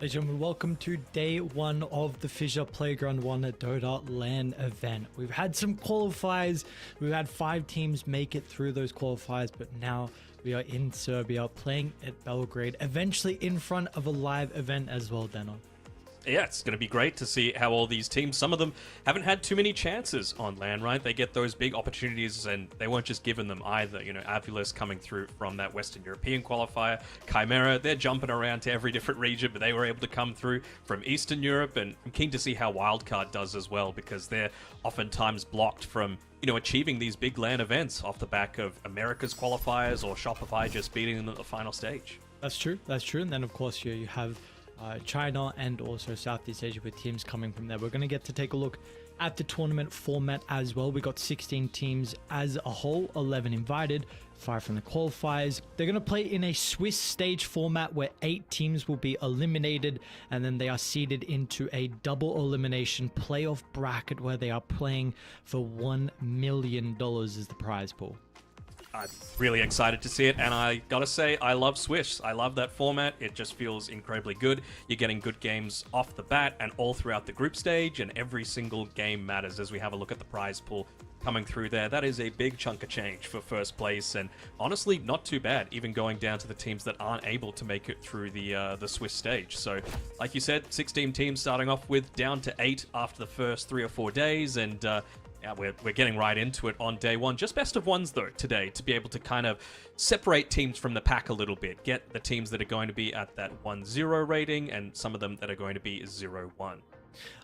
Ladies and gentlemen, welcome to day one of the FISSURE Playground 1 at Dota LAN event. We've had some qualifiers. We've had 5 teams make it through those qualifiers, but now we are in Serbia playing at Belgrade, eventually in front of a live event as well, Denon. Yeah, it's going to be great to see how all these teams, some of them haven't had too many chances on LAN, right? They get those big opportunities and they weren't just given them either. You know, AVULUS coming through from that Western European qualifier. Chimera, they're jumping around to every different region, but they were able to come through from Eastern Europe. And I'm keen to see how Wildcard does as well, because they're oftentimes blocked from, you know, achieving these big LAN events off the back of America's qualifiers or Shopify just beating them at the final stage. That's true. And then, of course, you have China and also Southeast Asia with teams coming from there. We're going to get to take a look at the tournament format as well. We got 16 teams as a whole, 11 invited, 5 from the qualifiers. They're going to play in a Swiss stage format where 8 teams will be eliminated, and then they are seeded into a double elimination playoff bracket where they are playing for $1 million as the prize pool. I'm really excited to see it, and I gotta say, I love Swiss. I love that format. It just feels incredibly good. You're getting good games off the bat and all throughout the group stage, and every single game matters as we have a look at the prize pool coming through there. That is a big chunk of change for first place, and honestly, not too bad, even going down to the teams that aren't able to make it through the Swiss stage. So, like you said, 16 teams starting off with, down to 8 after the first 3 or 4 days, and yeah, we're getting right into it on day one. Just best of ones, though, today, to be able to kind of separate teams from the pack a little bit. Get the teams that are going to be at that 1-0 rating and some of them that are going to be 0-1.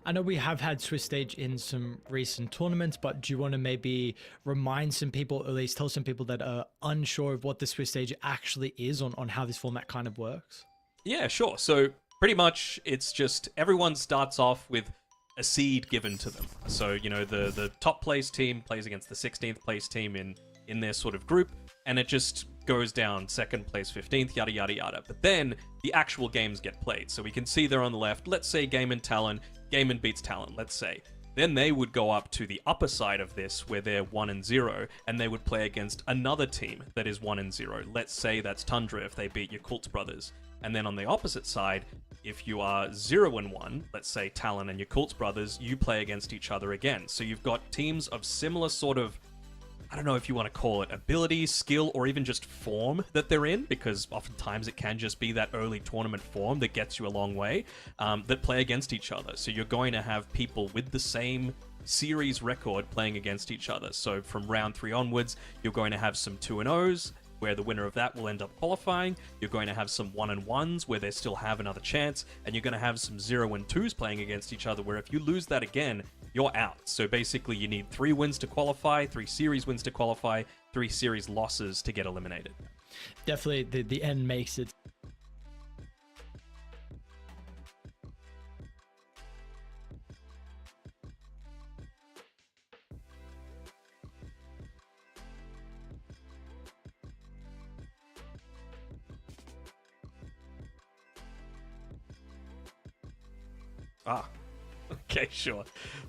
I know we have had Swiss stage in some recent tournaments, but do you want to maybe remind some people, or at least tell some people that are unsure of what the Swiss stage actually is on how this format kind of works? Yeah, sure. So pretty much it's just everyone starts off with a seed given to them. So, you know, the top place team plays against the 16th place team in their sort of group, and it just goes down 2nd place, 15th, yada, yada, yada. But then the actual games get played. So we can see there on the left, let's say Game Talon beats Talon, let's say. Then they would go up to the upper side of this where they're 1-0, and they would play against another team that is 1-0. Let's say that's Tundra if they beat your Yakult Brothers. And then on the opposite side, if you are 0-1, let's say Talon and your Yakult Brothers, you play against each other again. So you've got teams of similar sort of, I don't know if you want to call it ability, skill, or even just form that they're in, because oftentimes it can just be that early tournament form that gets you a long way, that play against each other. So you're going to have people with the same series record playing against each other. So from round 3 onwards, you're going to have some 2-0s, where the winner of that will end up qualifying. You're going to have some 1-1s where they still have another chance, and you're going to have some 0-2s playing against each other, where if you lose that again, you're out. So basically you need 3 wins to qualify, 3 series wins to qualify, 3 series losses to get eliminated. Definitely the end makes it. Okay, sure.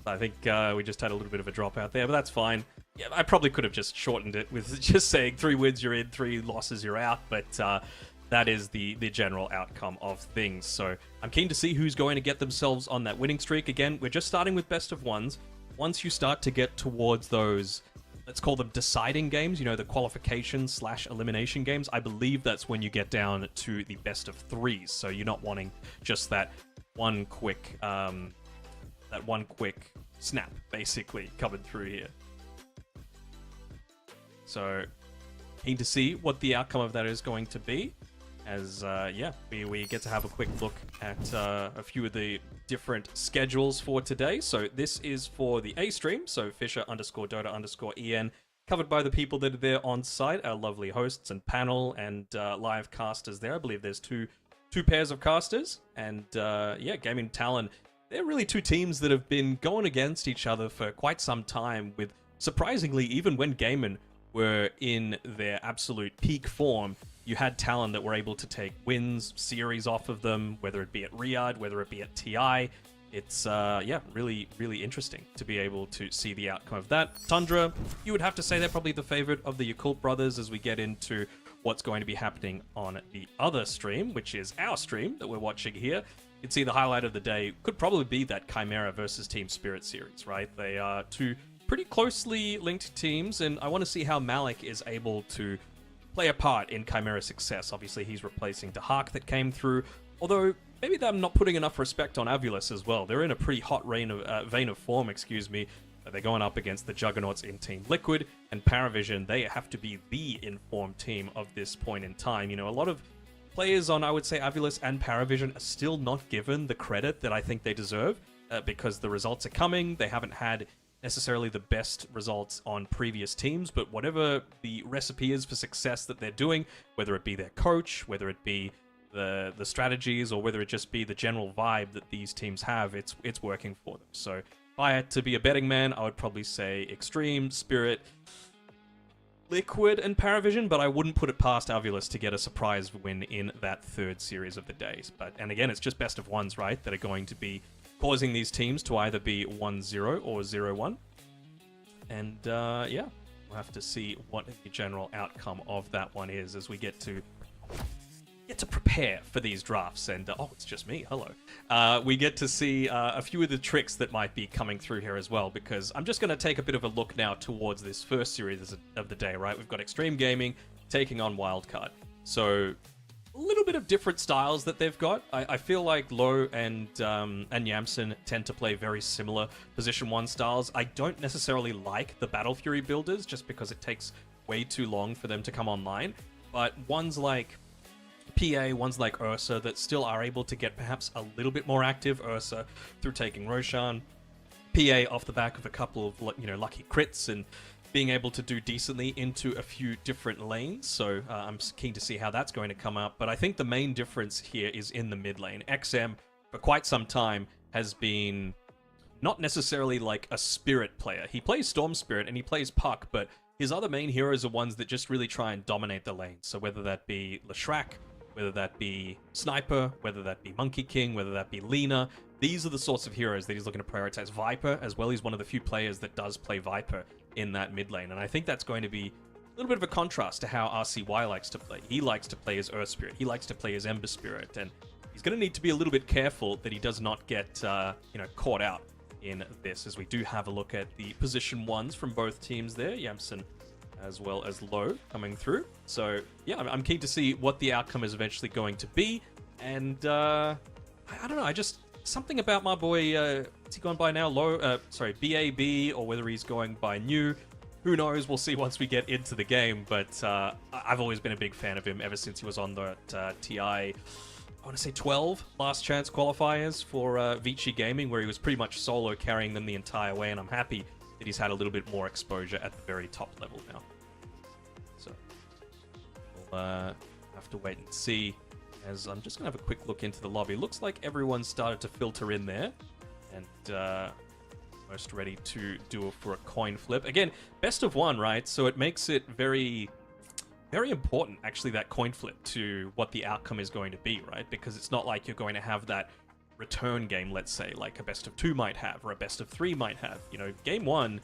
I think we just had a little bit of a dropout there, but that's fine. Yeah, I probably could have just shortened it with just saying 3 wins you're in, 3 losses you're out, but that is the general outcome of things. So I'm keen to see who's going to get themselves on that winning streak. Again, we're just starting with best of ones. Once you start to get towards those, let's call them deciding games, you know, the qualification/elimination games, I believe that's when you get down to the best of 3s. So you're not wanting just that one quick snap, basically, coming through here. So, keen to see what the outcome of that is going to be, as, yeah, we get to have a quick look at a few of the different schedules for today. So, this is for the A stream, so Fisher_Dota_EN, covered by the people that are there on site, our lovely hosts and panel and live casters there. I believe there's two pairs of casters, and yeah, Gaming Talon, they're really 2 teams that have been going against each other for quite some time, with, surprisingly, even when Gaiman were in their absolute peak form, you had Talon that were able to take wins, series off of them, whether it be at Riyadh, whether it be at TI. It's, yeah, really, really interesting to be able to see the outcome of that. Tundra, you would have to say they're probably the favorite of the Yakult Brothers as we get into what's going to be happening on the other stream, which is our stream that we're watching here. you'd see the highlight of the day could probably be that Chimera versus Team Spirit series, right? They are two pretty closely linked teams, and I want to see how Malik is able to play a part in Chimera's success. Obviously, he's replacing Dahak that came through, although maybe they're not putting enough respect on AVULUS as well. They're in a pretty hot vein of form, excuse me. They're going up against the Juggernauts in Team Liquid, and Paravision, they have to be the informed team of this point in time. You know, a lot of players on, I would say, AVULUS and Paravision are still not given the credit that I think they deserve, because the results are coming. They haven't had necessarily the best results on previous teams, but whatever the recipe is for success that they're doing, whether it be their coach, whether it be the strategies, or whether it just be the general vibe that these teams have, it's working for them. So if I had to be a betting man, I would probably say Extreme, Spirit, Liquid, and Paravision, but I wouldn't put it past AVULUS to get a surprise win in that third series of the days. And again, it's just best of ones, right, that are going to be causing these teams to either be 1-0 or 0-1. And yeah, we'll have to see what the general outcome of that one is as we get to prepare for these drafts. And oh, it's just me, hello. We get to see a few of the tricks that might be coming through here as well, because I'm just going to take a bit of a look now towards this first series of the day, right? We've got Extreme Gaming taking on Wildcard. So a little bit of different styles that they've got. I feel like Low and Yamsen tend to play very similar Position 1 styles. I don't necessarily like the Battle Fury builders just because it takes way too long for them to come online. But ones like PA, ones like Ursa that still are able to get perhaps a little bit more active. Ursa through taking Roshan, PA off the back of a couple of, you know, lucky crits and being able to do decently into a few different lanes. So I'm keen to see how that's going to come up. But I think the main difference here is in the mid lane. XM, for quite some time, has been not necessarily like a Spirit player. He plays Storm Spirit and he plays Puck, but his other main heroes are ones that just really try and dominate the lane. So whether that be Leshrac, whether that be Sniper, whether that be Monkey King, whether that be Lina, these are the sorts of heroes that he's looking to prioritize. Viper as well. He's one of the few players that does play Viper in that mid lane. And I think that's going to be a little bit of a contrast to how RCY likes to play. He likes to play as Earth Spirit. He likes to play as Ember Spirit. And he's going to need to be a little bit careful that he does not get caught out in this, as we do have a look at the position ones from both teams there. Yamsen as well as Low coming through. So yeah, I'm keen to see what the outcome is eventually going to be. And I don't know, something about my boy, what's he going by now? BAB, or whether he's going by New. Who knows? We'll see once we get into the game. But I've always been a big fan of him ever since he was on the TI, I want to say 12 last chance qualifiers for Vici Gaming, where he was pretty much solo carrying them the entire way. And I'm happy that he's had a little bit more exposure at the very top level now. So we'll have to wait and see. As I'm just going to have a quick look into the lobby. Looks like everyone started to filter in there. And almost ready to do it for a coin flip. Again, best of one, right? So it makes it very, very important, actually, that coin flip to what the outcome is going to be, right? Because it's not like you're going to have that return game, let's say, like a best of 2 might have, or a best of 3 might have. You know, game 1,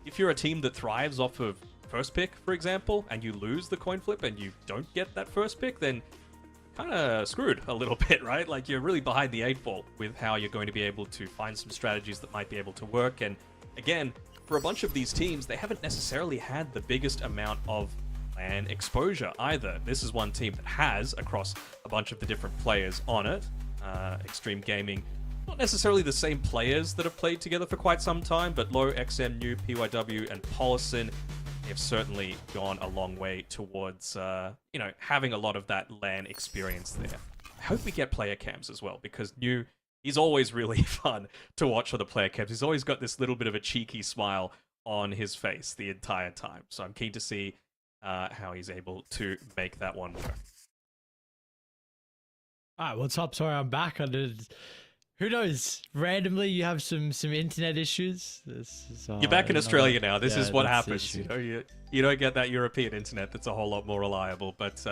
if you're a team that thrives off of first pick, for example, and you lose the coin flip and you don't get that first pick, then kind of screwed a little bit, right? Like, you're really behind the 8 ball with how you're going to be able to find some strategies that might be able to work. And again, for a bunch of these teams, they haven't necessarily had the biggest amount of LAN exposure either. This is one team that has, across a bunch of the different players on it. Extreme Gaming, not necessarily the same players that have played together for quite some time, but Low, XM, New, PYW, and Paulison have certainly gone a long way towards, having a lot of that LAN experience there. I hope we get player cams as well, because New, he's always really fun to watch for the player cams. He's always got this little bit of a cheeky smile on his face the entire time. So I'm keen to see how he's able to make that one work. All right, what's up? Sorry, I'm back. Who knows? Randomly, you have some internet issues. This is, you're back in Australia now. This is what happens. You don't get that European internet that's a whole lot more reliable. But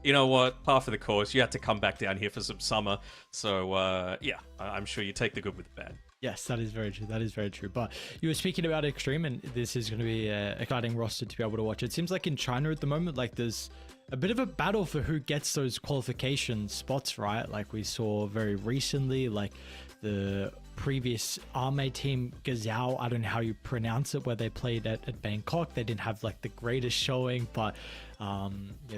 you know what, par for the course. You had to come back down here for some summer. So, yeah, I'm sure you take the good with the bad. Yes, that is very true. That is very true. But you were speaking about Extreme, and this is going to be an exciting roster to be able to watch. It seems like in China at the moment, like there's a bit of a battle for who gets those qualification spots, right? Like we saw very recently, like the previous Arme team, Gazao, I don't know how you pronounce it, where they played at Bangkok. They didn't have like the greatest showing, but yeah,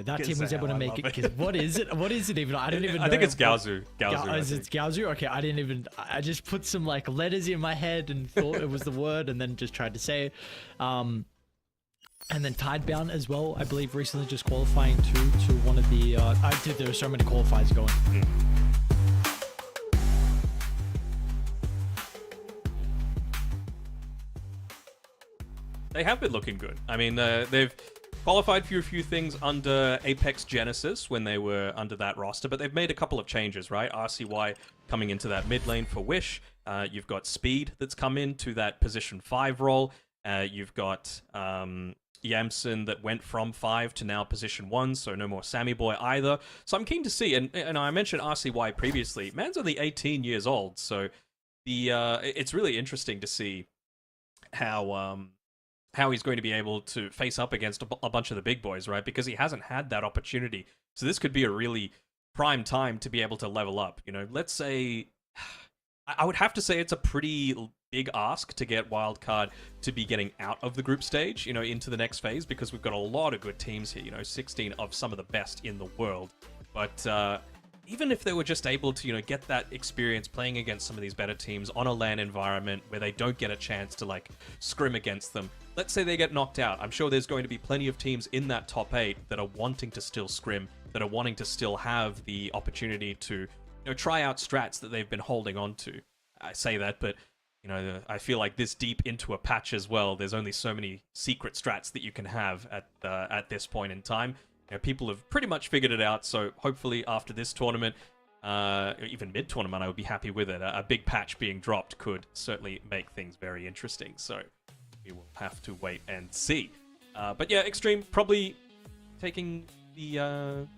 that team was able to make it. What is it? What is it even? I don't even know. I think it's Gaozu. It's Gaozu? Okay, I just put some like letters in my head and thought it was the word and then just tried to say it. And then Tidebound as well, I believe recently just qualifying to one of the, there were so many qualifiers going. They have been looking good. I mean, they've qualified for a few things under Apex Genesis when they were under that roster, but they've made a couple of changes, right? RCY coming into that mid lane for Wish. You've got Speed that's come into that position 5 role. You've got Yamson that went from 5 to now position 1, so no more Sammy Boy either. So I'm keen to see, and I mentioned RCY previously. Man's only 18 years old, so it's really interesting to see how he's going to be able to face up against a bunch of the big boys, right? Because he hasn't had that opportunity. So this could be a really prime time to be able to level up. You know, let's say, I would have to say it's a pretty big ask to get Wildcard to be getting out of the group stage, you know, into the next phase, because we've got a lot of good teams here, you know, 16 of some of the best in the world. But even if they were just able to, you know, get that experience playing against some of these better teams on a LAN environment where they don't get a chance to, like, scrim against them. Let's say they get knocked out. I'm sure there's going to be plenty of teams in that top 8 that are wanting to still scrim, that are wanting to still have the opportunity to, you know, try out strats that they've been holding on to. I say that, but, you know, I feel like this deep into a patch as well, there's only so many secret strats that you can have at this point in time. You know, people have pretty much figured it out, so hopefully after this tournament, even mid-tournament, I would be happy with it. A big patch being dropped could certainly make things very interesting, so we will have to wait and see. But yeah, Extreme probably taking the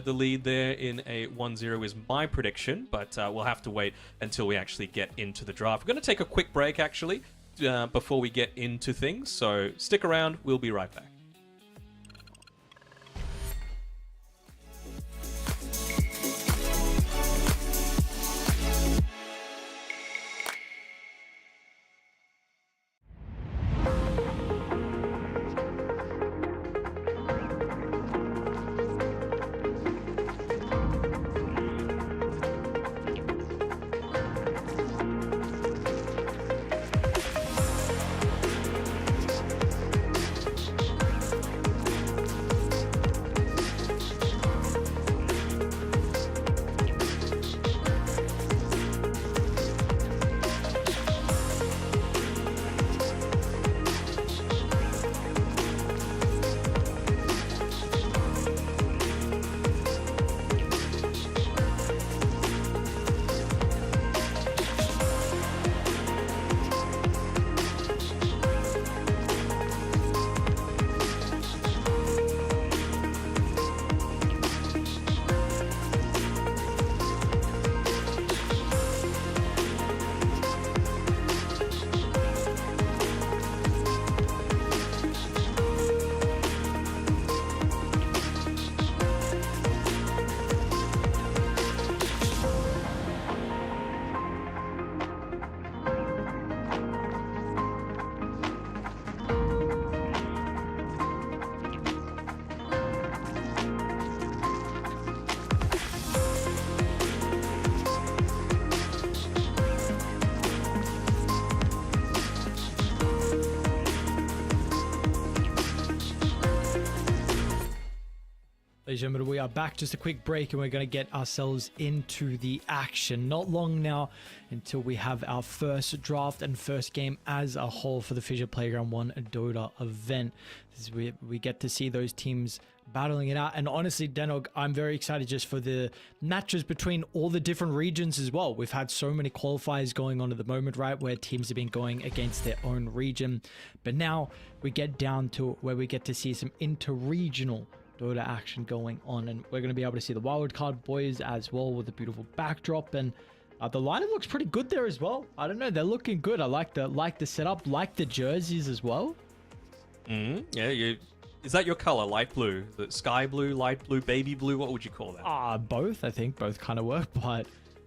lead there in a 1-0 is my prediction, but we'll have to wait until we actually get into the draft. We're going to take a quick break, actually, before we get into things, so stick around. We'll be right back. Ladies and gentlemen, we are back. Just a quick break and we're going to get ourselves into the action. Not long now until we have our first draft and first game as a whole for the FISSURE Playground 1 Dota event. This is we get to see those teams battling it out. And honestly, Denog, I'm very excited just for the matches between all the different regions as well. We've had so many qualifiers going on at the moment, right, where teams have been going against their own region. But now we get down to where we get to see some inter-regional Dota action going on, and we're going to be able to see the wildcard boys as well with a beautiful backdrop, and the lineup looks pretty good there as well. I don't know, they're looking good. I like the setup, like the jerseys as well. Yeah, is that your color? Light blue, the sky blue, light blue, baby blue? What would you call that? Both. I think both kind of work, but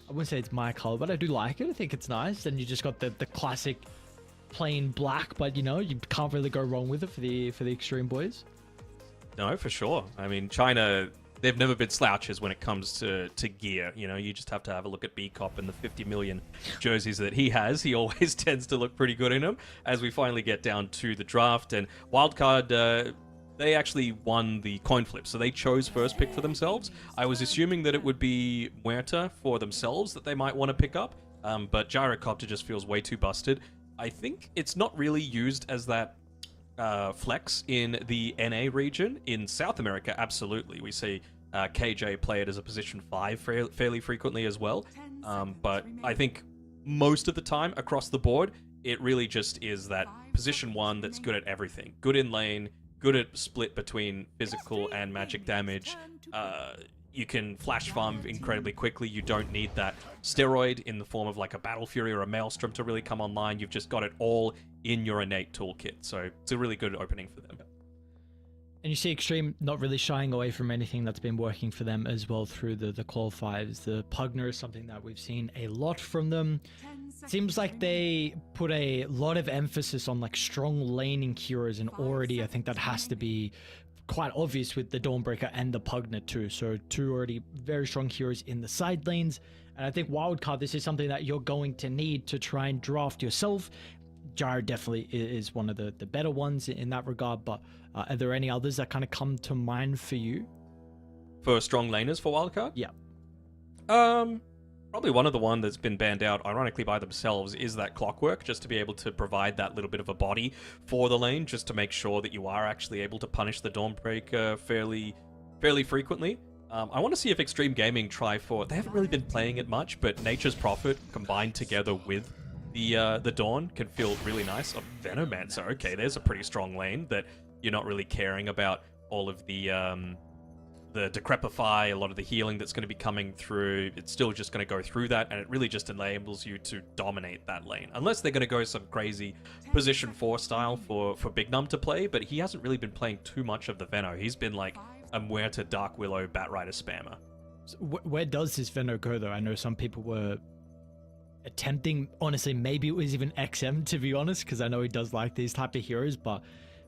I wouldn't say it's my color, but I do like it. I think it's nice. And you just got the classic plain black, but you know, you can't really go wrong with it for the extreme boys. No, for sure. I mean, China, they've never been slouches when it comes to gear. You know, you just have to have a look at B-Cop and the 50 million jerseys that he has. He always tends to look pretty good in them as we finally get down to the draft. And Wildcard, they actually won the coin flip, so they chose first pick for themselves. I was assuming that it would be Muerta for themselves that they might want to pick up, but Gyrocopter just feels way too busted. I think it's not really used as that flex in the NA region. In South America, absolutely. We see KJ play it as a position 5 fairly frequently as well. But I think most of the time across the board, it really just is that position 1 that's good at everything. Good in lane, good at split between physical and magic damage. You can flash farm incredibly quickly. You don't need that steroid in the form of like a Battle Fury or a Maelstrom to really come online. You've just got it all in your innate toolkit. So it's a really good opening for them. And you see Extreme not really shying away from anything that's been working for them as well through the qualifiers. The Pugner is something that we've seen a lot from them. Seems like they put a lot of emphasis on like strong laning heroes, and already I think that has to be quite obvious with the Dawnbreaker and the Pugner too. So two already very strong heroes in the side lanes. And I think Wildcard, this is something that you're going to need to try and draft yourself. Gyro definitely is one of the better ones in that regard, but are there any others that kind of come to mind for you? For strong laners for Wildcard? Yeah. Probably one of the one that's been banned out, ironically, by themselves is that Clockwork, just to be able to provide that little bit of a body for the lane, just to make sure that you are actually able to punish the Dawnbreaker fairly frequently. I want to see if Extreme Gaming try for... They haven't really been playing it much, but Nature's Prophet combined together with the Dawn can feel really nice. Oh, Venomancer, okay, there's a pretty strong lane that you're not really caring about all of the Decrepify, a lot of the healing that's going to be coming through. It's still just going to go through that, and it really just enables you to dominate that lane. Unless they're going to go some crazy position 4 style for Big Num to play, but he hasn't really been playing too much of the Veno. He's been like a Muerta Dark Willow Batrider spammer. So where does this Veno go, though? I know some people were attempting, honestly, maybe it was even XM, to be honest, because I know he does like these type of heroes, but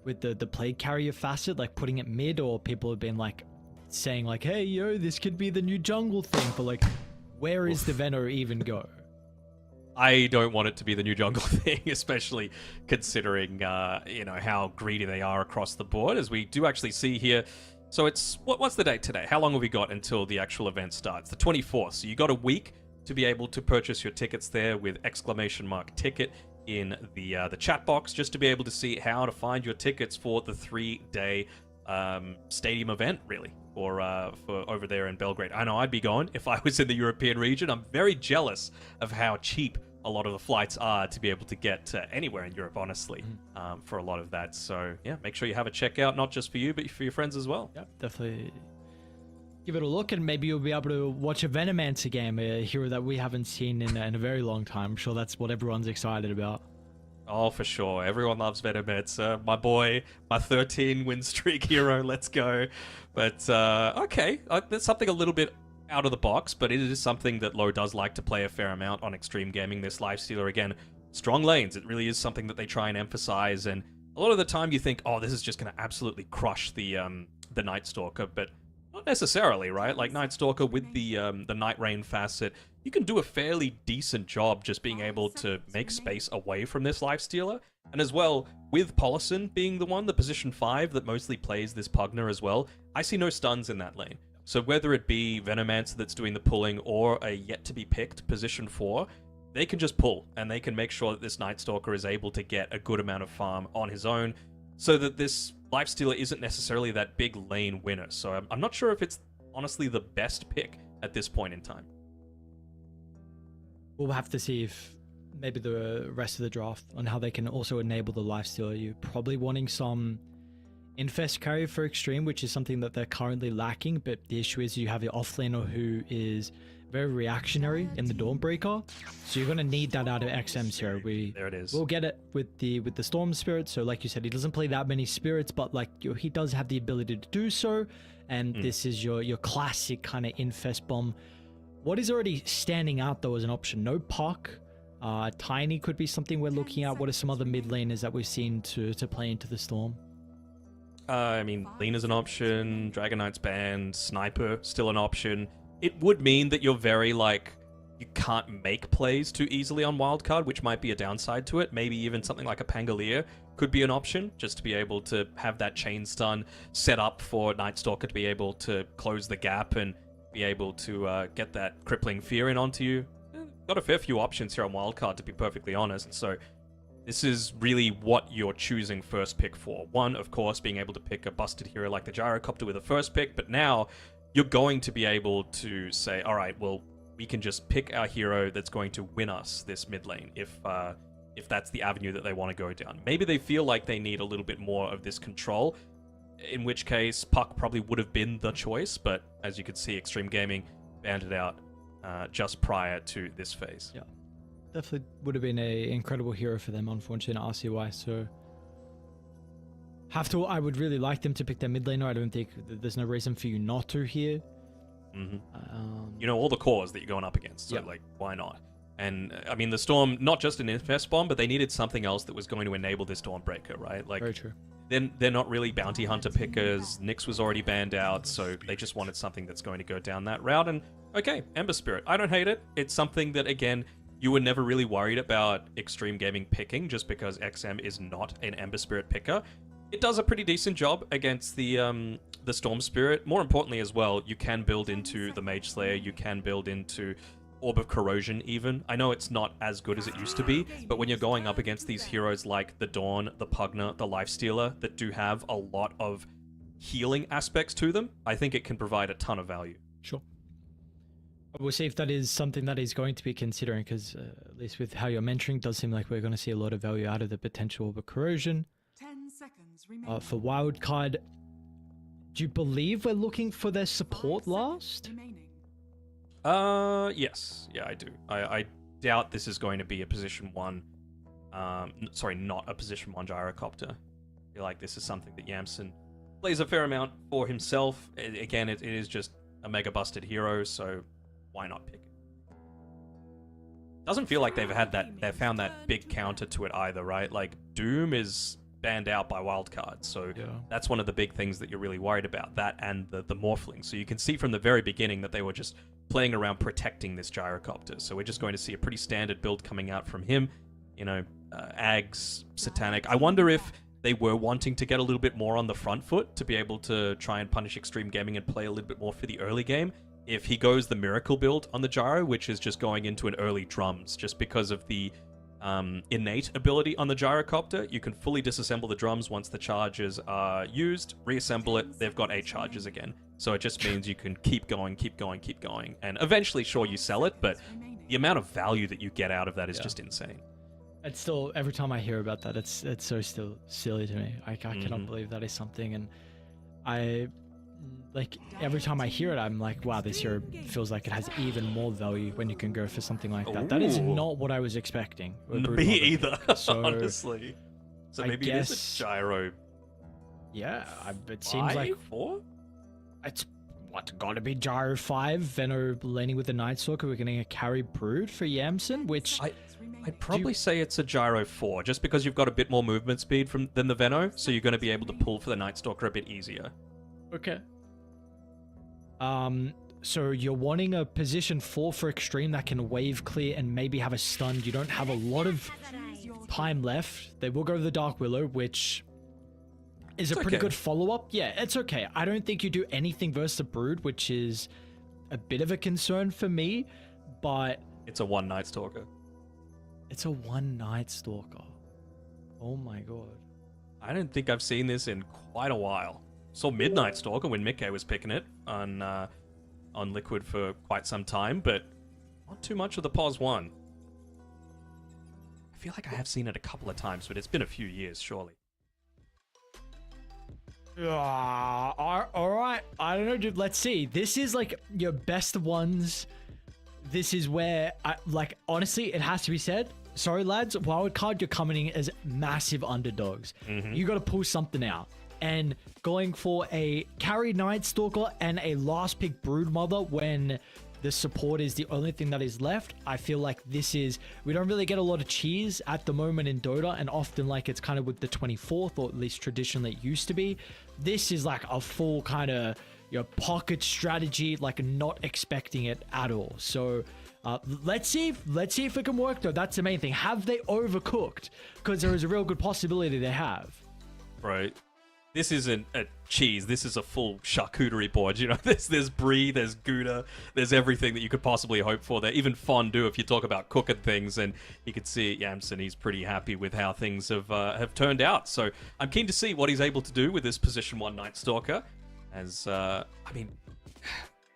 with the Plague Carrier facet, like putting it mid, or people have been like saying like, hey, yo, this could be the new jungle thing, but like, where is the Veno even go? I don't want it to be the new jungle thing, especially considering, how greedy they are across the board, as we do actually see here. So it's, what's the date today? How long have we got until the actual event starts? The 24th. So you got a week to be able to purchase your tickets there with !ticket in the chat box, just to be able to see how to find your tickets for the 3-day stadium event, really, for over there in Belgrade. I know I'd be going if I was in the European region. I'm very jealous of how cheap a lot of the flights are to be able to get anywhere in Europe, honestly, for a lot of that. So yeah, make sure you have a check out, not just for you, but for your friends as well. Yep, definitely give it a look, and maybe you'll be able to watch a Venomancer game, a hero that we haven't seen in a very long time. I'm sure that's what everyone's excited about. Oh, for sure. Everyone loves Venomancer. My boy, my 13 win streak hero. Let's go. But, okay. That's something a little bit out of the box, but it is something that Low does like to play a fair amount on Extreme Gaming. This Lifestealer, again, strong lanes. It really is something that they try and emphasize. And a lot of the time you think, oh, this is just going to absolutely crush the Night Stalker, but not necessarily, right? Like Night Stalker with the Night Rain facet, you can do a fairly decent job just being able to make space away from this Lifestealer. And as well, with Polison being the one, the position 5 that mostly plays this Pugner as well, I see no stuns in that lane. So whether it be Venomancer that's doing the pulling or a yet-to-be-picked position 4, they can just pull, and they can make sure that this Night Stalker is able to get a good amount of farm on his own, so that this Lifestealer isn't necessarily that big lane winner. So I'm not sure if it's honestly the best pick at this point in time. We'll have to see if maybe the rest of the draft on how they can also enable the Lifestealer. You're probably wanting some Infest carry for Extreme, which is something that they're currently lacking, but the issue is you have your offlaner who is very reactionary in the Dawnbreaker, so you're going to need that out of XM's hero. There it is. We'll get it with the Storm Spirit, so like you said, he doesn't play that many spirits, but like he does have the ability to do so, and this is your classic kind of Infest bomb. What is already standing out though as an option? No Puck. Tiny could be something we're looking at. What are some other mid laners that we've seen to play into the Storm? I mean, Lena's an option, Dragon Knight's banned, Sniper still an option. It would mean that you're very, like, you can't make plays too easily on Wildcard, which might be a downside to it. Maybe even something like a Pangolier could be an option, just to be able to have that chain stun set up for Night Stalker to be able to close the gap and be able to get that crippling fear in onto you. Got a fair few options here on Wildcard, to be perfectly honest, so this is really what you're choosing first pick for. One, of course, being able to pick a busted hero like the Gyrocopter with a first pick, but now you're going to be able to say, all right, well, we can just pick our hero that's going to win us this mid lane if that's the avenue that they want to go down. Maybe they feel like they need a little bit more of this control, in which case Puck probably would have been the choice, but as you can see, Extreme Gaming banned it out just prior to this phase. Yeah. Definitely would have been an incredible hero for them, unfortunately, in RCY. So, I would really like them to pick their mid laner. I don't think there's no reason for you not to here. You know all the cores that you're going up against, so like, why not? And I mean, the Storm, not just an Infest bomb, but they needed something else that was going to enable this Dawnbreaker, right? Like, very true. Then they're not really bounty hunter pickers. Nyx was already banned out, so they just wanted something that's going to go down that route. And okay, Ember Spirit, I don't hate it. It's something that, again, you were never really worried about Extreme Gaming picking just because XM is not an Ember Spirit picker. It does a pretty decent job against the Storm Spirit. More importantly as well, you can build into the Mage Slayer, you can build into Orb of Corrosion even. I know it's not as good as it used to be, but when you're going up against these heroes like the Dawn, the Pugna, the Lifestealer that do have a lot of healing aspects to them, I think it can provide a ton of value. Sure. We'll see if that is something that he's going to be considering, because at least with how you're mentoring, does seem like we're going to see a lot of value out of the potential of a corrosion. 10 seconds remaining. For Wildcard, do you believe we're looking for their support last? Yes. Yeah, I do. I doubt this is going to be a position 1. Sorry, not a position 1 Gyrocopter. I feel like this is something that Yamsen plays a fair amount for himself. Again, it is just a mega busted hero, so why not pick it? Doesn't feel like they've found that big counter to it either, right? Like, Doom is banned out by Wildcard, so that's one of the big things that you're really worried about, that and the Morphling. So you can see from the very beginning that they were just playing around protecting this Gyrocopter. So we're just going to see a pretty standard build coming out from him. You know, Ags, Satanic. I wonder if they were wanting to get a little bit more on the front foot to be able to try and punish Extreme Gaming and play a little bit more for the early game. If he goes the Miracle build on the Gyro, which is just going into an early drums, just because of the innate ability on the Gyrocopter, you can fully disassemble the drums once the charges are used, reassemble it, they've got 8 charges again. So it just means you can keep going, and eventually, sure, you sell it, but the amount of value that you get out of that is just insane. It's still, every time I hear about that, it's so still silly to me. I cannot believe that is something, and like, every time I hear it, I'm like, wow, this hero feels like it has even more value when you can go for something like that. Ooh. That is not what I was expecting. Me either, so, honestly. So maybe it is a Gyro. Yeah, it seems like 4? It's gotta be Gyro 5, Veno laning with the Night Stalker. We're getting a carry Brood for Yamsen, which I'd probably say it's a Gyro 4, just because you've got a bit more movement speed than the Veno, so you're going to be able to pull for the Night Stalker a bit easier. Okay. So you're wanting a position 4 for Extreme that can wave clear and maybe have a stun. You don't have a lot of time left. They will go to the Dark Willow, which is a pretty good follow-up. Yeah, it's okay. I don't think you do anything versus the Brood, which is a bit of a concern for me, but it's a 1 Night Stalker. It's a 1 Night Stalker. Oh my god. I don't think I've seen this in quite a while. Saw Midnight Stalker when Mickey was picking it on Liquid for quite some time, but not too much of the POS 1. I feel like I have seen it a couple of times, but it's been a few years, surely. All right. I don't know, dude. Let's see. This is like your best of ones. This is where, honestly, it has to be said. Sorry, lads. Wildcard, you're coming in as massive underdogs. You got to pull something out. And going for a carry Night Stalker and a last pick Broodmother when the support is the only thing that is left. I feel like this is, we don't really get a lot of cheese at the moment in Dota, and often like it's kind of with the 24th, or at least traditionally it used to be. This is like a full kind of your pocket strategy, like not expecting it at all. So let's see if it can work though. That's the main thing. Have they overcooked? Because there is a real good possibility they have. Right. This isn't a cheese. This is a full charcuterie board. You know, there's brie, there's gouda, there's everything that you could possibly hope for there. Even fondue, if you talk about cooking things, and you can see Yamson, he's pretty happy with how things have turned out. So I'm keen to see what he's able to do with this position 1 Night Stalker. As I mean,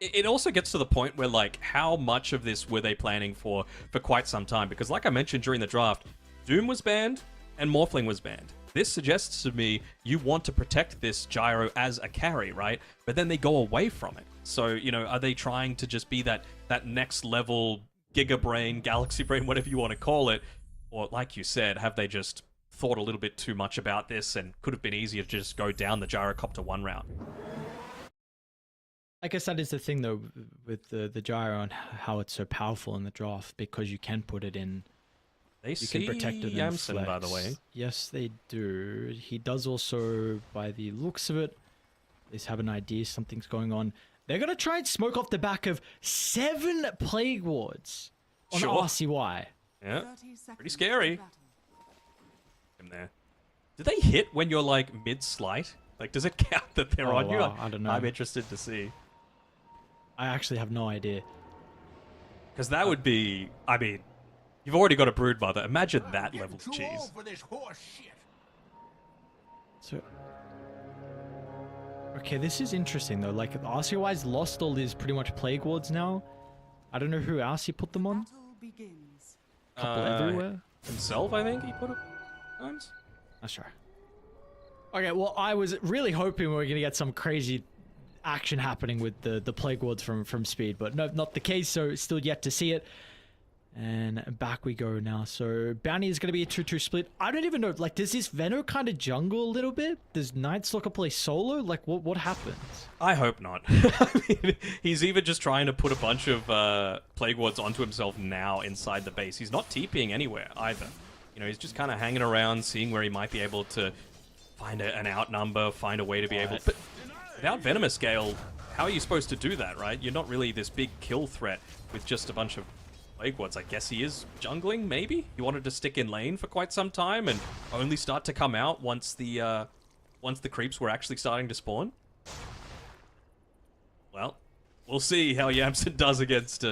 it also gets to the point where like, how much of this were they planning for quite some time? Because like I mentioned during the draft, Doom was banned and Morphling was banned. This suggests to me you want to protect this Gyro as a carry, right? But then they go away from it. So, you know, are they trying to just be that next level Giga Brain, Galaxy Brain, whatever you want to call it? Or like you said, have they just thought a little bit too much about this and could have been easier to just go down the Gyrocopter 1 route? I guess that is the thing though with the Gyro and how it's so powerful in the draft, because you can put it in. They You see can protect it Yamson, and by the way. Yes, they do. He does also, by the looks of it, at least have an idea something's going on. They're going to try and smoke off the back of 7 Plague Wards on Sure. RCY. Yeah, 30 seconds pretty scary. to battle. Him there. Do they hit when you're like mid-slight? Like, does it count that they're Oh, on you? wow, I don't know. I'm interested to see. I actually have no idea. Because that would be, I mean, you've already got a Broodmother. Imagine that level of cheese. So, okay, this is interesting though. Like, RCY's lost all these pretty much Plague Wards now. I don't know who else he put them on. Battle begins. Couple everywhere. Himself, I think he put it times. That's right. Okay, well, I was really hoping we were going to get some crazy action happening with the Plague Wards from Speed, but no, not the case, so still yet to see it. And back we go now. So Bounty is going to be a 2-2 split. I don't even know, like, does this Venno kind of jungle a little bit? Does Night Stalker play solo? Like, what happens? I hope not. I mean, he's even just trying to put a bunch of Plague Wards onto himself now inside the base. He's not TPing anywhere either. You know, he's just kind of hanging around, seeing where he might be able to find an outnumber, find a way to be able... But without Venomous Gale, how are you supposed to do that, right? You're not really this big kill threat with just a bunch of Plague Wards. I guess he is jungling, maybe? He wanted to stick in lane for quite some time and only start to come out once the creeps were actually starting to spawn. Well, we'll see how Yamson does against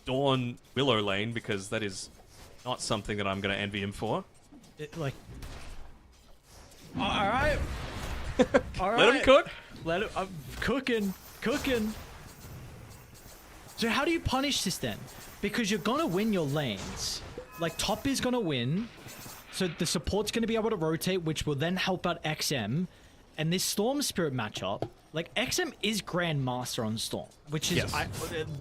Dawn Willow lane, because that is not something that I'm going to envy him for. Like... Alright. Alright. Let him cook. Let him... I'm cooking. So how do you punish this then? Because you're gonna win your lanes. Like, top is gonna win. So the support's gonna be able to rotate, which will then help out XM. And this Storm Spirit matchup, like, XM is Grandmaster on Storm, which is... Yes.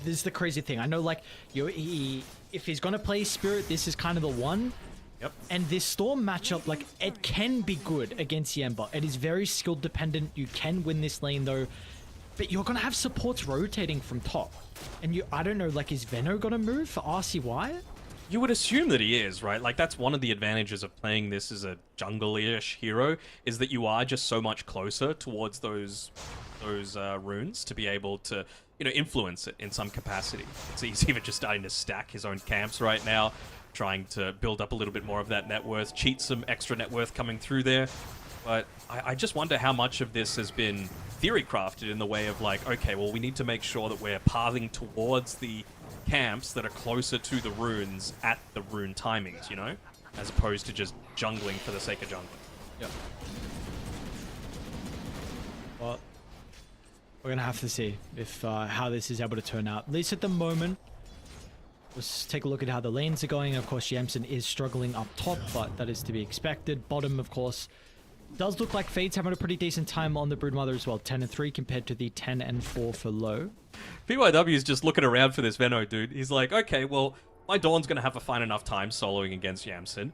This is the crazy thing. I know, like, if he's gonna play Spirit, this is kind of the one. Yep. And this Storm matchup, like, it can be good against Yemba. It is very skill dependent. You can win this lane though. But you're gonna have supports rotating from top. And I don't know, like, is Venno gonna move for RCY? You would assume that he is, right? Like, that's one of the advantages of playing this as a jungle-ish hero, is that you are just so much closer towards those runes to be able to, you know, influence it in some capacity. He's even just starting to stack his own camps right now, trying to build up a little bit more of that net worth, cheat some extra net worth coming through there. But I just wonder how much of this has been theory crafted in the way of like, okay, well, we need to make sure that we're pathing towards the camps that are closer to the runes at the rune timings, you know? As opposed to just jungling for the sake of jungling. Yep. Well, we're gonna have to see if how this is able to turn out. At least at the moment. Let's take a look at how the lanes are going. Of course, Yamson is struggling up top, but that is to be expected. Bottom, of course, Does look like Fade's having a pretty decent time on the Broodmother as well. 10-3 compared to the 10-4 for low. PYW is just looking around for this Venno, dude. He's like, okay, well, my Dawn's going to have a fine enough time soloing against Yamsen.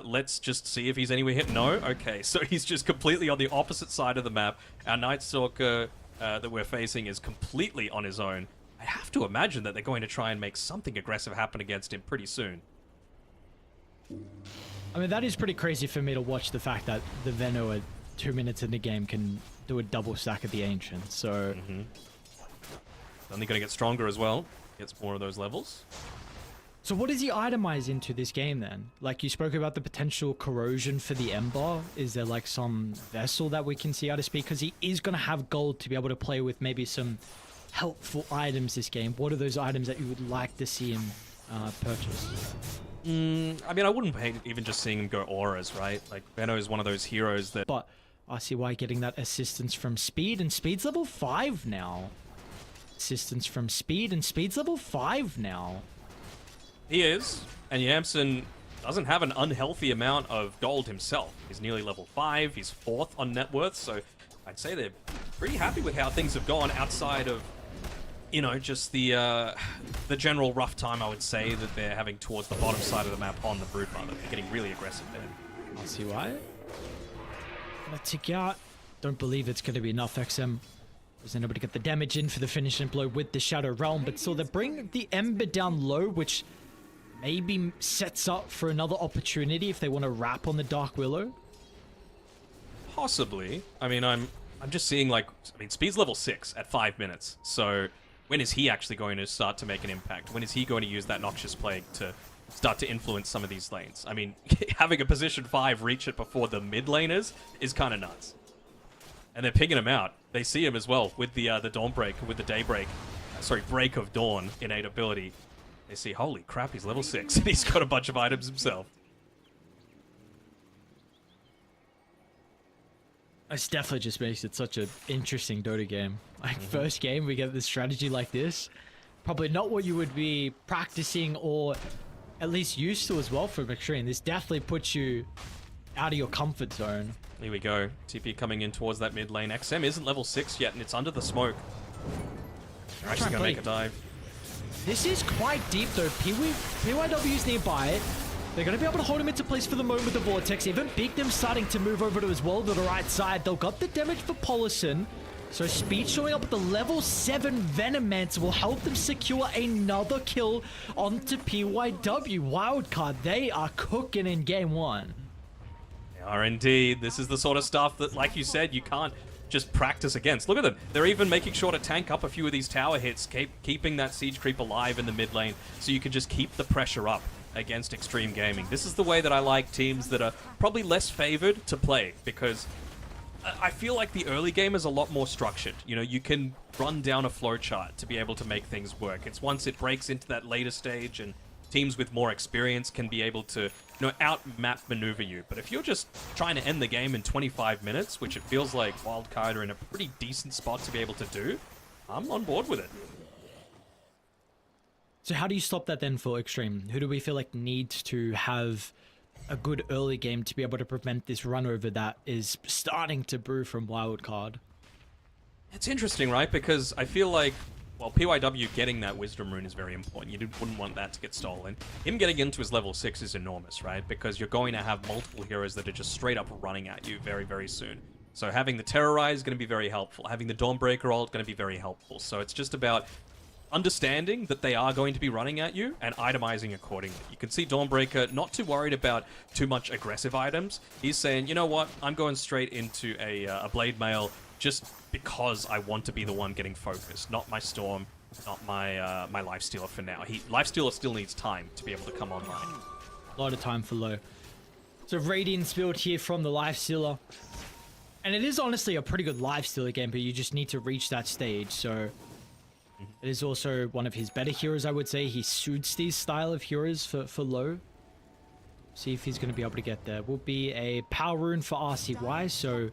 Let's just see if he's anywhere hit. No? Okay, so he's just completely on the opposite side of the map. Our Night Stalker that we're facing is completely on his own. I have to imagine that they're going to try and make something aggressive happen against him pretty soon. I mean, that is pretty crazy for me to watch the fact that the Venno at 2 minutes in the game can do a double stack of the Ancient, so... Only going to get stronger as well. Gets more of those levels. So what does he itemize into this game then? Like, you spoke about the potential corrosion for the Ember. Is there like some vessel that we can see out of speed? Because he is going to have gold to be able to play with maybe some helpful items this game. What are those items that you would like to see him purchase? I mean, I wouldn't hate even just seeing him go auras, right? Like, Venno is one of those heroes that... But I see why getting that assistance from speed, and speed's level 5 now. Assistance from speed, and speed's level 5 now. He is, and Yamsen doesn't have an unhealthy amount of gold himself. He's nearly level 5, he's 4th on net worth, so I'd say they're pretty happy with how things have gone outside of, you know, just the general rough time, I would say, that they're having towards the bottom side of the map on the Broodmother. They're getting really aggressive there. I see why. Gonna tick out. Don't believe it's going to be enough, XM. Wasn't able to get the damage in for the finishing blow with the Shadow Realm, but still they bring the Ember down low, which maybe sets up for another opportunity if they want to wrap on the Dark Willow. Possibly. I mean, I'm just seeing, like, I mean, Speed's level 6 at 5 minutes, so when is he actually going to start to make an impact? When is he going to use that Noxious Plague to start to influence some of these lanes? I mean, having a position 5 reach it before the mid laners is kind of nuts. And they're picking him out. They see him as well with the Dawnbreak, with the Daybreak. Sorry, Break of Dawn innate ability. They see, holy crap, he's level 6. And he's got a bunch of items himself. This definitely just makes it such an interesting Dota game. Like, first game, we get this strategy like this. Probably not what you would be practicing or at least used to as well from Extreme. This definitely puts you out of your comfort zone. Here we go. TP coming in towards that mid lane. XM isn't level 6 yet, and it's under the smoke. They're actually going to make a dive. This is quite deep, though. PYW's nearby. They're going to be able to hold him into place for the moment with the Vortex. Even Big them starting to move over to his world to the right side. They'll got the damage for Polison. So Speed showing up with the level 7 Venomancer will help them secure another kill onto PYW. Wildcard, they are cooking in game 1. They are indeed. This is the sort of stuff that, like you said, you can't just practice against. Look at them. They're even making sure to tank up a few of these tower hits, keeping that siege creep alive in the mid lane so you can just keep the pressure up against Extreme Gaming. This is the way that I like teams that are probably less favored to play, because I feel like the early game is a lot more structured. You know, you can run down a flowchart to be able to make things work. It's once it breaks into that later stage and teams with more experience can be able to, you know, out-map maneuver you. But if you're just trying to end the game in 25 minutes, which it feels like Wildcard are in a pretty decent spot to be able to do, I'm on board with it. So how do you stop that then for Extreme? Who do we feel like needs to have a good early game to be able to prevent this run over that is starting to brew from Wildcard? It's interesting, right? Because I feel like, well, PYW getting that Wisdom Rune is very important. You wouldn't want that to get stolen. Him getting into his level 6 is enormous, right? Because you're going to have multiple heroes that are just straight up running at you very, very soon. So having the Terrorize is going to be very helpful. Having the Dawnbreaker ult is going to be very helpful. So it's just about understanding that they are going to be running at you and itemizing accordingly. You can see Dawnbreaker not too worried about too much aggressive items. He's saying, you know what, I'm going straight into a Blade Mail just because I want to be the one getting focused, not my Storm, not my my Lifestealer for now. Lifestealer still needs time to be able to come online. A lot of time for low. So Radiance build here from the Lifestealer. And it is honestly a pretty good Lifestealer game, but you just need to reach that stage, so it is also one of his better heroes, I would say. He suits these style of heroes for low. See if he's going to be able to get there. Will be a power rune for RCY, so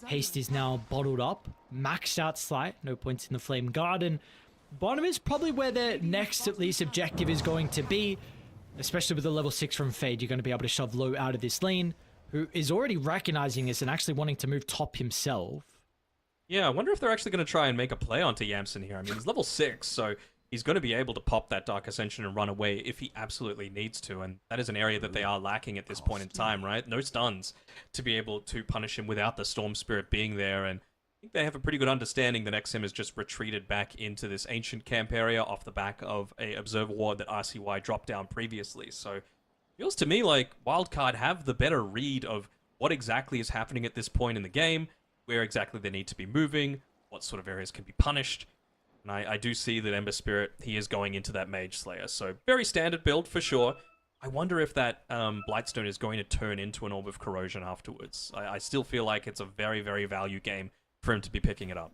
haste is now bottled up. Maxed out Slight, no points in the Flame Garden. Bottom is probably where their next, at least, objective is going to be. Especially with the level 6 from Fade, you're going to be able to shove low out of this lane. who is already recognizing this and actually wanting to move top himself. Yeah, I wonder if they're actually going to try and make a play onto Yamsen here. I mean, he's level 6, so he's going to be able to pop that Dark Ascension and run away if he absolutely needs to, and that is an area that they are lacking at this point in time, right? No stuns to be able to punish him without the Storm Spirit being there, and I think they have a pretty good understanding that XM has just retreated back into this ancient camp area off the back of a Observer Ward that RCY dropped down previously, so feels to me like Wildcard have the better read of what exactly is happening at this point in the game, where exactly they need to be moving, what sort of areas can be punished. And I do see that Ember Spirit, he is going into that Mage Slayer. So very standard build for sure. I wonder if that Blightstone is going to turn into an Orb of Corrosion afterwards. I still feel like it's a very, very value game for him to be picking it up.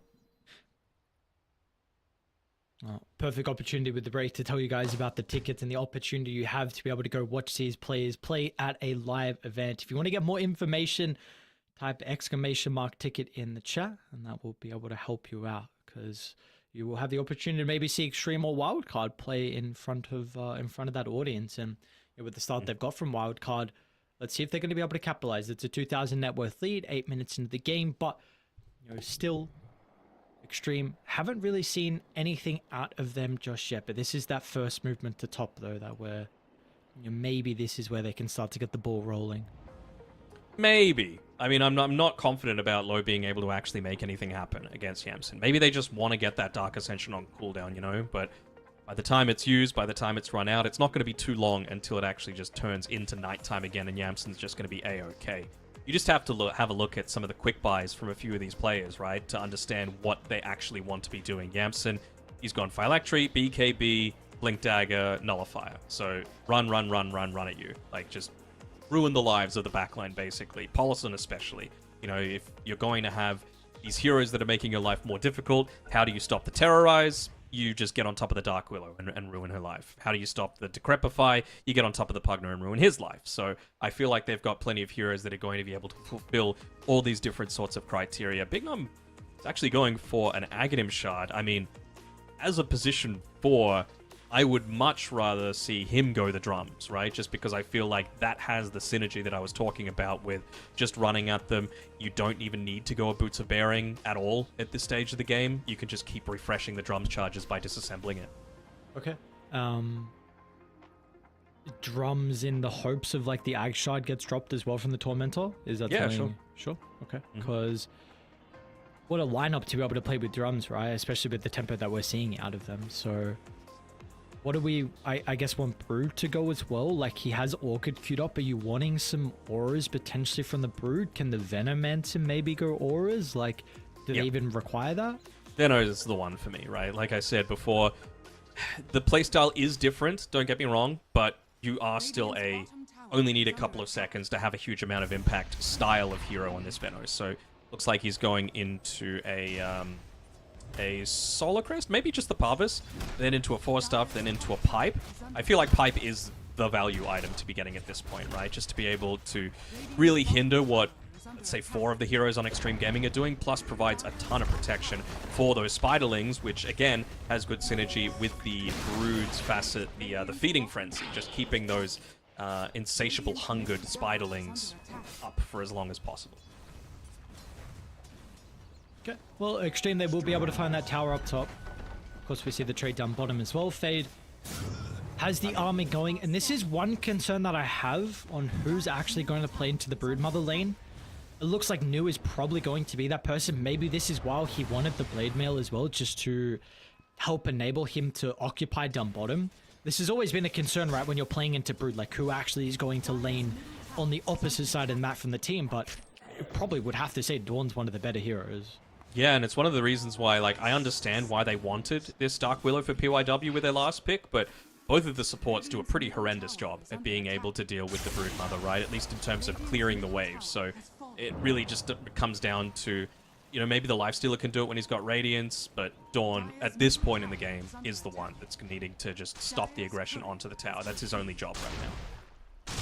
Oh, perfect opportunity with the break to tell you guys about the tickets and the opportunity you have to be able to go watch these players play at a live event. If you want to get more information, type !ticket in the chat and that will be able to help you out, because you will have the opportunity to maybe see Extreme or Wildcard play in front of that audience. And with the start they've got from Wildcard, let's see if they're going to be able to capitalize. It's a 2,000 net worth lead, 8 minutes into the game, but still Extreme haven't really seen anything out of them just yet. But this is that first movement to top though, that where maybe this is where they can start to get the ball rolling. Maybe. I mean, I'm not confident about Low being able to actually make anything happen against Yamsen. Maybe they just want to get that Dark Ascension on cooldown, but by the time it's used, by the time it's run out, it's not going to be too long until it actually just turns into nighttime again and Yamsen's just going to be A-okay. You just have to have a look at some of the quick buys from a few of these players, right, to understand what they actually want to be doing. Yamsen, he's gone Phylactery, BKB, Blink Dagger, Nullifier. So run at you. Like, just ruin the lives of the backline, basically. Polison especially. If you're going to have these heroes that are making your life more difficult, how do you stop the Terrorize? You just get on top of the Dark Willow and ruin her life. How do you stop the Decrepify? You get on top of the Pugner and ruin his life. So I feel like they've got plenty of heroes that are going to be able to fulfill all these different sorts of criteria. Big Num is actually going for an Aghanim Shard. I mean, as a position 4, I would much rather see him go the drums, right? Just because I feel like that has the synergy that I was talking about with just running at them. You don't even need to go a Boots of Bearing at all at this stage of the game. You can just keep refreshing the drums charges by disassembling it. Okay. Drums in the hopes of like the Ag Shard gets dropped as well from the Tormentor? Is that something? Sure. Okay. Because what a lineup to be able to play with drums, right? Especially with the tempo that we're seeing out of them. So what do we, I guess, want Brood to go as well? Like, he has Orchid queued up. Are you wanting some auras potentially from the Brood? Can the Venomancer maybe go auras? Like, do they even require that? Venom is the one for me, right? Like I said before, the playstyle is different, don't get me wrong, but you are still only need a couple of seconds to have a huge amount of impact style of hero on this Venom. So, looks like he's going into a Solar Crest, maybe just the Parvis, then into a 4-Stuff, then into a Pipe. I feel like Pipe is the value item to be getting at this point, right? Just to be able to really hinder what, let's say, 4 of the heroes on Extreme Gaming are doing, plus provides a ton of protection for those Spiderlings, which, again, has good synergy with the Brood's facet, the Feeding Frenzy, just keeping those insatiable, hungered Spiderlings up for as long as possible. Okay. Well, Extreme, they will be able to find that tower up top. Of course, we see the trade down bottom as well. Fade has the army going, and this is one concern that I have on who's actually going to play into the Broodmother lane. It looks like New is probably going to be that person. Maybe this is why he wanted the Blade Mail as well, just to help enable him to occupy down bottom. This has always been a concern, right, when you're playing into Brood, like who actually is going to lane on the opposite side of the map from the team, but it probably would have to say Dawn's one of the better heroes. Yeah, and it's one of the reasons why, like, I understand why they wanted this Dark Willow for PYW with their last pick, but both of the supports do a pretty horrendous job at being able to deal with the Broodmother, right? At least in terms of clearing the waves. So it really just comes down to, maybe the Lifestealer can do it when he's got Radiance, but Dawn, at this point in the game, is the one that's needing to just stop the aggression onto the tower. That's his only job right now.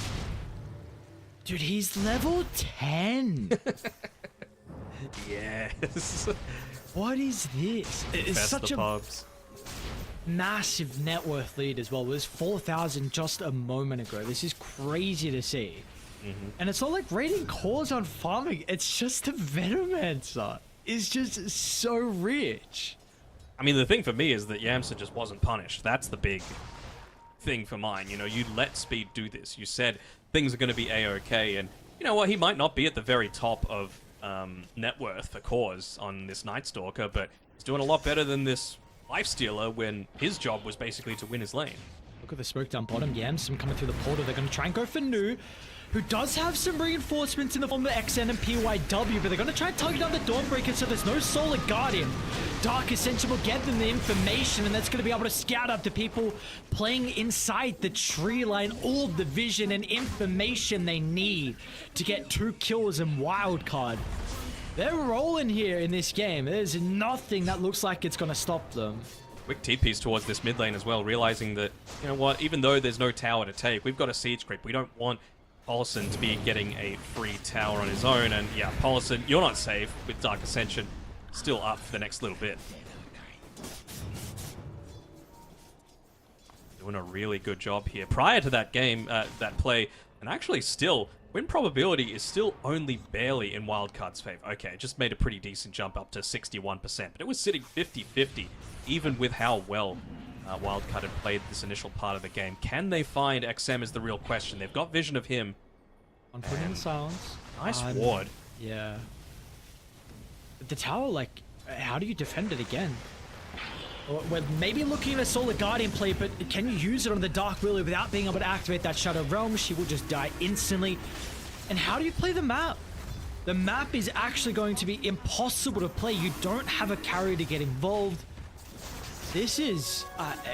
Dude, he's level 10. Yes. What is this? It's such a massive net worth lead as well. It was 4,000 just a moment ago. This is crazy to see. And it's not like raiding cores on farming. It's just the Venomancer is just so rich. I mean, the thing for me is that Yamsa just wasn't punished. That's the big thing for mine. You know, you let Speed do this. You said things are going to be A-okay, and you know what? He might not be at the very top of net worth for cores on this Night Stalker, but he's doing a lot better than this Lifestealer when his job was basically to win his lane. Look at the smoke down bottom. Yamsum coming through the portal. They're going to try and go for Nu, who does have some reinforcements in the form of XN and PYW, but they're going to try and target down the Dawnbreaker so there's no Solar Guardian. Dark Ascension will get them the information, and that's going to be able to scout up to people playing inside the tree line all of the vision and information they need to get 2 kills and wildcard. They're rolling here in this game. There's nothing that looks like it's going to stop them. Quick TPs towards this mid lane as well, realizing that, you know what, even though there's no tower to take, we've got a siege creep. We don't want Paulson to be getting a free tower on his own, and yeah, Paulson, you're not safe with Dark Ascension still up for the next little bit. Doing a really good job here. Prior to that game, that play, and actually still, win probability is still only barely in Wildcard's favor. Okay, it just made a pretty decent jump up to 61%, but it was sitting 50-50, even with how well Wildcard had played this initial part of the game. Can they find XM is the real question. They've got vision of him. On putting in silence. Nice ward. Yeah. The tower, like, how do you defend it again? Or we're maybe looking at a Solar Guardian play, but can you use it on the Dark Willow without being able to activate that Shadow Realm? She will just die instantly. And how do you play the map? The map is actually going to be impossible to play. You don't have a carry to get involved. This is,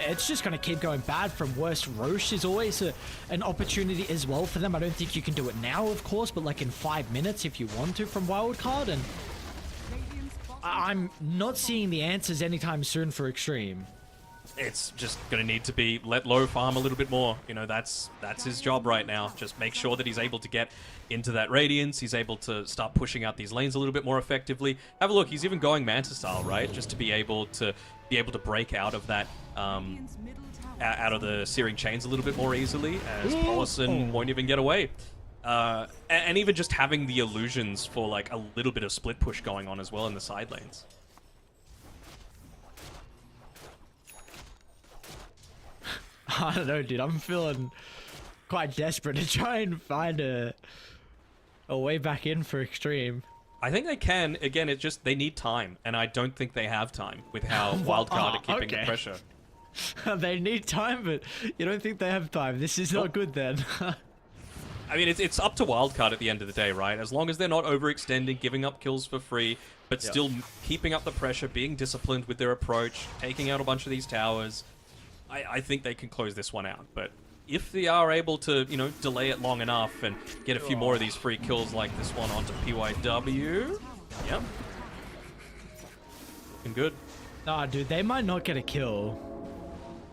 it's just going to keep going bad from worse. Roche is always an opportunity as well for them. I don't think you can do it now, of course, but like in 5 minutes if you want to from Wildcard. And I'm not seeing the answers anytime soon for Extreme. It's just going to need to be let low farm a little bit more. You know, that's his job right now. Just make sure that he's able to get into that Radiance. He's able to start pushing out these lanes a little bit more effectively. Have a look. He's even going Manta style, right? Just to be able to break out of that, out of the Searing Chains a little bit more easily, as Paulson won't even get away. And even just having the illusions for like a little bit of split push going on as well in the side lanes. I don't know, dude. I'm feeling quite desperate to try and find a way back in for Extreme. I think they can. Again, it's just they need time, and I don't think they have time with how Wildcard are keeping the pressure. They need time, but you don't think they have time. This is not good then. I mean, it's up to Wildcard at the end of the day, right? As long as they're not overextending, giving up kills for free, but still keeping up the pressure, being disciplined with their approach, taking out a bunch of these towers, I think they can close this one out. But if they are able to, you know, delay it long enough and get a few more of these free kills like this one onto PYW, yep. Looking good. Nah, dude, they might not get a kill.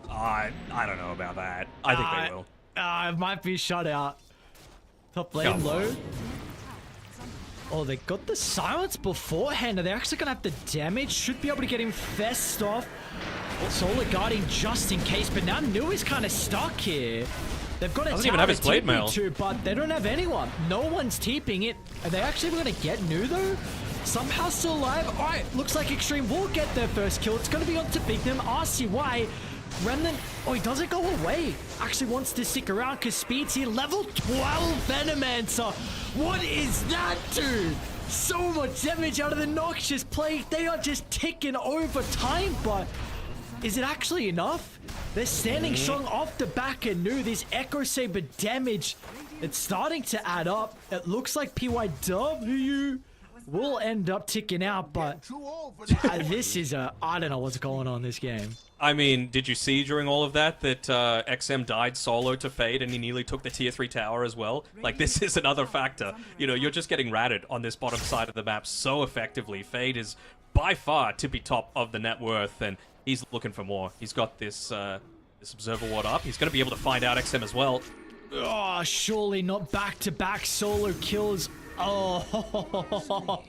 I don't know about that. I think they will. It might be shut out. Top lane low. Oh, they got the silence beforehand. Are they actually going to have the damage? Should be able to get him fessed off. Solar Guarding just in case, but now Nu is kind of stuck here. They've got a doesn't even have his blade mail too, but they don't have anyone. No one's TPing it. Are they actually going to get Nu though? Somehow still alive. All right, looks like Extreme will get their first kill. It's going to be on to beat them. RCY. Remnant, oh, he doesn't go away. Actually wants to stick around because Speed's here. Level 12 Venomancer. What is that, dude? So much damage out of the Noxious Plague. They are just ticking over time, but is it actually enough? They're standing strong off the back of Nu. This Echo Saber damage, it's starting to add up. It looks like PYW will end up ticking out, but this is I don't know what's going on in this game. I mean, did you see during all of that XM died solo to Fade and he nearly took the tier 3 tower as well? Like, this is another factor. You know, you're just getting ratted on this bottom side of the map so effectively. Fade is by far tippy top of the net worth, and he's looking for more. He's got this this Observer Ward up. He's going to be able to find out XM as well. Oh, surely not back-to-back solo kills. Oh,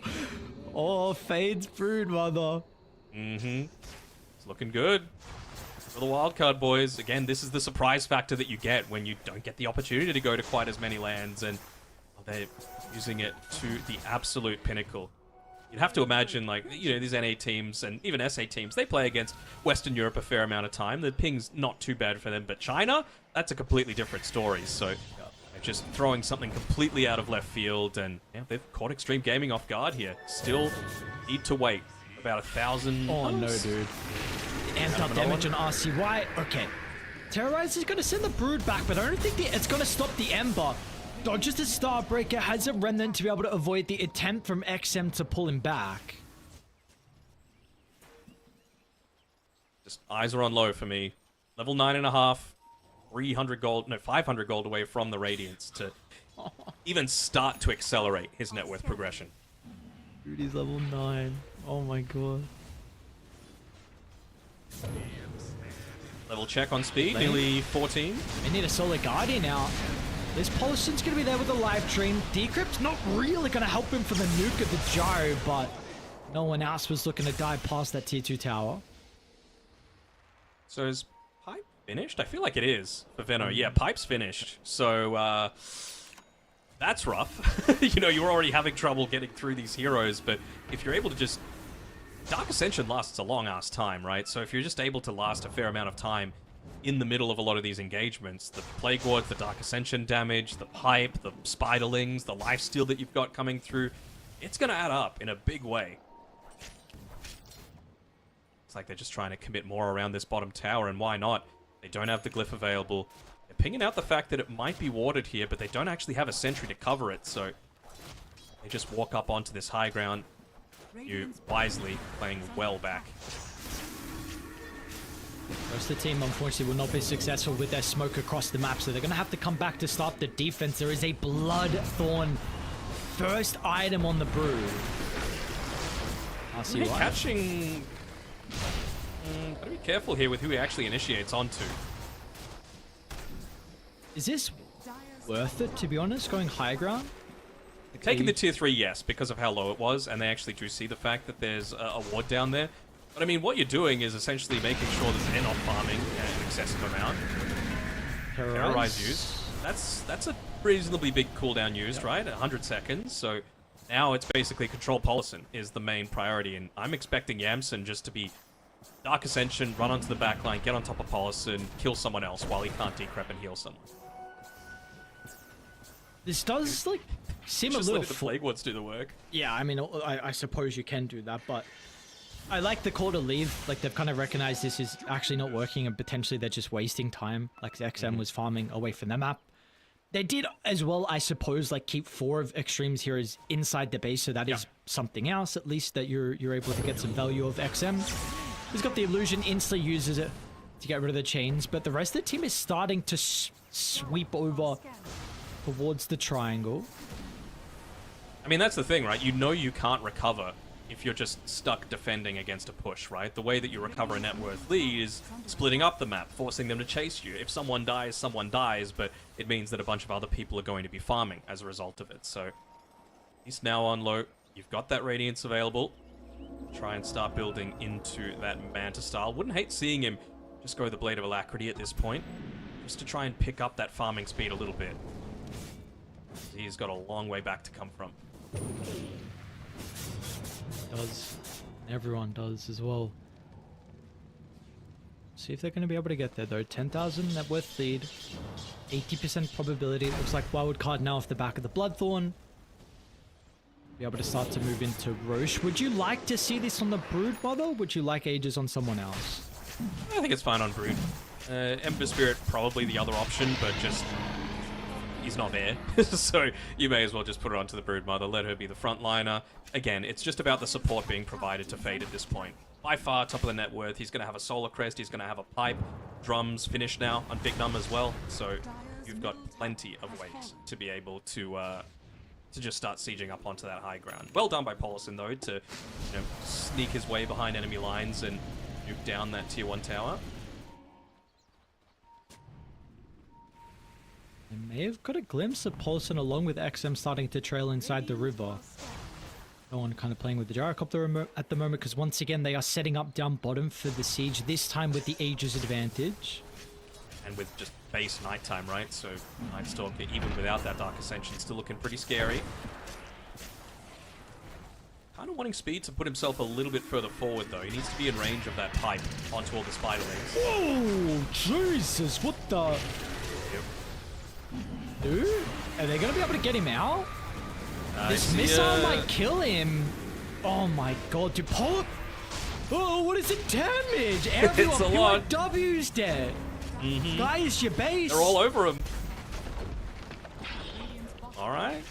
oh, Fade's brood, mother. It's looking good for the wildcard boys. Again, this is the surprise factor that you get when you don't get the opportunity to go to quite as many lands. And They're using it to the absolute pinnacle. You'd have to imagine, like, you know, these NA teams and even SA teams, they play against Western Europe a fair amount of time. The ping's not too bad for them, but China, that's a completely different story. So they're just throwing something completely out of left field, and yeah, they've caught Extreme Gaming off guard here. Still need to wait about 1,000. Oh no, dude. Amped up damage on RCY. Okay. Terrorize is going to send the Brood back, but I don't think it's going to stop the Ember. Dodges the Starbreaker, has a Remnant to be able to avoid the attempt from XM to pull him back. Just eyes are on low for me. Level 9.5, 300 gold, no, 500 gold away from the Radiance to even start to accelerate his net worth progression. Dude, he's level 9. Oh my god. Level check on speed, nearly 14. They need a Solar Guardian now. This Polison's going to be there with a live stream. Decrypt's not really going to help him for the nuke of the Gyro, but no one else was looking to dive past that tier 2 tower. So is Pipe finished? I feel like it is for Veno. Yeah, Pipe's finished. So that's rough. You know, you're already having trouble getting through these heroes, but if you're able to just... Dark Ascension lasts a long-ass time, right? So if you're just able to last a fair amount of time in the middle of a lot of these engagements, the Plague Wards, the Dark Ascension damage, the Pipe, the Spiderlings, the lifesteal that you've got coming through, it's going to add up in a big way. It's like they're just trying to commit more around this bottom tower, and why not? They don't have the glyph available. They're pinging out the fact that it might be warded here, but they don't actually have a sentry to cover it, so they just walk up onto this high ground. You wisely playing well back. The rest of the team, unfortunately, will not be successful with their smoke across the map, so they're going to have to come back to start the defense. There is a Bloodthorn first item on the Brood. Really catching... gotta be careful here with who he actually initiates onto. Is this worth it, to be honest, going high ground? Taking the tier 3, yes, because of how low it was, and they actually do see the fact that there's a ward down there. But I mean, what you're doing is essentially making sure that they're not farming an excessive amount. Terrorize used. That's a reasonably big cooldown used, right? 100 seconds. So now it's basically control Polison is the main priority, and I'm expecting Yamsen just to be Dark Ascension, run onto the backline, get on top of Polison, kill someone else while he can't decrep and heal someone. This does, like, seem just a little... let the Plague Wards do the work. Yeah, I mean, I suppose you can do that, but I like the call to leave. Like, they've kind of recognized this is actually not working, and potentially they're just wasting time. Like, the XM was farming away from the map. They did, as well, I suppose, like, keep 4 of Extreme's heroes inside the base, so that is something else, at least, that you're able to get some value of XM. He's got the illusion, instantly uses it to get rid of the chains, but the rest of the team is starting to sweep over towards the triangle. I mean, that's the thing, right? You know you can't recover if you're just stuck defending against a push, right? The way that you recover a net worth lead is splitting up the map, forcing them to chase you. If someone dies, but it means that a bunch of other people are going to be farming as a result of it. So he's now on low. You've got that Radiance available. Try and start building into that Manta style. Wouldn't hate seeing him just go the Blade of Alacrity at this point, just to try and pick up that farming speed a little bit. He's got a long way back to come from. Does. Everyone does as well. See if they're going to be able to get there though. 10,000 net worth lead. 80% probability. It looks like wildcard now off the back of the Bloodthorn. Be able to start to move into Roche. Would you like to see this on the Brood, Mother? Would you like Aegis on someone else? I think it's fine on Brood. Ember Spirit probably the other option, but just... he's not there. So you may as well just put her onto the Broodmother, let her be the frontliner. Again, it's just about the support being provided to Fade at this point. By far, top of the net worth. He's going to have a Solar Crest, he's going to have a Pipe. Drums finished now on Big Num as well. So you've got plenty of ways to be able to just start sieging up onto that high ground. Well done by Polison, though, to sneak his way behind enemy lines and nuke down that tier 1 tower. They may have got a glimpse of Polison along with XM starting to trail inside the river. No one kind of playing with the gyrocopter at the moment because once again they are setting up down bottom for the siege, this time with the Aegis advantage. and with just base nighttime, right? So Night Stalker, even without that Dark Ascension, still looking pretty scary. Kind of wanting Speed to put himself a little bit further forward, though. He needs to be in range of that pipe onto all the spiderlings. Oh, Jesus, what the... Yep. Dude, are they going to be able to get him out? This I see, missile might kill him. Oh my god, dude. Oh, what is the damage? Everyone, It's a PY lot. W's dead. Guy is your base. They're all over him. All right.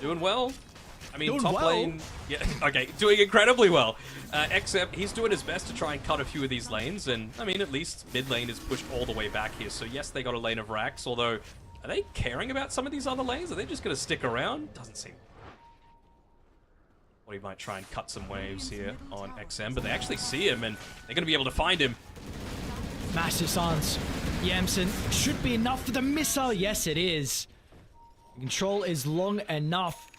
Doing well. I mean, Doing top well? lane... Yeah, okay, doing incredibly well. Except he's doing his best to try and cut a few of these lanes, and, I mean, at least mid lane is pushed all the way back here. So, yes, they got a lane of racks, although... Are they caring about some of these other lanes? Are they just going to stick around? Doesn't seem... Or he might try and cut some waves here on XM, but they actually see him, and they're going to be able to find him. Massive silence. Yamsen should be enough for the missile. Yes, it is. The control is long enough.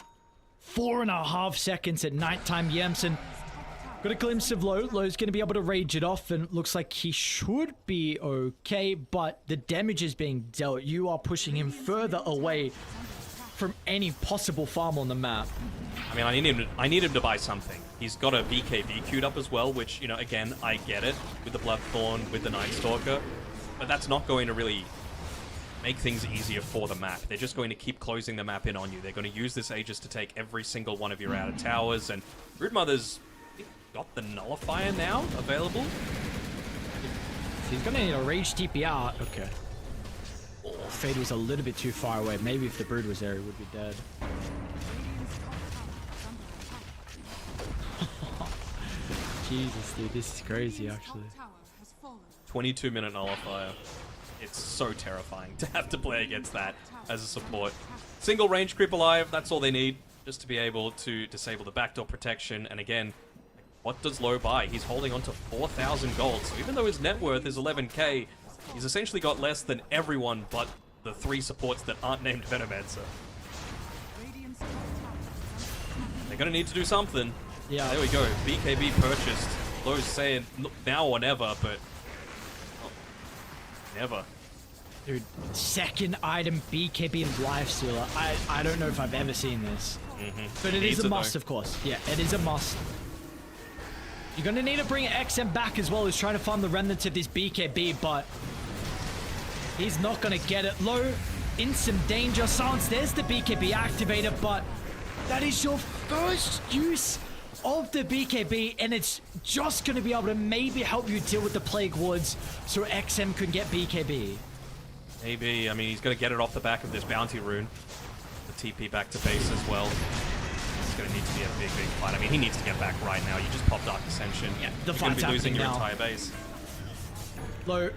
4.5 seconds at nighttime. Yamsen got a glimpse of Low. Low's going to be able to rage it off, and it looks like he should be okay, but the damage is being dealt. You are pushing him further away from any possible farm on the map. I mean, I need him to buy something. He's got a BKB queued up as well, which, you know, again, I get it with the Bloodthorn, with the Night Stalker, but that's not going to really make things easier for the map. They're just going to keep closing the map in on you. They're going to use this Aegis to take every single one of your outer towers, and Broodmother's got the Nullifier now available. He's going to need a rage TP out. Okay. Oh, Fade was a little bit too far away. Maybe if the Brood was there, he would be dead. Jesus, dude, this is crazy, actually. 22-minute Nullifier. It's so terrifying to have to play against that as a support. Single range creep alive, that's all they need, just to be able to disable the backdoor protection. And again, what does Low buy? He's holding on to 4,000 gold, so even though his net worth is 11k, he's essentially got less than everyone but the 3 supports that aren't named Venomancer. They're gonna need to do something. Yeah. There we go. BKB purchased. Low's saying now or never, but never. Dude, second item BKB Lifestealer. I don't know if I've ever seen this. But it is a must, of course. Yeah, it is a must. You're going to need to bring XM back as well as trying to farm the remnants of this BKB, but he's not going to get it. Low in some danger. Silence, there's the BKB activator, but that is your first use of the BKB, and it's just going to be able to maybe help you deal with the Plague Wards so XM can get BKB. Maybe. I mean, he's going to get it off the back of this bounty rune. The TP back to base as well. It's going to need to be a big fight. I mean, he needs to get back right now. You just pop Dark Ascension. Yeah, the You're going to fight's be losing your happening now. entire base. Low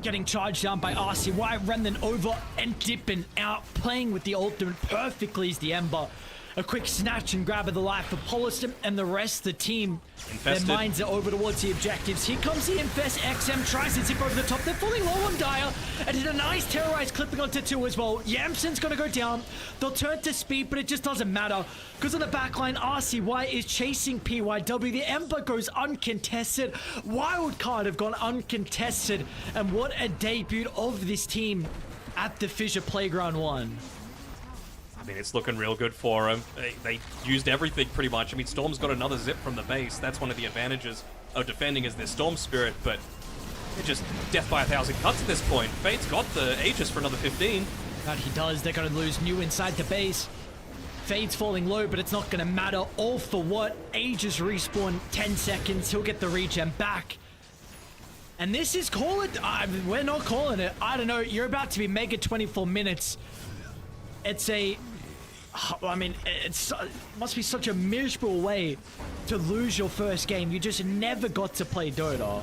getting charged down by RCY, Remnant over and dipping out, playing with the ultimate perfectly as the Ember. A quick snatch and grab of the life of Poliston, and the rest of the team, Infested. their minds are over towards the objectives. Here comes the Infest. XM tries to zip over the top. They're falling low on Dire, and did a nice Terrorize clipping onto 2 as well. Yamsen's gonna go down. They'll turn to Speed, but it just doesn't matter, because on the backline, RCY is chasing PYW. The Ember goes uncontested. Wildcard have gone uncontested, and what a debut of this team at the FISSURE Playground 1. I mean, it's looking real good for him. They used everything pretty much. I mean, Storm's got another zip from the base. That's one of the advantages of defending is their Storm Spirit, but it's just death by 1,000 cuts at this point. Fate's got the Aegis for another 15. That he does. They're going to lose New inside the base. Fade's falling low, but it's not going to matter. All for what? Aegis respawn 10 seconds. He'll get the regen back. And this is call it. We're not calling it. I don't know. You're about to be mega 24 minutes. It's a... I mean, it must be such a miserable way to lose your first game. You just never got to play Dota.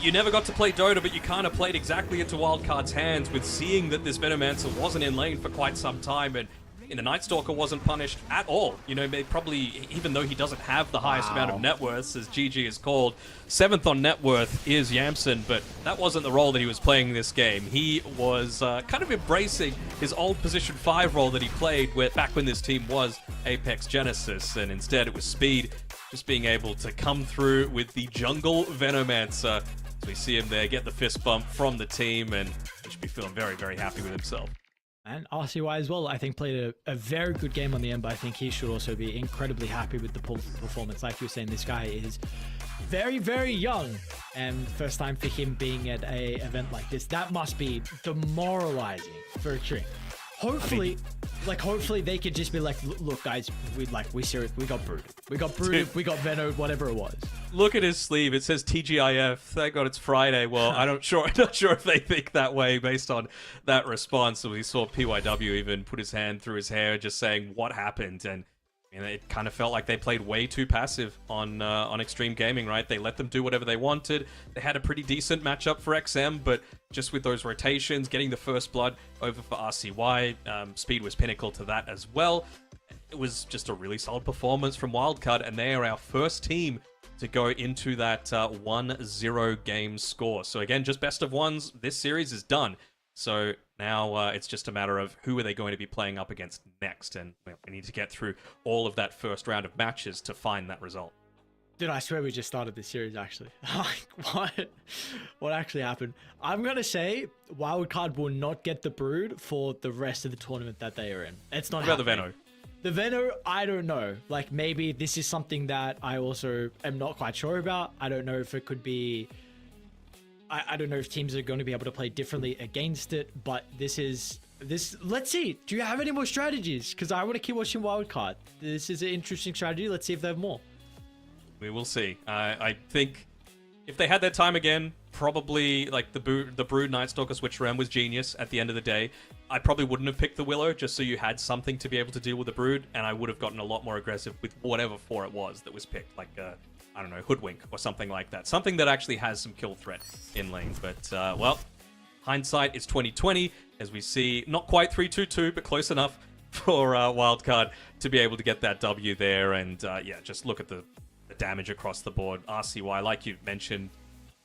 You never got to play Dota, but you kind of played exactly into Wildcard's hands with seeing that this Venomancer wasn't in lane for quite some time, and the Night Stalker wasn't punished at all. You know, they probably, even though he doesn't have the highest amount of net worths, as GG is called, 7th on net worth is Yamsen, but that wasn't the role that he was playing this game. He was kind of embracing his old position 5 role that he played back when this team was Apex Genesis, and instead it was Speed just being able to come through with the jungle Venomancer So we see him there get the fist bump from the team, and he should be feeling very, very happy with himself. And RCY as well, I think, played a very good game on the end, but I think he should also be incredibly happy with the performance. Like you were saying, this guy is very, very young, and first time for him being at a event like this, that must be demoralizing for a Tree. Hopefully, hopefully they could just be like, look, guys, we serious, we got brewed, Dude, we got venoed, whatever it was. Look at his sleeve. It says TGIF. Thank God it's Friday. Well, I'm not sure if they think that way based on that response. So we saw PYW even put his hand through his hair, just saying what happened, and it kind of felt like they played way too passive on Extreme Gaming, right? They let them do whatever they wanted. They had a pretty decent matchup for XM, but just with those rotations, getting the first blood over for RCY, Speed was pinnacle to that as well. It was just a really solid performance from Wildcard, and they are our first team to go into that 1-0 game score. So again, just best of ones. This series is done. So now it's just a matter of who are they going to be playing up against next, and we need to get through all of that first round of matches to find that result. Dude, I swear we just started this series, actually. What actually happened? I'm going to say Wildcard will not get the Brood for the rest of the tournament that they are in. It's not What about happening. the Veno? The Veno, I don't know. Like, maybe this is something that I also am not quite sure about. I don't know if it could be... I don't know if teams are going to be able to play differently against it, but this... Let's see. Do you have any more strategies? Because I want to keep watching Wildcard. This is an interesting strategy. Let's see if they have more. We will see. I think if they had their time again, probably like the Brood Nightstalker switch around was genius at the end of the day. I probably wouldn't have picked the Willow just so you had something to be able to deal with the Brood, and I would have gotten a lot more aggressive with whatever 4 it was that was picked, like I don't know, Hoodwink or something like that. Something that actually has some kill threat in lane. But well, hindsight is 2020, as we see not quite 3-2-2, but close enough for Wildcard to be able to get that W there. And yeah, just look at the damage across the board. RCY, like you mentioned,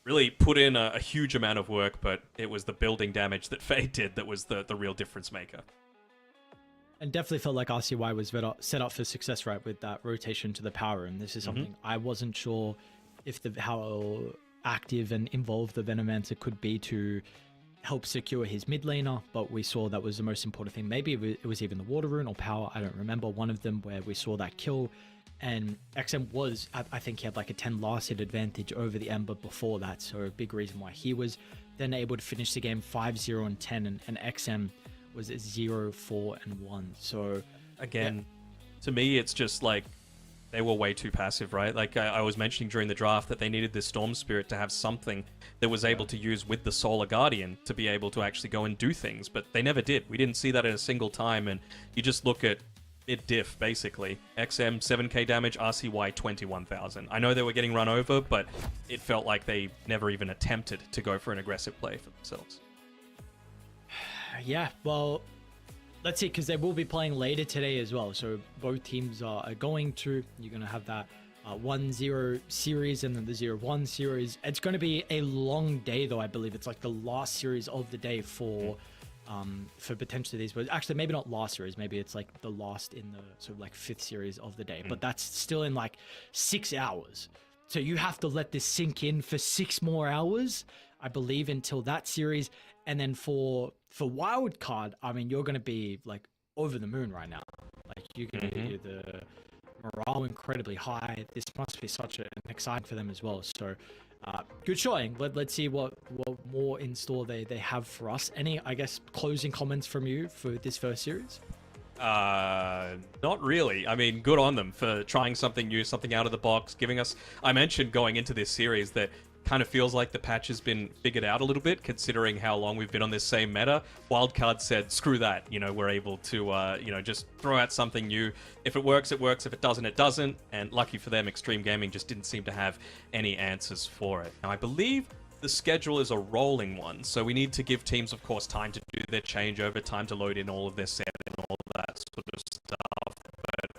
really put in a huge amount of work, but it was the building damage that Faye did that was the real difference maker. And definitely felt like RCY was set up for success, right, with that rotation to the power room. This is something I wasn't sure if how active and involved the Venomancer could be to help secure his mid laner, but we saw that was the most important thing. Maybe it was even the water rune or power, I don't remember, one of them where we saw that kill. And XM was, I think he had like a 10 last hit advantage over the Ember before that, so a big reason why he was then able to finish the game 5-0 and 10, and XM was 0-4 and 1. So again, yeah. To me, it's just like they were way too passive, right? Like I was mentioning during the draft that they needed this Storm Spirit to have something that was able to use with the Solar Guardian to be able to actually go and do things, but they never did. We didn't see that in a single time, and you just look at it diff, basically. XM, 7k damage, RCY, 21,000. I know they were getting run over, but it felt like they never even attempted to go for an aggressive play for themselves. Yeah, well, let's see, because they will be playing later today as well. So both teams are going to, you're going to have that 1-0 series and then the 0-1 series. It's going to be a long day, though. I believe it's like the last series of the day for potentially these, but actually maybe not last series, maybe it's like the last in the sort of like 5th series of the day, but that's still in like 6 hours. So you have to let this sink in for 6 more hours, I believe, until that series. And then for Wildcard, I mean, you're going to be like over the moon right now. Like you're going to be the morale incredibly high. This must be such an exciting for them as well. So good showing. Let's see what more in store they have for us. Any, I guess, closing comments from you for this first series? Not really. I mean, good on them for trying something new, something out of the box, giving us... I mentioned going into this series that kind of feels like the patch has been figured out a little bit, considering how long we've been on this same meta. Wildcard said, screw that. You know, we're able to, just throw out something new. If it works, it works. If it doesn't, it doesn't. And lucky for them, Extreme Gaming just didn't seem to have any answers for it. Now, I believe the schedule is a rolling one, so we need to give teams, of course, time to do their changeover, time to load in all of their set and all of that sort of stuff. But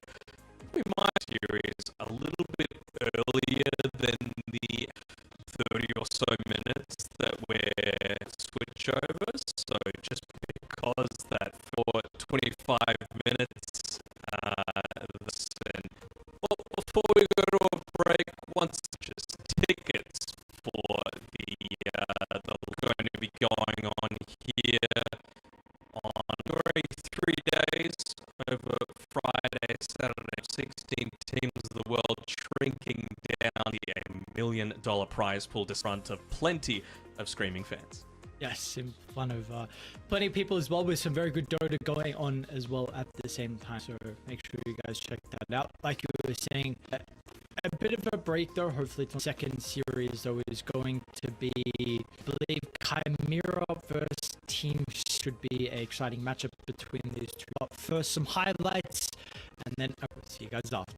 we might series a little bit earlier than the 30 or so minutes that we're switchovers. So just because that for 25 minutes, and well, before we go to a break, once just tickets for the over Friday, Saturday, 16 teams of the world shrinking down the $1 million prize pool in front of plenty of screaming fans. Yes, in front of plenty of people as well, with some very good Dota going on as well at the same time. So make sure you guys check that out. Like you were saying, a bit of a break though. Hopefully, the second series though is going to be, I believe, Chimera versus Team should be an exciting matchup between these two. But first, some highlights, and then I will see you guys after.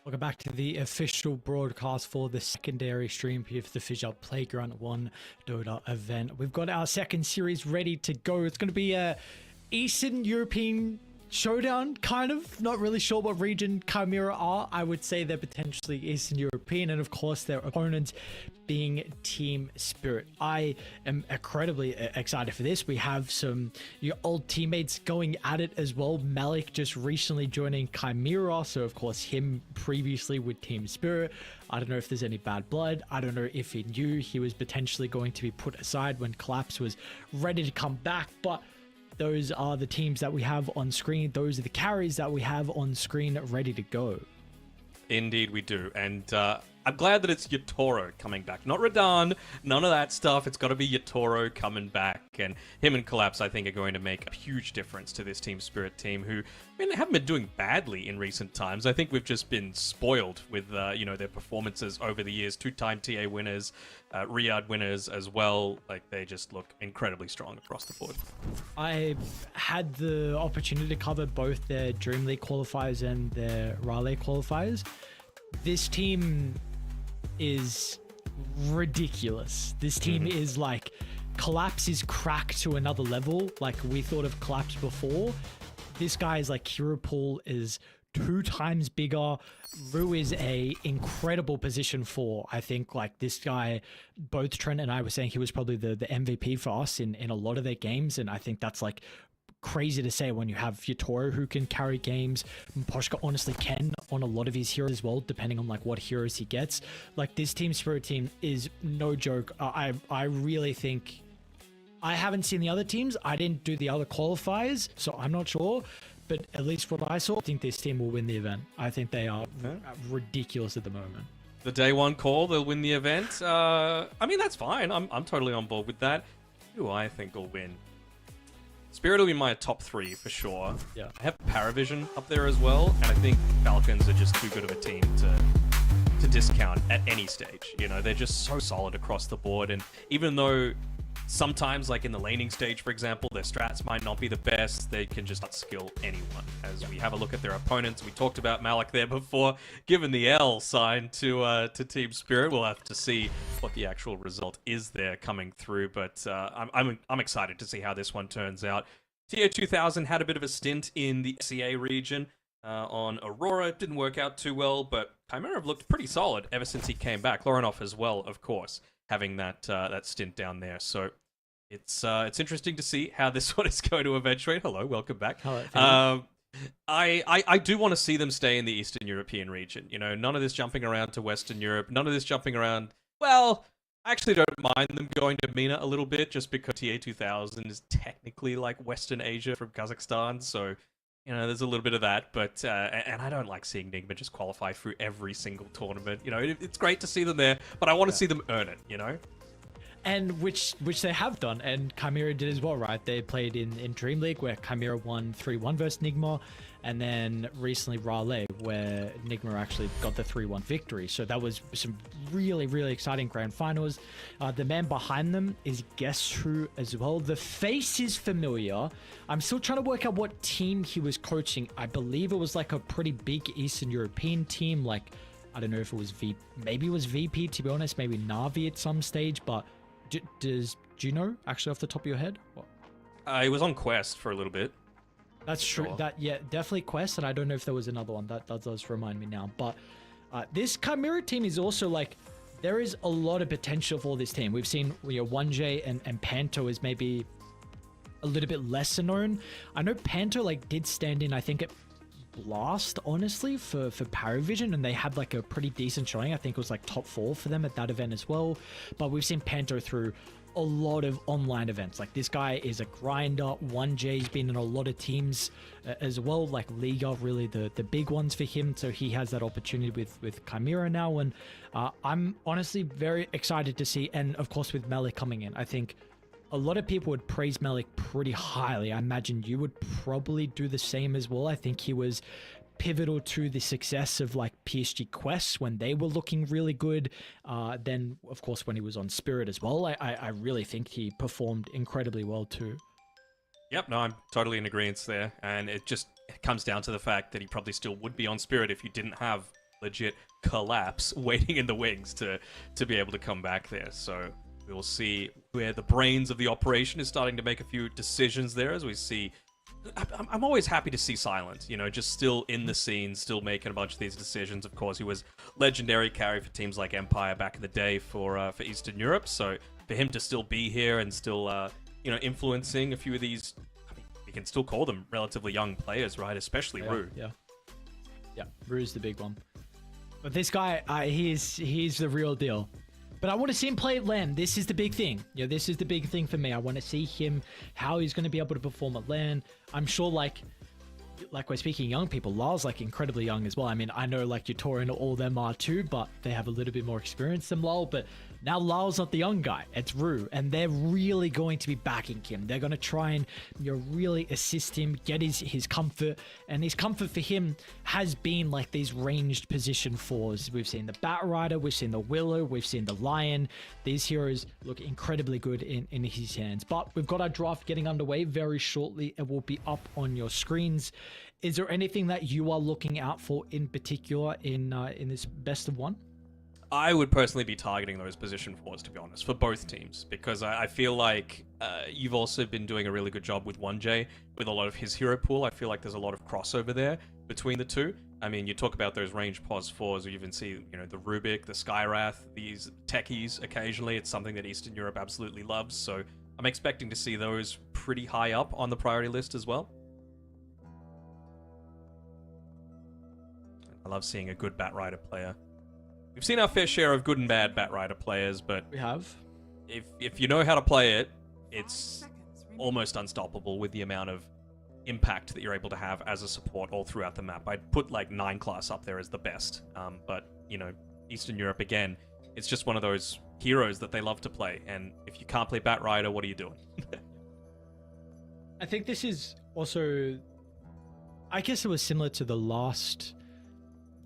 Welcome back to the official broadcast for the secondary stream here for the FISSURE Playground 1 Dota event. We've got our second series ready to go. It's going to be a Eastern European showdown, kind of. Not really sure what region Chimera are. I would say they're potentially Eastern European, and of course their opponents being Team Spirit. I am incredibly excited for this. We have some your old teammates going at it as well. Malik just recently joining Chimera, so of course him previously with Team Spirit. I don't know if there's any bad blood. I don't know if he knew he was potentially going to be put aside when Collapse was ready to come back, but those are the teams that we have on screen. Those are the carries that we have on screen ready to go. Indeed we do. And I'm glad that it's Yatoro coming back. Not Radahn, none of that stuff. It's got to be Yatoro coming back. And him and Collapse, I think, are going to make a huge difference to this Team Spirit team who, I mean, they haven't been doing badly in recent times. I think we've just been spoiled with, you know, their performances over the years. Two-time TA winners, Riyadh winners as well. Like, they just look incredibly strong across the board. I had the opportunity to cover both their Dream League qualifiers and their Raleigh qualifiers. This team is ridiculous. This team is like, Collapse is cracked to another level. Like we thought of Collapse before. This guy is like, hero pool is 2 times bigger. Rue is a incredible position 4. I think like this guy, both Trent and I were saying he was probably the MVP for us in a lot of their games. And I think that's like crazy to say when you have Yatoro who can carry games. Poshka honestly can on a lot of his heroes as well, depending on like what heroes he gets. Like this Team Spirit team is no joke. I really think, I haven't seen the other teams. I didn't do the other qualifiers, so I'm not sure. But at least what I saw, I think this team will win the event. I think they are ridiculous at the moment. The day one call, they'll win the event. I mean, that's fine. I'm totally on board with that. Who do I think will win? Spirit will be my top 3 for sure. Yeah. I have Paravision up there as well, and I think Falcons are just too good of a team to discount at any stage. You know, they're just so solid across the board, and even though sometimes, like in the laning stage, for example, their strats might not be the best, they can just outskill anyone. As we have a look at their opponents, we talked about Malik there before, given the L sign to Team Spirit. We'll have to see what the actual result is there coming through, but I'm excited to see how this one turns out. TA 2000 had a bit of a stint in the CA region on Aurora. It didn't work out too well, but Chimera have looked pretty solid ever since he came back. Lorinov as well, of course, having that stint down there. So it's interesting to see how this one is going to eventuate. Hello, welcome back. Hello. I do want to see them stay in the Eastern European region. You know, none of this jumping around to Western Europe. None of this jumping around. Well, I actually don't mind them going to MENA a little bit, just because TA 2000 is technically like Western Asia from Kazakhstan. So, you know, there's a little bit of that, but and I don't like seeing Nigma just qualify through every single tournament. You know, it's great to see them there, but I want to see them earn it, you know? And which they have done, and Chimera did as well, right? They played in Dream League, where Chimera won 3-1 versus Nigma, and then recently Raleigh, where Nigma actually got the 3-1 victory. So that was some really, really exciting grand finals. The man behind them is Guess Who as well. The face is familiar. I'm still trying to work out what team he was coaching. I believe it was like a pretty big Eastern European team. Like, I don't know if it was maybe it was VP, to be honest, maybe Navi at some stage, but do you know actually off the top of your head? What? It was on Quest for a little bit. That's true. Sure. That, yeah, definitely Quest, and I don't know if there was another one. That does remind me now. But this Chimera team is also like, there is a lot of potential for this team. We've seen 1J and Panto is maybe a little bit lesser known. I know Panto like did stand in, I think, at Blast, honestly, for Paravision, and they had like a pretty decent showing. I think it was like top 4 for them at that event as well. But we've seen Panto through a lot of online events. Like, this guy is a grinder. 1J's been in a lot of teams as well, like Liga, really the big ones for him. So he has that opportunity with Chimera now, and I'm honestly very excited to see. And of course, with Malik coming in, I think a lot of people would praise Malik pretty highly. I imagine you would probably do the same as well. I think he was pivotal to the success of like PSG Quest when they were looking really good. Then, of course, when he was on Spirit as well, I really think he performed incredibly well too. Yep, no, I'm totally in agreement there. And it just comes down to the fact that he probably still would be on Spirit if you didn't have legit collapse waiting in the wings to be able to come back there. So we will see where the brains of the operation is starting to make a few decisions there, as we see. I'm always happy to see Silent, you know, just still in the scene, still making a bunch of these decisions. Of course, he was legendary carry for teams like Empire back in the day for Eastern Europe. So for him to still be here and still, you know, influencing a few of these, I mean, we can still call them relatively young players, right? Especially Rue. Yeah, Rue's the big one. But this guy, he's the real deal. But I want to see him play at LAN. This is the big thing. Yeah, this is the big thing for me. I want to see him, how he's going to be able to perform at LAN. I'm sure, like we're speaking young people, Lars like incredibly young as well. I mean, I know like Yutori and all them are too, but they have a little bit more experience than Lal. But now Lal's not the young guy, it's Rue, and they're really going to be backing him. They're going to try and, you know, really assist him, get his comfort, and his comfort for him has been like these ranged position fours. We've seen the Bat Rider, we've seen the Willow, we've seen the Lion. These heroes look incredibly good in his hands. But we've got our draft getting underway very shortly. It will be up on your screens. Is there anything that you are looking out for in particular in this best of one? I would personally be targeting those position fours, to be honest, for both teams, because I feel like you've also been doing a really good job with 1J with a lot of his hero pool. I feel like there's a lot of crossover there between the two. I mean, you talk about those range pos fours, or you even see, you know, the Rubik, the Skywrath, these techies occasionally. It's something that Eastern Europe absolutely loves, so I'm expecting to see those pretty high up on the priority list as well. I love seeing a good Bat Rider player. We've seen our fair share of good and bad Bat Rider players, but We have. if you know how to play it, it's almost unstoppable with the amount of impact that you're able to have as a support all throughout the map. I'd put like 9 class up there as the best, but you know, Eastern Europe again, it's just one of those heroes that they love to play, and if you can't play Bat Rider, what are you doing? I think this is also, I guess it was similar to the last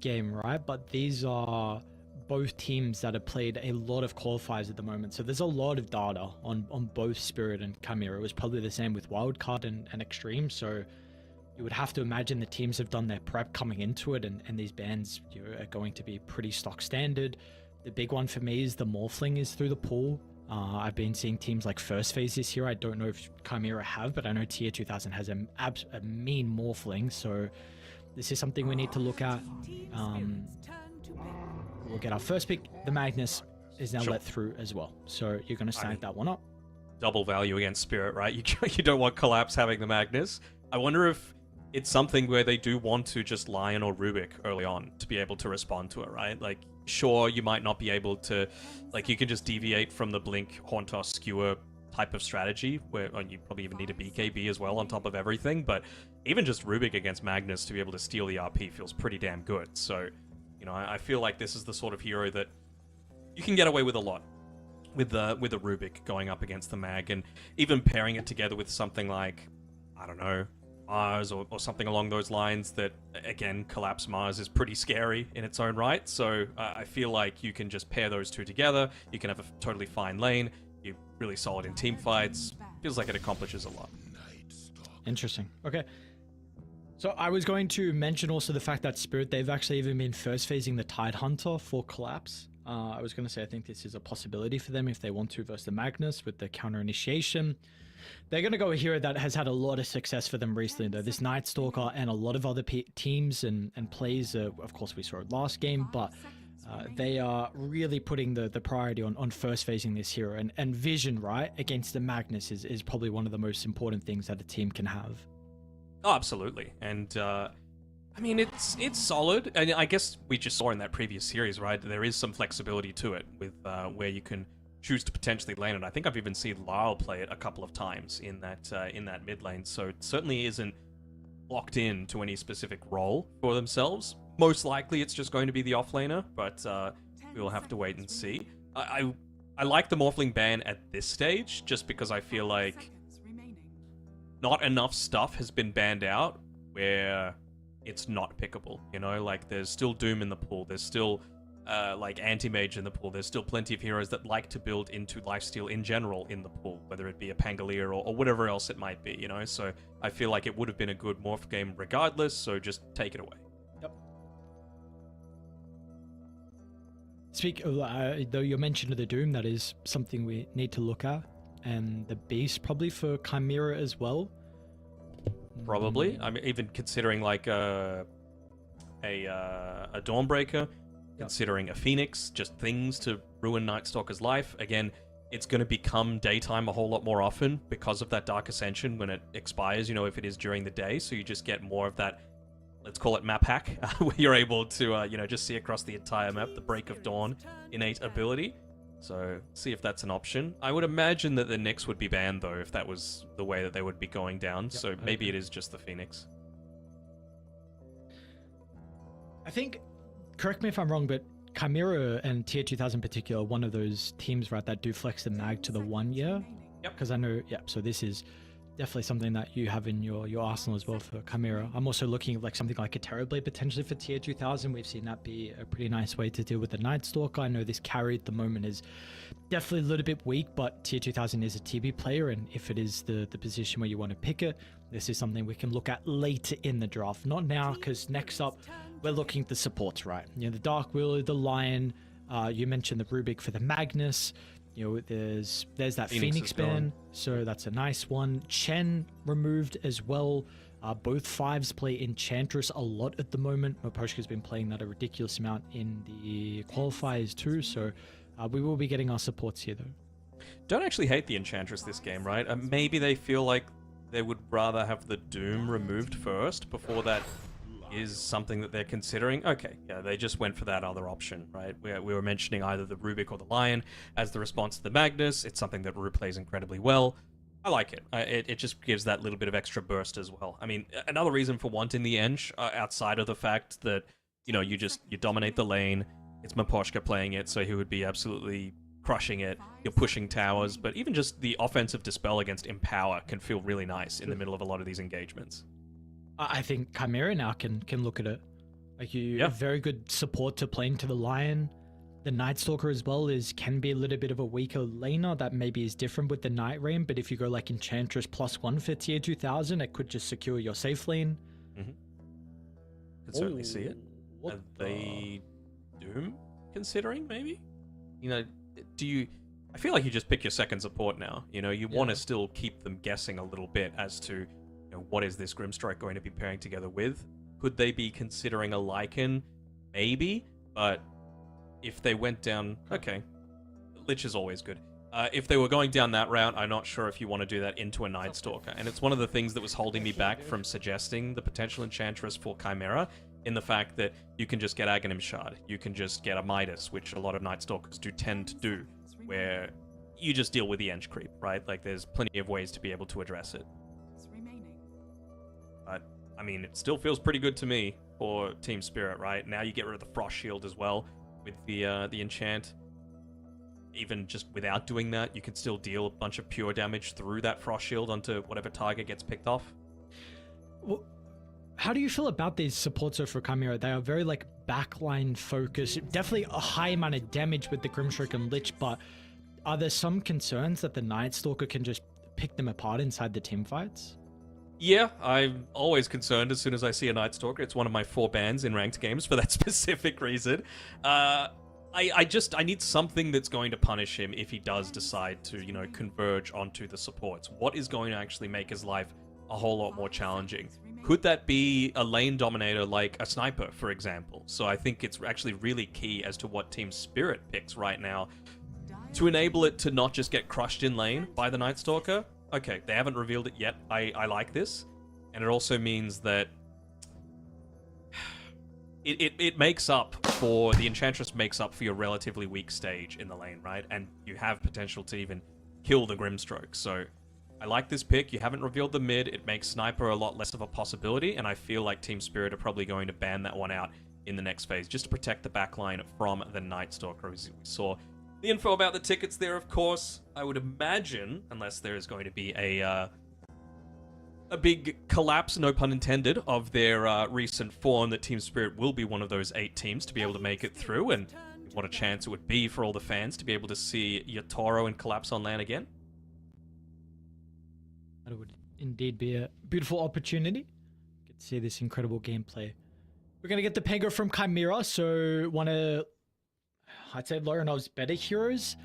game, right? But these are both teams that have played a lot of qualifiers at the moment, so there's a lot of data on both Spirit and Chimera. It was probably the same with Wildcard and Extreme, so you would have to imagine the teams have done their prep coming into it, and these bans, you know, are going to be pretty stock standard. The big one for me is the Morphling is through the pool. I've been seeing teams like First Phase this year. I don't know if Chimera have, but I know Tier 2000 has a mean Morphling, so this is something we need to look at. We'll get our first pick. The Magnus is now let through as well, so you're going to snag that one up. Double value against Spirit, right? You don't want Collapse having the Magnus. I wonder if it's something where they do want to just Lion or Rubik early on to be able to respond to it, right? Like, sure, you might not be able to, like, you can just deviate from the Blink, Hauntoss, Skewer type of strategy, where you probably even need a BKB as well on top of everything, but even just Rubik against Magnus to be able to steal the RP feels pretty damn good. So, you know, I feel like this is the sort of hero that you can get away with a lot with a Rubik going up against the Mag, and even pairing it together with something like, I don't know, Mars or something along those lines that, again, Collapse Mars is pretty scary in its own right. So I feel like you can just pair those two together. You can have a totally fine lane. You're really solid in team fights. Feels like it accomplishes a lot. Interesting. Okay. So I was going to mention also the fact that Spirit, they've actually even been first phasing the Tide Hunter for Collapse. I was going to say I think this is a possibility for them if they want to versus the Magnus with the counter initiation. They're going to go a hero that has had a lot of success for them recently, though. This Night Stalker and a lot of other teams and plays, of course, we saw it last game, but they are really putting the priority on first phasing this hero. And Vision, right, against the Magnus is probably one of the most important things that a team can have. Oh, absolutely. And, I mean, it's solid. And I guess we just saw in that previous series, right, there is some flexibility to it with where you can choose to potentially lane it. I think I've even seen Lyle play it a couple of times in that mid lane, so it certainly isn't locked in to any specific role for themselves. Most likely it's just going to be the offlaner, but we will have to wait and see. I like the Morphling ban at this stage, just because I feel like not enough stuff has been banned out where it's not pickable, you know? Like, there's still Doom in the pool, there's still like anti-mage in the pool. There's still plenty of heroes that like to build into lifesteal in general in the pool, whether it be a Pangolier or whatever else it might be, you know? So I feel like it would have been a good morph game regardless, so just take it away. Yep. Though you mentioned the Doom, that is something we need to look at, and the Beast probably for Chimera as well. Probably. I mean, even considering like a Dawnbreaker, considering a Phoenix, just things to ruin Night Stalker's life. Again, it's going to become daytime a whole lot more often because of that Dark Ascension when it expires, you know, if it is during the day. So you just get more of that, let's call it map hack, where you're able to, you know, just see across the entire map, the Break of Dawn innate ability. So see if that's an option. I would imagine that the Nyx would be banned, though, if that was the way that they would be going down. Yep, so maybe it is just the Phoenix. I think, correct me if I'm wrong, but Chimera and Tier 2000 in particular, one of those teams, right, that do flex the mag to the 1 year. Yep. Because I know, so this is definitely something that you have in your arsenal as well for Chimera. I'm also looking at like something like a Terrorblade potentially for Tier 2000. We've seen that be a pretty nice way to deal with the Night Stalker. I know this carry at the moment is definitely a little bit weak, but Tier 2000 is a TB player, and if it is the position where you want to pick it, this is something we can look at later in the draft. Not now, because next up, we're looking at the supports, right? You know, the Dark Wheeler, the Lion, you mentioned the Rubik for the Magnus. You know, there's that Phoenix ban, so that's a nice one. Chen removed as well. Both fives play Enchantress a lot at the moment. Moposhka's been playing that a ridiculous amount in the qualifiers too, so we will be getting our supports here though. Don't actually hate the Enchantress this game, right? Maybe they feel like they would rather have the Doom removed first before that is something that they're considering. Okay, yeah, they just went for that other option, right? We were mentioning either the Rubik or the Lion as the response to the Magnus. It's something that Ru plays incredibly well. I like it. It just gives that little bit of extra burst as well. I mean, another reason for wanting the Ench, outside of the fact that, you know, you dominate the lane. It's Maposhka playing it, so he would be absolutely crushing it. You're pushing towers, but even just the offensive dispel against Empower can feel really nice in the middle of a lot of these engagements. I think Chimera now can look at it. Like you have very good support to playing to the Lion. The Night Stalker as well can be a little bit of a weaker laner that maybe is different with the Night Rain, but if you go like Enchantress +1 for Tier 2000, it could just secure your safe lane. Could certainly see it. Are they Doom considering, maybe? You know, I feel like you just pick your second support now. You know, you want to still keep them guessing a little bit as to, you know, what is this Grimstrike going to be pairing together with? Could they be considering a Lycan? Maybe, but if they went down... Okay, Lich is always good. If they were going down that route, I'm not sure if you want to do that into a Night Stalker. And it's one of the things that was holding me back from suggesting the potential Enchantress for Chimera, in the fact that you can just get Aghanim Shard, you can just get a Midas, which a lot of Night Stalkers do tend to do, where you just deal with the Ench creep, right? Like, there's plenty of ways to be able to address it. But, I mean, it still feels pretty good to me for Team Spirit, right? Now you get rid of the Frost Shield as well with the enchant. Even just without doing that, you can still deal a bunch of pure damage through that Frost Shield onto whatever target gets picked off. Well, how do you feel about these supports for Chimera? They are very, like, backline focused. Definitely a high amount of damage with the Grimstrike and Lich, but are there some concerns that the Night Stalker can just pick them apart inside the team fights? Yeah, I'm always concerned as soon as I see a Night Stalker. It's one of my 4 bans in ranked games for that specific reason. I need something that's going to punish him if he does decide to, you know, converge onto the supports. What is going to actually make his life a whole lot more challenging? Could that be a lane dominator like a sniper, for example? So I think it's actually really key as to what Team Spirit picks right now to enable it to not just get crushed in lane by the Night Stalker. Okay, they haven't revealed it yet. I like this. And it also means that it makes up for... The Enchantress makes up for your relatively weak stage in the lane, right? And you have potential to even kill the Grimstroke. So I like this pick. You haven't revealed the mid. It makes Sniper a lot less of a possibility. And I feel like Team Spirit are probably going to ban that one out in the next phase, just to protect the backline from the Night Stalker. As we saw the info about the tickets there, of course. I would imagine, unless there is going to be a big collapse, no pun intended, of their recent form, that Team Spirit will be one of those 8 teams to be able to make it through. And what a chance it would be for all the fans to be able to see Yatoro and Collapse on LAN again. That would indeed be a beautiful opportunity. Get to see this incredible gameplay. We're going to get the Pego from Chimera, so want to I'd say Lorinov's better heroes.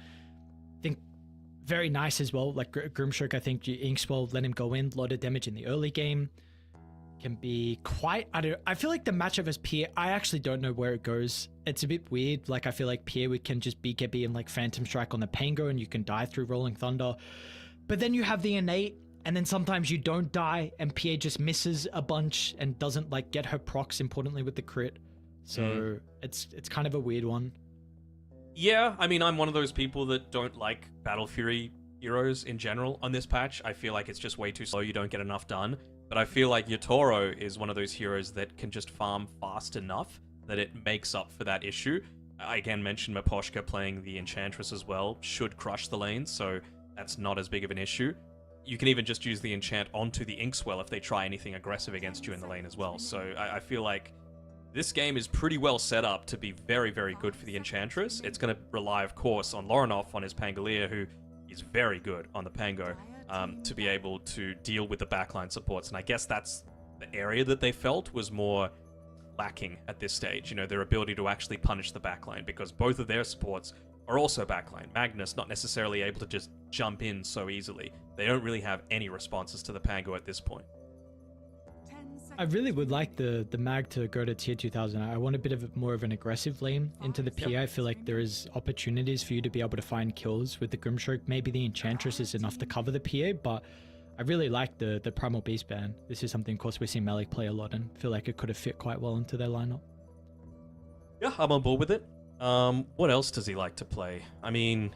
I think very nice as well. Like Grimstroke, I think Inkswell let him go in, a lot of damage in the early game. Can be quite, I feel like the matchup as Pierre, I actually don't know where it goes. It's a bit weird. Like I feel like Pierre can just get in like Phantom Strike on the Pango and you can die through Rolling Thunder. But then you have the Innate, and then sometimes you don't die and Pierre just misses a bunch and doesn't like get her procs importantly with the crit. So it's kind of a weird one. Yeah, I mean, I'm one of those people that don't like Battle Fury heroes in general on this patch. I feel like it's just way too slow. You don't get enough done. But I feel like Yatoro is one of those heroes that can just farm fast enough that it makes up for that issue. I again mentioned Maposhka playing the Enchantress as well, should crush the lanes, so that's not as big of an issue. You can even just use the enchant onto the Inkswell if they try anything aggressive against you in the lane as well. So I feel like this game is pretty well set up to be very, very good for the Enchantress. It's going to rely, of course, on Lorinov on his Pangolier, who is very good on the Pango, to be able to deal with the backline supports. And I guess that's the area that they felt was more lacking at this stage, you know, their ability to actually punish the backline, because both of their supports are also backline. Magnus not necessarily able to just jump in so easily. They don't really have any responses to the Pango at this point. I really would like the mag to go to tier 2000. I want a bit of more of an aggressive lane into the PA. I feel like there is opportunities for you to be able to find kills with the Grimstroke. Maybe the Enchantress is enough to cover the PA, but I really like the Primal Beast ban. This is something, of course, we've seen Malik play a lot and feel like it could have fit quite well into their lineup. Yeah, I'm on board with it. What else does he like to play? I mean,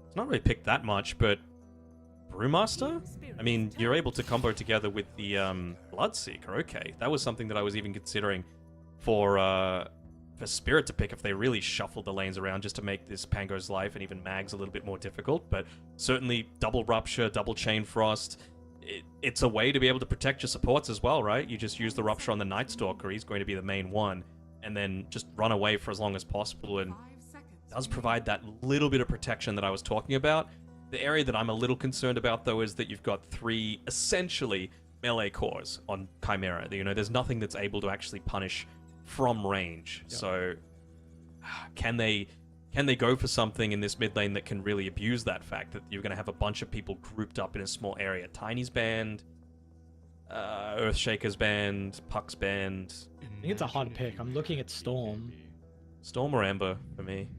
it's not really picked that much, but Brewmaster? I mean, you're able to combo together with the Bloodseeker. Okay, that was something that I was even considering for Spirit to pick if they really shuffled the lanes around just to make this Pango's life and even Mag's a little bit more difficult. But certainly double Rupture, double Chain Frost. It's a way to be able to protect your supports as well, right? You just use the Rupture on the Night Stalker. He's going to be the main one. And then just run away for as long as possible, and does provide that little bit of protection that I was talking about. The area that I'm a little concerned about, though, is that you've got 3 essentially melee cores on Chimera. You know, there's nothing that's able to actually punish from range. Yep. So can they go for something in this mid lane that can really abuse that fact that you're going to have a bunch of people grouped up in a small area? Tiny's banned, Earthshaker's banned, Puck's banned. I think it's a hard pick. I'm looking at Storm. Storm or Amber for me.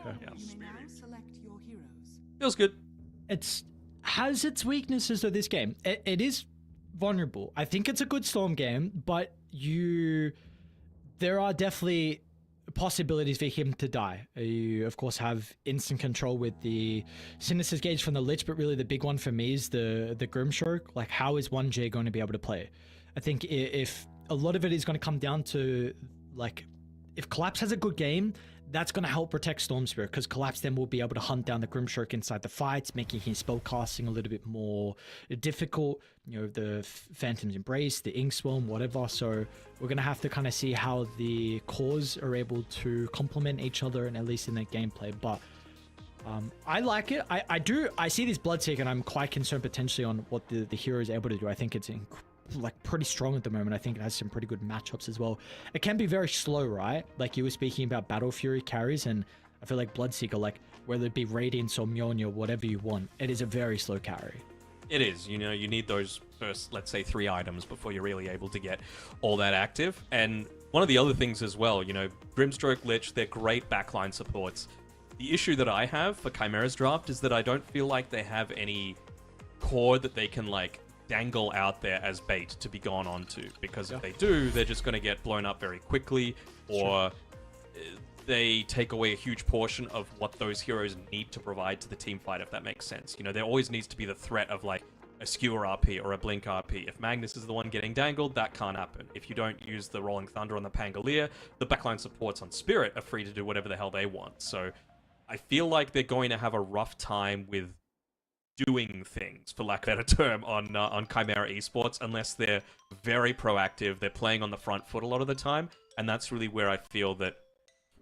Okay. Yeah. Select your heroes. Feels good. It has its weaknesses though, this game. It is vulnerable. I think it's a good Storm game, but there are definitely possibilities for him to die. You of course have instant control with the Sinister's Gauge from the Lich, but really the big one for me is the Grimstroke. Like, how is 1J going to be able to play? I think if a lot of it is going to come down to, like, if Collapse has a good game, that's going to help protect Storm Spirit, because Collapse then will be able to hunt down the Grimstroke inside the fights, making his spellcasting a little bit more difficult. You know, the Phantom's Embrace, the Inkswell, whatever. So we're going to have to kind of see how the cores are able to complement each other, and at least in their gameplay. But I like it. I see this Bloodseeker, and I'm quite concerned potentially on what the hero is able to do. I think it's like pretty strong at the moment. I think it has some pretty good matchups as well. It can be very slow, right? Like you were speaking about Battle Fury carries, and I feel like Bloodseeker, like whether it be Radiance or Mjolnir, whatever you want, it is a very slow carry. It is. You know, you need those first, let's say, 3 items before you're really able to get all that active. And one of the other things as well, you know, Grimstroke, Lich, they're great backline supports. The issue that I have for Chimera's draft is that I don't feel like they have any core that they can, like, dangle out there as bait to be gone onto, because if they do, they're just going to get blown up very quickly, or they take away a huge portion of what those heroes need to provide to the team fight, if that makes sense. You know, there always needs to be the threat of like a skewer RP or a blink RP. If Magnus is the one getting dangled, that can't happen. If you don't use the Rolling Thunder on the Pangolier, the backline supports on Spirit are free to do whatever the hell they want. So I feel like they're going to have a rough time with doing things, for lack of a better term, on Chimera Esports, unless they're very proactive. They're playing on the front foot a lot of the time, and that's really where I feel that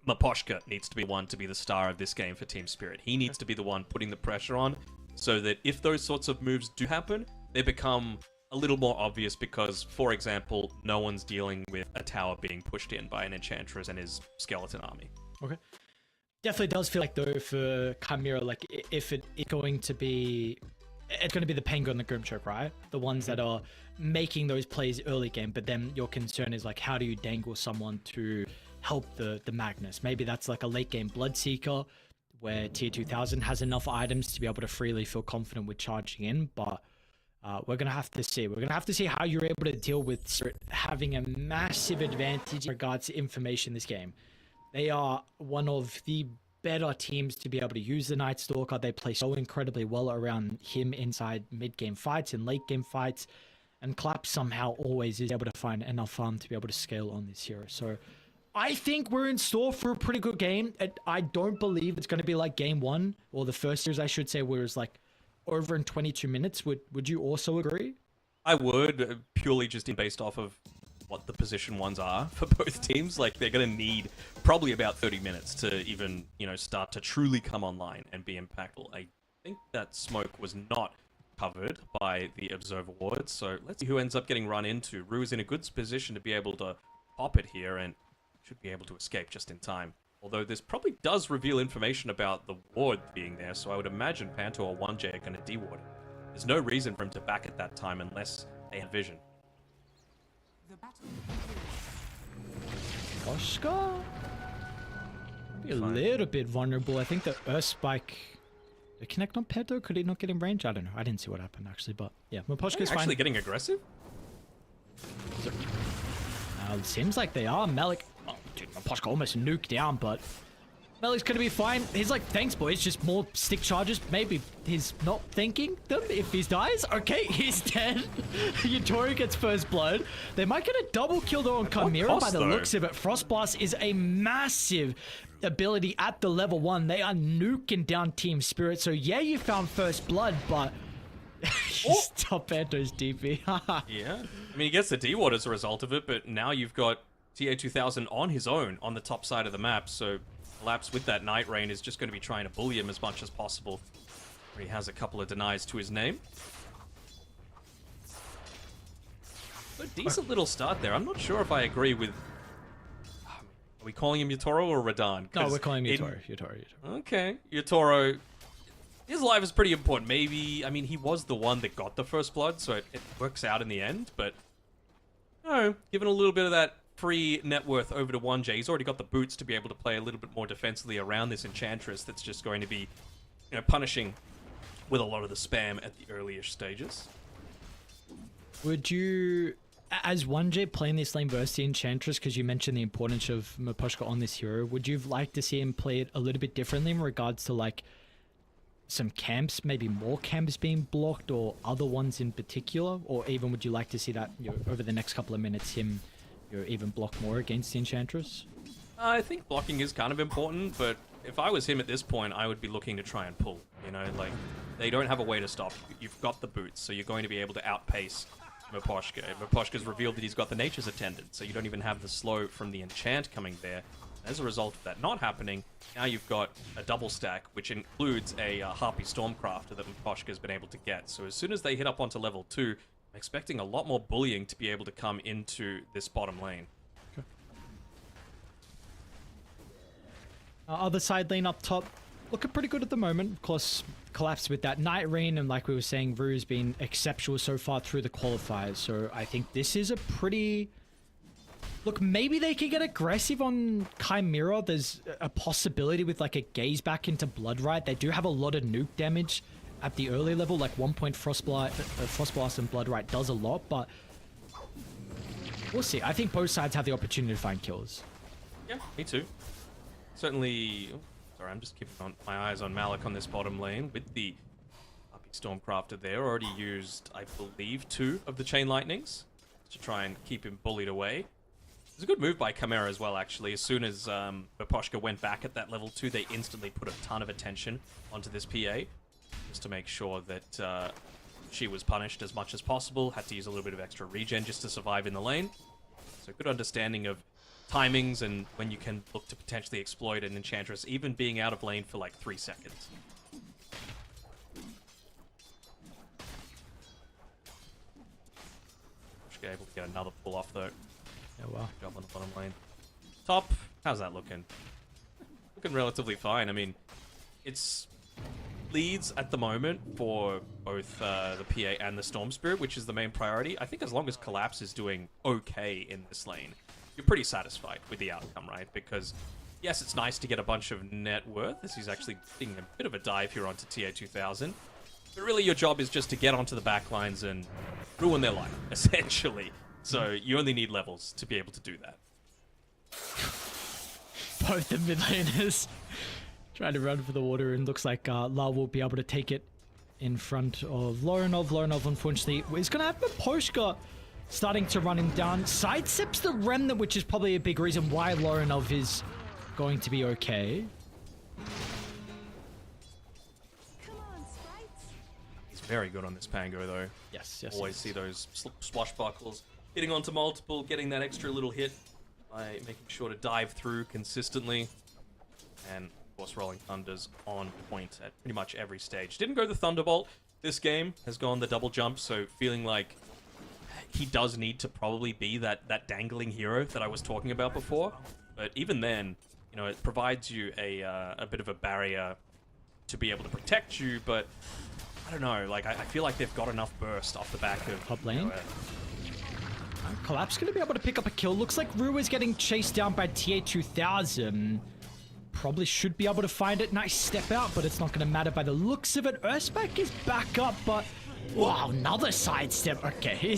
Maposhka needs to be one to be the star of this game for Team Spirit. He needs to be the one putting the pressure on, so that if those sorts of moves do happen, they become a little more obvious because, for example, no one's dealing with a tower being pushed in by an Enchantress and his skeleton army. Okay. Definitely does feel like though for Chimera, like if it's going to be the Penguin and the Grimchoke, right? The ones that are making those plays early game, but then your concern is like, how do you dangle someone to help the Magnus? Maybe that's like a late game Bloodseeker where tier 2000 has enough items to be able to freely feel confident with charging in, but we're going to have to see. We're going to have to see how you're able to deal with Spirit having a massive advantage in regards to information this game. They are one of the better teams to be able to use the Night Stalker. They play so incredibly well around him inside mid-game fights and late-game fights. And Clap somehow always is able to find enough farm to be able to scale on this hero. So I think we're in store for a pretty good game. I don't believe it's going to be like game one, or the first series, I should say, where it's like over in 22 minutes. Would you also agree? I would, purely just based off of what the position ones are for both teams. Like, they're going to need probably about 30 minutes to even, start to truly come online and be impactful. I think that smoke was not covered by the Observer Ward, so let's see who ends up getting run into. Rue is in a good position to be able to pop it here and should be able to escape just in time. Although this probably does reveal information about the ward being there, so I would imagine Panto or 1J are going to de-ward it. There's no reason for him to back at that time unless they have vision. The battle Oscar? Be a little bit vulnerable. I think the Earth Spike... The connect on Peto? Could he not get in range? I don't know. I didn't see what happened, actually, but yeah. Miposhka's fine. Actually getting aggressive? It seems like they are. Malik... Oh, dude, Miposhka almost nuked down, but... Malik's gonna be fine. He's like, thanks, boys. Just more stick charges. Maybe he's not thanking them if he dies. Okay, he's dead. Yutori gets first blood. They might get a double kill though on Chimera by the looks of it. Frostblast is a massive ability at the level 1. They are nuking down Team Spirit. So yeah, you found first blood, but he's top Anto's DP. Yeah. I mean, he gets the D-Ward as a result of it, but now you've got TA2000 on his own on the top side of the map, so Collapse with that Night Rain is just going to be trying to bully him as much as possible. He has a couple of denies to his name. So decent little start there. I'm not sure if I agree with... Are we calling him Yutoro or Radan? No, we're calling him Yutoro. Okay. Yutoro, his life is pretty important. Maybe, I mean, he was the one that got the first blood, so it works out in the end, but... No, given a little bit of that free net worth over to 1J. He's already got the boots to be able to play a little bit more defensively around this Enchantress that's just going to be, punishing with a lot of the spam at the earliest stages. Would you, as 1J playing this lane versus the Enchantress, because you mentioned the importance of Miposhka on this hero, would you like to see him play it a little bit differently in regards to like some camps, maybe more camps being blocked or other ones in particular? Or even would you like to see that over the next couple of minutes him even block more against the Enchantress? I think blocking is kind of important, but if I was him at this point, I would be looking to try and pull. Like, they don't have a way to stop. You've got the boots, so you're going to be able to outpace Miposhka. Miposhka's revealed that he's got the Nature's Attendant, so you don't even have the slow from the enchant coming there. As a result of that not happening, now you've got a double stack, which includes a Harpy Stormcrafter that Miposhka's been able to get. So as soon as they hit up onto level 2, I'm expecting a lot more bullying to be able to come into this bottom lane. Okay. Other side lane up top, looking pretty good at the moment. Of course, Collapse with that Night Rain, and like we were saying, Rue's been exceptional so far through the qualifiers. So I think this is a pretty... Look, maybe they could get aggressive on Chimera. There's a possibility with like a gaze back into Bloodright. They do have a lot of nuke damage at the early level, like 1 point Frostblast and Bloodright does a lot, but we'll see. I think both sides have the opportunity to find kills. Yeah, me too. Certainly... Oh, sorry, I'm just keeping my eyes on Malik on this bottom lane with the Harpy Stormcrafter there. Already used, I believe, 2 of the Chain Lightnings to try and keep him bullied away. It's a good move by Chimera as well, actually. As soon as Miposhka went back at that level 2, they instantly put a ton of attention onto this PA. Just to make sure that she was punished as much as possible. Had to use a little bit of extra regen just to survive in the lane. So good understanding of timings and when you can look to potentially exploit an Enchantress, even being out of lane for like 3 seconds. Be able to get another pull off though. Yeah, well. Jump on the bottom lane. Top, how's that looking? Looking relatively fine. I mean, it's leads at the moment for both the PA and the Storm Spirit, which is the main priority. I think as long as Collapse is doing okay in this lane, you're pretty satisfied with the outcome, right? Because, yes, it's nice to get a bunch of net worth. This is actually taking a bit of a dive here onto TA 2000. But really your job is just to get onto the backlines and ruin their life, essentially. So you only need levels to be able to do that. Both the mid laners trying to run for the water, and looks like La will be able to take it in front of Lorinov. Lorinov, unfortunately, is going to have Maposhka starting to run him down. Sidesteps the Remnant, which is probably a big reason why Lorinov is going to be okay. He's very good on this Pango, though. Yes. Always see those swashbuckles hitting onto multiple, getting that extra little hit by making sure to dive through consistently. And, of course, Rolling Thunder's on point at pretty much every stage. Didn't go the Thunderbolt. This game has gone the double jump, so feeling like he does need to probably be that dangling hero that I was talking about before. But even then, you know, it provides you a bit of a barrier to be able to protect you, but I don't know, like, I feel like they've got enough burst off the back of... Top lane. Collapse going to be able to pick up a kill. Looks like Rue is getting chased down by TA 2000. Probably should be able to find it. Nice step out, but it's not going to matter by the looks of it. Earthspec is back up, but... Wow, another sidestep. Okay,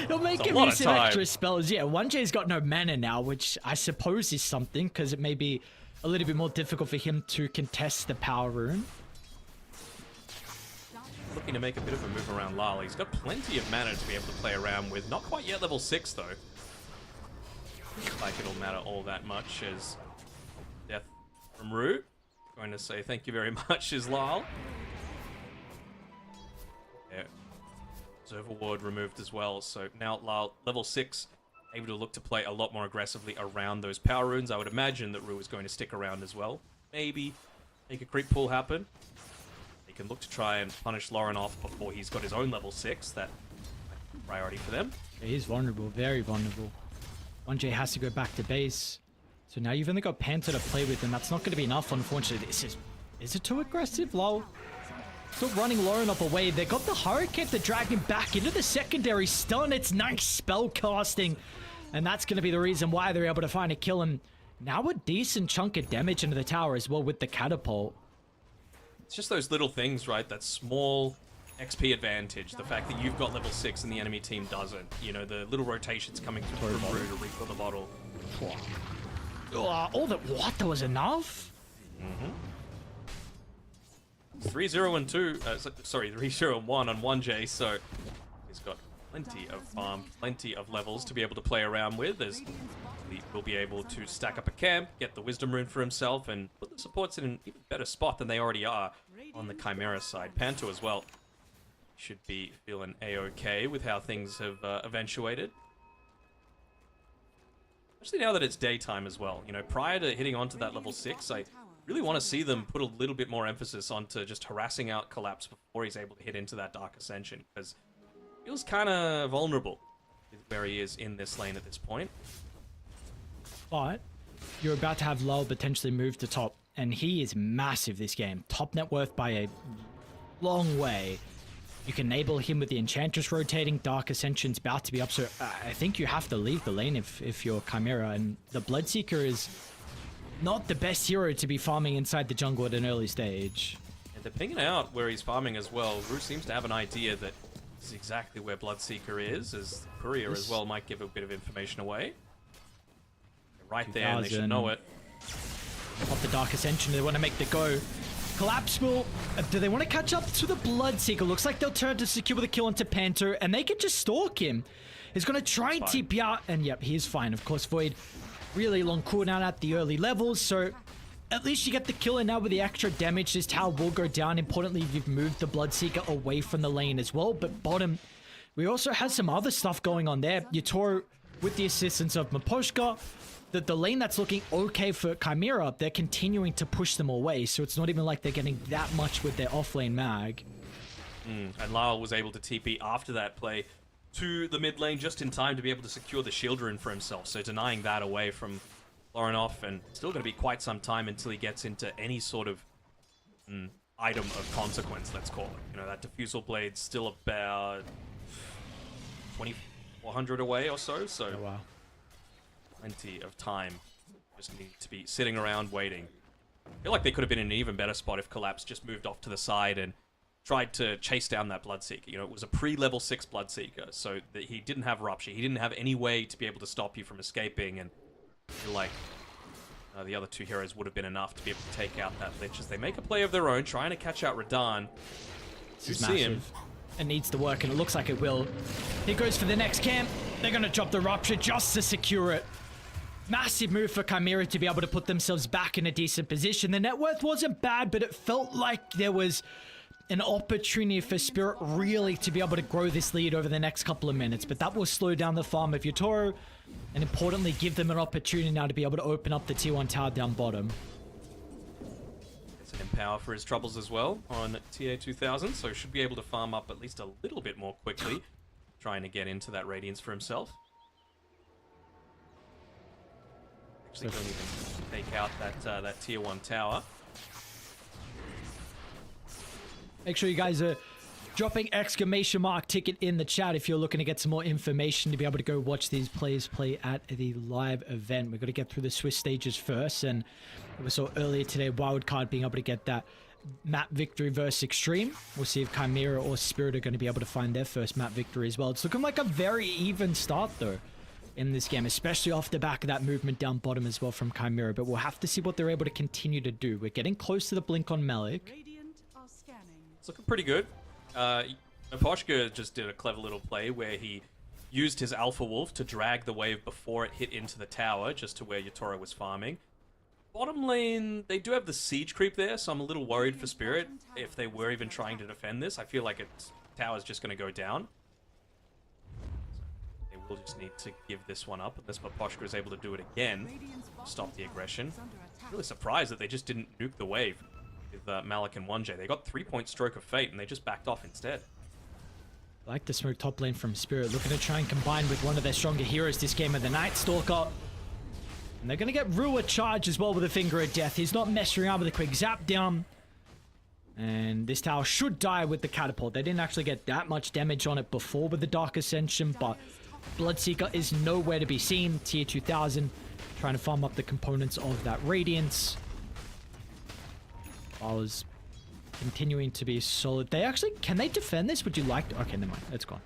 he'll make him use some extra spells. Yeah, 1J's got no mana now, which I suppose is something, because it may be a little bit more difficult for him to contest the power rune. Looking to make a bit of a move around Lala. He's got plenty of mana to be able to play around with. Not quite yet level 6, though. Looks like it'll matter all that much as death from Rue. Going to say thank you very much is Lal. Yeah. Observer Ward removed as well. So now Lal, level 6, able to look to play a lot more aggressively around those power runes. I would imagine that Rue is going to stick around as well. Maybe make a creep pull happen. Can look to try and punish Lauren off before he's got his own level 6. That priority for them. Yeah, he's vulnerable, very vulnerable. 1J has to go back to base. So now you've only got Panther to play with, and that's not going to be enough, unfortunately. Is it too aggressive? Lol. Still running Lauren up away. They got the Hurricane to drag him back into the secondary stun. It's nice spell casting. And that's going to be the reason why they're able to find a kill. And now a decent chunk of damage into the tower as well with the catapult. It's just those little things, right? That small XP advantage. The fact that you've got level 6 and the enemy team doesn't. You know, the little rotations coming through from Rue to refill the bottle. All that... What? That was enough? 3-0 and 2. Sorry, 3-0 and 1 on 1J. So he's got plenty of farm, plenty of levels to be able to play around with. As he will be able to stack up a camp, get the Wisdom Rune for himself, and put the supports in an even better spot than they already are on the Chimera side. Panto as well should be feeling a-okay with how things have eventuated. Especially now that it's daytime as well. You know, prior to hitting onto that level 6, I really want to see them put a little bit more emphasis onto just harassing out Collapse before he's able to hit into that Dark Ascension, because he feels kind of vulnerable with where he is in this lane at this point. But you're about to have Lull potentially move to top, and he is massive this game. Top net worth by a long way. You can enable him with the Enchantress rotating. Dark Ascension's about to be up, so I think you have to leave the lane if you're Chimera. And the Bloodseeker is not the best hero to be farming inside the jungle at an early stage. And they're pinging out where he's farming as well. Rue seems to have an idea that this is exactly where Bloodseeker is, as Courier as well might give a bit of information away. Right there, and they should know it. Off the Dark Ascension, they want to make the go. Collapse will... Do they want to catch up to the Bloodseeker? Looks like they'll turn to secure the kill into Panther, and they can just stalk him. He's going to try and TP out, and yep, he is fine. Of course, Void, really long cooldown at the early levels, so at least you get the kill, and now with the extra damage, this tower will go down. Importantly, you've moved the Bloodseeker away from the lane as well, but bottom, we also have some other stuff going on there. Yatoro, with the assistance of Maposhka, the lane that's looking okay for Chimera, they're continuing to push them away, so it's not even like they're getting that much with their offlane mag. And Lyle was able to TP after that play to the mid lane just in time to be able to secure the shield rune for himself. So denying that away from Lorinov, and still going to be quite some time until he gets into any sort of item of consequence, let's call it. You know, that diffusal blade's still about 2,400 away or so, so Oh, wow. plenty of time. Just need to be sitting around waiting. I feel like they could have been in an even better spot if Collapse just moved off to the side and tried to chase down that Bloodseeker. You know, it was a pre-level 6 Bloodseeker, so that he didn't have Rupture. He didn't have any way to be able to stop you from escaping, and I feel like the other two heroes would have been enough to be able to take out that Lich as they make a play of their own, trying to catch out Radahn. This is massive. It needs to work, and it looks like it will. He goes for the next camp. They're going to drop the Rupture just to secure it. Massive move for Chimera to be able to put themselves back in a decent position. The net worth wasn't bad, but it felt like there was an opportunity for Spirit really to be able to grow this lead over the next couple of minutes. But that will slow down the farm of Yotaro, and importantly, give them an opportunity now to be able to open up the tier 1 tower down bottom. It's an empower for his troubles as well on TA 2000, so should be able to farm up at least a little bit more quickly, trying to get into that Radiance for himself. Actually, don't even take out that tier 1 tower. Make sure you guys are dropping exclamation mark ticket in the chat if you're looking to get some more information to be able to go watch these players play at the live event. We've got to get through the Swiss stages first, and we saw earlier today Wildcard being able to get that map victory versus Extreme. We'll see if Chimera or Spirit are going to be able to find their first map victory as well. It's looking like a very even start though in this game, especially off the back of that movement down bottom as well from Chimera, but we'll have to see what they're able to continue to do. We're getting close to the blink on Malik. Radiant are scanning. It's looking pretty good. Naposhka just did a clever little play where he used his Alpha Wolf to drag the wave before it hit into the tower, just to where Yotaro was farming. Bottom lane, they do have the siege creep there, so I'm a little worried for Spirit if they were even trying to defend this. I feel like its tower's just going to go down. They will just need to give this one up, unless Naposhka is able to do it again to stop the aggression. Really surprised that they just didn't nuke the wave with Malik and 1J. They got 3-point stroke of fate, and they just backed off instead. I like the smoke top lane from Spirit, looking to try and combine with one of their stronger heroes this game of the Night Stalker. And they're going to get Rua charged as well with a Finger of Death. He's not messing around with a quick zap down. And this tower should die with the catapult. They didn't actually get that much damage on it before with the Dark Ascension, but Bloodseeker is nowhere to be seen. Tier 2000 trying to farm up the components of that Radiance. I was continuing to be solid. They actually, can they defend this? Would you like to? Okay, never mind. It's gone.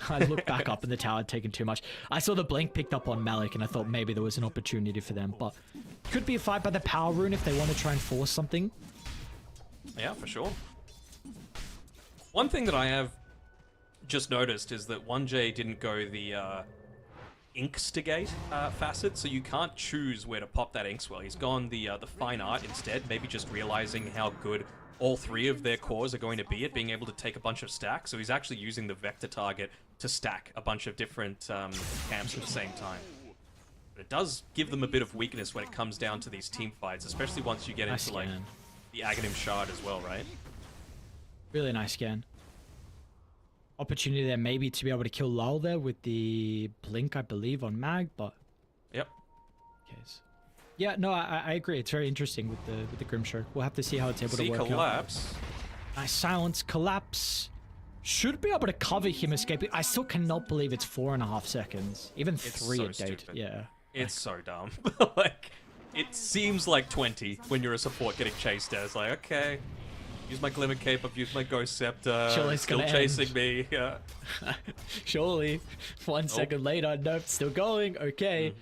I looked back up and the tower had taken too much. I saw the blink picked up on Malik and I thought maybe there was an opportunity for them, but could be a fight by the power rune if they want to try and force something. Yeah, for sure. One thing that I have just noticed is that 1J didn't go the Inkstigate facet, so you can't choose where to pop that Inkswell. He's gone the Fine Art instead, maybe just realizing how good all three of their cores are going to be at being able to take a bunch of stacks, so he's actually using the Vector target to stack a bunch of different camps at the same time. But it does give them a bit of weakness when it comes down to these team fights, especially once you get into like the Aghanim Shard as well, right? Really nice scan. Opportunity there maybe to be able to kill Lal there with the blink, I believe, on Mag, but yep. Case. Yeah, no, I agree. It's very interesting with the Grimstroke. We'll have to see how it's able to work Collapse. out. Nice silence. Collapse should be able to cover him escaping. I still cannot believe it's 4.5 seconds. Even 3 at date. Stupid. Yeah. It's so dumb. Like, it seems like 20 when you're a support getting chased down. It's like, okay, use my Glimmer Cape, I've used my Ghost Scepter, Surely still chasing me. Yeah. Surely. 1 second later, nope, still going. Okay.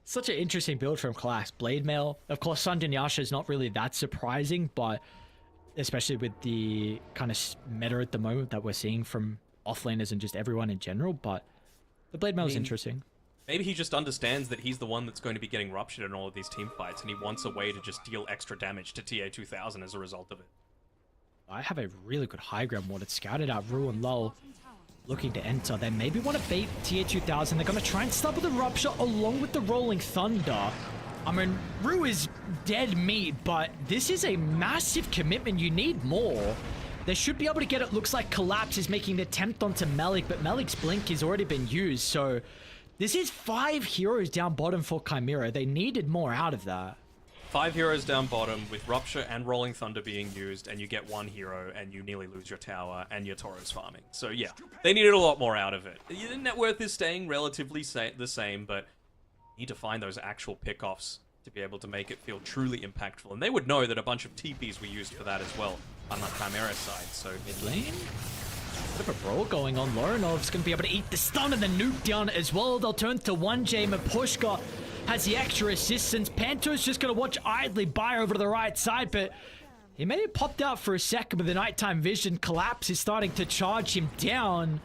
Such an interesting build from Class. Blade Mail. Of course, Sundin Yasha is not really that surprising, but especially with the kind of meta at the moment that we're seeing from offlaners and just everyone in general, but the Blade Mail is interesting. Maybe he just understands that he's the one that's going to be getting ruptured in all of these team fights, and he wants a way to just deal extra damage to TA 2000 as a result of it. I have a really good high ground ward. It's scouted out. Rue and Lull looking to enter. They maybe want to bait TA 2000. They're going to try and start with the Rupture along with the Rolling Thunder. I mean, Rue is dead meat, but this is a massive commitment. You need more. They should be able to get it. Looks like Collapse is making the attempt onto Melik, but Melik's blink has already been used. So this is 5 heroes down bottom for Chimera. They needed more out of that. 5 heroes down bottom with Rupture and Rolling Thunder being used, and you get 1 hero and you nearly lose your tower and your Tauros farming. So yeah, they needed a lot more out of it. The net worth is staying relatively the same, but you need to find those actual pickoffs to be able to make it feel truly impactful. And they would know that a bunch of TPs were used for that as well on the Chimera side. So mid lane, bit of a brawl going on. Lorenov's going to be able to eat the stun and the nuke down as well. They'll turn to 1J. Mapushka has the extra assistance. Panto's just going to watch idly by over to the right side, but he may have popped out for a second with the nighttime vision. Collapse is starting to charge him down.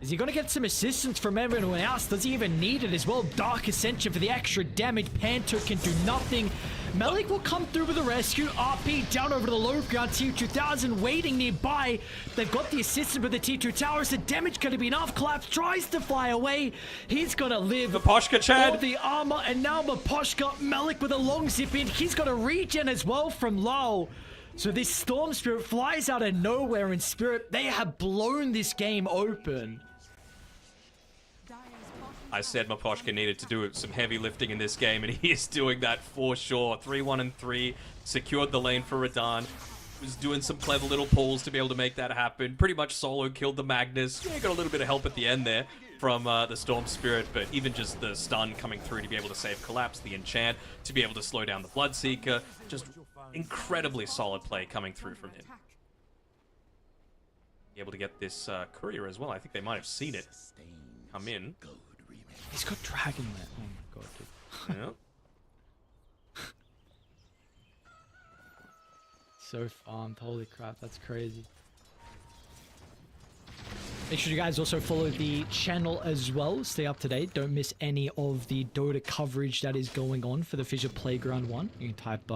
Is he going to get some assistance from everyone else? Does he even need it as well? Dark Ascension for the extra damage. Panto can do nothing. Melik will come through with a rescue. RP down over the low ground. T2000 waiting nearby. They've got the assistance with the T2 towers. The damage going to be enough. Collapse tries to fly away. He's going to live. Maposhka, Chad. All the armor, and now Maposhka. Melik with a long zip in. He's got a regen as well from low. So this Storm Spirit flies out of nowhere in Spirit. They have blown this game open. I said Maposhka needed to do some heavy lifting in this game, and he is doing that for sure. 3-1 and 3, secured the lane for Radahn. Was doing some clever little pulls to be able to make that happen. Pretty much solo killed the Magnus. Yeah, got a little bit of help at the end there from the Storm Spirit, but even just the stun coming through to be able to save Collapse, the enchant, to be able to slow down the Bloodseeker. Just incredibly solid play coming through from him. Be able to get this courier as well. I think they might have seen it come in. He's got Dragon Land. Oh my god, dude. Yeah. So farmed. Holy crap, that's crazy. Make sure you guys also follow the channel as well. Stay up to date. Don't miss any of the Dota coverage that is going on for the FISSURE Playground 1. You can type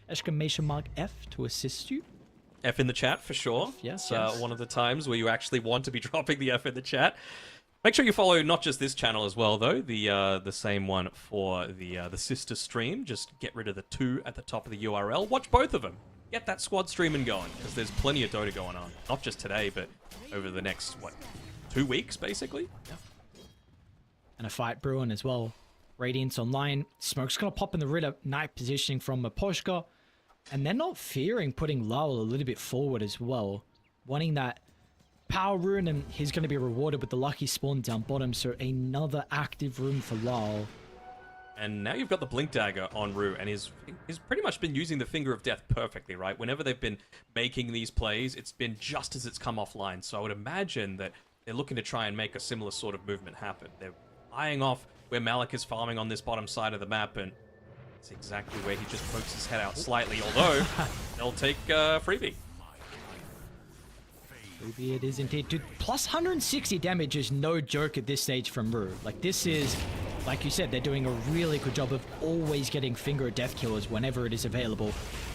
exclamation mark F to assist you. F in the chat for sure. Yes, yes. One of the times where you actually want to be dropping the F in the chat. Make sure you follow not just this channel as well, though. The same one for the sister stream. Just get rid of the 2 at the top of the URL. Watch both of them. Get that squad streaming going, because there's plenty of Dota going on. Not just today, but over the next, what, 2 weeks, basically? Yeah. And a fight brewing as well. Radiance online. Smoke's going to pop in the Ritter. Night positioning from Maposhka. And they're not fearing putting Lowell a little bit forward as well. Wanting that power rune, and he's going to be rewarded with the lucky spawn down bottom. So another active rune for Lowell. And now you've got the Blink Dagger on Rue, and he's pretty much been using the Finger of Death perfectly, right? Whenever they've been making these plays, it's been just as it's come offline. So I would imagine that they're looking to try and make a similar sort of movement happen. They're eyeing off where Malik is farming on this bottom side of the map, and it's exactly where he just pokes his head out slightly, although they'll take Freebie. Maybe it is indeed. Dude, plus 160 damage is no joke at this stage from Rue. Like, this is, like you said, they're doing a really good job of always getting Finger of Death killers whenever it is available.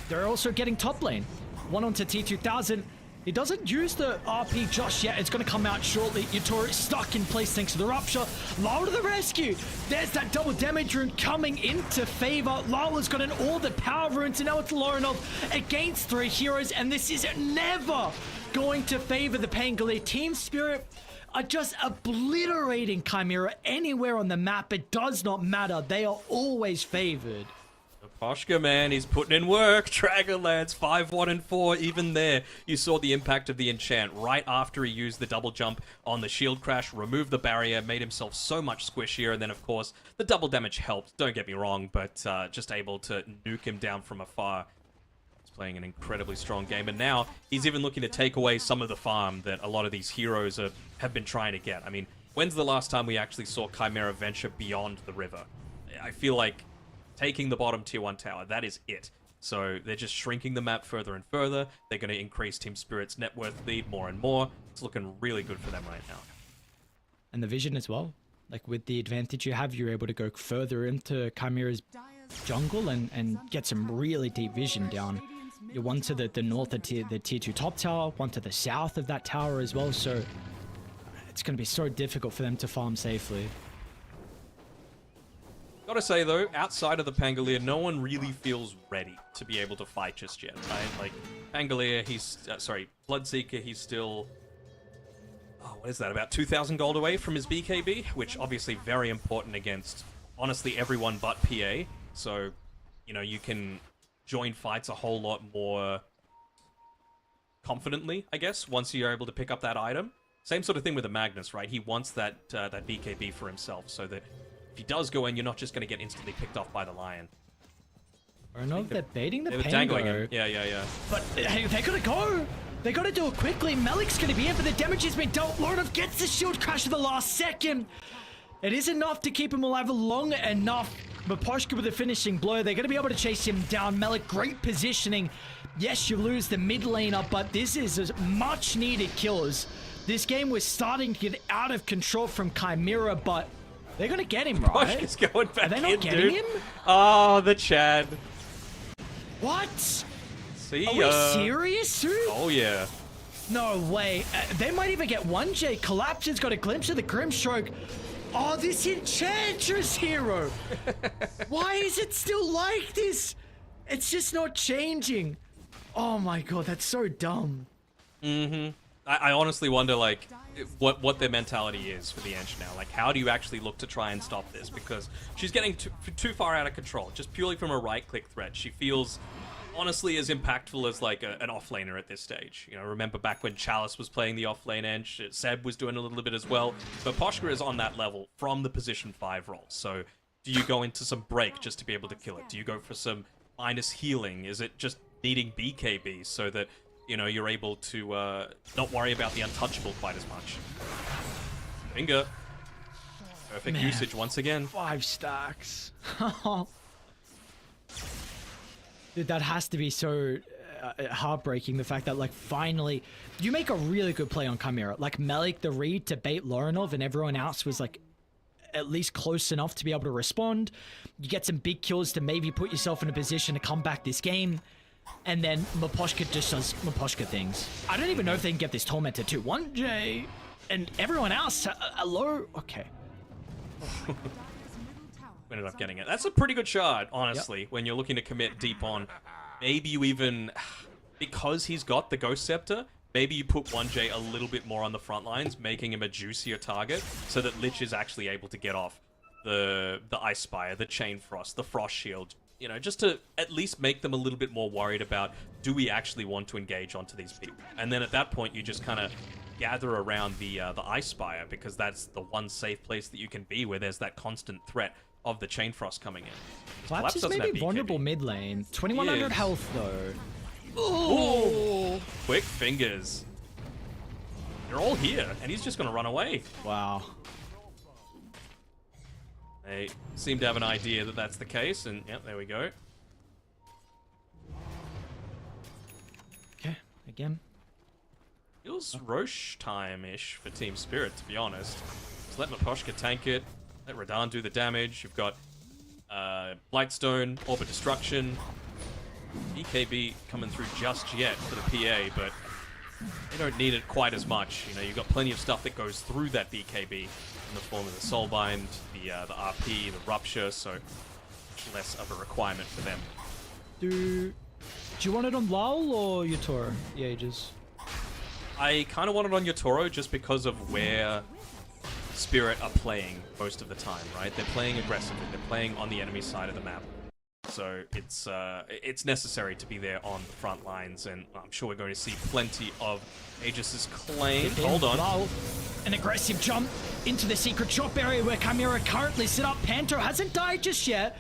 They're also getting top lane. One onto T2000. He doesn't use the RP just yet. It's going to come out shortly. Yutori is stuck in place thanks to the Rupture. Lowell to the rescue. There's that double damage rune coming into favor. Lowell's got all the power runes, and now it's Lorenov against 3 heroes, and this is never going to favor the Pangolier. Team Spirit are just obliterating Chimera anywhere on the map. It does not matter. They are always favored. Poshka, man, he's putting in work. Dragonlance 5-1 and 4. Even there, you saw the impact of the enchant right after he used the double jump on the shield crash, removed the barrier, made himself so much squishier, and then, of course, the double damage helped. Don't get me wrong, but just able to nuke him down from afar. He's playing an incredibly strong game, and now he's even looking to take away some of the farm that a lot of these heroes have been trying to get. I mean, when's the last time we actually saw Chimera venture beyond the river? I feel like taking the bottom tier 1 tower, that is it. So they're just shrinking the map further and further. They're going to increase Team Spirit's net worth lead more and more. It's looking really good for them right now. And the vision as well. Like, with the advantage you have, you're able to go further into Chimera's jungle and get some really deep vision down. You're one to the north of the tier 2 top tower, one to the south of that tower as well. So it's going to be so difficult for them to farm safely. Gotta say though, outside of the Pangolier, no one really feels ready to be able to fight just yet, right? Like, Pangolier, he's, Bloodseeker, he's still, oh, what is that, about 2,000 gold away from his BKB, which obviously very important against, honestly, everyone but PA. So, you know, you can join fights a whole lot more confidently, I guess, once you're able to pick up that item. Same sort of thing with the Magnus, right? He wants that that BKB for himself, so that if he does go in, you're not just going to get instantly picked off by the Lion. Or no, they're baiting the They're dangling him. Pango. Yeah. But hey, they gotta go. They gotta do it quickly. Malik's gonna be in, but the damage has been dealt. Lordov gets the shield crash at the last second. It is enough to keep him alive long enough. Maposhka with the finishing blow. They're gonna be able to chase him down. Malik, great positioning. Yes, you lose the mid laner, but this is much needed kills. This game was starting to get out of control from Chimera, but they're gonna get him, right? He's going back. Are they not getting dude. him? Oh, the Chad. What? See Are ya. we serious, dude? Oh yeah. No way. They might even get 1J. Collapsion's got a glimpse of the Grimstroke. Oh, this Enchantress hero. Why is it still like this? It's just not changing. Oh my god, that's so dumb. Mm-hmm. I honestly wonder, like, what their mentality is for the Ench now. Like, how do you actually look to try and stop this? Because she's getting too far out of control, just purely from a right-click threat. She feels, honestly, as impactful as, like, an offlaner at this stage. You know, remember back when Chalice was playing the offlane Ench, Seb was doing a little bit as well. But Poshka is on that level from the position 5 role. So, do you go into some break just to be able to kill it? Do you go for some minus healing? Is it just needing BKB so that, you know, you're able to not worry about the untouchable quite as much? Finger. Perfect usage once again. 5 stacks. Dude, that has to be so heartbreaking, the fact that, like, finally you make a really good play on Chimera. Like, Malik the read to bait Lorinov and everyone else was, like, at least close enough to be able to respond. You get some big kills to maybe put yourself in a position to come back this game. And then Maposhka just does Maposhka things. I don't even know if they can get this Tormentor too. 1J and everyone else, hello? Okay. We ended up getting it. That's a pretty good shot, honestly, when you're looking to commit deep on. Maybe you even, because he's got the Ghost Scepter, maybe you put 1J a little bit more on the front lines, making him a juicier target, so that Lich is actually able to get off the Ice Spire, the Chain Frost, the Frost Shield. You know, just to at least make them a little bit more worried about, do we actually want to engage onto these people? And then at that point, you just kind of gather around the Ice Spire, because that's the one safe place that you can be where there's that constant threat of the Chain Frost coming in. Collapse is maybe vulnerable mid lane. 2100 health though. Ooh. Quick fingers. They're all here, and he's just going to run away. Wow. They seem to have an idea that that's the case, and yep, there we go. Okay, again. Feels Roche time-ish for Team Spirit, to be honest. Just let Maposhka tank it, let Radahn do the damage. You've got Blightstone, Orbit Destruction, BKB coming through just yet for the PA, but they don't need it quite as much. You know, you've got plenty of stuff that goes through that BKB in the form of the Soulbind, the RP, the Rupture, so much less of a requirement for them. Do you want it on Lal or Yutoro? The Ages. I kind of want it on Yutoro just because of where Spirit are playing most of the time, right? They're playing aggressively. They're playing on the enemy side of the map. So it's necessary to be there on the front lines, and I'm sure we're going to see plenty of Aegis's claim. Hold on. Lal, an aggressive jump into the secret shop area where Chimera currently set up. Panto hasn't died just yet.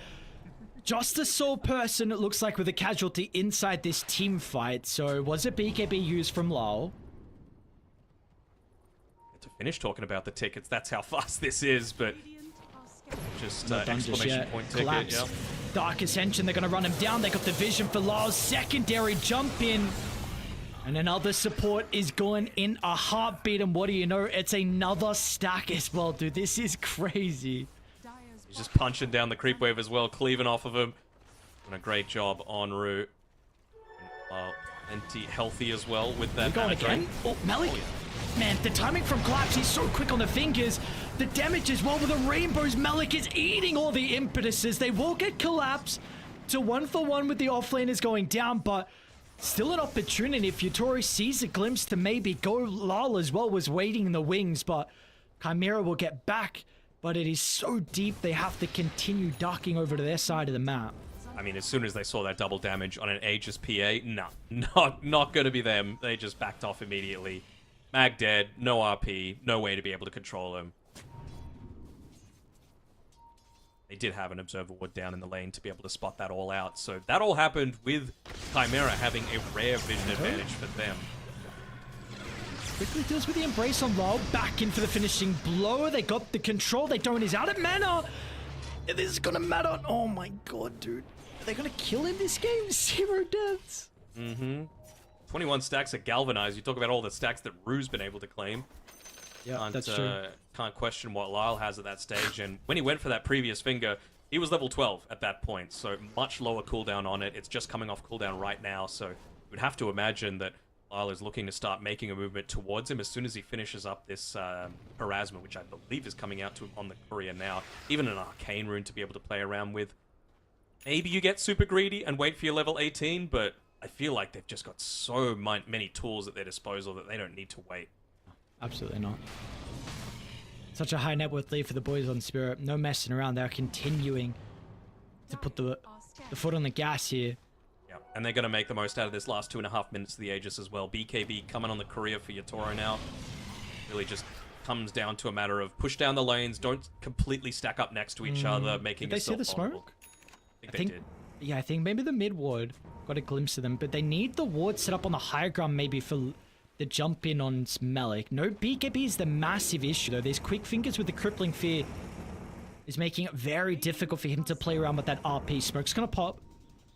Just a sole person, it looks like, with a casualty inside this team fight. So was it BKB used from Lal? To finish talking about the tickets, that's how fast this is, but just exclamation point ticket. Collapse. Yep. Dark Ascension, they're going to run him down. They got the vision for Lal's secondary jump in. And another support is going in a heartbeat, and what do you know? It's another stack as well, dude. This is crazy. He's just punching down the creep wave as well, cleaving off of him. Doing a great job en route. Well, And healthy as well with that. Going again? Oh, Malik. Oh, yeah. Man, the timing from Collapse, he's so quick on the fingers. The damage as well with the rainbows. Malik is eating all the impetuses. They will get Collapse to 1-for-1 with the offlaners going down, but still an opportunity. If Yutori sees a glimpse to maybe go, Lal as well was waiting in the wings, but Chimera will get back. But it is so deep, they have to continue ducking over to their side of the map. I mean, as soon as they saw that double damage on an Aegis PA, nah, not going to be them. They just backed off immediately. Mag dead, no RP, no way to be able to control him. They did have an Observer Ward down in the lane to be able to spot that all out. So that all happened with Chimera having a rare vision advantage for them. Quickly deals with the embrace on Lal. Back in for the finishing blow. They got the control. They don't. He's out of mana. This is going to matter. Oh my god, dude. Are they going to kill him this game? 0 deaths. 21 stacks at Galvanize. You talk about all the stacks that Rue's been able to claim. Yeah, that's true. Can't question what Lyle has at that stage. And when he went for that previous finger, he was level 12 at that point. So much lower cooldown on it. It's just coming off cooldown right now. So you'd have to imagine that Lyle is looking to start making a movement towards him as soon as he finishes up this harassment, which I believe is coming out to him on the courier now. Even an arcane rune to be able to play around with. Maybe you get super greedy and wait for your level 18, but I feel like they've just got so many tools at their disposal that they don't need to wait. Absolutely not. Such a high net worth lead for the boys on Spirit. No messing around. They're continuing to put the foot on the gas here. Yeah, and they're going to make the most out of this last 2.5 minutes of the Aegis as well. BKB coming on the courier for Yatoro now. Really just comes down to a matter of push down the lanes, don't completely stack up next to each other, making Did they see the smoke? I think they did. Yeah, I think maybe the mid ward got a glimpse of them, but they need the ward set up on the higher ground maybe for the jump in on Smelik. No BKB is the massive issue though. These quick fingers with the crippling fear is making it very difficult for him to play around with that RP. Smoke's gonna pop.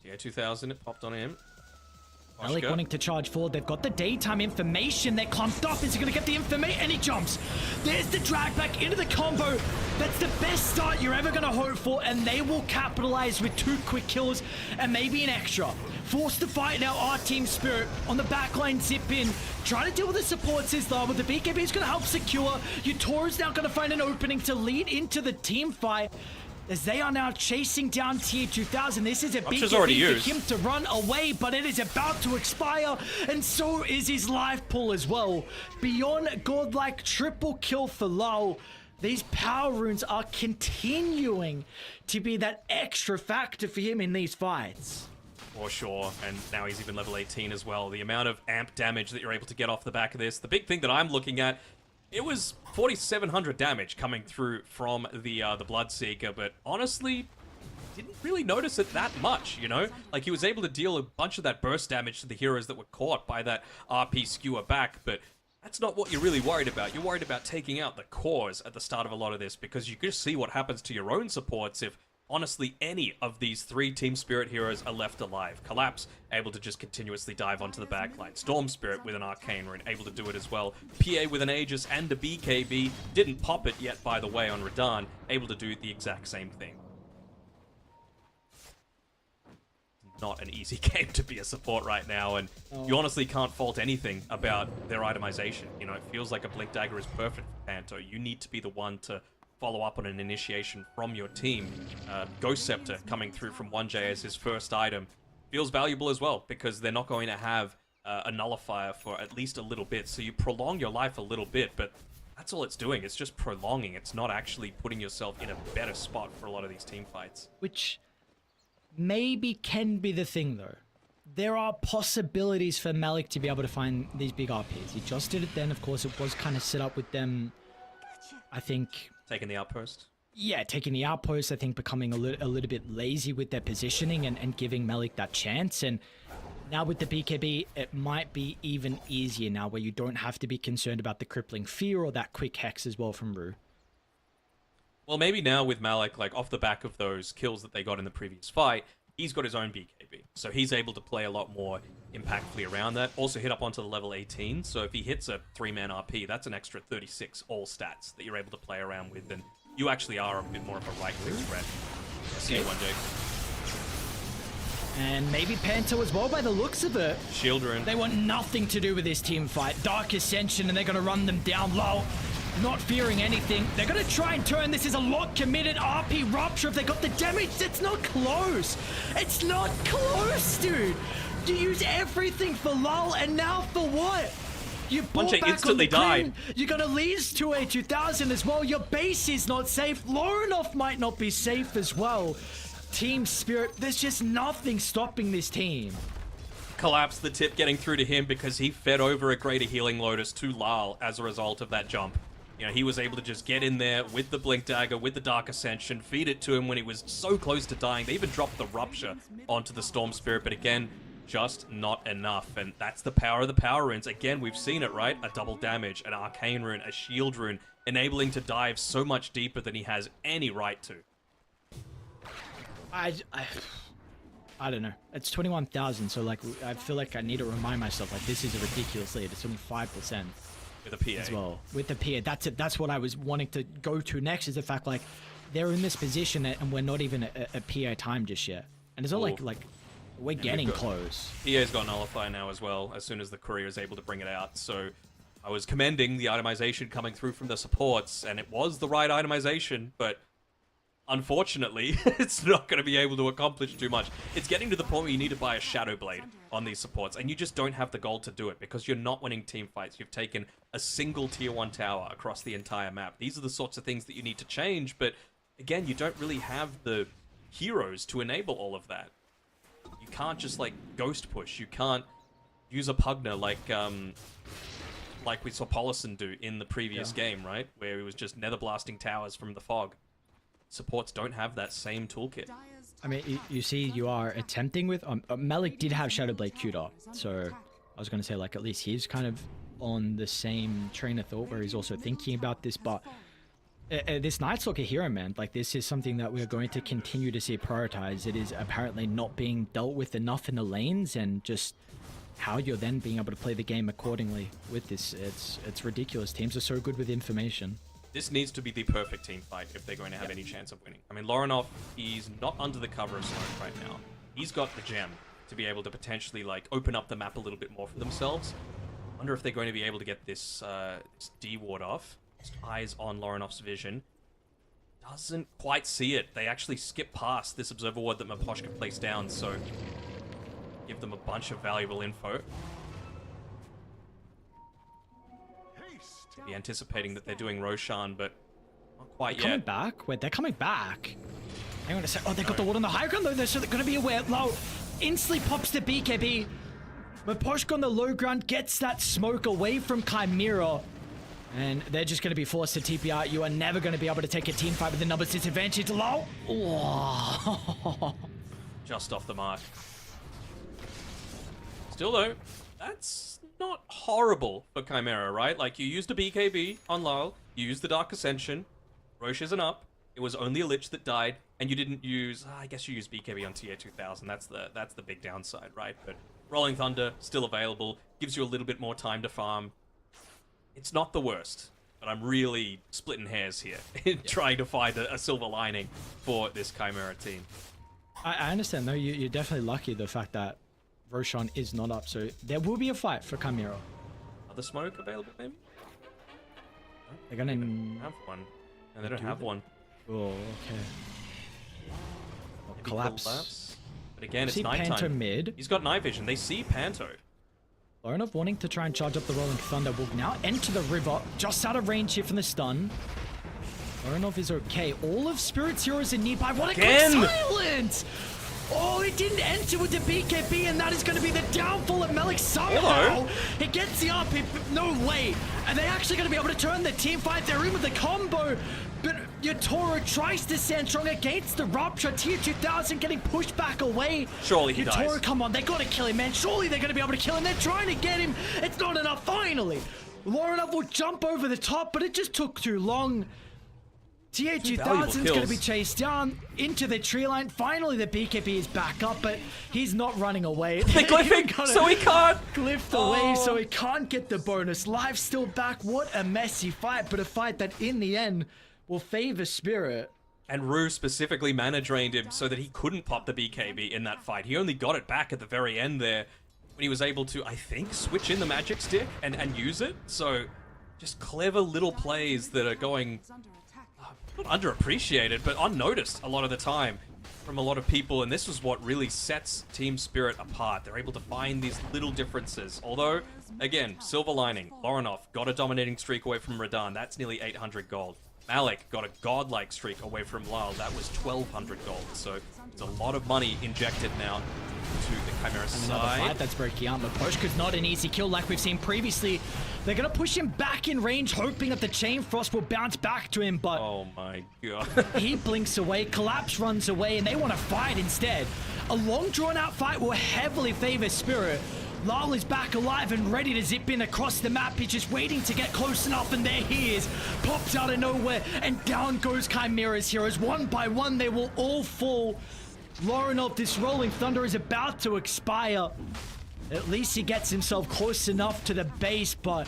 Yeah, 2000, it popped on him. Malik wanting to charge forward. They've got the daytime information. They're clumped up. Is he going to get the information? And he jumps. There's the drag back into the combo. That's the best start you're ever going to hope for. And they will capitalize with 2 quick kills and maybe an extra. Forced to fight now, our team Spirit on the backline zip in. Trying to deal with the supports is though, but the BKB is going to help secure. Utoro's now going to find an opening to lead into the team fight. As they are now chasing down tier 2000. This is a big defeat for him to run away, but it is about to expire, and so is his life pool as well. Beyond godlike triple kill for Lal, these power runes are continuing to be that extra factor for him in these fights. For sure, and now he's even level 18 as well. The amount of amp damage that you're able to get off the back of this. The big thing that I'm looking at, it was 4,700 damage coming through from the Bloodseeker, but honestly, didn't really notice it that much, you know? Like, he was able to deal a bunch of that burst damage to the heroes that were caught by that RP skewer back, but that's not what you're really worried about. You're worried about taking out the cores at the start of a lot of this, because you can just see what happens to your own supports if honestly any of these 3 Team Spirit heroes are left alive. Collapse, able to just continuously dive onto the backline. Storm Spirit with an Arcane Rune, able to do it as well. PA with an Aegis and a BKB, didn't pop it yet by the way on Radahn, able to do the exact same thing. Not an easy game to be a support right now, and you honestly can't fault anything about their itemization. You know, it feels like a Blink Dagger is perfect for Panto. You need to be the one to follow up on an initiation from your team. Ghost Scepter coming through from 1J as his first item feels valuable as well, because they're not going to have a nullifier for at least a little bit, so you prolong your life a little bit, but that's all it's doing. It's just prolonging. It's not actually putting yourself in a better spot for a lot of these team fights. Which maybe can be the thing though. There are possibilities for Malik to be able to find these big RPs. He just did it then, of course. It was kind of set up with them, I think. Taking the outpost? Yeah, taking the outpost, I think becoming a little bit lazy with their positioning and giving Malik that chance. And now with the BKB, it might be even easier now, where you don't have to be concerned about the crippling fear or that quick hex as well from Rue. Well, maybe now with Malik, like off the back of those kills that they got in the previous fight, he's got his own BKB. So he's able to play a lot more impactfully around that. Also hit up onto the level 18, so if he hits a 3-man RP, that's an extra 36 all stats that you're able to play around with, and you actually are a bit more of a right-click threat. I see you, 1J. And maybe Panto as well by the looks of it. Children. They want nothing to do with this team fight. Dark Ascension, and they're going to run them down low. Not fearing anything. They're going to try and turn this as a lot committed RP Rupture if they got the damage. It's not close. It's not close, dude. You use everything for lull, and now for what? You bought Monche back instantly on the died. green. You're going to lose to a 2000 as well. Your base is not safe. Lorinov might not be safe as well. Team Spirit, there's just nothing stopping this team. Collapsed the tip getting through to him because he fed over a Greater Healing Lotus to Lal as a result of that jump. You know, he was able to just get in there with the Blink Dagger, with the Dark Ascension, feed it to him when he was so close to dying. They even dropped the Rupture onto the Storm Spirit, but again, just not enough. And that's the power of the power runes. Again, we've seen it, right? A double damage, an Arcane rune, a shield rune, enabling to dive so much deeper than he has any right to. I don't know. It's 21,000, so like I feel like I need to remind myself like this is a ridiculous lead. It's only 5%. With a PA. As well. With the PA. That's it. That's what I was wanting to go to next, is the fact like they're in this position and we're not even a PA time just yet. And it's not like we're getting close. PA's got Nullify now as well, as soon as the courier is able to bring it out. So I was commending the itemization coming through from the supports, and it was the right itemization, but unfortunately, it's not going to be able to accomplish too much. It's getting to the point where you need to buy a Shadow Blade on these supports, and you just don't have the gold to do it because you're not winning team fights. You've taken a single tier 1 tower across the entire map. These are the sorts of things that you need to change, but again, you don't really have the heroes to enable all of that. You can't just like ghost push. You can't use a Pugner like we saw Polison do in the previous game, right? Where he was just nether blasting towers from the fog. Supports don't have that same toolkit. I mean, you see, you are attempting with... Malik did have Shadow Blade queued up, so I was going to say, like, at least he's kind of on the same train of thought where he's also thinking about this, but this Night Stalker hero, man, like, this is something that we're going to continue to see prioritized. It is apparently not being dealt with enough in the lanes, and just how you're then being able to play the game accordingly with this. It's ridiculous. Teams are so good with information. This needs to be the perfect team fight if they're going to have any chance of winning. I mean, Lorinov, he's not under the cover of smoke right now. He's got the gem to be able to potentially, like, open up the map a little bit more for themselves. I wonder if they're going to be able to get this, this D ward off. Just eyes on Lorinov's vision. Doesn't quite see it. They actually skip past this observer ward that Maposhka placed down, so give them a bunch of valuable info. Be anticipating that they're doing Roshan, but not quite yet. Coming back? Wait, they're coming back. I'm going to say, oh, they got the ward on the high ground, though. They're going to be aware. Low. Instantly pops the BKB. Maposhka on the low ground gets that smoke away from Chimera. And they're just going to be forced to TP out. You are never going to be able to take a team fight with the numbers disadvantage. Low. Oh. Just off the mark. Still, though, that's not horrible for Chimera, right? Like, you used a BKB on Lyle, you used the Dark Ascension, Roche isn't up, it was only a Lich that died, and you didn't use... I guess you used BKB on tier 2000, that's the big downside, right? But Rolling Thunder, still available, gives you a little bit more time to farm. It's not the worst, but I'm really splitting hairs here in trying to find a silver lining for this Chimera team. I understand, though. You're definitely lucky, the fact that Roshan is not up, so there will be a fight for Chimera. Other smoke available, maybe? They're gonna have one. No, they don't have one. Oh, okay. Maybe Collapse. But again, it's See nighttime. Panto mid. He's got night vision. They see Panto. Lorinov wanting to try and charge up the Rolling Thunder will now enter the river, just out of range here from the stun. Lorinov is okay. All of Spirit's heroes are nearby. What a quick silence! Oh, it didn't enter with the BKB, and that is going to be the downfall of Melik somehow. He gets the up. No way. Are they actually going to be able to turn the team fight? They're in with the combo, but Yotoro tries to stand strong against the Rupture. Tier 2000 getting pushed back away. Surely he Yotoro, dies. come on. They got to kill him, man. Surely they're going to be able to kill him. They're trying to get him. It's not enough, finally. Lorinov will jump over the top, but it just took too long. Tier 2000 is going to be chased down into the tree line. Finally, the BKB is back up, but he's not running away. They're glyphing, so he can't. Glyphed away, so he can't get the bonus. Life still back. What a messy fight, but a fight that in the end will favor Spirit. And Rue specifically mana drained him so that he couldn't pop the BKB in that fight. He only got it back at the very end there when he was able to, I think, switch in the magic stick and use it. So just clever little plays that are going, not underappreciated, but unnoticed a lot of the time from a lot of people. And this is what really sets Team Spirit apart. They're able to find these little differences. Although, again, silver lining, Lorinov got a dominating streak away from Radan. That's nearly 800 gold. Malik got a godlike streak away from Lyle. That was 1,200 gold. So it's a lot of money injected now to the Chimera side. Fight that's breaking out. Maposhka's not an easy kill like we've seen previously. They're going to push him back in range, hoping that the Chain Frost will bounce back to him, but oh my god. he blinks away, Collapse runs away, and they want to fight instead. A long drawn-out fight will heavily favor Spirit. Lyle is back alive and ready to zip in across the map. He's just waiting to get close enough, and there he is. Pops out of nowhere, and down goes Chimera's heroes. One by one, they will all fall. Lorinov, this Rolling Thunder is about to expire. At least he gets himself close enough to the base, but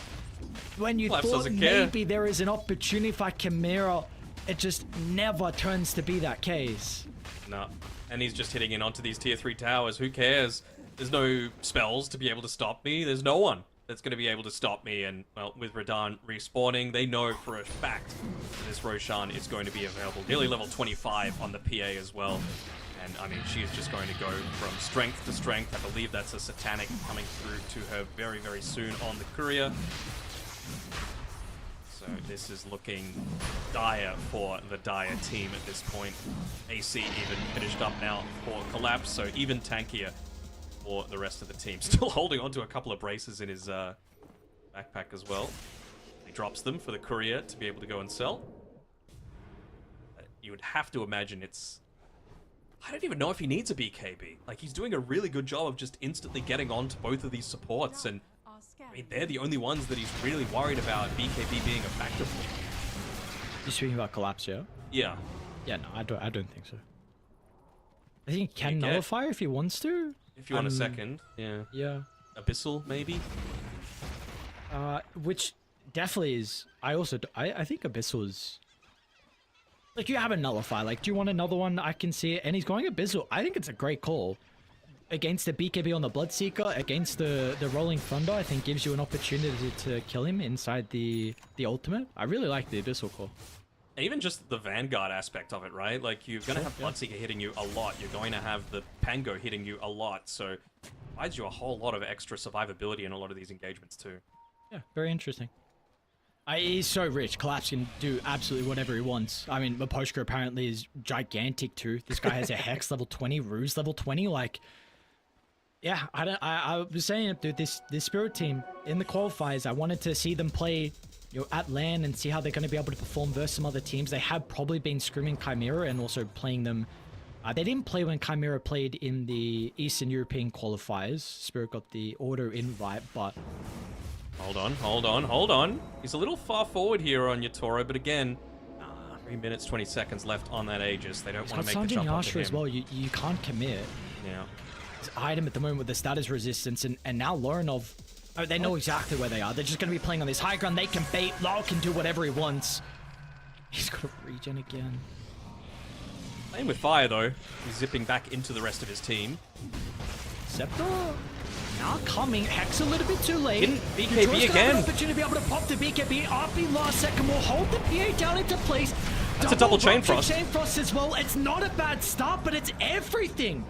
when you thought maybe there is an opportunity for Chimera, it just never turns to be that case. No, and he's just hitting in onto these tier 3 towers. Who cares? There's no spells to be able to stop me. There's no one that's going to be able to stop me. And, well, with Radan respawning, they know for a fact this Roshan is going to be available. Nearly level 25 on the PA as well. And, I mean, she is just going to go from strength to strength. I believe that's a Satanic coming through to her very, very soon on the Courier. So this is looking dire for the Dire team at this point. AC even finished up now for Collapse, so even tankier for the rest of the team. Still holding on to a couple of braces in his backpack as well. He drops them for the Courier to be able to go and sell. You would have to imagine it's... I don't even know if he needs a BKB. Like, he's doing a really good job of just instantly getting on to both of these supports, and I mean, they're the only ones that he's really worried about BKB being a factor for. You're speaking about Collapse, yeah? Yeah. Yeah, no, I don't think so. I think he can nullify if he wants to. If you want a second, yeah. Yeah. Abyssal, maybe? Which definitely is... I think Abyssal is... Like, you have a nullify. Like, do you want another one? I can see it. And he's going Abyssal. I think it's a great call. Against the BKB on the Bloodseeker, against the Rolling Thunder, I think gives you an opportunity to kill him inside the ultimate. I really like the Abyssal call. And even just the Vanguard aspect of it, right? Like, you're going to have Bloodseeker hitting you a lot. You're going to have the Pango hitting you a lot. So, it provides you a whole lot of extra survivability in a lot of these engagements, too. Yeah, very interesting. He's so rich. Collapse can do absolutely whatever he wants. I mean, Maposhka apparently is gigantic, too. This guy has a Hex level 20, Ruse level 20. Like, yeah, I was saying it, dude. This Spirit team in the qualifiers, I wanted to see them play, you know, at LAN and see how they're going to be able to perform versus some other teams. They have probably been screaming Chimera and also playing them. They didn't play when Chimera played in the Eastern European qualifiers. Spirit got the auto invite, but... Hold on. He's a little far forward here on Yatoro, but again, 3 minutes, 20 seconds left on that Aegis. They don't want to make the jump onto him. As well. You can't commit. Yeah. His item at the moment with the status resistance, and now Lorinov, they know exactly where they are. They're just going to be playing on this high ground. They can bait. Lyle can do whatever he wants. He's got to regen again. Playing with fire, though. He's zipping back into the rest of his team. Scepter now coming. Hex a little bit too late. Didn't BKB again. An opportunity to be able to pop the BKB. RP last second will hold the PA down into place. That's a double Chain Frost. Chain Frost as well. It's not a bad start, but it's everything.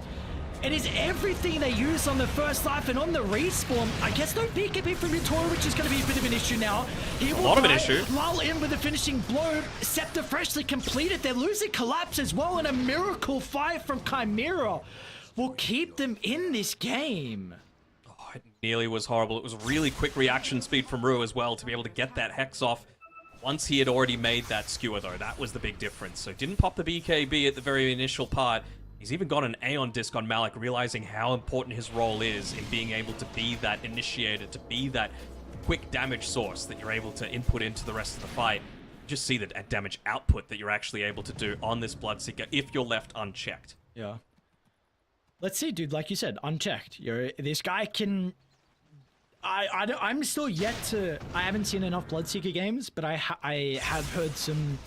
It is everything they use on the first life and on the respawn. I guess no BKB from Yatoro, which is going to be a bit of an issue now. A lot of an issue. Lull in with a finishing blow. Scepter freshly completed. They're losing Collapse as well, and a miracle fight from Chimera will keep them in this game. Oh, it nearly was horrible. It was really quick reaction speed from Rue as well to be able to get that Hex off. Once he had already made that skewer, though, that was the big difference. So didn't pop the BKB at the very initial part. He's even got an Aeon disc on Malik, realizing how important his role is in being able to be that initiator, to be that quick damage source that you're able to input into the rest of the fight. Just see the damage output that you're actually able to do on this Bloodseeker if you're left unchecked. Yeah. Let's see, dude, like you said, unchecked. This guy can... I'm still yet to... I haven't seen enough Bloodseeker games, but I have heard some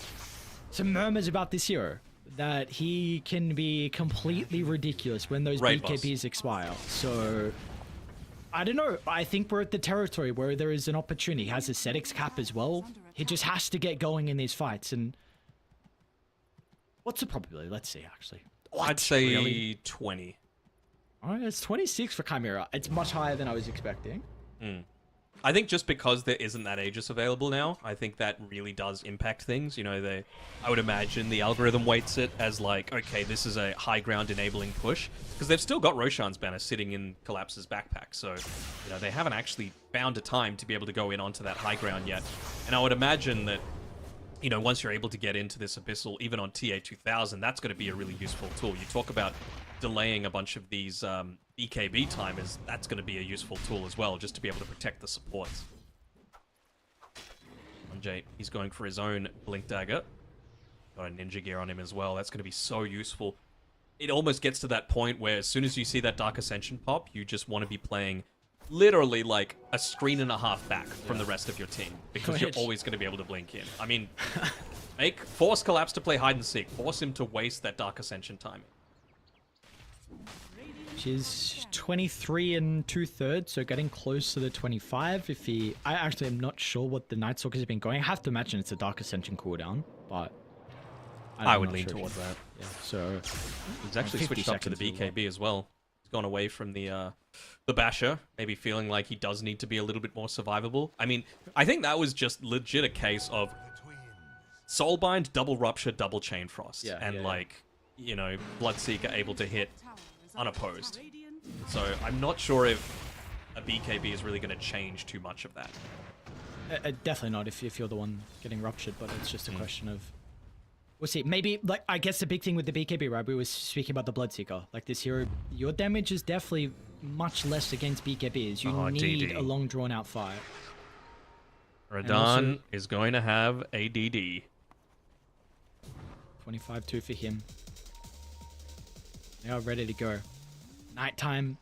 murmurs about this hero. that he can be completely ridiculous when those Right, boss. BKBs expire. So, I don't know. I think we're at the territory where there is an opportunity. He has aesthetics cap as well. He just has to get going in these fights. And what's the probability? Let's see, actually. I'd say Really? 20. All right, it's 26 for Chimera. It's much higher than I was expecting. I think just because there isn't that Aegis available now, I think that really does impact things. You know, I would imagine the algorithm weights it as like, okay, this is a high ground enabling push, because they've still got Roshan's banner sitting in Collapse's backpack. So, you know, they haven't actually found a time to be able to go in onto that high ground yet. And I would imagine that, you know, once you're able to get into this Abyssal, even on TA 2000, that's going to be a really useful tool. You talk about delaying a bunch of these BKB timers, that's going to be a useful tool as well, just to be able to protect the supports. Jay, he's going for his own Blink Dagger. Got a Ninja Gear on him as well. That's going to be so useful. It almost gets to that point where as soon as you see that Dark Ascension pop, you just want to be playing literally like a screen and a half back from the rest of your team, because you're always going to be able to blink in. I mean, force Collapse to play hide and seek. Force him to waste that Dark Ascension timing. She's 23 and 2/3, so getting close to the 25. I actually am not sure what the Night Stalkers have been going. I have to imagine it's a Dark Ascension cooldown, but I would lean towards that. Yeah, so he's actually 50 switched up to the seconds as BKB as well. He's gone away from the Basher, maybe feeling like he does need to be a little bit more survivable. I mean, I think that was just legit a case of Soulbind, double Rupture, double Chain Frost, like, you know, Bloodseeker able to hit unopposed. So I'm not sure if a BKB is really going to change too much of that. Definitely not if you're the one getting ruptured, but it's just a question of... We'll see. Maybe, like, I guess the big thing with the BKB, right? We were speaking about the Bloodseeker. Like, this hero, your damage is definitely much less against BKBs. You need DD. a long, drawn-out fight. Radahn is going to have a DD. 25-2 for him. They are ready to go. Nighttime,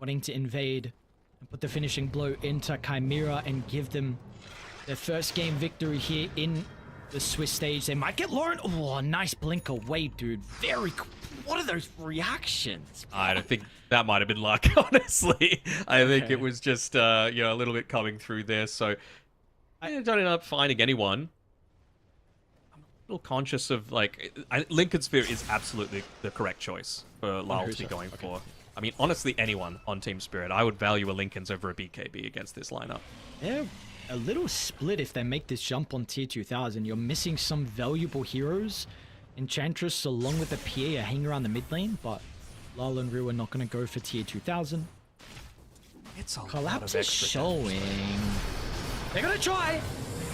wanting to invade and put the finishing blow into Chimera and give them their first game victory here in the Swiss stage. They might get Lauren. Oh, nice blink away, dude. Very cool. What are those reactions? I don't think that might have been luck, honestly. I think it was just, you know, a little bit coming through there. So I don't end up finding anyone. I'm a little conscious of, like, Lincoln Sphere is absolutely the correct choice for Lyle to be going for. I mean, honestly, anyone on Team Spirit, I would value a Lincoln's over a BKB against this lineup. They're a little split if they make this jump on tier 2000. You're missing some valuable heroes. Enchantress along with the PA are hanging around the mid lane, but Lyle and Ryu are not going to go for tier 2000. It's a Collapse is showing. They're going to try.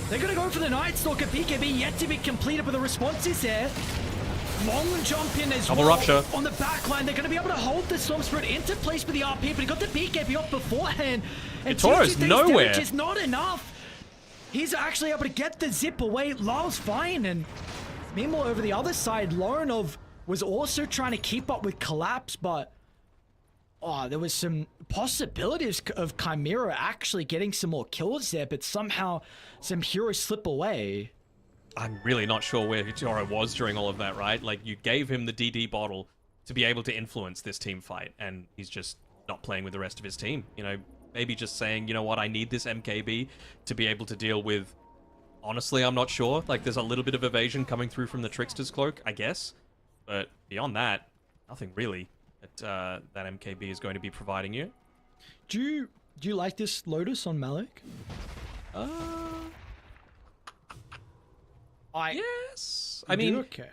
They're going to go for the Night Stalker. BKB yet to be completed, but the response is there. Long jump in as Double well. Rupture. On the back line, they're going to be able to hold the Storm Spirit into place with the RP, but he got the BKB off beforehand. And Toro's nowhere. Damage is not enough. He's actually able to get the zip away. Lyle's fine, and meanwhile over the other side, Laurenov was also trying to keep up with Collapse, but there was some possibilities of Chimera actually getting some more kills there, but somehow some heroes slip away. I'm really not sure where Toro was during all of that, right? Like, you gave him the DD bottle to be able to influence this team fight, and he's just not playing with the rest of his team. You know, maybe just saying, you know what, I need this MKB to be able to deal with... Honestly, I'm not sure. Like, there's a little bit of evasion coming through from the Trickster's Cloak, I guess. But beyond that, nothing really that MKB is going to be providing you. Do you like this Lotus on Malik? Yes. I mean, okay.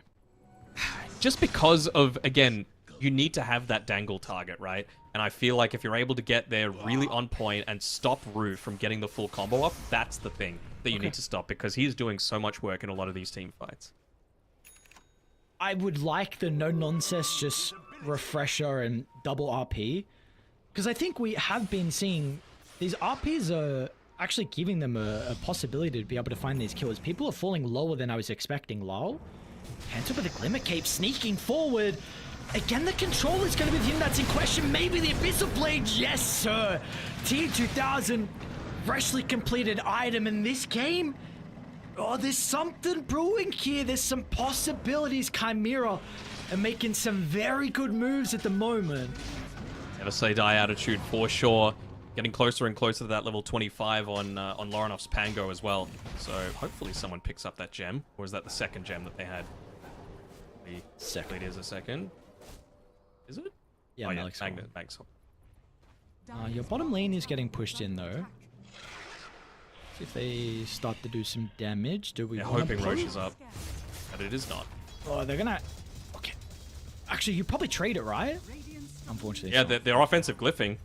Just because of, again, you need to have that dangle target, right? And I feel like if you're able to get there really on point and stop Rue from getting the full combo up, that's the thing that you need to stop, because he's doing so much work in a lot of these team fights. I would like the no-nonsense just refresher and double RP, because I think we have been seeing these RPs are actually giving them a possibility to be able to find these kills. People are falling lower than I was expecting. Lol. Hands up with the Glimmer Cape, sneaking forward. Again, the control is going to be the thing that's in question. Maybe the Abyssal Blade. Yes, sir. Tier 2000, freshly completed item in this game. Oh, there's something brewing here. There's some possibilities. Chimera are making some very good moves at the moment. Never say die attitude for sure. Getting closer and closer to that level 25 on Loronov's Pango as well. So hopefully someone picks up that gem. Or is that the second gem that they had? The second. It is a second. Is it? Yeah, oh, yeah. Malik's Max. your bottom lane is getting pushed in though. See if they start to do some damage. Do we? They're hoping Roche is up, but it is not. Oh, they're gonna. Okay. Actually, you probably trade it, right? Unfortunately. Yeah, they're offensive glyphing.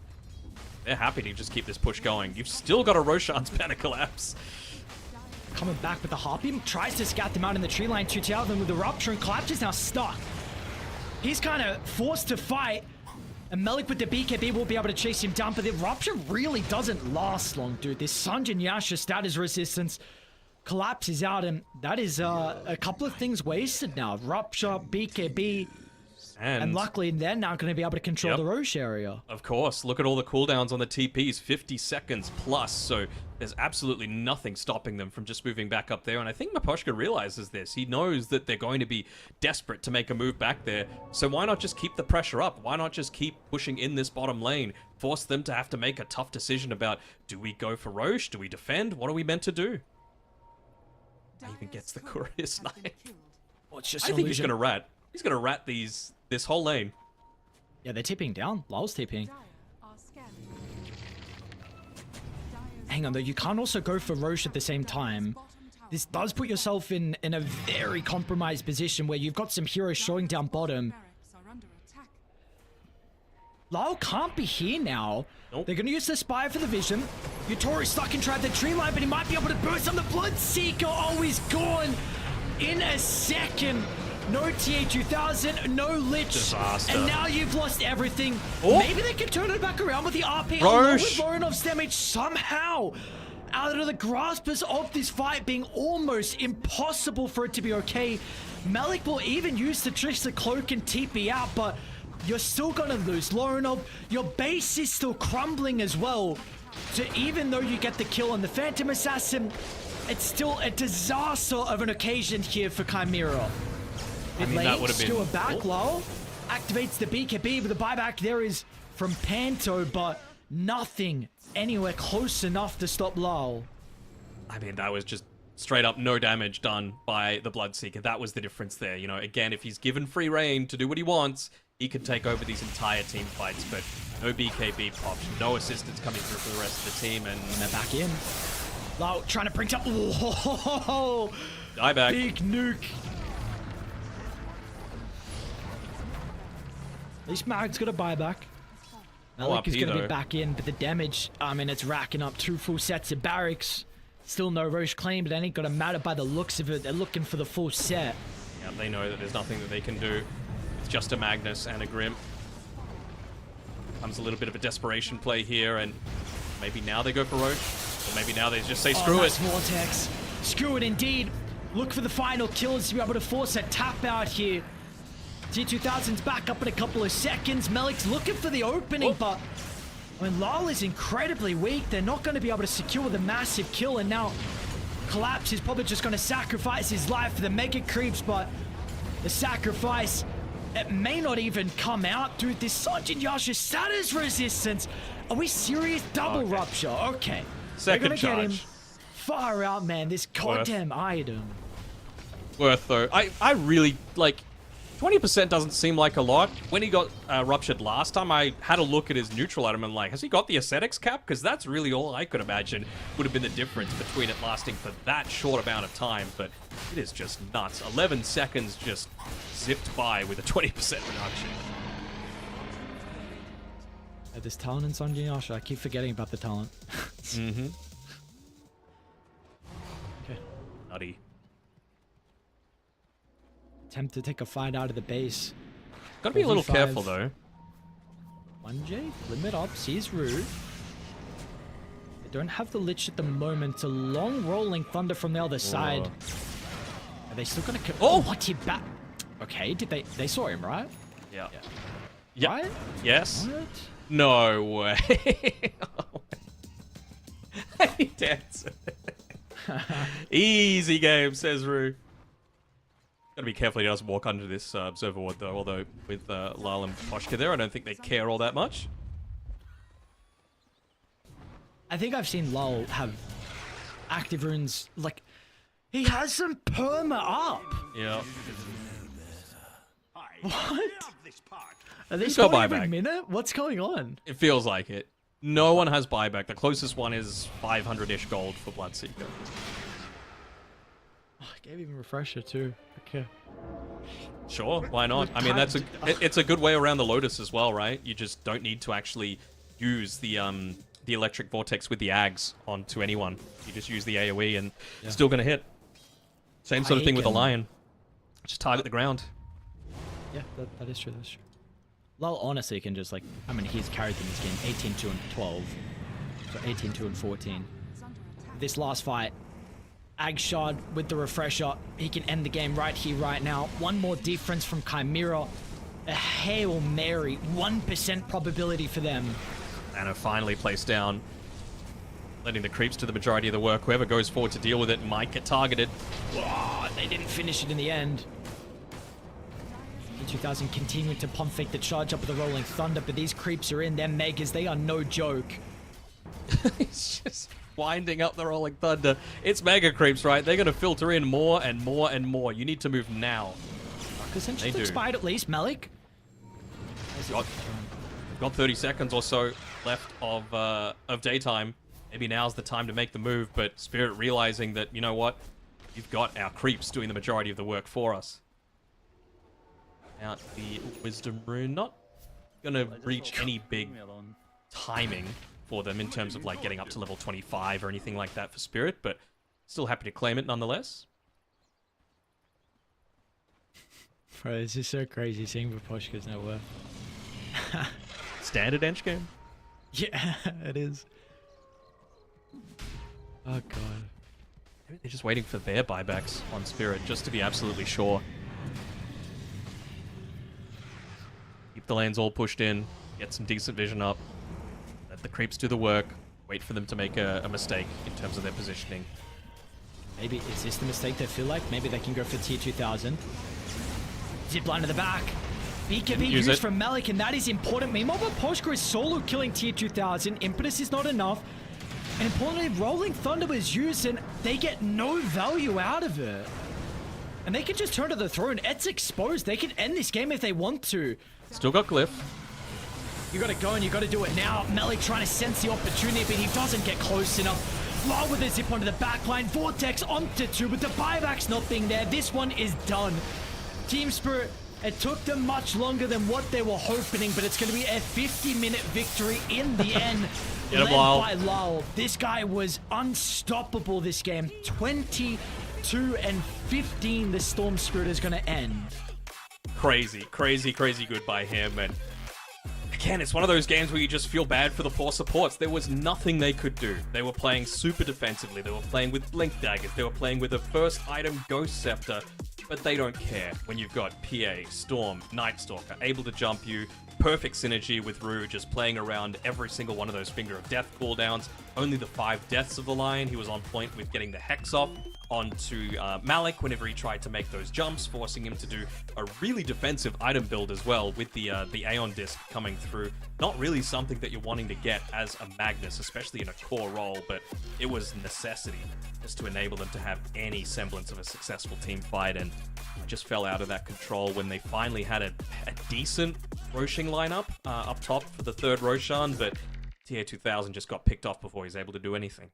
They're happy to just keep this push going. You've still got a Roshan's Panic Collapse. Coming back with the Harpy, tries to scout them out in the tree line, shoots out them with the Rupture, and Collapse is now stuck. He's kind of forced to fight, and Melik with the BKB will be able to chase him down, but the Rupture really doesn't last long, dude. This Sanjin Yasha status resistance collapses out, and that is a couple of things wasted now. Rupture, BKB, and luckily they're now going to be able to control the Roche area. Of course, look at all the cooldowns on the TPs, 50 seconds plus, so there's absolutely nothing stopping them from just moving back up there, and I think Maposhka realizes this. He knows that they're going to be desperate to make a move back there, so why not just keep the pressure up? Why not just keep pushing in this bottom lane? Force them to have to make a tough decision about, do we go for Roche? Do we defend? What are we meant to do? He even gets the courier snipe. Well, it's just I think he's going to rat. He's going to rat this whole lane. Yeah, they're tipping down. Low's tipping. Hang on, though. You can't also go for Roche at the same time. This does put yourself in a very compromised position where you've got some heroes showing down bottom. Lao can't be here now. Nope. They're going to use the Spire for the vision. Yutori's stuck inside the tree line, but he might be able to burst on the Bloodseeker. Oh, he's gone in a second. No TA2000, no Lich. Disaster. And now you've lost everything. Oh. Maybe they can turn it back around with the RP. Roche. With Voronov's damage somehow. Out of the graspers of this fight being almost impossible for it to be okay. Malik will even use the Trickster Cloak and TP out, but you're still gonna lose. Lorenov, your base is still crumbling as well. So even though you get the kill on the Phantom Assassin, it's still a disaster of an occasion here for Chimera. I mean, that would have been... Still a back low. Activates the BKB, but the buyback there is from Panto, but nothing anywhere close enough to stop Lal. I mean, that was just straight up no damage done by the Bloodseeker. That was the difference there. You know, again, if he's given free reign to do what he wants, he could take over these entire team fights, but no BKB pops, no assistance coming through for the rest of the team, and they're back in. Lal trying to bring up... Whoa! Die back. Big nuke. At least Mag's got a buyback. Malik is going to be back in, but the damage, I mean, it's racking up 2 full sets of barracks. Still no Roche claim, but it ain't going to matter by the looks of it. They're looking for the full set. Yeah, they know that there's nothing that they can do. It's just a Magnus and a Grim. Comes a little bit of a desperation play here, and maybe now they go for Roche, or maybe now they just say screw it. Vortex. Screw it indeed. Look for the final kills to be able to force a tap out here. T2000's back up in a couple of seconds. Melik's looking for the opening, but I mean, Lal is incredibly weak. They're not going to be able to secure the massive kill, and now Collapse is probably just going to sacrifice his life for the mega creeps, but the sacrifice, it may not even come out. Dude, this Sanjin Yasha status resistance. Are we serious? Double Rupture. Okay. Second charge. Get him. Far out, man. This goddamn item. Worth, though. I really, like... 20% doesn't seem like a lot. When he got ruptured last time, I had a look at his neutral item and like, has he got the ascetics cap? Because that's really all I could imagine would have been the difference between it lasting for that short amount of time. But it is just nuts. 11 seconds just zipped by with a 20% reduction. There's talent in Sanjin Yasha. I keep forgetting about the talent. Mm-hmm. Okay. Nutty. Attempt to take a fight out of the base. Gotta be a little careful though. 1J, limit up, sees rude. They don't have the Lich at the moment. It's a long rolling thunder from the other side. Are they still gonna... Oh, what? He back... Okay, did they saw him, right? Yeah. Yeah. Right? Yes. What? No way. He danced. Easy game, says Rue. Gotta be careful he doesn't walk under this observer ward though, although with Lyle and Poshka there, I don't think they care all that much. I think I've seen Lyle have active runes, like, he has some perma up. Yeah. What? Are they He's got going every buyback. minute? What's going on? It feels like it. No one has buyback. The closest one is 500-ish gold for Bloodseeker. Oh, I gave him refresher too. Okay. Sure, why not? I mean, it's a good way around the Lotus as well, right? You just don't need to actually use the electric vortex with the Ags onto anyone. You just use the AoE and still gonna hit. Same sort of thing with the Lion. Just target the ground. Yeah, that is true. That's true. Lyle honestly can just, like, I mean, he's carried in this game 18, 2, and 12. So 18, 2, and 14. This last fight, Agshard with the refresher, he can end the game right here, right now. One more difference from Chimera. A Hail Mary, 1% probability for them. Anna finally placed down, letting the creeps do the majority of the work. Whoever goes forward to deal with it might get targeted. Whoa, they didn't finish it in the end. 2000 continuing to pump fake the charge up with the Rolling Thunder, but these creeps are in. They're megas. They are no joke. He's just winding up the Rolling Thunder. It's mega creeps, right? They're going to filter in more and more and more. You need to move now. Essentially expired at least, Malik. Got 30 seconds or so left of daytime. Maybe now's the time to make the move, but Spirit realizing that, you know what? You've got our creeps doing the majority of the work for us. Out the Wisdom Rune. Not going to reach any big timing for them in terms of, like, getting up to level 25 or anything like that for Spirit, but still happy to claim it nonetheless. Bro, this is so crazy seeing Vaposhka's net worth. Standard Ench game? Yeah, it is. Oh, God. Maybe they're just waiting for their buybacks on Spirit, just to be absolutely sure. Keep the lanes all pushed in, get some decent vision up, let the creeps do the work, wait for them to make a mistake in terms of their positioning. Maybe, is this the mistake they feel like? Maybe they can go for tier 2000. Zipline to the back. BKB used from Malik, and that is important. Meanwhile, Vaposhka is solo killing tier 2000. Impetus is not enough. And importantly, Rolling Thunder was used, and they get no value out of it. And they can just turn to the throne. It's exposed. They can end this game if they want to. Still got Glyph. You gotta go and you gotta do it now. Malik trying to sense the opportunity, but he doesn't get close enough. Law with a zip onto the backline. Vortex onto 2, but the buyback's not being there. This one is done. Team Spirit, it took them much longer than what they were hoping, but it's going to be a 50-minute victory in the end. Led by Lyle. This guy was unstoppable this game. 22 and 15 the Storm Spirit is going to end. Crazy, crazy, crazy good by him. And again, it's one of those games where you just feel bad for the poor supports. There was nothing they could do. They were playing super defensively. They were playing with Blink Daggers. They were playing with a first item Ghost Scepter. But they don't care when you've got PA, Storm, Night Stalker, able to jump you, perfect synergy with Rue, just playing around every single one of those Finger of Death cooldowns. Only the 5 deaths of the Lion. He was on point with getting the Hex off onto Malik whenever he tried to make those jumps, forcing him to do a really defensive item build as well with the Aeon Disc coming through. Not really something that you're wanting to get as a Magnus, especially in a core role, but it was necessity just to enable them to have any semblance of a successful team fight, and I just fell out of that control when they finally had a decent Roshing lineup up top for the third Roshan, but TA2000 just got picked off before he was able to do anything.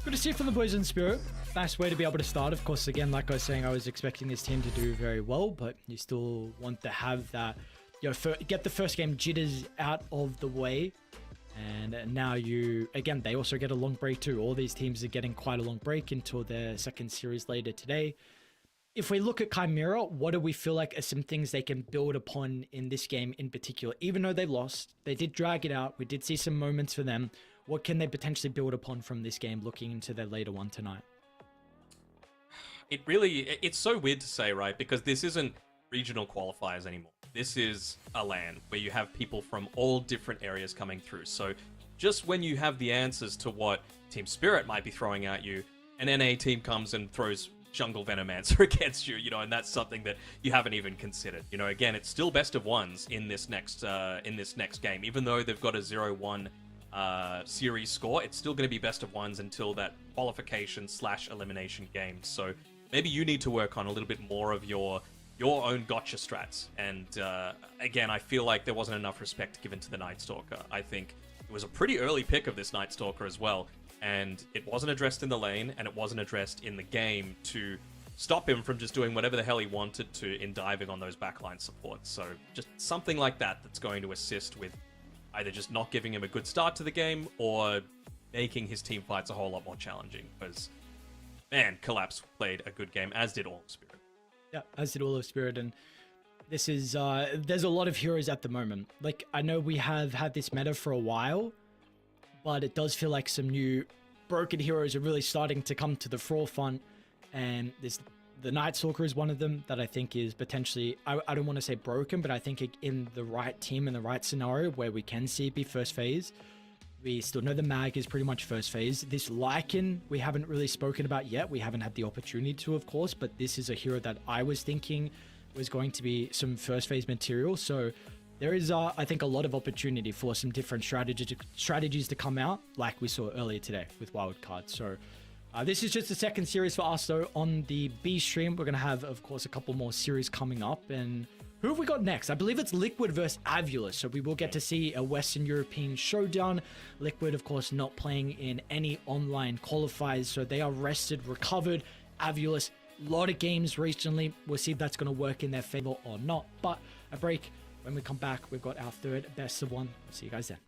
Good to see it from the boys in Spirit. Nice way to be able to start. Of course, again, like I was saying, I was expecting this team to do very well, but you still want to have that, you know, get the first game jitters out of the way. And now again, they also get a long break too. All these teams are getting quite a long break until their second series later today. If we look at Chimera, what do we feel like are some things they can build upon in this game in particular? Even though they lost, they did drag it out. We did see some moments for them. What can they potentially build upon from this game looking into their later one tonight? It's so weird to say, right? Because this isn't regional qualifiers anymore. This is a LAN where you have people from all different areas coming through. So just when you have the answers to what Team Spirit might be throwing at you, an NA team comes and throws Jungle Venomancer against you, and that's something that you haven't even considered. Again, it's still best of ones in this next game. Even though they've got a 0-1 series score, it's still going to be best of ones until that qualification/elimination game. So maybe you need to work on a little bit more of your own gotcha strats. And again, I feel like there wasn't enough respect given to the Night Stalker. I think it was a pretty early pick of this Night Stalker as well, and it wasn't addressed in the lane, and it wasn't addressed in the game to stop him from just doing whatever the hell he wanted to in diving on those backline supports. So just something like that's going to assist with either just not giving him a good start to the game or making his team fights a whole lot more challenging. Because, man, Collapse played a good game, as did All of Spirit. Yeah, as did All of Spirit, and this is, there's a lot of heroes at the moment. Like, I know we have had this meta for a while, but it does feel like some new broken heroes are really starting to come to the forefront, and the Night Stalker is one of them that I think is potentially, I don't want to say broken, but I think in the right team, in the right scenario where we can see it be first phase. We still know the Mag is pretty much first phase. This Lycan, we haven't really spoken about yet. We haven't had the opportunity to, of course, but this is a hero that I was thinking was going to be some first phase material. So there is, I think, a lot of opportunity for some different strategies to come out, like we saw earlier today with Wildcard. So this is just the second series for us, though. On the B stream, we're going to have, of course, a couple more series coming up. And who have we got next? I believe it's Liquid versus AVULUS. So we will get to see a Western European showdown. Liquid, of course, not playing in any online qualifiers. So they are rested, recovered. AVULUS, a lot of games recently. We'll see if that's going to work in their favor or not. But a break. When we come back, we've got our third best of one. See you guys then.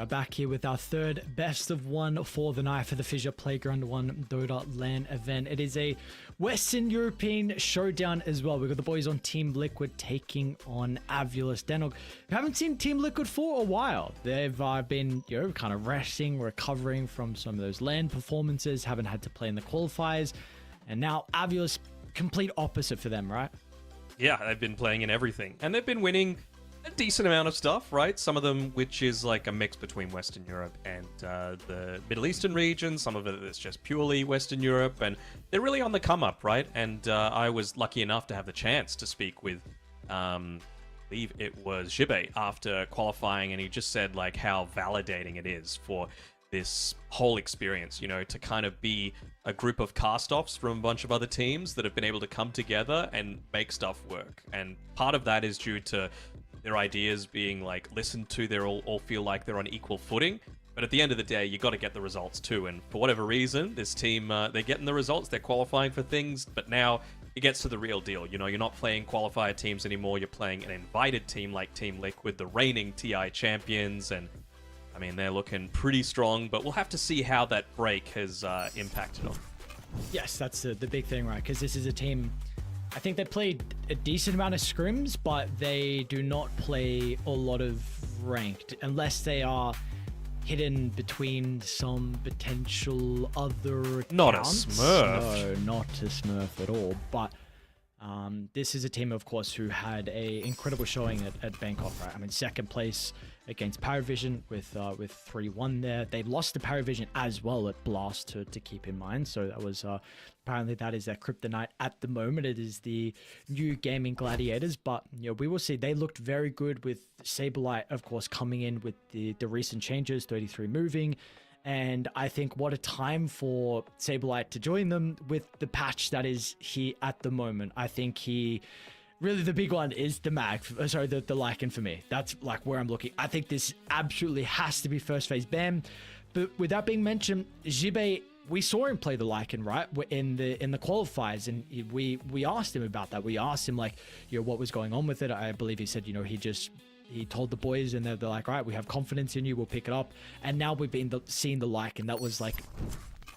We're back here with our third best of one for the night for the FISSURE Playground 1 Dota LAN event. It is a Western European showdown as well. We've got the boys on Team Liquid taking on AVULUS. Denog, we haven't seen Team Liquid for a while. They've been, kind of resting, recovering from some of those LAN performances, haven't had to play in the qualifiers. And now AVULUS, complete opposite for them, right? Yeah, they've been playing in everything. And they've been winning a decent amount of stuff, right? Some of them which is like a mix between Western Europe and the Middle Eastern region. Some of it is just purely Western Europe. And they're really on the come up, right? And I was lucky enough to have the chance to speak with, I believe it was Jibe after qualifying. And he just said like how validating it is for this whole experience, to kind of be a group of cast-offs from a bunch of other teams that have been able to come together and make stuff work. And part of that is due to their ideas being like listened to. They all feel like they're on equal footing. But at the end of the day, you got to get the results too. And for whatever reason, this team, they're getting the results. They're qualifying for things. But now it gets to the real deal. You're not playing qualifier teams anymore. You're playing an invited team like Team Liquid, the reigning TI champions. And I mean, they're looking pretty strong. But we'll have to see how that break has impacted them. Yes, that's the big thing, right? Because this is a team, I think they played a decent amount of scrims, but they do not play a lot of ranked unless they are hidden between some potential other accounts. Not a Smurf. No, not a Smurf at all. But this is a team, of course, who had a incredible showing at Bangkok, right? I mean, second place against Paravision with 3-1 there. They lost to Paravision as well at Blast to keep in mind. So that was apparently that is their kryptonite at the moment. It is the new gaming gladiators, but we will see. They looked very good with Saberlight, of course, coming in with the recent changes, 33 moving. And I think what a time for Saberlight to join them with the patch that is here at the moment. I think really the big one is the Lycan for me. That's like where I'm looking. I think this absolutely has to be first phase ban. But with that being mentioned, Jibe, we saw him play the Lycan, right? In the qualifiers, and we asked him about that. We asked him like, what was going on with it. I believe he said, he told the boys, and they're like, all right, we have confidence in you, we'll pick it up. And now we've been seeing the Lycan. That was like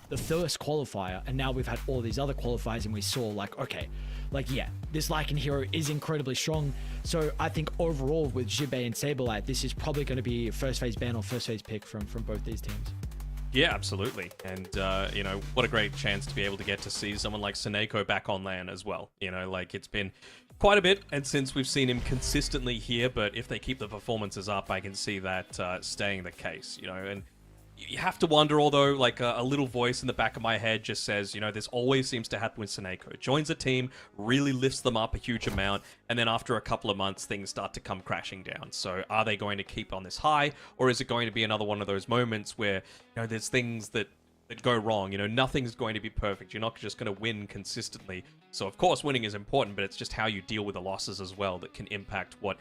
the first qualifier, and now we've had all these other qualifiers, and we saw like, okay, like, yeah, this Lycan hero is incredibly strong. So I think overall with Jibe and Saberlight, this is probably going to be a first phase ban or first phase pick from both these teams. Yeah, absolutely. And, what a great chance to be able to get to see someone like Seneko back on LAN as well. Like it's been quite a bit, and since we've seen him consistently here, but if they keep the performances up, I can see that staying the case, and you have to wonder, although, like a little voice in the back of my head just says, this always seems to happen with Seneko. Joins a team, really lifts them up a huge amount, and then after a couple of months, things start to come crashing down. So are they going to keep on this high, or is it going to be another one of those moments where, there's things that go wrong? Nothing's going to be perfect. You're not just going to win consistently. So, of course, winning is important, but it's just how you deal with the losses as well that can impact what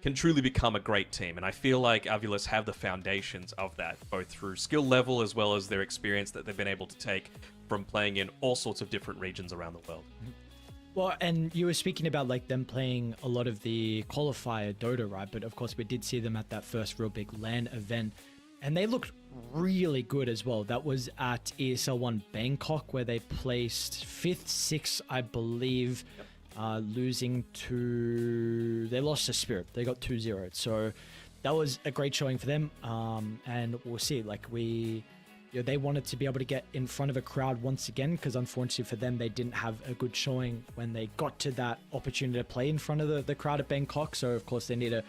can truly become a great team. And I feel like AVULUS have the foundations of that, both through skill level as well as their experience that they've been able to take from playing in all sorts of different regions around the world. Well, and you were speaking about like them playing a lot of the qualifier Dota, right? But of course, we did see them at that first real big LAN event, and they looked really good as well. That was at ESL 1 Bangkok, where they placed 5th, 6th, I believe. Yep. They lost to Spirit. They got 2-0. So that was a great showing for them. And we'll see, like they wanted to be able to get in front of a crowd once again, because unfortunately for them, they didn't have a good showing when they got to that opportunity to play in front of the crowd at Bangkok. So of course they need to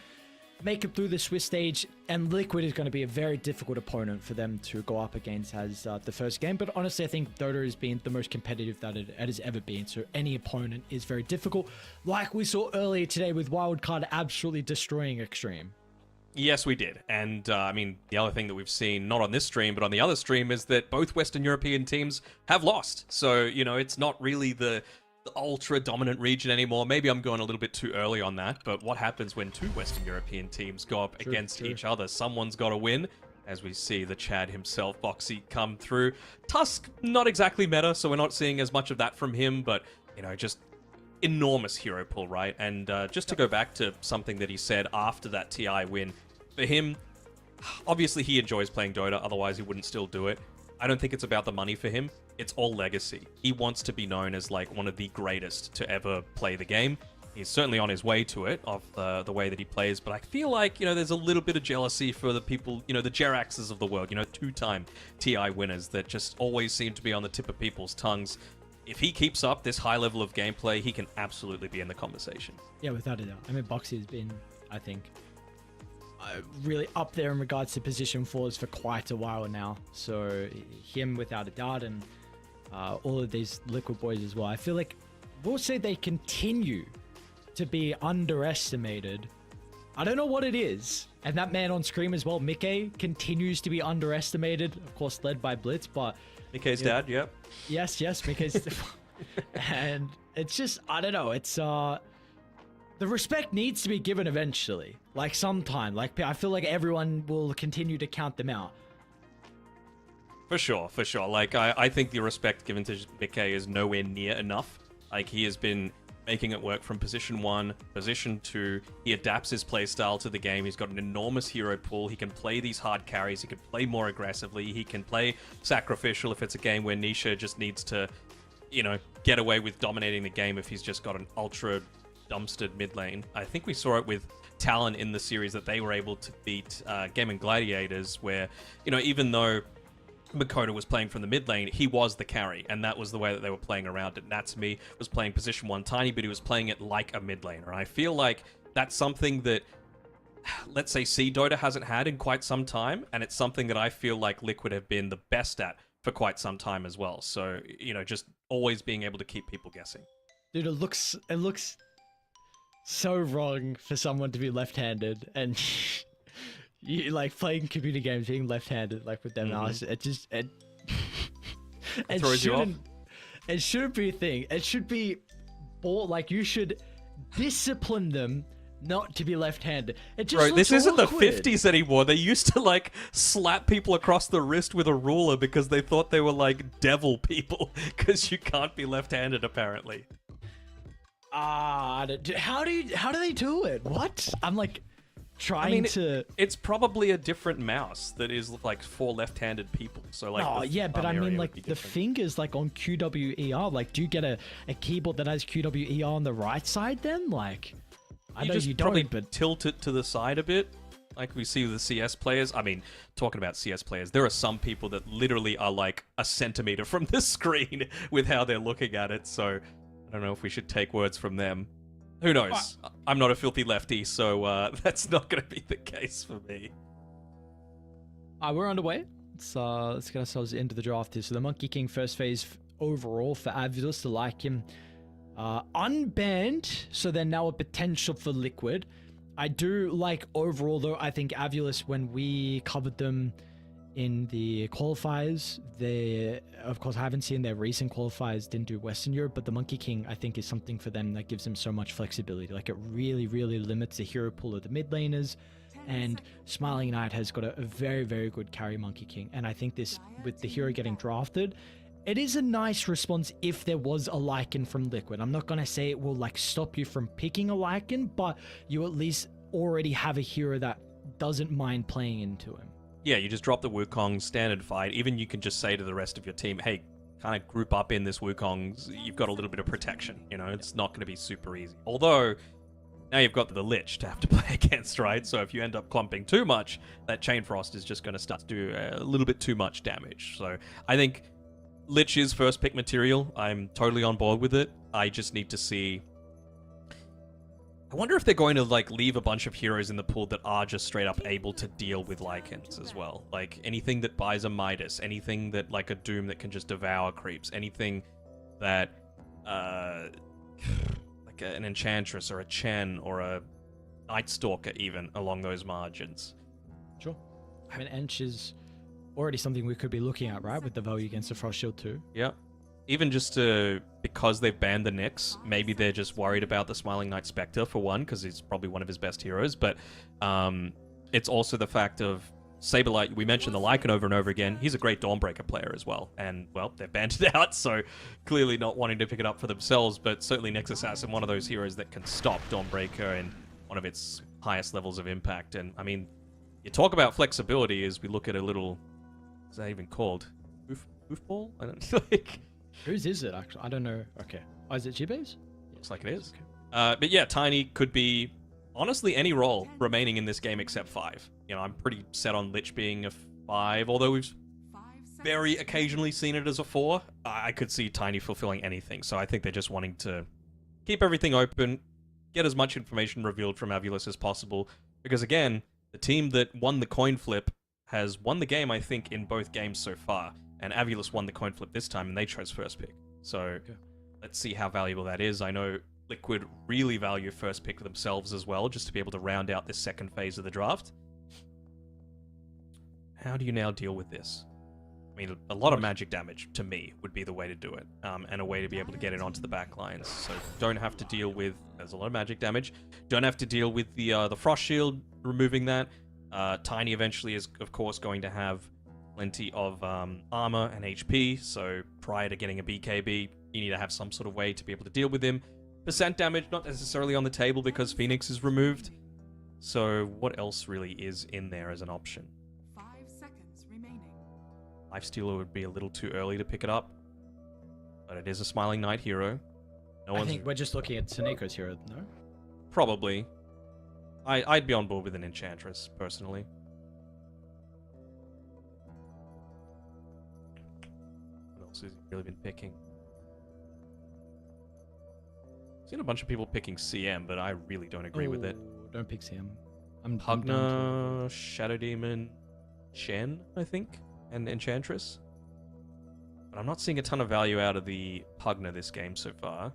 make it through the Swiss stage, and Liquid is going to be a very difficult opponent for them to go up against as the first game. But honestly, I think Dota has been the most competitive that it has ever been, so any opponent is very difficult, like we saw earlier today with Wildcard absolutely destroying Extreme. Yes, we did. And, the other thing that we've seen, not on this stream, but on the other stream, is that both Western European teams have lost. So, it's not really the ultra-dominant region anymore. Maybe I'm going a little bit too early on that, but what happens when two Western European teams go up against each other? Someone's got to win, as we see the Chad himself, Boxy, come through. Tusk, not exactly meta, so we're not seeing as much of that from him, but, just enormous hero pull, right? And just to go back to something that he said after that TI win, for him, obviously he enjoys playing Dota, otherwise he wouldn't still do it. I don't think it's about the money for him. It's all legacy. He wants to be known as like one of the greatest to ever play the game. He's certainly on his way to it, of the way that he plays, but I feel like, there's a little bit of jealousy for the people, the Jeraxes of the world, two-time TI winners that just always seem to be on the tip of people's tongues. If he keeps up this high level of gameplay, he can absolutely be in the conversation. Yeah, without a doubt. I mean, Boxy has been, I think, really up there in regards to position fours for quite a while now. So him, without a doubt, and all of these Liquid boys as well. I feel like we'll say they continue to be underestimated. I don't know what it is. And that man on screen as well, Mickey, continues to be underestimated. Of course, led by Blitz, but... Mickey's dad, yep. Yes, Mickey's... and it's just, I don't know. It's, the respect needs to be given eventually. Like, sometime. Like, I feel like everyone will continue to count them out. For sure. Like, I think the respect given to Mickey is nowhere near enough. Like, he has been making it work from position 1, position 2. He adapts his playstyle to the game. He's got an enormous hero pool. He can play these hard carries. He can play more aggressively. He can play sacrificial if it's a game where Nisha just needs to, get away with dominating the game if he's just got an ultra dumpstered mid lane. I think we saw it with Talon in the series that they were able to beat Game and Gladiators, where, even though Makoto was playing from the mid lane, he was the carry, and that was the way that they were playing around it. Natsumi was playing position 1 tiny, but he was playing it like a mid laner. And I feel like that's something that, let's say, Dota hasn't had in quite some time, and it's something that I feel like Liquid have been the best at for quite some time as well. So, just always being able to keep people guessing. Dude, it looks so wrong for someone to be left-handed, and you like playing computer games being left-handed, like with their mouse. It throws you off. It shouldn't be a thing. It should be like you should discipline them not to be left-handed. It just Bro, this isn't the awkward. 50s anymore. They used to like slap people across the wrist with a ruler because they thought they were like devil people, because you can't be left-handed apparently. How do they do it? What? I'm like trying to. It's probably a different mouse that is like for left-handed people. So like, oh yeah, but I mean like the different. fingers like on QWER. Like, do you get a keyboard that has QWER on the right side then? Like, I know just you probably don't, but tilt it to the side a bit, like we see with the CS players. I mean, talking about CS players, there are some people that literally are like a centimeter from the screen with how they're looking at it. So I don't know if we should take words from them. Who knows? I'm not a filthy lefty, so that's not going to be the case for me. we're underway. Let's get ourselves into the draft here. So the Monkey King first phase overall for AVULUS to like him. Unbanned, so they're now a potential for Liquid. I do like overall though. I think AVULUS, when we covered them in the qualifiers, they, of course, I haven't seen their recent qualifiers, didn't do Western Europe, but the Monkey King, I think, is something for them that gives them so much flexibility. Like, it really, really limits the hero pool of the mid laners, and Smiling Knight has got a very, very good carry Monkey King, and I think this, with the hero getting drafted, it is a nice response if there was a Lycan from Liquid. I'm not going to say it will, like, stop you from picking a Lycan, but you at least already have a hero that doesn't mind playing into him. Yeah, you just drop the Wukong, standard fight. Even you can just say to the rest of your team, hey, kind of group up in this Wukong. You've got a little bit of protection. It's not going to be super easy. Although, now you've got the Lich to have to play against, right? So if you end up clumping too much, that Chain Frost is just going to start to do a little bit too much damage. So I think Lich is first pick material. I'm totally on board with it. I just need to see... I wonder if they're going to like leave a bunch of heroes in the pool that are just straight up able to deal with Lycans as well. Like anything that buys a Midas, anything that like a Doom that can just devour creeps, anything that like an Enchantress or a Chen or a Night Stalker even along those margins. Sure. I mean, Ench is already something we could be looking at, right? With the value against the Frost Shield too. Yeah. Even just because they've banned the Nyx, maybe they're just worried about the Smiling Knight Spectre, for one, because he's probably one of his best heroes, but it's also the fact of Saberlight. We mentioned the Lycan over and over again. He's a great Dawnbreaker player as well, and, well, they've banned it out, so clearly not wanting to pick it up for themselves, but certainly Nyx Assassin, one of those heroes that can stop Dawnbreaker in one of its highest levels of impact, and, I mean, you talk about flexibility as we look at a little, what's that even called? Goofball? I don't like. Whose is it actually? I don't know. Okay. Oh, is it G-Base? Looks like it is. Okay. But yeah, Tiny could be honestly any role remaining in this game except 5. You know, I'm pretty set on Lich being a 5, although we've very occasionally seen it as a 4. I could see Tiny fulfilling anything, so I think they're just wanting to keep everything open, get as much information revealed from AVULUS as possible, because again, the team that won the coin flip has won the game, I think, in both games so far, and AVULUS won the coin flip this time, and they chose first pick. So let's see how valuable that is. I know Liquid really value first pick themselves as well, just to be able to round out this second phase of the draft. How do you now deal with this? I mean, a lot of magic damage, to me, would be the way to do it, and a way to be able to get it onto the back lines. So don't have to deal with... There's a lot of magic damage. Don't have to deal with the Frost Shield, removing that. Tiny eventually is, of course, going to have plenty of armor and HP, so prior to getting a BKB, you need to have some sort of way to be able to deal with him. Percent damage, not necessarily on the table because Phoenix is removed. So what else really is in there as an option? 5 seconds remaining. Lifestealer would be a little too early to pick it up, but it is a Smiling Knight hero. I think we're just looking at Saneko's hero, no? Probably. I'd be on board with an Enchantress, personally. What else has he really been picking? I've seen a bunch of people picking CM, but I really don't agree with it. Don't pick CM. I'm Pugna, Shadow Demon, Shen, I think, and Enchantress. But I'm not seeing a ton of value out of the Pugna this game so far.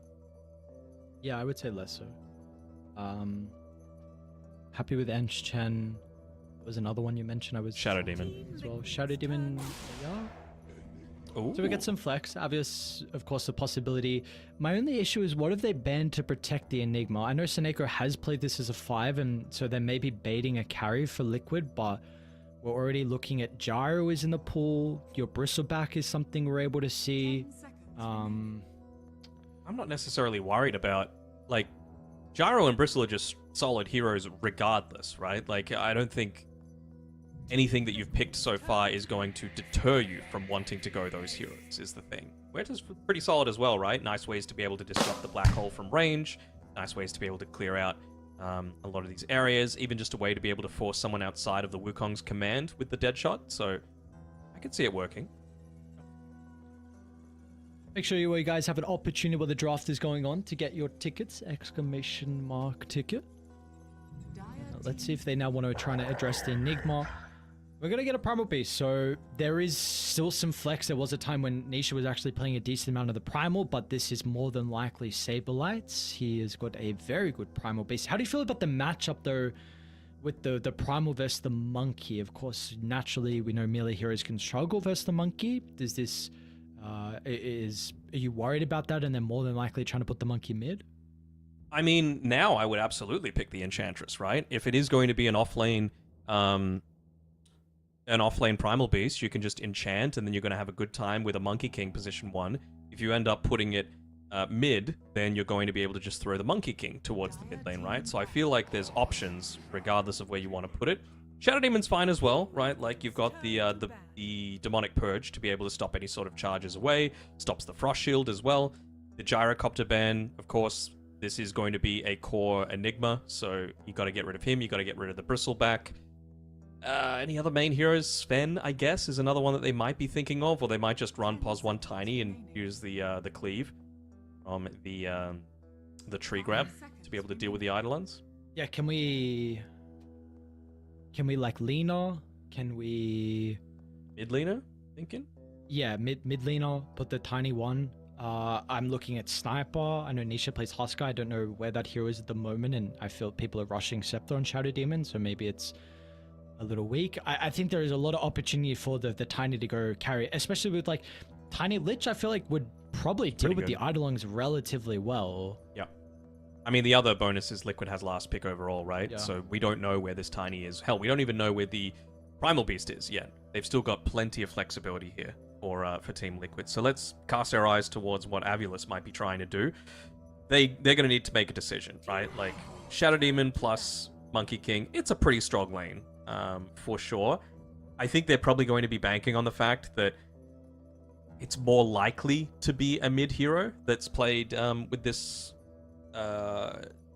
Yeah, I would say less so. Happy with Ench Chen. What was another one you mentioned? I was Shadow Demon as well. Shadow Demon, yeah. Ooh. So we get some flex. Obvious, of course, the possibility. My only issue is what have they banned to protect the Enigma? I know Saneko has played this as a 5, and so they may be baiting a carry for Liquid, but we're already looking at Gyro is in the pool. Your Bristleback is something we're able to see. I'm not necessarily worried about, like, Gyro and Bristle are just solid heroes regardless, right? Like, I don't think anything that you've picked so far is going to deter you from wanting to go those heroes, is the thing. We're just pretty solid as well, right? Nice ways to be able to disrupt the black hole from range. Nice ways to be able to clear out a lot of these areas. Even just a way to be able to force someone outside of the Wukong's command with the dead shot. So I can see it working. Make sure you guys have an opportunity while the draft is going on to get your tickets! Exclamation mark ticket. Let's see if they now want to try to address the Enigma. We're going to get a Primal Beast, so there is still some flex. There was a time when Nisha was actually playing a decent amount of the Primal, but this is more than likely Saberlights. He has got a very good Primal Beast. How do you feel about the matchup, though, with the Primal versus the Monkey? Of course, naturally, we know melee heroes can struggle versus the Monkey. Does this... are you worried about that and they're more than likely trying to put the Monkey mid? I mean, now I would absolutely pick the Enchantress, right? If it is going to be an offlane Primal Beast, you can just enchant and then you're going to have a good time with a Monkey King position 1. If you end up putting it mid, then you're going to be able to just throw the Monkey King towards the mid lane, right? So I feel like there's options regardless of where you want to put it. Shadow Demon's fine as well, right? Like, you've got the Demonic Purge to be able to stop any sort of charges away. Stops the Frost Shield as well. The Gyrocopter ban, of course, this is going to be a core Enigma, so you got to get rid of him. You got to get rid of the Bristleback. Any other main heroes? Sven, I guess, is another one that they might be thinking of, or they might just run pos 1 Tiny and use the Cleave from the Tree Grab to be able to deal with the Eidolons. Yeah, can we like Lina? Can we... Mid Lina, thinking? Yeah, mid Lina, put the Tiny one. I'm looking at Sniper. I know Nisha plays Husker. I don't know where that hero is at the moment, and I feel people are rushing Scepter on Shadow Demon, so maybe it's a little weak. I think there is a lot of opportunity for the Tiny to go carry, especially with like Tiny Lich. I feel like would probably deal with the Eidolons relatively well. Yeah. I mean, the other bonus is Liquid has last pick overall, right? Yeah. So we don't know where this Tiny is. Hell, we don't even know where the Primal Beast is yet. They've still got plenty of flexibility here for Team Liquid. So let's cast our eyes towards what AVULUS might be trying to do. They're going to need to make a decision, right? Like, Shadow Demon plus Monkey King, it's a pretty strong lane. for sure. I think they're probably going to be banking on the fact that it's more likely to be a mid hero that's played with this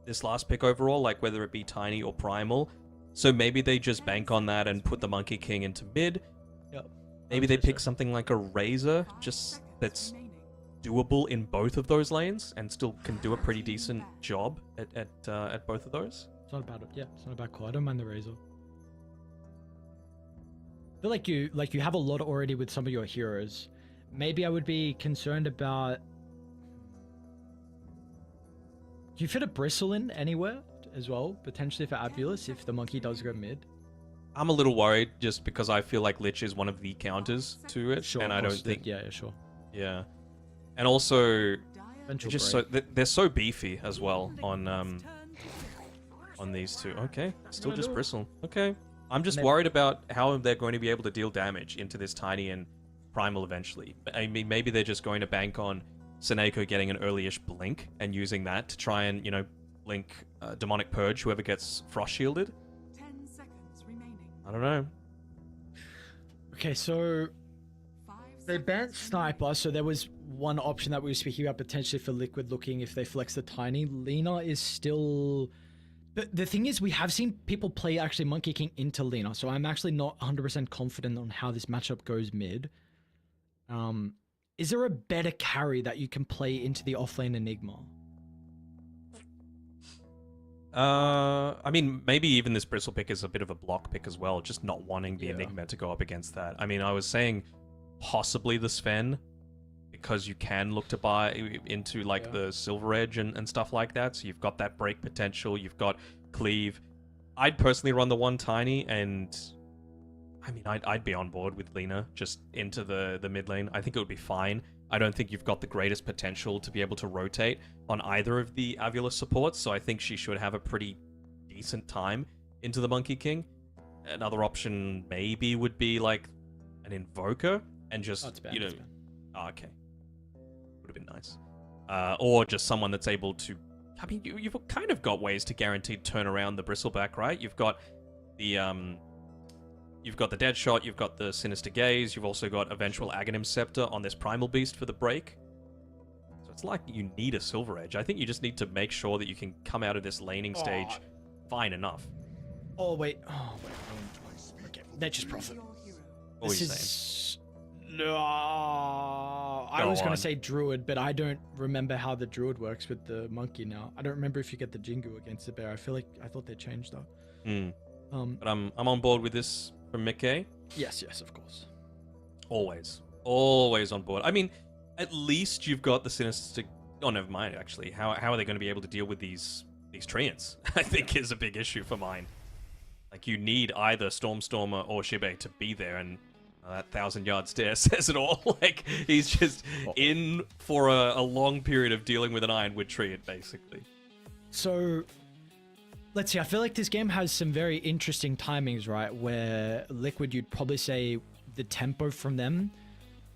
this last pick overall, like whether it be Tiny or Primal. So maybe they just bank on that and put the Monkey King into mid. Yep. Maybe they pick something like a Razor, just that's doable in both of those lanes and still can do a pretty decent job at both of those. It's not a bad, yeah, it's not a bad call. I don't mind the Razor. I feel like you have a lot already with some of your heroes. Maybe I would be concerned about. Do you fit a Bristle in anywhere as well, potentially for AVULUS if the monkey does go mid? I'm a little worried just because I feel like Lich is one of the counters to it, Sure, and I don't think. Yeah, sure. Yeah, and also Vengeful just Break. they're so beefy as well on these two. Okay, still just Bristle. Okay, I'm just worried about how they're going to be able to deal damage into this Tiny and Primal eventually. I mean, maybe they're just going to bank on Seneko getting an early-ish blink and using that to try and, you know, blink Demonic Purge whoever gets Frost Shielded. 10 seconds remaining. I don't know. Okay, so 5 they banned seconds Sniper, so there was one option that we were speaking about potentially for Liquid looking if they flex the Tiny. Lina is still... But the thing is, we have seen people play actually Monkey King into Lina, so I'm actually not 100% confident on how this matchup goes mid. Is there a better carry that you can play into the offlane Enigma? I mean, maybe even this Bristle pick is a bit of a block pick as well, just not wanting the Enigma to go up against that. I mean, I was saying possibly the Sven, because you can look to buy into like the Silver Edge and stuff like that, so you've got that break potential, you've got Cleave. I'd personally run the one Tiny, and I mean, I'd be on board with Lina just into the mid lane. I think it would be fine. I don't think you've got the greatest potential to be able to rotate on either of the AVULUS supports, so I think she should have a pretty decent time into the Monkey King. Another option maybe would be like an Invoker and just, you know... Oh, okay. Would have been nice. Or just someone that's able to... I mean, you've kind of got ways to guaranteed turn around the Bristleback, right? You've got the... You've got the Deadshot, you've got the Sinister Gaze, you've also got Eventual Aghanim Scepter on this Primal Beast for the break. So it's like you need a Silver Edge. I think you just need to make sure that you can come out of this laning stage fine enough. Oh, wait. Okay, that's just profit. What were you saying? No, I was going to say Druid, but I don't remember how the Druid works with the Monkey now. I don't remember if you get the Jingu against the Bear. I thought they changed though. But I'm on board with this from Mickey. Yes, of course. Always on board. I mean, at least you've got the Sinister... Oh, never mind, actually. How are they going to be able to deal with these Treants? I think is a big issue for mine. Like, you need either Stormstormer or Shibe to be there, and that 1,000-yard stare says it all. Like, he's just in for a long period of dealing with an Ironwood Treant, basically. So... let's see, I feel like this game has some very interesting timings, right? Where Liquid, you'd probably say the tempo from them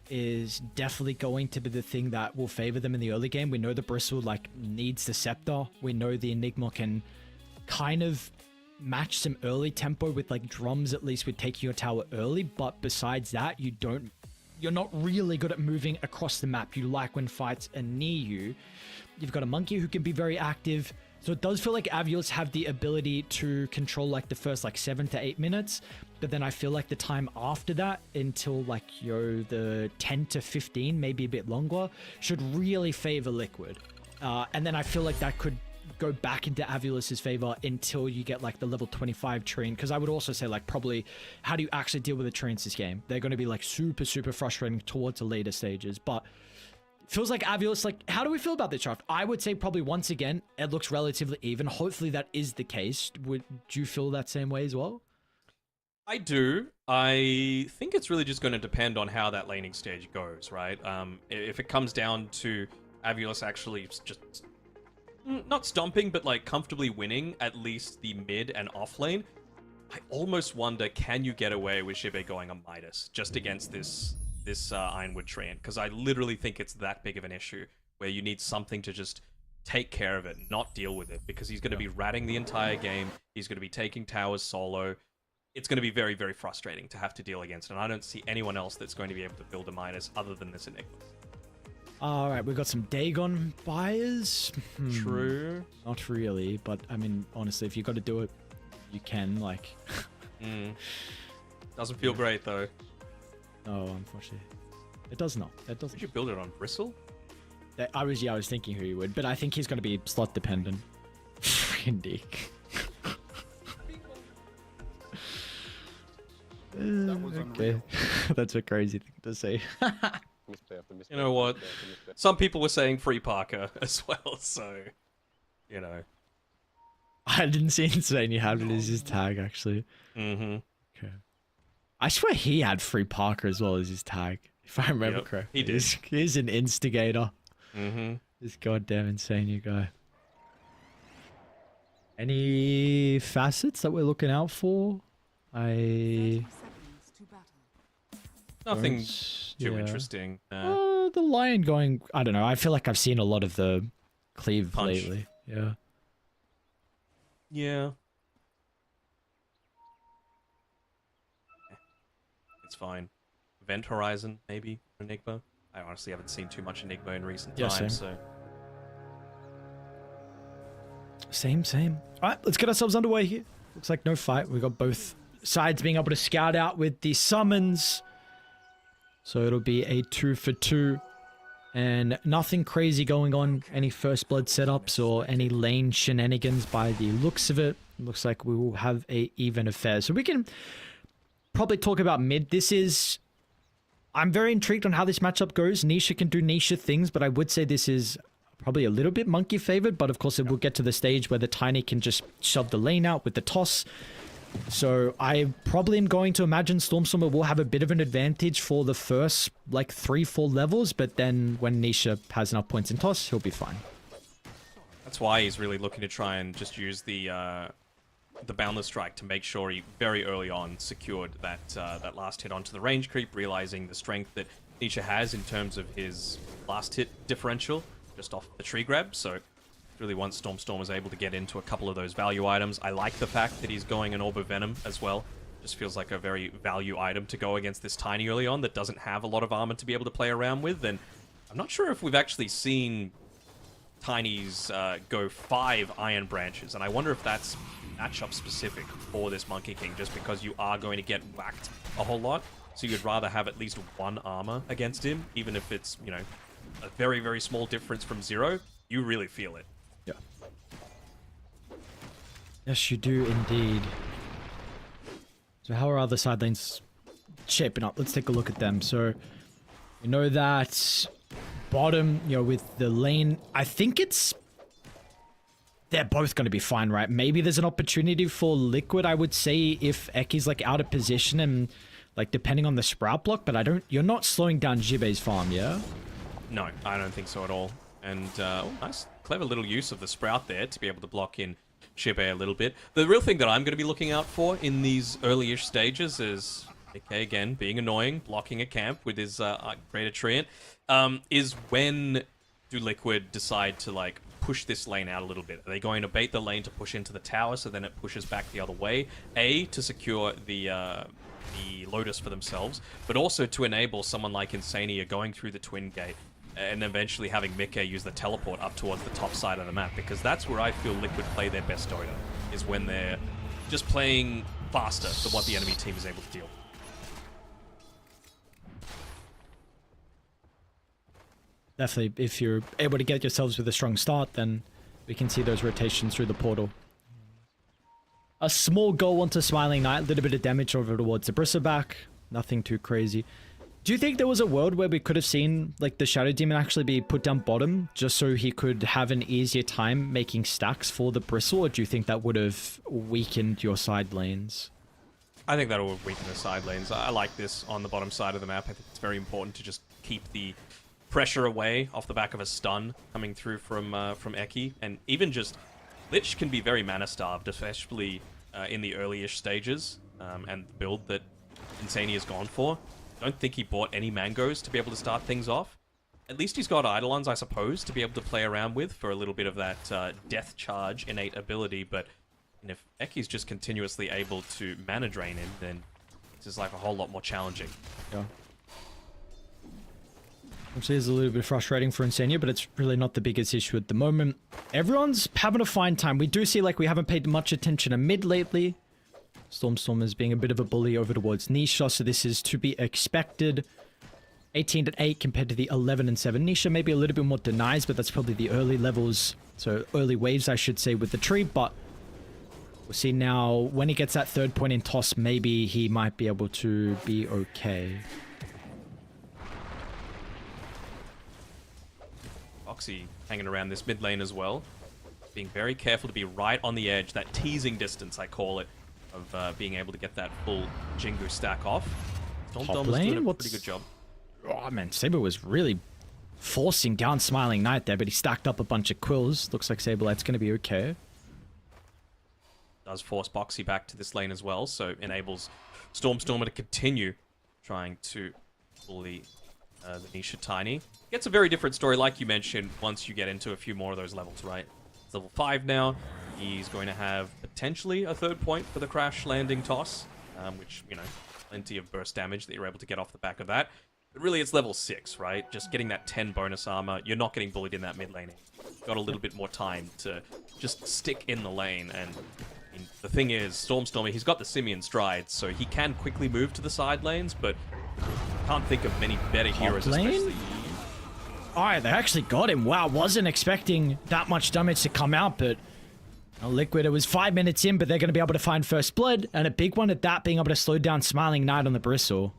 is definitely going to be the thing that will favor them in the early game. We know the Bristle like needs the Scepter. We know the Enigma can kind of match some early tempo with like drums, at least with taking your tower early. But besides that, you're not really good at moving across the map. You like when fights are near you. You've got a Monkey who can be very active. So it does feel like AVULUS have the ability to control like the first like 7 to 8 minutes, but then I feel like the time after that until like the 10 to 15, maybe a bit longer, should really favor Liquid. And then I feel like that could go back into AVULUS's favor until you get like the level 25 Treant, because I would also say like probably how do you actually deal with the Treants this game? They're going to be like super frustrating towards the later stages, but feels like AVULUS, like, how do we feel about this draft? I would say probably once again, it looks relatively even. Hopefully that is the case. Do you feel that same way as well? I do. I think it's really just going to depend on how that laning stage goes, right? If it comes down to AVULUS actually just not stomping, but like comfortably winning at least the mid and off lane, I almost wonder, can you get away with Shibe going a Midas just against this Ironwood Treant? Because I literally think it's that big of an issue where you need something to just take care of it, not deal with it, because he's going to be ratting the entire game. He's going to be taking towers solo. it's going to be very, very frustrating to have to deal against. And I don't see anyone else that's going to be able to build a minus other than this Enigma. All right, we've got some Dagon buyers. True. Not really, but I mean, honestly, if you got to do it, you can. Like, Doesn't feel great though. no, unfortunately, it does not. It doesn't. Would you build it on Bristle? I was thinking who he would, but I think he's going to be slot dependent. Freaking dick. Okay, that's a crazy thing to say. You know what? Some people were saying free Parker as well, so you know. I didn't see Insane you had it as his tag actually. Mm-hmm. Okay. I swear he had free Parker as well as his tag, if I remember correctly. He did. He's an instigator. Mm-hmm. This goddamn insane you guy. Any facets that we're looking out for? 30 seconds to battle. Nothing Don't- too yeah. interesting. The lion going. I don't know. I feel like I've seen a lot of the cleave Punch. lately. Yeah. Yeah. It's fine. Event Horizon, maybe, Enigma. I honestly haven't seen too much Enigma in recent Yeah, times, same. so... Same. All right, let's get ourselves underway here. Looks like no fight. We got both sides being able to scout out with the summons. So it'll be a 2-for-2. And nothing crazy going on. Any first blood setups or any lane shenanigans by the looks of it. Looks like we will have a even affair. So we can probably talk about mid. I'm very intrigued on how this matchup goes. Nisha can do Nisha things, but I would say this is probably a little bit monkey favored. But of course, it will get to the stage where the Tiny can just shove the lane out with the toss. So I probably am going to imagine Stormstormer will have a bit of an advantage for the first like 3-4 levels, but then when Nisha has enough points in toss, he'll be fine. That's why he's really looking to try and just use the Boundless Strike to make sure he very early on secured that last hit onto the range creep, realizing the strength that Nisha has in terms of his last hit differential just off the tree grab. So really once Stormstorm is able to get into a couple of those value items. I like the fact that he's going an Orb of Venom as well. Just feels like a very value item to go against this Tiny early on that doesn't have a lot of armor to be able to play around with. And I'm not sure if we've actually seen Tiny's go 5 Iron Branches, and I wonder if that's matchup specific for this Monkey King, just because you are going to get whacked a whole lot. So you'd rather have at least 1 armor against him, even if it's, you know, a very, very small difference from 0. You really feel it. Yeah. Yes, you do indeed. So how are other side lanes shaping up? Let's take a look at them. So you know that bottom, you know, with the lane, I think they're both going to be fine, right? Maybe there's an opportunity for Liquid, I would say, if Eki's like out of position and like depending on the Sprout block, but you're not slowing down Jibe's farm, yeah? No, I don't think so at all. And nice, clever little use of the Sprout there to be able to block in Jibe a little bit. The real thing that I'm going to be looking out for in these early-ish stages is, okay, again, being annoying, blocking a camp with his Greater Treant, is when do Liquid decide to, like, push this lane out a little bit? Are they going to bait the lane to push into the tower so then it pushes back the other way? A, to secure the Lotus for themselves, but also to enable someone like Insania going through the Twin Gate and eventually having Mikke use the teleport up towards the top side of the map, because that's where I feel Liquid play their best Dota, is when they're just playing faster than what the enemy team is able to deal. Definitely, if you're able to get yourselves with a strong start, then we can see those rotations through the portal. A small goal onto Smiling Knight, a little bit of damage over towards the Bristleback. Nothing too crazy. Do you think there was a world where we could have seen like the Shadow Demon actually be put down bottom just so he could have an easier time making stacks for the Bristle, or do you think that would have weakened your side lanes? I think that will weaken the side lanes. I like this on the bottom side of the map. I think it's very important to just keep the pressure away off the back of a stun coming through from Eki, and even just Lich can be very mana starved, especially in the early-ish stages, and the build that Insania's gone for. Don't think he bought any mangoes to be able to start things off. At least he's got Eidolons, I suppose, to be able to play around with for a little bit of that death charge innate ability, but And if Eki's just continuously able to mana drain him, then this is like a whole lot more challenging. Yeah. Obviously, it's a little bit frustrating for Insania, but it's really not the biggest issue at the moment. Everyone's having a fine time. We do see like we haven't paid much attention to mid lately. Storm is being a bit of a bully over towards Nisha, so this is to be expected. 18-8 compared to the 11-7. Nisha maybe a little bit more denies, but that's probably the early levels, so early waves, I should say, with the tree. But we'll see now when he gets that third point in toss, maybe he might be able to be okay. Foxy hanging around this mid lane as well, being very careful to be right on the edge, that teasing distance, I call it, of being able to get that full Jingu stack off. Top is lane? doing a What's... pretty good job. Oh man, Saber was really forcing down Smiling Knight there, but he stacked up a bunch of quills. Looks like Saberlight's going to be okay. Does force Boxy back to this lane as well, so enables Stormer to continue trying to bully the Nisha Tiny. Gets a very different story, like you mentioned, once you get into a few more of those levels, right? It's level 5 now. He's going to have potentially a third point for the crash landing toss, which, you know, plenty of burst damage that you're able to get off the back of that. But really, it's level 6, right? Just getting that 10 bonus armor. You're not getting bullied in that mid lane. You've got a little bit more time to just stick in the lane. And I mean, the thing is, Stormer, he's got the Simian strides, so he can quickly move to the side lanes, but can't think of many better heroes, especially... Alright, they actually got him. Wow, wasn't expecting that much damage to come out, but... Liquid, it was 5 minutes in, but they're going to be able to find first blood, and a big one at that, being able to slow down Smiling Knight on the Bristle.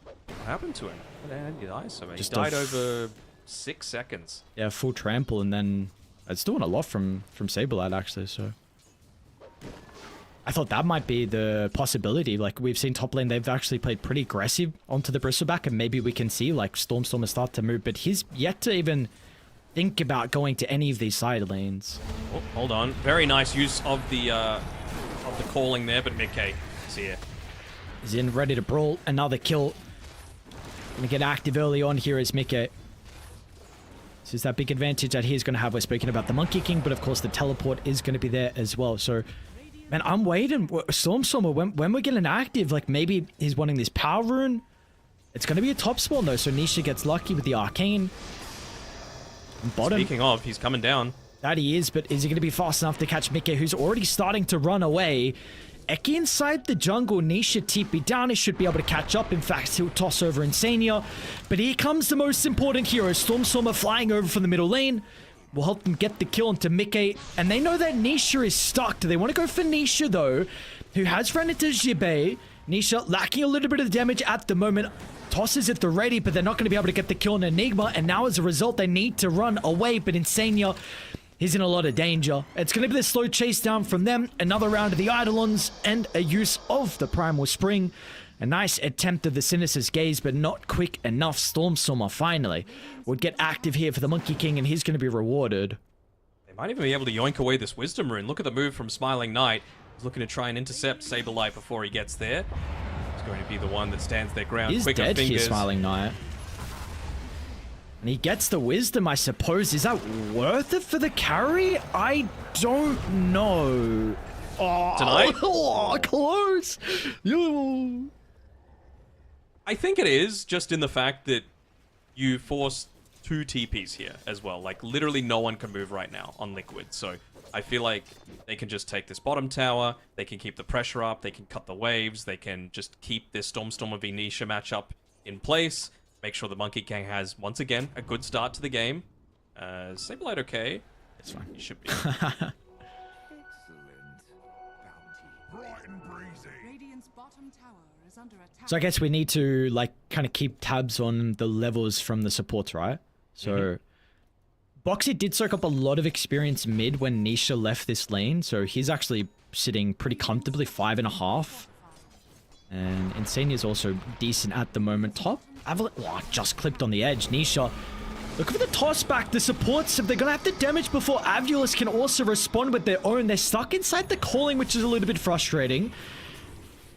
What happened to him? How did he die so much? He died over 6 seconds. Yeah, full trample, and then it's doing a lot from Saberlight, actually, so... I thought that might be the possibility. Like, we've seen top lane, they've actually played pretty aggressive onto the Bristleback, and maybe we can see, like, Stormer start to move, but he's yet to even think about going to any of these side lanes. Oh, hold on. Very nice use of the calling there, but Mickey is here. He's in, ready to brawl. Another kill. Gonna get active early on here as Mickey. This is that big advantage that he's gonna have. We're speaking about the Monkey King, but of course the teleport is gonna be there as well. So, man, I'm waiting. Stormer, when we're getting active, like maybe he's wanting this power rune. It's gonna be a top spawn though, so Nisha gets lucky with the arcane. Bottom. Speaking of, he's coming down. That he is, but is he going to be fast enough to catch Mickey, who's already starting to run away? Eki inside the jungle, Nisha TP down. He should be able to catch up. In fact, he'll toss over Insania. But here comes the most important hero. Stormer flying over from the middle lane. Will help them get the kill onto Mickey. And they know that Nisha is stuck. Do they want to go for Nisha, though, who has run into Jibei? Nisha lacking a little bit of damage at the moment. Tosses at the ready, but they're not going to be able to get the kill on Enigma, and now as a result, they need to run away, but Insania, he's in a lot of danger. It's going to be the slow chase down from them, another round of the Eidolons, and a use of the Primal Spring. A nice attempt of the Sinister's Gaze, but not quick enough. Stormer finally would get active here for the Monkey King, and he's going to be rewarded. They might even be able to yoink away this Wisdom Rune. Look at the move from Smiling Knight. He's looking to try and intercept Saberlight before he gets there. Going to be the one that stands their ground. He's Quicker dead fingers. here, Smiling Knight. And he gets the wisdom, I suppose. Is that worth it for the carry? I don't know. Oh, Tonight? Oh, close. I think it is, just in the fact that you force 2 TPs here as well. Like, literally no one can move right now on Liquid. So I feel like they can just take this bottom tower, they can keep the pressure up, they can cut the waves, they can just keep this Stormer v Nisha matchup in place, make sure the Monkey King has, once again, a good start to the game. Saberlight okay? It's fine. He should be. Excellent bounty. Bright and breezy. Radiant's bottom tower is under attack. So I guess we need to, like, kind of keep tabs on the levels from the supports, right? So... Boxy did soak up a lot of experience mid when Nisha left this lane, so he's actually sitting pretty comfortably, 5.5. And Insania's also decent at the moment. Top, AVULUS, oh, just clipped on the edge. Nisha, look for the toss back. The supports, they're going to have to damage before AVULUS can also respond with their own. They're stuck inside the calling, which is a little bit frustrating.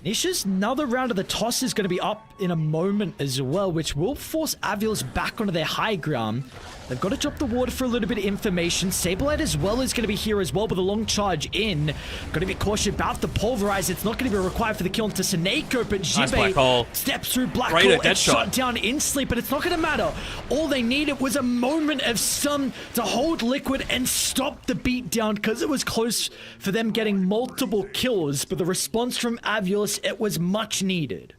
Nisha's another round of the toss is going to be up. in a moment as well, which will force AVULUS back onto their high ground. They've got to drop the water for a little bit of information. Saberlight as well is going to be here as well with a long charge in. Got to be cautious about the pulverize. It's not going to be required for the kill onto Seneko, but Jibe steps through Black Hole and shot down in sleep, but it's not going to matter. All they needed was a moment of sun to hold Liquid and stop the beatdown, because it was close for them getting multiple kills, but the response from AVULUS, it was much needed.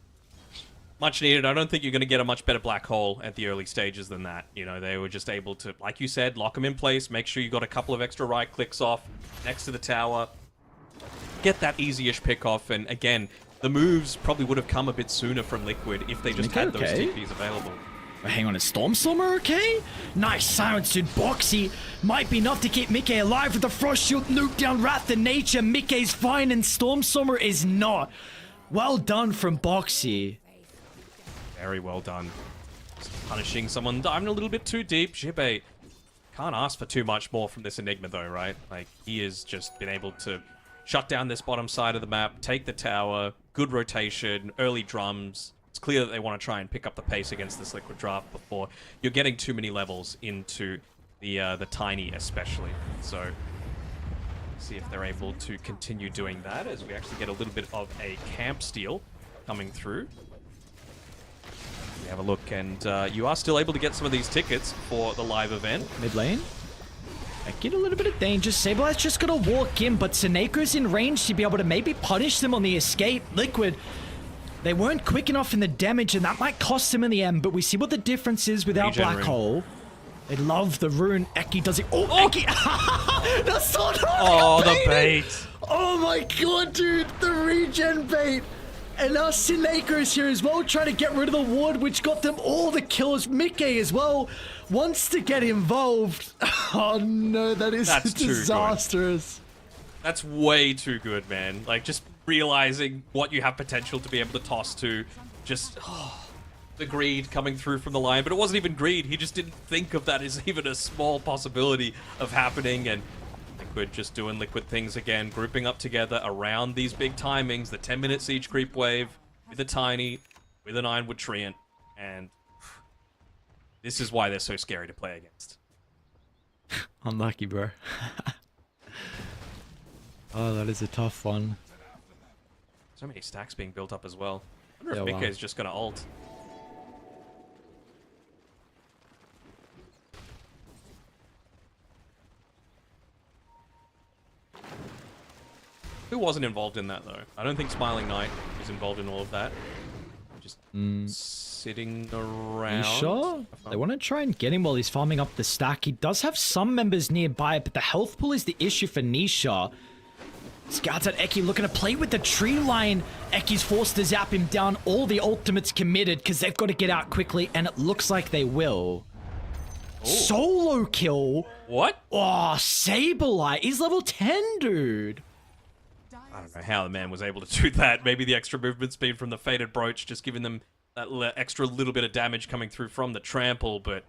Much needed. I don't think you're going to get a much better Black Hole at the early stages than that. You know, they were just able to, like you said, lock them in place, make sure you got a couple of extra right clicks off next to the tower, get that easy-ish pick off, and again, the moves probably would have come a bit sooner from Liquid if they just had those TPs available. Hang on, is Stormstormer okay? Nice silence, dude. Boxy might be enough to keep Mickey alive with the Frost Shield, nuke down Wrath of Nature. Mickey's fine and Stormstormer is not. Well done from Boxy. Very well done. Just punishing someone diving a little bit too deep. Jibe can't ask for too much more from this Enigma though, right? Like, he has just been able to shut down this bottom side of the map, take the tower, good rotation, early drums. It's clear that they want to try and pick up the pace against this Liquid draft before you're getting too many levels into the Tiny especially. So, see if they're able to continue doing that as we actually get a little bit of a camp steal coming through. We have a look, and you are still able to get some of these tickets for the live event. Mid lane. Get a little bit of danger. Saberlight's just gonna walk in, but Seneco's in range to be able to maybe punish them on the escape. Liquid, they weren't quick enough in the damage, and that might cost them in the end, but we see what the difference is without Black Hole. They love the rune. Eki does it. Oh, Eki! That's not the bait! Oh my god, dude! The regen bait! And now Seneco's here as well, trying to get rid of the ward, which got them all the kills. Mickey as well wants to get involved. Oh no, that's disastrous. That's way too good, man. Like, just realizing what you have potential to be able to toss to. Just, the greed coming through from the line. But it wasn't even greed. He just didn't think of that as even a small possibility of happening. And Liquid just doing Liquid things again, grouping up together around these big timings, the 10-minute siege creep wave, with a Tiny, with an Ironwood Treant, and this is why they're so scary to play against. Unlucky, bro. Oh, that is a tough one. So many stacks being built up as well. I wonder if Mika is just going to ult. Who wasn't involved in that, though? I don't think Smiling Knight was involved in all of that. Just sitting around. You sure? They want to try and get him while he's farming up the stack. He does have some members nearby, but the health pool is the issue for Nisha. Scouts at Eki looking to play with the tree line. Eki's forced to zap him down. All the ultimates committed because they've got to get out quickly, and it looks like they will. Ooh. Solo kill? What? Oh, Saberlight. He's level 10, dude. I don't know how the man was able to do that. Maybe the extra movement speed from the Fated Brooch just giving them that extra little bit of damage coming through from the trample, but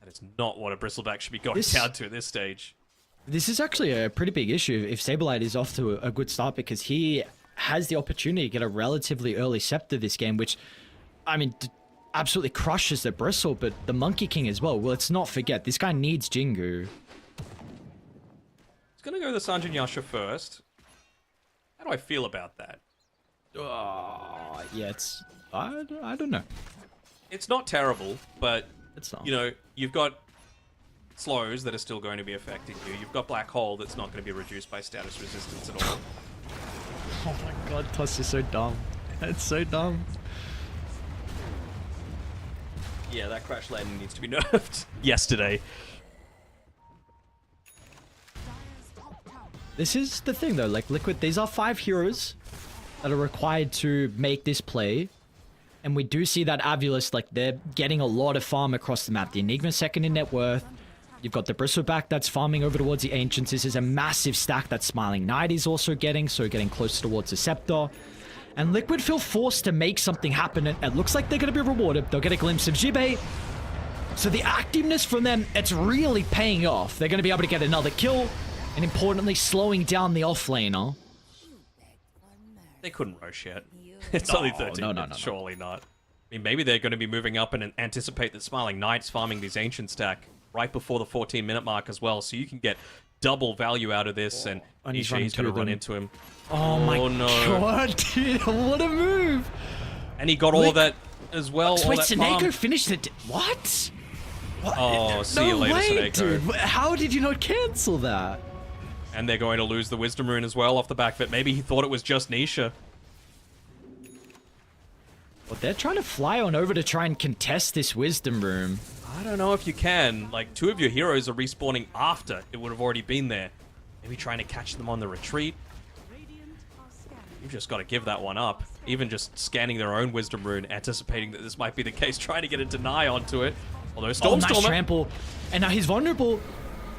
that is not what a Bristleback should be going down to at this stage. This is actually a pretty big issue if Saberlight is off to a good start, because he has the opportunity to get a relatively early scepter this game, which, I mean, absolutely crushes the Bristle, but the Monkey King as well. Well, let's not forget, this guy needs Jingu. He's going to go the Sanjin Yasha first. How do I feel about that? Yeah, it's... I don't know. It's not terrible, but, it's not. You know, you've got slows that are still going to be affecting you. You've got Black Hole that's not going to be reduced by status resistance at all. Oh my god, Toss is so dumb. It's so dumb. Yeah, that crash landing needs to be nerfed yesterday. This is the thing though, like Liquid, these are 5 heroes that are required to make this play. And we do see that AVULUS, like, they're getting a lot of farm across the map. The Enigma second in net worth. You've got the Bristleback that's farming over towards the Ancients. This is a massive stack that Smiling Knight is also getting, so getting close towards the Scepter. And Liquid feel forced to make something happen. It looks like they're going to be rewarded. They'll get a glimpse of Jibe. So the activeness from them, it's really paying off. They're going to be able to get another kill. And importantly, slowing down the offlaner. They couldn't rush yet. It's only 13 no. Surely not. mean, maybe they're going to be moving up and anticipate that Smiling Knight's farming these Ancient stack right before the 14-minute mark as well, so you can get double value out of this, and he's going to run into him. Oh my god, dude, what a move! And he got all of that as well. Wait, Seneko finished it. What? Oh, see you later, Seneko. Dude. How did you not cancel that? And they're going to lose the Wisdom Rune as well off the back of it. Maybe he thought it was just Nisha. Well, they're trying to fly on over to try and contest this Wisdom Rune. I don't know if you can. Like, 2 of your heroes are respawning after it would have already been there. Maybe trying to catch them on the retreat. You've just got to give that one up. Even just scanning their own Wisdom Rune, anticipating that this might be the case, trying to get a deny onto it. Although Stormstormer... nice trample. And now he's vulnerable.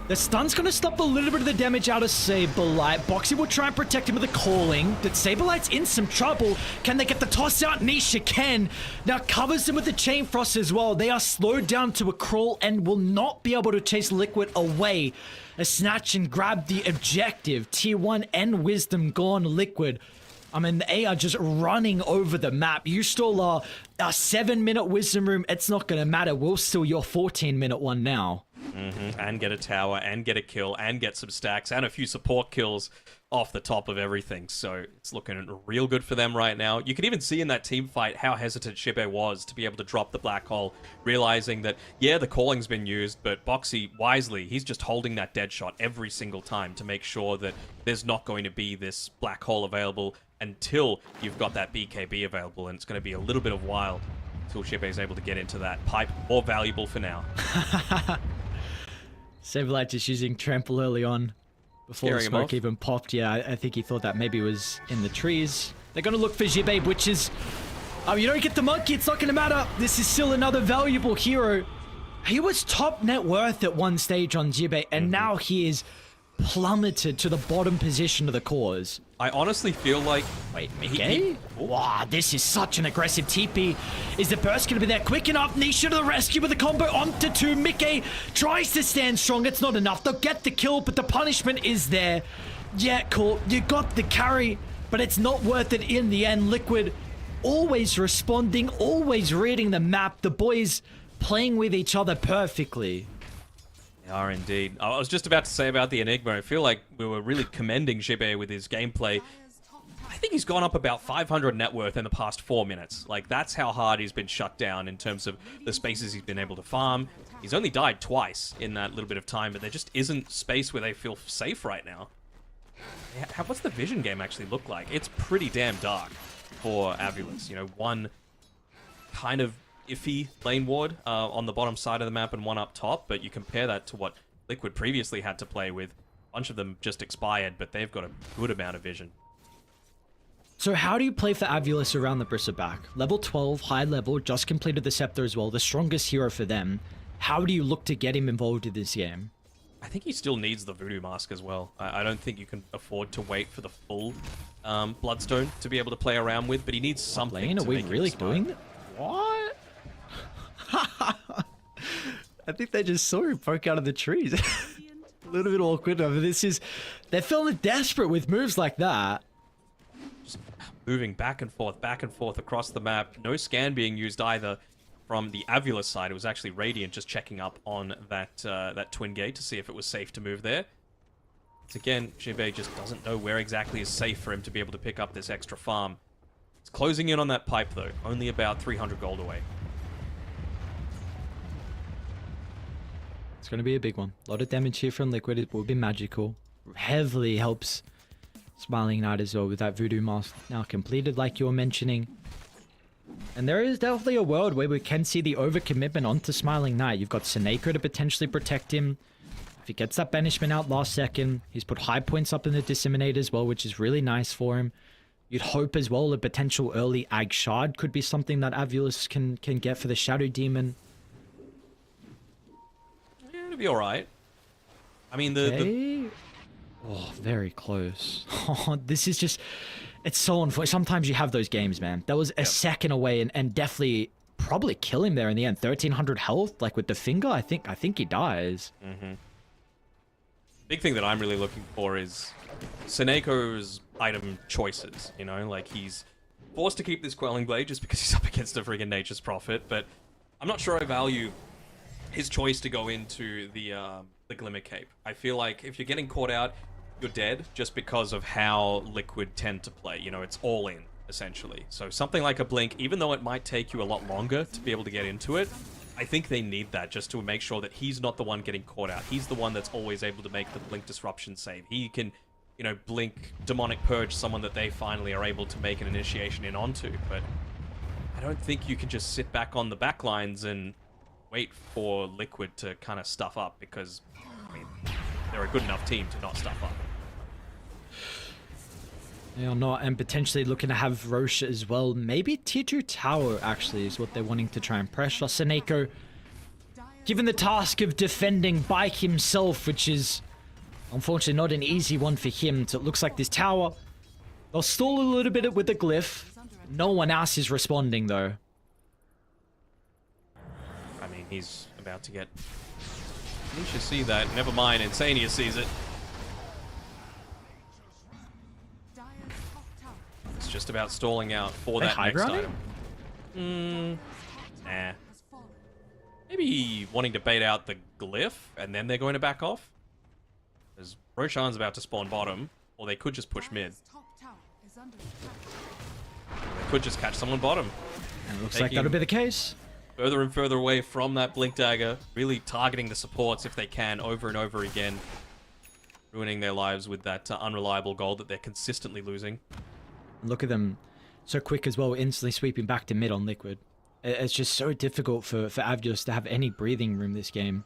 The stun's going to stop a little bit of the damage out of Saberlight. Boxy will try and protect him with a calling. But Saberlight's in some trouble. Can they get the toss out? Nisha can. Now covers him with the Chain Frost as well. They are slowed down to a crawl and will not be able to chase Liquid away. A snatch and grab the objective. Tier 1 and Wisdom gone. Liquid. I mean, they are just running over the map. You stole a 7-minute Wisdom Room. It's not going to matter. We'll steal your 14-minute one now. And get a tower, and get a kill, and get some stacks, and a few support kills off the top of everything. So it's looking real good for them right now. You can even see in that team fight how hesitant Shibe was to be able to drop the Black Hole, realizing that, yeah, the calling's been used, but Boxy, wisely, he's just holding that dead shot every single time to make sure that there's not going to be this Black Hole available until you've got that BKB available, and it's going to be a little bit of while until Shibe is able to get into that pipe. More valuable for now. Saberlight just using trample early on before the smoke even popped. Yeah, I think he thought that maybe was in the trees. They're going to look for Jibe, which is... Oh, you don't get the monkey, it's not going to matter. This is still another valuable hero. He was top net worth at one stage on Jibe, and now he is plummeted to the bottom position of the cause. I honestly feel like... Wait, Mickey? Wow, this is such an aggressive TP. Is the burst going to be there quick enough? Nisha to the rescue with a combo onto 2. Mickey tries to stand strong. It's not enough. They'll get the kill, but the punishment is there. Yeah, cool. You got the carry, but it's not worth it in the end. Liquid always responding, always reading the map. The boys playing with each other perfectly. They are indeed. I was just about to say about the Enigma. I feel like we were really commending Jibe with his gameplay. I think he's gone up about 500 net worth in the past 4 minutes. Like, that's how hard he's been shut down in terms of the spaces he's been able to farm. He's only died twice in that little bit of time, but there just isn't space where they feel safe right now. What's the vision game actually look like? It's pretty damn dark for AVULUS. You know, one kind of iffy lane ward on the bottom side of the map and one up top, but you compare that to what Liquid previously had to play with. A bunch of them just expired, but they've got a good amount of vision. So how do you play for AVULUS around the Bristleback? Level 12, high level, just completed the Scepter as well, the strongest hero for them. How do you look to get him involved in this game? I think he still needs the Voodoo Mask as well. I don't think you can afford to wait for the full Bloodstone to be able to play around with, but he needs something to make him smart. Are we really doing that? What? I think they just saw him poke out of the trees. A little bit awkward. I mean, they're feeling desperate with moves like that. Just moving back and forth across the map. No scan being used either from the AVULUS side. It was actually Radiant just checking up on that twin gate to see if it was safe to move there. Once again, Jibe just doesn't know where exactly is safe for him to be able to pick up this extra farm. It's closing in on that pipe though, only about 300 gold away. It's going to be a big one. A lot of damage here from Liquid. It will be magical. Heavily helps Smiling Knight as well with that Voodoo Mask now completed, like you were mentioning. And there is definitely a world where we can see the overcommitment onto Smiling Knight. You've got Seneko to potentially protect him. If he gets that banishment out last second, he's put high points up in the Disseminate as well, which is really nice for him. You'd hope as well a potential early Ag Shard could be something that AVULUS can get for the Shadow Demon. Yeah, it'll be alright. I mean, Oh, very close. This is just... It's so unfortunate. Sometimes you have those games, man. That was a second away and definitely probably kill him there in the end. 1300 health, like with the finger, I think he dies. Big thing that I'm really looking for is Seneco's item choices, you know? Like, he's forced to keep this Quelling Blade just because he's up against a friggin' Nature's Prophet, but I'm not sure I value his choice to go into the Glimmer Cape. I feel like if you're getting caught out, you're dead just because of how Liquid tend to play. You know, it's all in, essentially. So something like a Blink, even though it might take you a lot longer to be able to get into it, I think they need that just to make sure that he's not the one getting caught out. He's the one that's always able to make the Blink Disruption save. He can, you know, Blink Demonic Purge someone that they finally are able to make an initiation in onto, but I don't think you can just sit back on the back lines and wait for Liquid to kind of stuff up, because, I mean, they're a good enough team to not stuff up. They are not, and potentially looking to have Roche as well. Maybe tier 2 tower actually is what they're wanting to try and pressure. Seneko given the task of defending by himself, which is unfortunately not an easy one for him. So it looks like this tower, they'll stall a little bit with the glyph. No one else is responding though. I mean, he's about to get... You should see that. Never mind, Insania sees it. It's just about stalling out for that next item. Nah. Maybe wanting to bait out the glyph, and then they're going to back off? Because Roshan's about to spawn bottom, or they could just push mid. They could just catch someone bottom. And it looks like that'll be the case. Further and further away from that Blink Dagger, really targeting the supports if they can over and over again. Ruining their lives with that unreliable gold that they're consistently losing. Look at them, so quick as well, instantly sweeping back to mid on Liquid. It's just so difficult for AVULUS to have any breathing room this game.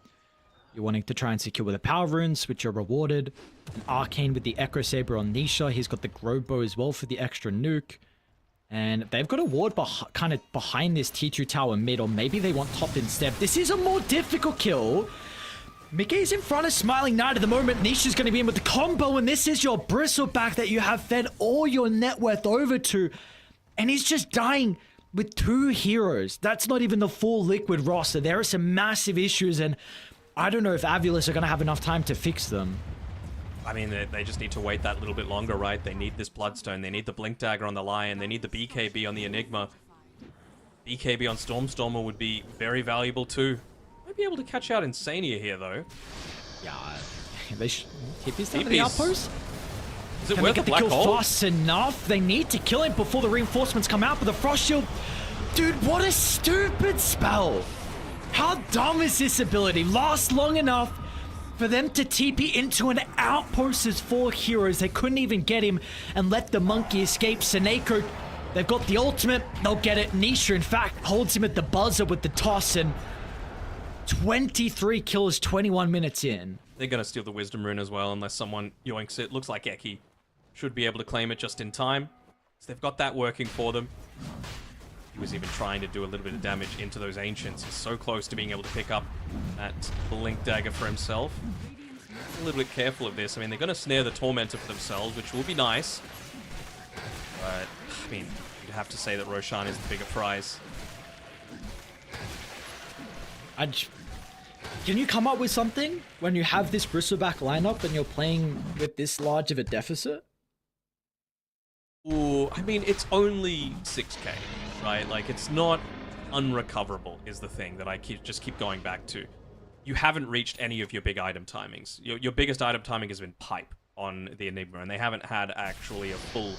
You're wanting to try and secure with the power runes, which are rewarded. An Arcane with the Echo Saber on Nisha. He's got the Grow Bow as well for the extra nuke. And they've got a ward kind of behind this tier 2 tower mid, or maybe they want top instead. This is a more difficult kill. Mickey's in front of Smiling Knight at the moment. Nisha's going to be in with the combo, and this is your bristleback that you have fed all your net worth over to. And he's just dying with 2 heroes. That's not even the full Liquid roster. There are some massive issues, and I don't know if AVULUS are going to have enough time to fix them. I mean, they just need to wait that little bit longer, right? They need this Bloodstone. They need the Blink Dagger on the Lion. They need the BKB on the Enigma. BKB on Stormstormer would be very valuable too. Might be able to catch out Insania here, though. Yeah, they should keep his time in the outpost. Is it Can worth they a get the black kill hole? fast enough? They need to kill him before the reinforcements come out, but the Frost Shield... Dude, what a stupid spell! How dumb is this ability? Lasts long enough for them to TP into an outpost as 4 heroes. They couldn't even get him and let the monkey escape. Seneko, they've got the ultimate. They'll get it. Nisha, in fact, holds him at the buzzer with the toss, and 23 kills 21 minutes in. They're going to steal the Wisdom Rune as well, unless someone yoinks it. Looks like Eki should be able to claim it just in time. So they've got that working for them. He was even trying to do a little bit of damage into those Ancients. He's so close to being able to pick up that Blink Dagger for himself. A little bit careful of this. I mean, they're going to snare the Tormentor for themselves, which will be nice. But, I mean, you'd have to say that Roshan is the bigger prize. Can you come up with something when you have this bristleback lineup and you're playing with this large of a deficit? Ooh, I mean, it's only 6k, right? Like, it's not unrecoverable is the thing that I just keep going back to. You haven't reached any of your big item timings. Your biggest item timing has been Pipe on the Enigma, and they haven't had actually a full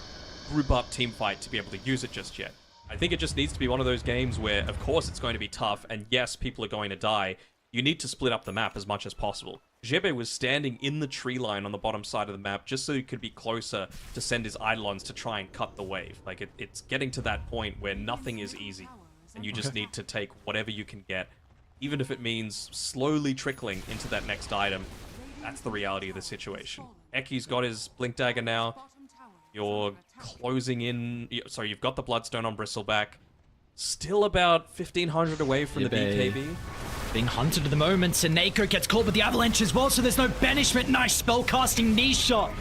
group-up team fight to be able to use it just yet. I think it just needs to be one of those games where, of course, it's going to be tough, and yes, people are going to die. You need to split up the map as much as possible. Jebe was standing in the tree line on the bottom side of the map just so he could be closer to send his Eidolons to try and cut the wave. Like, it's getting to that point where nothing is easy, and you just need to take whatever you can get, even if it means slowly trickling into that next item. That's the reality of the situation. Eki's got his Blink Dagger now. You're closing in... Sorry, you've got the Bloodstone on Bristleback. Still about 1,500 away from the BKB. Being hunted at the moment. Seneko gets caught with the Avalanche as well, so there's no banishment. Nice spellcasting Nisha.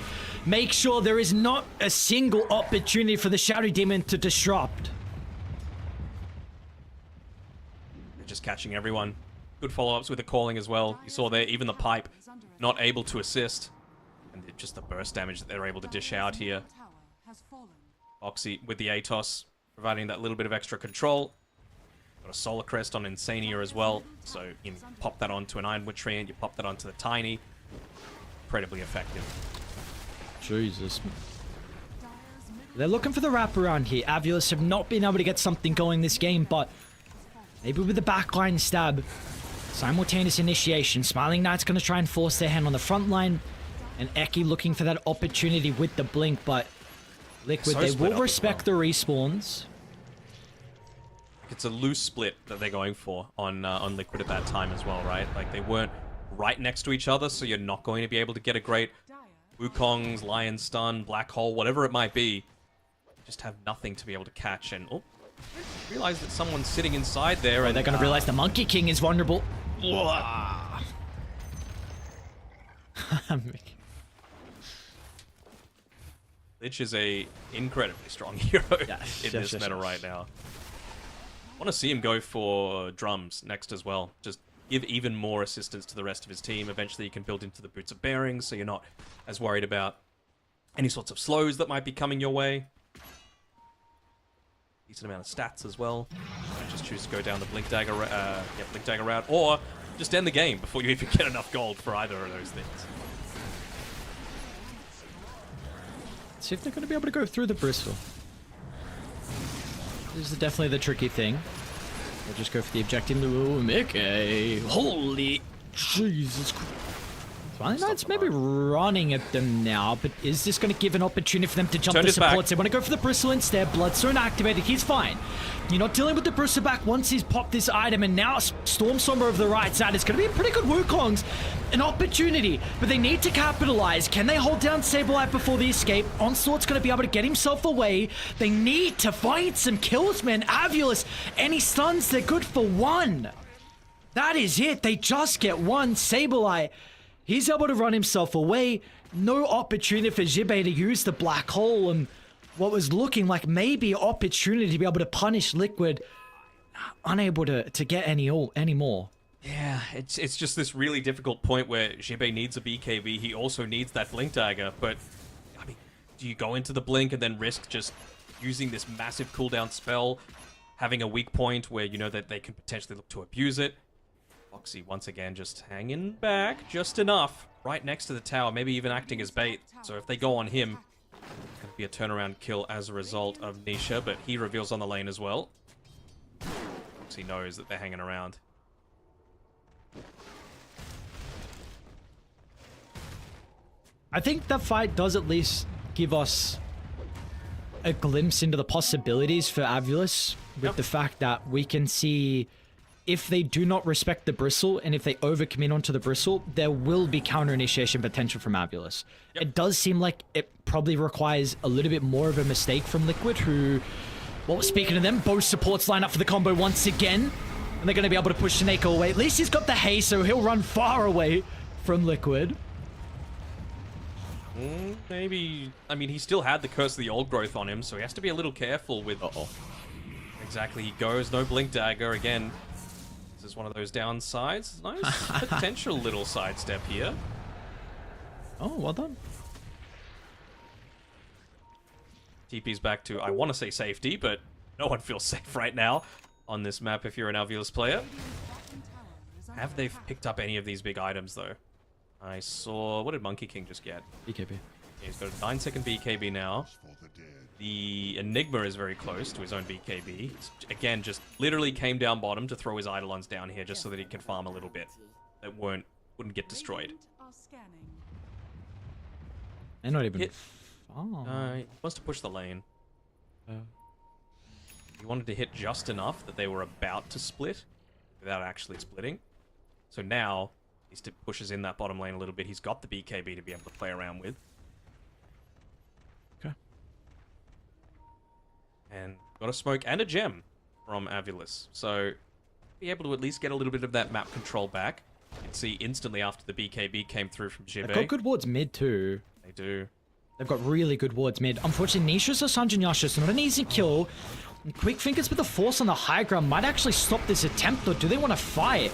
Make sure there is not a single opportunity for the Shadow Demon to disrupt. They're just catching everyone. Good follow-ups with the calling as well. You saw there, even the Pipe not able to assist. And just the burst damage that they're able to dish out here. Oxy with the Atos. providing that little bit of extra control. Got a Solar Crest on Insania as well, so you pop that onto an Ironwood Tree and you pop that onto the Tiny. Incredibly effective. Jesus. They're looking for the wraparound here. AVULUS have not been able to get something going this game, but maybe with the backline stab, simultaneous initiation. Smiling Knight's going to try and force their hand on the front line, and Eki looking for that opportunity with the blink, but Liquid, they will respect the respawns. It's a loose split that they're going for on Liquid at that time as well, right? Like, they weren't right next to each other, so you're not going to be able to get a great Wukong's, Lion Stun, Black Hole, whatever it might be. Just have nothing to be able to catch, and oh, I realize that someone's sitting inside there, and they're going to realize the Monkey King is vulnerable. Lich is a incredibly strong hero in this meta right now. I want to see him go for drums next as well. Just give even more assistance to the rest of his team. Eventually you can build into the Boots of Bearings, so you're not as worried about any sorts of slows that might be coming your way. Decent amount of stats as well. I just choose to go down the Blink Dagger, Blink Dagger route, or just end the game before you even get enough gold for either of those things. See if they're going to be able to go through the Bristle. This is definitely the tricky thing. They'll just go for the objective. Mickey. Holy Jesus Christ. Smiling Knight's maybe running at them now, but is this going to give an opportunity for them to jump the supports? They want to go for the Bristle instead. Bloodstone activated. He's fine. You're not dealing with the Bristle back once he's popped this item, and now Storm Somber over the right side. It's going to be a pretty good Wukong's. An opportunity, but they need to capitalize. Can they hold down Sableye before the escape? Onslaught's going to be able to get himself away. They need to find some kills, man. AVULUS, any stuns, they're good for one. That is it. They just get one. Sableye, he's able to run himself away. No opportunity for Jibbe to use the Black Hole, and what was looking like maybe an opportunity to be able to punish Liquid, unable to get any more. Yeah, it's just this really difficult point where Jibbe needs a BKB. He also needs that Blink Dagger, but I mean, do you go into the Blink and then risk just using this massive cooldown spell, having a weak point where you know that they can potentially look to abuse it? Foxy once again just hanging back just enough, right next to the tower, maybe even acting as bait. So if they go on him, it's going to be a turnaround kill as a result of Nisha, but he reveals on the lane as well. Foxy knows that they're hanging around. I think that fight does at least give us a glimpse into the possibilities for AVULUS with the fact that we can see if they do not respect the Bristle and if they overcommit onto the Bristle, there will be counter initiation potential from AVULUS. It does seem like it probably requires a little bit more of a mistake from Liquid, who, well, speaking of them, both supports line up for the combo once again, and they're going to be able to push Shaneko away. At least he's got the haste, so he'll run far away from Liquid. Maybe, I mean, he still had the Curse of the Old Growth on him, so he has to be a little careful with exactly he goes. No Blink Dagger again. This is one of those downsides. Nice potential little sidestep here. Oh, well done. TP's back to, I want to say safety, but no one feels safe right now on this map if you're an AVULUS player. Have they picked up any of these big items, though? I saw... What did Monkey King just get? BKB. Yeah, he's got a 9-second BKB now. The Enigma is very close to his own BKB. It's, again, just literally came down bottom to throw his Eidolons down here just so that he can farm a little bit. That wouldn't get destroyed. They're not even... He wants to push the lane. He wanted to hit just enough that they were about to split without actually splitting. So now... he pushes in that bottom lane a little bit. He's got the BKB to be able to play around with. Okay. And got a smoke and a gem from AVULUS. So, be able to at least get a little bit of that map control back. You can see instantly after the BKB came through from Jibbe. They've got good wards mid too. They do. They've got really good wards mid. Unfortunately, Nisha's or Sanjin Yasha, so not an easy kill. Quick Fingers with the force on the high ground might actually stop this attempt, or do they want to fight?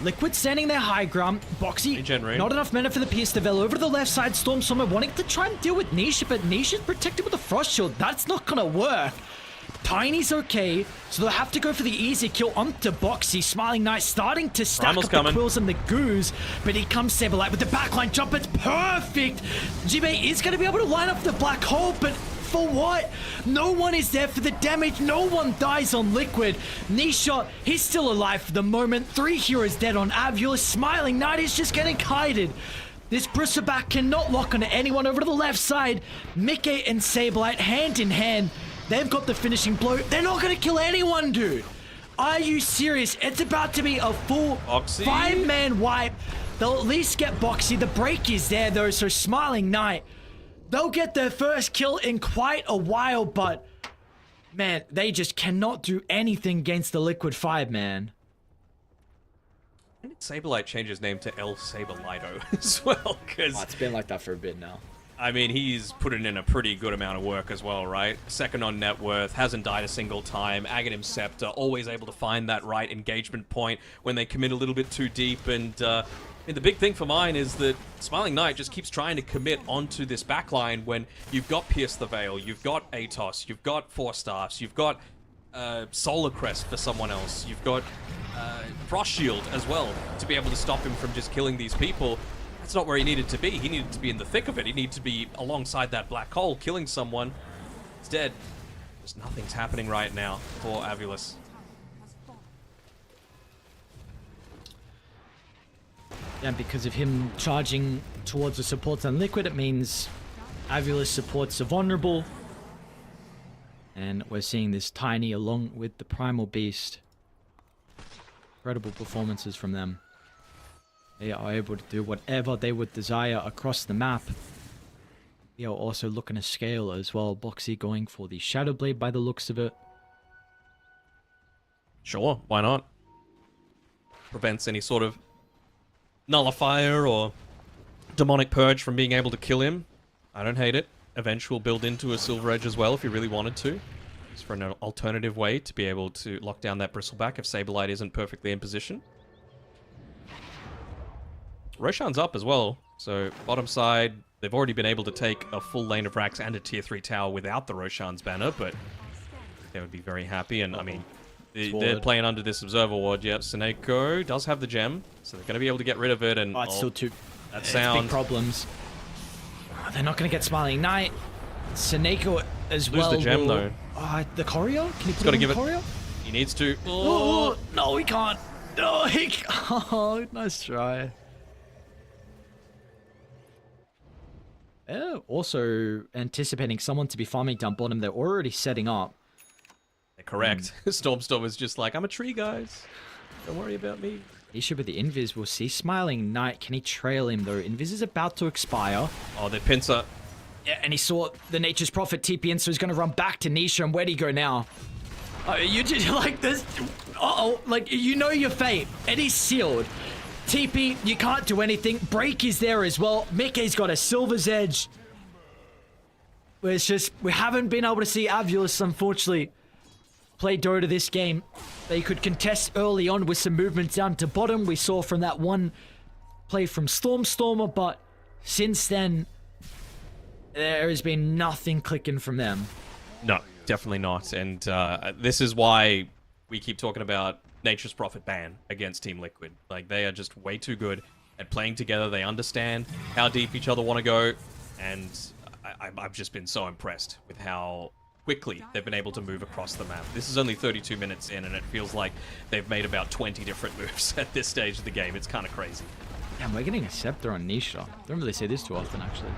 Liquid standing their high ground. Boxy, not enough mana for the Pierce to Veil. Over to the left side, Storm Sommer wanting to try and deal with Nisha, but Nisha's protected with the Frost Shield. That's not going to work. Tiny's okay, so they'll have to go for the easy kill onto Boxy. Smiling Knight starting to stack Primal's up coming. the quills and the goos, but he comes Saberlight with the backline jump. It's perfect. Jibe is going to be able to line up the black hole, but for what? No one is there for the damage. No one dies on Liquid. Nisha, he's still alive for the moment. 3 heroes dead on AVULUS. Smiling Knight is just getting kited. This Bristleback cannot lock onto anyone over to the left side. Mickey and Saberlight hand in hand. They've got the finishing blow. They're not going to kill anyone, dude. Are you serious? It's about to be a full Boxy. 5-man wipe. They'll at least get Boxy. The break is there, though, so Smiling Knight, they'll get their first kill in quite a while, but man, they just cannot do anything against the Liquid 5, man. When did Saberlight change his name to El Saberlighto as well? Because It's been like that for a bit now. I mean, he's putting in a pretty good amount of work as well, right? Second on net worth, hasn't died a single time. Aghanim Scepter, always able to find that right engagement point when they commit a little bit too deep. And the big thing for mine is that Smiling Knight just keeps trying to commit onto this backline when you've got Pierce the Veil, you've got Atos, you've got Force Staffs, you've got Solar Crest for someone else, you've got Frost Shield as well to be able to stop him from just killing these people. That's not where he needed to be. He needed to be in the thick of it. He needed to be alongside that black hole, killing someone. He's dead. Just nothing's happening right now for AVULUS. Yeah, because of him charging towards the supports on Liquid, it means AVULUS supports are vulnerable. And we're seeing this Tiny along with the Primal Beast. Incredible performances from them. They are able to do whatever they would desire across the map. They are also looking to scale as well. Boxy going for the Shadow Blade by the looks of it. Sure, why not? Prevents any sort of nullifier or demonic purge from being able to kill him. I don't hate it. Avenge will build into a Silver Edge as well if you really wanted to. Just for an alternative way to be able to lock down that Bristleback if Saberlight isn't perfectly in position. Roshan's up as well, so bottom side, they've already been able to take a full lane of racks and a tier 3 tower without the Roshan's banner, but they would be very happy, and I mean, they're playing under this Observer Ward. Yep, Seneko does have the gem, so they're going to be able to get rid of it, and Oh, it's still too... that It's sound... big problems. Oh, they're not going to get Smiling Knight. Seneko as well. Lose the gem, though. The Choreo? Can he put Gotta it give in it... Choreo? He needs to... Oh, no, he can't. No, he can't. Oh, nice try. Also anticipating someone to be farming down bottom. They're already setting up. Correct. Stormstorm is just like, I'm a tree, guys. Don't worry about me. He should be the Invis. We'll see. Smiling Knight. Can he trail him, though? Invis is about to expire. Oh, the pincer. Yeah, and he saw the Nature's Prophet TP in, so he's going to run back to Nisha. And where'd he go now? You just like this. Uh-oh. Like, you know your fate. And he's sealed. TP, you can't do anything. Break is there as well. Mickey's got a Silver's Edge. It's just, we haven't been able to see AVULUS, unfortunately, play Dota this game. They could contest early on with some movements down to bottom. We saw from that one play from Stormstormer, but since then, there has been nothing clicking from them. No, definitely not. And this is why we keep talking about Nature's Prophet ban against Team Liquid. Like, they are just way too good at playing together. They understand how deep each other want to go, and I've just been so impressed with how quickly they've been able to move across the map. This is only 32 minutes in, and it feels like they've made about 20 different moves at this stage of the game. It's kind of crazy. Damn, we're getting a Scepter on Nisha. Don't really say this too often, actually.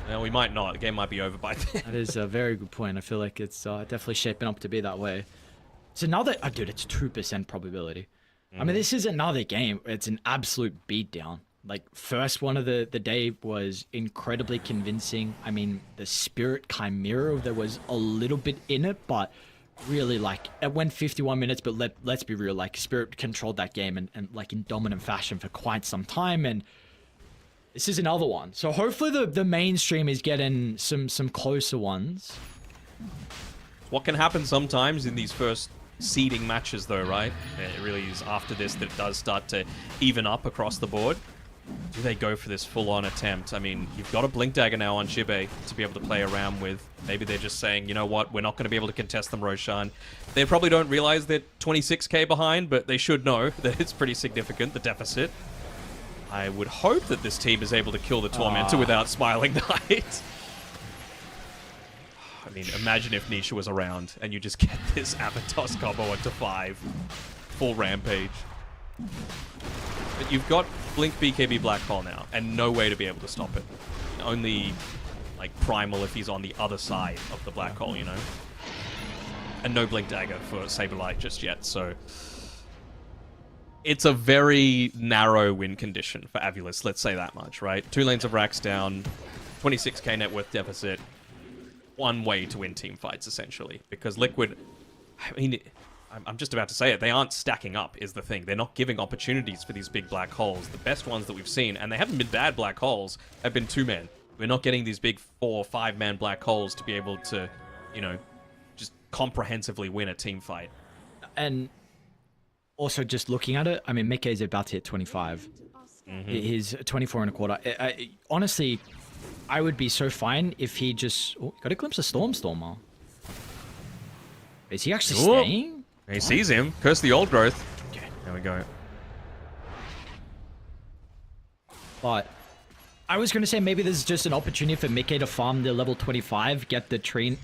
Well, we might not. The game might be over by then. That is a very good point. I feel like it's definitely shaping up to be that way. It's another... Oh, dude, it's 2% probability. I mean, this is another game. It's an absolute beatdown. Like, first one of the day was incredibly convincing. I mean, the Spirit Chimera, there was a little bit in it, but really, like, it went 51 minutes, but let's be real, like, Spirit controlled that game and like, in dominant fashion for quite some time, and this is another one. So hopefully the mainstream is getting some closer ones. What can happen sometimes in these first seeding matches, though, right? It really is after this that it does start to even up across the board. do they go for this full-on attempt? I mean, you've got a Blink Dagger now on Jibe to be able to play around with. Maybe they're just saying, you know what, we're not going to be able to contest them, Roshan. They probably don't realize they're 26k behind, but they should know that it's pretty significant, the deficit. I would hope that this team is able to kill the Tormentor without Smiling Knight. I mean, imagine if Nisha was around and you just get this Avatos combo into 5. Full Rampage. But you've got Blink BKB Black Hole now, and no way to be able to stop it. Only, like, Primal if he's on the other side of the Black Hole, you know? And no Blink Dagger for Saberlight just yet, so... It's a very narrow win condition for Avulus, let's say that much, right? 2 lanes of racks down, 26k net worth deficit, one way to win team fights, essentially. Because Liquid, I mean, I'm just about to say it, they aren't stacking up, is the thing. They're not giving opportunities for these big black holes. The best ones that we've seen, and they haven't been bad black holes, have been 2-man. We're not getting these big 4 or 5-man black holes to be able to, you know, just comprehensively win a team fight. And also, just looking at it, I mean, Mickey is about to hit 25. He's 24 and a quarter. Honestly, I would be so fine if he just... Oh, got a glimpse of Stormer. Is he actually staying? He sees him. Curse the old growth. Okay. There we go. But I was going to say maybe there's just an opportunity for Mickey to farm the level 25, get the tree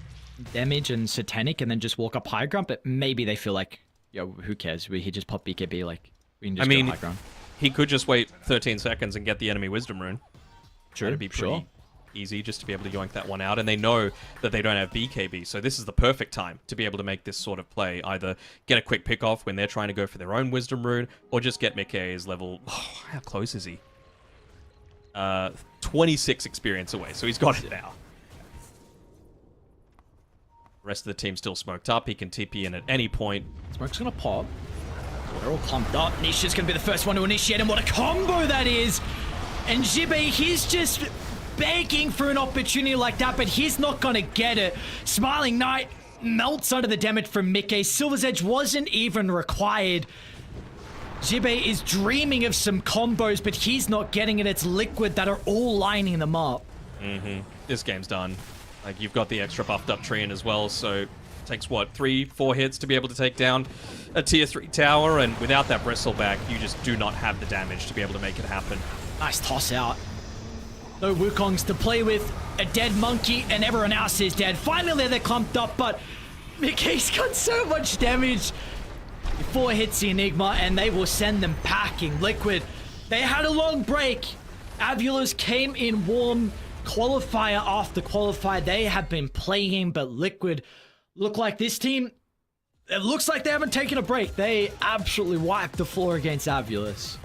damage and Satanic, and then just walk up high ground. But maybe they feel like, yo, who cares? He just pop BKB, like, we can just go high ground. He could just wait 13 seconds and get the enemy Wisdom Rune. True, That'd be pretty easy just to be able to yoink that one out. And they know that they don't have BKB, so this is the perfect time to be able to make this sort of play. Either get a quick pick off when they're trying to go for their own Wisdom Rune, or just get Mickey's level... Oh, how close is he? 26 experience away, so he's got it now. The rest of the team still smoked up. He can TP in at any point. Smoke's gonna pop. They're all clumped up. Nisha's gonna be the first one to initiate, and what a combo that is! And Jibe, he's just begging for an opportunity like that, but he's not gonna get it. Smiling Knight melts under the damage from Mickey. Silver's Edge wasn't even required. Jibe is dreaming of some combos, but he's not getting it. It's Liquid that are all lining them up. This game's done. Like, you've got the extra buffed up Treant as well, so it takes, what, 3-4 hits to be able to take down a tier 3 tower, and without that Bristleback, you just do not have the damage to be able to make it happen. Nice toss out. No Wukongs to play with, a dead monkey, and everyone else is dead. Finally, they're clumped up, but Mickey's got so much damage. 4 hits the Enigma, and they will send them packing. Liquid, they had a long break. Avulus came in warm. Qualifier after qualifier, they have been playing, but Liquid look like this team, it looks like they haven't taken a break. They absolutely wiped the floor against Avulus.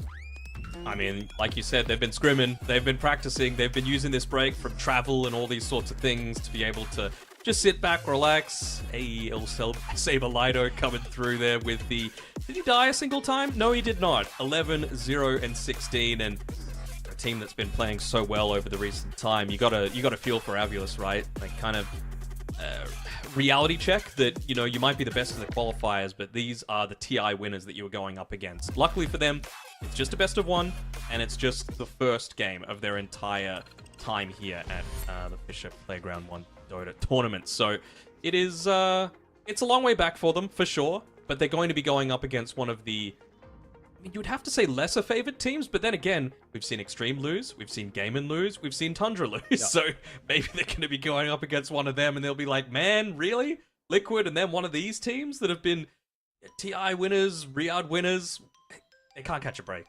I mean, like you said, they've been scrimming, they've been practicing, they've been using this break from travel and all these sorts of things to be able to just sit back, relax. Hey, Saber Lido coming through there with the... Did he die a single time? No, he did not. 11, 0, and 16, and a team that's been playing so well over the recent time. You gotta feel for Avulus, right? Like, kind of reality check that, you know, you might be the best in the qualifiers, but these are the TI winners that you were going up against. Luckily for them, it's just a best of 1, and it's just the first game of their entire time here at the FISSURE Playground 1 Dota tournament. So it is, it's a long way back for them, for sure, but they're going to be going up against one of the, I mean, you would have to say lesser favored teams, but then again, we've seen Extreme lose, we've seen Gaiman lose, we've seen Tundra lose, yeah. So maybe they're going to be going up against one of them, and they'll be like, man, really? Liquid, and then one of these teams that have been TI winners, Riyadh winners, they can't catch a break.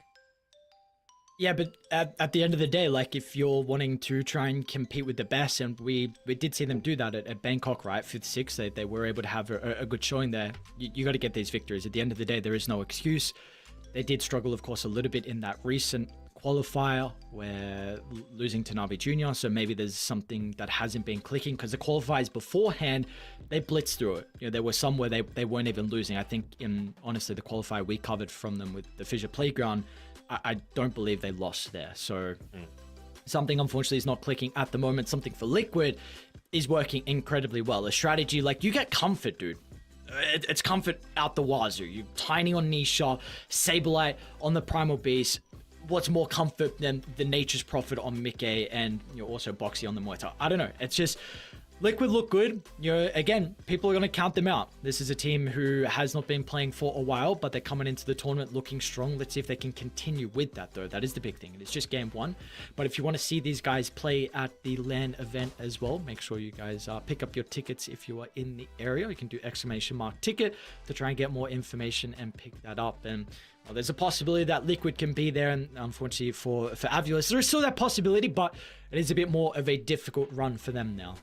Yeah, but at the end of the day, like, if you're wanting to try and compete with the best, and we did see them do that at Bangkok, right? 5th, 6th, they were able to have a good showing there. You got to get these victories. At the end of the day, there is no excuse. They did struggle, of course, a little bit in that recent qualifier where losing to Navi Jr. So maybe there's something that hasn't been clicking, because the qualifiers beforehand, they blitzed through it. You know, there were some where they weren't even losing. I think honestly, the qualifier we covered from them with the FISSURE Playground, I don't believe they lost there. So something, unfortunately, is not clicking at the moment. Something for Liquid is working incredibly well. A strategy, like, you get comfort, dude. It's comfort out the wazoo. You Tiny on Nisha, Saberlight on the Primal Beast. what's more comfort than the Nature's Prophet on Mickey and also Boxy on the Muay Thai. I don't know. It's just Liquid look good. Again, people are going to count them out. This is a team who has not been playing for a while, but they're coming into the tournament looking strong. Let's see if they can continue with that, though. That is the big thing. It's just game 1. But if you want to see these guys play at the LAN event as well, make sure you guys pick up your tickets if you are in the area. You can do !ticket to try and get more information and pick that up. And well, there's a possibility that Liquid can be there, and unfortunately for AVULUS, there is still that possibility, but it is a bit more of a difficult run for them now.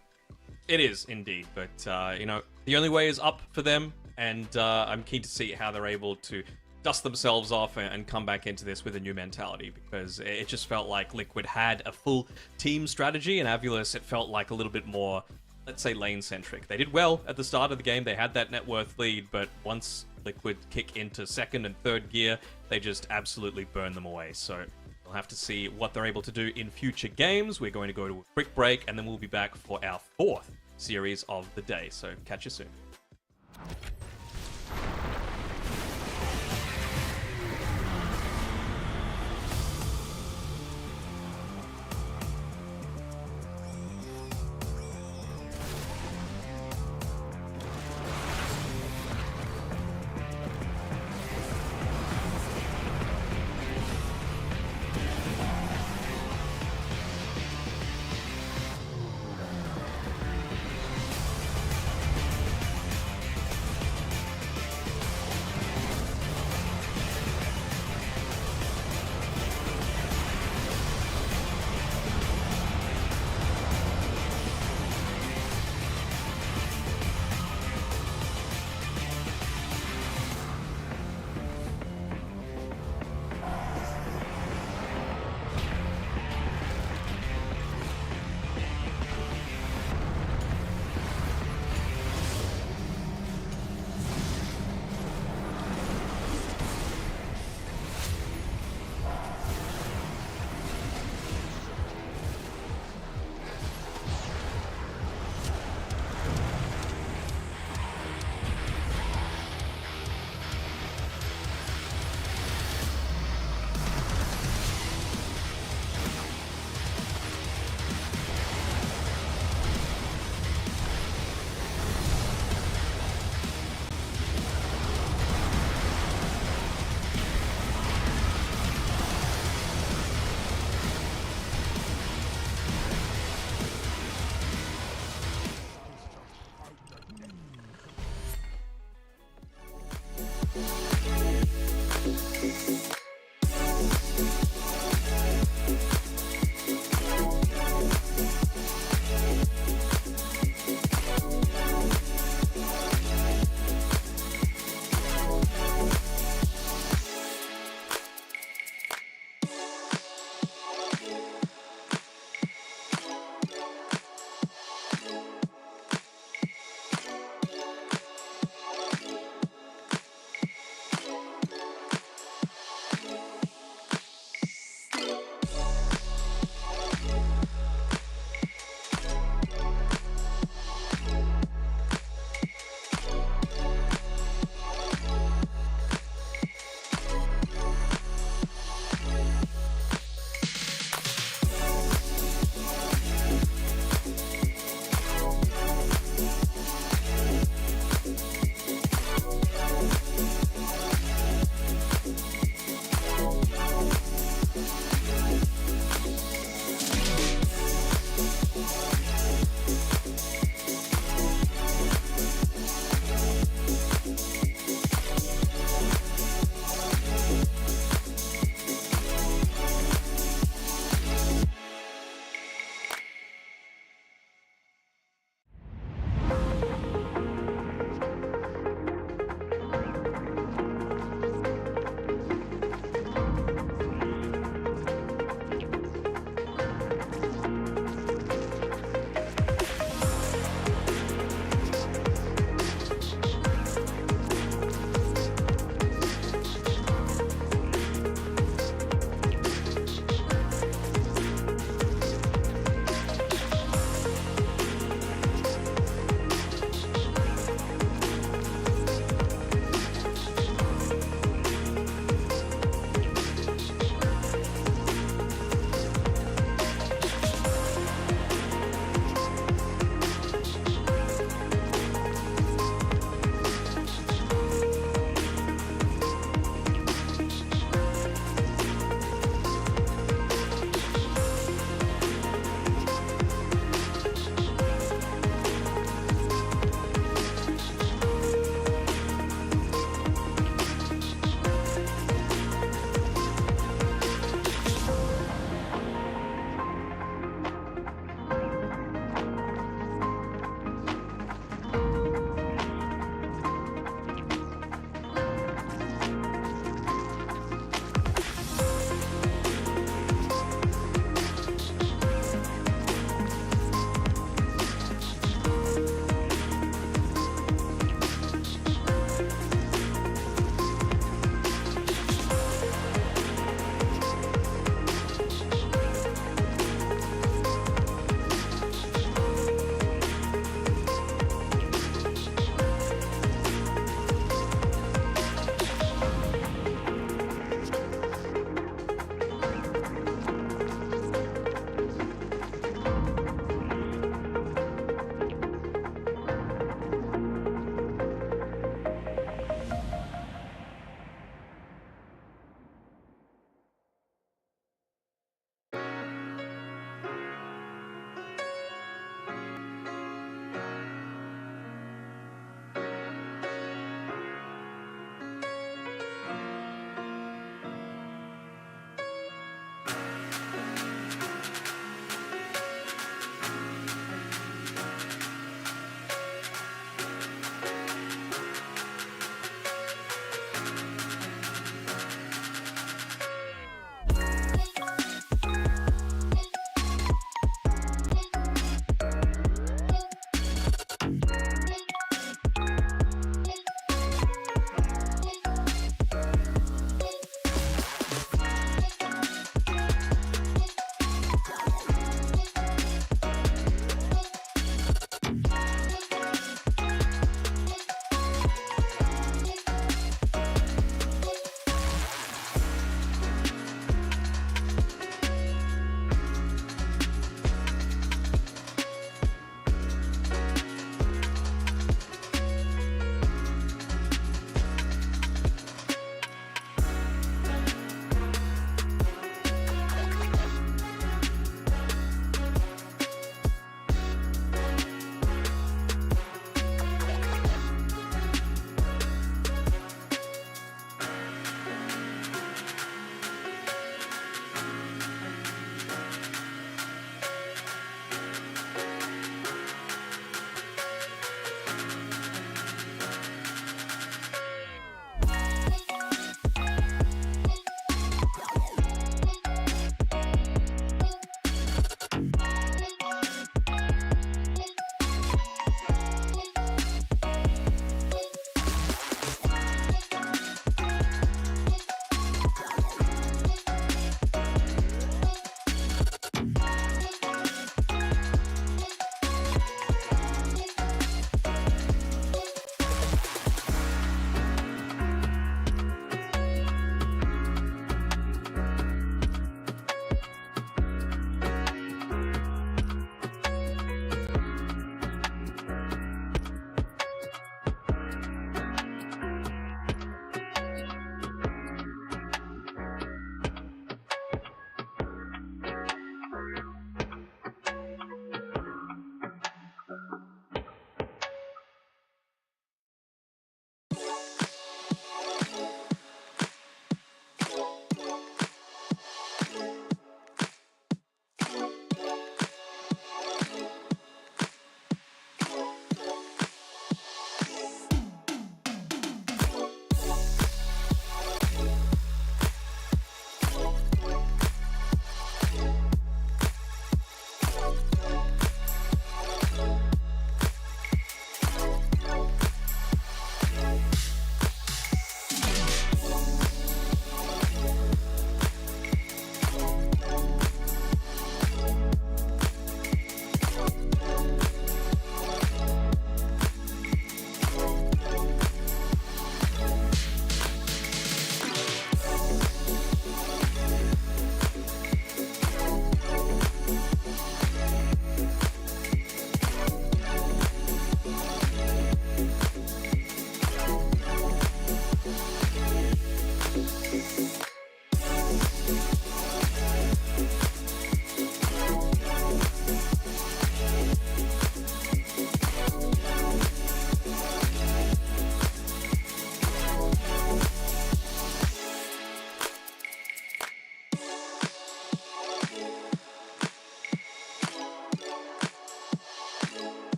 It is indeed, but the only way is up for them, and I'm keen to see how they're able to dust themselves off and come back into this with a new mentality, because it just felt like Liquid had a full team strategy, and AVULUS, it felt like a little bit more, let's say, lane-centric. They did well at the start of the game, they had that net worth lead, but once Liquid kick into second and third gear, they just absolutely burn them away. So we'll have to see what they're able to do in future games. We're going to go to a quick break, and then we'll be back for our 4th series of the day. So catch you soon.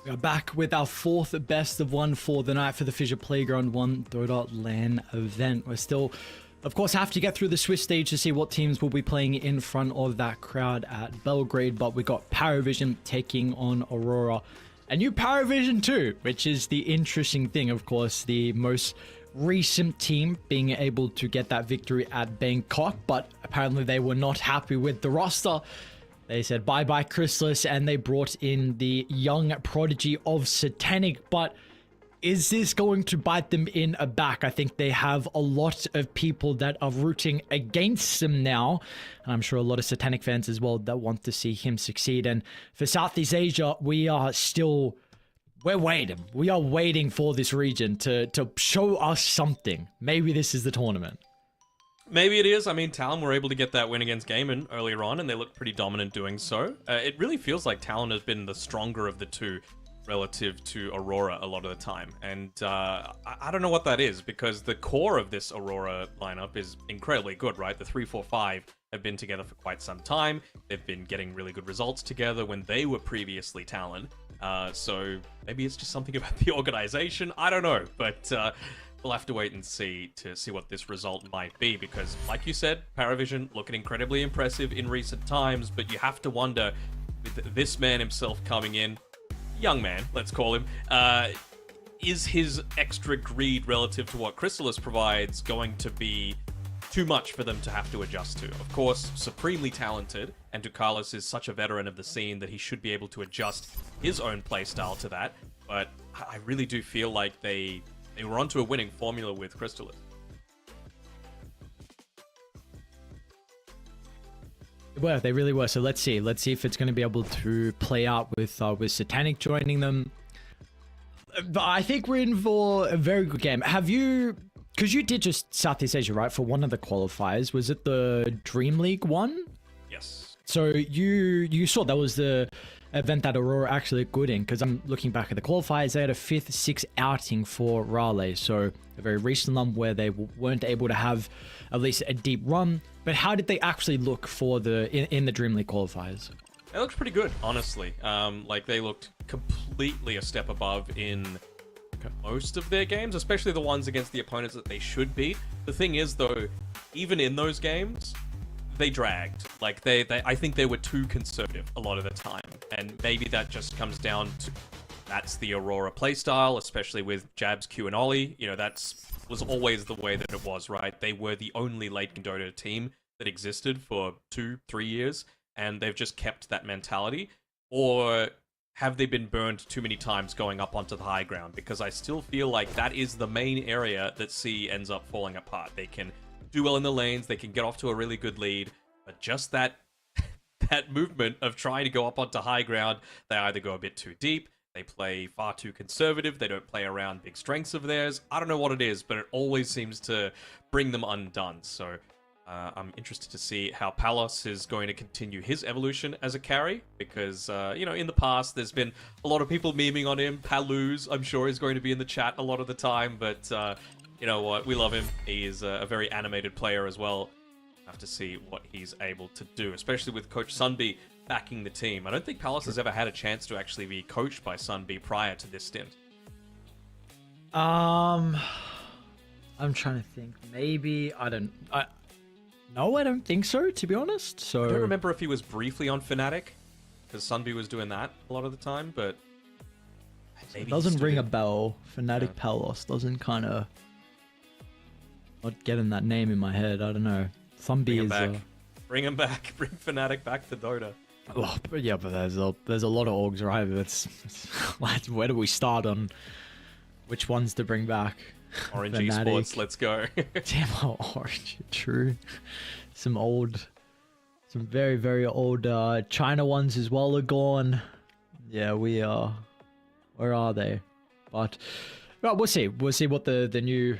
We are back with our fourth best of one for the night for the FISSURE Playground 1 Dota LAN event. We're still, of course, have to get through the Swiss stage to see what teams will be playing in front of that crowd at Belgrade, but we got Paravision taking on Aurora. A new Paravision too, which is the interesting thing, of course, the most recent team being able to get that victory at Bangkok, but apparently they were not happy with the roster. They said bye-bye Chrysalis, and they brought in the young prodigy of Satanic, but is this going to bite them in a back? I think they have a lot of people that are rooting against them now, and I'm sure a lot of Satanic fans as well that want to see him succeed. And for Southeast Asia, we're waiting. We are waiting for this region to show us something. Maybe this is the tournament. Maybe it is. I mean, Talon were able to get that win against Gaiman earlier on, and they looked pretty dominant doing so. It really feels like Talon has been the stronger of the two relative to Aurora a lot of the time. And I don't know what that is, because the core of this Aurora lineup is incredibly good, right? The 3-4-5 have been together for quite some time. They've been getting really good results together when they were previously Talon. So maybe it's just something about the organization. I don't know, but we'll have to wait and see what this result might be, because like you said, Paravision looking incredibly impressive in recent times, but you have to wonder, with this man himself coming in, young man, let's call him, is his extra greed relative to what Chrysalis provides going to be too much for them to have to adjust to? Of course, supremely talented, and Ducalis is such a veteran of the scene that he should be able to adjust his own playstyle to that, but I really do feel like they were onto a winning formula with Chrysalis. Well, they really were. So let's see if it's going to be able to play out with Satanic joining them. But I think we're in for a very good game. Have you, because you did just Southeast Asia, right? For one of the qualifiers, was it the Dream League one? Yes. So you saw that was the event that Aurora actually looked good in, because I'm looking back at the qualifiers, they had a 5th, 6th outing for Raleigh, so a very recent one where they weren't able to have at least a deep run. But how did they actually look for in the Dream League qualifiers? They looked pretty good, honestly. Like, they looked completely a step above in most of their games, especially the ones against the opponents that they should beat. The thing is, though, even in those games, they dragged. Like, I think they were too conservative a lot of the time, and maybe that just comes down to that's the Aurora playstyle, especially with Jabs, Q, and Ollie. You know, was always the way that it was, right? They were the only late game Dota team that existed for 2-3 years, and they've just kept that mentality. Or have they been burned too many times going up onto the high ground? Because I still feel like that is the main area that C ends up falling apart. They can do well in the lanes, they can get off to a really good lead, but just that movement of trying to go up onto high ground, they either go a bit too deep, they play far too conservative, they don't play around big strengths of theirs. I don't know what it is, but it always seems to bring them undone. So I'm interested to see how Palos is going to continue his evolution as a carry, because, you know, in the past, there's been a lot of people memeing on him. Paluz, I'm sure, is going to be in the chat a lot of the time, but you know what? We love him. He is a very animated player as well. Have to see what he's able to do, especially with Coach Sunby backing the team. I don't think Palos has ever had a chance to actually be coached by Sunby prior to this stint. I'm trying to think. Maybe no, I don't think so, to be honest. So I don't remember if he was briefly on Fnatic, because Sunby was doing that a lot of the time, but it doesn't ring a bell. Fnatic Palos doesn't kind of not getting that name in my head. I don't know. Sunby is bring him back. Bring Fnatic back to Dota. Oh, but yeah, but there's a lot of orgs, right? Where do we start on which ones to bring back? Orange Esports, let's go. Damn, Orange, true. Some very, very old China ones as well are gone. Yeah, we are. Where are they? But well, we'll see. We'll see what the new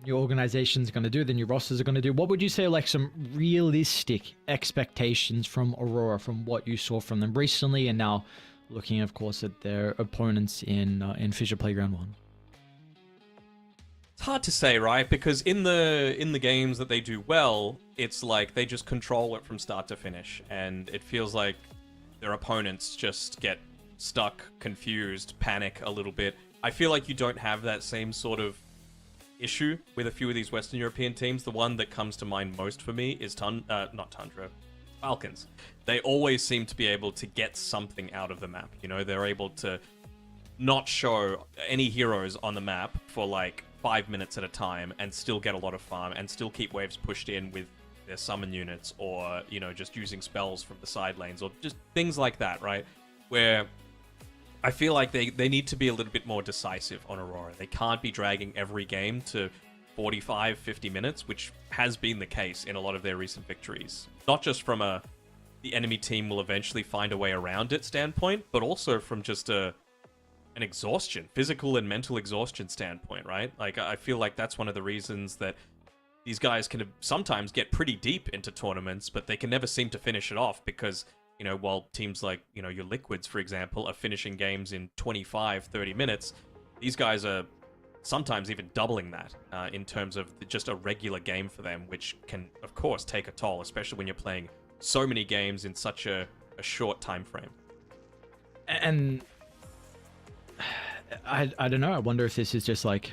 organization's going to do, the new rosters are going to do. What would you say, like, some realistic expectations from Aurora, from what you saw from them recently, and now looking, of course, at their opponents in FISSURE Playground 1? It's hard to say, right? Because in the games that they do well, it's like they just control it from start to finish, and it feels like their opponents just get stuck, confused, panic a little bit. I feel like you don't have that same sort of issue with a few of these Western European teams. The one that comes to mind most for me is not Tundra, Falcons. They always seem to be able to get something out of the map. You know, they're able to not show any heroes on the map for like 5 minutes at a time and still get a lot of farm and still keep waves pushed in with their summon units, or, you know, just using spells from the side lanes, or just things like that, right? Where I feel like they need to be a little bit more decisive on Aurora. They can't be dragging every game to 45, 50 minutes, which has been the case in a lot of their recent victories. Not just from the enemy team will eventually find a way around it standpoint, but also from just an exhaustion, physical and mental exhaustion standpoint, right? Like, I feel like that's one of the reasons that these guys can sometimes get pretty deep into tournaments, but they can never seem to finish it off because, you know, while teams like, you know, your Liquids, for example, are finishing games in 25, 30 minutes, these guys are sometimes even doubling that in terms of just a regular game for them, which can, of course, take a toll, especially when you're playing so many games in such a short time frame. And I don't know. I wonder if this is just like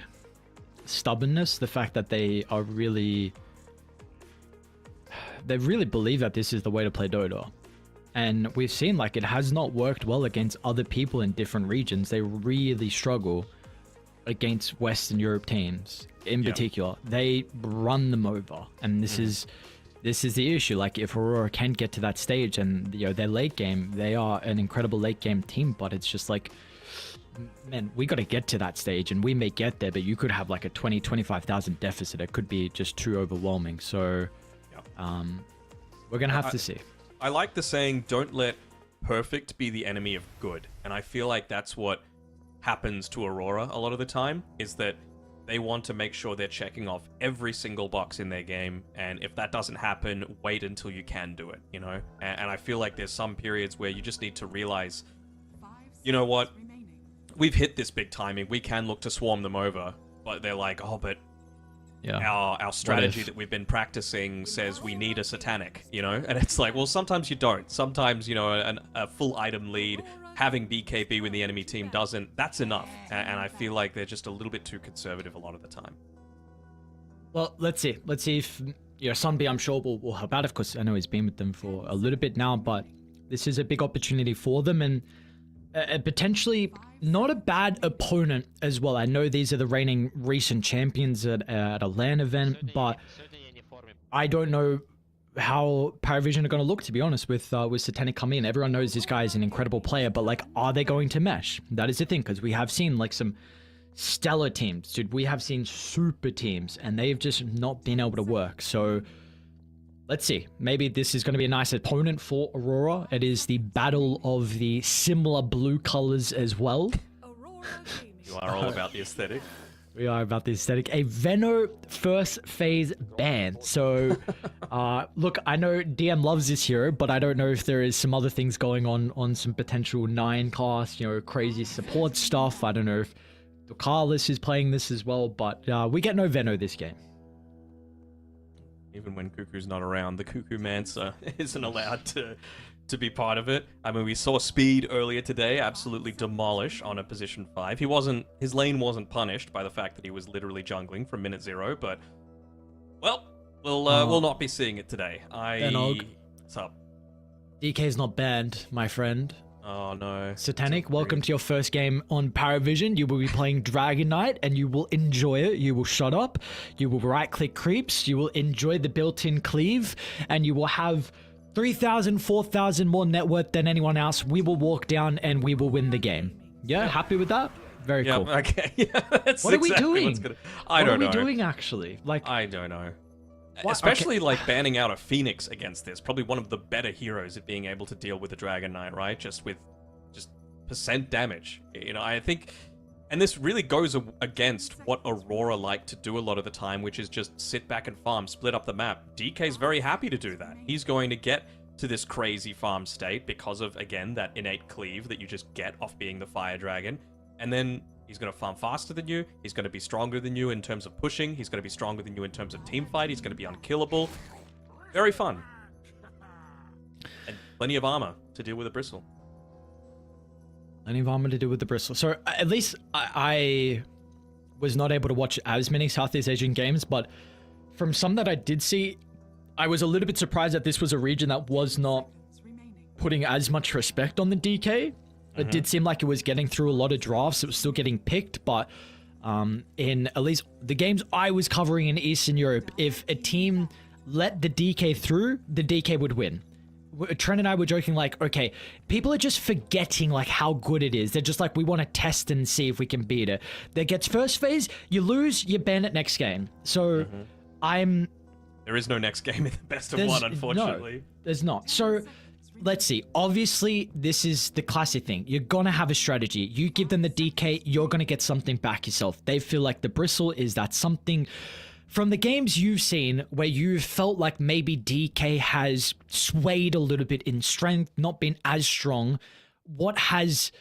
stubbornness, the fact that they really believe that this is the way to play Dota. And we've seen like it has not worked well against other people in different regions. They really struggle against Western Europe teams in particular. They run them over, and this is the issue. Like, if Aurora can get to that stage, and you know, their late game, they are an incredible late game team, but it's just like, man, we got to get to that stage, and we may get there, but you could have like a 25,000 deficit. It could be just too overwhelming. So we're gonna have to see. I like the saying, don't let perfect be the enemy of good. And I feel like that's what happens to Aurora a lot of the time, is that they want to make sure they're checking off every single box in their game. And if that doesn't happen, wait until you can do it, you know? And I feel like there's some periods where you just need to realize, you know what? We've hit this big timing. We can look to swarm them over. But they're like, oh, but our strategy that we've been practicing says we need a satanic, you know? And it's like, well, sometimes you don't. Sometimes, you know, a full item lead, having BKB when the enemy team doesn't, that's enough. And I feel like they're just a little bit too conservative a lot of the time. Well, let's see. Let's see if, you know, Sunby, I'm sure, will help out. Of course, I know he's been with them for a little bit now, but this is a big opportunity for them, and potentially not a bad opponent as well. I know these are the reigning recent champions at a LAN event, but I don't know how Paravision are going to look, to be honest, with Satanic coming in. Everyone knows this guy is an incredible player, but like, are they going to mesh? That is the thing, because we have seen like some stellar teams, dude. We have seen super teams, and they've just not been able to work. So let's see. Maybe this is going to be a nice opponent for Aurora. It is the battle of the similar blue colors as well. You are all about the aesthetic. We are about the aesthetic. A Veno first phase ban. So, look, I know DM loves this hero, but I don't know if there is some other things going on some potential 9 class, you know, crazy support stuff. I don't know if Carlos is playing this as well, but we get no Veno this game. Even when Cuckoo's not around, the Cuckoo Mancer isn't allowed to be part of it. I mean, we saw Speed earlier today absolutely demolish on a position 5. His lane wasn't punished by the fact that he was literally jungling from minute 0, but, well, we'll not be seeing it today. What's up? DK's not banned, my friend. Oh, no. Satanic, welcome to your first game on Paravision. You will be playing Dragon Knight, and you will enjoy it. You will shut up. You will right-click creeps. You will enjoy the built-in cleave, and you will have 3,000, 4,000 more net worth than anyone else. We will walk down, and we will win the game. Yeah, happy with that? Very cool. Okay. Yeah, that's what are we doing? I don't know. What are we doing, actually? Like, I don't know. What? Especially like banning out a Phoenix against this. Probably one of the better heroes at being able to deal with a Dragon Knight, right? Just with percent damage. You know, I think, and this really goes against what Aurora like to do a lot of the time, which is just sit back and farm, split up the map. DK's very happy to do that. He's going to get to this crazy farm state because of, again, that innate cleave that you just get off being the Fire Dragon. And then he's going to farm faster than you. He's going to be stronger than you in terms of pushing. He's going to be stronger than you in terms of team fight. He's going to be unkillable. Very fun. And plenty of armor to deal with a Bristle. Any environment to do with the Bristle. So at least I was not able to watch as many Southeast Asian games, but from some that I did see, I was a little bit surprised that this was a region that was not putting as much respect on the DK. It did seem like it was getting through a lot of drafts. It was still getting picked, but in at least the games I was covering in Eastern Europe, if a team let the DK through, the DK would win. Trent and I were joking like, okay, people are just forgetting like how good it is. They're just like, we want to test and see if we can beat it. That gets first phase, you lose, you ban it next game. So There is no next game in the best of one, unfortunately. No, there's not. So let's see. Obviously, this is the classic thing. You're going to have a strategy. You give them the DK, you're going to get something back yourself. They feel like the Bristle is that something. From the games you've seen where you felt like maybe DK has swayed a little bit in strength, not been as strong, what has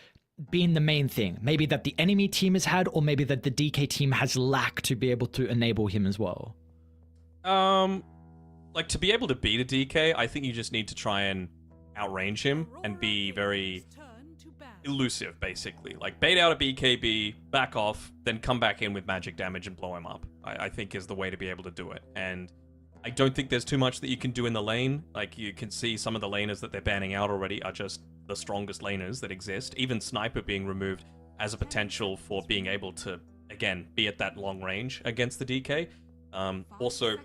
been the main thing? Maybe that the enemy team has had, or maybe that the DK team has lacked to be able to enable him as well? Like, to be able to beat a DK, I think you just need to try and outrange him and be very elusive, basically. Like, bait out a BKB, back off, then come back in with magic damage and blow him up. I think is the way to be able to do it. And I don't think there's too much that you can do in the lane. Like, you can see some of the laners that they're banning out already are just the strongest laners that exist. Even Sniper being removed as a potential for being able to, again, be at that long range against the DK. Also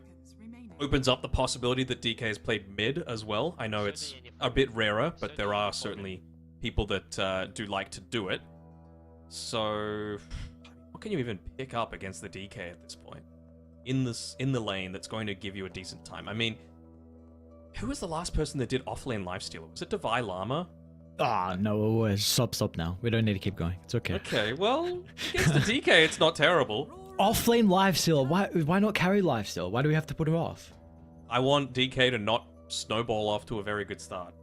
opens up the possibility that DK has played mid as well. I know it's a bit rarer, but there are certainly people that do like to do it. So what can you even pick up against the DK at this point in the lane that's going to give you a decent time? I mean, who was the last person that did offlane lifesteal? Was it Devi Llama? Ah, no, stop now. We don't need to keep going. It's okay. Okay, well, against the DK, it's not terrible. Offlane lifesteal. Why not carry lifesteal? Why do we have to put him off? I want DK to not snowball off to a very good start.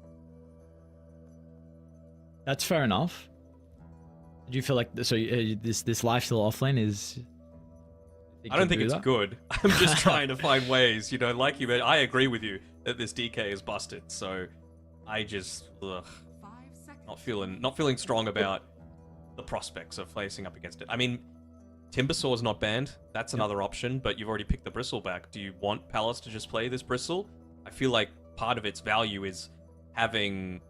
That's fair enough. Do you feel like this lifesteal offlane is? I don't think it's good. I'm just trying to find ways, like you. I agree with you that this DK is busted. So I just not feeling strong about the prospects of facing up against it. I mean, Timbersaw's not banned. That's another option, but you've already picked the Bristle back. Do you want Palace to just play this Bristle? I feel like part of its value is having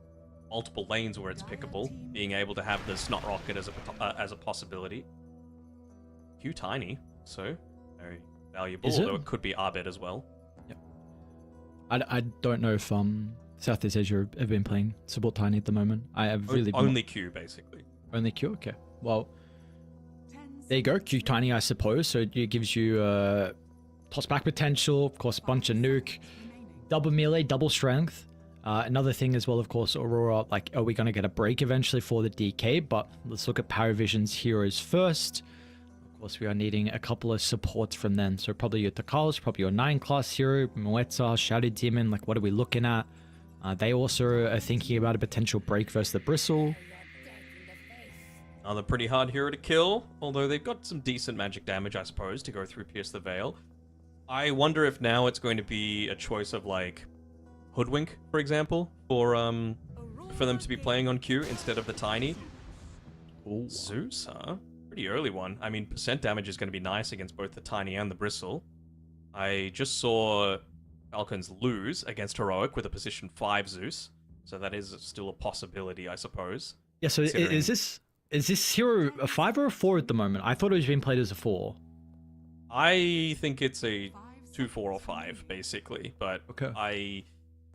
multiple lanes where it's pickable, being able to have the Snot Rocket as a possibility. Q Tiny, so very valuable, although it could be Arbed as well. Yep. I don't know if Southeast Asia have been playing support Tiny at the moment. I have really only Q basically. Only Q, okay. Well, there you go, Q Tiny, I suppose. So it gives you toss back potential, of course, bunch of nuke, double melee, double strength. Another thing as well, of course, Aurora, like, are we going to get a break eventually for the DK? But let's look at Paravision's heroes first. Of course, we are needing a couple of supports from them. So probably your Takalis, probably your 9-class hero, Moetza, Shadow Demon, like, what are we looking at? They also are thinking about a potential break versus the Bristle. Another pretty hard hero to kill, although they've got some decent magic damage, I suppose, to go through Pierce the Veil. I wonder if now it's going to be a choice of, like, Hoodwink, for example, for them to be playing on Q instead of the Tiny. Ooh. Zeus, huh? Pretty early one. I mean, percent damage is going to be nice against both the Tiny and the Bristle. I just saw Falcons lose against Heroic with a position 5 Zeus, so that is still a possibility, I suppose. Yeah, so is this hero a 5 or a 4 at the moment? I thought it was being played as a 4. I think it's a 2, 4, or 5, basically, but okay.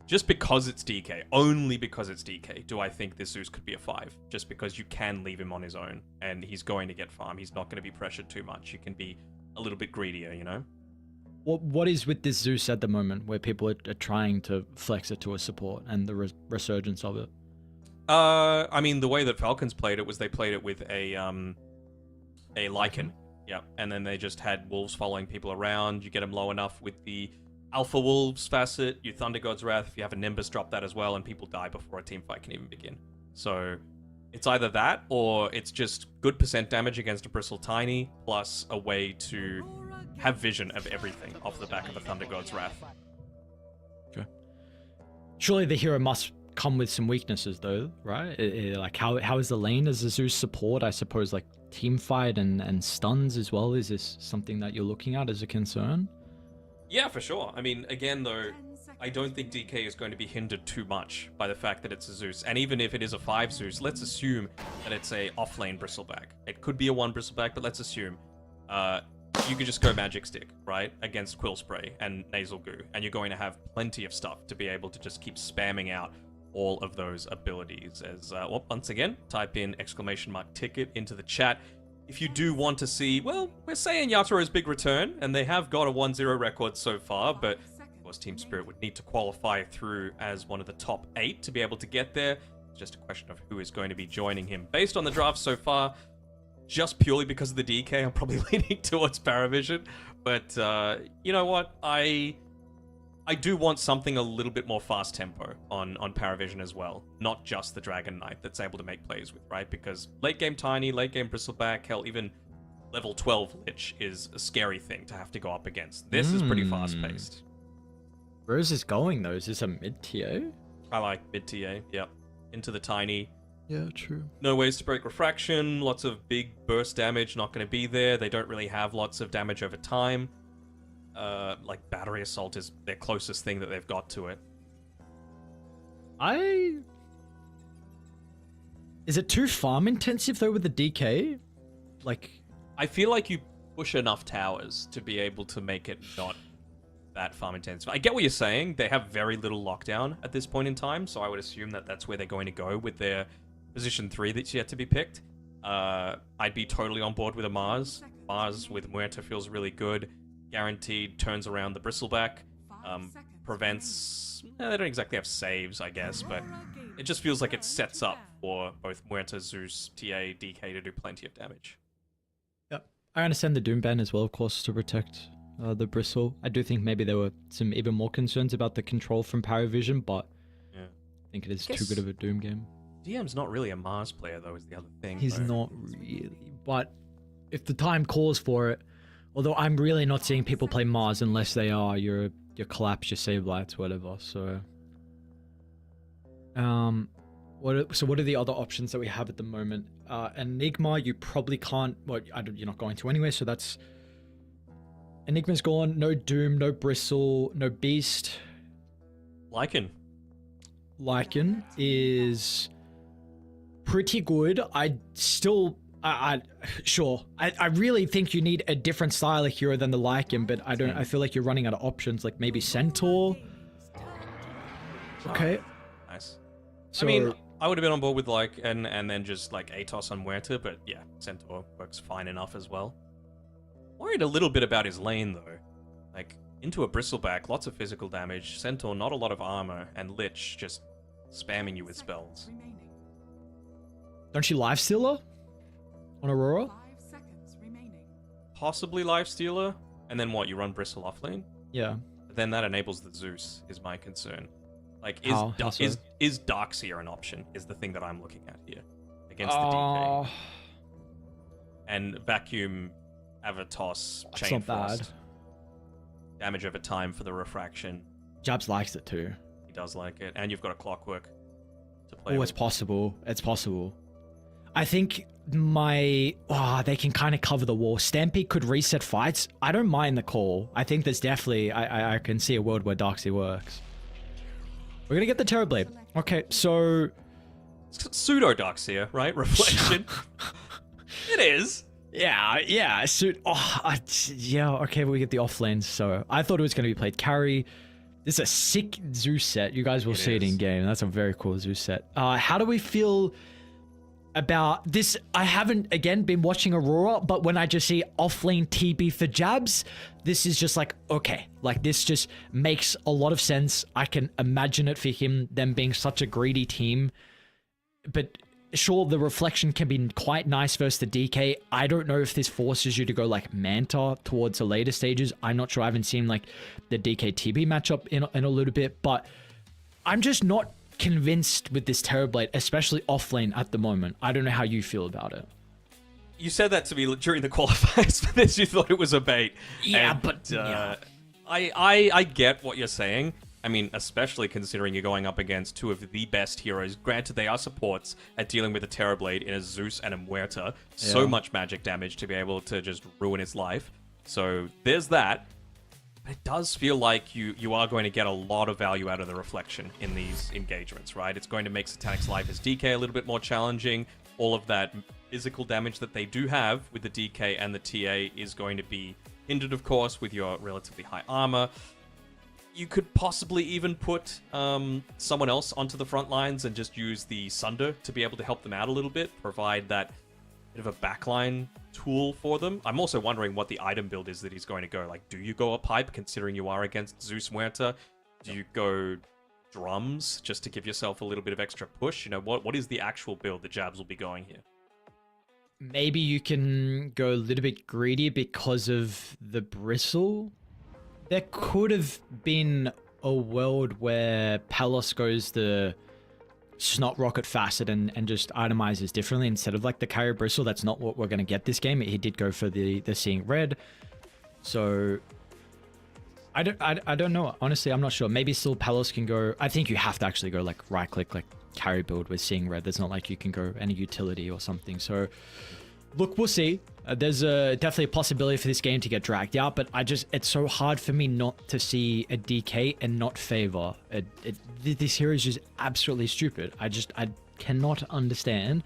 Just because it's DK, only because it's DK, do I think this Zeus could be a 5. Just because you can leave him on his own, and he's going to get farm. He's not going to be pressured too much. You can be a little bit greedier, What is with this Zeus at the moment, where people are trying to flex it to a support, and the resurgence of it? I mean, the way that Falcons played it was they played it with a Lycan. Yeah, and then they just had Wolves following people around. You get them low enough with the Alpha Wolves facet, you Thunder God's Wrath, if you have a Nimbus, drop that as well, and people die before a team fight can even begin. So it's either that, or it's just good percent damage against a Bristle Tiny, plus a way to have vision of everything off the back of a Thunder God's Wrath. Okay. Surely the hero must come with some weaknesses though, right? Like how is the lane as a Zeus support? I suppose like team fight and stuns as well. Is this something that you're looking at as a concern? Yeah, for sure. I mean, again though, I don't think DK is going to be hindered too much by the fact that it's a Zeus. And even if it is a 5 Zeus, let's assume that it's a off-lane Bristleback. It could be a 1 Bristleback, but let's assume you could just go Magic Stick, right, against Quill Spray and Nasal Goo, and you're going to have plenty of stuff to be able to just keep spamming out all of those abilities. As once again, type in !ticket into the chat if you do want to see, well, we're saying Yataro's big return, and they have got a 1-0 record so far, but of course Team Spirit would need to qualify through as one of the top 8 to be able to get there. It's just a question of who is going to be joining him. Based on the draft so far, just purely because of the DK, I'm probably leaning towards Paravision, but you know what? I do want something a little bit more fast tempo on Paravision as well, not just the Dragon Knight that's able to make plays with, right? Because late game Tiny, late game Bristleback, hell, even level 12 Lich is a scary thing to have to go up against. This is pretty fast paced. Where is this going though? Is this a mid TA? I like mid TA, yep. Into the Tiny. Yeah, true. No ways to break refraction, lots of big burst damage not going to be there. They don't really have lots of damage over time. Like Battery Assault is their closest thing that they've got to it. Is it too farm intensive though with the DK? Like, I feel like you push enough towers to be able to make it not that farm intensive. I get what you're saying. They have very little lockdown at this point in time, so I would assume that that's where they're going to go with their position 3 that's yet to be picked. I'd be totally on board with a Mars. Mars with Muerta feels really good. Guaranteed turns around the Bristleback. Prevents... they don't exactly have saves, I guess, but it just feels like it sets up for both Muerta, Zeus, TA, DK to do plenty of damage. Yep. I understand the Doom ban as well, of course, to protect the Bristle. I do think maybe there were some even more concerns about the control from Paravision, but yeah. I think it is too good of a Doom game. DM's not really a Mars player, though, is the other thing. He's not really, but if the time calls for it, although I'm really not seeing people play Mars unless they are your Collapse, your Save Lights, whatever, so... what are the other options that we have at the moment? Enigma, you probably can't... Well, you're not going to anyway, so that's... Enigma's gone, no Doom, no Bristle, no Beast. Lycan is pretty good. Sure. I really think you need a different style of hero than the Lycan, but I feel like you're running out of options, like maybe Centaur. Okay. Nice. So, I mean, I would have been on board with Lycan and then just like Atos on Muerta, but yeah, Centaur works fine enough as well. Worried a little bit about his lane though. Like, into a Bristleback, lots of physical damage, Centaur not a lot of armor, and Lich just spamming you with spells. don't you lifestealer on Aurora? 5 seconds remaining. Possibly Lifestealer, and then what, you run Bristle off lane? Yeah. But then that enables the Zeus, is my concern. Like, How so? is Darkseer an option, is the thing that I'm looking at here. Against the DK. And Vacuum, Avatos, That's Chain not bad. Frost. Damage over time for the refraction. Jabs likes it too. He does like it. And you've got a Clockwork to play Oh, with. it's possible. It's possible. I think they can kind of cover the wall. Stampede could reset fights. I don't mind the call. I think there's definitely, I can see a world where Darkseer works. We're gonna get the Terrorblade. Okay, so... It's pseudo Darkseer, right? Reflection. It is. Yeah. Yeah, okay, we get the off lanes. So I thought it was going to be played carry. This is a sick Zeus set. You guys will see it in game. That's a very cool Zeus set. How do we feel about this? I haven't, again, been watching Aurora, but when I just see off-lane TB for Jabs, this is just like, okay. Like, this just makes a lot of sense. I can imagine it for him, them being such a greedy team. But... sure, the reflection can be quite nice versus the DK. I don't know if this forces you to go like Manta towards the later stages. I'm not sure. I haven't seen like the DK TB matchup in a little bit, but I'm just not convinced with this Terrorblade, especially offlane at the moment. I don't know how you feel about it. You said that to me during the qualifiers for this. You thought it was a bait. Yeah, and, but yeah. I get what you're saying, I mean, especially considering you're going up against two of the best heroes. Granted, they are supports at dealing with a Terrorblade in a Zeus and a Muerta. So much magic damage to be able to just ruin his life. So there's that. But it does feel like you are going to get a lot of value out of the reflection in these engagements, right? It's going to make Satanic's life as DK a little bit more challenging. All of that physical damage that they do have with the DK and the TA is going to be hindered, of course, with your relatively high armor. You could possibly even put someone else onto the front lines and just use the Sunder to be able to help them out a little bit, provide that bit of a backline tool for them. I'm also wondering what the item build is that he's going to go. Like, do you go a pipe, considering you are against Zeus Muerta? Do you go drums, just to give yourself a little bit of extra push? You know, what is the actual build that Jabs will be going here? Maybe you can go a little bit greedy because of the bristle. There could have been a world where Palos goes the Snot Rocket Facet and just itemizes differently instead of like the Carrier Bristle. That's not what we're going to get this game. He did go for the Seeing Red. So I don't know. Honestly, I'm not sure. Maybe still Palos can go. I think you have to actually go like right click, like carry build with Seeing Red. There's not like you can go any utility or something. So look, we'll see. There's definitely a possibility for this game to get dragged out, but it's so hard for me not to see a DK and not favor. This hero is just absolutely stupid. I cannot understand.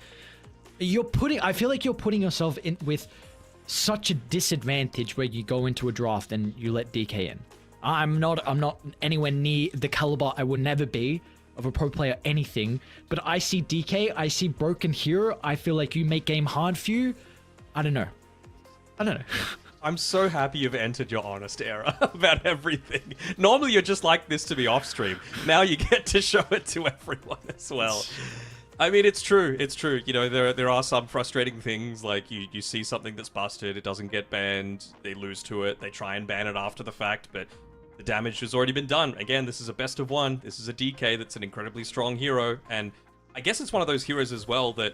I feel like you're putting yourself in with such a disadvantage where you go into a draft and you let DK in. I'm not anywhere near the caliber I would never be of a pro player, anything, but I see DK, I see broken hero. I feel like you make game hard for you. I don't know. I'm so happy you've entered your honest era about everything. Normally you're just like this to be off stream. Now you get to show it to everyone as well. I mean, it's true. It's true. You know, there are some frustrating things, like you see something that's busted, it doesn't get banned, they lose to it, they try and ban it after the fact, but the damage has already been done. Again, this is a best of one. This is a DK that's an incredibly strong hero, and I guess it's one of those heroes as well that,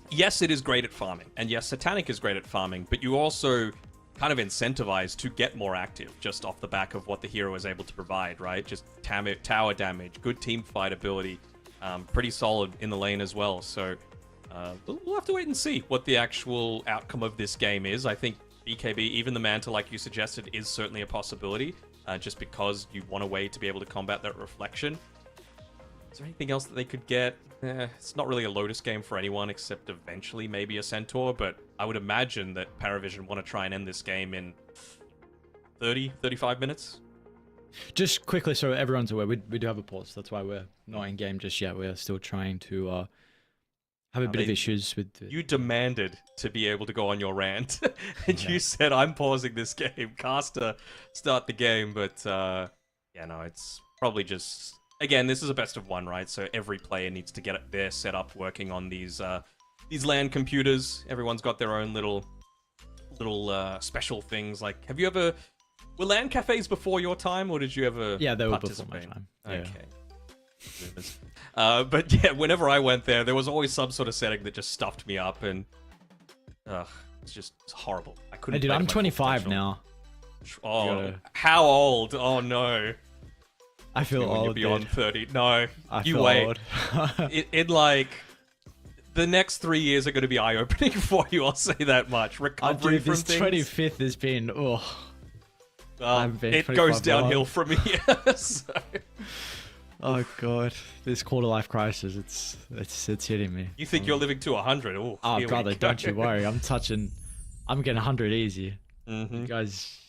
yes, it is great at farming, and yes, Satanic is great at farming, but you also kind of incentivized to get more active just off the back of what the hero is able to provide, right? Just tower damage, good team fight ability, pretty solid in the lane as well. So we'll have to wait and see what the actual outcome of this game is. I think BKB, even the Manta, like you suggested, is certainly a possibility, just because you want a way to be able to combat that reflection. Is there anything else that they could get? It's not really a Lotus game for anyone, except eventually maybe a Centaur, but I would imagine that Paravision want to try and end this game in 35 minutes. Just quickly, so everyone's aware, we do have a pause. That's why we're not in game just yet. We're still trying to have a bit of issues with... You demanded to be able to go on your rant, and you said, I'm pausing this game. Caster, start the game, but yeah, no, it's probably just... Again, this is a best of one, right? So every player needs to get their setup working on these LAN computers. Everyone's got their own little special things. Like, have you ever... Were LAN cafes before your time, or did you ever Yeah, they were before my time. Okay. But yeah, whenever I went there was always some sort of setting that just stuffed me up, and it's horrible. I couldn't. Hey, dude, I'm 25 now. Oh, how old? Oh no. I feel old. You're beyond 30. No, I you feel wait. Old. in like the next 3 years are going to be eye-opening for you. I'll say that much. Recovery from this things. 25th has been it goes downhill from here. So. Oh god, this quarter life crisis, it's hitting me. You think you're living to 100? Oh brother, don't you worry. I'm getting 100 easy. Mm-hmm. You guys,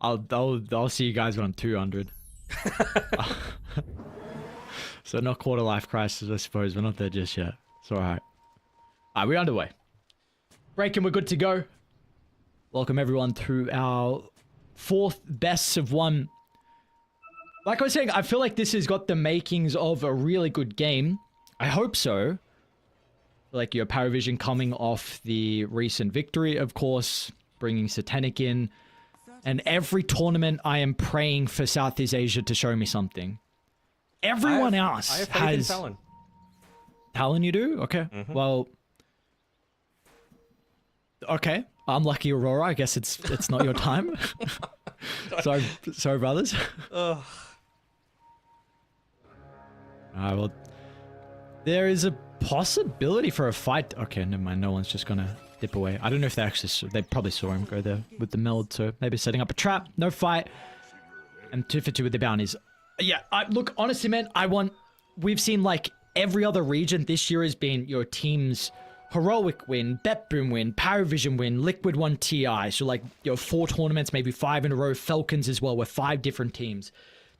I'll see you guys when I'm 200. So not quarter life crisis, I suppose. We're not there just yet. It's alright. Alright, we're underway. Break and we're good to go. Welcome everyone to our 4th bests of one. Like I was saying, I feel like this has got the makings of a really good game. I hope so. Like your Paravision coming off the recent victory, of course, bringing Satanic in. And every tournament, I am praying for Southeast Asia to show me something. Everyone else I have faith in Talon. Talon, you do? Okay. Mm-hmm. Well, okay. I'm lucky, Aurora. I guess it's not your time. Sorry, brothers. Well, there is a possibility for a fight. Okay, never mind. No one's just gonna dip away. I don't know if they actually saw, they probably saw him go there with the meld, so maybe setting up a trap. No fight. And 2 for 2 with the bounties. Yeah, look, honestly, man, we've seen like every other region this year has been your team's Heroic win, BetBoom win, Paravision win, Liquid won TI. So like, 4 tournaments, maybe 5 in a row. Falcons as well, with 5 different teams.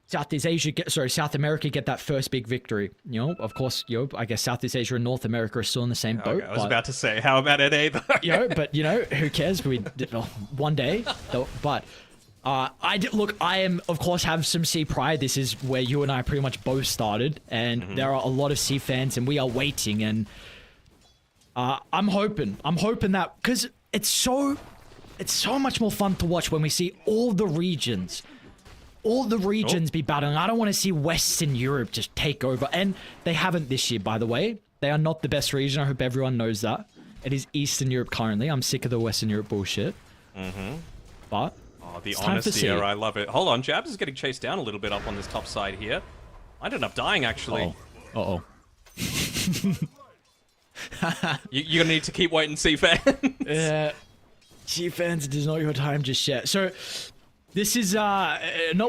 South America get that first big victory. Of course, I guess Southeast Asia and North America are still in the same boat. Okay, I was about to say, how about NA though? But who cares? One day. But I am, of course, have some C pride. This is where you and I pretty much both started, and there are a lot of C fans, and we are waiting. And I'm hoping that, because it's so much more fun to watch when we see all the regions be battling. I don't want to see Western Europe just take over. And they haven't this year, by the way. They are not the best region. I hope everyone knows that. It is Eastern Europe currently. I'm sick of the Western Europe bullshit. But the honesty here, I love it. Hold on, Jabs is getting chased down a little bit up on this top side here. I ended up dying, actually. Uh-oh. You're gonna need to keep waiting, C fans. Yeah. C fans, it is not your time just yet. So, this is not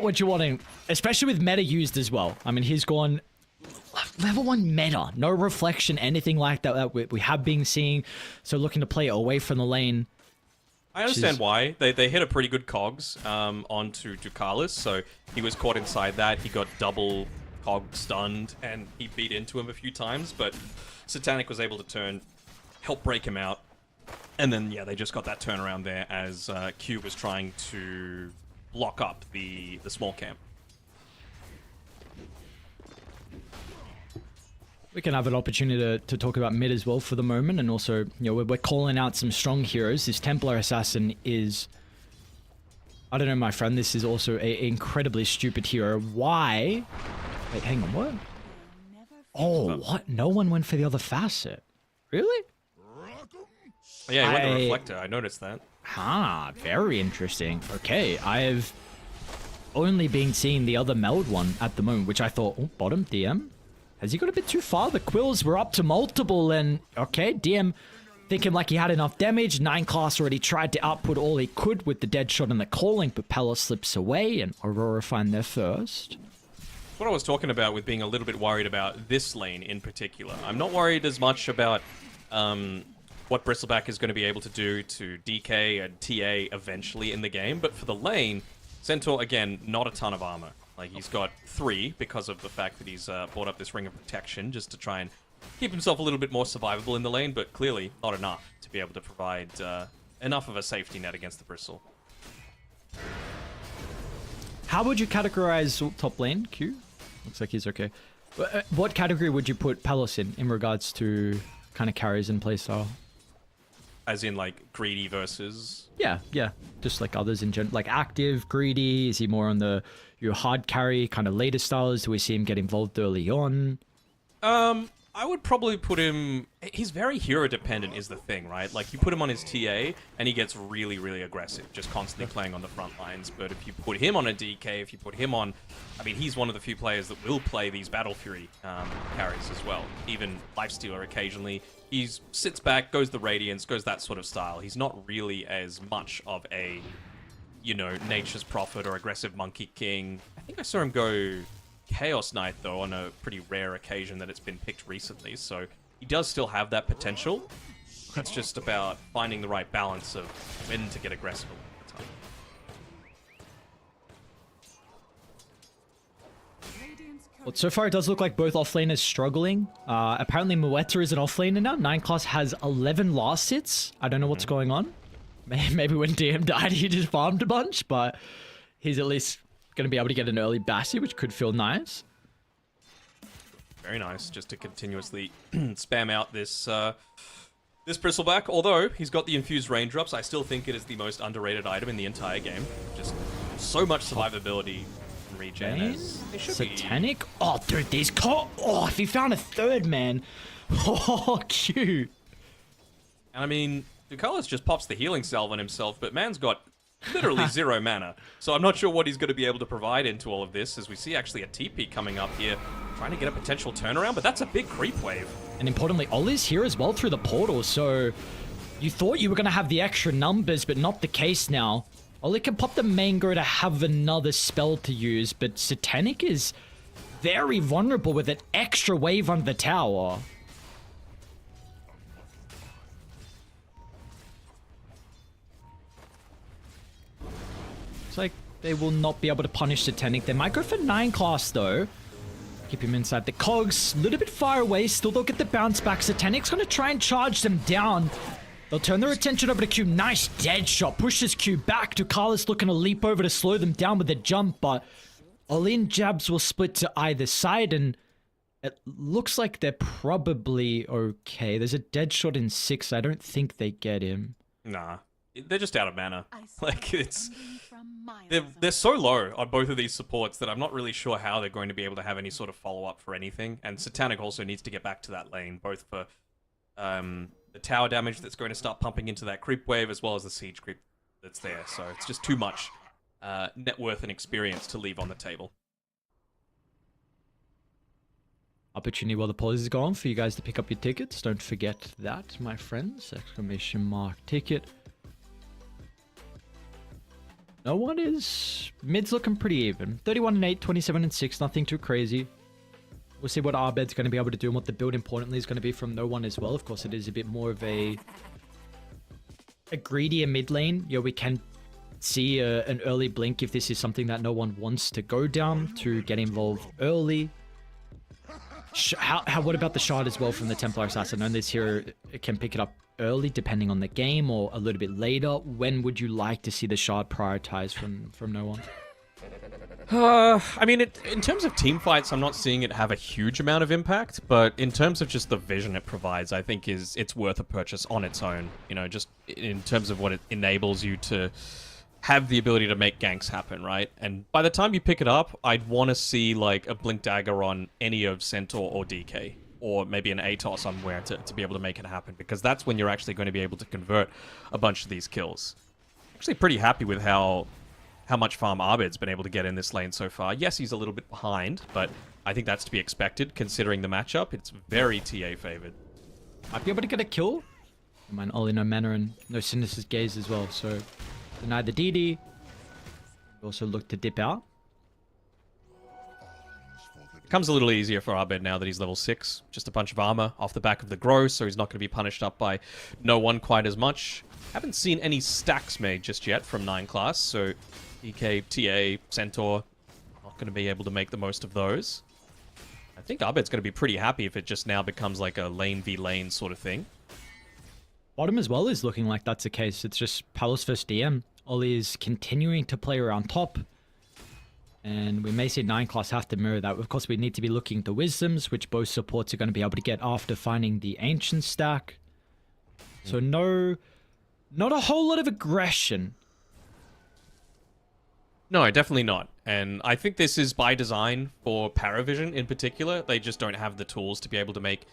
what you're wanting, especially with meta used as well. I mean, he's gone level 1 meta, no reflection, anything like that we have been seeing. So looking to play away from the lane. I understand why. They hit a pretty good cogs onto Ducalis, so he was caught inside that. He got double cog stunned, and he beat into him a few times, but Satanic was able to turn, help break him out. And then, yeah, they just got that turnaround there as Q was trying to lock up the small camp. We can have an opportunity to talk about mid as well for the moment, and also, we're calling out some strong heroes. This Templar Assassin is, I don't know, my friend, this is also an incredibly stupid hero. Why? Wait, hang on, what? Oh, what? No one went for the other facet? Really? Yeah, he went to Reflector, I noticed that. Very interesting. Okay, I have only been seeing the other meld one at the moment, which I thought, bottom, DM. Has he got a bit too far? The quills were up to multiple, and okay, DM thinking like he had enough damage. 9 class already tried to output all he could with the dead shot and the calling, but Pella slips away, and Aurora find their first. What I was talking about with being a little bit worried about this lane in particular. I'm not worried as much about what Bristleback is going to be able to do to DK and TA eventually in the game, but for the lane, Centaur, again, not a ton of armor. Like, he's got 3 because of the fact that he's bought up this Ring of Protection just to try and keep himself a little bit more survivable in the lane, but clearly not enough to be able to provide enough of a safety net against the Bristle. How would you categorize top lane, Q? Looks like he's okay. What category would you put Palos in regards to kind of carries and playstyle? As in, like, greedy versus... Yeah. Just like others in general. Like, active, greedy? Is he more on your hard carry, kind of later styles? Do we see him get involved early on? I would probably put him... He's very hero-dependent is the thing, right? Like, you put him on his TA, and he gets really, really aggressive, just constantly playing on the front lines. But if you put him on a DK, if you put him on... I mean, he's one of the few players that will play these Battle Fury carries as well. Even Lifestealer occasionally. He sits back, goes the Radiance, goes that sort of style. He's not really as much of a, Nature's Prophet or aggressive Monkey King. I think I saw him go Chaos Knight, though, on a pretty rare occasion that it's been picked recently. So he does still have that potential. It's just about finding the right balance of when to get aggressive all the time. Well, so far it does look like both offlaners struggling. Apparently Mueta is an offlaner now. 9 class has 11 last hits. I don't know what's going on. Maybe when DM died he just farmed a bunch, but he's at least going to be able to get an early Bassi, which could feel nice. Very nice, just to continuously spam out this this Bristleback. Although he's got the infused raindrops, I still think it is the most underrated item in the entire game. Just so much survivability and regen. Satanic? Oh, dude, these if he found a third, man. Oh, cute. And I mean, Ducalis just pops the healing salve on himself, but man's got literally 0 mana. So I'm not sure what he's going to be able to provide into all of this, as we see actually a TP coming up here, trying to get a potential turnaround, but that's a big creep wave. And importantly, Ollie's here as well through the portal, so you thought you were going to have the extra numbers, but not the case now. Ollie can pop the mango to have another spell to use, but Satanic is very vulnerable with an extra wave on the tower. It's like they will not be able to punish Satanic. They might go for 9 class though. Keep him inside the cogs, a little bit far away, still they'll get the bounce back. Satanic's gonna try and charge them down. They'll turn their attention over to Q. Nice dead shot, pushes Q back. Ducalis looking to leap over to slow them down with a jump, but Ollie and Jabs will split to either side, and it looks like they're probably okay. There's a dead shot in 6, I don't think they get him. Nah, they're just out of mana. Like, it's... They're so low on both of these supports that I'm not really sure how they're going to be able to have any sort of follow-up for anything. And Satanic also needs to get back to that lane, both for the tower damage that's going to start pumping into that creep wave, as well as the siege creep that's there. So it's just too much net worth and experience to leave on the table. Opportunity while the pause is gone for you guys to pick up your tickets. Don't forget that, my friends. Exclamation mark ticket. No one is... Mid's looking pretty even. 31-8, 27-6, nothing too crazy. We'll see what Arbed's going to be able to do and what the build importantly is going to be from No One as well. Of course, it is a bit more of a greedier mid lane. Yeah, we can see an early blink if this is something that No One wants to go down to get involved early. What about the shard as well from the Templar Assassin? I know this hero can pick it up early depending on the game or a little bit later. When would you like to see the shard prioritized from No One? I mean, in terms of team fights, I'm not seeing it have a huge amount of impact, but in terms of just the vision it provides, I think it's worth a purchase on its own. You know, just in terms of what it enables you to have the ability to make ganks happen, right? And by the time you pick it up, I'd want to see like a Blink Dagger on any of Centaur or DK, or maybe an ATOS somewhere to be able to make it happen, because that's when you're actually going to be able to convert a bunch of these kills. Actually pretty happy with how much farm Arbed's been able to get in this lane so far. Yes, he's a little bit behind, but I think that's to be expected considering the matchup. It's very TA favored. Might be able to get a kill. I mind Ollie, no mana and no Sinister's Gaze as well, so deny the DD. Also look to dip out. Comes a little easier for Arbed now that he's level 6. Just a bunch of armor off the back of the grow, so he's not going to be punished up by No One quite as much. Haven't seen any stacks made just yet from 9 class, so DK, TA, Centaur, not going to be able to make the most of those. I think Arbed's going to be pretty happy if it just now becomes like a lane v lane sort of thing. Bottom as well is looking like that's the case. It's just Palos vs DM. Ollie is continuing to play around top. And we may see 9 class have to mirror that. Of course, we need to be looking to Wisdoms, which both supports are going to be able to get after finding the Ancient stack. So not a whole lot of aggression. No, definitely not. And I think this is by design for Paravision in particular. They just don't have the tools to be able to make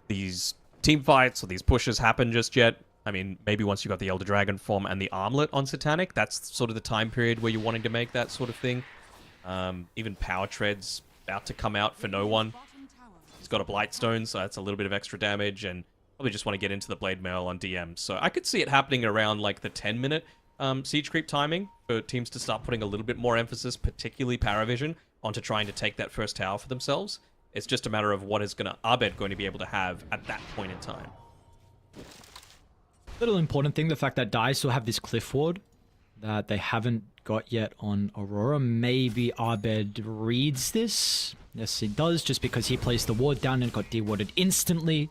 these team fights or these pushes happen just yet. I mean, maybe once you got the Elder Dragon form and the Armlet on Satanic, that's sort of the time period where you're wanting to make that sort of thing. Even Power Tread's about to come out for No One. He's got a Blightstone, so that's a little bit of extra damage, and probably just want to get into the Blade Mail on DM. So I could see it happening around like the 10-minute siege creep timing for teams to start putting a little bit more emphasis, particularly Paravision, onto trying to take that first tower for themselves. It's just a matter of what is Arbed going to be able to have at that point in time. Little important thing, the fact that Dai still have this cliff ward that they haven't got yet on Aurora. Maybe Arbed reads this. Yes, he does, just because he placed the ward down and got dewarded instantly.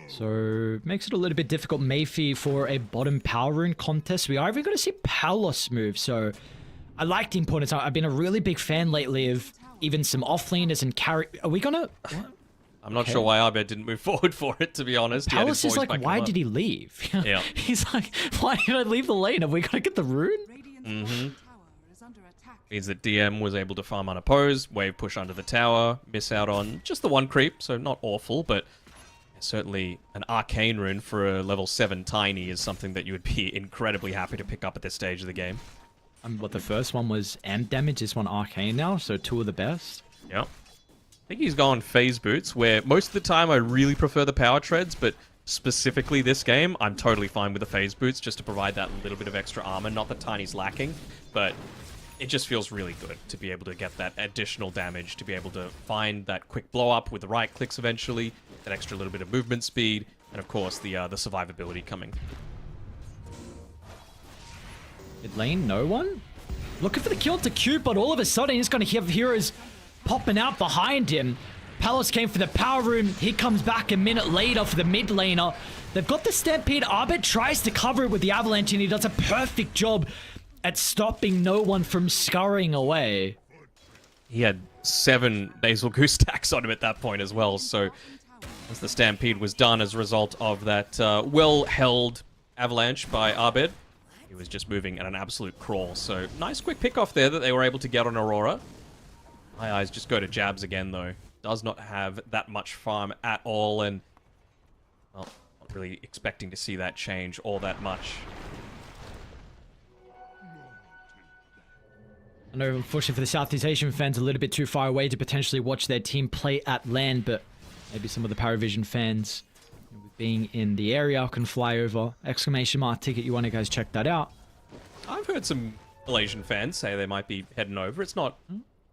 So, makes it a little bit difficult, maybe, for a bottom power rune contest. We are even going to see Palos move, so I like the importance. I've been a really big fan lately of even some offlaners and carry... Are we going to... I'm not sure why Arbed didn't move forward for it, to be honest. Palos is like, why did he leave? Yeah. He's like, why did I leave the lane? Have we got to get the rune? Mm-hmm. Means that DM was able to farm unopposed, wave push under the tower, miss out on just the one creep, so not awful, but Certainly an arcane rune for a level 7 Tiny is something that you would be incredibly happy to pick up at this stage of the game. What the first one was amp damage, this one arcane now, so two of the best. Yep. I think he's gone phase boots, where most of the time I really prefer the power treads, but specifically this game, I'm totally fine with the phase boots just to provide that little bit of extra armor. Not that Tiny's lacking, but it just feels really good to be able to get that additional damage, to be able to find that quick blow up with the right clicks eventually, that extra little bit of movement speed, and of course the survivability coming. Mid lane, no one? Looking for the kill to Q, but all of a sudden he's going to have heroes popping out behind him. Palace came for the power rune. He comes back a minute later for the mid laner. They've got the Stampede. Arbit tries to cover it with the Avalanche, and he does a perfect job at stopping no one from scurrying away. He had 7 Nasal Goose stacks on him at that point as well, so as the Stampede was done as a result of that well-held Avalanche by Arbit, he was just moving at an absolute crawl. So nice quick pick off there that they were able to get on Aurora. My eyes just go to Jabs again, though. Does not have that much farm at all, and well, not really expecting to see that change all that much. I know, unfortunately for the Southeast Asian fans, a little bit too far away to potentially watch their team play at LAN, but maybe some of the Paravision fans being in the area can fly over. Exclamation mark ticket, you want to guys check that out? I've heard some Malaysian fans say they might be heading over. It's not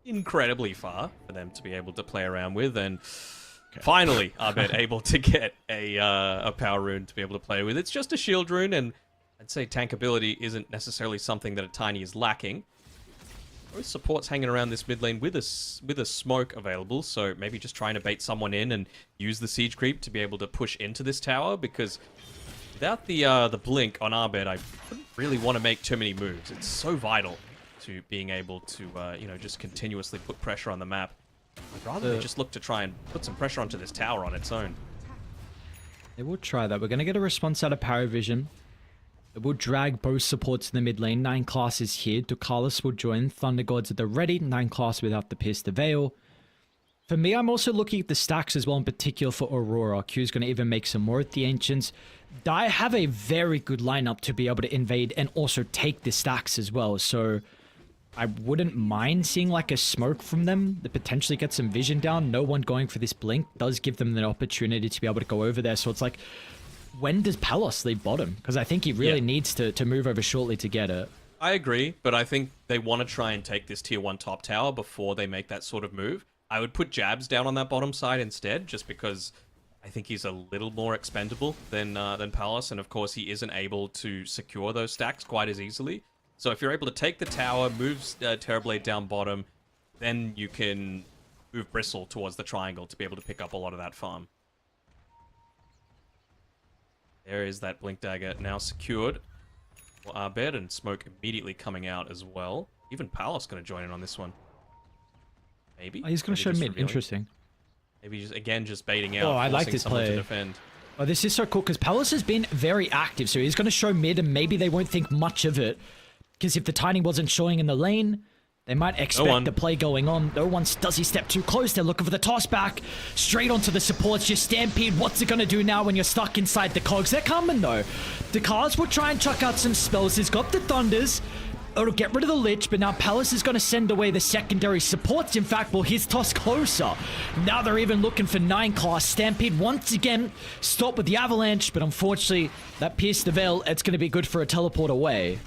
incredibly far for them to be able to play around with, and finally Arbit able to get a power rune to be able to play with. It's just a shield rune, and I'd say tank ability isn't necessarily something that a Tiny is lacking. Both supports hanging around this mid lane with a smoke available, so maybe just trying to bait someone in and use the siege creep to be able to push into this tower, because without the blink on Arbit, I wouldn't really want to make too many moves. It's so vital to being able to you know, just continuously put pressure on the map. I'd rather just look to try and put some pressure onto this tower on its own. They will try that. We're going to get a response out of Paravision. It will drag both supports in the mid lane. 9 classes here. Ducalis will join. Thunder Gods at the ready. 9 class without the Pierce the Veil. For me, I'm also looking at the stacks as well, in particular for Aurora. Q's going to even make some more at the Ancients. Dai have a very good lineup to be able to invade and also take the stacks as well. So I wouldn't mind seeing like a smoke from them to potentially get some vision down. No one going for this blink does give them the opportunity to be able to go over there. So it's like, when does Palace leave bottom? Because I think he really needs to move over shortly to get it. I agree, but I think they want to try and take this tier 1 top tower before they make that sort of move. I would put Jabs down on that bottom side instead, just because I think he's a little more expendable than Palace, and of course he isn't able to secure those stacks quite as easily. So if you're able to take the tower, move Terrorblade down bottom, then you can move Bristle towards the triangle to be able to pick up a lot of that farm. There is that Blink Dagger now secured for Arbit, and smoke immediately coming out as well. Even Palace going to join in on this one. Maybe? Oh, he's going to show mid. Interesting. Maybe just, again, just baiting out. Oh, I like this play. To defend. Oh, this is so cool because Palace has been very active, so he's going to show mid, and maybe they won't think much of it. Because if the Tiny wasn't showing in the lane, they might expect the play going on. No one does he step too close. They're looking for the toss back. Straight onto the supports. Just Stampede. What's it going to do now when you're stuck inside the cogs? They're coming though. The Cars will try and chuck out some spells. He's got the Thunders. It'll get rid of the Lich, but now Palace is going to send away the secondary supports. In fact, well, his toss closer. Now they're even looking for 9 class. Stampede once again stop with the Avalanche, but unfortunately, that Pierce the Veil, it's going to be good for a teleport away.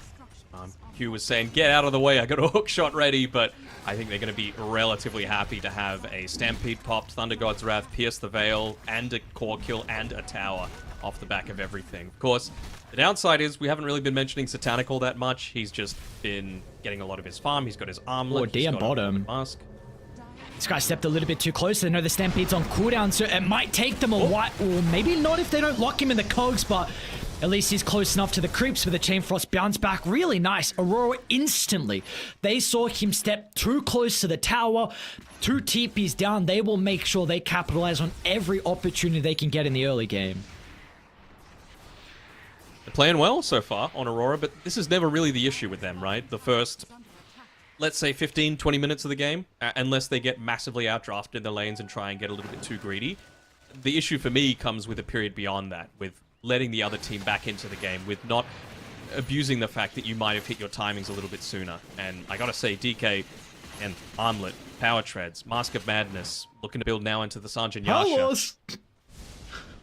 Q was saying, get out of the way, I got a hook shot ready, but I think they're going to be relatively happy to have a Stampede popped, Thunder God's Wrath, Pierce the Veil, and a core kill, and a tower off the back of everything. Of course, the downside is we haven't really been mentioning Satanic all that much. He's just been getting a lot of his farm. He's got his armlet. DM bottom. Mask. This guy stepped a little bit too close. They know the Stampede's on cooldown, so it might take them a while. Or maybe not if they don't lock him in the cogs, but at least he's close enough to the creeps with a Chain Frost bounce back. Really nice. Aurora instantly. They saw him step too close to the tower. 2 TPs down. They will make sure they capitalize on every opportunity they can get in the early game. They're playing well so far on Aurora, but this is never really the issue with them, right? The first, let's say 15, 20 minutes of the game, unless they get massively outdrafted in the lanes and try and get a little bit too greedy. the issue for me comes with a period beyond that, with letting the other team back into the game, with not abusing the fact that you might have hit your timings a little bit sooner. And I gotta say, DK and Armlet, Power Treads, Mask of Madness, looking to build now into the Sanjin Yasha.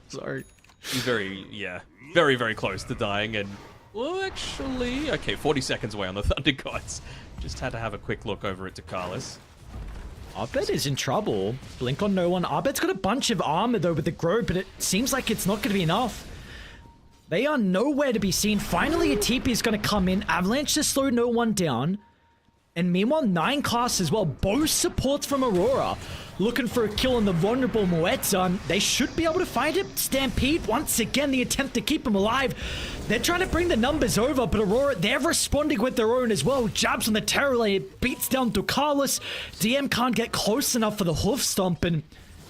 Sorry. He's very, very close to dying, and well, actually, okay, 40 seconds away on the Thunder Gods. Just had to have a quick look over at Dakalis. Abed is in trouble. Blink on no one. Abed's got a bunch of armor though with the grow, but it seems like it's not going to be enough. They are nowhere to be seen. Finally, a TP is going to come in. Avalanche to slow no one down. And meanwhile, 9 class as well. Both supports from Aurora. Looking for a kill on the vulnerable Moeta. They should be able to find him. Stampede, once again, the attempt to keep him alive. They're trying to bring the numbers over, but Aurora, they're responding with their own as well. Jabs on the Terror Layer, beats down Ducalis. DM can't get close enough for the hoof stomp, and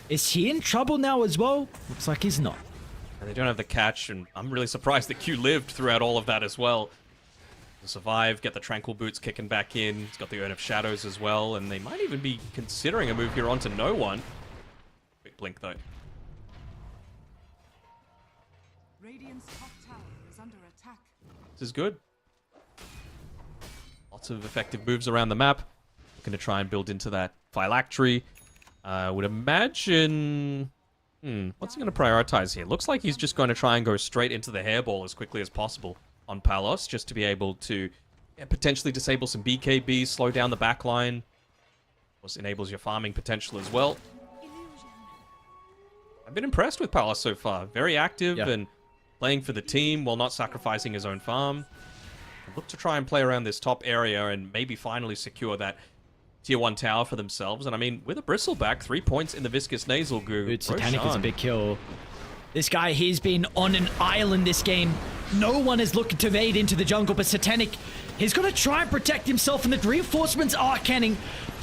is he in trouble now as well? Looks like he's not. And they don't have the catch, and I'm really surprised that Q lived throughout all of that as well. To survive, get the Tranquil Boots kicking back in. He's got the Urn of Shadows as well, and they might even be considering a move here onto no one. Quick blink though. Radiant's top tower is under attack. This is good. Lots of effective moves around the map. Looking to try and build into that phylactery. Would imagine... what's he going to prioritize here? Looks like he's just going to try and go straight into the hairball as quickly as possible on Palos, just to be able to potentially disable some BKB, slow down the backline. Of course, enables your farming potential as well. I've been impressed with Palos so far. Very active and playing for the team while not sacrificing his own farm. Look to try and play around this top area and maybe finally secure that tier 1 tower for themselves. And I mean, with a Bristleback, 3 points in the Viscous Nasal Goo. Dude, Satanic is a big kill. This guy, he's been on an island this game. No one is looking to evade into the jungle, but Satanic, he's going to try and protect himself, and the reinforcements are canning.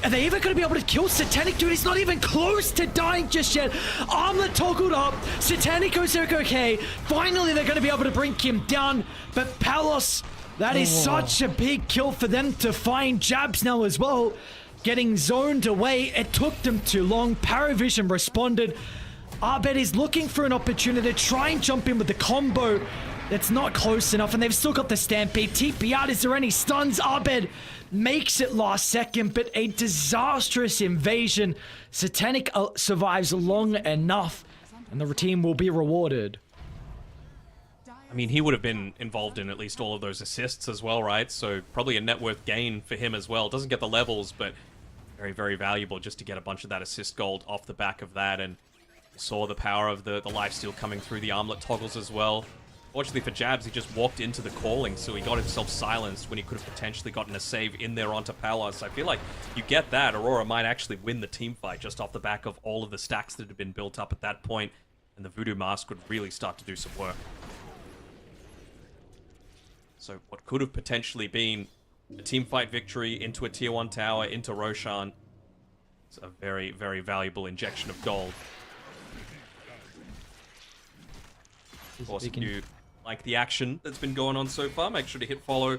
Are they even going to be able to kill Satanic? Dude, he's not even close to dying just yet. Armlet toggled up. Satanic goes okay. Finally, they're going to be able to bring him down, but Palos, that is such a big kill for them to find. Jabs now as well, getting zoned away. It took them too long. Paravision responded. Abed is looking for an opportunity to try and jump in with the combo. That's not close enough, and they've still got the Stampede. TP out, is there any stuns? Abed makes it last second, but a disastrous invasion. Satanic survives long enough, and the team will be rewarded. I mean, he would have been involved in at least all of those assists as well, right? So probably a net worth gain for him as well. Doesn't get the levels, but very, very valuable just to get a bunch of that assist gold off the back of that. And saw the power of the lifesteal coming through the armlet toggles as well. Fortunately for Jabs, he just walked into the calling, so he got himself silenced when he could have potentially gotten a save in there onto Palos. I feel like you get that, Aurora might actually win the team fight just off the back of all of the stacks that had been built up at that point, and the Voodoo Mask would really start to do some work. So what could have potentially been a team fight victory into a tier 1 tower, into Roshan, it's a very, very valuable injection of gold. Of course, if you like the action that's been going on so far, make sure to hit follow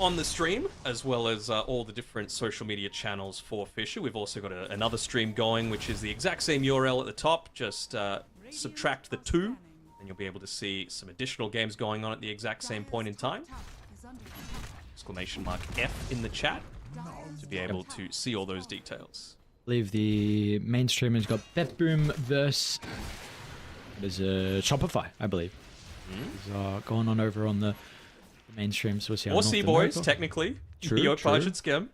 on the stream, as well as all the different social media channels for Fissure. We've also got another stream going, which is the exact same URL at the top. Just subtract the 2, and you'll be able to see some additional games going on at the exact same point in time. Exclamation mark F in the chat to be able to see all those details. I believe the main stream has got BetBoom versus... There's a Shopify, I believe. Is going on over on the mainstream. So we'll see how or C-Boys, technically. True, Yopaj and Skim.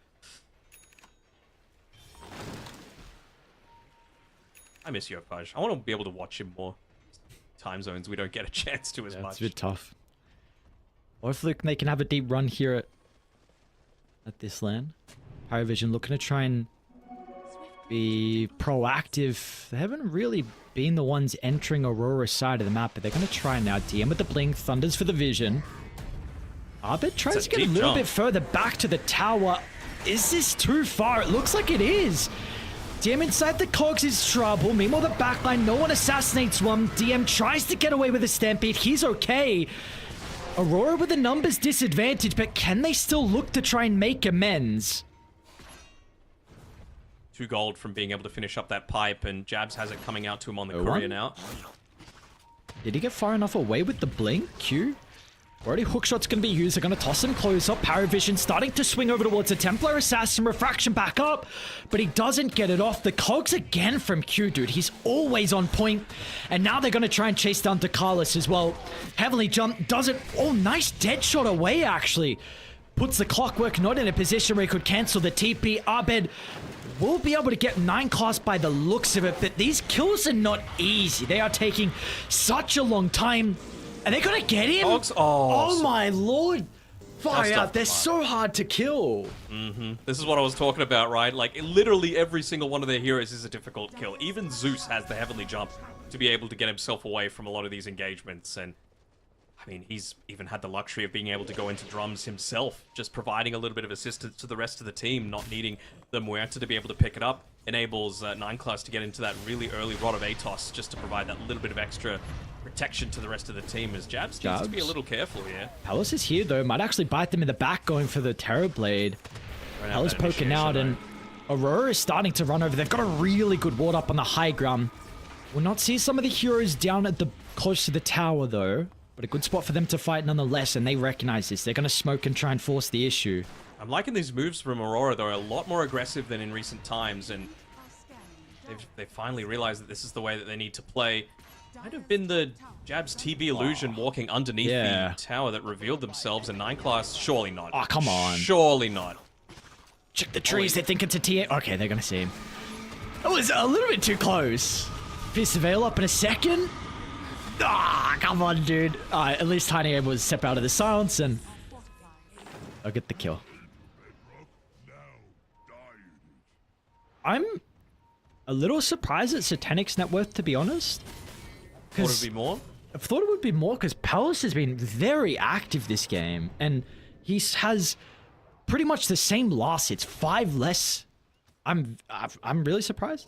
I miss Yopaj. I want to be able to watch him more. Time zones we don't get a chance to as much. It's a bit tough. Hopefully they can have a deep run here at this land. Paravision looking to try and be proactive. They haven't really been the ones entering Aurora's side of the map, but they're going to try now. DM with the blink, Thunders for the vision. Abed tries to get a little bit further back to the tower. Is this too far? It looks like it is. DM inside the cogs is trouble. Meanwhile, the backline, no one assassinates one. DM tries to get away with a Stampede. He's okay. Aurora with the numbers disadvantage, but can they still look to try and make amends? 2 gold from being able to finish up that pipe, and Jabs has it coming out to him on the Bo1? courier now. Did he get far enough away with the blink? Q? Already hookshot's going to be used. They're going to toss him close up. Paravision starting to swing over towards the Templar Assassin. Refraction back up, but he doesn't get it off. The cogs again from Q, dude. He's always on point. And now they're going to try and chase down Dakalis as well. Heavenly Jump does it. Oh, nice dead shot away, actually. Puts the Clockwork not in a position where he could cancel the TP. Abed will be able to get 9 class by the looks of it, but these kills are not easy. They are taking such a long time. Are they gonna get him? Dogs? Oh my lord. Fire That's out. They're so hard to kill. This is what I was talking about, right? Like, literally every single one of their heroes is a difficult kill. Even Zeus has the Heavenly Jump to be able to get himself away from a lot of these engagements, and I mean, he's even had the luxury of being able to go into drums himself, just providing a little bit of assistance to the rest of the team, not needing the Muerta to be able to pick it up. Enables 9 class to get into that really early Rod of Atos, just to provide that little bit of extra protection to the rest of the team, as Jabs needs to be a little careful here. Palace is here though, might actually bite them in the back going for the Terror Blade. Palace poking out, and Aurora is starting to run over. They've got a really good ward up on the high ground. We'll not see some of the heroes down at the close to the tower though, but a good spot for them to fight nonetheless, and they recognize this. They're going to smoke and try and force the issue. I'm liking these moves from Aurora. They're a lot more aggressive than in recent times, and they've finally realized that this is the way that they need to play. Might have been the Jabs TV illusion walking underneath the tower that revealed themselves, and 9 class, surely not. Oh, come on. Surely not. Check the trees, they think it's a TA. Okay, they're going to see him. It was a little bit too close. Fierce Veil up in a second. Ah, come on, dude. At least Tiny able to step out of the silence, and I'll get the kill. I'm a little surprised at Satanic's net worth, to be honest. Thought it would be more? I thought it would be more because Palace has been very active this game, and he has pretty much the same loss. It's 5 less. I'm really surprised.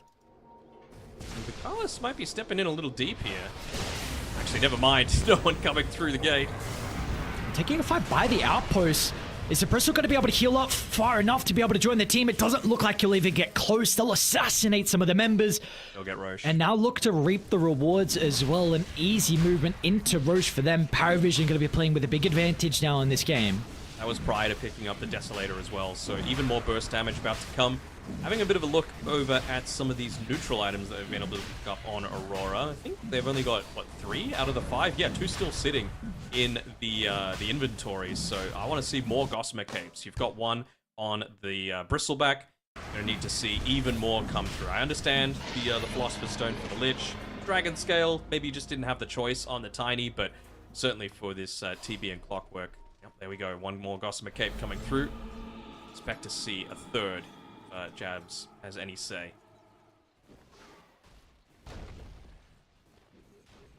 Palace might be stepping in a little deep here. Actually, never mind. No one coming through the gate. Taking a fight by the outpost. Is Suppressor going to be able to heal up far enough to be able to join the team? It doesn't look like he'll even get close. They'll assassinate some of the members. They'll get Roche. And now look to reap the rewards as well. An easy movement into Roche for them. Paravision going to be playing with a big advantage now in this game. That was prior to picking up the Desolator as well, so even more burst damage about to come. Having a bit of a look over at some of these neutral items that have been able to pick up on Aurora. I think they've only got, what, 3 out of the 5? Yeah, 2 still sitting in the inventory, so I want to see more Gossamer Capes. You've got 1 on the Bristleback. You're going to need to see even more come through. I understand the Philosopher's Stone for the Lich. Dragon Scale, maybe you just didn't have the choice on the Tiny, but certainly for this TB and Clockwork. Yep, there we go. 1 more Gossamer Cape coming through. Expect to see a 3rd. Jabs has any say.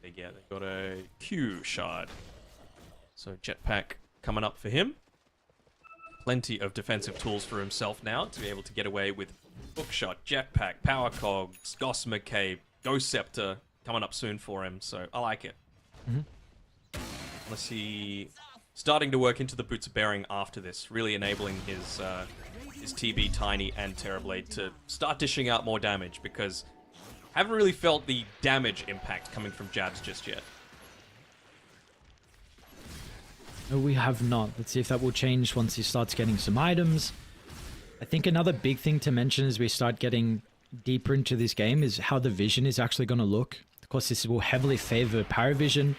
They got a Q shard. So Jetpack coming up for him. Plenty of defensive tools for himself now to be able to get away with Hookshot, Jetpack, Power Cogs, Gossamer Cape, Ghost Scepter coming up soon for him. So I like it. Let's see. Starting to work into the Boots of Bearing after this, really enabling his TB, Tiny, and Terrorblade to start dishing out more damage, because I haven't really felt the damage impact coming from Jabs just yet. No, we have not. Let's see if that will change once he starts getting some items. I think another big thing to mention as we start getting deeper into this game is how the vision is actually going to look. Of course, this will heavily favor Paravision,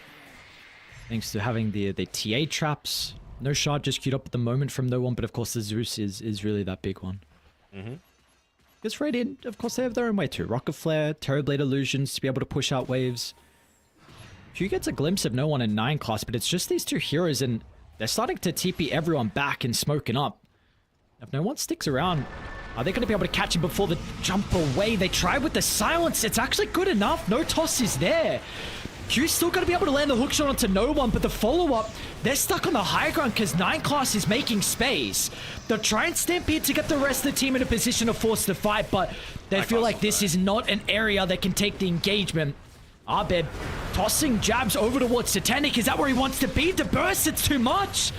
thanks to having the TA traps. No shard just queued up at the moment from no one, but of course the Zeus is really that big one. Because Radiant, of course, they have their own way too. Rocket Flare, Terrorblade Illusions to be able to push out waves. Q gets a glimpse of no one in 9 class, but it's just these 2 heroes, and they're starting to TP everyone back and smoking up. If no one sticks around, are they going to be able to catch him before the jump away? They try with the silence. It's actually good enough. No toss is there. Q's still going to be able to land the hookshot onto no one, but the follow-up, they're stuck on the high ground because 9 class is making space. They'll try and stampede to get the rest of the team in a position to force the fight, but they feel like this is not an area that can take the engagement. Abed tossing Jabs over towards Satanic. Is that where he wants to be? The burst, it's too much.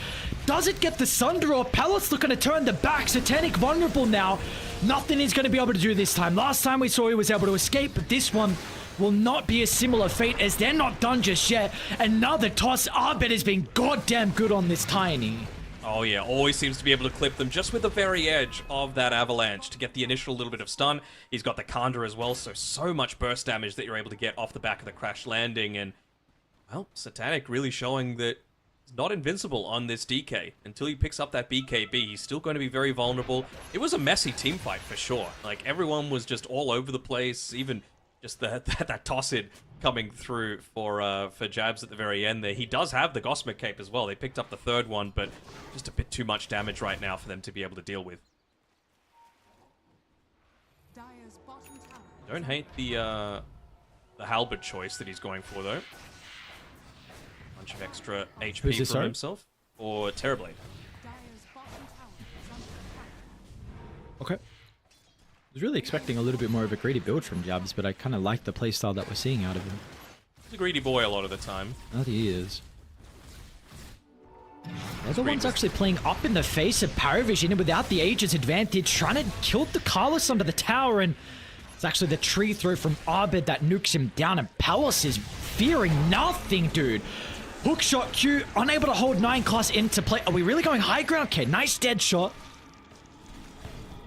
Does it get the Sunder or Palace looking to turn the back? Satanic vulnerable now. Nothing he's going to be able to do this time. Last time we saw he was able to escape, but this one will not be a similar fate as they're not done just yet. Another toss. Arbet has been goddamn good on this Tiny. Oh yeah, always seems to be able to clip them just with the very edge of that avalanche to get the initial little bit of stun. He's got the Kanda as well, so much burst damage that you're able to get off the back of the crash landing. And, well, Satanic really showing that he's not invincible on this DK. Until he picks up that BKB, he's still going to be very vulnerable. It was a messy team fight for sure. Like, everyone was just all over the place, even just that toss-in coming through for Jabs at the very end there. He does have the Gossamer Cape as well. They picked up the third one, but just a bit too much damage right now for them to be able to deal with. Dire's bottom tower. Don't hate the halberd choice that he's going for, though. Bunch of extra HP for himself. Or Terrorblade. Dire's bottom tower is under attack. Okay. I was really expecting a little bit more of a greedy build from Jabs, but I kind of like the playstyle that we're seeing out of him. He's a greedy boy a lot of the time. That he is. They're the ones actually playing up in the face of Paravision and without the Aegis advantage, trying to kill the Carlos under the tower, and it's actually the tree throw from Arbed that nukes him down, and Palace is fearing nothing, dude. Hookshot Q, unable to hold 9 class into play. Are we really going high ground? Okay, nice dead shot.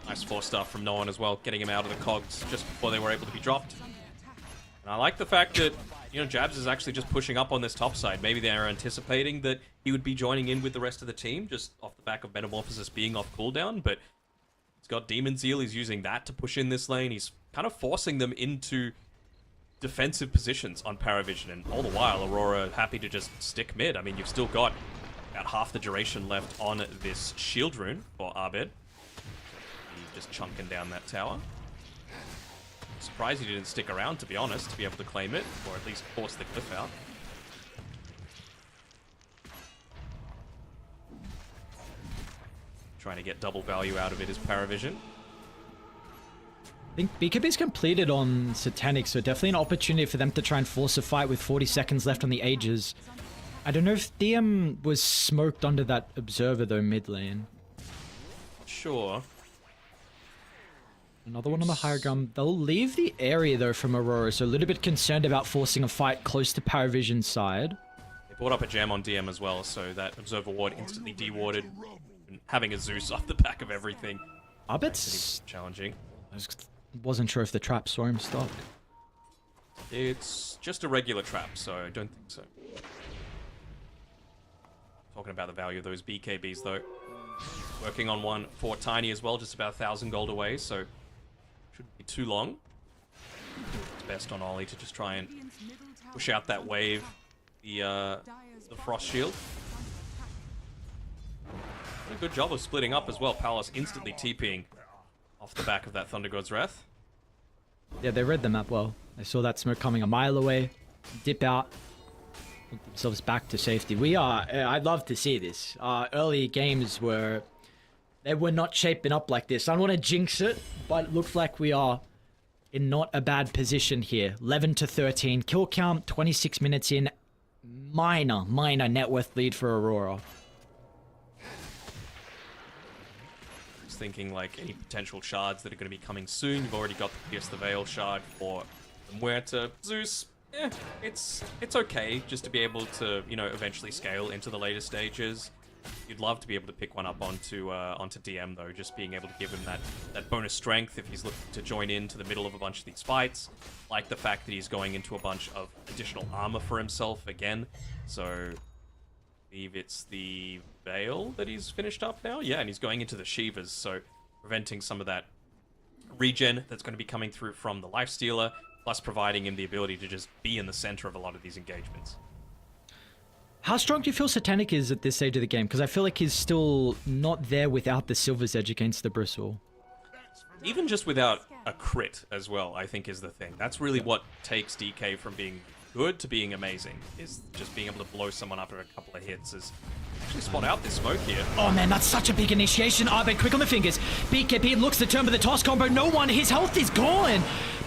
Nice 4-star from No One as well, getting him out of the cogs just before they were able to be dropped. And I like the fact that, you know, Jabs is actually just pushing up on this top side. Maybe they're anticipating that he would be joining in with the rest of the team, just off the back of Metamorphosis being off cooldown, but he's got Demon Zeal, he's using that to push in this lane. He's kind of forcing them into defensive positions on Paravision, and all the while, Aurora happy to just stick mid. I mean, you've still got about half the duration left on this shield rune for Arbed. Just chunking down that tower. Surprised he didn't stick around, to be honest, to be able to claim it, or at least force the cliff out. Trying to get double value out of it is Paravision. I think BKB's completed on Satanic, so definitely an opportunity for them to try and force a fight with 40 seconds left on the Aegis. I don't know if DM was smoked under that Observer, though, mid lane. Sure. Another one on the higher ground. They'll leave the area, though, from Aurora, so a little bit concerned about forcing a fight close to Paravision's side. They brought up a jam on DM as well, so that Observer Ward instantly dewarded. And having a Zeus off the back of everything. Arbet's challenging. I wasn't sure if the trap saw him stop. It's just a regular trap, so I don't think so. Talking about the value of those BKBs, though. Working on one for Tiny as well, just about 1,000 gold away, so shouldn't be too long. It's best on Ollie to just try and push out that wave, the Frost Shield. Did a good job of splitting up as well. Palace instantly TPing off the back of that Thunder God's Wrath. Yeah, they read the map well. They saw that smoke coming a mile away, dip out, put themselves back to safety. I'd love to see this. Early games they were not shaping up like this. I don't want to jinx it, but it looks like we are in not a bad position here. 11-13, kill count, 26 minutes in. Minor net worth lead for Aurora. Just thinking like any potential shards that are going to be coming soon. You've already got the Pierce the Veil shard for Muerta. Zeus, it's okay just to be able to, you know, eventually scale into the later stages. You'd love to be able to pick one up onto DM, though, just being able to give him that bonus strength if he's looking to join into the middle of a bunch of these fights. Like the fact that he's going into a bunch of additional armor for himself again. So, I believe it's the Veil that he's finished up now. Yeah, and he's going into the Shivas, so preventing some of that regen that's going to be coming through from the Lifestealer, plus providing him the ability to just be in the center of a lot of these engagements. How strong do you feel Satanic is at this stage of the game? Because I feel like he's still not there without the Silver's Edge against the Bristle. Even just without a crit as well, I think is the thing. That's really what takes DK from being good to being amazing, is just being able to blow someone up for a couple of hits. As Actually spot out this smoke here. Oh man, that's such a big initiation. Arbed quick on the fingers. BKB looks to turn with the toss combo. No one, his health is gone.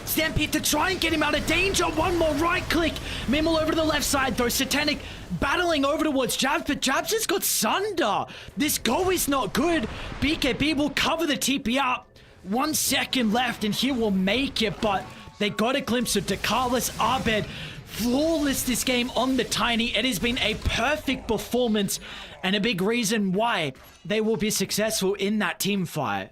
Stampede to try and get him out of danger. One more right click. Mimble over to the left side though. Satanic battling over towards Jabs, but Jabs just got Sunder. This go is not good. BKB will cover the TP out. 1 second left and he will make it, but they got a glimpse of Dakalis. Arbed flawless this game on the Tiny. It has been a perfect performance and a big reason why they will be successful in that team fight.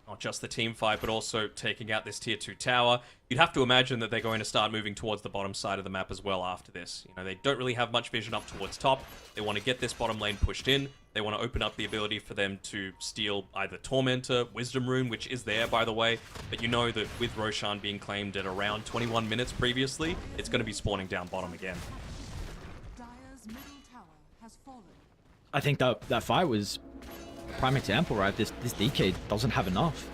Not just the team fight, but also taking out this tier 2 tower. You'd have to imagine that they're going to start moving towards the bottom side of the map as well after this. You know, they don't really have much vision up towards top. They want to get this bottom lane pushed in. They want to open up the ability for them to steal either Tormentor, Wisdom Rune, which is there, by the way. But you know that with Roshan being claimed at around 21 minutes previously, it's going to be spawning down bottom again. Dire's middle tower has fallen. I think that fight was a prime example, right? This DK doesn't have enough.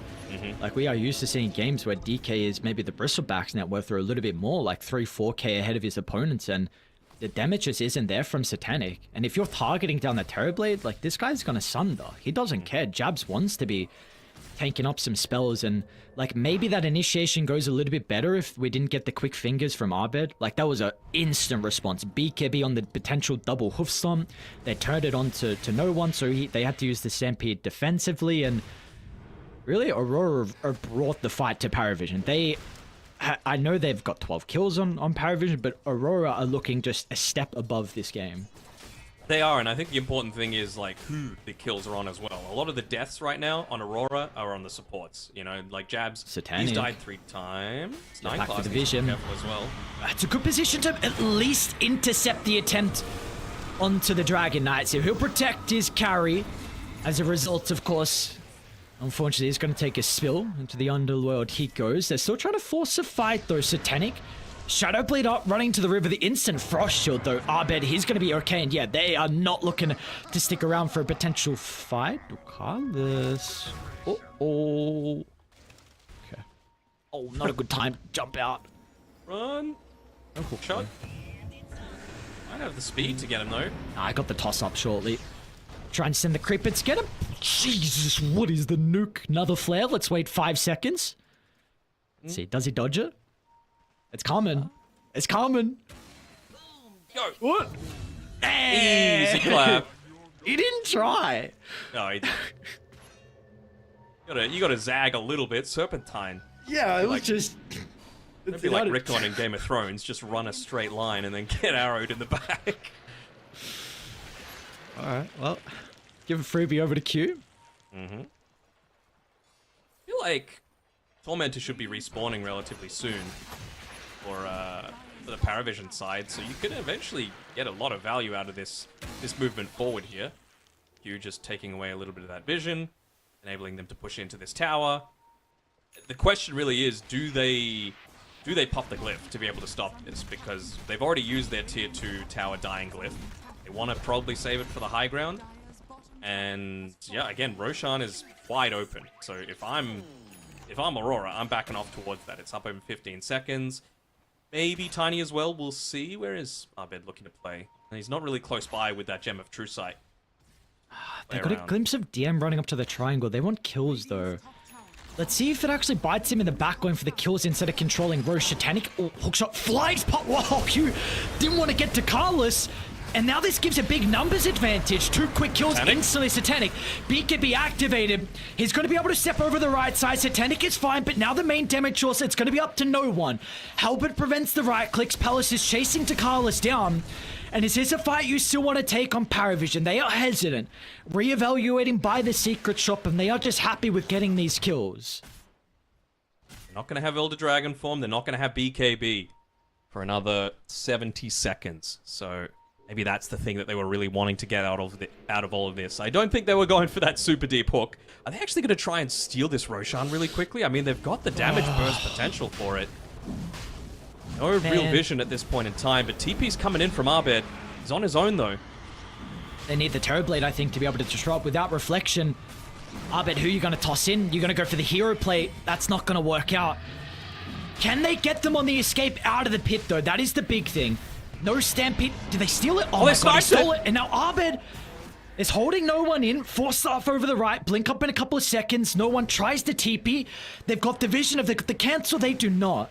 Like, we are used to seeing games where DK is maybe the Bristleback's net worth or a little bit more, like 3-4k ahead of his opponents, and the damage just isn't there from Satanic. And if you're targeting down the Terrorblade, like, this guy's gonna Sunder. He doesn't care. Jabs wants to be tanking up some spells, and like, maybe that initiation goes a little bit better if we didn't get the quick fingers from Arbed. Like, that was an instant response. BKB on the potential double hoof stomp. They turned it on to no one, so they had to use the Stampede defensively, and really, Aurora brought the fight to Paravision. I know they've got 12 kills on Paravision, but Aurora are looking just a step above this game. They are, and I think the important thing is, like, who the kills are on as well. A lot of the deaths right now on Aurora are on the supports. You know, like Jabs, Satanic. he's died 3 times. Back 9 for class the needs to be vision. careful as well. It's a good position to at least intercept the attempt onto the Dragon Knight. So he'll protect his carry. As a result, of course, unfortunately, he's going to take a spill into the underworld. He goes. They're still trying to force a fight, though. Satanic. Shadowblade up, running to the river. The instant Frost Shield, though. Arbed, he's going to be okay. And yeah, they are not looking to stick around for a potential fight. Carlos. Uh-oh. Okay. Oh, not a good time. Jump out. Run. Oh, Shot. Might have the speed to get him, though. I got the toss up shortly. Try and send the Creepers. Get him. Jesus, what is the nuke? Another flare. Let's wait 5 seconds. Let's see. Does he dodge it? It's coming. It's coming. Go. What? Easy clap. He didn't try. No, he didn't. You gotta zag a little bit. Serpentine. Yeah, it was Like- just... It'd be like Rickon in Game of Thrones. Just run a straight line and then get arrowed in the back. Alright, well, give a freebie over to Q. I feel like Tormentor should be respawning relatively soon for the Paravision side, so you can eventually get a lot of value out of this movement forward here. You just taking away a little bit of that vision, enabling them to push into this tower. The question really is, do they pop the glyph to be able to stop this? Because they've already used their tier 2 tower dying glyph. They want to probably save it for the high ground. And yeah, again, Roshan is wide open. So if I'm Aurora, I'm backing off towards that. It's up over 15 seconds. Maybe Tiny as well. We'll see. Where is Arbed looking to play? And he's not really close by with that Gem of True Sight. They got a glimpse of DM running up to the triangle. They want kills, though. Let's see if it actually bites him in the back, going for the kills instead of controlling Roche. Satanic. Oh, hookshot. Flies pop. Wow, Hugh didn't want to get to Carlos. And now this gives a big numbers advantage. 2 quick kills instantly. Satanic. BKB activated. He's going to be able to step over the right side. Satanic is fine, but now the main damage source, it's going to be up to no one. Halbert prevents the right clicks. Palace is chasing Takalis down. And is this a fight you still want to take on Paravision? They are hesitant. Reevaluating by the secret shop, and they are just happy with getting these kills. They're not going to have Elder Dragon form. They're not going to have BKB for another 70 seconds. So maybe that's the thing that they were really wanting to get out of all of this. I don't think they were going for that super deep hook. Are they actually going to try and steal this Roshan really quickly? I mean, they've got the damage burst potential for it. No real vision at this point in time, but TP's coming in from Arbed. He's on his own, though. They need the Terrorblade, I think, to be able to disrupt. Without reflection, Arbed, who are you going to toss in? You're going to go for the hero play. That's not going to work out. Can they get them on the escape out of the pit, though? That is the big thing. No Stampede. Did they steal it? Oh, my they god, he sniped stole it. it. And now Abed is holding no one in. Force off over the right. Blink up in a couple of seconds. No one tries to TP. They've got the vision of the cancel. They do not.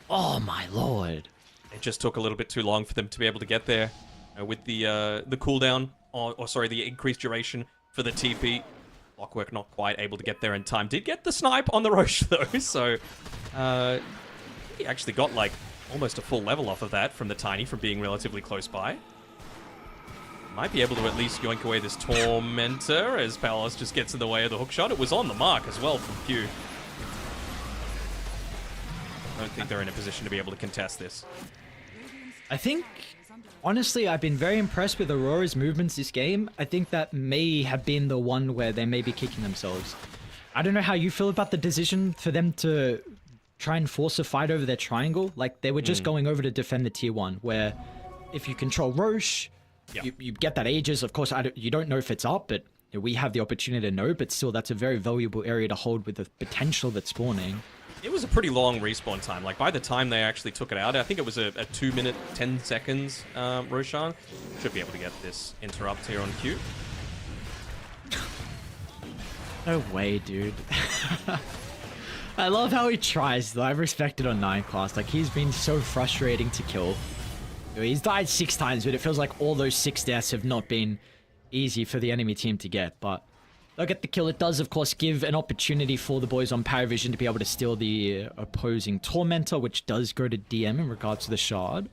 Oh my lord. It just took a little bit too long for them to be able to get there. With the cooldown, or sorry, the increased duration for the TP. Clockwork not quite able to get there in time. Did get the snipe on the Roche though, so he actually got like almost a full level off of that from the Tiny from being relatively close by. Might be able to at least yoink away this Tormentor as Palos just gets in the way of the hookshot. It was on the mark as well from Q. I don't think they're in a position to be able to contest this. I think, honestly, I've been very impressed with Aurora's movements this game. I think that may have been the one where they may be kicking themselves. I don't know how you feel about the decision for them to try and force a fight over their triangle. Like, they were just going over to defend the tier 1, where if you control Roche, you get that Aegis. Of course, you don't know if it's up, but we have the opportunity to know, but still, that's a very valuable area to hold with the potential that's spawning. It was a pretty long respawn time. Like, by the time they actually took it out, I think it was a 2 minute, 10 seconds, Roshan. Should be able to get this interrupt here on Q. No way, dude. I love how he tries, though. I've respected on 9 class. Like, he's been so frustrating to kill. He's died 6 times, but it feels like all those 6 deaths have not been easy for the enemy team to get. But they'll get the kill. It does, of course, give an opportunity for the boys on Paravision to be able to steal the opposing Tormentor, which does go to DM in regards to the shard.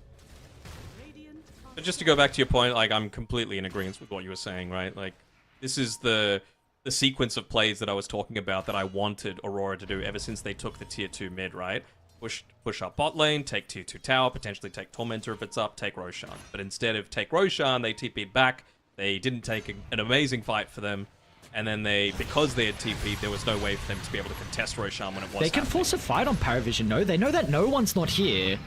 But just to go back to your point, like, I'm completely in agreement with what you were saying, right? Like, this is the sequence of plays that I was talking about that I wanted Aurora to do ever since they took the tier 2 mid, right? Push up bot lane, take tier 2 tower, potentially take Tormentor if it's up, take Roshan. But instead of take Roshan, they TP'd back. They didn't take an amazing fight for them. And then because they had TP'd, there was no way for them to be able to contest Roshan when it was They can force a fight on Paravision, no? They know that no one's not here.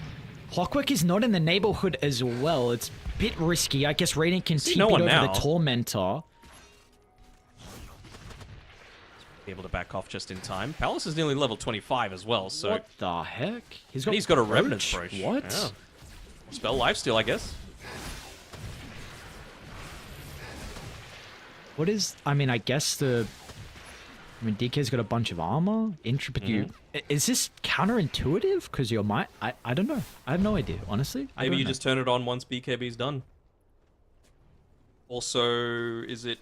Clockwork is not in the neighborhood as well. It's a bit risky. I guess Radiant can TP over the Tormentor. Be able to back off just in time. Palace is nearly level 25 as well, so... What the heck? He's got a Revenant Approach. What? Yeah. Spell Lifesteal, I guess. What is... I mean, I guess the... I mean, DK's got a bunch of armor. Intrepid, is this counterintuitive? Because you're I don't know. I have no idea, honestly. Maybe you just turn it on once BKB's done. Also, is it...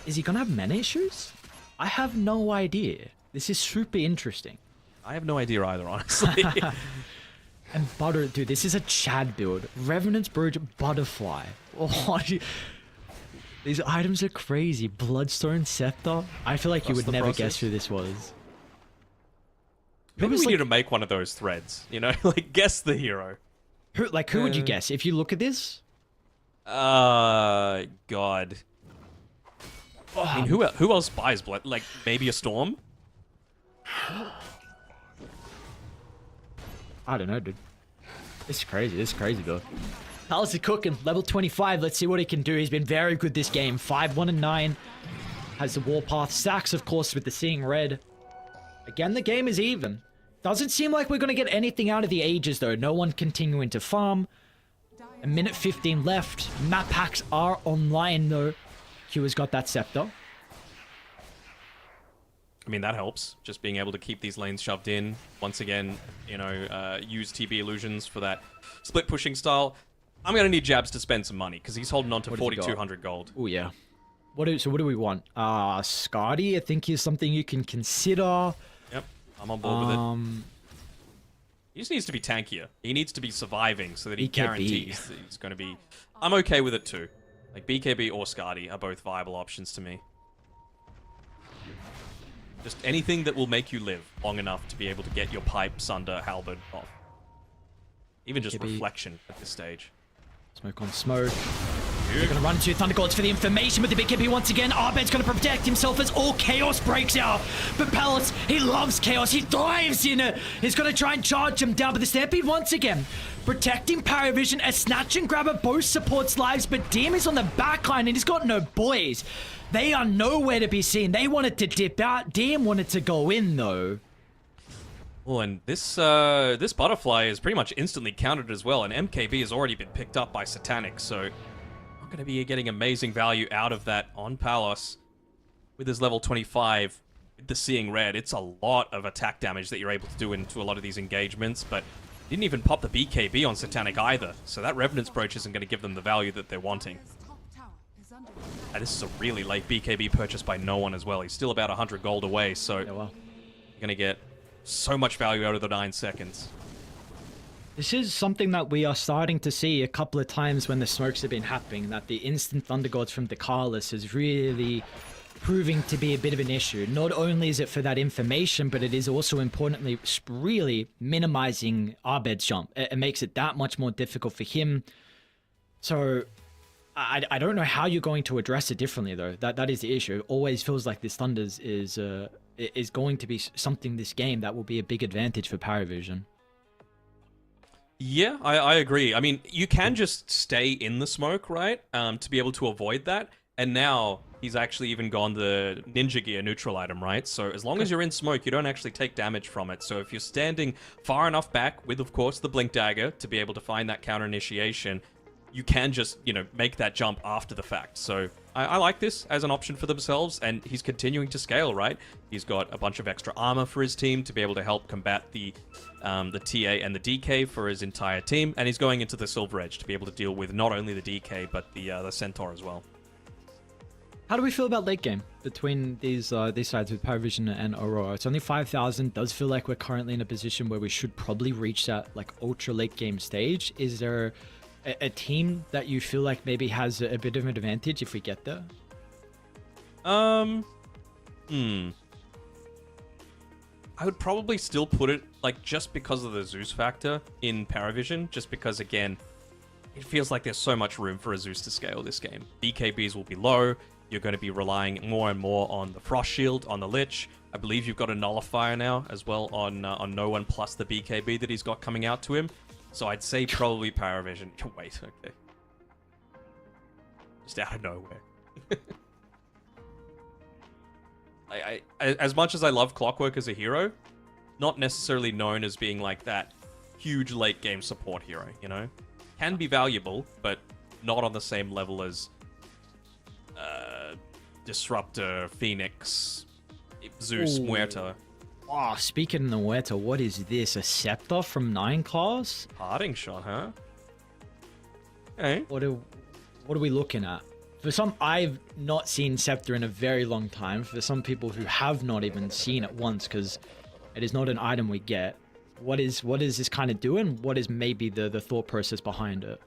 Is he gonna have mana issues? I have no idea. This is super interesting. I have no idea either, honestly. And Butter, dude, this is a Chad build. Revenant's Brood Butterfly. Oh, these items are crazy. Bloodstone Scepter. I feel like you would never guess who this was. Maybe we need to make one of those threads, you know? Like, guess the hero. Who would you guess? If you look at this? God. Oh, I mean, who else buys blood? Like, maybe a Storm? I don't know, dude. This is crazy, though. How's he cooking? Level 25. Let's see what he can do. He's been very good this game. 5-1-9. Has the Warpath. Stacks, of course, with the Seeing Red. Again, the game is even. Doesn't seem like we're going to get anything out of the Ages, though. No one continuing to farm. A minute 15 left. Map packs are online, though. Q has got that Scepter. I mean, that helps. Just being able to keep these lanes shoved in. Once again, you know, use TB illusions for that split pushing style. I'm going to need Jabs to spend some money because he's holding on to 4,200 gold. Oh, yeah. So what do we want? Skadi, I think, is something you can consider. Yep, I'm on board with it. He just needs to be tankier. He needs to be surviving so that he guarantees that he's going to be... I'm okay with it too. Like, BKB or Skadi are both viable options to me. Just anything that will make you live long enough to be able to get your pipe, sunder, halberd off. Even just reflection at this stage. Smoke on smoke. They're going to run to Thunder Gods for the information with the BKB once again. Arbed's going to protect himself as all chaos breaks out. But Palace, he loves chaos. He thrives in it. He's going to try and charge him down. But the Stampede once again protecting Paravision. A snatch and grabber both supports lives. But Dim is on the backline and he's got no boys. They are nowhere to be seen. They wanted to dip out. Dim wanted to go in though. Oh, and this butterfly is pretty much instantly countered as well, and MKB has already been picked up by Satanic, so not going to be getting amazing value out of that on Palos. With his level 25, with the Seeing Red, it's a lot of attack damage that you're able to do into a lot of these engagements, but didn't even pop the BKB on Satanic either, so that Revenant's Brooch isn't going to give them the value that they're wanting. And this is a really late BKB purchase by no one as well. He's still about 100 gold away, so Yeah, well. you're going to get so much value out of the 9 seconds. This is something that we are starting to see a couple of times when the smokes have been happening, that the instant Thunder Gods from Dakalis is really proving to be a bit of an issue. Not only is it for that information, but it is also importantly really minimizing Abed's jump. It makes it that much more difficult for him. So I don't know how you're going to address it differently though. That is the issue. It always feels like this Thunders is going to be something this game that will be a big advantage for Paravision. Yeah, I agree. I mean, you can just stay in the smoke, right? To be able to avoid that. And now he's actually even gone the Ninja Gear neutral item, right? So as long as you're in smoke, you don't actually take damage from it. So if you're standing far enough back with, of course, the Blink Dagger to be able to find that counter initiation, you can just, you know, make that jump after the fact. So I like this as an option for themselves, and he's continuing to scale, right? He's got a bunch of extra armor for his team to be able to help combat the TA and the DK for his entire team, and he's going into the Silver Edge to be able to deal with not only the DK, but the Centaur as well. How do we feel about late game between these sides with Paravision and Aurora? It's only 5,000. Does feel like we're currently in a position where we should probably reach that like ultra late game stage. Is there a team that you feel like maybe has a bit of an advantage if we get there? I would probably still put it like just because of the Zeus factor in Paravision, just because again, it feels like there's so much room for a Zeus to scale this game. BKBs will be low. You're going to be relying more and more on the Frost Shield, on the Lich. I believe you've got a Nullifier now as well on No One plus the BKB that he's got coming out to him. So I'd say probably Paravision. Wait, okay. Just out of nowhere. I as much as I love Clockwork as a hero, not necessarily known as being like that huge late game support hero, you know? Can be valuable, but not on the same level as Disruptor, Phoenix, Zeus, Muerta. Oh, speaking of the Muerta, what is this? A Scepter from 9 class? Parting shot, huh? Okay. What are we looking at? For some, I've not seen Scepter in a very long time. For some people who have not even seen it once, because it is not an item we get. What is this kind of doing? What is maybe the thought process behind it?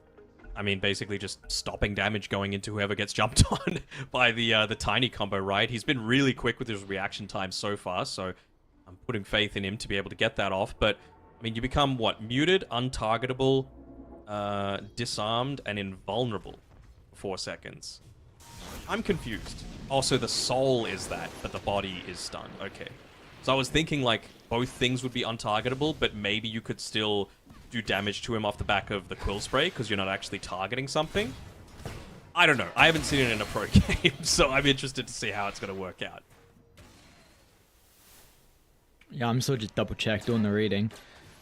I mean, basically just stopping damage going into whoever gets jumped on by the tiny combo, right? He's been really quick with his reaction time so far, so I'm putting faith in him to be able to get that off. But, I mean, you become, what, muted, untargetable, disarmed, and invulnerable for 4 seconds. I'm confused. Also, the soul is that, but the body is stunned. Okay. So I was thinking, like, both things would be untargetable, but maybe you could still do damage to him off the back of the Quill Spray, because you're not actually targeting something. I don't know. I haven't seen it in a pro game, so I'm interested to see how it's going to work out. Yeah, I'm still just double check doing the reading.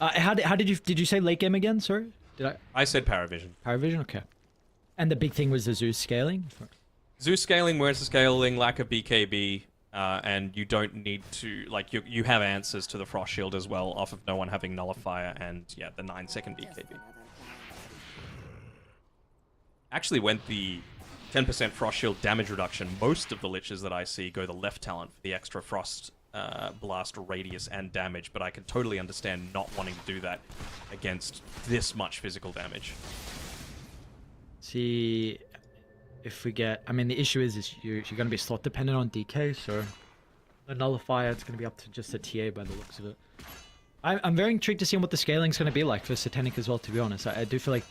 How did you say late game again? Sorry, I said Paravision. Paravision? Okay. And the big thing was the Zeus scaling. Zeus scaling, Muerta scaling, lack of BKB, and you don't need to, like, you have answers to the Frost Shield as well, off of no one having Nullifier and, yeah, the 9-second BKB. Actually went the 10% Frost Shield damage reduction. Most of the Liches that I see go the left talent for the extra Frost blast radius and damage, but I can totally understand not wanting to do that against this much physical damage. See if we get... I mean, the issue is you're going to be slot dependent on DK, so the Nullifier, it's going to be up to just a TA by the looks of it. I'm very intrigued to see what the scaling is going to be like for Satanic as well, to be honest. I do feel like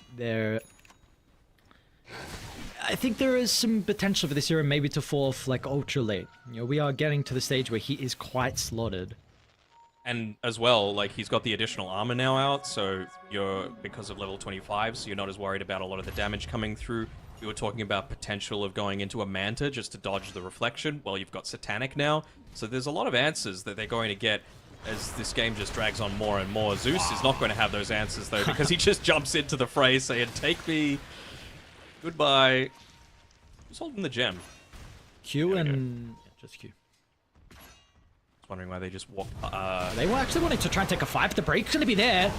I think there is some potential for this hero maybe to fall off like ultra late. You know, we are getting to the stage where he is quite slotted. And as well, like, he's got the additional armor now out, so you're, because of level 25, so you're not as worried about a lot of the damage coming through. We were talking about potential of going into a Manta just to dodge the reflection. Well, you've got Satanic now, so there's a lot of answers that they're going to get as this game just drags on more and more. Zeus is not going to have those answers, though, because he just jumps into the fray saying, take me, goodbye. Who's holding the gem? Q and... Yeah, just Q. Wondering why they just walk. They were actually wanting to try and take a fight, but the break's going to be there.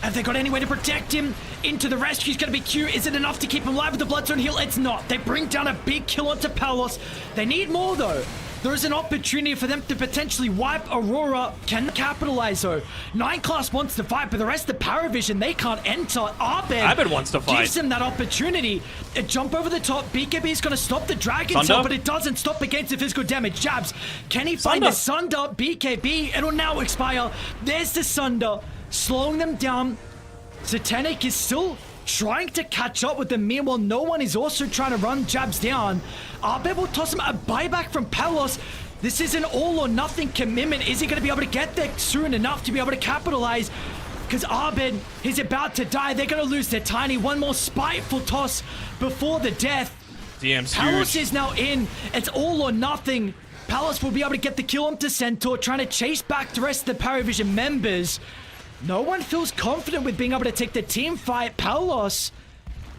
Have they got any way to protect him? Into the rescue's going to be Q. Is it enough to keep him alive with the Bloodstone heal? It's not. They bring down a big kill onto Palos. They need more, though. There's an opportunity for them to potentially wipe Aurora. Can capitalize, though. 9 class wants to fight, but the rest of Paravision, they can't enter. Abed wants to fight. Gives them that opportunity. A jump over the top. BKB is going to stop the Dragon Sunder? Tail, but it doesn't stop against the physical damage. Jabs. Can he find the Sunder? BKB. It'll now expire. There's the Sunder. Slowing them down. Satanic is still trying to catch up with them. Meanwhile, no one is also trying to run Jabs down. Abed will toss him a buyback from Palos. This is an all or nothing commitment. Is he going to be able to get there soon enough to be able to capitalize? Because Abed is about to die. They're going to lose their Tiny. One more spiteful toss before the death. DM's Palos huge. is now in. It's all or nothing. Palos will be able to get the kill onto Centaur, trying to chase back the rest of the Paravision members. No one feels confident with being able to take the team fight. Palos,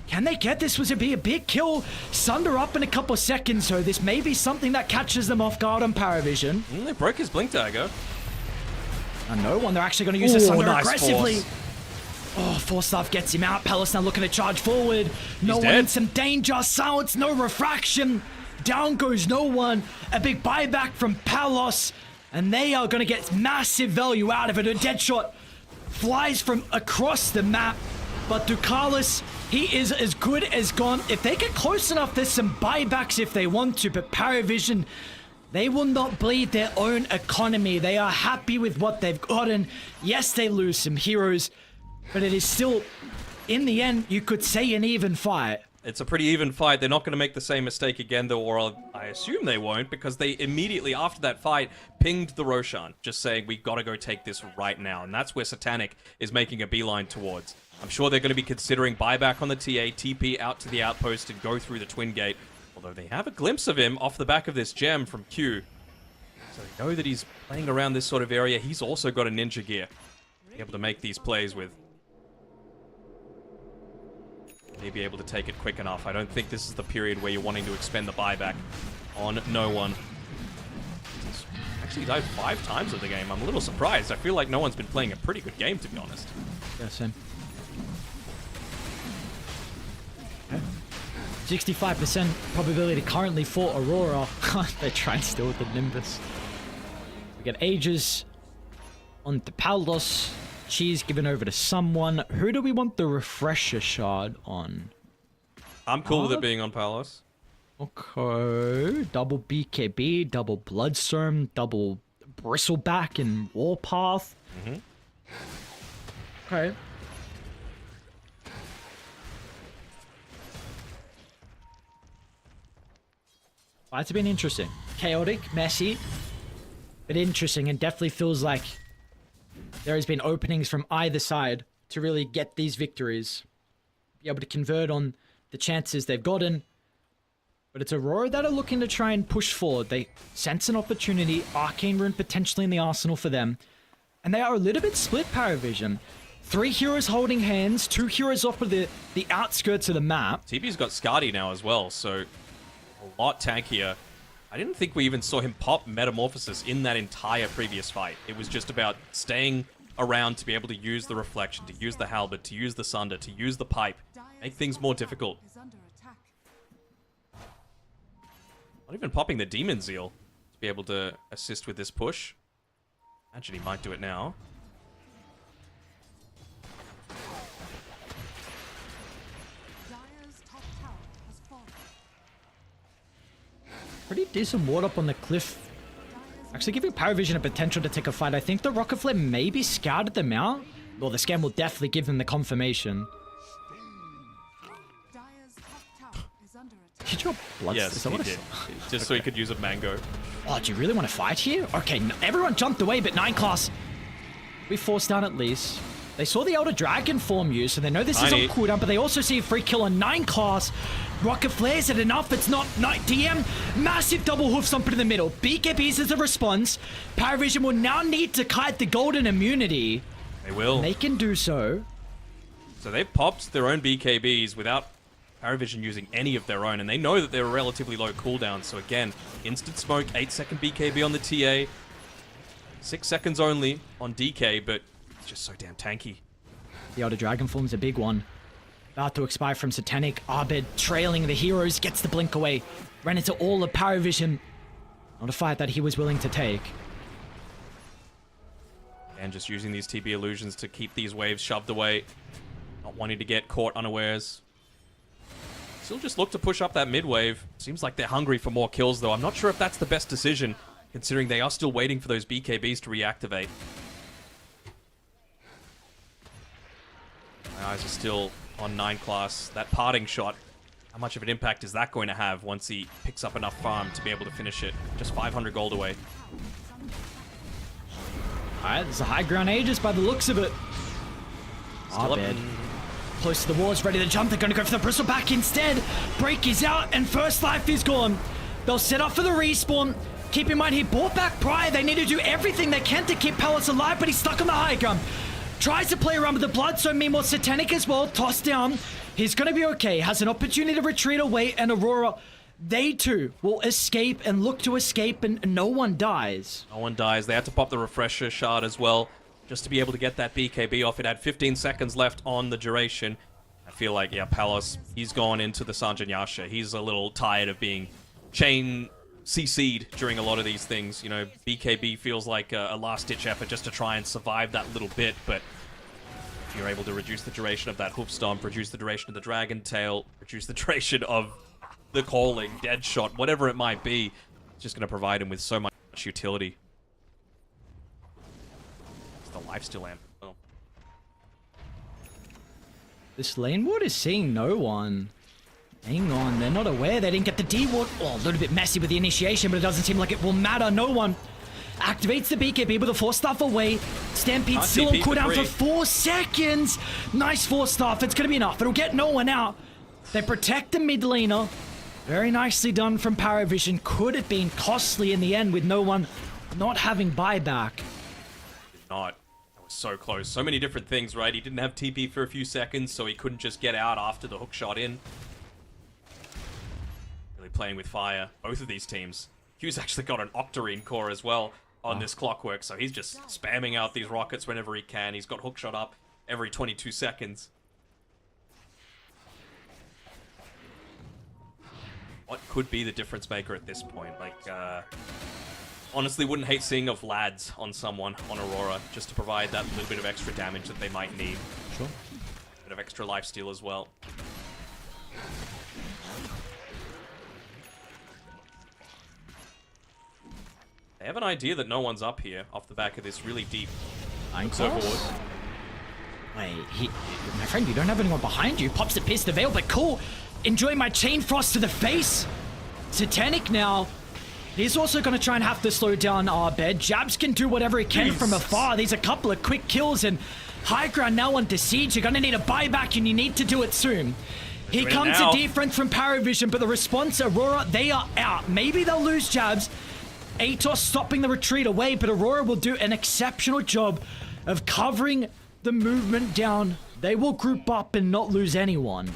can they get this? Was it be a big kill? Sunder up in a couple seconds, so this may be something that catches them off guard on Paravision. They broke his Blink Dagger. And no one, they're actually going to use the Sunder nice aggressively. force. Oh, Force Staff gets him out. Palos now looking to charge forward. No one dead. in some danger. Silence, no refraction. Down goes no one. A big buyback from Palos. And they are going to get massive value out of it. A dead shot flies from across the map, but Ducalis, he is as good as gone. If they get close enough, there's some buybacks if they want to, but Paravision, they will not bleed their own economy. They are happy with what they've gotten. Yes, they lose some heroes, but it is still, in the end, you could say an even fight. It's a pretty even fight. They're not going to make the same mistake again, though, or I assume they won't, because they immediately, after that fight, pinged the Roshan, just saying, we got to go take this right now. And that's where Satanic is making a beeline towards. I'm sure they're going to be considering buyback on the TA, TP out to the outpost, and go through the Twin Gate. Although they have a glimpse of him off the back of this gem from Q. So they know that he's playing around this sort of area. He's also got a ninja gear to be able to make these plays with. May be able to take it quick enough. I don't think this is the period where you're wanting to expend the buyback on no one. He's actually died 5 times of the game. I'm a little surprised. I feel like no one's been playing a pretty good game, to be honest. Yeah, same. 65% probability currently for Aurora. They're trying to steal with the Nimbus. We got Aegis on the Palos. Cheese given over to someone. Who do we want the refresher shard on? I'm cool with it being on Palos. Okay. Double BKB, double Bloodstorm, double Bristleback and Warpath. Okay. It's been interesting. Chaotic, messy, but interesting, and definitely feels like there has been openings from either side to really get these victories. Be able to convert on the chances they've gotten. But it's Aurora that are looking to try and push forward. They sense an opportunity. Arcane Rune potentially in the arsenal for them. And they are a little bit split, Paravision. 3 heroes holding hands, 2 heroes off of the outskirts of the map. TP's got Skadi now as well, so a lot tankier. I didn't think we even saw him pop Metamorphosis in that entire previous fight. It was just about staying around to be able to use the Reflection, to use the Halberd, to use the Sunder, to use the Pipe. Make things more difficult. Not even popping the Demon Zeal to be able to assist with this push. Imagine he might do it now. Pretty decent ward up on the cliff. Actually giving Paravision a potential to take a fight. I think the Rocket Flare maybe scouted them out. Well, the scan will definitely give them the confirmation. Did your blood? Yes, he did. Just so he could use a Mango. Oh, do you really want to fight here? Okay, everyone jumped away, but 9 class. We forced down at least. They saw the Elder Dragon form used, so they know this is on cooldown, but they also see a free kill on 9 class. Rocket flares it enough. It's not DM. Massive double hoof stomp in the middle. BKBs as a response. Paravision will now need to kite the golden immunity. They will. They can do so. So they've popped their own BKBs without Paravision using any of their own, and they know that they're a relatively low cooldown. So again, instant smoke, 8-second BKB on the TA, 6 seconds only on DK, but it's just so damn tanky. The Elder Dragon form's a big one. About to expire from Satanic. Abed trailing the heroes, gets the blink away. Ran into all of Paravision. Not a fight that he was willing to take. And just using these TB illusions to keep these waves shoved away. Not wanting to get caught unawares. Still just look to push up that mid wave. Seems like they're hungry for more kills though. I'm not sure if that's the best decision, considering they are still waiting for those BKBs to reactivate. My eyes are still on 9 class. That parting shot, how much of an impact is that going to have once he picks up enough farm to be able to finish it? Just 500 gold away. Alright, there's a high ground Aegis by the looks of it. Still Abed. Close to the walls, ready to jump. They're going to go for the bristle back instead. Break is out, and first life is gone. They'll set up for the respawn. Keep in mind, he brought back Prior. They need to do everything they can to keep Palace alive, but he's stuck on the high ground. Tries to play around with the blood, so meanwhile Satanic as well, tossed down. He's going to be okay. Has an opportunity to retreat away, and Aurora, they too will escape and look to escape, and no one dies. No one dies. They had to pop the refresher shard as well, just to be able to get that BKB off. It had 15 seconds left on the duration. I feel like, yeah, Palos, he's gone into the Sanjanyasha. He's a little tired of being chain CC'd during a lot of these things. You know, BKB feels like a last-ditch effort just to try and survive that little bit, but if you're able to reduce the duration of that hoof stomp, reduce the duration of the dragon tail, reduce the duration of the calling, dead shot, whatever it might be, it's just going to provide him with so much utility. The lifesteal amp. Oh. This lane ward is seeing no one. Hang on, they're not aware. They didn't get the D ward. Oh, a little bit messy with the initiation, but it doesn't seem like it will matter. No one activates the BKB with a 4-staff away. Stampede still on cooldown for 4 seconds. Nice 4-staff. It's going to be enough. It'll get no one out. They protect the mid laner. Very nicely done from Paravision. Could have been costly in the end with no one not having buyback. Not. So close. So many different things, right? He didn't have TP for a few seconds, so he couldn't just get out after the hook shot in. Really playing with fire. Both of these teams. Q's actually got an Octarine core as well on this clockwork, so he's just spamming out these rockets whenever he can. He's got hook shot up every 22 seconds. What could be the difference maker at this point? Like, honestly, wouldn't hate seeing of lads on someone on Aurora, just to provide that little bit of extra damage that they might need. Sure. Bit of extra lifesteal as well. They have an idea that no one's up here off the back of this really deep overboard. Wait, my friend, you don't have anyone behind you. Pops the pierce the veil, but cool. Enjoy my chain frost to the face. Satanic now. He's also going to try and have to slow down Abed. Jabs can do whatever he can from afar. These are a couple of quick kills, and high ground now under siege. You're going to need a buyback, and you need to do it soon. Here comes a defense from Paravision, but the response, Aurora, they are out. Maybe they'll lose Jabs. Atos stopping the retreat away, but Aurora will do an exceptional job of covering the movement down. They will group up and not lose anyone.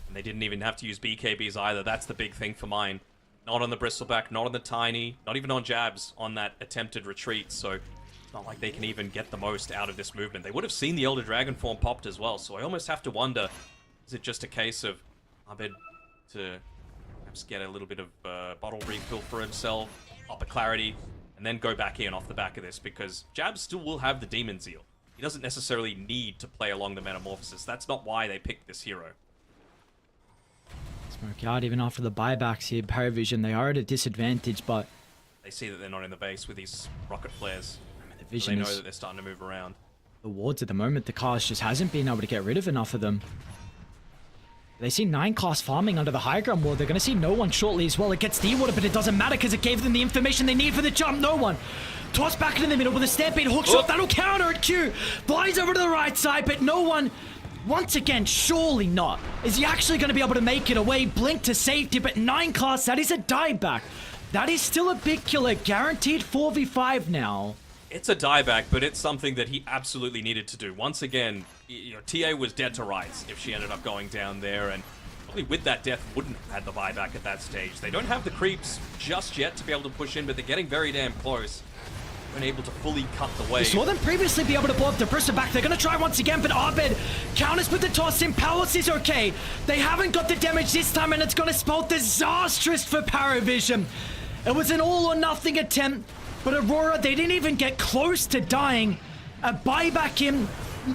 And they didn't even have to use BKBs either. That's the big thing for mine. Not on the Bristleback, not on the Tiny, not even on Jabs on that attempted retreat, so it's not like they can even get the most out of this movement. They would have seen the Elder Dragon form popped as well, so I almost have to wonder, is it just a case of Abed to perhaps get a little bit of bottle refill for himself, up a clarity, and then go back in off the back of this, because Jabs still will have the Demon Zeal. He doesn't necessarily need to play along the Metamorphosis. That's not why they picked this hero. Smoke out even after the buybacks here. Paravision, they are at a disadvantage, but they see that they're not in the base with these rocket flares. The vision so they know that they're starting to move around. The wards at the moment, the cast just hasn't been able to get rid of enough of them. They see 9 class farming under the high ground ward. They're going to see no one shortly as well. It gets D-water, but it doesn't matter because it gave them the information they need for the jump. No one. Toss back into the middle with a stampede hook shot. That'll counter it. Q flies over to the right side, but no one Once again, surely not. Is he actually going to be able to make it away? Blink to safety, but 9 class, that is a dieback. That is still a big killer, guaranteed 4v5 now. It's a dieback, but it's something that he absolutely needed to do. Once again, you know, TA was dead to rights if she ended up going down there, and probably with that death wouldn't have had the buyback at that stage. They don't have the creeps just yet to be able to push in, but they're getting very damn close. Unable to fully cut the wave. We saw them previously be able to blow up the Bristol back. They're going to try once again, but Abed counters with the toss in. Palace is okay. They haven't got the damage this time, and it's going to spell disastrous for Paravision. It was an all or nothing attempt, but Aurora, they didn't even get close to dying. A buyback in.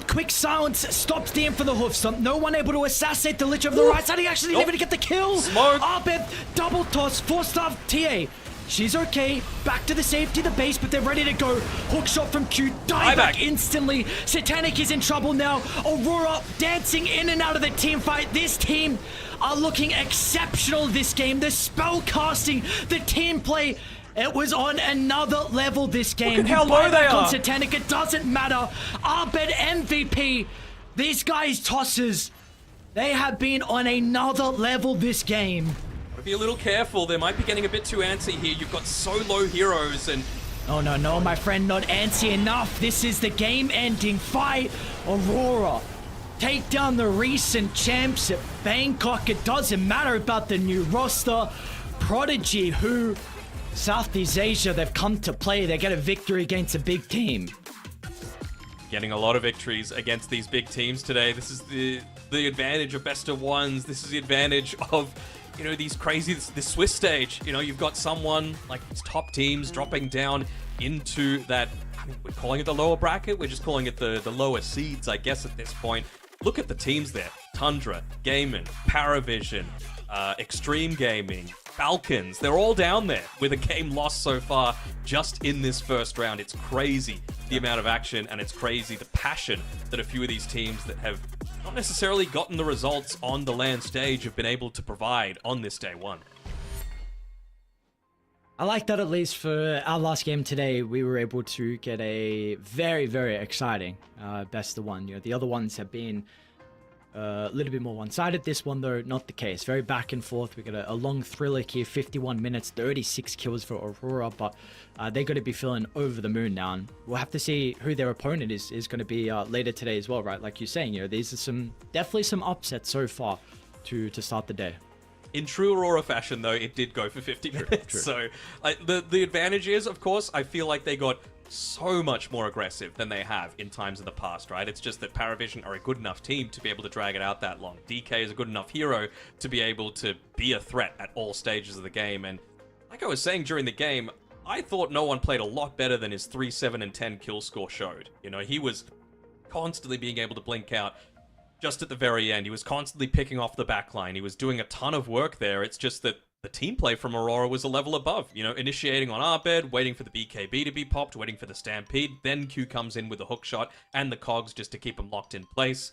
Quick silence stops the aim for the hoof stomp. No one able to assassinate the Lich of the right side. He actually didn't even get the kill. Smoke. Abed, double toss, 4-star TA. She's okay. Back to the safety of the base, but they're ready to go. Hook shot from Q. Die back instantly. Satanic is in trouble now. Aurora dancing in and out of the team fight. This team are looking exceptional this game. The spell casting, the team play. It was on another level this game. Look at how low they are. On Satanic, it doesn't matter. Abed MVP. These guys' tosses, they have been on another level this game. Be a little careful. They might be getting a bit too antsy here. You've got so low heroes and... Oh, no, my friend, not antsy enough. This is the game-ending fight. Aurora, take down the recent champs at Bangkok. It doesn't matter about the new roster. Prodigy, who Southeast Asia, they've come to play. They get a victory against a big team. Getting a lot of victories against these big teams today. This is the advantage of best of ones. This is the advantage of... You know, these crazy, this Swiss stage, you know, you've got someone like these top teams dropping down into that, I mean, we're calling it the lower bracket, we're just calling it the lower seeds, I guess, at this point. Look at the teams there. Tundra, Gaiman, Paravision, Extreme Gaming, Falcons, they're all down there with a game lost so far just in this first round. It's crazy the amount of action, and it's crazy the passion that a few of these teams that have not necessarily gotten the results on the LAN stage have been able to provide on this day one. I like that at least for our last game today, we were able to get a very, very exciting best of one. You know, the other ones have been a little bit more one-sided. This one, though, not the case. Very back and forth. We got a long thriller here, 51 minutes, 36 kills for Aurora, but they're going to be feeling over the moon now. And we'll have to see who their opponent is going to be later today as well, right? Like you're saying, you know, these are definitely some upsets so far to start the day. In true Aurora fashion, though, it did go for 50 minutes. True. So the advantage is, of course, I feel like they got so much more aggressive than they have in times in the past, right? It's just that Paravision are a good enough team to be able to drag it out that long. DK is a good enough hero to be able to be a threat at all stages of the game. And like I was saying during the game, I thought no one played a lot better than his 3, 7, and 10 kill score showed. You know, he was constantly being able to blink out just at the very end. He was constantly picking off the backline. He was doing a ton of work there. It's just that the team play from Aurora was a level above. You know, initiating on Arbed, waiting for the BKB to be popped, waiting for the Stampede. Then Q comes in with a hook shot and the cogs just to keep him locked in place.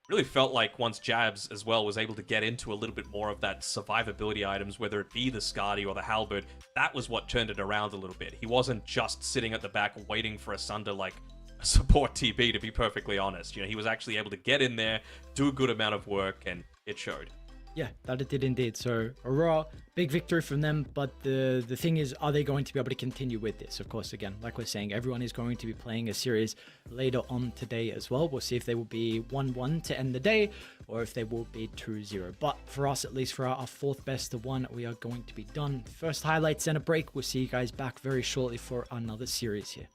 Really felt like once Jabs as well was able to get into a little bit more of that survivability items, whether it be the Skadi or the Halberd, that was what turned it around a little bit. He wasn't just sitting at the back waiting for a Sunder like a support TP, to be perfectly honest. You know, he was actually able to get in there, do a good amount of work, and it showed. Yeah, that it did indeed. So Aurora, big victory from them, but the thing is, are they going to be able to continue with this? Of course, again, like we're saying, everyone is going to be playing a series later on today as well. We'll see if they will be 1-1 to end the day, or if they will be 2-0. But for us, at least for our fourth best of one, we are going to be done. First highlights and a break. We'll see you guys back very shortly for another series here.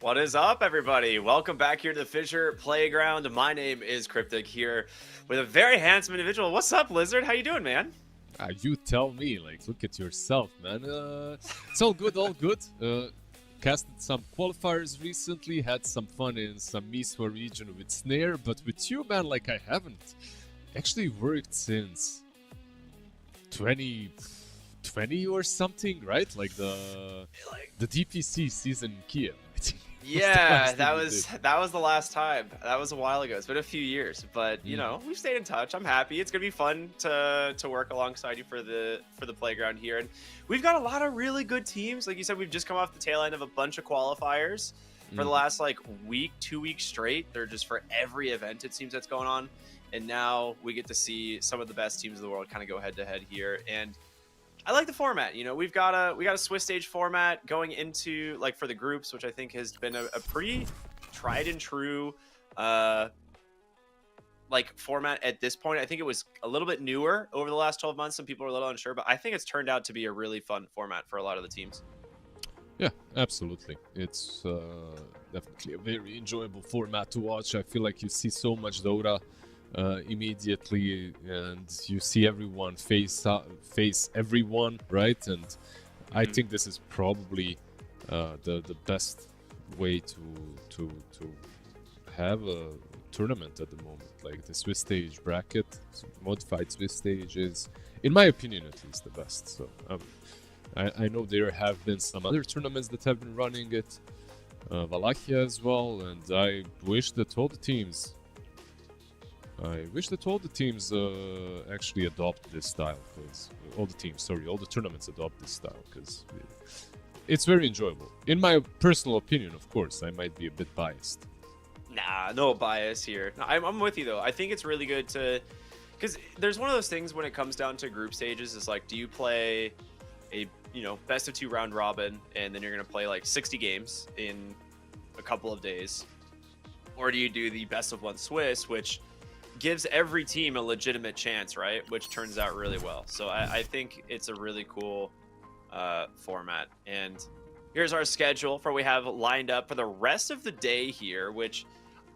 What is up, everybody? Welcome back here to the Fissure Playground. My name is Cryptic, here with a very handsome individual. What's up, Lizard? How you doing, man? You tell me, like, look at yourself, man. It's all good, all good. Casted some qualifiers recently, had some fun in some Miswa region with Snare, but with you, man, like, I haven't actually worked since 2020 or something, right? Like the DPC season in Kiev. Yeah, that was the last time. That was a while ago. It's been a few years, but you know, we've stayed in touch. I'm happy. It's gonna be fun to work alongside you for the playground here, and we've got a lot of really good teams. Like you said, we've just come off the tail end of a bunch of qualifiers for the last like week, 2 weeks straight. They're just for every event it seems that's going on, and now we get to see some of the best teams in the world kind of go head to head here. And I like the format. You know, we got a Swiss stage format going into like for the groups, which I think has been a pretty tried and true like format at this point. I think it was a little bit newer over the last 12 months. Some people are a little unsure, but I think it's turned out to be a really fun format for a lot of the teams. Yeah, absolutely. It's definitely a very enjoyable format to watch. I feel like you see so much Dota immediately, and you see everyone face everyone, right? And I think this is probably the best way to have a tournament at the moment. Like the Swiss stage bracket, modified Swiss stage is, in my opinion at least, the best. So I know there have been some other tournaments that have been running it, Wallachia as well, and I wish that all the teams actually adopt this style, because all the tournaments adopt this style, because it's very enjoyable. In my personal opinion, of course, I might be a bit biased. Nah, no bias here. No, I'm with you though. I think it's really good because there's one of those things when it comes down to group stages. It's like, do you play a best of 2 round robin, and then you're gonna play like 60 games in a couple of days, or do you do the best of 1 Swiss, which gives every team a legitimate chance, right? Which turns out really well. So I think it's a really cool format. And here's our schedule for what we have lined up for the rest of the day here, which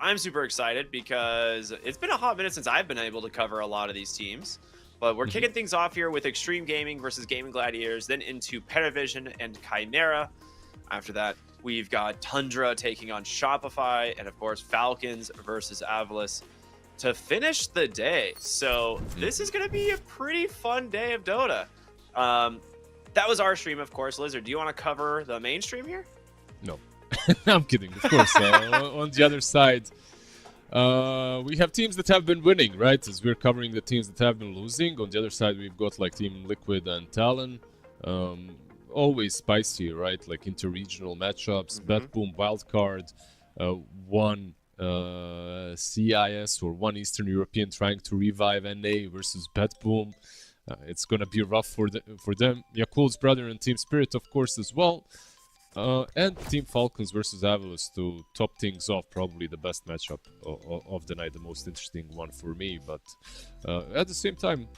I'm super excited because it's been a hot minute since I've been able to cover a lot of these teams. But we're kicking things off here with Extreme Gaming versus Gaming Gladiators, then into Petavision and Chimera. After that, we've got Tundra taking on Shopify, and of course Falcons versus AVULUS to finish the day. So this is going to be a pretty fun day of Dota. That was our stream, of course. Lizard, do you want to cover the main stream here? No. I'm kidding, of course. On the other side, we have teams that have been winning, right? As we're covering the teams that have been losing. On the other side, we've got like Team Liquid and Talon. Always spicy, right? Like interregional matchups, BetBoom wildcard, one CIS or one Eastern European trying to revive NA versus BetBoom. It's gonna be rough for them. Yakul's brother and Team Spirit, of course, as well. And Team Falcons versus AVULUS to top things off. Probably the best matchup of the night, the most interesting one for me. But at the same time,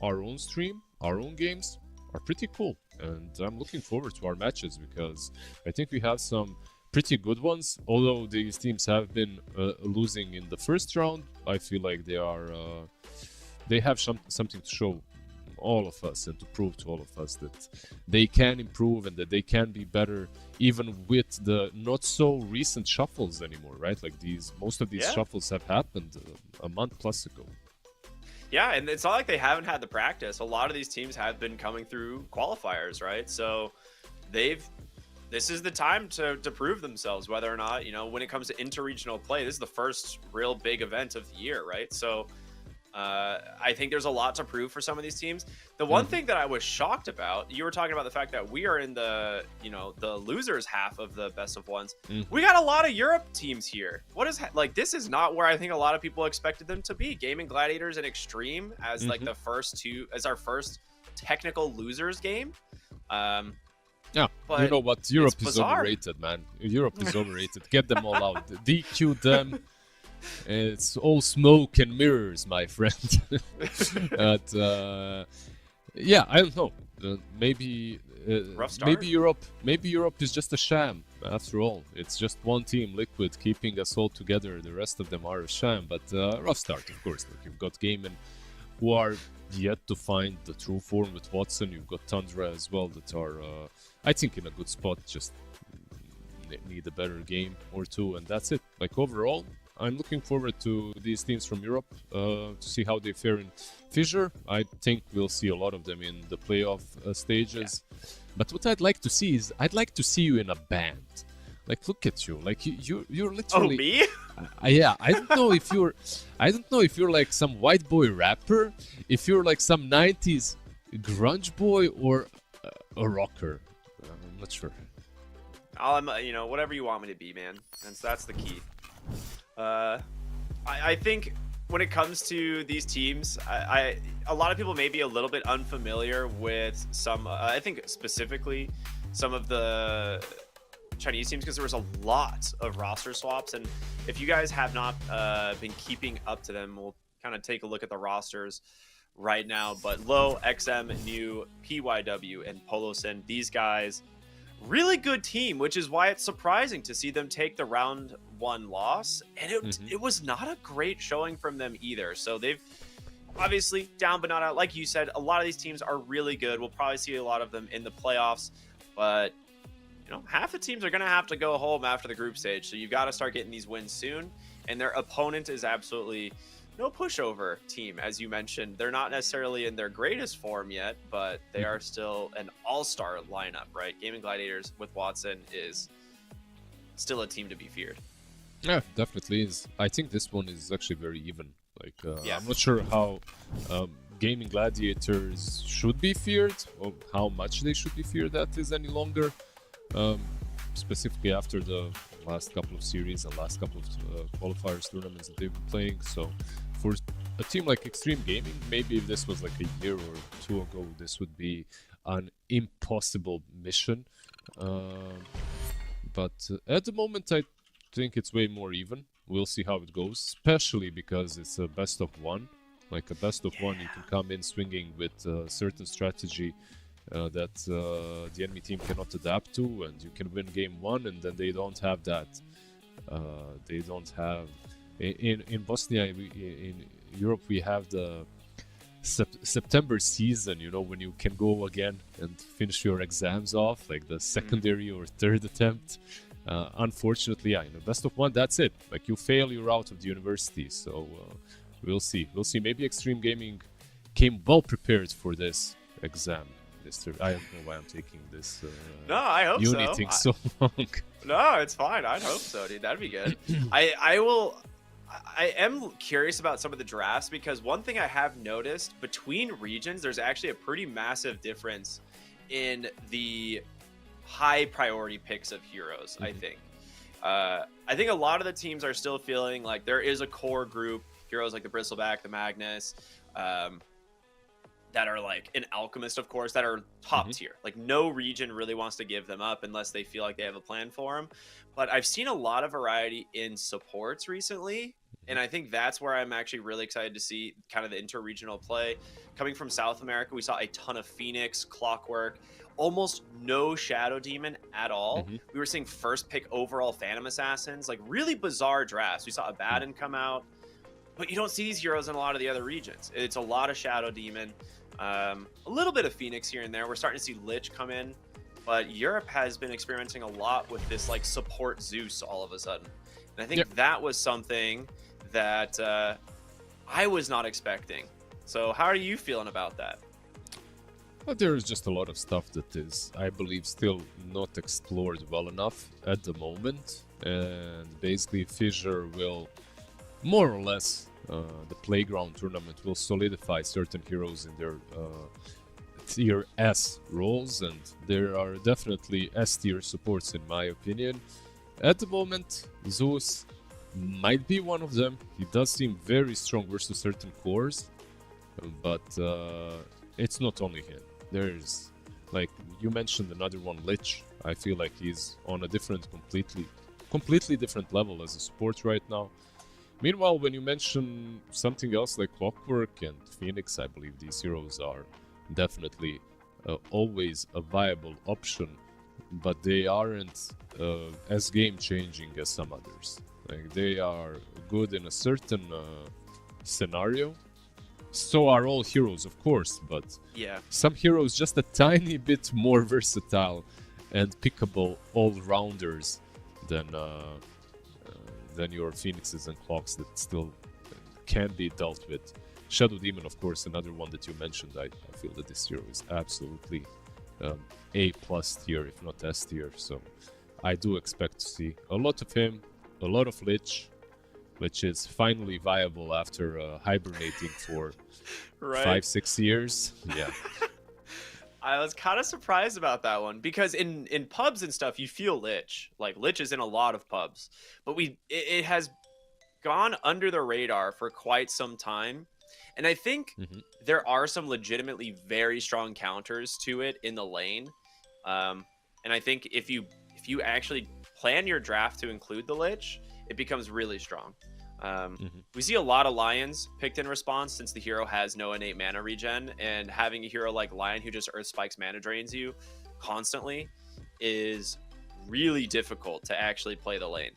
our own stream, our own games are pretty cool. And I'm looking forward to our matches because I think we have some pretty good ones. Although these teams have been losing in the first round, I feel like they have something to show all of us and to prove to all of us that they can improve and that they can be better, even with the not so recent shuffles anymore, right? Like most of these shuffles have happened a month plus ago. Yeah, and it's not like they haven't had the practice. A lot of these teams have been coming through qualifiers, right? So this is the time to prove themselves, whether or not, when it comes to interregional play, this is the first real big event of the year, right? So I think there's a lot to prove for some of these teams. The one thing that I was shocked about, you were talking about the fact that we are in the losers half of the best of ones. We got a lot of Europe teams here. This is not where I think a lot of people expected them to be. Gaming Gladiators and Extreme as like the first two, as our first technical losers game. Yeah, you know what? Europe is overrated, man. Europe is overrated. Get them all out. DQ them. It's all smoke and mirrors, my friend. But yeah, I don't know. Maybe Rough start. Maybe Europe is just a sham. After all, it's just one team, Liquid, keeping us all together. The rest of them are a sham. But rough start, of course. Look, you've got Gaiman, who are yet to find the true form with Watson. You've got Tundra as well, that are, I think, in a good spot. Just need a better game or two, and that's it. Like, overall, I'm looking forward to these teams from Europe to see how they fare in Fissure. I think we'll see a lot of them in the playoff stages. Yeah. But what I'd like to see is, I'd like to see you in a band. Like, look at you. Like, you're literally. Oh, me? Yeah, I don't know if you're like some white boy rapper, if you're like some 90s grunge boy, or a rocker. I'm not sure. I'm, whatever you want me to be, man. And that's the key. I think when it comes to these teams, a lot of people may be a little bit unfamiliar with some. I think specifically some of the Chinese teams, because there was a lot of roster swaps, and if you guys have not been keeping up to them, we'll kind of take a look at the rosters right now. But Low, XM, New, PYW, and Polosin, these guys, really good team, which is why it's surprising to see them take the round 1 loss, and it was not a great showing from them either. So they've obviously down but not out. Like you said, a lot of these teams are really good. We'll probably see a lot of them in the playoffs, but half the teams are going to have to go home after the group stage, so you've got to start getting these wins soon. And their opponent is absolutely no pushover team. As you mentioned, they're not necessarily in their greatest form yet, but they are still an all-star lineup, right? Gaming Gladiators with Watson is still a team to be feared. Yeah, definitely is. I think this one is actually very even. Like, I'm not sure how Gaming Gladiators should be feared, or how much they should be feared that is any longer. Specifically after the last couple of series and last couple of qualifiers tournaments that they've been playing. So for a team like Extreme Gaming, maybe if this was like a year or two ago, this would be an impossible mission. But at the moment, I think it's way more even. We'll see how it goes, especially because it's a best of one. Like a best of one, you can come in swinging with a certain strategy that the enemy team cannot adapt to, and you can win game 1, and then they don't have that. They don't have in Bosnia, in Europe, we have the September season, when you can go again and finish your exams off, like the secondary or third attempt. Unfortunately, in the best of one, that's it. Like, you fail, you're out of the university. So we'll see. Maybe Extreme Gaming came well prepared for this exam. I don't know why I'm taking this no, I hope uni thing so long. No, it's fine. I'd hope so, dude. That'd be good. I am curious about some of the drafts, because one thing I have noticed between regions, there's actually a pretty massive difference in the high priority picks of heroes. I think a lot of the teams are still feeling like there is a core group, heroes like the Bristleback, the Magnus, that are like an Alchemist, of course, that are top tier. Like, no region really wants to give them up unless they feel like they have a plan for them. But I've seen a lot of variety in supports recently, and I think that's where I'm actually really excited to see kind of the inter-regional play. Coming from South America, we saw a ton of Phoenix, Clockwork, almost no Shadow Demon at all. We were seeing first pick overall Phantom Assassins, like really bizarre drafts. We saw Abaddon come out, but you don't see these heroes in a lot of the other regions. It's a lot of Shadow Demon. A little bit of Phoenix here and there. We're starting to see Lich come in, but Europe has been experimenting a lot with this like support Zeus all of a sudden, and I think that was something that I was not expecting. So how are you feeling about that? Well, there is just a lot of stuff that is, I believe, still not explored well enough at the moment, and basically Fissure will more or less the Playground tournament will solidify certain heroes in their tier S roles, and there are definitely S tier supports in my opinion. At the moment, Zeus might be one of them. He does seem very strong versus certain cores, but it's not only him. There's, like you mentioned, another one, Lich. I feel like he's on a completely different level as a support right now. Meanwhile, when you mention something else like Clockwork and Phoenix, I believe these heroes are definitely always a viable option, but they aren't as game-changing as some others. Like, they are good in a certain scenario. So are all heroes, of course, but Yeah. some heroes just a tiny bit more versatile and pickable all-rounders than your Phoenixes and Clocks that still can be dealt with. Shadow Demon, of course, another one that you mentioned. I feel that this hero is absolutely A+ tier, if not S tier. So I do expect to see a lot of him, a lot of Lich, which is finally viable after hibernating for Right. 5-6 years. Yeah. I was kind of surprised about that one because in pubs and stuff, you feel Lich. Like, Lich is in a lot of pubs. But it has gone under the radar for quite some time. And I think there are some legitimately very strong counters to it in the lane. And I think if you actually plan your draft to include the Lich, it becomes really strong. We see a lot of Lions picked in response since the hero has no innate mana regen, and having a hero like Lion who just Earth Spikes mana drains you constantly is really difficult to actually play the lane.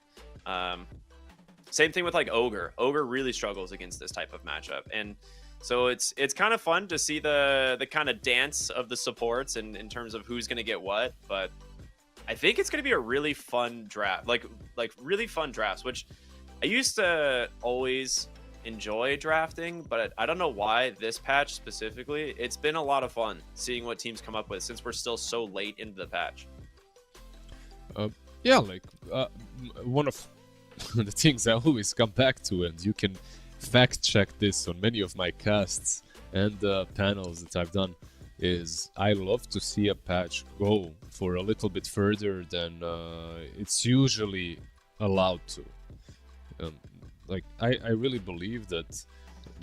Same thing with like Ogre. Ogre really struggles against this type of matchup, and so it's kind of fun to see the kind of dance of the supports and in terms of who's gonna get what. But I think it's gonna be a really fun draft, like really fun drafts, which I used to always enjoy drafting, but I don't know why this patch specifically. It's been a lot of fun seeing what teams come up with since we're still so late into the patch. Yeah, like one of the things I always come back to, and you can fact check this on many of my casts and panels that I've done, is I love to see a patch go for a little bit further than it's usually allowed to. Like, I really believe that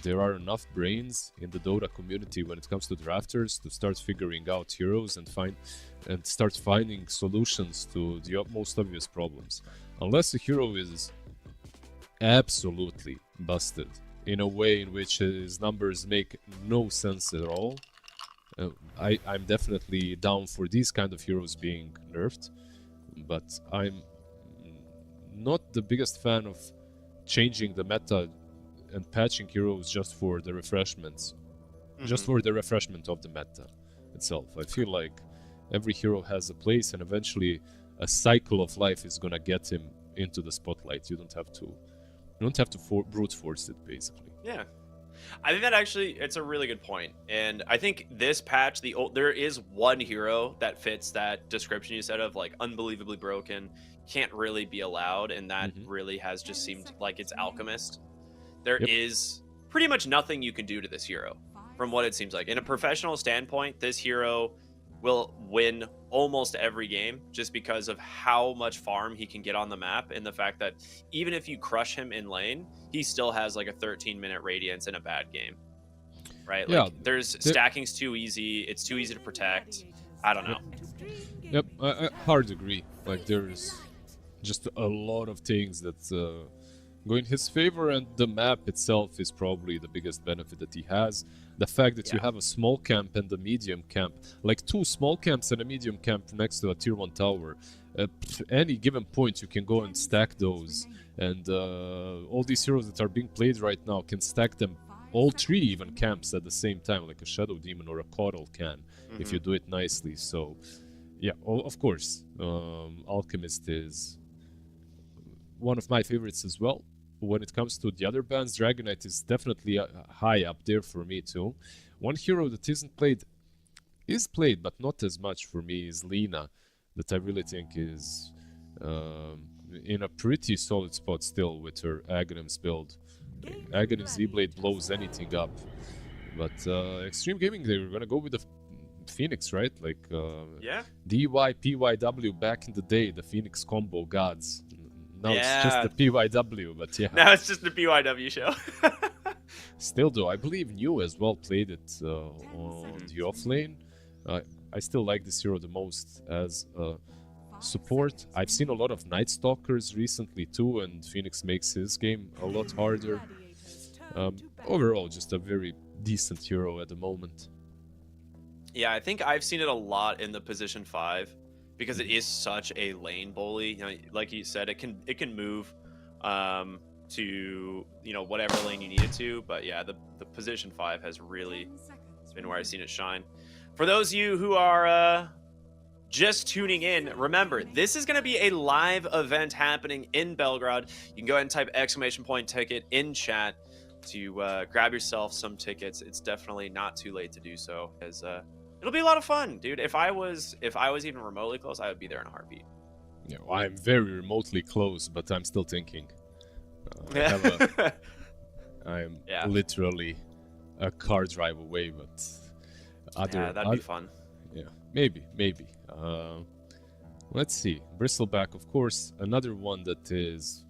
there are enough brains in the Dota community when it comes to drafters to start figuring out heroes and start finding solutions to the most obvious problems. Unless a hero is absolutely busted in a way in which his numbers make no sense at all, I'm definitely down for these kind of heroes being nerfed, but I'm not the biggest fan of changing the meta and patching heroes just for the refreshments, just for the refreshment of the meta itself. I feel like every hero has a place, and eventually a cycle of life is gonna get him into the spotlight. You don't have to brute force it, basically. Yeah, I think that actually it's a really good point, and I think this patch there is one hero that fits that description you said of like unbelievably broken, can't really be allowed, and that really has just seemed like it's Alchemist. There is pretty much nothing you can do to this hero from what it seems like. In a professional standpoint, this hero will win almost every game just because of how much farm he can get on the map, and the fact that even if you crush him in lane, he still has like a 13-minute radiance in a bad game, right? Like, stacking's too easy, it's too easy to protect. I don't know. Yep, I hard agree. Like, there's just a lot of things that go in his favor, and the map itself is probably the biggest benefit that he has. The fact that you have a small camp and a medium camp, like 2 small camps and a medium camp next to a tier 1 tower, at any given point you can go and stack those, and all these heroes that are being played right now can stack them, all 3 even camps at the same time, like a Shadow Demon or a Coddle can, if you do it nicely. So yeah, of course, Alchemist is one of my favorites as well. When it comes to the other bans, Dragon Knight is definitely high up there for me too. One hero that is played but not as much for me is Lina, that I really think is in a pretty solid spot still with her Aghanim's build. Aghanim Z-Blade blows anything up, but Extreme Gaming, they were gonna go with the Phoenix, right? Like DY, PYW back in the day, the Phoenix combo gods. Now it's just the PYW, but yeah. Now it's just the PYW show. Still though, I believe New as well played it on the offlane. I still like this hero the most as support. I've seen a lot of Night Stalkers recently too, and Phoenix makes his game a lot harder. Overall, just a very decent hero at the moment. Yeah, I think I've seen it a lot in the position 5 because it is such a lane bully. You know, like you said, it can move to, you know, whatever lane you need it to. But yeah, the position 5 has really been where I've seen it shine. For those of you who are just tuning in, remember, this is going to be a live event happening in Belgrade. You can go ahead and type !ticket in chat to grab yourself some tickets. It's definitely not too late to do so, as it'll be a lot of fun, dude. If I was even remotely close, I would be there in a heartbeat. Yeah, well, I'm very remotely close, but I'm still thinking. I'm literally a car drive away, but yeah, that'd be fun. Yeah, maybe. Let's see. Bristleback, of course, another one that is.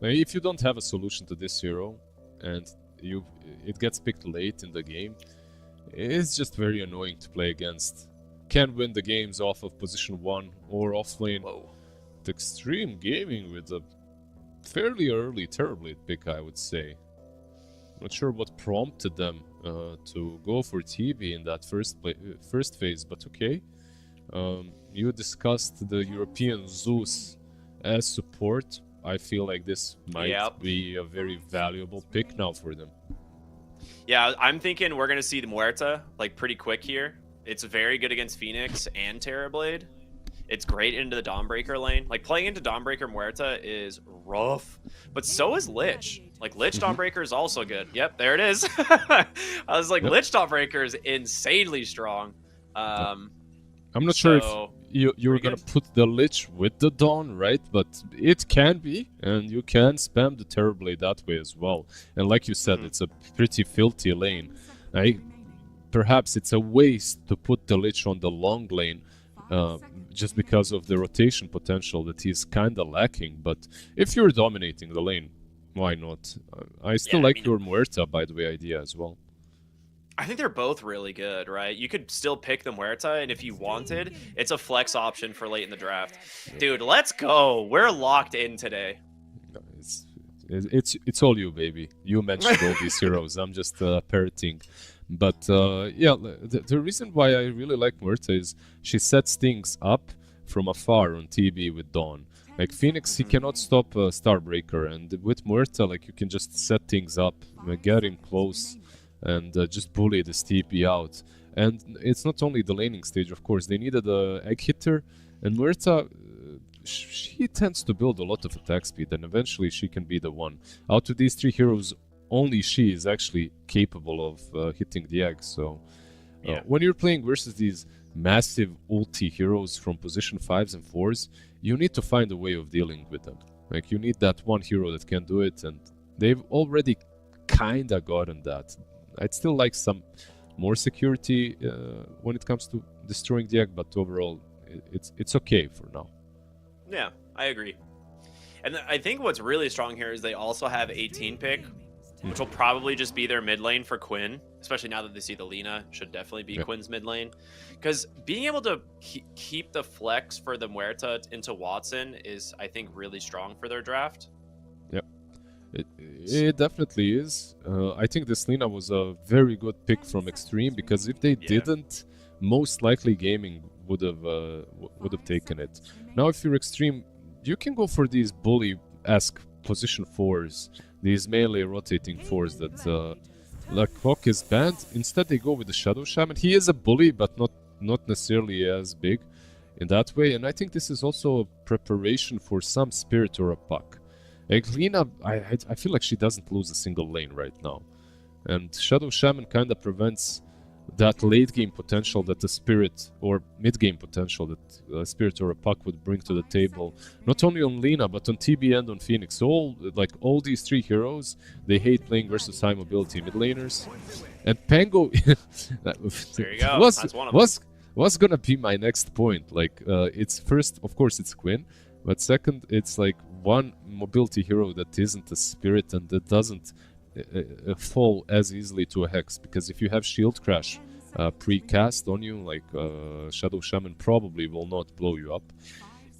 If you don't have a solution to this hero, and it gets picked late in the game, it's just very annoying to play against. Can win the games off of position 1 or off lane. Whoa. The Extreme Gaming with a fairly early Terrorblade pick, I would say. Not sure what prompted them to go for TB in that first phase, but okay. You discussed the European Zeus as support. I feel like this might be a very valuable pick now for them. Yeah, I'm thinking we're going to see the Muerta like pretty quick here. It's very good against Phoenix and Terrorblade. It's great into the Dawnbreaker lane. Like, playing into Dawnbreaker Muerta is rough, but so is Lich. Like, Lich Dawnbreaker is also good. Yep, there it is. I was like, Lich Dawnbreaker is insanely strong. I'm not sure if you're gonna put the Lich with the Dawn, right? But it can be, and you can spam the Terrorblade that way as well. And like you said, it's a pretty filthy lane. Perhaps it's a waste to put the Lich on the long lane, just because of the rotation potential that he's kind of lacking. But if you're dominating the lane, why not? I still like your Muerta, by the way, idea as well. I think they're both really good, right? You could still pick the Muerta, and if you wanted, it's a flex option for late in the draft. Dude, let's go. We're locked in today. It's all you, baby. You mentioned all these heroes. I'm just parroting. But yeah, the reason why I really like Muerta is she sets things up from afar on TB with Dawn. Like Phoenix, he cannot stop Starbreaker, and with Muerta, like, you can just set things up, get in close, and just bully this TP out. And it's not only the laning stage, of course. They needed a egg hitter, and Muerta, she tends to build a lot of attack speed, and eventually she can be the one. Out of these 3 heroes, only she is actually capable of hitting the egg. So when you're playing versus these massive ulti heroes from position 5s and 4s, you need to find a way of dealing with them. Like, you need that one hero that can do it, and they've already kinda gotten that. I'd still like some more security when it comes to destroying the egg, but overall, it's okay for now. Yeah, I agree. And I think what's really strong here is they also have 18 pick, which will probably just be their mid lane for Quinn, especially now that they see the Lina should definitely be Quinn's mid lane. Because being able to keep the flex for the Muerta into Watson is, I think, really strong for their draft. Yep. It definitely is. I think this Lina was a very good pick from Extreme, because if they didn't, most likely Gaming would have taken it. Now, if you're Extreme, you can go for these bully-esque position 4s, these melee rotating 4s that Hawk is banned. Instead, they go with the Shadow Shaman. He is a bully, but not necessarily as big in that way. And I think this is also a preparation for some Spirit or a Puck. Like Lina, I feel like she doesn't lose a single lane right now. And Shadow Shaman kind of prevents that late game potential that the Spirit, or mid game potential that a Spirit or a Puck would bring to the table, not only on Lina but on TB and on Phoenix. All these 3 heroes, they hate playing versus high mobility mid laners. And Pango there you go. That's one of them. was gonna be my next point. Like, it's first, of course, it's Quinn, but second, it's like one mobility hero that isn't a Spirit and that doesn't fall as easily to a Hex, because if you have Shield Crash pre-cast on you, like Shadow Shaman probably will not blow you up.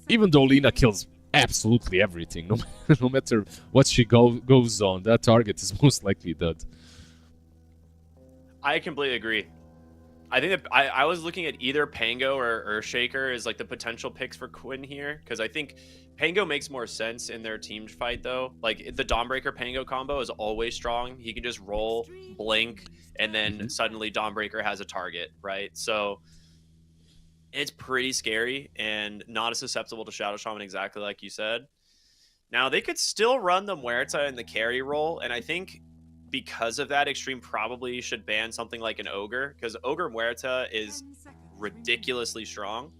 Even though Lina kills absolutely everything, no matter what she goes on, that target is most likely dead. I completely agree. I think that I was looking at either Pango or Shaker as like the potential picks for Quinn here, because I think Pango makes more sense in their team fight though. Like the Dawnbreaker Pango combo is always strong. He can just roll, blink, and then suddenly Dawnbreaker has a target, right? So it's pretty scary and not as susceptible to Shadow Shaman, exactly like you said. Now they could still run the Muerta in the carry role, and I think because of that, Extreme probably should ban something like an Ogre, because Ogre Muerta is ridiculously strong.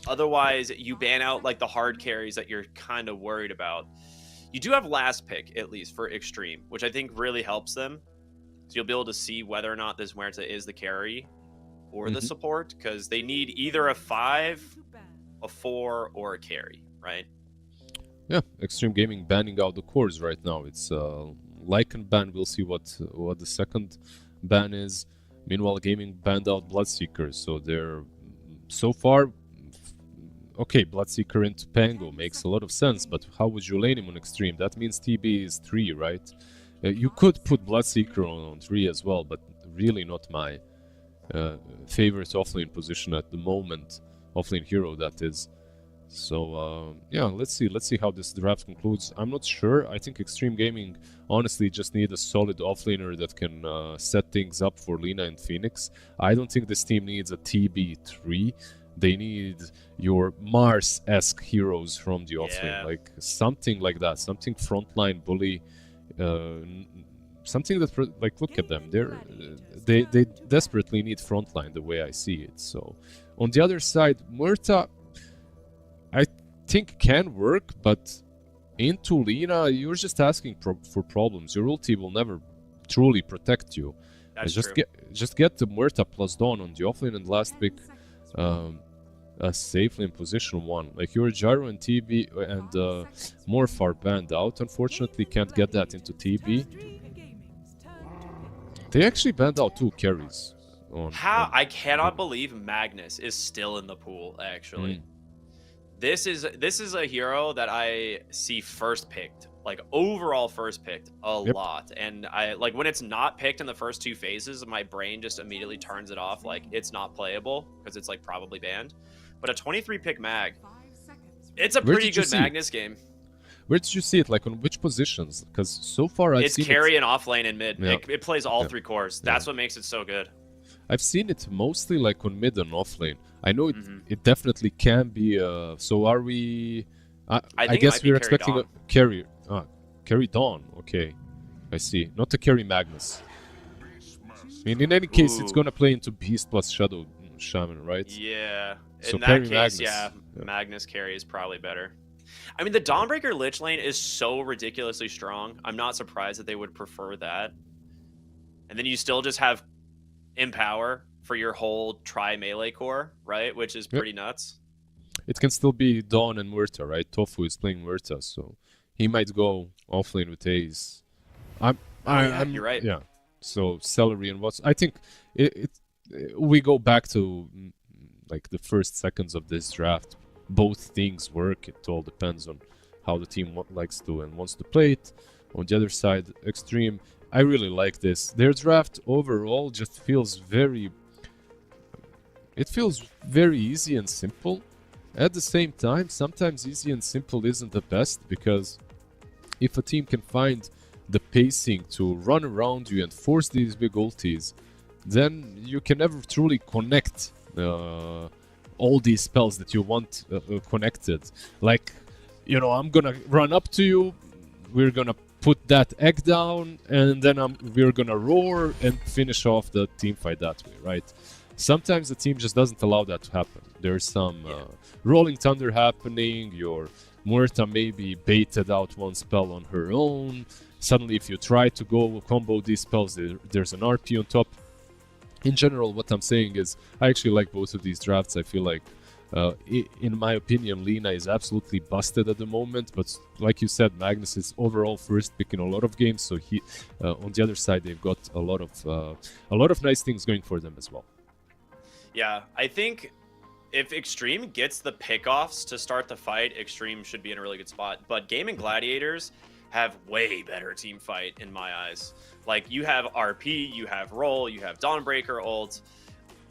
Otherwise, you ban out like the hard carries that you're kind of worried about. You do have last pick, at least for Extreme, which I think really helps them. So you'll be able to see whether or not this Muerta is the carry or the support, because they need either a 5, a 4, or a carry, right? Yeah, Extreme Gaming banning out the cores right now. It's Lycan ban. We'll see what the second ban is. Meanwhile, Gaming banned out Bloodseeker, so they're so far. Okay, Bloodseeker into Pango makes a lot of sense, but how would you lane him on Extreme? That means TB is 3, right? You could put Bloodseeker on 3 as well, but really not my favorite offlane position at the moment. Offlane hero, that is. So, yeah, let's see how this draft concludes. I'm not sure. I think Extreme Gaming honestly just need a solid offlaner that can set things up for Lina and Phoenix. I don't think this team needs a TB3. They need your Mars-esque heroes from the offlane, like something like that, something frontline bully, something that, like, look at them, they desperately need frontline the way I see it. So on the other side, Muerta, I think can work, but into Lina, you're just asking for problems. Your ulti will never truly protect you. That's just true. Just get the Muerta plus Dawn on the offlane and last pick safely in position 1. Like your Gyro and TB and Morph are banned out. Unfortunately, can't get that into TB. They actually banned out 2 carries. I cannot believe Magnus is still in the pool, actually. This is a hero that I see first picked, like overall first picked a lot. And I like when it's not picked in the first 2 phases, my brain just immediately turns it off, like it's not playable because it's like probably banned. But a 23 pick mag, it's a pretty good Magnus game. Where did you see it? Like on which positions? Because so far I've seen carry and off lane and mid. Yeah. It plays all 3 cores. That's what makes it so good. I've seen it mostly like on mid and off lane. I know it definitely can be. So are we? I guess we're expecting a carry. Carry Dawn. Okay, I see. Not a carry Magnus. I mean, in any case, it's gonna play into Beast plus Shadow Shaman, right? Yeah. So in carry that case, Magnus. yeah, Magnus carry is probably better. I mean, the Dawnbreaker Lich lane is so ridiculously strong. I'm not surprised that they would prefer that. And then you still just have Empower for your whole tri-melee core, right? Which is pretty nuts. It can still be Dawn and Muerta, right? Tofu is playing Muerta, so he might go offlane with Ace. You're right. Yeah. So Celery and what's... I think we go back to like the first seconds of this draft. Both things work. It all depends on how the team likes to and wants to play it. On the other side, Extreme, I really like this. Their draft overall just feels very... It feels very easy and simple. At the same time, sometimes easy and simple isn't the best, because if a team can find the pacing to run around you and force these big ultis, then you can never truly connect all these spells that you want connected. Like, you know, I'm gonna run up to you, we're gonna put that egg down, and then we're gonna roar and finish off the team fight that way, right? Sometimes the team just doesn't allow that to happen. There's some Rolling Thunder happening, your Muerta maybe baited out one spell on her own. Suddenly, if you try to go combo these spells, there's an RP on top. In general, what I'm saying is, I actually like both of these drafts. I feel like, in my opinion, Lina is absolutely busted at the moment. But like you said, Magnus is overall first pick in a lot of games. So he, on the other side, they've got a lot of nice things going for them as well. Yeah, I think if Extreme gets the pickoffs to start the fight, Extreme should be in a really good spot. But Gaming Gladiators have way better team fight in my eyes. Like, you have RP, you have Roll, you have Dawnbreaker ult,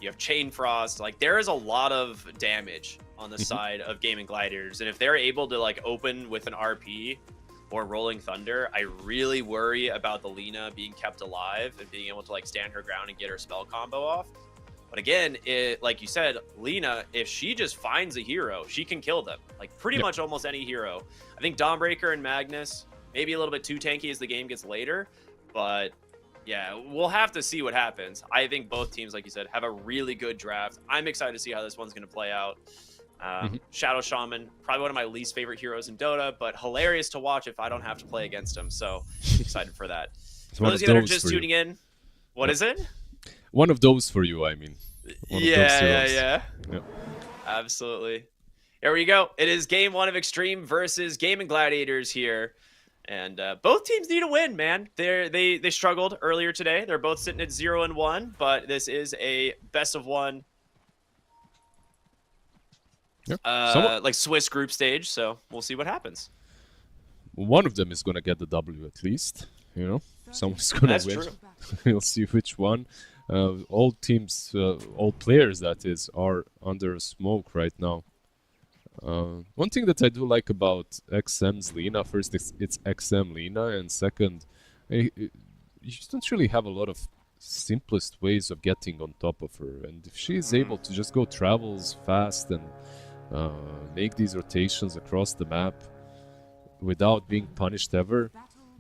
you have Chain Frost. Like, there is a lot of damage on the side of Gaming Gladiators. And if they're able to, like, open with an RP or Rolling Thunder, I really worry about the Lina being kept alive and being able to, like, stand her ground and get her spell combo off. But again, like you said, Lina, if she just finds a hero, she can kill them. Like, pretty much almost any hero. I think Dawnbreaker and Magnus, maybe a little bit too tanky as the game gets later. But yeah, we'll have to see what happens. I think both teams, like you said, have a really good draft. I'm excited to see how this one's going to play out. Shadow Shaman, probably one of my least favorite heroes in Dota, but hilarious to watch if I don't have to play against him. So excited for that. For those of you that are just tuning in, what is it? One of those for you, I mean. Yeah. Absolutely. Here we go. It is game 1 of Extreme versus Gaming Gladiators here. And both teams need a win, man. They struggled earlier today. They're both sitting at 0-1, but this is a best of 1 like Swiss group stage, so we'll see what happens. One of them is gonna get the W at least, you know. Someone's gonna That's win. true. We'll see which one. All teams, all players that is, are under smoke right now. One thing that I do like about XM's Lina, first it's XM Lina, and second, you just don't really have a lot of simplest ways of getting on top of her. And if she is able to just go travels fast and make these rotations across the map without being punished ever,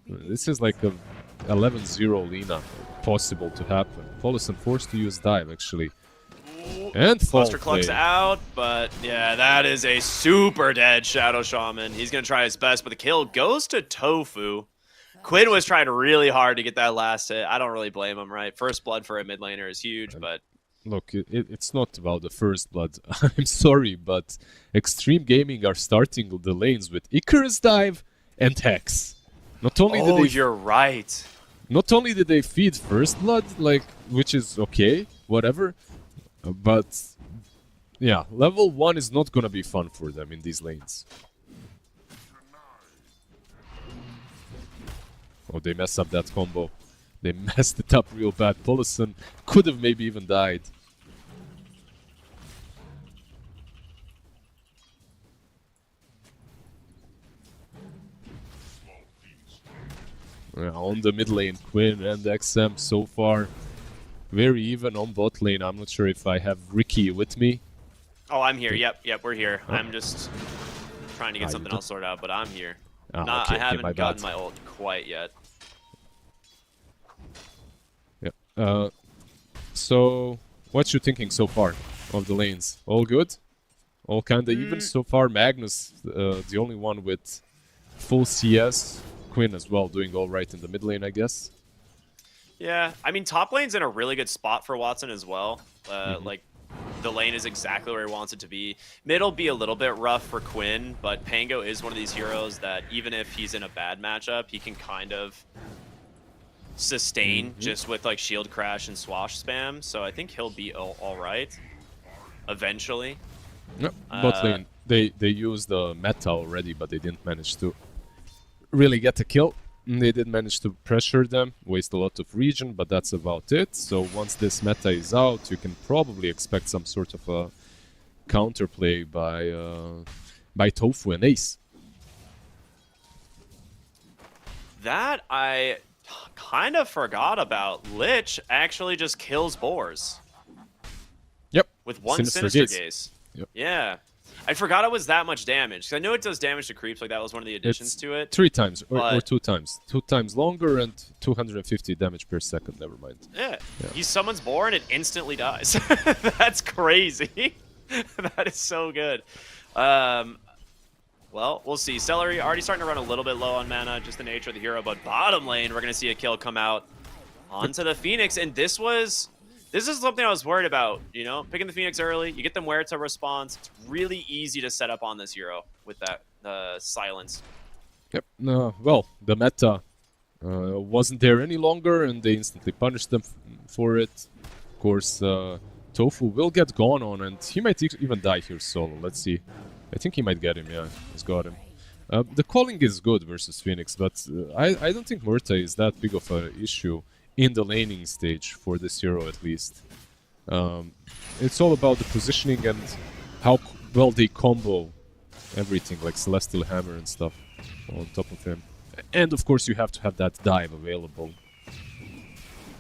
this is like a 11-0 Lina possible to happen. Paulison forced to use dive actually. And Cluster Cluck's out, but yeah, that is a super dead Shadow Shaman. He's going to try his best, but the kill goes to Tofu. Quinn was trying really hard to get that last hit. I don't really blame him, right? First blood for a mid laner is huge, but... Look, it's not about the first blood. I'm sorry, but Extreme Gaming are starting the lanes with Icarus Dive and Hex. Not only did they... you're right. Not only did they feed first blood, like, which is okay, whatever, but yeah, level 1 is not gonna be fun for them in these lanes. Oh, they messed up that combo. They messed it up real bad. Paulison could have maybe even died. Yeah, on the mid lane, Quinn and XM so far very even. On bot lane, I'm not sure if I have Ricky with me. Oh, I'm here. Yep, we're here. Oh. I'm just trying to get something else sorted out, but I'm here. Okay, I haven't gotten my ult quite yet. Yep. So, what you thinking so far of the lanes? All good? All kinda even so far? Magnus, the only one with full CS. Quinn as well, doing all right in the mid lane, I guess. Yeah, I mean, top lane's in a really good spot for Watson as well. Like, the lane is exactly where he wants it to be. Mid'll be a little bit rough for Quinn, but Pango is one of these heroes that even if he's in a bad matchup, he can kind of sustain just with like shield crash and swash spam. So I think he'll be all right eventually. Yep. Bot lane, they used the meta already, but they didn't manage to really get a kill. They did manage to pressure them, waste a lot of region, but that's about it. So once this meta is out, you can probably expect some sort of a counterplay by Tofu and Ace. That I kind of forgot about. Lich actually just kills boars. Yep. With one Sinister Gaze. Yep. Yeah. I forgot it was that much damage. Because I know it does damage to creeps, like that was one of the additions to it. 3 times, or 2 times. 2 times longer and 250 damage per second, never mind. Yeah. He summons boar and it instantly dies. That's crazy. That is so good. Well, we'll see. Celery already starting to run a little bit low on mana, just the nature of the hero. But bottom lane, we're going to see a kill come out onto the Phoenix. And this is something I was worried about, you know? Picking the Phoenix early, you get them where it's a response. It's really easy to set up on this hero with that silence. Yep. Well, the meta wasn't there any longer, and they instantly punished them for it. Of course, Tofu will get gone on, and he might even die here solo. Let's see. I think he might get him, yeah. He's got him. The calling is good versus Phoenix, but I don't think Murta is that big of an issue in the laning stage for this hero at least. It's all about the positioning and how well they combo everything, like Celestial Hammer and stuff on top of him. And of course you have to have that dive available.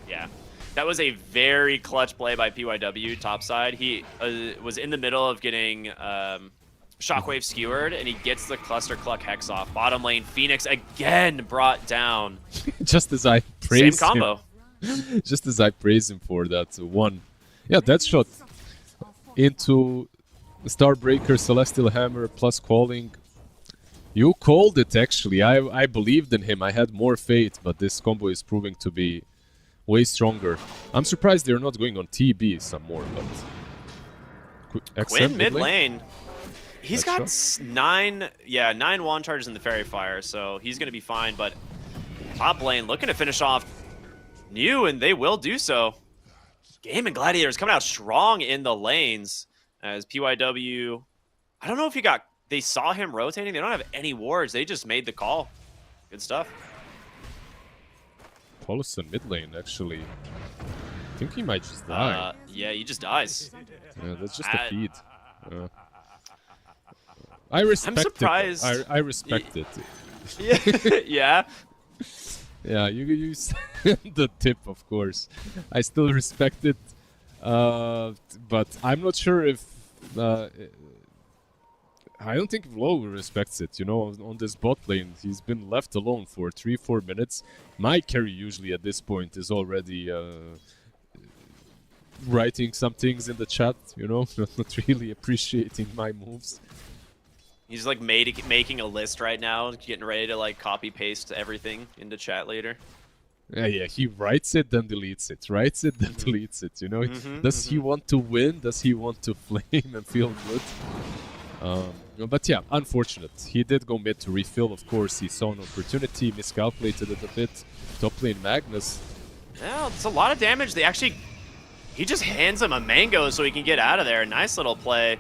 Yeah. That was a very clutch play by PYW topside. He was in the middle of getting Shockwave skewered, and he gets the Cluster Cluck Hex off. Bottom lane, Phoenix again brought down. Just as I praise Same combo. him. Just as I praise him for that one. Yeah, that shot into Starbreaker, Celestial Hammer, plus calling. You called it, actually. I believed in him. I had more faith, but this combo is proving to be way stronger. I'm surprised they're not going on TB some more, but... Quinn mid lane. He's got 9 wand charges in the Fairy Fire, so he's going to be fine, but top lane looking to finish off New, and they will do so. Game and Gladiators coming out strong in the lanes as PYW... I don't know if they saw him rotating. They don't have any wards. They just made the call. Good stuff. Paulson mid lane, actually. I think he might just die. Yeah, he just dies. Yeah, that's just a feed. I respect I'm surprised. it. I respect it. Yeah. Yeah, you said the tip, of course. I still respect it, but I'm not sure if... I don't think Low respects it, you know, on this bot lane. He's been left alone for 3-4 minutes. My carry usually at this point is already writing some things in the chat, you know, not really appreciating my moves. He's like making a list right now, getting ready to like copy paste everything into chat later. Yeah, he writes it, then deletes it. Writes it, then deletes it, you know? Does he want to win? Does he want to flame and feel good? But yeah, unfortunate. He did go mid to refill, of course. He saw an opportunity, miscalculated it a bit. Top lane Magnus. Yeah, it's a lot of damage. He just hands him a mango so he can get out of there. Nice little play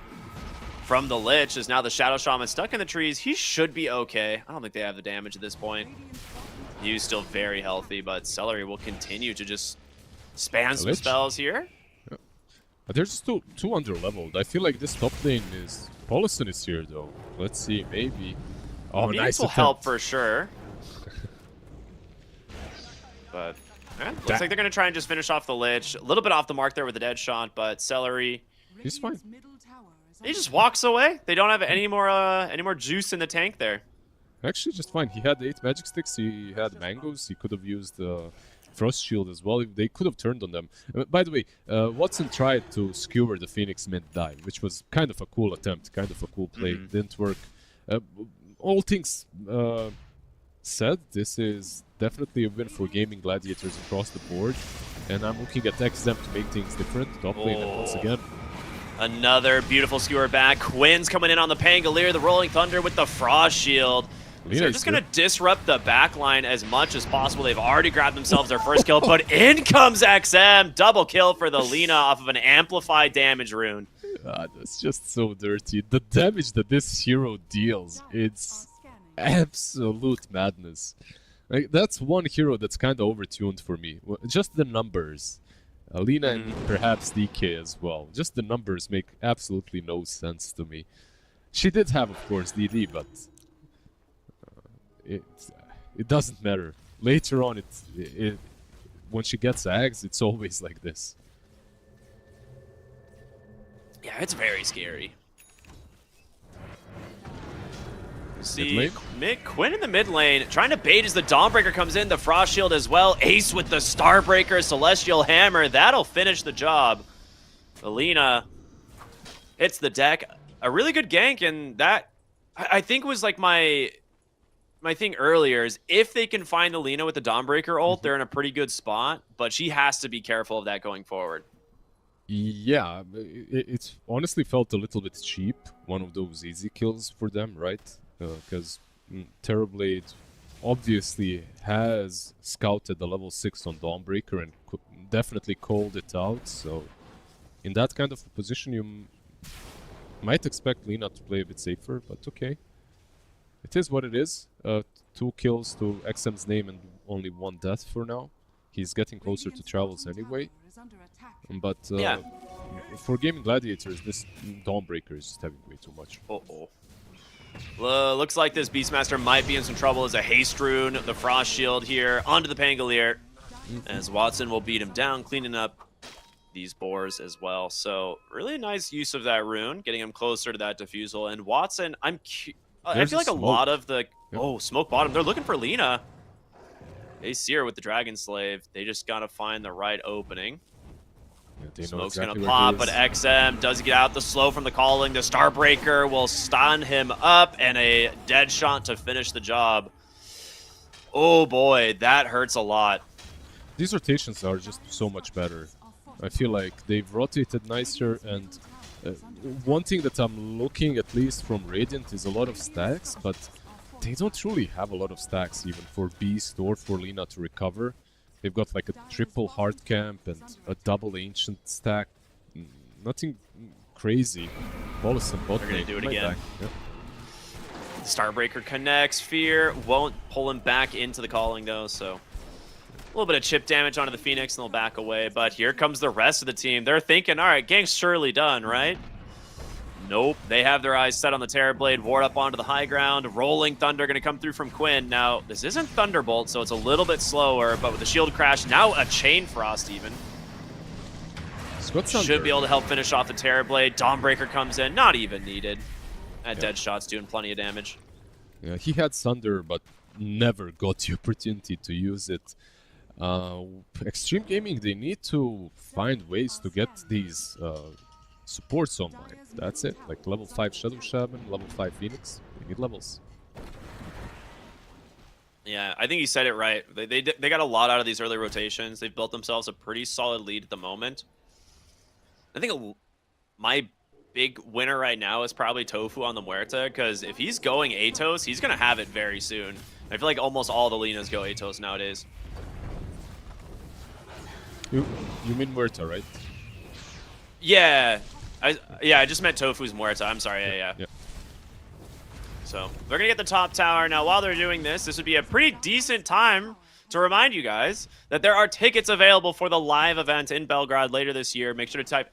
from the Lich, as now the Shadow Shaman stuck in the trees. He should be okay. I don't think they have the damage at this point. He's still very healthy, but Celery will continue to just spam some spells here. Yeah. But they're just too under-leveled. I feel like this top lane is... Paulson is here, though. Let's see, maybe. Oh, Phoenix nice will attempt. help for sure. But looks like they're going to try and just finish off the Lich. A little bit off the mark there with the dead shot, but Celery... He's fine. He just walks away. They don't have any more juice in the tank there. Actually, just fine. He had 8 magic sticks. He had mangoes. He could have used Frost Shield as well. They could have turned on them. By the way, Watson tried to skewer the Phoenix mid dive, which was kind of a cool attempt, kind of a cool play. Didn't work. All things said, this is definitely a win for gaming gladiators across the board. And I'm looking at XM to make things different. Top lane once again. Another beautiful skewer back. Quinn's coming in on the Pangolier, the Rolling Thunder with the Frost Shield. So they're just going to disrupt the backline as much as possible. They've already grabbed themselves their first kill, but in comes XM. Double kill for the Lina off of an amplified damage rune. That's just so dirty. The damage that this hero deals, it's absolute madness. Like, that's one hero that's kind of overtuned for me. Just the numbers. Lina and perhaps DK as well. Just the numbers make absolutely no sense to me. She did have, of course, DD, but it doesn't matter. Later on, when she gets Ags, it's always like this. Yeah, it's very scary. See, Quinn in the mid lane, trying to bait as the Dawnbreaker comes in, the Frost Shield as well. Ace with the Starbreaker, Celestial Hammer, that'll finish the job. Alina hits the deck. A really good gank, and that, I think, was like my thing earlier, is if they can find Alina with the Dawnbreaker ult, they're in a pretty good spot, but she has to be careful of that going forward. Yeah, it honestly felt a little bit cheap, one of those easy kills for them, right? Because Terrorblade obviously has scouted the level 6 on Dawnbreaker and definitely called it out, so in that kind of position you might expect Lina to play a bit safer, but okay. It is what it is. 2 kills to XM's name and only 1 death for now. He's getting closer to travels anyway. But Yeah. for gaming gladiators, this Dawnbreaker is just having way too much. Uh-oh. Looks like this Beastmaster might be in some trouble as a Haste Rune, the Frost Shield here, onto the Pangolier, as Watson will beat him down, cleaning up these boars as well. So really nice use of that rune, getting him closer to that Diffusal. And Watson, I feel like a lot of the... Yep. Oh, smoke bottom. They're looking for Lina. They see her with the Dragon Slave. They just got to find the right opening. Yeah, they know Smoke's exactly gonna where pop, he but is. XM does get out the slow from the calling. The Starbreaker will stun him up, and a dead shot to finish the job. Oh boy, that hurts a lot. These rotations are just so much better. I feel like they've rotated nicer, and one thing that I'm looking at least from Radiant is a lot of stacks, but they don't really have a lot of stacks even for Beast or for Lina to recover. They've got like a triple hard camp and a double ancient stack. Nothing crazy. Bolus and bot They're gonna lane, do it right again. back, yeah. Starbreaker connects. Fear won't pull him back into the calling though, so a little bit of chip damage onto the Phoenix and they'll back away. But here comes the rest of the team. They're thinking, all right, game's surely done, right? Nope. They have their eyes set on the Terrorblade, ward up onto the high ground. Rolling Thunder going to come through from Quinn. Now, this isn't Thunderbolt, so it's a little bit slower, but with the shield crash, now a Chain Frost even. Should be able to help finish off the Terrorblade. Dawnbreaker comes in, not even needed. That dead shot's doing plenty of damage. Yeah, he had Thunder, but never got the opportunity to use it. Extreme Gaming, they need to find ways to get these supports online. That's it. Like level 5 Shadow Shaman, level 5 Phoenix. They need levels. Yeah, I think he said it right. They got a lot out of these early rotations. They've built themselves a pretty solid lead at the moment. I think my big winner right now is probably Tofu on the Muerta, because if he's going Atos, he's going to have it very soon. I feel like almost all the Linas go Atos nowadays. You mean Muerta, right? Yeah. I just meant Tofu's Muerta. I'm sorry. Yeah. So they're going to get the top tower. Now, while they're doing this would be a pretty decent time to remind you guys that there are tickets available for the live event in Belgrade later this year. Make sure to type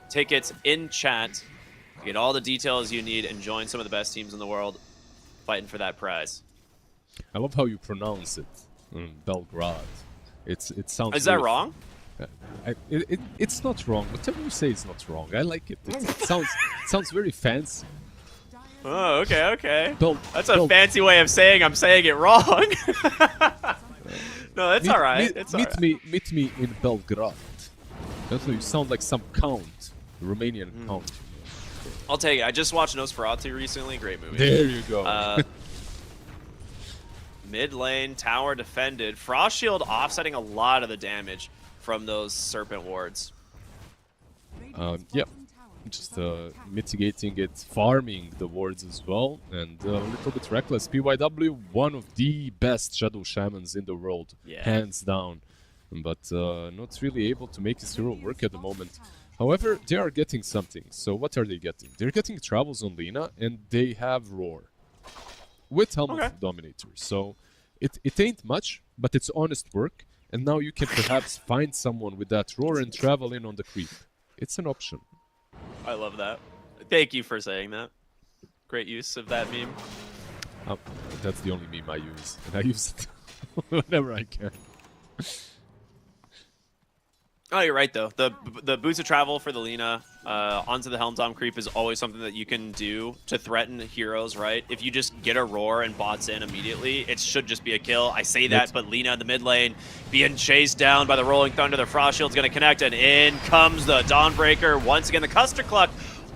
!tickets in chat to get all the details you need and join some of the best teams in the world fighting for that prize. I love how you pronounce it. Belgrade. It sounds. Is that wrong? It's not wrong. Whatever you say is not wrong. I like it. It sounds very fancy. Oh, okay. Bel- That's a Bel- fancy way of saying I'm saying it wrong. No, it's all right. Meet me in Belgrade. That's why you sound like some count, Romanian count. I'll take it. I just watched Nosferatu recently. Great movie. There you go. Mid lane, tower defended. Frost Shield offsetting a lot of the damage from those Serpent wards. Yep. Just mitigating it, farming the wards as well, and a little bit reckless. PYW, one of the best Shadow Shamans in the world, hands down, but not really able to make his hero work at the moment. However, they are getting something. So what are they getting? They're getting Travels on Lina, and they have Roar with Helm of Dominator. So it ain't much, but it's honest work, and now you can perhaps find someone with that Roar and travel in on the creep. It's an option. I love that. Thank you for saying that. Great use of that meme. That's the only meme I use, and I use it whenever I can. Oh, you're right though. The boots of travel for the Lina onto the Helmdom creep is always something that you can do to threaten heroes, right? If you just get a roar and bots in immediately, it should just be a kill. I say that, but Lina in the mid lane being chased down by the Rolling Thunder. The Frost Shield's going to connect, and in comes the Dawnbreaker. Once again, the Custer Cluck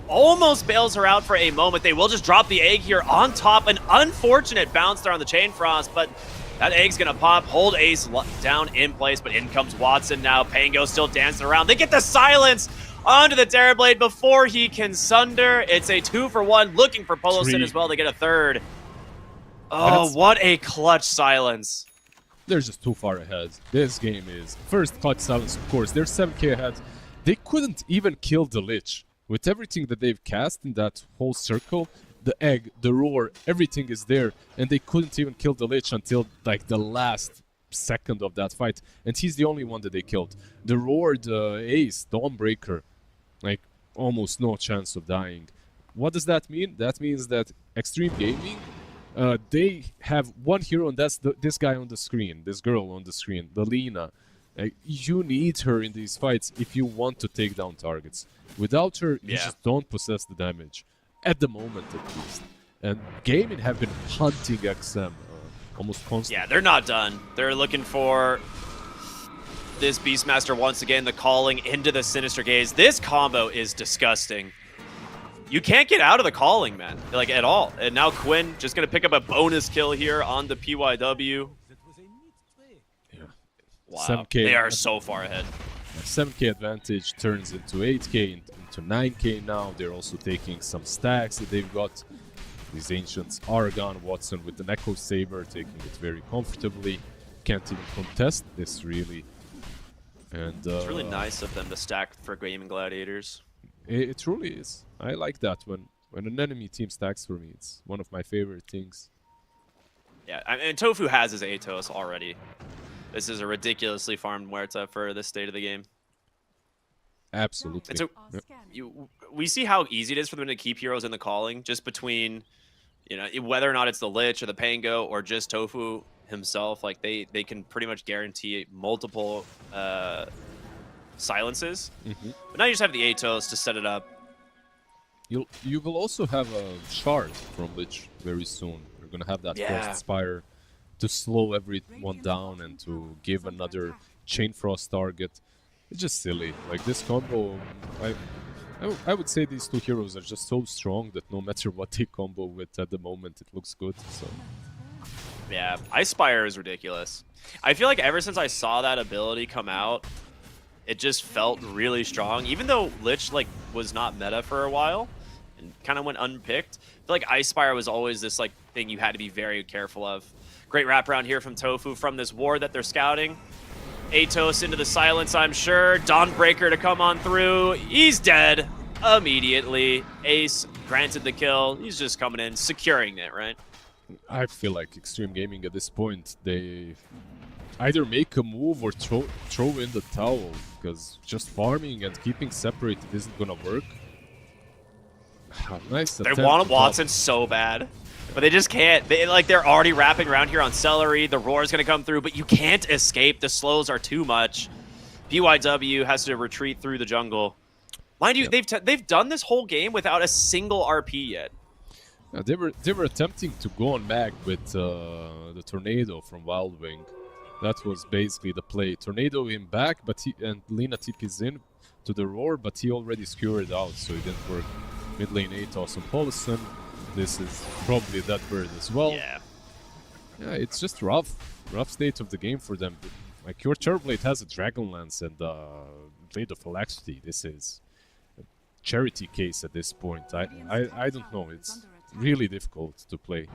almost bails her out for a moment. They will just drop the egg here on top. An unfortunate bounce there on the Chain Frost, but that egg's gonna pop, hold Ace down in place, but in comes Watson now. Pango still dancing around. They get the silence onto the Terrorblade before he can sunder. It's a 2-for-1, looking for Polosin as well to get a third. Oh, what a clutch silence. They're just too far ahead. This game is first clutch silence, of course. They're 7k ahead. They couldn't even kill the Lich. With everything that they've cast in that whole circle, the egg, the roar, everything is there, and they couldn't even kill the Lich until like the last second of that fight, and he's the only one that they killed. The roar, the ace, Dawnbreaker, like almost no chance of dying. What does that mean? That means that Extreme Gaming, they have one hero, and that's this guy on the screen, this girl on the screen, the Lina. You need her in these fights if you want to take down targets. Without her, you just don't possess the damage. At the moment, at least. And Gaming have been hunting XM almost constantly. Yeah, they're not done. They're looking for this Beastmaster once again, the calling into the Sinister Gaze. This combo is disgusting. You can't get out of the calling, man, like at all. And now Quinn just going to pick up a bonus kill here on the PYW. Wow, 7K. They are so far ahead. 7K advantage turns into 8K, into 9K now. They're also taking some stacks that they've got. These Ancients, Aragon, Watson with the Echo Saber, taking it very comfortably. Can't even contest this, really. And it's really nice of them to stack for Gaming Gladiators. It truly is. I like that when an enemy team stacks for me. It's one of my favorite things. Yeah, and Tofu has his Atos already. This is a ridiculously farmed Muerta for this state of the game. Absolutely. And so we see how easy it is for them to keep heroes in the calling, just between, you know, whether or not it's the Lich or the Pango or just Tofu himself. Like they can pretty much guarantee multiple silences. But now you just have the Atos to set it up. You will also have a shard from Lich very soon. You're gonna have that Frost Spire to slow everyone down and to give another Chain Frost target. It's just silly. Like this combo, I would say these two heroes are just so strong that no matter what they combo with at the moment, it looks good. So yeah, Ice Spire is ridiculous. I feel like ever since I saw that ability come out, it just felt really strong. Even though Lich like was not meta for a while and kind of went unpicked, I feel like Ice Spire was always this like thing you had to be very careful of. Great wraparound here from Tofu from this ward that they're scouting. Atos into the silence, I'm sure. Dawnbreaker to come on through. He's dead immediately. Ace granted the kill. He's just coming in, securing it, right? I feel like Extreme Gaming at this point, they either make a move or throw in the towel, because just farming and keeping separated isn't gonna work. Nice They attempt want to Watson so bad. But they just can't. They're already wrapping around here on Celery. The roar is going to come through, but you can't escape. The slows are too much. BYW has to retreat through the jungle. Mind you, they've done this whole game without a single RP yet. Yeah, they were attempting to go on back with the Tornado from Wild Wing. That was basically the play. Tornado him back, but and Lina TP's in to the roar, but he already skewered out, so it didn't work. Mid lane Atos and Polison. This is probably that bird as well. Yeah, it's just rough state of the game for them. Like your Turblade has a Dragonlance and Blade of Alacrity. This is a charity case at this point. I don't know. It's really difficult to play.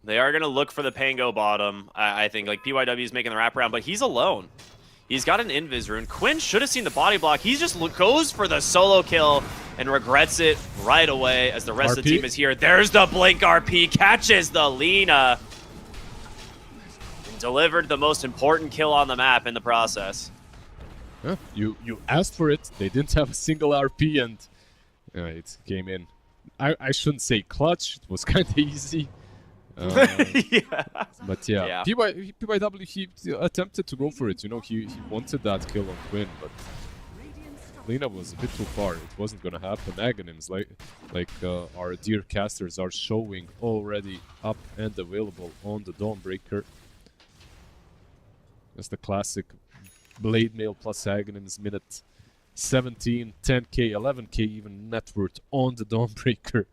they are going to look for the Pango bottom. I think like PYW is making the wraparound, but he's alone. He's got an Invis rune. Quinn should have seen the body block. He just goes for the solo kill and regrets it right away as the rest of the team is here. There's the Blink RP, catches the Lina. Delivered the most important kill on the map in the process. Yeah, you asked for it. They didn't have a single RP and it came in. I shouldn't say clutch. It was kind of easy. Yeah. But yeah, PYW, he attempted to go for it. You know, he wanted that kill on Quinn, but Lina was a bit too far. It wasn't gonna happen. Aghanims, like our dear casters are showing already up and available on the Dawnbreaker. That's the classic Blade Mail plus Aghanims minute 17, 10k, 11k even net worth on the Dawnbreaker.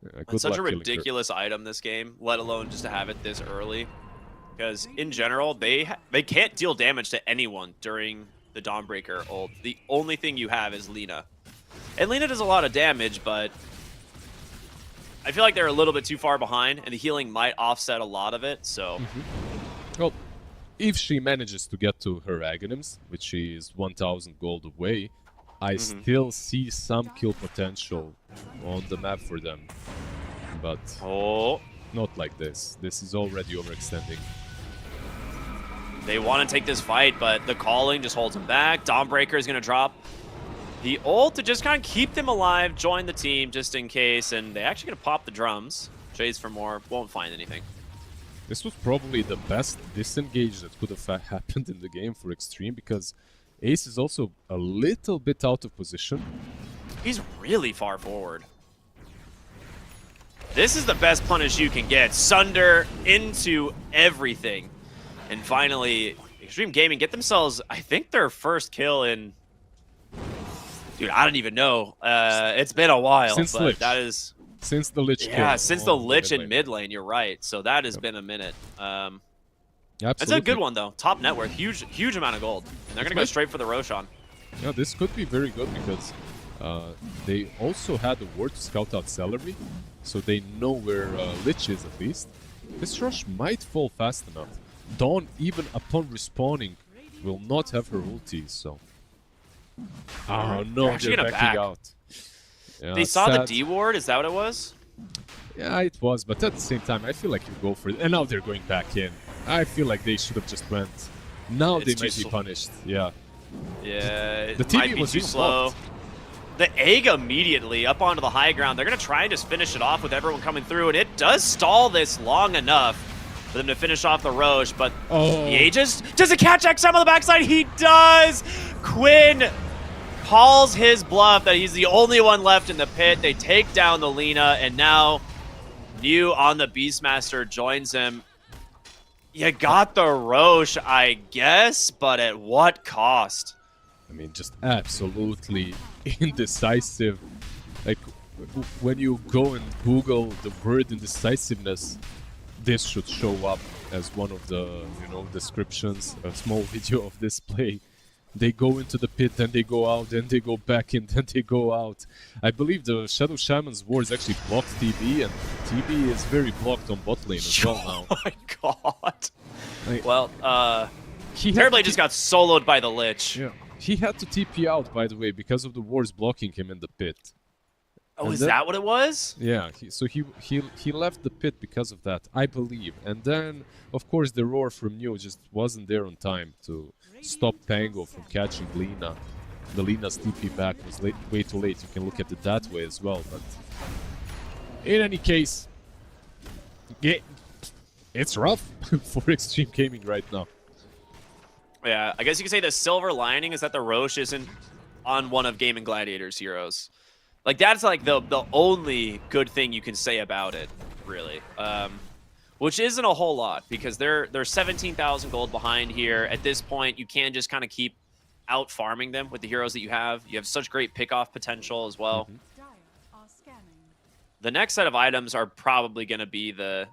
It's such a ridiculous item this game, let alone just to have it this early. Because in general, they can't deal damage to anyone during the Dawnbreaker ult. The only thing you have is Lina. And Lina does a lot of damage, but I feel like they're a little bit too far behind, and the healing might offset a lot of it, so... Well, if she manages to get to her Aghanims, which is 1,000 gold away, I still see some kill potential on the map for them. But not like this. This is already overextending. They want to take this fight, but the calling just holds them back. Dawnbreaker is going to drop the ult to just kind of keep them alive, join the team just in case, and they actually going to pop the drums. Jays for more, won't find anything. This was probably the best disengage that could have happened in the game for Extreme, because Ace is also a little bit out of position. He's really far forward. This is the best punish you can get. Sunder into everything. And finally, Extreme Gaming get themselves, I think, their first kill in... Dude, I don't even know. It's been a while, since but Lich. that is... Since the Lich Yeah, kill since the on Lich mid in lane. mid lane, you're right. So that has been a minute. Absolutely. It's a good one, though. Top net worth. Huge amount of gold. And they're going to go straight for the Roshan. Yeah, this could be very good because they also had a ward to scout out Celery, so they know where Lich is at least. This rush might fall fast enough. Dawn, even upon respawning, will not have her ulti, so... Oh no, actually they're gonna backing back. out. Yeah, They saw the sad. D ward. Is that what it was? Yeah, it was, but at the same time, I feel like you go for it. And now they're going back in. I feel like they should have just went. Now It's they too might be slow. punished. Yeah. Yeah, it The TV might be was too even slow. blocked. The egg immediately up onto the high ground. They're going to try and just finish it off with everyone coming through, and it does stall this long enough for them to finish off the Roche, but Oh. the Aegis, does it catch XM on the backside? He does! Quinn calls his bluff that he's the only one left in the pit. They take down the Lina, and now New on the Beastmaster joins him. You got the Roche, I guess, but at what cost? I mean, just absolutely indecisive. Like, when you go and Google the word indecisiveness, this should show up as one of the, descriptions, a small video of this play. They go into the pit, then they go out, then they go back in, then they go out. I believe the Shadow Shaman's wards actually blocked TB, and TB is very blocked on bot lane as well now. Oh my god. Like, Well, he Terriblade had just got soloed by the Lich. Yeah. He had to TP out, by the way, because of the wards blocking him in the pit. Oh, And is then- that what it was? Yeah, he left the pit because of that, I believe. And then, of course, the roar from Neo just wasn't there on time to stop Pango from catching Lina. The Lina's TP back was way too late. You can look at it that way as well. But in any case, it's rough for Extreme Gaming right now. Yeah, I guess you could say the silver lining is that the Roche isn't on one of Gaming Gladiator's heroes. Like, that's like the only good thing you can say about it, really. Which isn't a whole lot, because they're 17,000 gold behind here. At this point, you can just kind of keep out farming them with the heroes that you have. You have such great pick-off potential as well. Dire are scanning. The next set of items are probably going to be the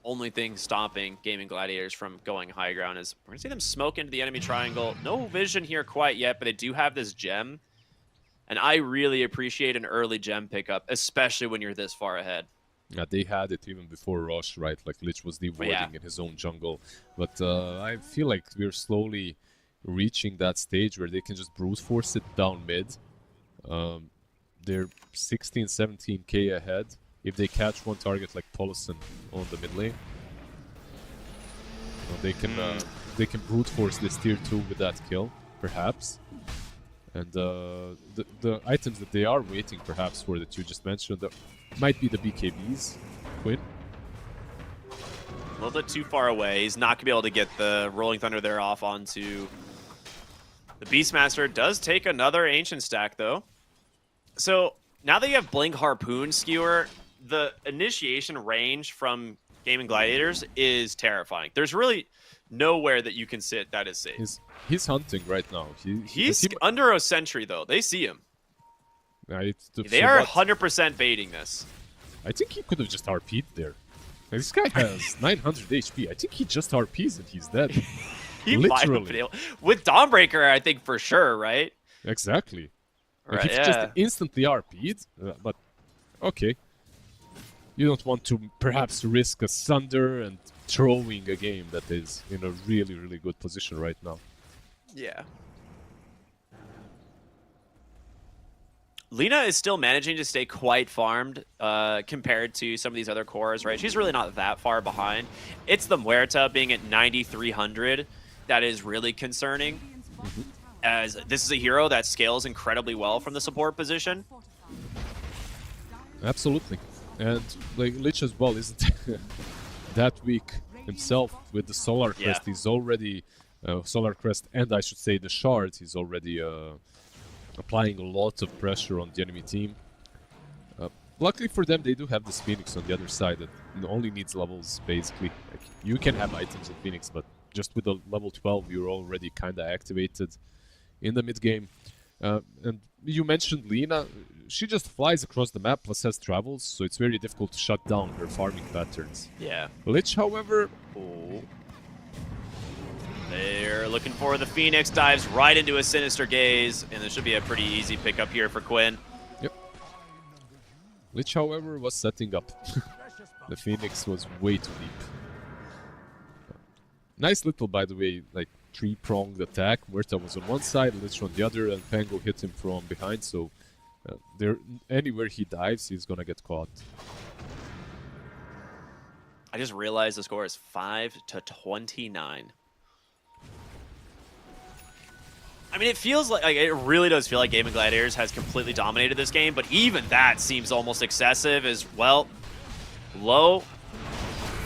only thing stopping Gaming Gladiators from going high ground. Is we're going to see them smoke into the enemy triangle. No vision here quite yet, but they do have this gem. And I really appreciate an early gem pickup, especially when you're this far ahead. Yeah, they had it even before Rush, right? Like, Lich was dewarding in his own jungle. But I feel like we're slowly reaching that stage where they can just brute force it down mid. They're 16, 17k ahead. If they catch one target like Polison on the mid lane, they can brute force this tier 2 with that kill, perhaps. And the items that they are waiting, perhaps, for that you just mentioned, that might be the BKBs. Quinn? A little bit too far away. He's not going to be able to get the Rolling Thunder there off onto the Beastmaster. Does take another Ancient stack, though. So now that you have Blink Harpoon Skewer, the initiation range from Gaming Gladiators is terrifying. There's really nowhere that you can sit that is safe. He's hunting right now. He's under a sentry, though. They see him. They so are what? 100% baiting this. I think he could have just RP'd there. This guy has 900 HP. I think he just RPs and he's dead. He might have Literally. been able... With Dawnbreaker, I think for sure, right? Exactly. Like, Right, if he yeah. just instantly RP'd, but okay. You don't want to perhaps risk a Sunder and throwing a game that is in a really, really good position right now. Yeah. Lina is still managing to stay quite farmed compared to some of these other cores, right? She's really not that far behind. It's the Muerta being at 9,300 that is really concerning, as this is a hero that scales incredibly well from the support position. Absolutely. And like Lich as well isn't that weak himself with the Solar Crest. Yeah. He's already Solar Crest, and I should say the Shard. He's already applying a lot of pressure on the enemy team. Luckily for them, they do have this Phoenix on the other side that only needs levels, basically. Like, you can have items in Phoenix, but just with the level 12, you're already kind of activated in the mid-game. And you mentioned Lina. She just flies across the map, plus has travels, so it's very difficult to shut down her farming patterns. Yeah. Lich, however... Oh. They're looking for the Phoenix, dives right into a Sinister Gaze, and this should be a pretty easy pickup here for Quinn. Yep. Lich, however, was setting up. The Phoenix was way too deep. Nice little, by the way, like, three-pronged attack. Muerta was on one side, Lich on the other, and Pango hit him from behind, so anywhere he dives, he's gonna get caught. I just realized the score is 5-29. I mean, it feels like it really does feel like Gaming Gladiators has completely dominated this game, but even that seems almost excessive as well. Low,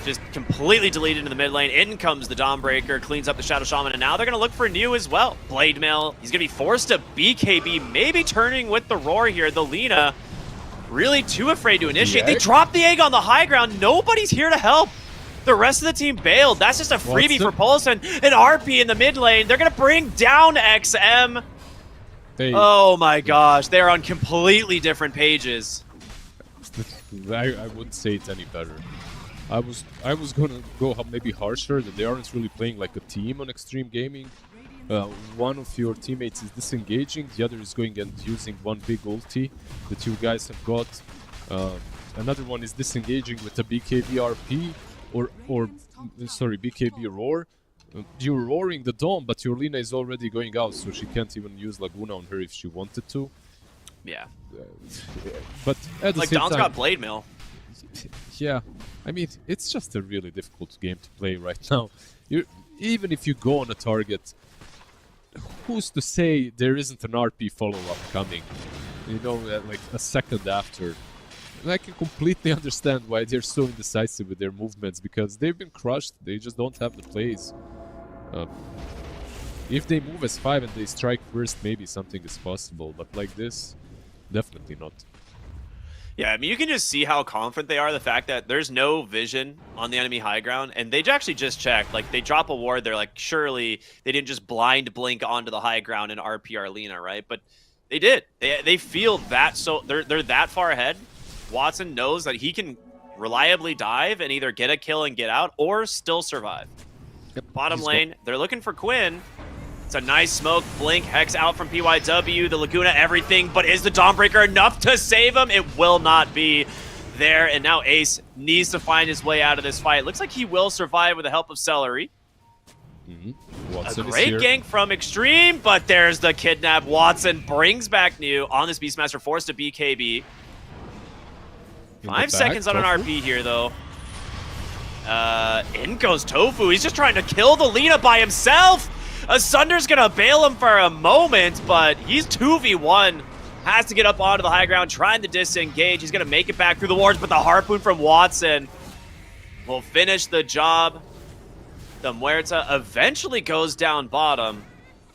just completely deleted into the mid lane. In comes the Dawnbreaker, cleans up the Shadow Shaman, and now they're going to look for New as well. Blade Mail, he's going to be forced to BKB, maybe turning with the Roar here. The Lina, really too afraid to initiate. They drop the egg on the high ground. Nobody's here to help. The rest of the team bailed. That's just a freebie for Pulse and an RP in the mid lane. They're going to bring down XM. Oh my gosh, they're on completely different pages. I wouldn't say it any better. I was gonna go maybe harsher, that they aren't really playing like a team on Extreme Gaming. One of your teammates is disengaging, the other is going and using one big ulti that you guys have got. Another one is disengaging with a BKB RP. Or sorry, BKB Roar. You're roaring the Dome, but your Lina is already going out, so she can't even use Laguna on her if she wanted to. Yeah. But at the like same Dawn's time, got Blade Mail. Yeah, I mean, it's just a really difficult game to play right now. Even if you go on a target, who's to say there isn't an RP follow-up coming? You know, like a second after. And I can completely understand why they're so indecisive with their movements, because they've been crushed. They just don't have the plays. If they move as 5 and they strike first, maybe something is possible. But like this, definitely not. Yeah, I mean, you can just see how confident they are. The fact that there's no vision on the enemy high ground, and they actually just checked. Like, they drop a ward, they're like, surely they didn't just blind blink onto the high ground and RP Arlena, right? But they did. They feel that, so they're that far ahead. Watson knows that he can reliably dive and either get a kill and get out or still survive. Yep. Bottom lane, they're looking for Quinn. It's a nice smoke. Blink, Hex out from PYW, the Laguna, everything. But is the Dawnbreaker enough to save him? It will not be there. And now Ace needs to find his way out of this fight. Looks like he will survive with the help of Celery. A great gank from Extreme, but there's the kidnap. Watson brings back New on this Beastmaster, forced to BKB. 5 seconds on an RP here, though. In goes Tofu. He's just trying to kill the Lina by himself. Asunder's gonna bail him for a moment, but he's 2v1. Has to get up onto the high ground, trying to disengage. He's gonna make it back through the wards, but the Harpoon from Watson will finish the job. The Muerta eventually goes down bottom.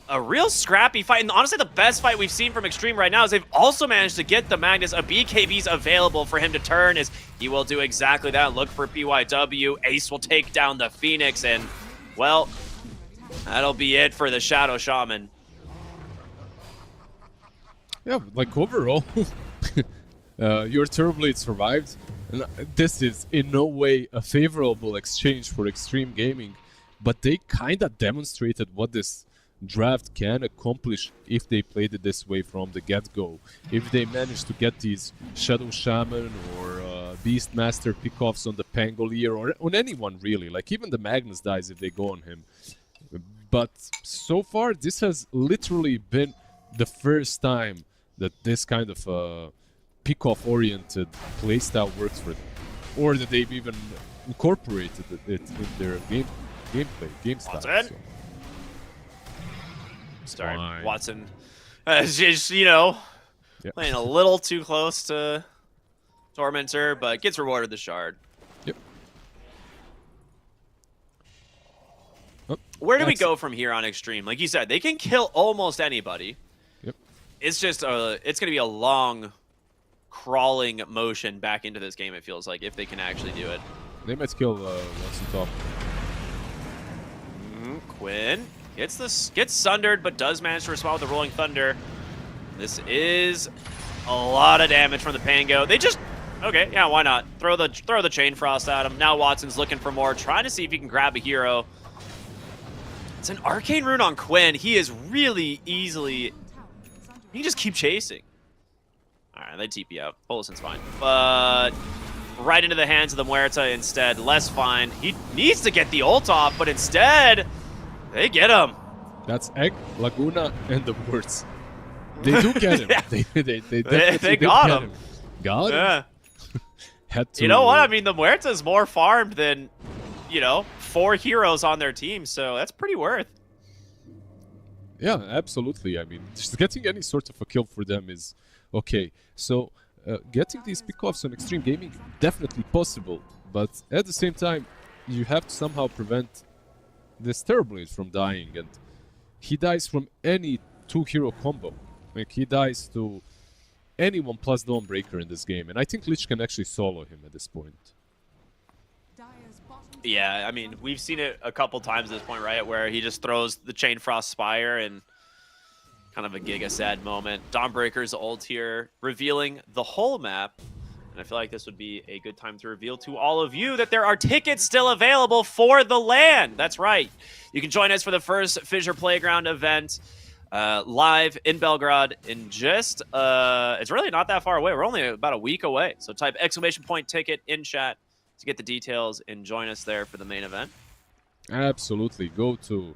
A real scrappy fight, and honestly the best fight we've seen from Extreme right now is they've also managed to get the Magnus. A BKB's available for him to turn, as he will do exactly that. Look for PYW. Ace will take down the Phoenix, and, well, that'll be it for the Shadow Shaman. Yeah, like overall, your Turboblade survived. And this is in no way a favorable exchange for Extreme Gaming, but they kinda demonstrated what this draft can accomplish if they played it this way from the get-go. If they manage to get these Shadow Shaman or Beastmaster pickoffs on the Pangolier or on anyone really, like even the Magnus dies if they go on him. But so far this has literally been the first time that this kind of pick-off-oriented playstyle works for them, or that they've even incorporated it in their game style. Watson? So. Sorry, Fine. Watson. Just, you know, Yep. playing a little too close to Tormentor, but gets rewarded the shard. Yep. Oh, Where do we that's- go from here on Extreme? Like you said, they can kill almost anybody. Yep. It's just it's going to be a long crawling motion back into this game, it feels like, if they can actually do it. They might kill once on top. Quinn gets sundered, but does manage to respond with the Rolling Thunder. This is a lot of damage from the Pango. They just okay, yeah, why not? Throw the Chain Frost at him. Now Watson's looking for more, trying to see if he can grab a hero. It's an Arcane Rune on Quinn. He is really easily. He can just keep chasing. All right, they TP out. Polison's fine, but right into the hands of the Muerta instead. Less fine. He needs to get the ult off, but instead they get him. That's Egg, Laguna, and the Words. They do get him. Yeah. They definitely They did got get him. Got him. Yeah. Had to, You know what? I mean, the Muerta's more farmed than, 4 heroes on their team, so that's pretty worth. Yeah, absolutely. I mean, just getting any sort of a kill for them is okay. So, getting these pickoffs on Extreme Gaming, definitely possible. But at the same time, you have to somehow prevent this Turboblade from dying. And he dies from any 2-hero combo. Like, he dies to anyone plus Dawnbreaker in this game. And I think Lich can actually solo him at this point. Yeah, I mean, we've seen it a couple times at this point, right? Where he just throws the Chain Frost Spire and kind of a Giga Sad moment. Dawnbreaker's ult here, revealing the whole map. And I feel like this would be a good time to reveal to all of you that there are tickets still available for the LAN. That's right. You can join us for the first FISSURE Playground event live in Belgrade in just, it's really not that far away. We're only about a week away. So type !ticket in chat to get the details and join us there for the main event. Absolutely. Go to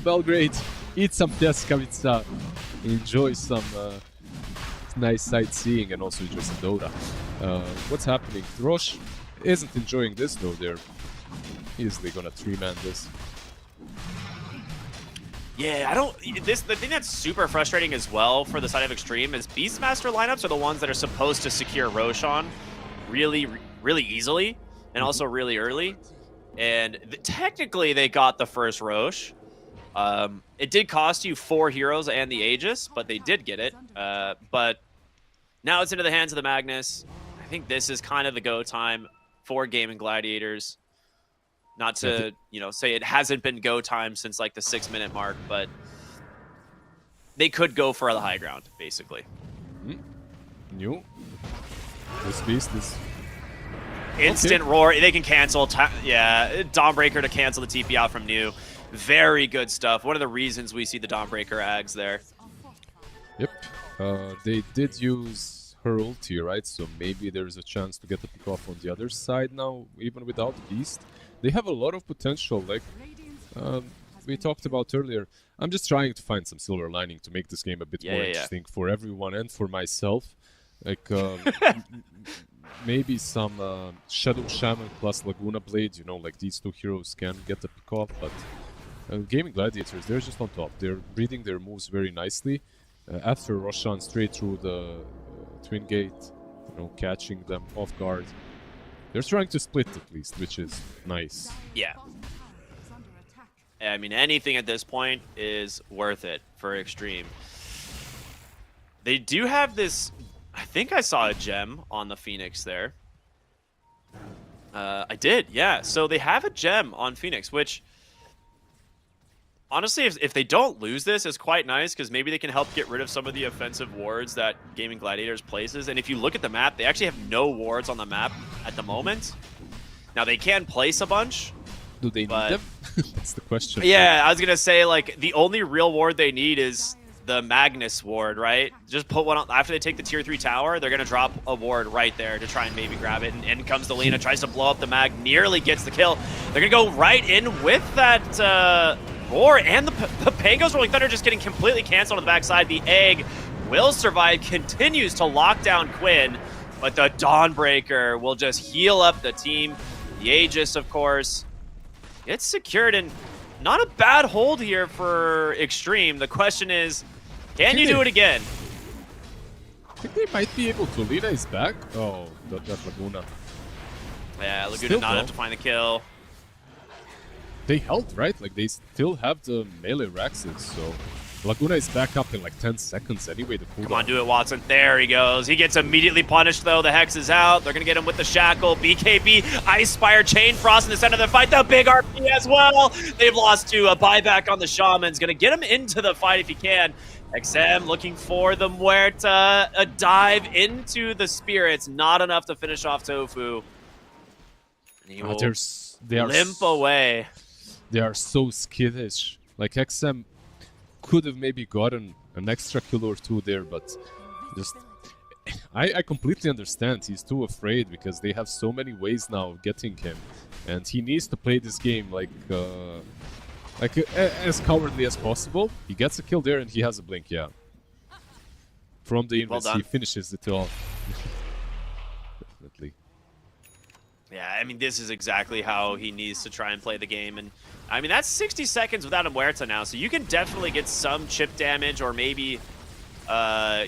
Belgrade, eat some Deskavica, enjoy some nice sightseeing, and also enjoy some Dota. What's happening? Roche isn't enjoying this though. They're easily gonna 3-man this. Yeah, the thing that's super frustrating as well for the side of Extreme is Beastmaster lineups are the ones that are supposed to secure Roshan really, really easily and also really early. And technically they got the first Rosh. It did cost you 4 heroes and the Aegis, but they did get it. But now it's into the hands of the Magnus. I think this is kind of the go time for Gaming Gladiators. Not to, say it hasn't been go time since like the 6-minute mark, but they could go for the high ground, basically. New. This beast is Instant roar. They can cancel. Dawnbreaker to cancel the TP out from New. Very good stuff. One of the reasons we see the Dawnbreaker Ags there. Yep. They did use her ulti, right? So maybe there's a chance to get the pick off on the other side now, even without Beast. They have a lot of potential, like we talked about earlier. I'm just trying to find some silver lining to make this game a bit more interesting for everyone and for myself. Like maybe some Shadow Shaman plus Laguna Blade, like these 2 heroes can get the pick off, but Gaming Gladiators, they're just on top. They're reading their moves very nicely. After Roshan straight through the Twin Gate, catching them off guard. They're trying to split at least, which is nice. Yeah. I mean, anything at this point is worth it for Extreme. They do have this... I think I saw a gem on the Phoenix there. I did, yeah. So they have a gem on Phoenix, which... Honestly, if they don't lose this, it's quite nice, because maybe they can help get rid of some of the offensive wards that Gaming Gladiators places. And if you look at the map, they actually have no wards on the map at the moment. Now, they can place a bunch. Do they need them? That's the question. Yeah, I was going to say, like, the only real ward they need is the Magnus ward, right? Just put one on. After they take the tier 3 tower, they're going to drop a ward right there to try and maybe grab it. And in comes the Lena, tries to blow up the Mag, nearly gets the kill. They're going to go right in with that... 4, and the Pango's Rolling Thunder just getting completely canceled on the backside. The egg will survive, continues to lock down Quinn, but the Dawnbreaker will just heal up the team. The Aegis, of course, gets secured, and not a bad hold here for Extreme. The question is, can you do it again? I think they might be able to. Lina is back. Oh, that Laguna. Yeah, Laguna Still, not enough to find the kill. They held, right? Like, they still have the melee Raxes, so Laguna is back up in like 10 seconds anyway. The cooldown. Come on, do it, Watson. There he goes. He gets immediately punished, though. The Hex is out. They're going to get him with the Shackle. BKB, Ice Spire, Chain Frost in the center of the fight. The big RP as well. They've lost to a buyback on the Shaman's. Going to get him into the fight if he can. XM looking for the Muerta. A dive into the Spirits. Not enough to finish off Tofu. And he will they are limp away. They are so skittish. Like, XM could have maybe gotten an extra kill or two there, but just I completely understand. He's too afraid because they have so many ways now of getting him, and he needs to play this game like as cowardly as possible. He gets a kill there, and he has a blink. Yeah, from the invis, he finishes it off. Definitely. Yeah, I mean, this is exactly how he needs to try and play the game. And, I mean, that's 60 seconds without a Muerta now, so you can definitely get some chip damage, or maybe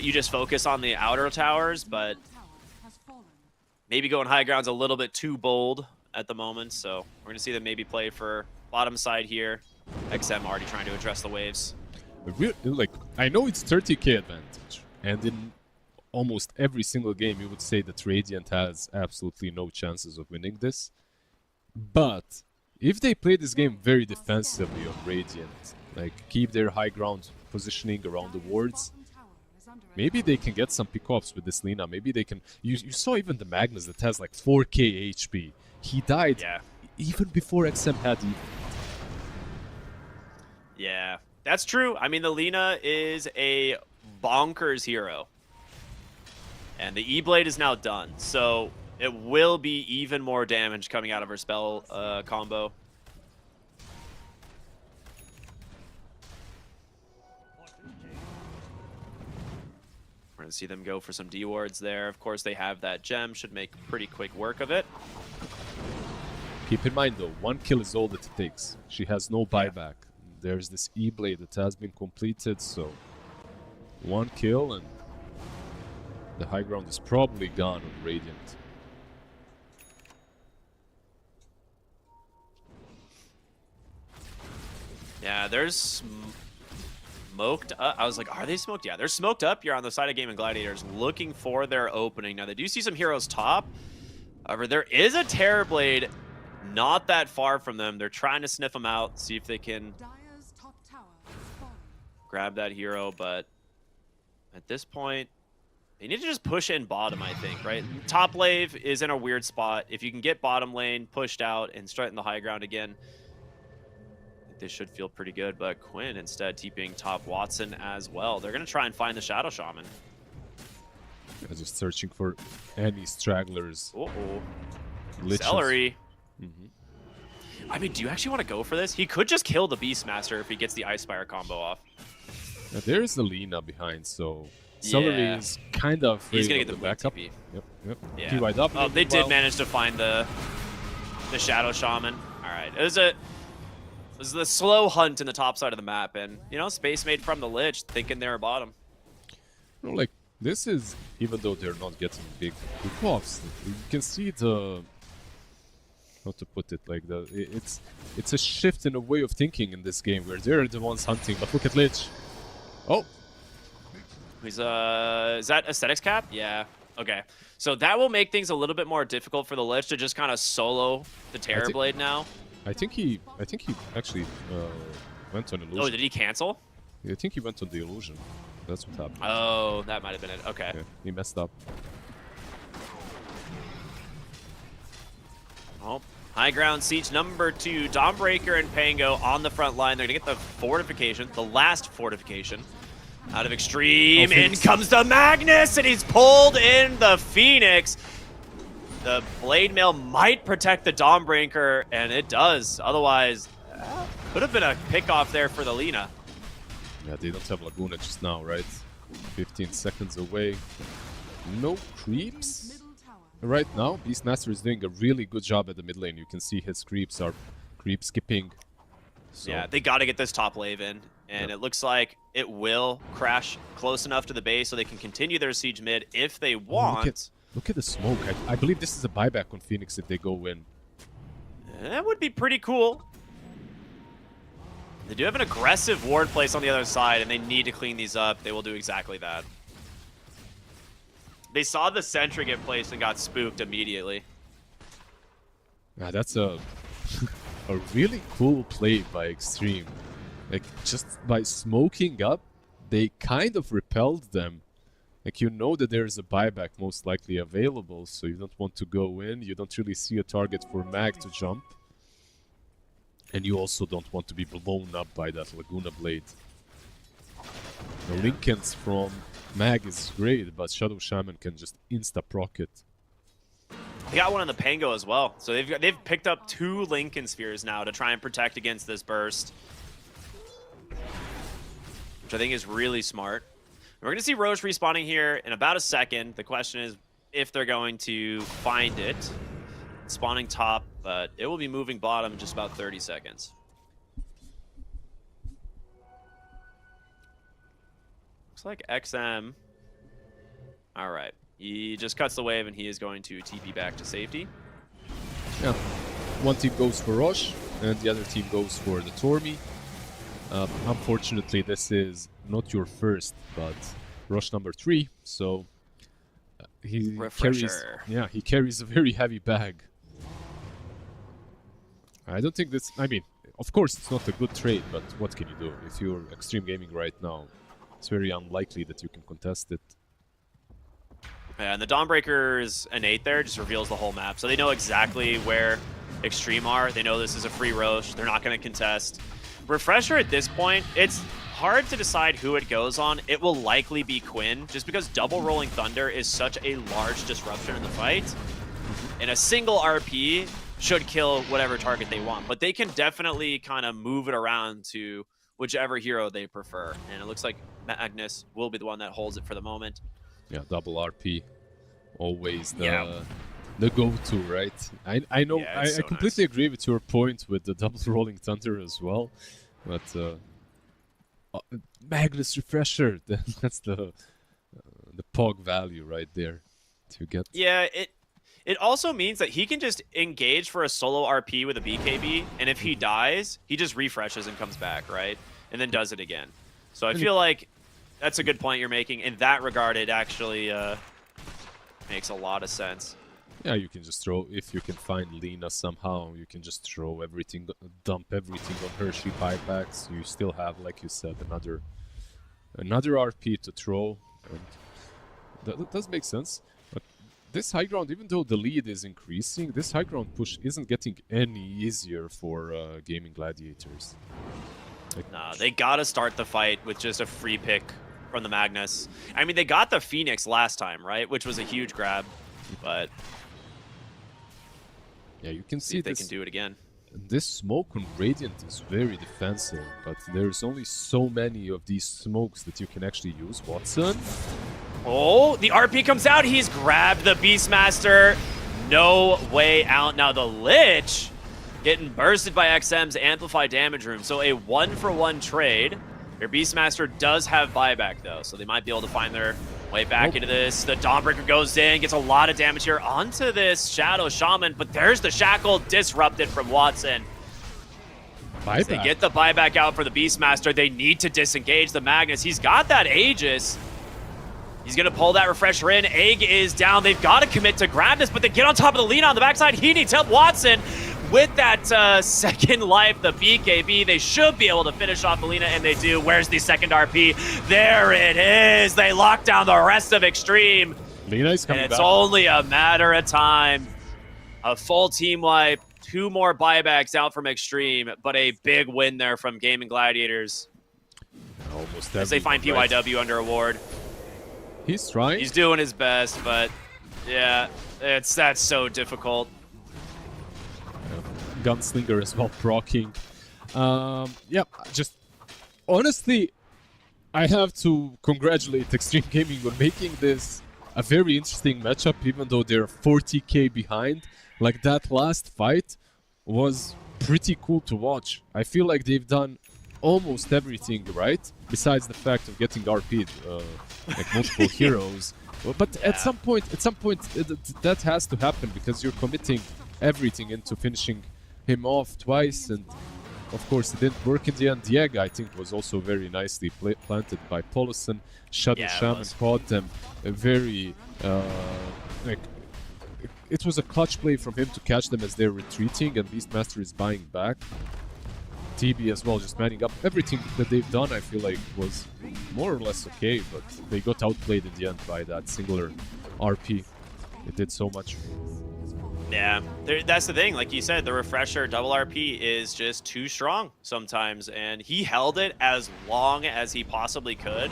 you just focus on the outer towers, but maybe going high ground's a little bit too bold at the moment, so we're going to see them maybe play for bottom side here. XM already trying to address the waves. Like, I know it's 30k advantage, and in almost every single game you would say that Radiant has absolutely no chances of winning this. But if they play this game very defensively on Radiant, like keep their high ground positioning around the wards, maybe they can get some pickoffs with this Lina. Maybe they can... You saw even the Magnus that has like 4k HP. He died even before XM had even. Yeah, that's true. I mean, the Lina is a bonkers hero. And the E-Blade is now done, so it will be even more damage coming out of her spell combo. We're going to see them go for some D-wards there. Of course, they have that gem. Should make pretty quick work of it. Keep in mind, though, 1 kill is all that it takes. She has no buyback. There's this E-Blade that has been completed, so 1 kill and the high ground is probably gone on Radiant. Yeah, there's smoked up. I was like, are they smoked? Yeah, they're smoked up here on the side of Game and Gladiators, looking for their opening. Now, they do see some heroes top. However, there is a Terrorblade not that far from them. They're trying to sniff them out, see if they can grab that hero, but at this point, they need to just push in bottom, I think, right? Top lane is in a weird spot. If you can get bottom lane pushed out and straighten the high ground again, I think they should feel pretty good. But Quinn instead TPing top Watson as well. They're going to try and find the Shadow Shaman. Just searching for any stragglers. Uh-oh. Celery. I mean, do you actually want to go for this? He could just kill the Beastmaster if he gets the Ice Spire combo off. Now, there is the Lina behind, so... Celery is kind of he's gonna get the backup. TP. Yep. Yeah. PYW. Oh, they did manage to find the Shadow Shaman. All right, it was the slow hunt in the top side of the map, and you know, Space Maid from the Lich thinking they're bottom. You know, like this is, even though they're not getting big pickoffs, you can see the, how to put it, like it's a shift in a way of thinking in this game where they're the ones hunting. But look at Lich. Oh. Is that Aesthetics cap? Yeah. Okay. So that will make things a little bit more difficult for the Lich to just kind of solo the Terrorblade now. I think he actually went on illusion. Oh, did he cancel? I think he went on the illusion. That's what happened. Oh, that might have been it. Okay. Yeah, he messed up. Oh, high ground siege number 2. Dawnbreaker and Pango on the front line. They're going to get the fortification, the last fortification. Out of Extreme, in comes the Magnus, and he's pulled in the Phoenix. The Blade Mail might protect the Dawnbreaker, and it does. Otherwise, Could have been a pick-off there for the Lina. Yeah, they don't have Laguna just now, right? 15 seconds away. No creeps. Middle tower. Right now, Beastmaster is doing a really good job at the mid lane. You can see his creeps are creep skipping. So, Yeah, they got to get this top wave in. And it looks like it will crash close enough to the base so they can continue their siege mid if they want. look at the smoke. I believe this is a buyback on Phoenix if they go in. That would be pretty cool. They do have an aggressive ward place on the other side, and they need to clean these up. They will do exactly that. They saw the sentry get placed and got spooked immediately. Yeah, that's a a really cool play by Extreme. Like, just by smoking up, they kind of repelled them. Like, you know that there's a buyback most likely available, so you don't want to go in. You don't really see a target for Mag to jump. And you also don't want to be blown up by that Laguna Blade. The Lincolns from Mag is great, but Shadow Shaman can just insta-proc it. They got one on the Pango as well. So they've picked up 2 Lincoln Spheres now to try and protect against this burst. Which I think is really smart. We're going to see Roche respawning here in about a second. The question is if they're going to find it. Spawning top, but it will be moving bottom in just about 30 seconds. Looks like XM. All right. He just cuts the wave, and he is going to TP back to safety. Yeah. One team goes for Roche, and the other team goes for the Tormi. Unfortunately, this is not your first, but Roche number 3, so he carries a very heavy bag. I don't think this... I mean, of course, it's not a good trade, but what can you do? If you're Extreme Gaming right now, it's very unlikely that you can contest it. Yeah, and the Dawnbreaker's innate there just reveals the whole map. So they know exactly where Extreme are. They know this is a free Roche. They're not going to contest. Refresher at this point, it's hard to decide who it goes on. It will likely be Quinn, just because double Rolling Thunder is such a large disruption in the fight. And a single RP should kill whatever target they want. But they can definitely kind of move it around to whichever hero they prefer. And it looks like Magnus will be the one that holds it for the moment. Yeah, double RP. Always the go-to, right? I know, Yeah, I so completely agree with your point with the double Rolling Thunder as well. But Magnus Refresher, that's the POG value right there to get. Yeah, it also means that he can just engage for a solo RP with a BKB, and if he dies, he just refreshes and comes back, right? And then does it again. So I feel like that's a good point you're making. In that regard, it actually makes a lot of sense. Yeah, you can just throw, if you can find Lina somehow, you can just throw everything, dump everything on her, she buybacks. You still have, like you said, another RP to throw. And that does make sense. But this high ground, even though the lead is increasing, this high ground push isn't getting any easier for Gaming Gladiators. Like, Nah, they gotta start the fight with just a free pick from the Magnus. I mean, they got the Phoenix last time, right? Which was a huge grab, but yeah, you can see if they this, can do it again. this smoke on Radiant is very defensive, but there's only so many of these smokes that you can actually use. Watson? Oh, the RP comes out. He's grabbed the Beastmaster. No way out. Now the Lich getting bursted by XM's Amplify Damage Room. So a 1-for-1 trade. Your Beastmaster does have buyback, though, so they might be able to find their way back into this. The Dawnbreaker goes in, gets a lot of damage here onto this Shadow Shaman, but there's the Shackle disrupted from Watson. As they get the buyback out for the Beastmaster, they need to disengage the Magnus. He's got that Aegis. He's going to pull that Refresher in. Egg is down. They've got to commit to grab this, but they get on top of the Lina on the backside. He needs help. Watson with that second life, the BKB. They should be able to finish off the Lina, and they do. Where's the second RP? There it is. They lock down the rest of Extreme. Lina is coming and it's back. only a matter of time. A full team wipe. 2 more buybacks out from Extreme, but a big win there from Gaming Gladiators. Almost as they find PYW under a ward. He's trying. He's doing his best, but yeah, that's so difficult. Gunslinger as well, proccing. Yeah, just honestly, I have to congratulate Extreme Gaming on making this a very interesting matchup, even though they're 40k behind. Like, that last fight was pretty cool to watch. I feel like they've done almost everything right, besides the fact of getting RP'd, like multiple heroes. But at some point, that has to happen, because you're committing everything into finishing him off twice, and of course it didn't work in the end. The egg, I think, was also very nicely planted by Polison. Shadow Shaman caught them very, like, it was a clutch play from him to catch them as they're retreating, and Beastmaster is buying back. TB as well, just manning up. Everything that they've done, I feel like, was more or less okay, but they got outplayed in the end by that singular RP. It did so much. Yeah, that's the thing. Like you said, the refresher double RP is just too strong sometimes, and he held it as long as he possibly could,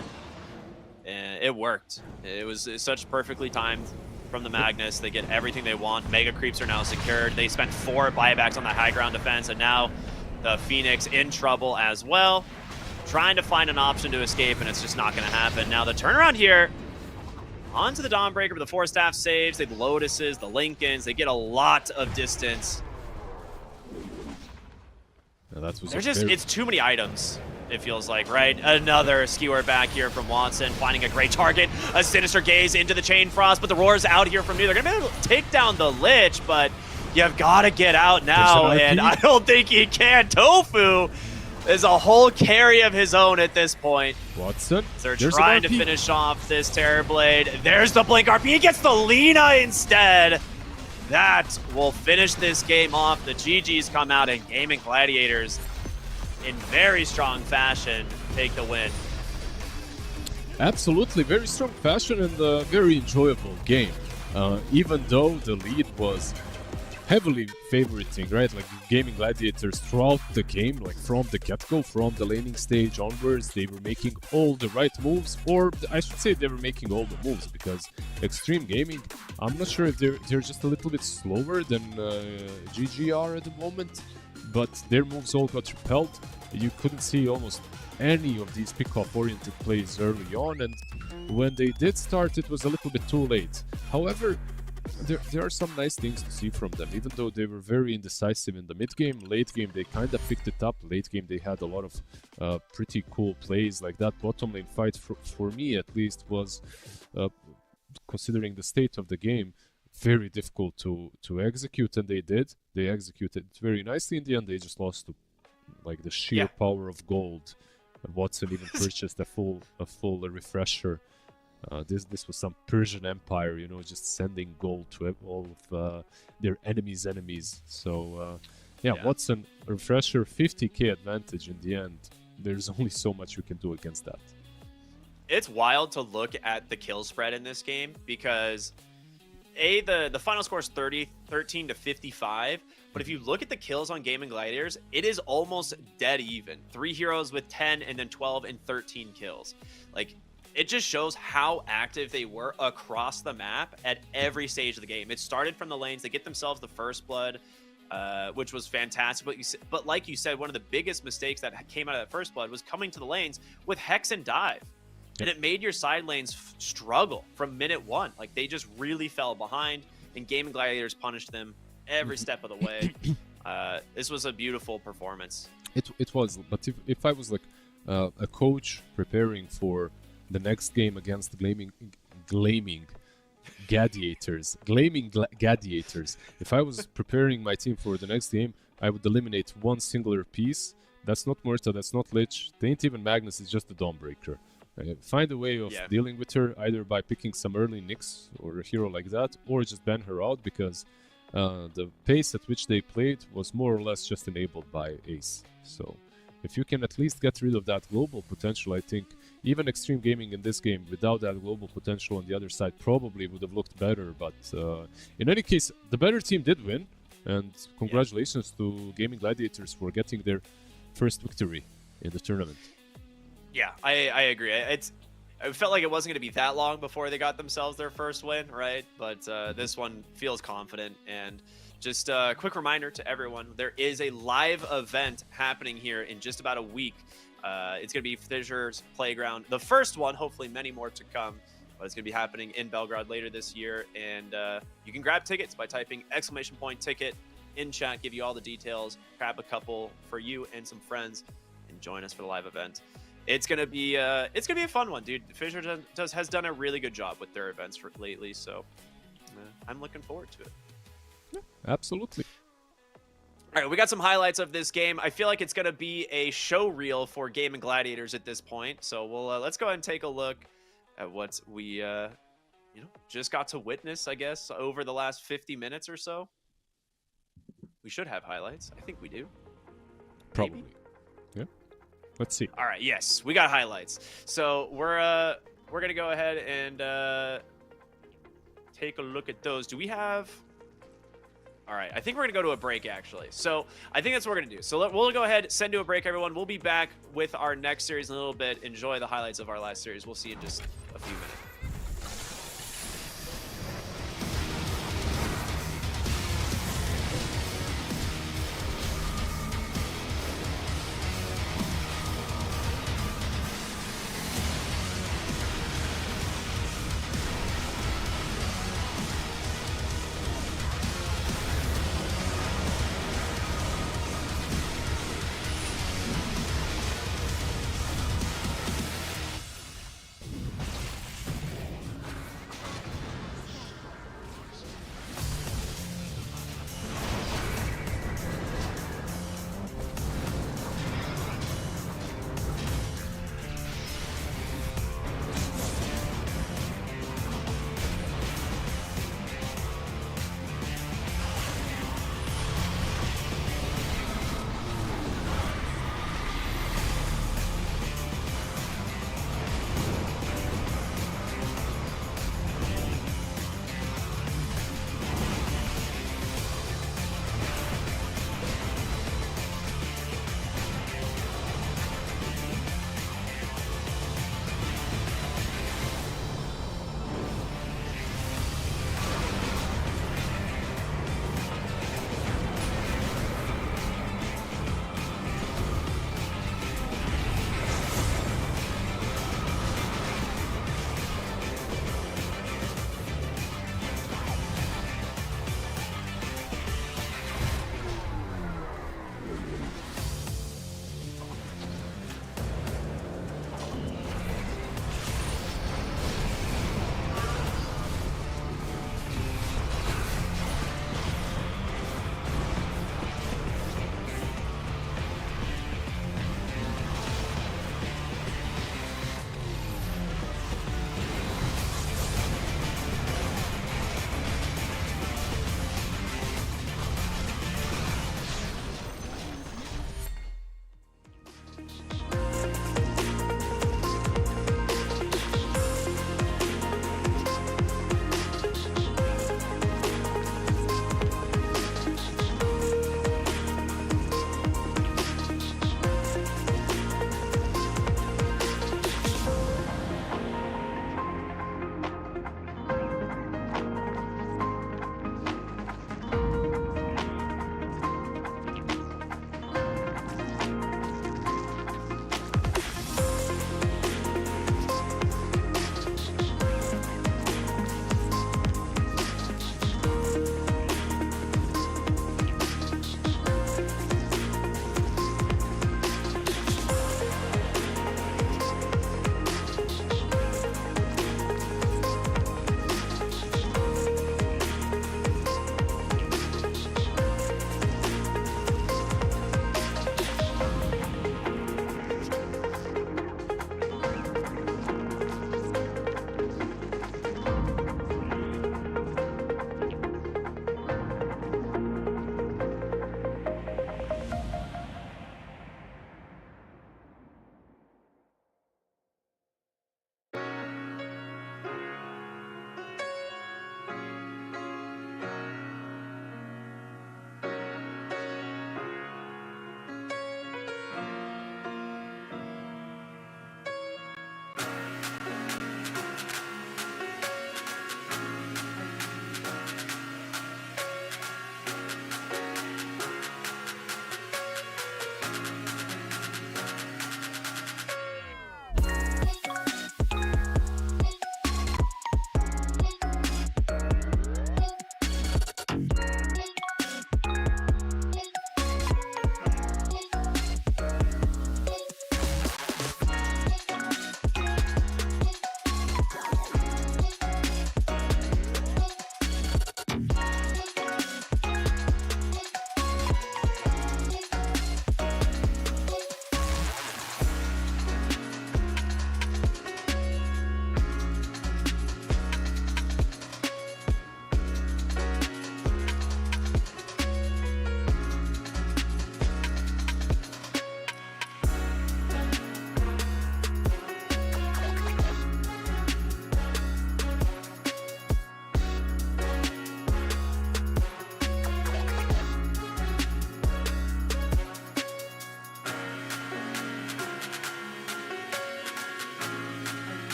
and it worked. It was such perfectly timed from the Magnus. They get everything they want. Mega creeps are now secured. They spent 4 buybacks on the high ground defense, and now the Phoenix in trouble as well, trying to find an option to escape, and it's just not going to happen. Now the turnaround here, onto the Dawnbreaker, but the 4 staff saves, the Lotuses, the Lincolns, they get a lot of distance. It's too many items, it feels like, right? Another skewer back here from Watson, finding a great target, a Sinister Gaze into the Chain Frost, but the Roar's out here from New. They're going to be able to take down the Lich, but you've got to get out now, and I don't think he can. Tofu is a whole carry of his own at this point. Watson. They're trying to finish off this Terrorblade. There's the Blink RP. He gets the Lina instead. That will finish this game off. The GGs come out, and Gaming Gladiators, in very strong fashion, take the win. Absolutely, very strong fashion and a very enjoyable game. Even though the lead was heavily favoriting, right? Like, Gaming Gladiators throughout the game, like from the get-go, from the laning stage onwards, they were making all the right moves, or I should say they were making all the moves, because Extreme Gaming, I'm not sure if they're just a little bit slower than GG are at the moment, but their moves all got repelled. You couldn't see almost any of these pick-off oriented plays early on, and when they did start, it was a little bit too late. However, there are some nice things to see from them, even though they were very indecisive in the mid game. Late game, they kind of picked it up. Late game, they had a lot of pretty cool plays. Like that bottom lane fight, for me at least, was, considering the state of the game, very difficult to execute, and they did. They executed it very nicely. In the end, they just lost to, like, the sheer power of gold. Watson even purchased a full refresher. This was some Persian Empire, you know, just sending gold to all of their enemies' enemies. So, Watson, refresher, 50k advantage in the end. There's only so much you can do against that. It's wild to look at the kill spread in this game, because the final score is 13 to 55, but if you look at the kills on Gaming Gladiators, it is almost dead even. 3 heroes with 10, and then 12 and 13 kills. Like, it just shows how active they were across the map at every stage of the game. It started from the lanes. They get themselves the first blood, which was fantastic. But like you said, one of the biggest mistakes that came out of that first blood was coming to the lanes with Hex and Dive. And it made your side lanes struggle from minute 1. Like, they just really fell behind, and Gaming Gladiators punished them every step of the way. This was a beautiful performance. It was, but if I was like a coach preparing for the next game against Glaming Gladiators. If I was preparing my team for the next game, I would eliminate one singular piece. That's not Murta, that's not Lich, they ain't even Magnus, it's just the Dawnbreaker. Find a way of dealing with her, either by picking some early Nyx or a hero like that, or just ban her out, because the pace at which they played was more or less just enabled by Ace. So if you can at least get rid of that global potential, I think even Extreme Gaming in this game, without that global potential on the other side, probably would have looked better. But in any case, the better team did win, and congratulations to Gaming Gladiators for getting their first victory in the tournament. Yeah, I agree. It felt like it wasn't going to be that long before they got themselves their first win, right? But this one feels confident, and just a quick reminder to everyone, there is a live event happening here in just about a week. It's going to be Fissure's Playground, the first one, hopefully many more to come. But it's going to be happening in Belgrade later this year. And you can grab tickets by typing !ticket in chat, give you all the details, grab a couple for you and some friends, and join us for the live event. It's gonna be a fun one, dude. Fissure has done a really good job with their events lately, so I'm looking forward to it. Yeah, absolutely. All right, we got some highlights of this game. I feel like it's gonna be a show reel for Game and Gladiators at this point, so we'll let's go ahead and take a look at what we just got to witness, I guess, over the last 50 minutes or so. We should have highlights. I think we do. Probably. Maybe. Yeah. Let's see. All right. Yes, we got highlights. So we're gonna go ahead and take a look at those. Do we have? All right. I think we're gonna go to a break actually. So I think that's what we're gonna do. So we'll go ahead, send to a break, everyone. We'll be back with our next series in a little bit. Enjoy the highlights of our last series. We'll see you in just a few minutes.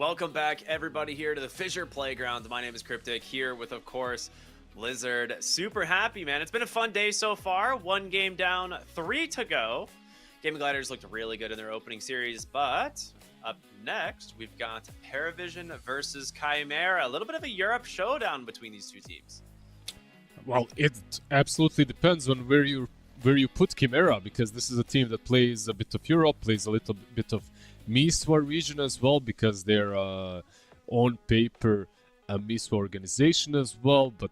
Welcome back, everybody, here to the Fissure Playground. My name is Cryptic, here with, of course, Blizzard. Super happy, man. It's been a fun day so far. 1 game down, 3 to go. Gaming Gliders looked really good in their opening series, but up next, we've got Paravision versus Chimera. A little bit of a Europe showdown between these two teams. Well, it absolutely depends on where you put Chimera, because this is a team that plays a bit of Europe, plays a little bit of MISWA region as well, because they're on paper a MISWA organization as well, but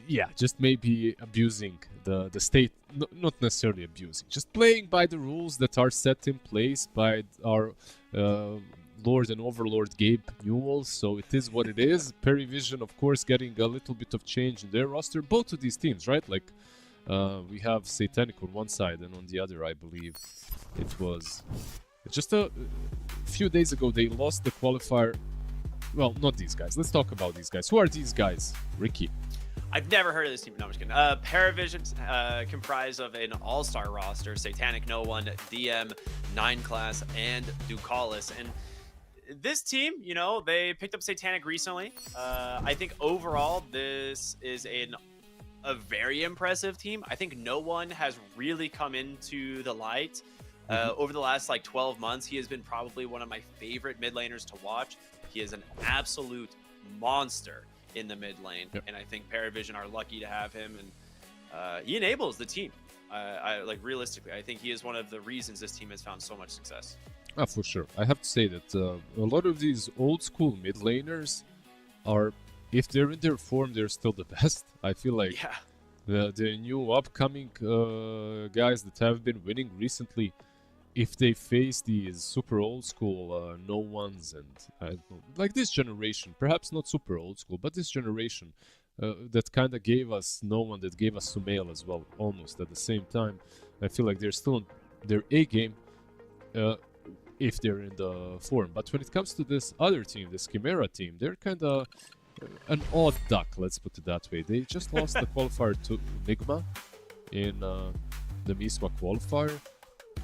yeah, just maybe abusing the state, not necessarily abusing, just playing by the rules that are set in place by our Lord and Overlord Gabe Newell. So it is what it is. Paravision, of course, getting a little bit of change in their roster. Both of these teams, right? Like we have Satanic on one side, and on the other, I believe it was just a few days ago they lost the qualifier. Well, not these guys. Let's talk about these guys. Who are these guys, Ricky? I've never heard of this team. No, I'm just kidding. Paravision comprised of an all-star roster: Satanic, No One, DM, 9 Class, and Ducalis. And this team, you know, they picked up Satanic recently. I think overall this is a very impressive team. I think No One has really come into the light over the last like 12 months. He has been probably one of my favorite mid laners to watch. He is an absolute monster in the mid lane, and I think Paravision are lucky to have him, and he enables the team. I like, realistically, I think he is one of the reasons this team has found so much success. For sure. I have to say that a lot of these old school mid laners are, if they're in their form, they're still the best. I feel like the new upcoming guys that have been winning recently, if they face these super old school no ones, and I don't know, like this generation, perhaps not super old school, but this generation that kind of gave us No One, that gave us Sumail as well, almost at the same time, I feel like they're still in their A game if they're in the form. But when it comes to this other team, this Chimera team, they're kind of an odd duck, let's put it that way. They just lost the qualifier to Nigma in the MISWA qualifier,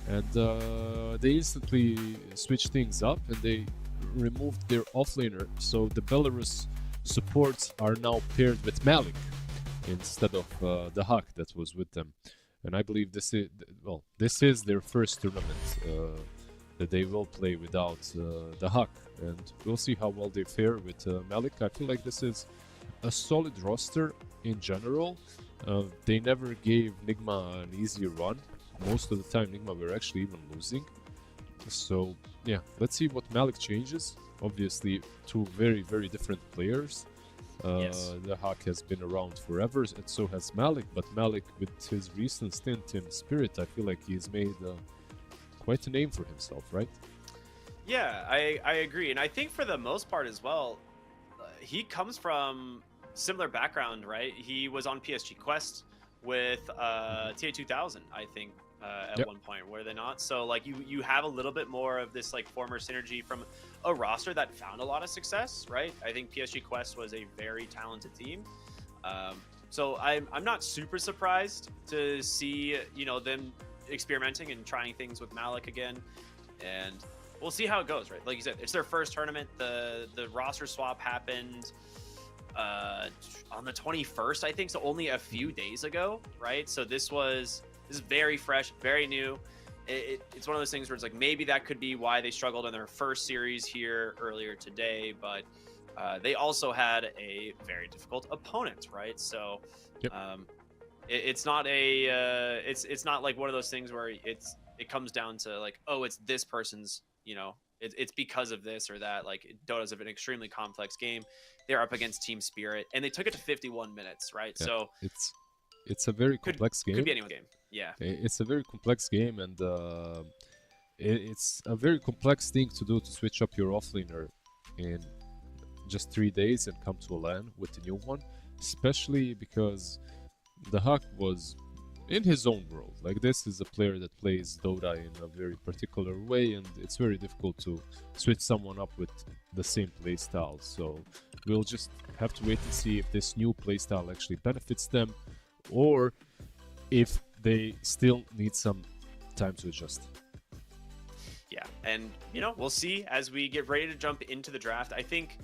and they instantly switched things up and they removed their offlaner. So the Belarus supports are now paired with Malik instead of the Huck that was with them. And I believe this is their first tournament that they will play without the Huck, and we'll see how well they fare with Malik. I feel like this is a solid roster in general. They never gave Nigma an easy run. Most of the time Nigma were actually even losing. So yeah, let's see what Malik changes. Obviously two very, very different players. The Huck has been around forever, and so has Malik, but Malik, with his recent stint in Spirit, I feel like he's made quite a name for himself, right? Yeah, I agree. And I think for the most part as well, he comes from similar background, right? He was on PSG Quest with TA2000, I think, at one point, were they not? So like you have a little bit more of this like former synergy from a roster that found a lot of success, right? I think PSG Quest was a very talented team. So I'm not super surprised to see, you know, them experimenting and trying things with Malik again, and we'll see how it goes, right? Like you said, it's their first tournament. The roster swap happened on the 21st, I think, so only a few days ago, right? So this is very fresh, very new. It's one of those things where it's like maybe that could be why they struggled in their first series here earlier today, but they also had a very difficult opponent, right? So it's not a it's not like one of those things where it comes down to like, oh, it's this person's, you know, it's because of this or that. Like, Dota's an extremely complex game. They're up against Team Spirit, and they took it to 51 minutes, right? Yeah, so it's a very complex game. Could be anyone's game. Yeah, it's a very complex game, and it's a very complex thing to do, to switch up your offlaner in just 3 days and come to a LAN with a new one, especially because the Huck was in his own world. Like, this is a player that plays Dota in a very particular way, and it's very difficult to switch someone up with the same playstyle. So we'll just have to wait and see if this new playstyle actually benefits them, or if they still need some time to adjust. Yeah, and we'll see as we get ready to jump into the draft. I think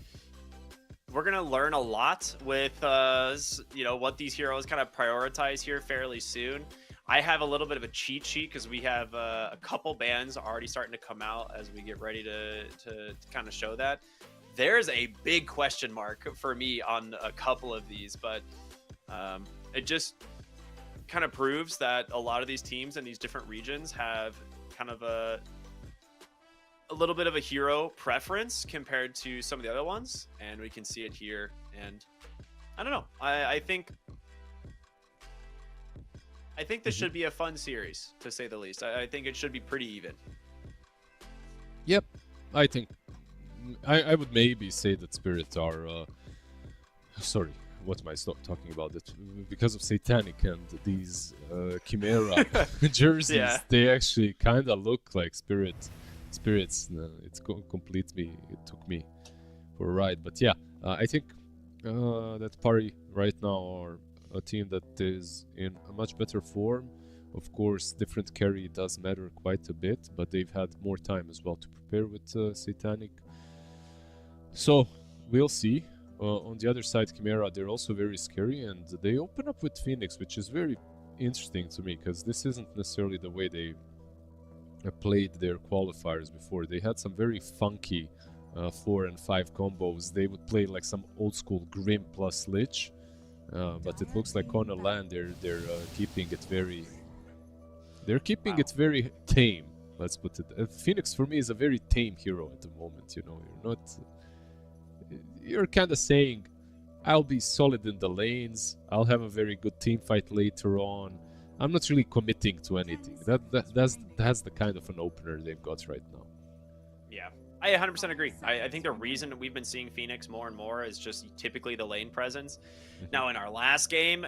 we're gonna learn a lot with what these heroes kind of prioritize here fairly soon. I have a little bit of a cheat sheet because we have a couple bans already starting to come out as we get ready to kind of show that. There's a big question mark for me on a couple of these, but it just kind of proves that a lot of these teams in these different regions have kind of a little bit of a hero preference compared to some of the other ones, and we can see it here. And I don't know. I think this should be a fun series, to say the least. I think it should be pretty even. Yep, I think I would maybe say that Spirit are sorry, what am I talking about? That because of Satanic and these Chimera jerseys, Yeah. they actually kind of look like Spirits. It took me for a ride. But yeah, I think that Pari right now are a team that is in a much better form. Of course, different carry does matter quite a bit, but they've had more time as well to prepare with Satanic. So we'll see. On the other side, Chimera, they're also very scary, and they open up with Phoenix, which is very interesting to me, because this isn't necessarily the way they played their qualifiers before. They had some very funky 4 and 5 combos. They would play like some old school Grim plus Lich, but it looks like on a LAN they're keeping it very it very tame. Let's put it. Phoenix for me is a very tame hero at the moment. You're kind of saying, I'll be solid in the lanes. I'll have a very good team fight later on. I'm not really committing to anything. That's the kind of an opener they've got right now. Yeah, I 100% agree. I think the reason we've been seeing Phoenix more and more is just typically the lane presence. Now, in our last game,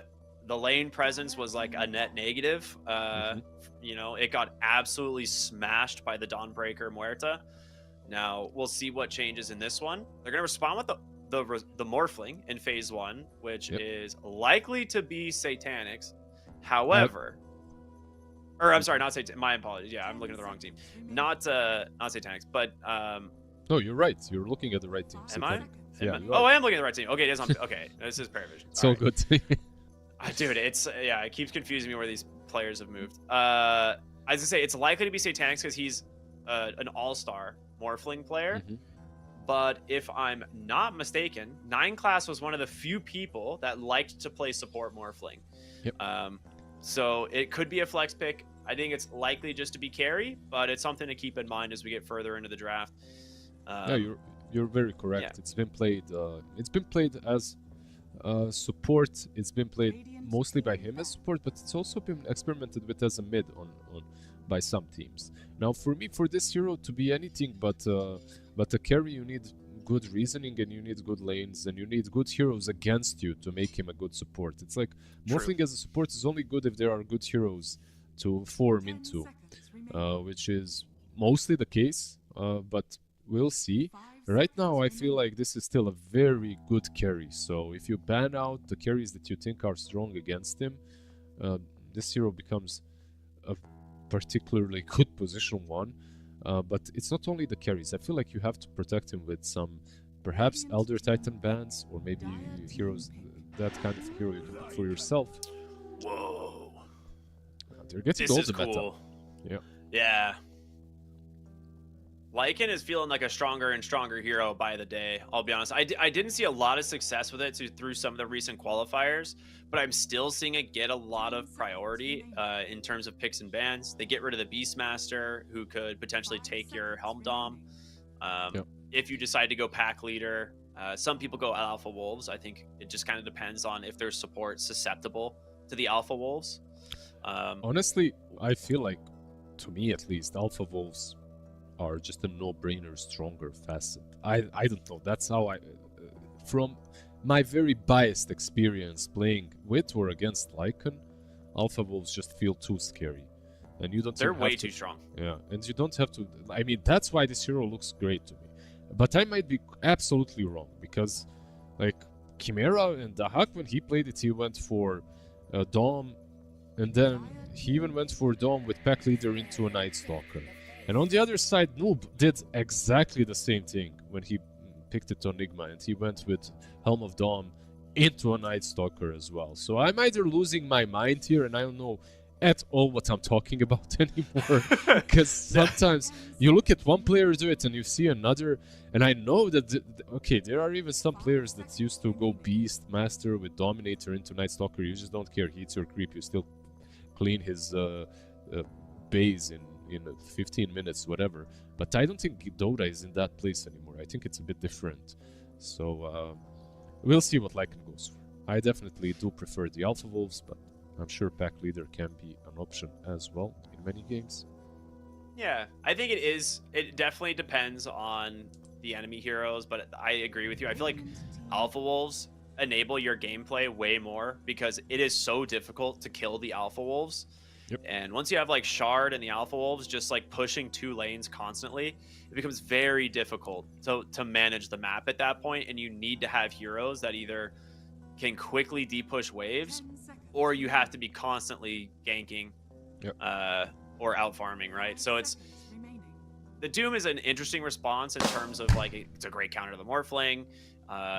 the lane presence was like a net negative. It got absolutely smashed by the Dawnbreaker Muerta. Now, we'll see what changes in this one. They're going to respond with the Morphling in phase 1, which is likely to be Satanics. However, or I'm sorry, not Satanics. My apologies. Yeah, I'm looking at the wrong team. Not Satanics, but no, you're right. You're looking at the right team. Am I? Yeah. Oh, I am looking at the right team. Okay, it is on. Okay, this is Paravision. So good. Dude, it keeps confusing me where these players have moved. I was gonna say it's likely to be Satanics because he's an all-star Morphling player. But if I'm not mistaken, 9 class was one of the few people that liked to play support Morphling. Yep. So it could be a flex pick. I think it's likely just to be carry, but it's something to keep in mind as we get further into the draft. Yeah, you're very correct. Yeah. It's been played as support. It's been played mostly by him as support, but it's also been experimented with as a mid on by some teams. Now, for me, for this hero to be anything but a carry, you need good reasoning and you need good lanes and you need good heroes against you to make him a good support. It's like Morphling as a support is only good if there are good heroes to form into, which is mostly the case, but we'll see. Right now, I feel like this is still a very good carry, so if you ban out the carries that you think are strong against him, this hero becomes a particularly good position 1. But it's not only the carries. I feel like you have to protect him with some, perhaps Elder Titan bans, or maybe heroes, that kind of hero you can pick for yourself. Whoa. They're getting This all is the meta. cool. Yeah. Yeah. Lycan is feeling like a stronger and stronger hero by the day, I'll be honest. I didn't see a lot of success with it through some of the recent qualifiers, but I'm still seeing it get a lot of priority in terms of picks and bans. They get rid of the Beastmaster, who could potentially take your Helm Dom. If you decide to go pack leader, some people go Alpha Wolves. I think it just kind of depends on if there's support susceptible to the Alpha Wolves. Honestly, I feel like, to me at least, Alpha Wolves are just a no-brainer, stronger facet. I don't know. That's how from my very biased experience playing with or against Lycan, Alpha Wolves just feel too scary, and you don't. They're way too strong. Yeah, and you don't have to. I mean, that's why this hero looks great to me. But I might be absolutely wrong because, like, Chimera and Dahak, when he played it, he went for Dom, and then he even went for Dom with pack leader into a Night Stalker. And on the other side, Noob did exactly the same thing when he picked it on Nigma, and he went with Helm of Dawn into a Night Stalker as well. So I'm either losing my mind here, and I don't know at all what I'm talking about anymore. Because sometimes you look at one player do it and you see another, and I know that, okay, there are even some players that used to go Beast Master with Dominator into Night Stalker. You just don't care, he hits your creep, you still clean his base in 15 minutes, whatever. But I don't think Dota is in that place anymore. I think it's a bit different. So we'll see what Lycan goes for. I definitely do prefer the Alpha Wolves, but I'm sure Pack Leader can be an option as well in many games. Yeah, I think it is. It definitely depends on the enemy heroes, but I agree with you. I feel like Alpha Wolves enable your gameplay way more because it is so difficult to kill the Alpha Wolves. Yep. And once you have like Shard and the Alpha Wolves just like pushing 2 lanes constantly, it becomes very difficult to manage the map at that point, and you need to have heroes that either can quickly depush waves, or you have to be constantly ganking, yep, or out farming, right? So it's the Doom is an interesting response in terms of like it's a great counter to the Morphling.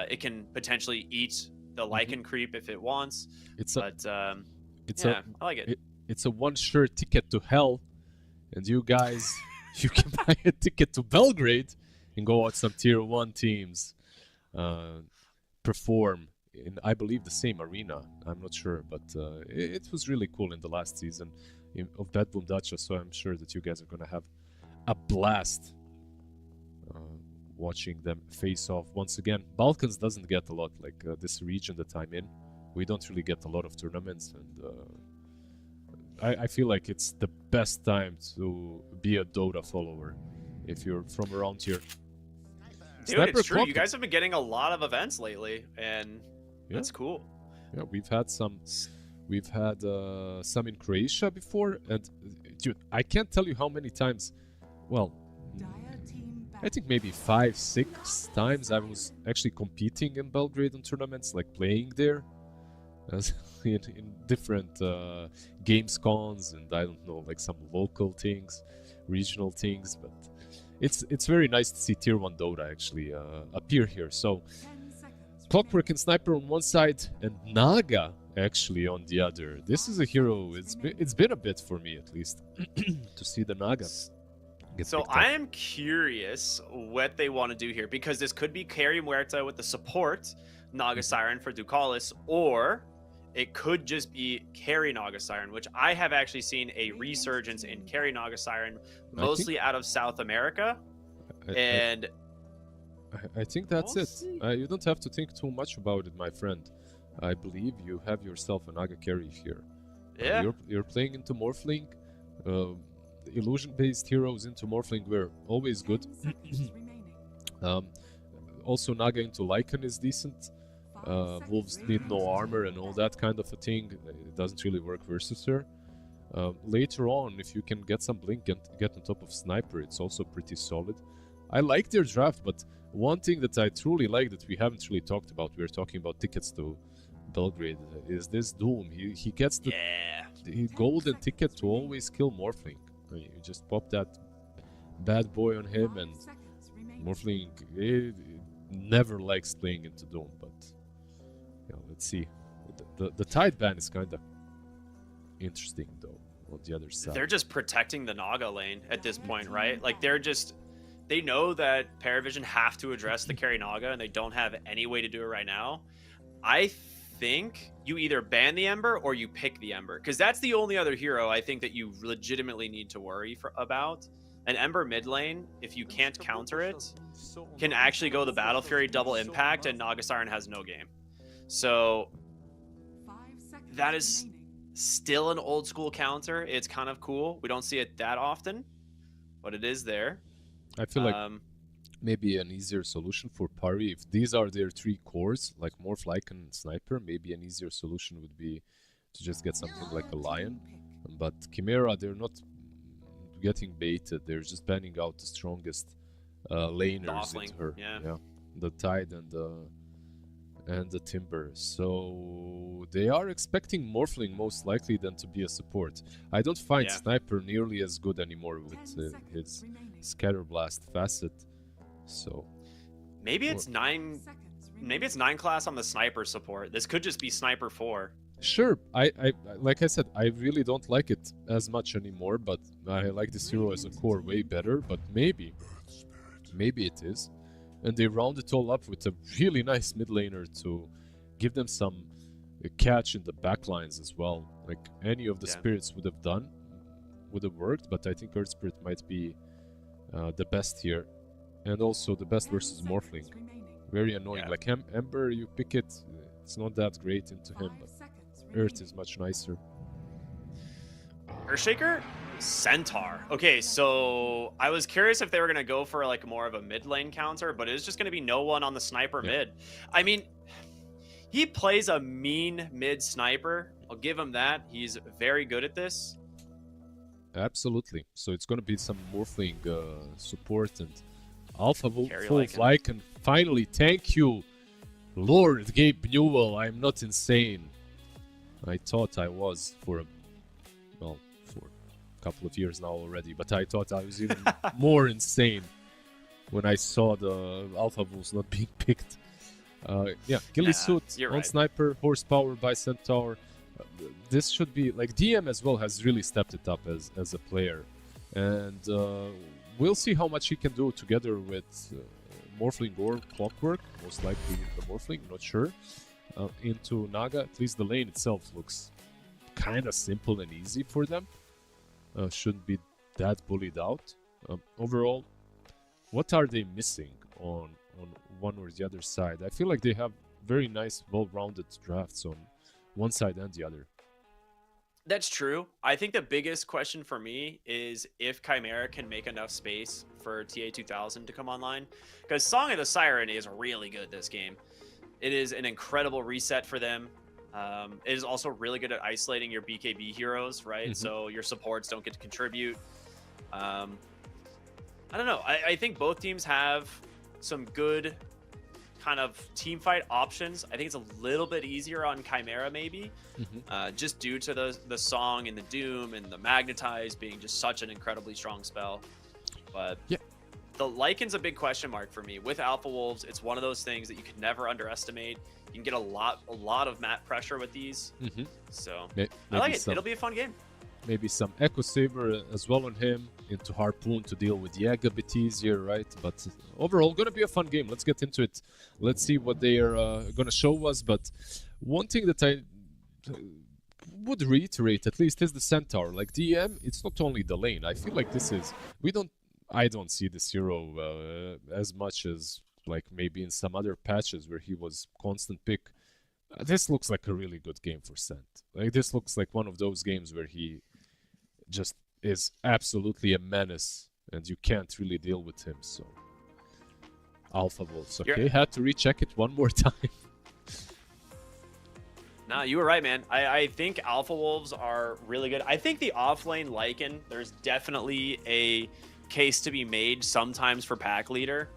It can potentially eat the Lycan creep if it wants. I like it. It's a one sure ticket to hell, and you guys, you can buy a ticket to Belgrade and go watch some tier 1 teams perform in, I believe, the same arena. I'm not sure, but it was really cool in the last season of BetBoom Dacha, so I'm sure that you guys are gonna have a blast watching them face off once again. Balkans doesn't get a lot, like this region that I'm in. We don't really get a lot of tournaments, and I feel like it's the best time to be a Dota follower if you're from around here. Dude, it's true. You guys have been getting a lot of events lately, and that's cool. Yeah, we've had some in Croatia before, and dude, I can't tell you how many times. Well, I think maybe 5-6 times I was actually competing in Belgrade in tournaments, like playing there. In different games cons, and I don't know, like some local things, regional things, but it's very nice to see tier 1 Dota actually appear here. So Clockwork and Sniper on one side and Naga actually on the other. This is a hero, it's been a bit for me at least to see the Naga get so picked up. I am curious what they want to do here, because this could be Carry Muerta with the support Naga Siren for Ducalis, or it could just be Carry Naga Siren, which I have actually seen a resurgence in Carry Naga Siren, mostly out of South America. I think that's it. You don't have to think too much about it, my friend. I believe you have yourself a Naga carry here. Yeah. You're playing into Morphling. Illusion-based heroes into Morphling were always good. Also, Naga into Lycan is decent. Wolves need no armor and all that kind of a thing. It doesn't really work versus her. Later on, if you can get some blink and get on top of Sniper, it's also pretty solid. I like their draft, but one thing that I truly like that we haven't really talked about, we're talking about tickets to Belgrade, is this Doom. He gets the golden ticket to always kill Morphling. You just pop that bad boy on him, and Morphling never likes playing into Doom, but yeah, let's see. The Tide ban is kind of interesting though on the other side. They're just protecting the Naga lane at this point, right? Like they know that Paravision have to address the carry Naga, and they don't have any way to do it right now. I think you either ban the Ember or you pick the Ember, because that's the only other hero I think that you legitimately need to worry about. An Ember mid lane, if you can't counter it, can actually go the Battle Fury double impact, and Naga Siren has no game. So that is still an old school counter. It's kind of cool. We don't see it that often, but it is there. I feel like maybe an easier solution for Pari, if these are their 3 cores, like Morph, Lycan, and Sniper, maybe an easier solution would be to just get something like a Lion. But Chimera, they're not getting baited, they're just banning out the strongest laners into her. Yeah. The Tide and and the Timber. So they are expecting Morphling most likely than to be a support. I don't find Yeah. Sniper nearly as good anymore with his Scatter Blast facet. So Maybe it's 9. Maybe it's 9 class on the Sniper support. This could just be Sniper 4. sure, I like I said, I really don't like it as much anymore, but I like this hero as a core way better, but maybe it is. And they round it all up with a really nice mid laner to give them some catch in the backlines as well. Like any of the Yeah. spirits would have worked, but I think Earth Spirit might be the best here. And also the best versus Morphling. Very annoying. Yeah. Like Ember, you pick it, it's not that great into him, but Earth is much nicer. Earthshaker? Centaur. Okay, so I was curious if they were going to go for like more of a mid lane counter, but it's just going to be no one on the Sniper Yeah. mid. I mean, he plays a mean mid sniper. I'll give him that. He's very good at this. Absolutely. So it's gonna be some Morphling support and Alpha Wolf Carry Wolf Lycan. Lycan. Finally, thank you, Lord Gabe Newell. I'm not insane. I thought I was for a couple of years now already, but I thought I was even more insane when I saw the Alpha Wolves not being picked. Yeah, Ghillie Suit you're on right. Sniper, Horsepower by Centaur. This should be like DM as well has really stepped it up as a player, and we'll see how much he can do together with Morphling or Clockwork. Most likely the Morphling, not sure. Into Naga, at least the lane itself looks kind of simple and easy for them. Shouldn't be that bullied out. Overall, what are they missing on one or the other side? I feel like they have very nice, well-rounded drafts on one side and the other. That's true. I think the biggest question for me is if Chimera can make enough space for TA 2000 to come online. Because Song of the Siren is really good this game. It is an incredible reset for them. It is also really good at isolating your BKB heroes, right? Mhm. So your supports don't get to contribute. I don't know. I think both teams have some good kind of team fight options. I think it's a little bit easier on Chimera maybe, just due to the Song and the Doom and the Magnetize being just such an incredibly strong spell. But Yeah. the Lycan's a big question mark for me. With Alpha Wolves, it's one of those things that you can never underestimate. You can get a lot of map pressure with these. So I like it. It'll be a fun game. Maybe some Echo Saber as well on him, into Harpoon to deal with Yag a bit easier, right? But overall, gonna be a fun game. Let's get into it. Let's see what they are gonna show us. But one thing that I would reiterate, at least, is the Centaur. Like DM, it's not only the lane. I feel like this is... I don't see this hero as much as like maybe in some other patches where he was constant pick. This looks like a really good game for Cent. Like this looks like one of those games where he just is absolutely a menace and you can't really deal with him. So Alpha Wolves, okay, had to recheck it one more time. Nah, you were right, man. I think Alpha Wolves are really good. I think the offlane Lycan, there's definitely a case to be made sometimes for pack leader.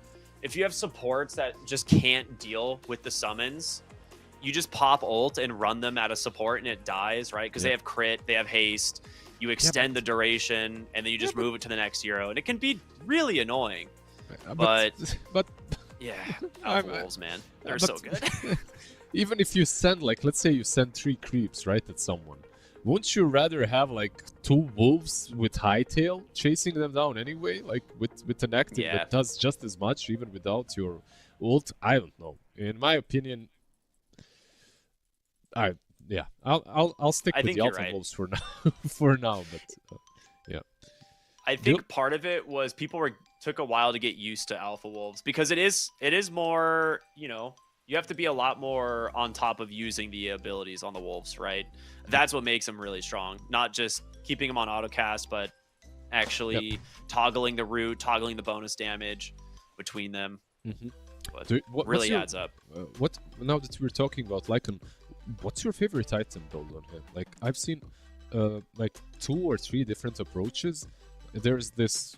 If you have supports that just can't deal with the summons, you just pop ult and run them at a support and it dies, right? Because they have crit, they have haste. You extend the duration, and then you just move it to the next hero, and it can be really annoying. But yeah, Alpha Wolves, man, they're so good. Even if you send, like, let's say you send 3 creeps, right, at someone, wouldn't you rather have, like, 2 wolves with hightail chasing them down anyway? Like, with an active that does just as much, even without your ult? I don't know. In my opinion, I'll stick with the Alpha Wolves for now. For now, but yeah. I think part of it was people took a while to get used to Alpha Wolves because it is more, you know, you have to be a lot more on top of using the abilities on the wolves, right? That's what makes them really strong. Not just keeping them on autocast, but actually toggling the root, toggling the bonus damage between them. But really adds up. What now that we're talking about Lycan, what's your favorite item build on him? Like I've seen like 2 or 3 different approaches. There's this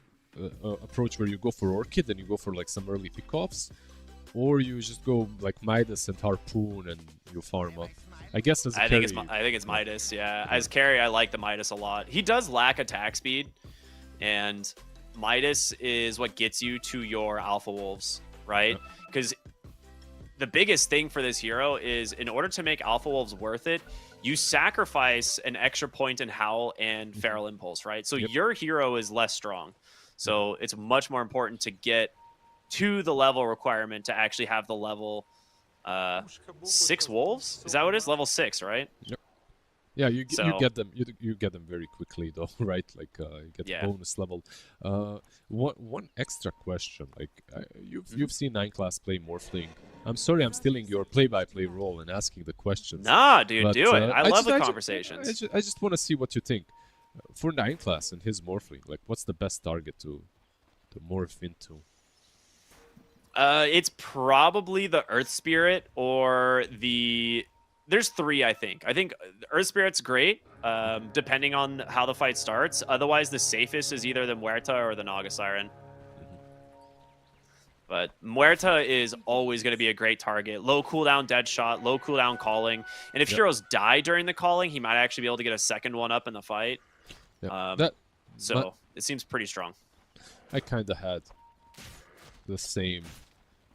approach where you go for Orchid and you go for like some early pickoffs. or you just go like Midas and Harpoon and you farm up. I guess as a I carry, think it's Midas. Yeah, as carry, I like the Midas a lot. He does lack attack speed, and Midas is what gets you to your Alpha Wolves, right? Because the biggest thing for this hero is, in order to make Alpha Wolves worth it, you sacrifice an extra point in Howl and Feral Impulse, right? So your hero is less strong. So it's much more important to get to the level requirement to actually have the level 6 wolves. Is that what it is? Level 6, right? Yep. Yeah, you get them. You get them very quickly though, right? Like you get bonus level. One extra question. Like you've seen 9 class play Morphling. I'm sorry, I'm stealing your play-by-play role and asking the questions. Nah, dude, but, do it. I love the conversations. I just want to see what you think. For 9 class and his Morphling, like what's the best target to morph into? It's probably the Earth Spirit or the... There's 3, I think. I think Earth Spirit's great, depending on how the fight starts. Otherwise, the safest is either the Muerta or the Naga Siren. But Muerta is always going to be a great target. Low cooldown dead shot, low cooldown calling. And if heroes die during the calling, he might actually be able to get a second one up in the fight. So it seems pretty strong. I kind of had the same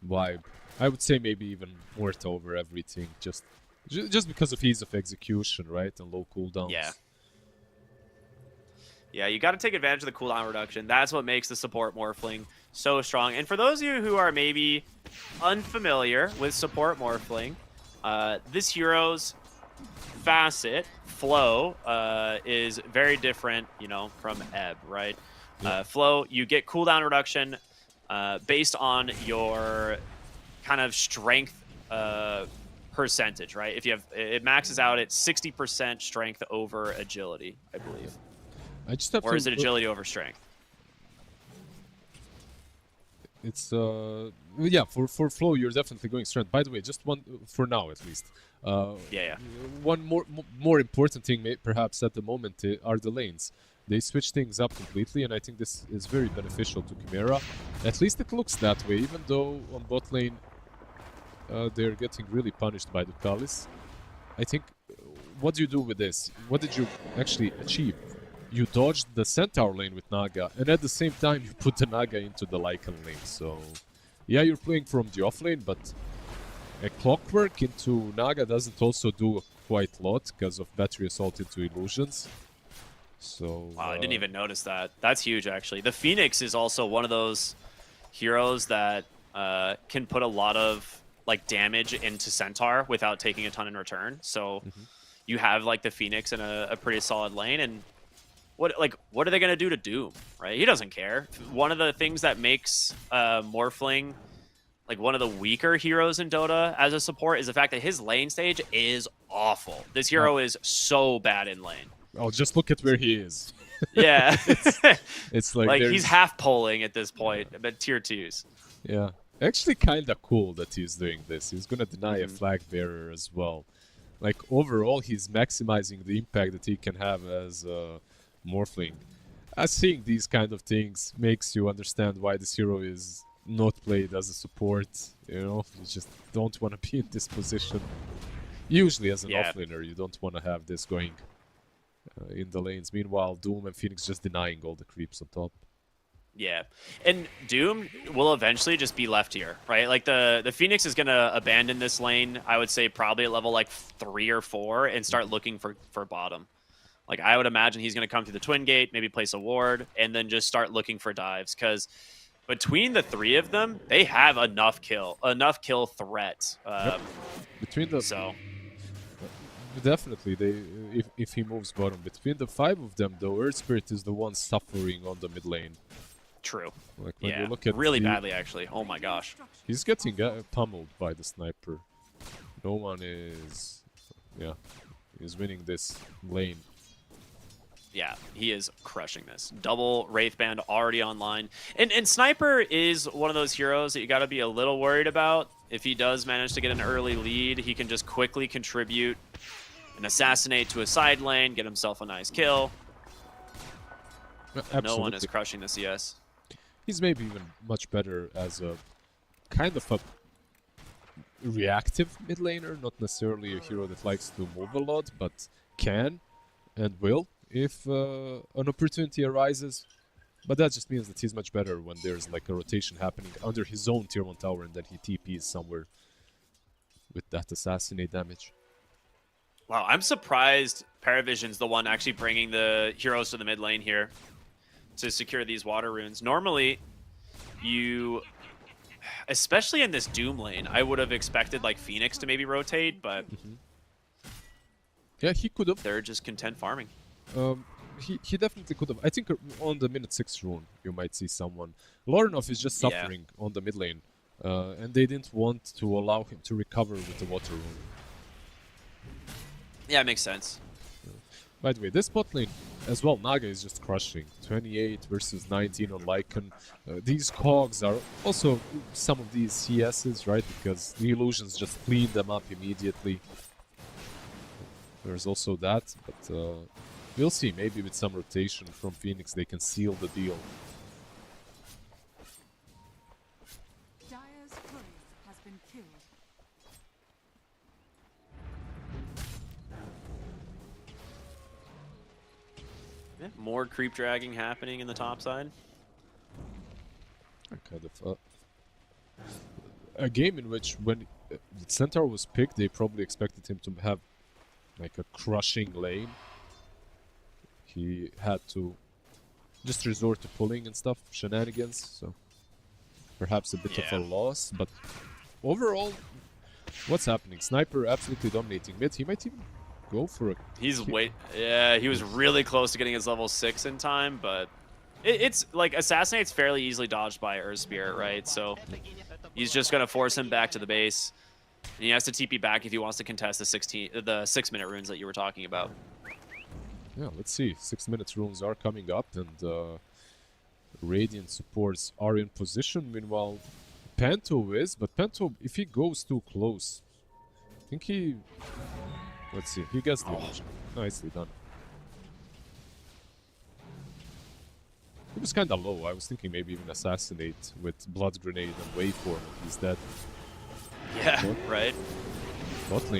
vibe. I would say maybe even Muerta over everything, just because of ease of execution, right? And low cooldowns. Yeah, you got to take advantage of the cooldown reduction. That's what makes the support Morphling so strong. And for those of you who are maybe unfamiliar with support Morphling, this hero's facet, flow, is very different, from Ebb, right? Flow, you get cooldown reduction based on your kind of strength percentage, right? If you have, it maxes out at 60% strength over agility, I believe. I just have or is it agility over strength? It's yeah, for flow you're definitely going strength. By the way, just one for now at least. One more important thing perhaps at the moment are the lanes. They switch things up completely, and I think this is very beneficial to Chimera. At least it looks that way, even though on bot lane they're getting really punished by the Kalis. I think, what do you do with this? What did you actually achieve? You dodged the Centaur lane with Naga, and at the same time you put the Naga into the Lycan lane. So, yeah, you're playing from the off lane, but a Clockwork into Naga doesn't also do quite a lot because of Battery Assault into Illusions. So, wow, I didn't even notice that. That's huge, actually. The Phoenix is also one of those heroes that can put a lot of damage into Centaur without taking a ton in return. So you have the Phoenix in a pretty solid lane, and what are they gonna do to Doom? Right? He doesn't care. One of the things that makes Morphling one of the weaker heroes in Dota as a support is the fact that his lane stage is awful. This hero is so bad in lane. Oh, just look at where he is. Yeah. it's he's half polling at this point, but tier 2s. Yeah. Actually kind of cool that he's doing this. He's gonna deny a flag bearer as well. Overall, he's maximizing the impact that he can have as Morphling. Seeing these kind of things makes you understand why this hero is not played as a support. You just don't want to be in this position. Usually as an offlaner, you don't want to have this going in the lanes. Meanwhile, Doom and Phoenix just denying all the creeps on top. Yeah, and Doom will eventually just be left here, right? The Phoenix is going to abandon this lane, I would say probably at level 3 or 4 and start looking for bottom. I would imagine he's going to come through the Twin Gate, maybe place a ward, and then just start looking for dives, because between the 3 of them, they have enough kill threat. Between the definitely, if he moves bottom, between the 5 of them, though, Earth Spirit is the one suffering on the mid lane. True. When you look at really badly, actually. Oh my gosh. He's getting pummeled by the sniper. No one is, he's winning this lane. Yeah, he is crushing this. Double Wraithband already online. And Sniper is one of those heroes that you got to be a little worried about. If he does manage to get an early lead, he can just quickly contribute and assassinate to a side lane, get himself a nice kill. Absolutely. No one is crushing the CS. He's maybe even much better as a kind of a reactive mid laner, not necessarily a hero that likes to move a lot, but can and will if an opportunity arises. But that just means that he's much better when there's like a rotation happening under his own tier 1 tower and then he TPs somewhere with that assassinate damage. Wow, I'm surprised Paravision's the one actually bringing the heroes to the mid lane here to secure these water runes. Normally, especially in this Doom lane, I would have expected like Phoenix to maybe rotate, but Yeah, he could have. they're just content farming. He definitely could have. I think on the minute 6 rune, you might see someone. Lorinov is just suffering on the mid lane, and they didn't want to allow him to recover with the water rune. Yeah, it makes sense. By the way, this bot lane as well, Naga is just crushing. 28 versus 19 on Lycan. These cogs are also some of these CSs, right? Because the illusions just clean them up immediately. There's also that, but we'll see. Maybe with some rotation from Phoenix, they can seal the deal. Dire's courier has been killed. Yeah, more creep dragging happening in the top side. Kind of a game in which when the Centaur was picked, they probably expected him to have like a crushing lane. He had to just resort to pulling and stuff, shenanigans, so perhaps a bit of a loss, but overall, what's happening? Sniper absolutely dominating mid. He might even go for a... he was really close to getting his level 6 in time, but it's like Assassinate's fairly easily dodged by Earth Spirit, right? So he's just gonna force him back to the base. And he has to TP back if he wants to contest the 6-minute runes that you were talking about. Yeah, let's see. 6 minutes runes are coming up, and Radiant supports are in position. Meanwhile, Panto is, but Panto, if he goes too close, I think he... Let's see, he gets the illusion. Nicely done. He was kinda low. I was thinking maybe even Assassinate with Blood Grenade and Waveform, and he's dead. Yeah, right.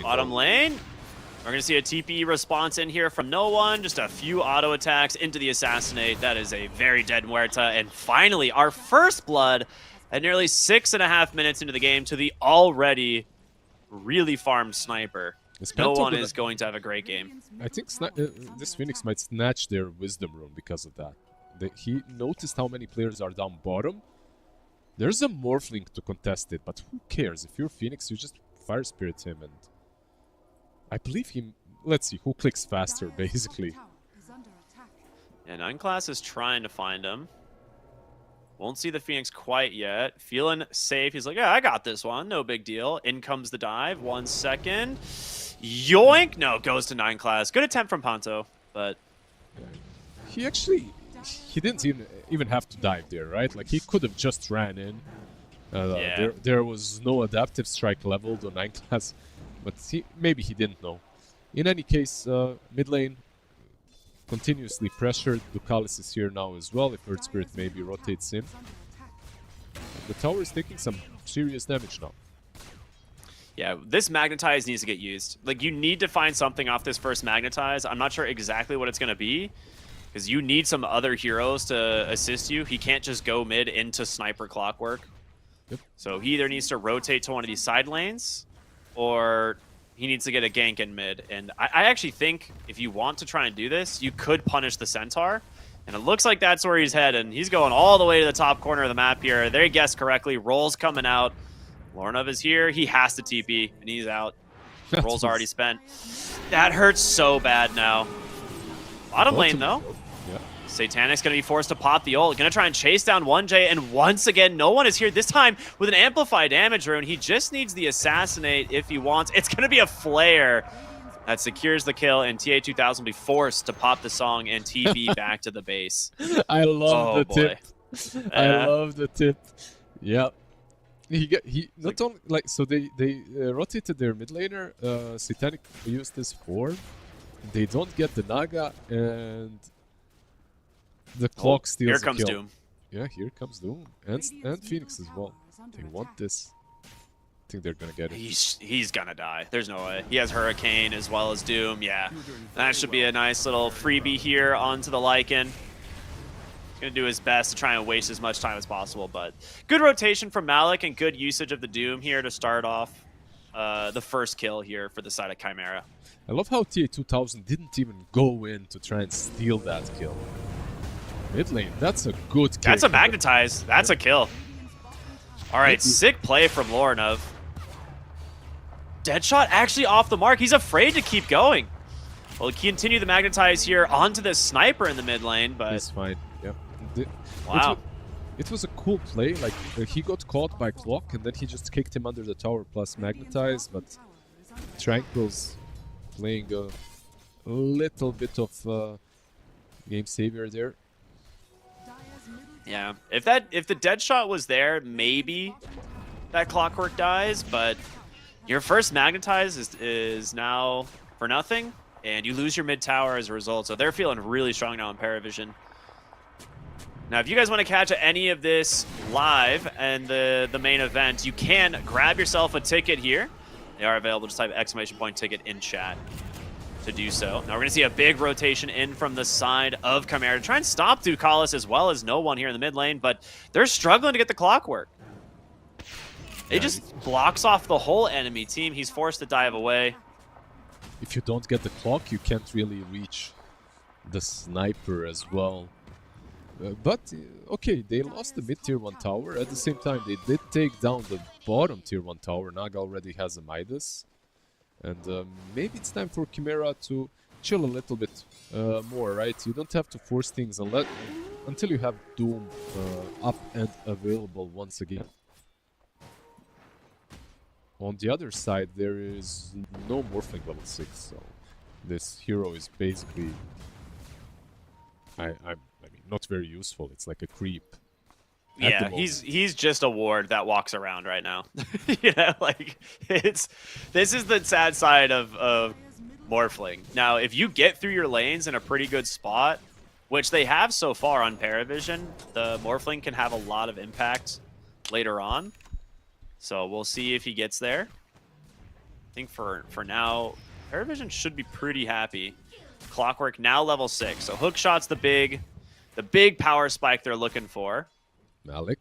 Bottom lane. We're going to see a TP response in here from no one. Just a few auto attacks into the Assassinate. That is a very dead Muerta. And finally, our first blood at nearly 6.5 minutes into the game to the already really farmed Sniper. No one is going to have a great game. I think this Phoenix might snatch their Wisdom Rune because of that. He noticed how many players are down bottom. There's a Morphling to contest it, but who cares? If you're Phoenix, you just Fire Spirit him, and I believe he... Let's see, who clicks faster, basically. And 9 Class is trying to find him. Won't see the Phoenix quite yet. Feeling safe. He's like, yeah, I got this one. No big deal. In comes the dive. 1 second. Yoink! No, goes to 9 Class. Good attempt from Panto, but... He actually... He didn't even have to dive there, right? Like, he could have just ran in. There was no adaptive strike leveled on 9 Class, but maybe he didn't know. In any case, mid lane continuously pressured. Ducalis is here now as well, if Earth Spirit maybe rotates in. The tower is taking some serious damage now. Yeah, this Magnetize needs to get used. Like, you need to find something off this first Magnetize. I'm not sure exactly what it's going to be, because you need some other heroes to assist you. He can't just go mid into Sniper Clockwork. Yep. So he either needs to rotate to one of these side lanes, or he needs to get a gank in mid. And I actually think if you want to try and do this, you could punish the Centaur. And it looks like that's where he's heading. He's going all the way to the top corner of the map here. They guessed correctly. Roll's coming out. Lorinov is here. He has to TP, and he's out. Roll's already spent. That hurts so bad now. Bottom lane, though. Yeah. Satanic's going to be forced to pop the ult. Going to try and chase down 1J, and once again, no one is here. This time with an Amplify damage rune. He just needs the Assassinate if he wants. It's going to be a Flare that secures the kill, and TA2000 will be forced to pop the song and TP back to the base. I love the tip. I love the tip. Yep. He not only like so they rotated their mid laner. Satanic used this form. They don't get the Naga, and the clock steals. Here comes the kill. Doom. Yeah, here comes Doom and Phoenix as well. They want this. think they're gonna get it. He's gonna die. There's no way. He has Hurricane as well as Doom. Yeah, that should be a nice little freebie here onto the Lycan. He's gonna do his best to try and waste as much time as possible, but good rotation from Malik and good usage of the Doom here to start off the first kill here for the side of Chimera. I love how TA2000 didn't even go in to try and steal that kill. Mid lane, that's a good kill. That's a magnetize. That's a kill. All right, sick play from Lorinov. Deadshot actually off the mark. He's afraid to keep going. Well, he continue the magnetize here onto the sniper in the mid lane, but he's fine. Yep. Wow. It was a cool play. Like he got caught by Clock, and then he just kicked him under the tower plus magnetize. But Tranquil's playing a little bit of game savior there. Yeah, if the dead shot was there, maybe that Clockwork dies, but your first magnetize is now for nothing, and you lose your mid tower as a result, so they're feeling really strong now in Paravision. Now, if you guys want to catch any of this live and the main event, you can grab yourself a ticket here. They are available. Just type !ticket in chat to do so. Now we're going to see a big rotation in from the side of Chimera to try and stop Ducalis as well as no one here in the mid lane, but they're struggling to get the Clockwork. It just blocks off the whole enemy team. He's forced to dive away. If you don't get the Clock, you can't really reach the sniper as well. Okay, they lost the mid tier 1 tower. At the same time, they did take down the bottom tier 1 tower. Naga already has a Midas. And maybe it's time for Chimera to chill a little bit more, right? You don't have to force things until you have Doom up and available once again. On the other side, there is no Morphling level 6, so this hero is basically, I mean, not very useful. It's like a creep. Yeah, he's just a ward that walks around right now. You know, like this is the sad side of Morphling. Now, if you get through your lanes in a pretty good spot, which they have so far on Paravision, the Morphling can have a lot of impact later on. So we'll see if he gets there. I think for now, Paravision should be pretty happy. Clockwork now level 6. So hookshot's the big power spike they're looking for. Malik.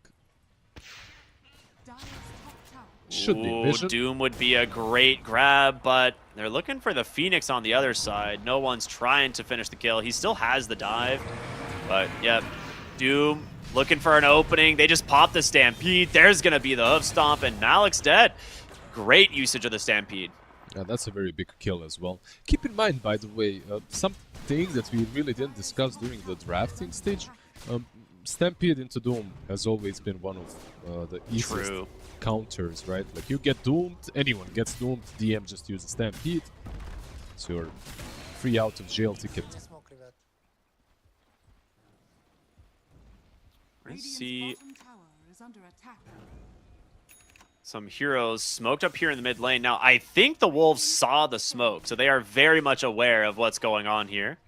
Should be vision. Doom would be a great grab, but they're looking for the Phoenix on the other side. No one's trying to finish the kill. He still has the dive, but yeah, Doom looking for an opening. They just pop the Stampede. There's going to be the hoof stomp, and Malik's dead. Great usage of the Stampede. Yeah, that's a very big kill as well. Keep in mind, by the way, something that we really didn't discuss during the drafting stage. Stampede into Doom has always been one of the easiest counters, right? Like you get doomed, anyone gets doomed, DM just uses Stampede. So you're free out of jail ticket. Let's see. Some heroes smoked up here in the mid lane. Now, I think the Wolves saw the smoke, so they are very much aware of what's going on here.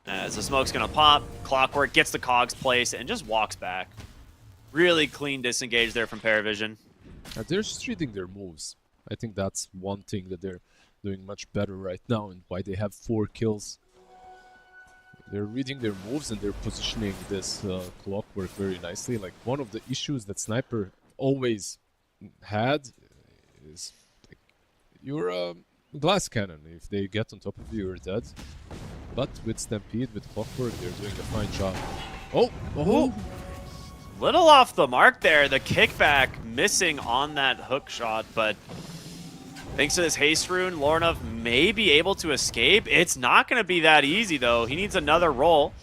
As the smoke's going to pop, Clockwork gets the cogs placed and just walks back. Really clean disengage there from Paravision. They're just reading their moves. I think that's one thing that they're doing much better right now and why they have 4 kills. They're reading their moves and they're positioning this Clockwork very nicely. Like one of the issues that Sniper always had is like, you're a glass cannon. If they get on top of you, you're dead. But with Stampede, with Clockwork, they're doing a fine job. Oh! Little off the mark there. The kickback missing on that hook shot, but thanks to this haste rune, Lorinov may be able to escape. It's not going to be that easy, though. He needs another roll.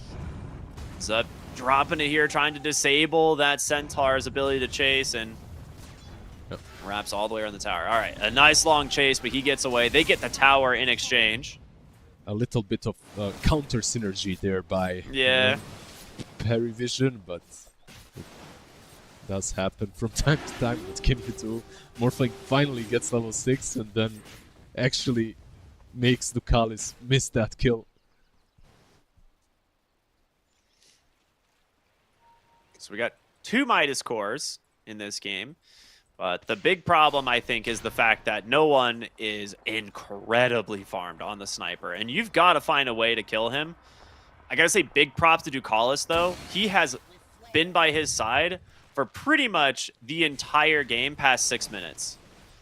So dropping it here, trying to disable that Centaur's ability to chase, and wraps all the way around the tower. All right, a nice long chase, but he gets away. They get the tower in exchange. A little bit of counter synergy there by Paravision, but it does happen from time to time with Kimmy too. Morphling finally gets level 6 and then actually makes Ducalis miss that kill. So we got 2 Midas cores in this game. But the big problem, I think, is the fact that no one is incredibly farmed on the sniper. And you've got to find a way to kill him. I got to say big props to Ducalis, though. He has been by his side for pretty much the entire game past 6 minutes.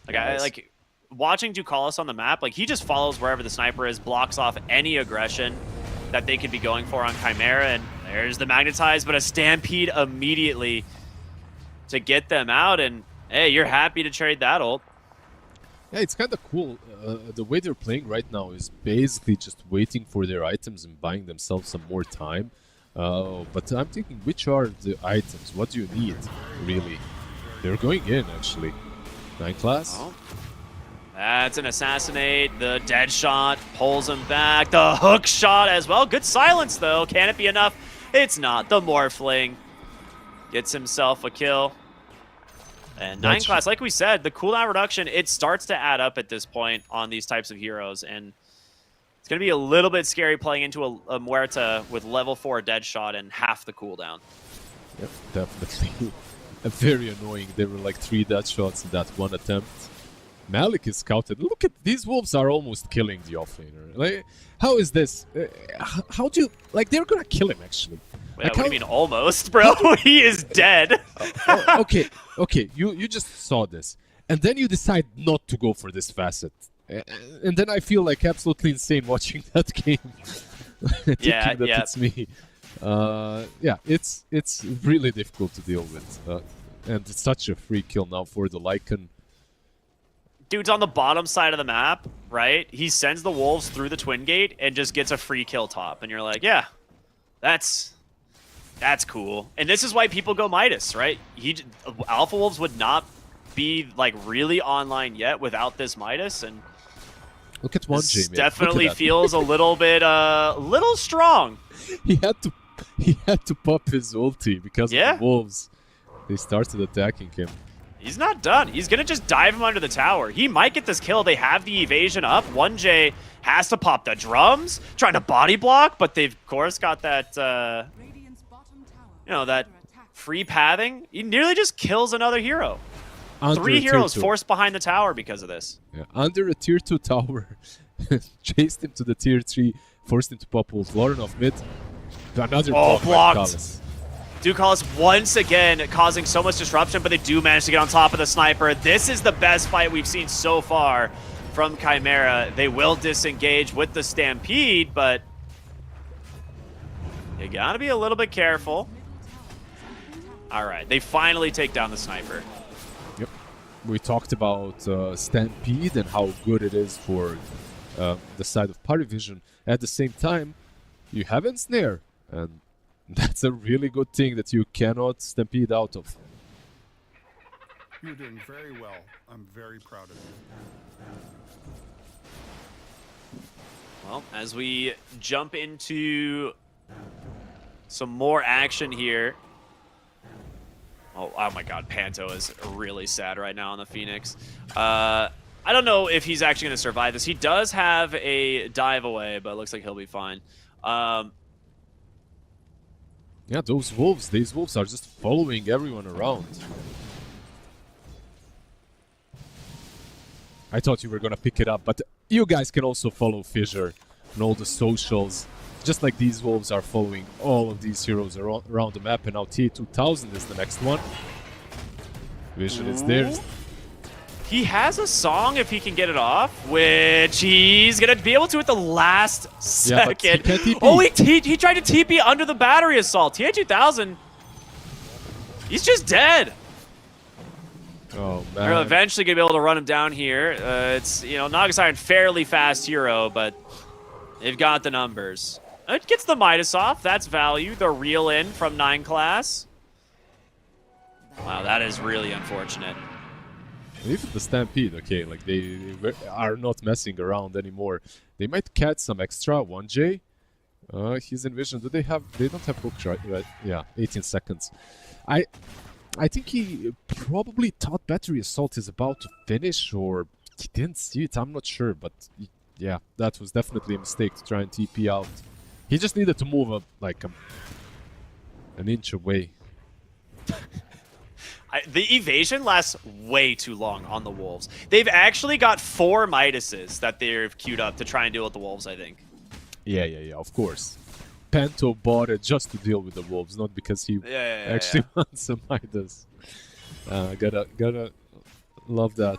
Like, watching Ducalis on the map, like, he just follows wherever the sniper is, blocks off any aggression that they could be going for on Chimera. And there's the Magnetize, but a Stampede immediately to get them out. And hey, you're happy to trade that ult. Yeah, it's kind of cool. The way they're playing right now is basically just waiting for their items and buying themselves some more time. But I'm thinking, which are the items? What do you need, really? They're going in, actually. 9 class. Oh. That's an assassinate. The dead shot pulls him back. The hook shot as well. Good silence, though. Can it be enough? It's not. The Morphling gets himself a kill. And 9 class, like we said, the cooldown reduction, it starts to add up at this point on these types of heroes. And it's going to be a little bit scary playing into a Muerta with level 4 dead shot and half the cooldown. Yep, definitely. Very annoying. There were like 3 dead shots in that one attempt. Malik is scouted. Look at these wolves are almost killing the offlaner. Like, how is this? How do you like? They're gonna kill him actually. Yeah, like, what do you mean almost, bro? He is dead. Okay. You just saw this, and then you decide not to go for this facet, and then I feel like absolutely insane watching that game. Thinking that it's me. Yeah, it's really difficult to deal with, and it's such a free kill now for the Lycan. Dude's on the bottom side of the map, right? He sends the wolves through the twin gate and just gets a free kill top. And you're like, yeah, that's cool. And this is why people go Midas, right? Alpha Wolves would not be like really online yet without this Midas. And look at 1J, man. Definitely feels a little bit, little strong. He had to pop his ulti because of the wolves. They started attacking him. He's not done. He's going to just dive him under the tower. He might get this kill. They have the evasion up. 1J has to pop the drums, trying to body block, but they've, of course, got that, that free pathing. He nearly just kills another hero. Under 3 heroes forced behind the tower because of this. Yeah, under a tier 2 tower. Chased him to the tier 3, forced him to pop ult. Lauren off mid. Another blocked. Ducalis once again causing so much disruption, but they do manage to get on top of the sniper. This is the best fight we've seen so far from Chimera. They will disengage with the Stampede, but you gotta be a little bit careful. All right, they finally take down the sniper. Yep. We talked about Stampede and how good it is for the side of Party Vision. At the same time, you have Ensnare, and that's a really good thing that you cannot Stampede out of. You're doing very well. I'm very proud of you. Well, as we jump into some more action here. Oh my god, Panto is really sad right now on the Phoenix. I don't know if he's actually going to survive this. He does have a dive away, but it looks like he'll be fine. Yeah, these wolves are just following everyone around. I thought you were gonna pick it up, but you guys can also follow Fissure on all the socials. Just like these wolves are following all of these heroes around the map, and now T2000 is the next one. Vision is there. He has a song if he can get it off, which he's going to be able to at the last second. Yeah, he oh, he tried to TP under the battery assault. TA2000, he's just dead. Oh, man. They're eventually going to be able to run him down here. It's, Nagasiren, fairly fast hero, but they've got the numbers. It gets the Midas off. That's value. The reel in from 9 class. Wow, that is really unfortunate. Even the Stampede, okay, like they are not messing around anymore. They might catch some extra. 1J, he's in vision. They don't have hook, right? Yeah, 18 seconds. I think he probably thought battery assault is about to finish, or he didn't see it. I'm not sure, but yeah, that was definitely a mistake to try and TP out. He just needed to move an inch away. The evasion lasts way too long on the Wolves. They've actually got 4 Midases that they've queued up to try and deal with the Wolves, I think. Yeah, of course. Panto bought it just to deal with the Wolves, not because he actually wants a Midas. Gotta love that.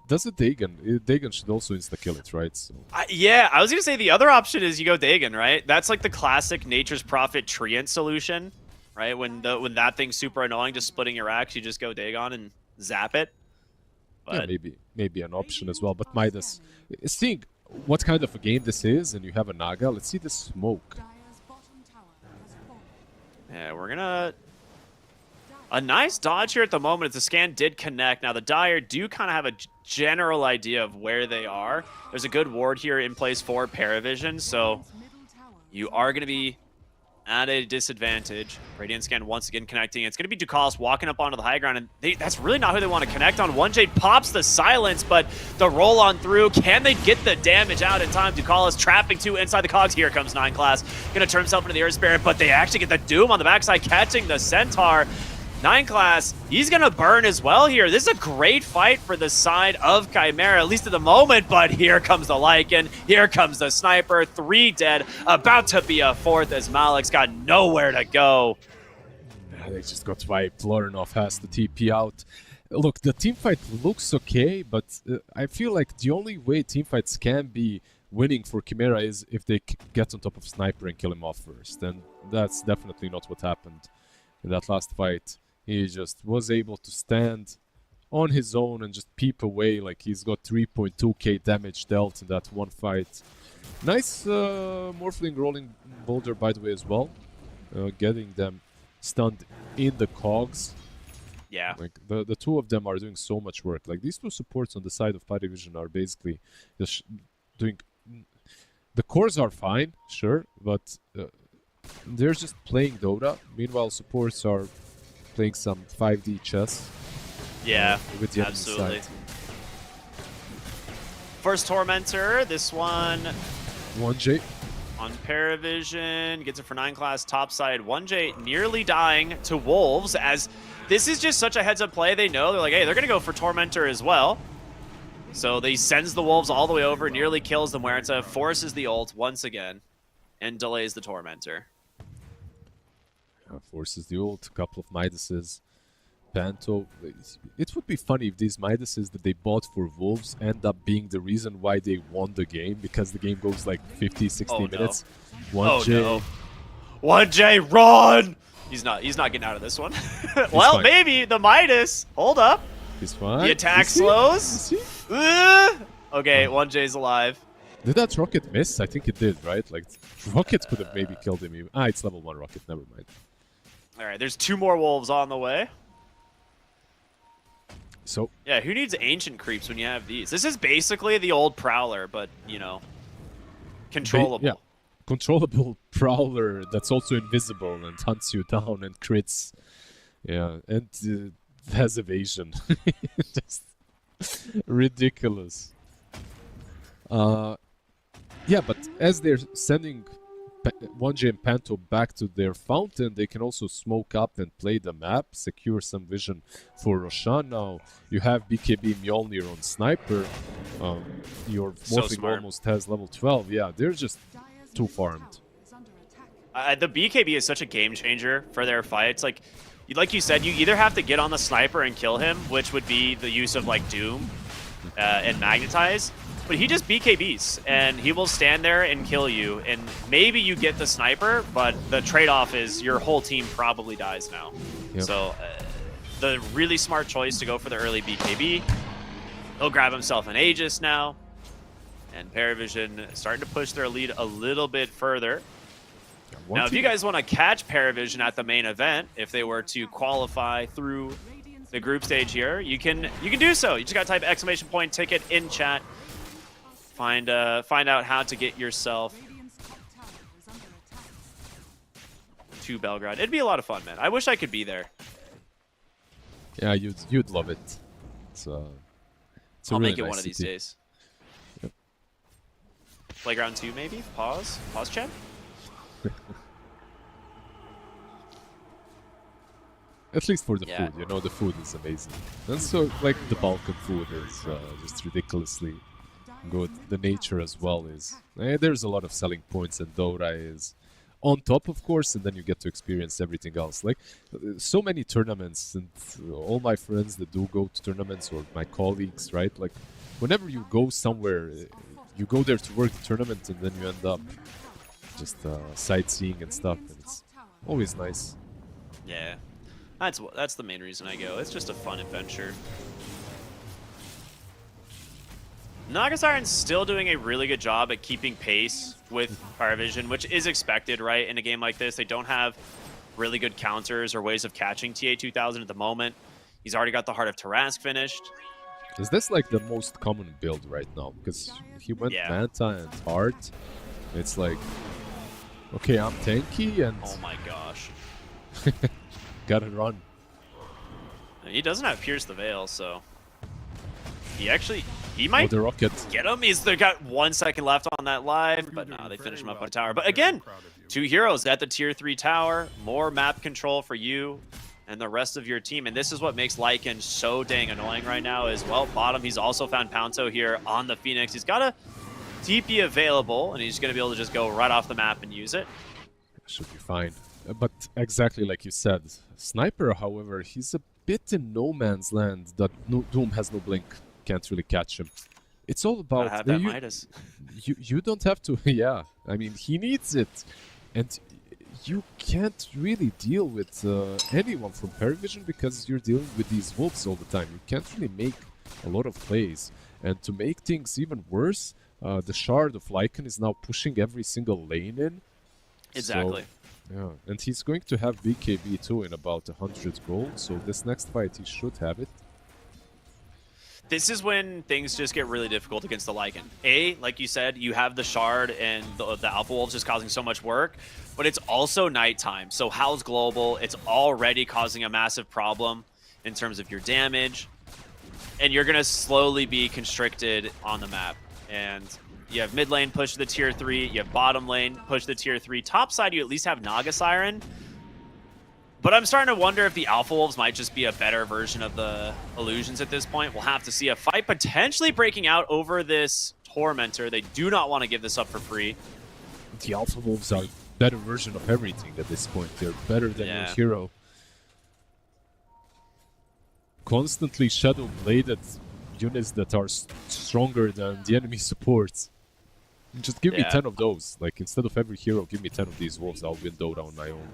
Does it Dagon? Dagon should also insta-kill it, right? So. Yeah, I was going to say the other option is you go Dagon, right? That's like the classic Nature's Prophet Treant solution, right? When that thing's super annoying, just splitting your racks, you just go Dagon and zap it. But... yeah, maybe an option as well. But Midas, seeing what kind of a game this is, and you have a Naga, let's see the smoke. Yeah, we're going to... A nice dodge here at the moment as the scan did connect. Now, the Dire do kind of have a general idea of where they are. There's a good ward here in place for Paravision, so you are going to be at a disadvantage. Radiant scan once again connecting. It's going to be Ducalis walking up onto the high ground, and that's really not who they want to connect on. 1J pops the silence, but the roll on through. Can they get the damage out in time? Ducalis trapping 2 inside the cogs. Here comes 9 Class. Going to turn himself into the Earth Spirit, but they actually get the Doom on the backside, catching the Centaur. 9 Class, he's going to burn as well here. This is a great fight for the side of Chimera, at least at the moment, but here comes the Lycan, here comes the Sniper, 3 dead, about to be a 4th as Malik's got nowhere to go. Yeah, they just got wiped. Lorenov has the TP out. Look, the teamfight looks okay, but I feel like the only way teamfights can be winning for Chimera is if they get on top of Sniper and kill him off first, and that's definitely not what happened in that last fight. He just was able to stand on his own and just peep away. Like, he's got 3.2k damage dealt in that one fight. Nice Morphling rolling boulder, by the way, as well. Getting them stunned in the cogs. Yeah. Like, the two of them are doing so much work. Like, these two supports on the side of Paravision are basically just doing... The cores are fine, sure, but they're just playing Dota. Meanwhile, supports are playing some 5D chess. Yeah, with the absolutely. First Tormentor, this one 1J on Paravision, gets it for 9 Class topside. 1J nearly dying to Wolves, as this is just such a heads-up play. They know, they're like, hey, they're gonna go for Tormentor as well. So they sends the Wolves all the way over, nearly kills them, where it's forces the ult once again and delays the Tormentor. Forces the ult, a couple of Midases. Panto. It would be funny if these Midases that they bought for Wolves end up being the reason why they won the game, because the game goes like 50, 60 minutes. 1J. Oh, no. 1J, run! He's not getting out of this one. Well, fine. maybe the Midas. Hold up. He's fine. The attack slows. Okay, 1J's alive. Did that rocket miss? I think it did, right? Like, rocket could have maybe killed him even. It's level 1 rocket, never mind. Alright, there's 2 more Wolves on the way. So... yeah, who needs ancient creeps when you have these? This is basically the old Prowler, but, you know, controllable. Yeah, controllable Prowler that's also invisible and hunts you down and crits. Yeah, and has evasion. Just ridiculous. Yeah, but as they're sending 1J and Panto back to their fountain, they can also smoke up and play the map, secure some vision for Roshan. Now you have BKB Mjolnir on Sniper. Your Morphing almost has level 12. Yeah, they're just too farmed. The BKB is such a game changer for their fights. Like you said, you either have to get on the Sniper and kill him, which would be the use of like Doom and Magnetize. But he just BKBs, and he will stand there and kill you, and maybe you get the Sniper, but the trade-off is your whole team probably dies now. Yep. So the really smart choice to go for the early BKB. He'll grab himself an Aegis now, and Paravision starting to push their lead a little bit further. Now, if you guys want to catch Paravision at the main event, if they were to qualify through the group stage here, you can do so. You just got to type ! ticket in chat. Find out how to get yourself to Belgrade. It'd be a lot of fun, man. I wish I could be there. Yeah, you'd love it. It's I'll really make it nice one of these city. days. Yep. Playground 2, maybe? Pause chat? At least for the Yeah. food, you know, the food is amazing. And so, like, the Balkan food is just ridiculously good. The nature as well is... there's a lot of selling points, and Dota is on top, of course, and then you get to experience everything else. Like, so many tournaments, and all my friends that do go to tournaments, or my colleagues, right? Like, whenever you go somewhere, you go there to work the tournament, and then you end up just sightseeing and stuff, and it's always nice. Yeah. That's the main reason I go. It's just a fun adventure. Nagasiren's still doing a really good job at keeping pace with Fire Vision, which is expected, right? In a game like this, they don't have really good counters or ways of catching TA2000 at the moment. He's already got the Heart of Tarask finished. Is this like the most common build right now? Because he went Yeah. Manta and Heart. It's like, okay, I'm tanky and Oh my gosh. gotta run. He doesn't have Pierce the Veil, so... He Oh, might the rocket. get him. They've got 1 second left on that live, but no, they finish him up on a tower. But again, 2 heroes at the tier 3 tower, more map control for you and the rest of your team. And this is what makes Lycan so dang annoying right now as well. Bottom, he's also found Pounto here on the Phoenix. He's got a TP available, and he's going to be able to just go right off the map and use it. Should be fine. But exactly like you said, Sniper, however, he's a bit in no man's land that Doom has no blink. Can't really catch him. It's all about... Gotta have that Midas. You don't have to... yeah, I mean, he needs it. And you can't really deal with anyone from Perivision because you're dealing with these wolves all the time. You can't really make a lot of plays. And to make things even worse, the Shard of Lycan is now pushing every single lane in. Exactly. So, yeah, and he's going to have BKB too in about 100 gold, so this next fight he should have it. This is when things just get really difficult against the Lycan. Like you said, you have the Shard and the Alpha Wolves just causing so much work, but it's also nighttime. So Howl's global. It's already causing a massive problem in terms of your damage, and you're going to slowly be constricted on the map. And you have mid lane push to the tier 3, you have bottom lane push to the tier 3. Top side, you at least have Naga Siren. But I'm starting to wonder if the Alpha Wolves might just be a better version of the Illusions at this point. We'll have to see. A fight potentially breaking out over this Tormentor. They do not want to give this up for free. The Alpha Wolves are a better version of everything at this point. They're better than your Yeah. hero. Constantly Shadow Bladed units that are stronger than the enemy supports. Just give me Yeah. 10 of those. Like, instead of every hero, give me 10 of these wolves. I'll win Dota on my own.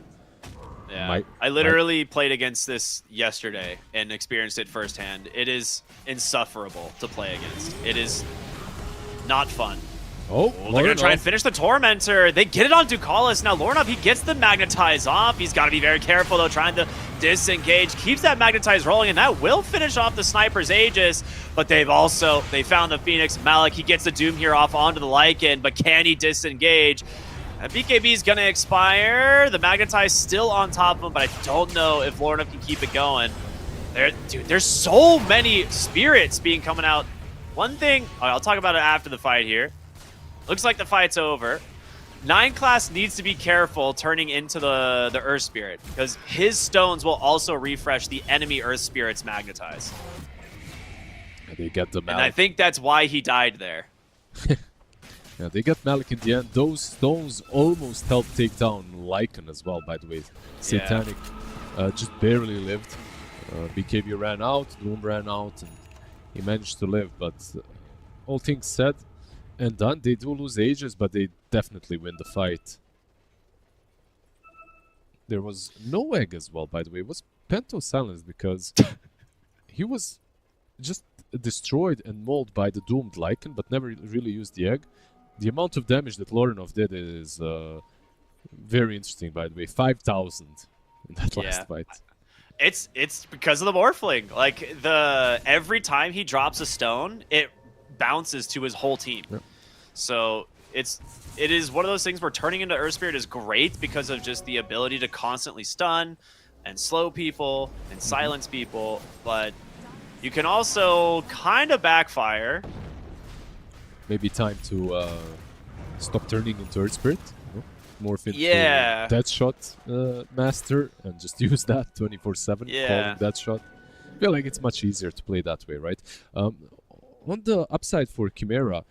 Yeah, I literally played against this yesterday and experienced it firsthand. It is insufferable to play against. It is not fun. Oh, They're going to try and finish the Tormentor. They get it on Ducalis. Now, Lornov, he gets the Magnetize off. He's got to be very careful, though, trying to disengage. Keeps that Magnetize rolling, and that will finish off the Sniper's Aegis. But they found the Phoenix. Malik, he gets the Doom here off onto the Lycan, but can he disengage? BKB is going to expire. The Magnetize still on top of him, but I don't know if Lornov can keep it going. Dude, there's so many spirits being coming out. One thing, I'll talk about it after the fight here. Looks like the fight's over. 9 class needs to be careful turning into the Earth Spirit, because his stones will also refresh the enemy Earth Spirit's Magnetize. They get the Malik. And I think that's why he died there. Yeah, they got Malik in the end. Those stones almost helped take down Lycan as well, by the way. Satanic just barely lived. BKB ran out, Doom ran out, and he managed to live. But all things said and done, they do lose Aegis, but they definitely win the fight. There was no egg as well, by the way. It was Pento silenced because he was just destroyed and mauled by the doomed Lycan, but never really used the egg. The amount of damage that Lorinov did is very interesting, by the way. 5,000 in that last fight. It's because of the Morphling. Like, every time he drops a stone, it bounces to his whole team. Yep. So it is one of those things where turning into Earth Spirit is great because of just the ability to constantly stun and slow people and silence people, but you can also kind of backfire. Maybe time to stop turning into Earth Spirit. No? morph into Yeah. Deadshot master and just use that 24/7, Yeah. calling Deadshot. I feel like it's much easier to play that way, right? On the upside for Chimera,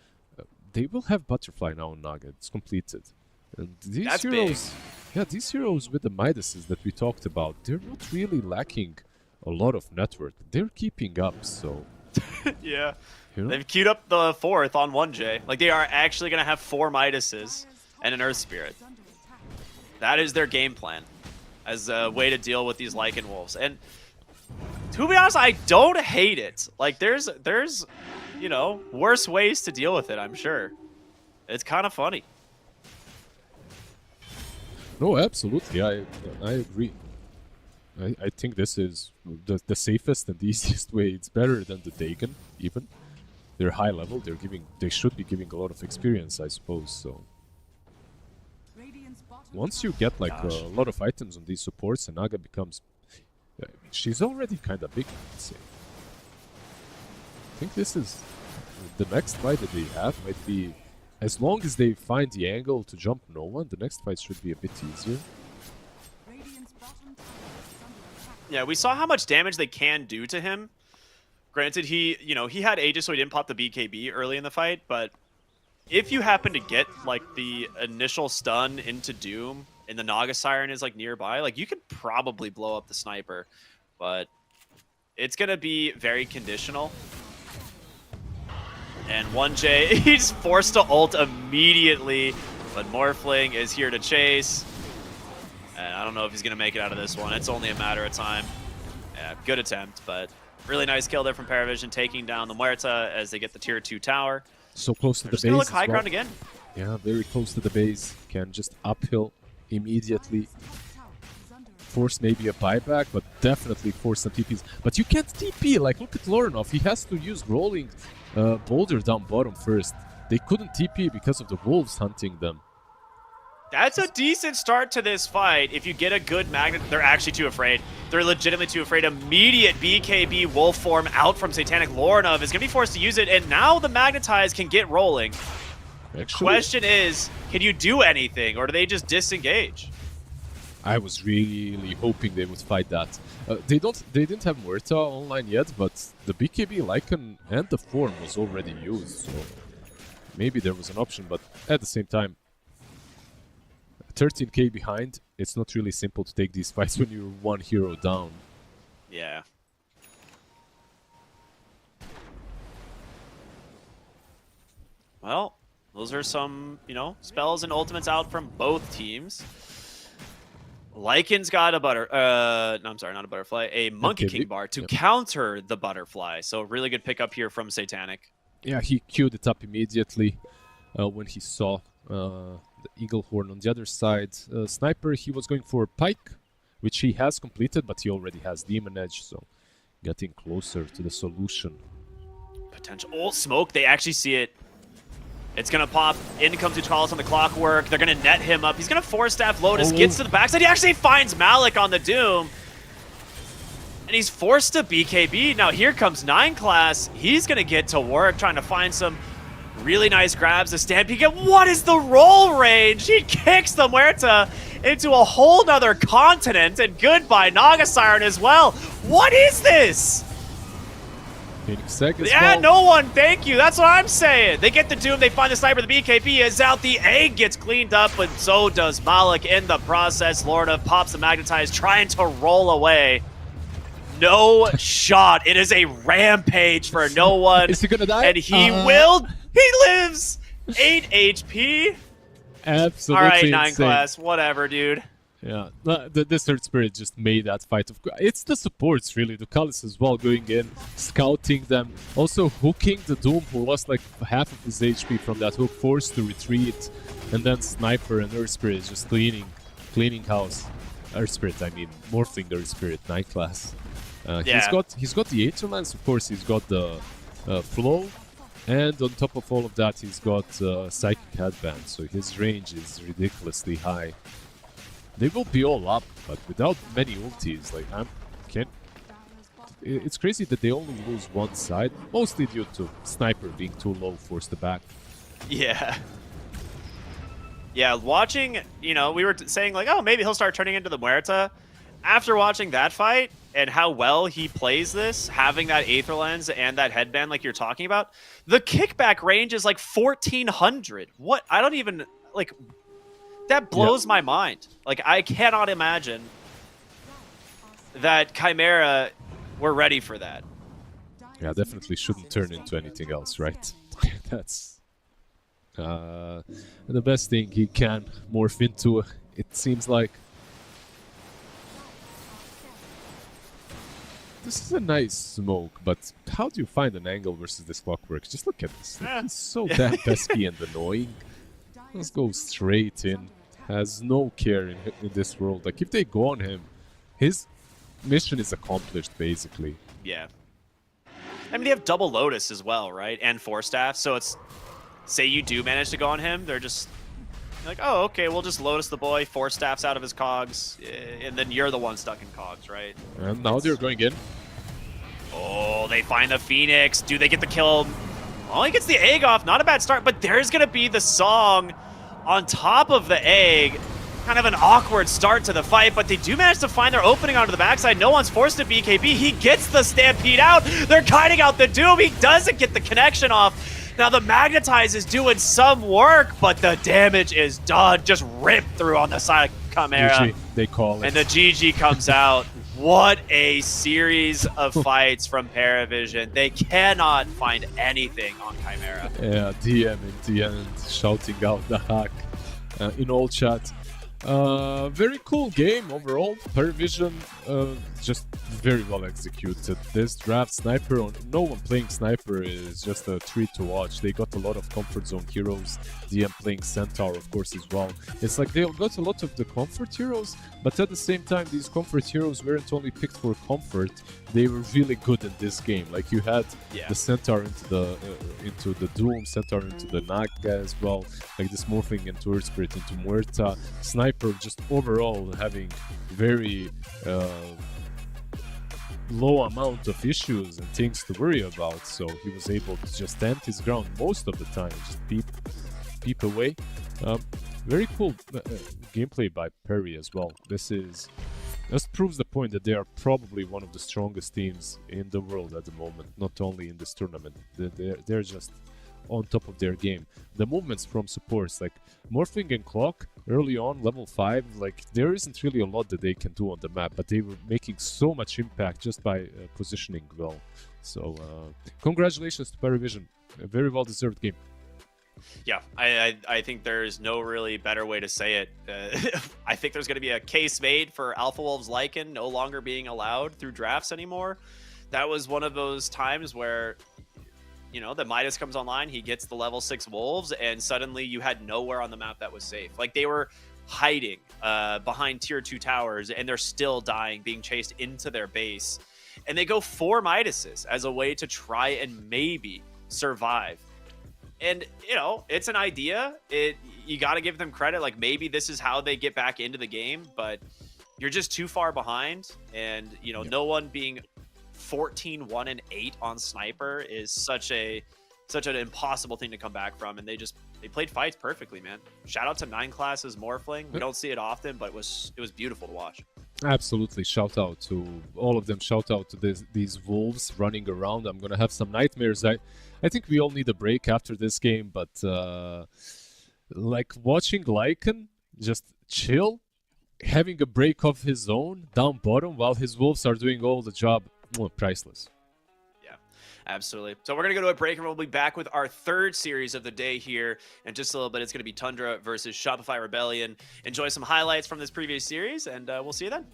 they will have Butterfly now on Naga. It's completed. And these That's big. heroes, yeah, these heroes with the Midases that we talked about, they're not really lacking a lot of network. They're keeping up, so... Yeah. You know? They've queued up the 4th on 1J. Like, they are actually going to have 4 Midases and an Earth Spirit. That is their game plan as a way to deal with these Lycan Wolves. And to be honest, I don't hate it. Like, there's you know, worse ways to deal with it, I'm sure. It's kind of funny. No, absolutely. I agree. I think this is the safest and the easiest way. It's better than the Dagon, even. They're high level. They should be giving a lot of experience, I suppose. So once you get like a lot of items on these supports, and Naga becomes, she's already kind of big, I'd say. I think this is the next fight that they have might be, as long as they find the angle to jump no one, the next fight should be a bit easier. Yeah, we saw how much damage they can do to him. Granted, he had Aegis, so he didn't pop the BKB early in the fight, but if you happen to get like the initial stun into Doom and the Naga Siren is like nearby, like you could probably blow up the sniper, but it's gonna be very conditional. And 1J, he's forced to ult immediately, but Morphling is here to chase. And I don't know if he's going to make it out of this one. It's only a matter of time. Yeah, good attempt, but really nice kill there from Paravision, taking down the Muerta as they get the tier 2 tower. So close to the base. Just going to look high as well. ground again. Yeah, very close to the base. Can just uphill immediately. Force maybe a buyback, but definitely force some TPs. But you can't TP. Like, look at Lorenov. He has to use rolling boulder down bottom first. They couldn't TP because of the wolves hunting them. That's a decent start to this fight. If you get a good magnet, they're actually too afraid. They're legitimately too afraid. Immediate BKB wolf form out from Satanic. Lorenov is going to be forced to use it, and now the Magnetize can get rolling. Actually, Question is, can you do anything, or do they just disengage? I was really hoping they would fight that. They didn't have Muerta online yet, but the BKB Lycan and the form was already used, so maybe there was an option, but at the same time, 13k behind, it's not really simple to take these fights when you're one hero down. Yeah. Well, those are some, spells and ultimates out from both teams. Lycan's got a not a butterfly, a Monkey King bar to counter the butterfly. So really good pickup here from Satanic. Yeah, he queued it up immediately when he saw the Eagle Horn on the other side. Sniper, he was going for Pike, which he has completed, but he already has Demon Edge, so getting closer to the solution. Potential. Oh, smoke. They actually see it. It's going to pop. In comes Uchalis on the clockwork. They're going to net him up. He's going to force staff Lotus. Gets to the backside. He actually finds Malik on the Doom. And he's forced to BKB. Now here comes 9 class. He's going to get to work trying to find some really nice grabs. The Stampede. What is the roll range? He kicks the Muerta into a whole nother continent. And goodbye Naga Siren as well. What is this? Yeah, no one, thank you. That's what I'm saying. They get the Doom, they find the Sniper, the BKB is out, the egg gets cleaned up, but so does Malik in the process. Lorna pops the Magnetize, trying to roll away. No shot. It is a rampage for no one. Is he gonna die? And he will. He lives. 8 HP. Absolutely All right, 9 insane. class. Whatever, dude. Yeah, this Third Spirit just made that fight. It's the supports, really. Ducalis as well going in, scouting them. Also hooking the Doom, who lost like half of his HP from that hook, forced to retreat. And then Sniper and Earth Spirit just cleaning house. Earth Spirit, I mean, morphing the Earth Spirit, 9 class. He's got the Aether Lance, of course, he's got the Flow. And on top of all of that, he's got Psychic Headband, so his range is ridiculously high. They will be all up, but without many ultis, like it's crazy that they only lose one side, mostly due to Sniper being too low, forced to back. Yeah. Yeah, watching, you know, we were saying like, oh, maybe he'll start turning into the Muerta. After watching that fight and how well he plays this, having that Aether Lens and that headband like you're talking about, the kickback range is like 1400. What? I don't even, like, that blows my mind. Like, I cannot imagine that Chimera were ready for that. Yeah, definitely shouldn't turn into anything else, right? That's the best thing he can morph into, it seems like. This is a nice smoke, but how do you find an angle versus this Clockwork? Just look at this. It's so damn pesky and annoying. Let's go straight in. Has no care in this world. Like, if they go on him, his mission is accomplished, basically. Yeah. I mean, they have double Lotus as well, right? And Force Staff, so it's... Say you do manage to go on him, they're just... Like, oh, okay, we'll just Lotus the boy, Force Staffs out of his cogs, and then you're the one stuck in cogs, right? And now they're going in. Oh, they find the Phoenix. Do they get the kill? Oh, he gets the egg off. Not a bad start, but there's going to be the song on top of the egg. Kind of an awkward start to the fight, but they do manage to find their opening onto the backside. No one's forced to BKB. He gets the Stampede out. They're kiting out the Doom. He doesn't get the connection off. Now the Magnetize is doing some work, but the damage is done. Just ripped through on the side of Chimera. GG, they call it. And the GG comes out. What a series of fights from Paravision. They cannot find anything on Chimera. Yeah, DM at the end, shouting out the hack in all chat. Very cool game overall. Paravision just very well executed. This draft Sniper, no one playing Sniper is just a treat to watch. They got a lot of comfort zone heroes. DM playing Centaur, of course, as well. It's like they got a lot of the comfort heroes, but at the same time, these comfort heroes weren't only picked for comfort. They were really good in this game. Like, you had the Centaur into the Doom, Centaur into the Naga as well. Like this morphing into Earth Spirit into Muerta. Sniper just overall having very low amount of issues and things to worry about. So he was able to just stand his ground most of the time, just peep away. Very cool gameplay by Perry as well. This just proves the point that they are probably one of the strongest teams in the world at the moment, not only in this tournament. They're just on top of their game. The movements from supports, like Morphing and Clock, early on, level 5, like there isn't really a lot that they can do on the map, but they were making so much impact just by positioning well. So, congratulations to Paravision. A very well-deserved game. Yeah, I think there's no really better way to say it. I think there's going to be a case made for Alpha Wolves Lycan no longer being allowed through drafts anymore. That was one of those times where, you know, the Midas comes online, he gets the level 6 Wolves, and suddenly you had nowhere on the map that was safe. Like, they were hiding behind tier 2 towers, and they're still dying, being chased into their base. And they go 4 Midases as a way to try and maybe survive. And, you know, it's an idea. You got to give them credit. Like, maybe this is how they get back into the game, but you're just too far behind. And, you know, no one being 14-1-8 on Sniper is such an impossible thing to come back from. And they played fights perfectly, man. Shout out to 9 classes Morphling. We don't see it often, but it was beautiful to watch. Absolutely. Shout out to all of them. Shout out to these wolves running around. I'm gonna have some nightmares. I think we all need a break after this game, but like watching Lycan just chill, having a break of his own down bottom while his wolves are doing all the job, priceless. Absolutely. So we're going to go to a break, and we'll be back with our third series of the day here in just a little bit. It's going to be Tundra versus Shopify Rebellion. Enjoy some highlights from this previous series, and we'll see you then.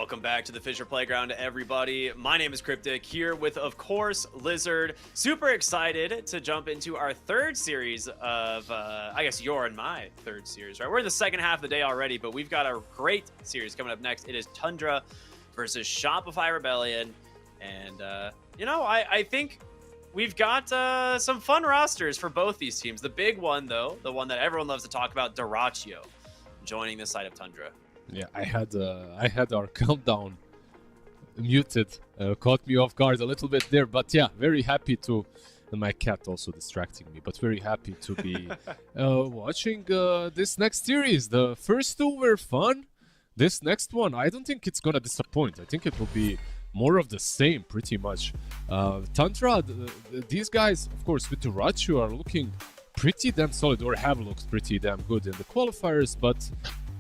Welcome back to the Fissure Playground, everybody. My name is Cryptic, here with, of course, Lizard. Super excited to jump into our third series of, I guess your and my third series, right? We're in the second half of the day already, but we've got a great series coming up next. It is Tundra versus Shopify Rebellion. And, I think we've got some fun rosters for both these teams. The big one, though, the one that everyone loves to talk about, Dyrachyo, joining the side of Tundra. Yeah, I had our countdown muted, caught me off guard a little bit there, but yeah, very happy to, and my cat also distracting me, but very happy to be watching this next series. The first two were fun. This next one, I don't think it's gonna disappoint. I think it will be more of the same, pretty much. Tundra, these guys, of course, with Dyrachyo are looking pretty damn solid, or have looked pretty damn good in the qualifiers, but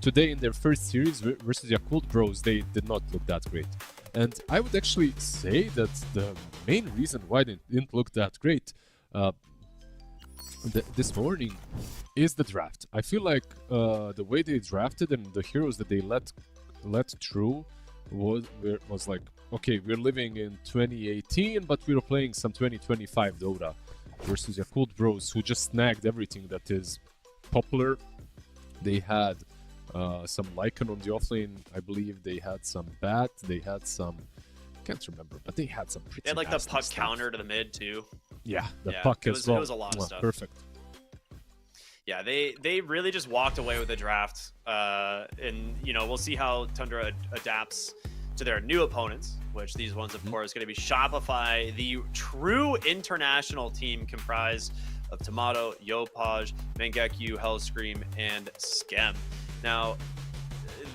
today in their first series versus Yakult Bros, they did not look that great. And I would actually say that the main reason why they didn't look that great this morning is the draft. I feel like the way they drafted and the heroes that they let through was like, okay, we're living in 2018, but we're playing some 2025 Dota versus Yakult Bros, who just snagged everything that is popular. They had some Lycan on the offlane. I believe they had some Bat. They had some... can't remember, but they had some pretty They had like the puck stuff. Counter to the mid too. Yeah, the puck as well. It was a lot of stuff. Perfect. Yeah, they really just walked away with the draft. And, we'll see how Tundra adapts to their new opponents, which these ones, of course, going to be Shopify, the true international team comprised of Tomato, Yopaj, Mangekyu, Hellscream, and Skem. Now,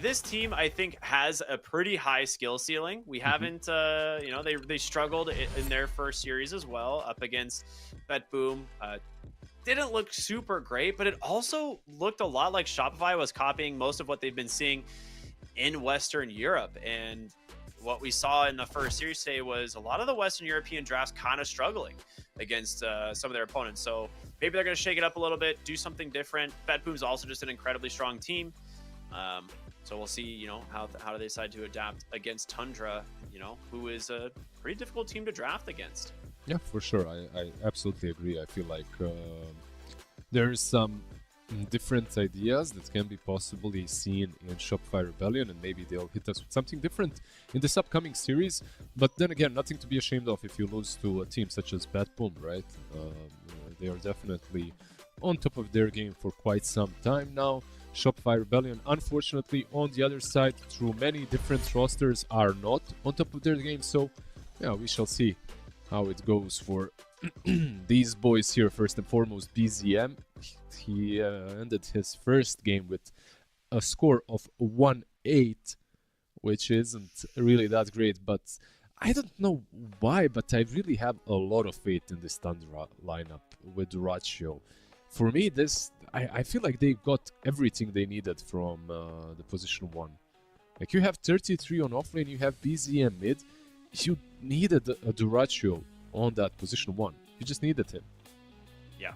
this team, I think, has a pretty high skill ceiling. We haven't, they struggled in their first series as well, up against BetBoom. Didn't look super great, but it also looked a lot like Shopify was copying most of what they've been seeing in Western Europe. And what we saw in the first series today was a lot of the Western European drafts kind of struggling against some of their opponents. So maybe they're going to shake it up a little bit, do something different. BetBoom's also just an incredibly strong team. So we'll see, how do they decide to adapt against Tundra, who is a pretty difficult team to draft against. Yeah, for sure. I absolutely agree. I feel like there's some different ideas that can be possibly seen in Shopify Rebellion, and maybe they'll hit us with something different in this upcoming series. But then again, nothing to be ashamed of if you lose to a team such as BetBoom, right? They are definitely on top of their game for quite some time now. Shopify Rebellion, unfortunately, on the other side, through many different rosters, are not on top of their game. So, yeah, we shall see how it goes for these boys here. First and foremost, BZM. He ended his first game with a score of 1-8, which isn't really that great, but I don't know why, but I really have a lot of faith in this Tundra lineup with Dyrachyo. For me, I feel like they got everything they needed from the position 1. Like, you have 33 on offlane, you have BZM mid, you needed a Dyrachyo on that position 1. You just needed him. Yeah,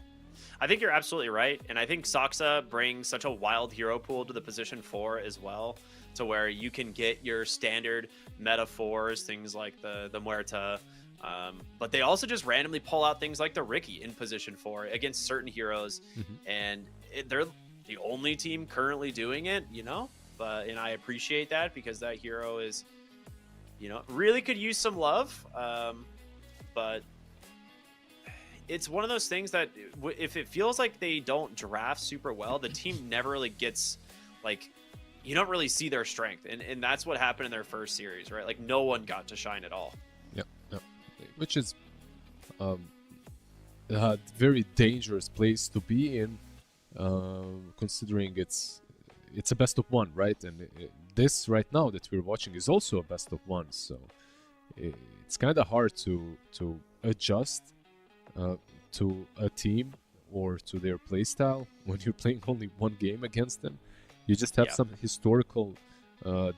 I think you're absolutely right. And I think Saksa brings such a wild hero pool to the position 4 as well, to where you can get your standard meta 4s, things like the Muerta. But they also just randomly pull out things like the Ricky in position 4 against certain heroes. And they're the only team currently doing it, and I appreciate that, because that hero is, really could use some love. But it's one of those things that if it feels like they don't draft super well, the team never really gets, like, you don't really see their strength. And that's what happened in their first series, right? Like, no one got to shine at all. Yep. Which is a very dangerous place to be in, considering it's a best of 1, right? And this right now that we're watching is also a best of 1, so it's kind of hard to adjust to a team or to their playstyle when you're playing only one game against them. You just have some historical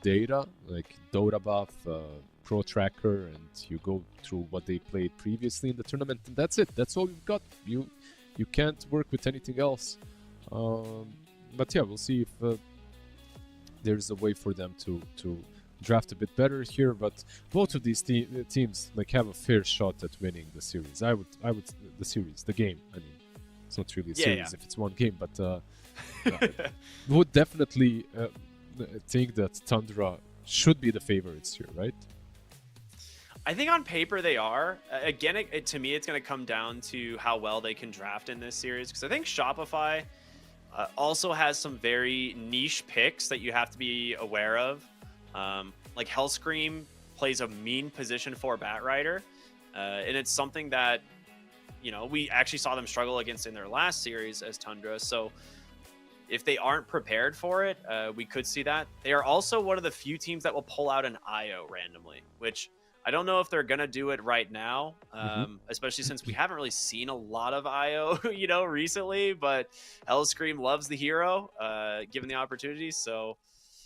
data, like Dota buff, Pro Tracker, and you go through what they played previously in the tournament, and that's it. That's all you've got. You can't work with anything else. But yeah, we'll see if there's a way for them to draft a bit better here, but both of these teams like have a fair shot at winning the series. I would the game. I mean, it's not really a series if it's one game, but would definitely think that Tundra should be the favorites here, right? I think on paper they are. Again, to me, it's going to come down to how well they can draft in this series, because I think Shopify also has some very niche picks that you have to be aware of. Like Hellscream plays a mean position for Batrider, and it's something that, you know, we actually saw them struggle against in their last series as Tundra. So if they aren't prepared for it, we could see that. They are also one of the few teams that will pull out an IO randomly, which I don't know if they're going to do it right now, especially since we haven't really seen a lot of IO, you know, recently, but Hellscream loves the hero, given the opportunity. So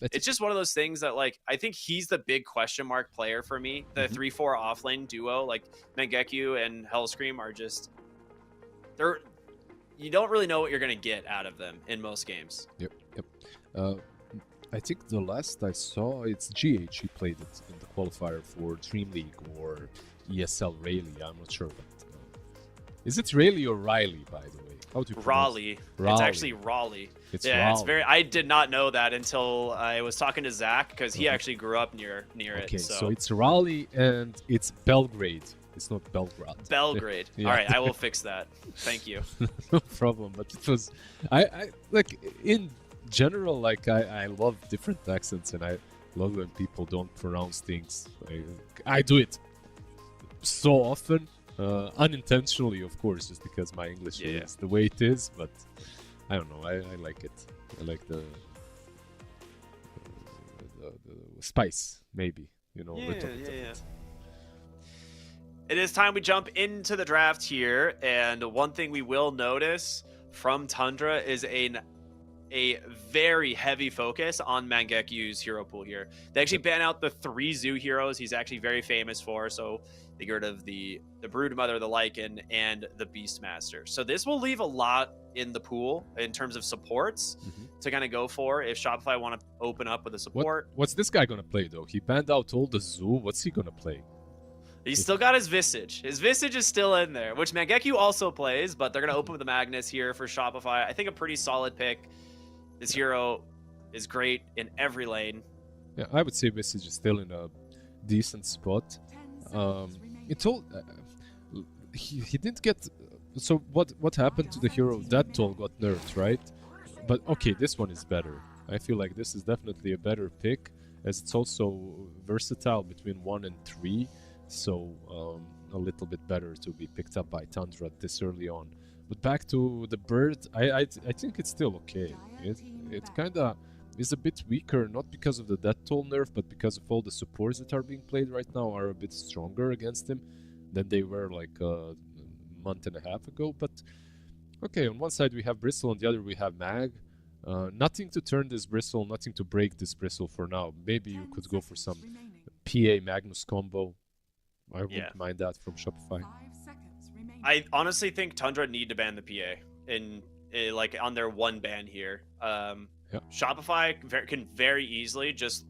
it's just one of those things that, like, I think he's the big question mark player for me. The 3-4 offlane duo, like Mangekyu and Hellscream, are just, you don't really know what you're going to get out of them in most games. Yep. I think the last I saw, it's GH. He played it in the qualifier for Dream League or ESL Rayleigh. I'm not sure, but is it Rayleigh or Riley, by the way? How do you pronounce Raleigh. it? Raleigh. It's actually Raleigh. Raleigh. It's very. I did not know that until I was talking to Zach, because he actually grew up near it. Okay, so it's Raleigh and it's Belgrade. It's not Belgrade. Belgrade. Yeah. All right, I will fix that. Thank you. No problem. But it was, I like in general, like I love different accents, and I love when people don't pronounce things. I do it so often, unintentionally, of course, just because my English is the way it is. But I don't know. I like it. I like the spice, maybe. You know, a little bit of it. It is time we jump into the draft here, and one thing we will notice from Tundra is a very heavy focus on Mangekyu's hero pool here. They actually ban out the 3 zoo heroes he's actually very famous for, so they get rid of the Broodmother, the Lycan, and the Beastmaster. So this will leave a lot in the pool in terms of supports to kind of go for if Shopify want to open up with a support. What's this guy gonna play though? He banned out all the zoo. What's he gonna play? He's still got his Visage. His Visage is still in there, which Mangekyu also plays, but they're going to open with the Magnus here for Shopify. I think a pretty solid pick. This hero is great in every lane. Yeah, I would say Visage is still in a decent spot. He didn't get. So what happened to the hero? That toll got nerfed, right? But okay, this one is better. I feel like this is definitely a better pick, as it's also versatile between 1 and 3. So a little bit better to be picked up by Tundra this early on. But back to the bird, I think it's still okay. It kind of is a bit weaker, not because of the death toll nerf, but because of all the supports that are being played right now are a bit stronger against him than they were like a month and a half ago. But okay, on one side we have Bristle, on the other we have Mag. Nothing to turn this Bristle, nothing to break this Bristle for now. Maybe you could go for some PA Magnus combo. I wouldn't mind that from Shopify. I honestly think Tundra need to ban the PA in like on their one ban here. Shopify can very easily just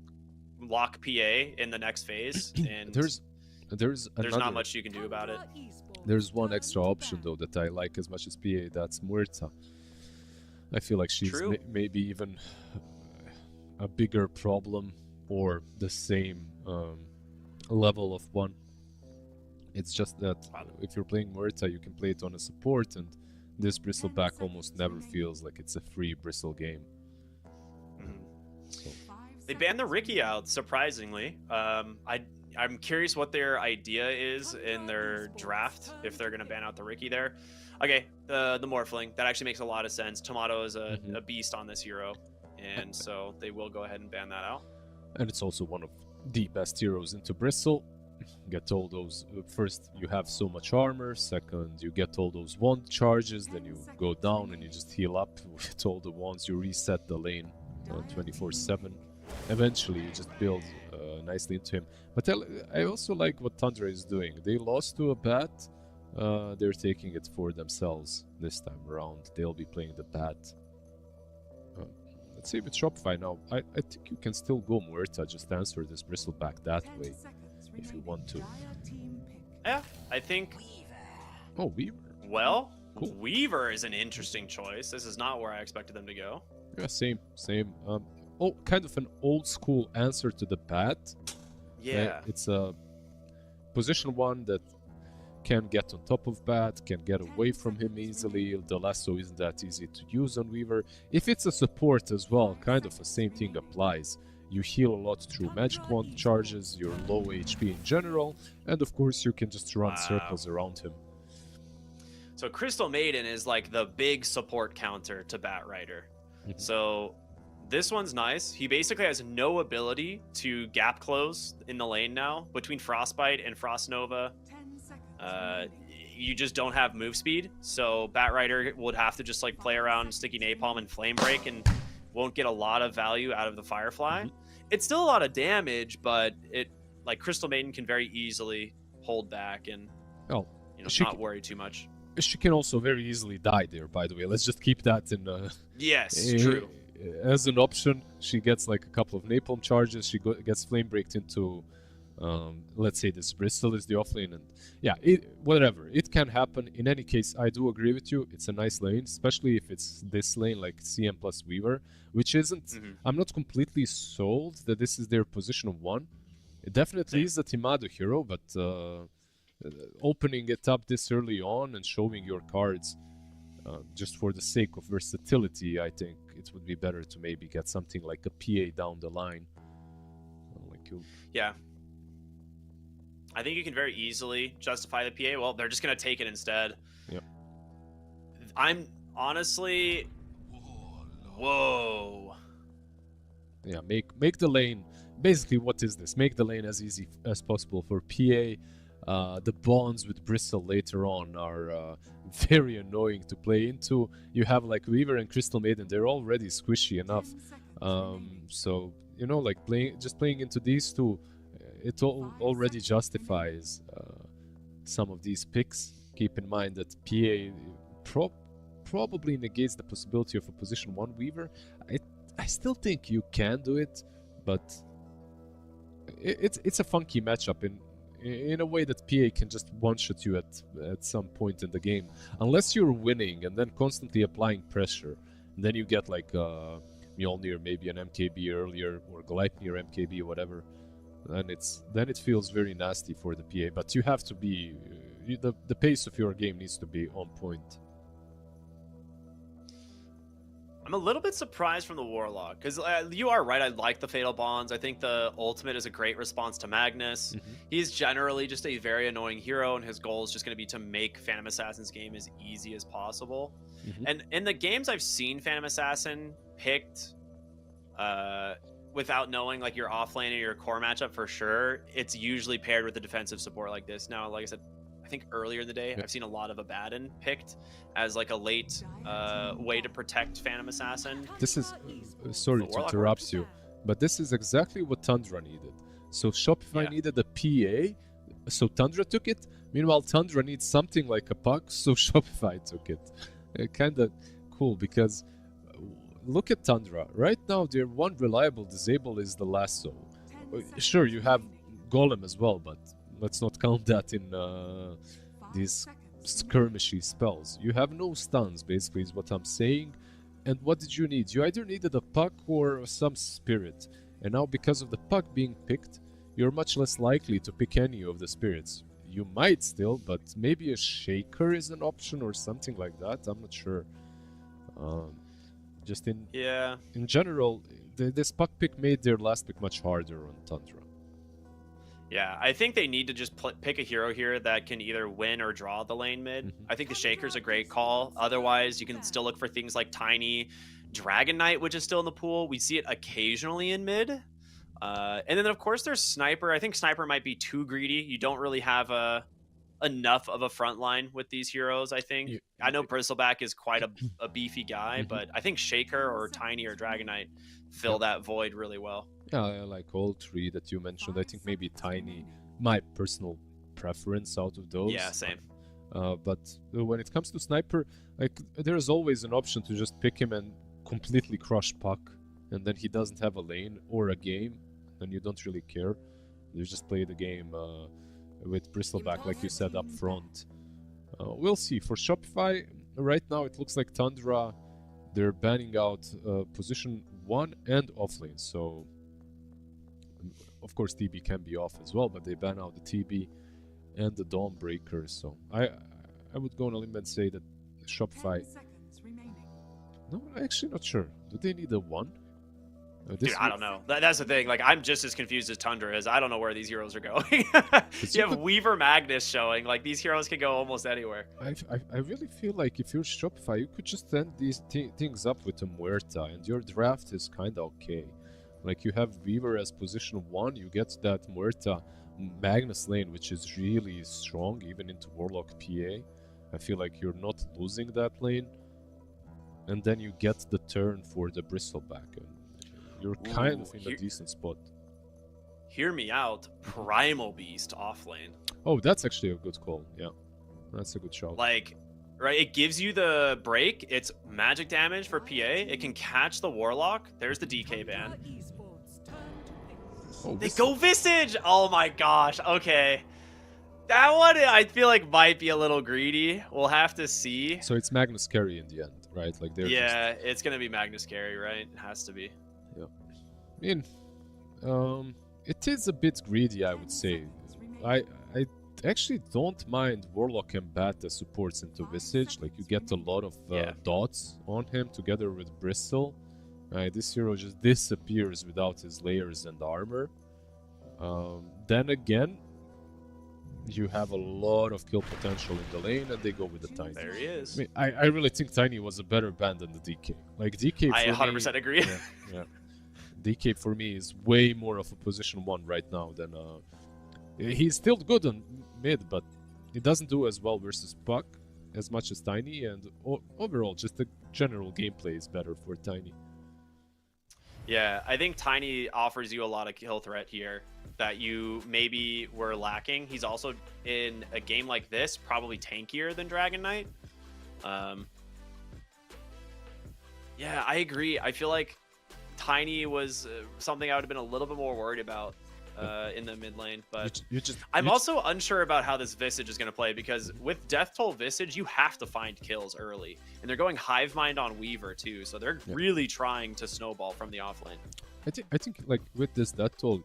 lock PA in the next phase, and there's not much you can do about it. There's one extra option though that I like as much as PA. That's Muerta. I feel like she's maybe even a bigger problem or the same level of one. It's just that if you're playing Muerta, you can play it on a support, and this Bristleback almost never feels like it's a free Bristle game. So. They banned the Ricky out, surprisingly. I'm curious what their idea is in their draft, if they're going to ban out the Ricky there. Okay, the Morphling, that actually makes a lot of sense. Tomato is a beast on this hero, and so they will go ahead and ban that out. And it's also one of the best heroes into Bristle. Get all those, first you have so much armor, second you get all those wand charges, then you go down and you just heal up with all the wands, you reset the lane 24/7. Eventually you just build nicely into him. But I also like what Tundra is doing. They lost to a bat, they're taking it for themselves this time around. They'll be playing the bat. let's say with Shopify now, I think you can still go Muerta, just answer this Bristleback that way if you want to. Yeah, I think. Oh, Weaver. Well, Cool. Weaver is an interesting choice. This is not where I expected them to go. Yeah, same. Oh, kind of an old school answer to the bat. Yeah. It's a position 1 that can get on top of bat, can get away from him easily. The lasso isn't that easy to use on Weaver. If it's a support as well, kind of the same thing applies. You heal a lot through magic wand charges, you're low HP in general, and of course you can just run circles around him. So Crystal Maiden is like the big support counter to Bat Rider. So this one's nice. He basically has no ability to gap close in the lane now between Frostbite and Frost Nova. You just don't have move speed, so Bat Rider would have to just like play around Sticky Napalm and Flame Break and won't get a lot of value out of the Firefly. It's still a lot of damage, but it like Crystal Maiden can very easily hold back and not worry too much. She can also very easily die there, by the way. Let's just keep that in yes, true. As an option. She gets like a couple of napalm charges, she gets flame breaked into let's say this Bristol is the offlane, and yeah, whatever, it can happen. In any case, I do agree with you, it's a nice lane, especially if it's this lane like CM plus Weaver, which isn't I'm not completely sold that this is their position 1. It definitely is a Timado hero, but opening it up this early on and showing your cards just for the sake of versatility, I think it would be better to maybe get something like a PA down the line. Yeah. I think you can very easily justify the PA. Well, they're just going to take it instead. Yep. I'm honestly... Whoa. Yeah, make the lane... Basically, what is this? Make the lane as easy as possible for PA. The bonds with Bristle later on are very annoying to play into. You have like Weaver and Crystal Maiden, they're already squishy enough. So, like playing into these two, it already justifies some of these picks. Keep in mind that PA probably negates the possibility of a position 1 Weaver. I still think you can do it, but it's a funky matchup in a way that PA can just one-shot you at some point in the game. Unless you're winning and then constantly applying pressure, and then you get like Mjolnir, maybe an MKB earlier, or Gleipnir MKB, whatever. Then it feels very nasty for the PA. But you have to be the pace of your game needs to be on point. I'm a little bit surprised from the Warlock, because you are right, I like the Fatal Bonds. I think the ultimate is a great response to Magnus. He's generally just a very annoying hero, and his goal is just going to be to make Phantom Assassin's game as easy as possible. And in the games I've seen Phantom Assassin picked without knowing like your offlane and your core matchup for sure, it's usually paired with a defensive support like this. Now, like I said, I think earlier in the day, I've seen a lot of Abaddon picked as like a late way to protect Phantom Assassin. This is sorry to interrupt you, but this is exactly what Tundra needed. So Shopify needed a PA, so Tundra took it. Meanwhile, Tundra needs something like a puck, so Shopify took it. Kind of cool, because look at Tundra. Right now, their one reliable disable is the lasso. Sure, you have Golem as well, but let's not count that in these skirmishy spells. You have no stuns, basically, is what I'm saying. And what did you need? You either needed a puck or some spirit. And now, because of the puck being picked, you're much less likely to pick any of the spirits. You might still, but maybe a shaker is an option or something like that. I'm not sure. Just in general, this puck pick made their last pick much harder on Tundra. Yeah, I think they need to just pick a hero here that can either win or draw the lane mid. I think the Shaker's a great call. Otherwise, you can still look for things like Tiny, Dragon Knight, which is still in the pool. We see it occasionally in mid. And then, of course, there's Sniper. I think Sniper might be too greedy. You don't really have enough of a front line with these heroes, I think. I know Bristleback is quite a beefy guy, but I think Shaker or Tiny or Dragon Knight fill that void really well. Yeah, I like all three that you mentioned. I think maybe Tiny, my personal preference out of those. Yeah, same. But when it comes to Sniper, like there's always an option to just pick him and completely crush Puck and then he doesn't have a lane or a game, then you don't really care. You just play the game with Bristleback, like you said, up front. We'll see. For Shopify, right now it looks like Tundra, they're banning out position 1 and offlane. So, of course, TB can be off as well, but they ban out the TB and the Dawnbreaker. So, I would go on a limb and say that Shopify... 10 seconds remaining. No, I'm actually not sure. Do they need a 1? Dude, I don't know. That's the thing. Like, I'm just as confused as Tundra is. I don't know where these heroes are going. You have Weaver Magnus showing. Like, these heroes can go almost anywhere. I really feel like if you're Shopify, you could just end these things up with a Muerta, and your draft is kind of okay. Like, you have Weaver as position 1, you get that Muerta Magnus lane, which is really strong, even into Warlock PA. I feel like you're not losing that lane. And then you get the turn for the Bristleback. You're kind of in a decent spot. Hear me out. Primal Beast off lane. Oh, that's actually a good call. Yeah, that's a good shout. Like, right, it gives you the break. It's magic damage for PA. It can catch the Warlock. There's the DK ban. Esports, turn to pick. Oh, They go Visage! Oh my gosh, okay. That one I feel like might be a little greedy. We'll have to see. So it's Magnus carry in the end, right? Like they're Yeah, it's gonna be Magnus carry, right? It has to be. I mean, it is a bit greedy, I would say. I actually don't mind Warlock and Bat as supports into Visage. Like, you get a lot of dots on him together with Bristle. This hero just disappears without his layers and armor. Then again, you have a lot of kill potential in the lane, and they go with the Tiny. There he is. I mean, I really think Tiny was a better ban than the DK. Like, DK for I 100% me, agree. yeah. DK for me is way more of a position 1 right now than he's still good on mid, but he doesn't do as well versus Puck as much as Tiny, and overall just the general gameplay is better for Tiny. Yeah, I think Tiny offers you a lot of kill threat here that you maybe were lacking. He's also, in a game like this, probably tankier than Dragon Knight. Yeah, I agree. I feel like Tiny was something I would have been a little bit more worried about in the mid lane, but I'm also unsure about how this Visage is going to play, because with Death Toll Visage, you have to find kills early, and they're going Hive Mind on Weaver too, so they're really trying to snowball from the offlane. I think like with this Death Toll,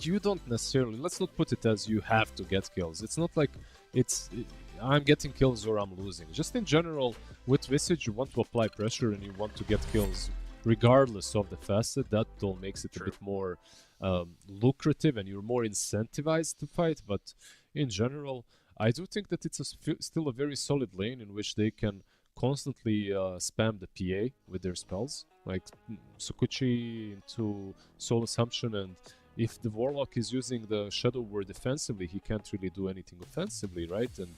you don't necessarily, let's not put it as you have to get kills. It's not like I'm getting kills or I'm losing. Just in general, with Visage, you want to apply pressure and you want to get kills regardless of the facet. That all makes it a bit more lucrative, and you're more incentivized to fight. But in general, I do think that it's still a very solid lane in which they can constantly spam the PA with their spells, like Sukuchi into Soul Assumption, and if the Warlock is using the Shadow Word defensively, he can't really do anything offensively, right? And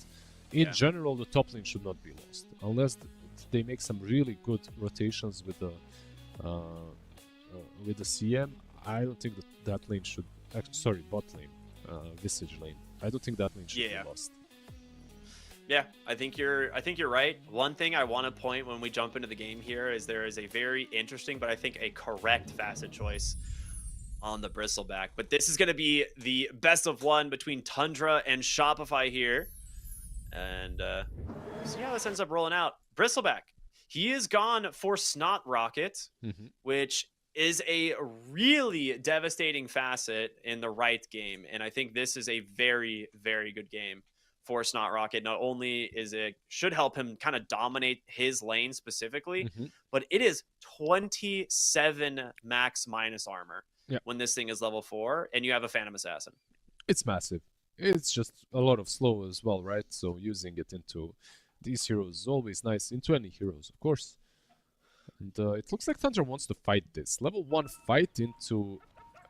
in general, the top lane should not be lost, unless they make some really good rotations with the CM. I don't think that lane should... sorry, bot lane, Visage lane. I don't think that lane should be lost. Yeah, I think you're right. One thing I want to point when we jump into the game here is there is a very interesting, but I think a correct facet choice on the Bristleback. But this is going to be the best of one between Tundra and Shopify here. And see how this ends up rolling out. Bristleback, he is gone for Snot Rocket, which is a really devastating facet in the right game. And I think this is a very, very good game for Snot Rocket. Not only is it should help him kind of dominate his lane specifically, but it is 27 max minus armor when this thing is level 4 and you have a Phantom Assassin. It's massive. It's just a lot of slow as well, right? So using it into these heroes is always nice. Into any heroes, of course. And it looks like Thunder wants to fight this. Level 1 fight into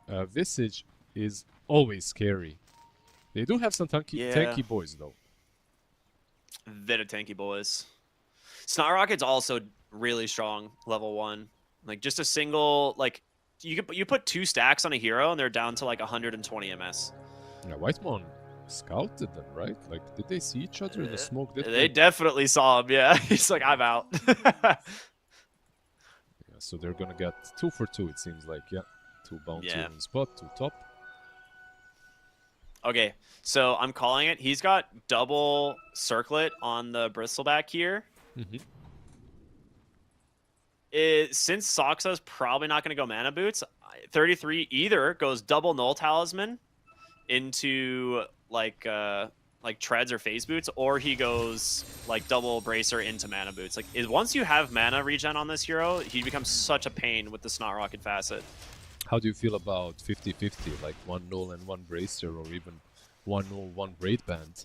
Visage is always scary. They do have some tanky boys, though. Very tanky boys. Snot Rocket's also really strong, level 1. Like, just a single, like, you put 2 stacks on a hero, and they're down to, like, 120 MS. Yeah, Whitemon scouted them, right? Like, did they see each other in the smoke? They definitely saw him, yeah. He's like, I'm out. So they're gonna get 2 for 2, it seems like. Yeah, 2 bounty Yeah. on spot, 2 top. Okay, so I'm calling it. He's got double circlet on the bristleback here. Mhm. Since Soxa's probably not going to go mana boots, 33 either goes double null talisman into like treads or phase boots, or he goes like double bracer into mana boots. Like once you have mana regen on this hero, he becomes such a pain with the Snot Rocket facet. How do you feel about 50-50, like 1 null and 1 bracer, or even 1 null, 1 braid band?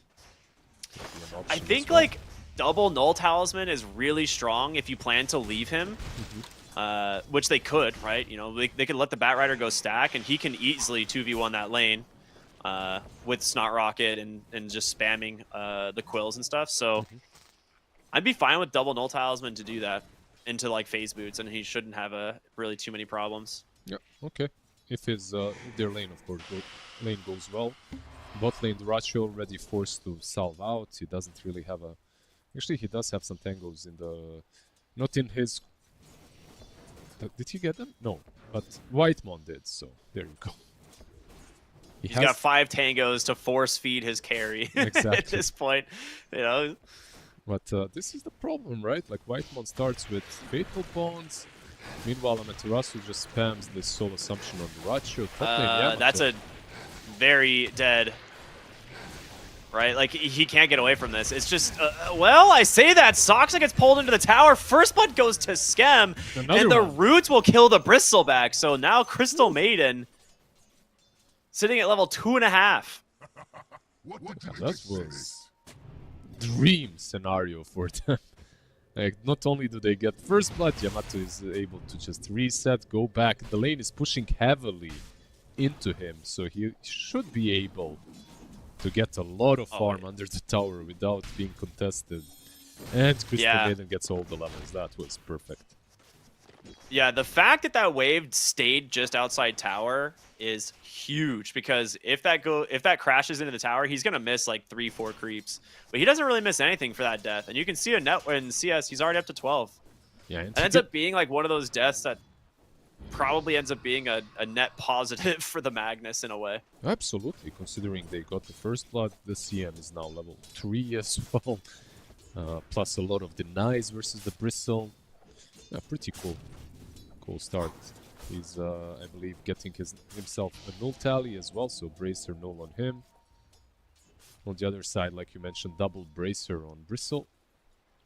I think like double null talisman is really strong if you plan to leave him, which they could, right? You know, they could let the Batrider go stack, and he can easily 2v1 that lane with Snot Rocket and just spamming the quills and stuff. So I'd be fine with double null talisman to do that into like phase boots, and he shouldn't have really too many problems. Yeah, okay. If their lane, of course, lane goes well. Bot lane, Duracho already forced to salve out. He doesn't really have a... Actually, he does have some tangos in the... Not in his... Did he get them? No, but Whitemon did, so there you go. He's got 5 tangos to force feed his carry Exactly. at this point, you know. But this is the problem, right? Like, Whitemon starts with Fatal Bonds. Meanwhile, Amaterasu just spams this Soul Assumption on Duracho. That's a very dead... Right? Like, he can't get away from this. It's just, well, I say that. Soxa gets pulled into the tower. First blood goes to Skem. Another and the one. roots will kill the Bristleback. So now Crystal Maiden sitting at level 2.5. That was dream scenario for them. Like, not only do they get first blood, Yamato is able to just reset, go back. The lane is pushing heavily into him, so he should be able to get a lot of farm under the tower without being contested. And Crystal Maiden gets all the levels. That was perfect. Yeah, the fact that that wave stayed just outside tower is huge, because if that crashes into the tower, he's gonna miss like 3-4 creeps. But he doesn't really miss anything for that death. And you can see in CS, he's already up to 12. Yeah, and ends up being like one of those deaths that probably ends up being a net positive for the Magnus in a way. Absolutely, considering they got the first blood, the CM is now level 3 as well. Plus a lot of denies versus the Bristle. Yeah, pretty cool. Cool start. He's, I believe, getting himself a null tally as well, so Bracer null on him. On the other side, like you mentioned, double Bracer on Bristle.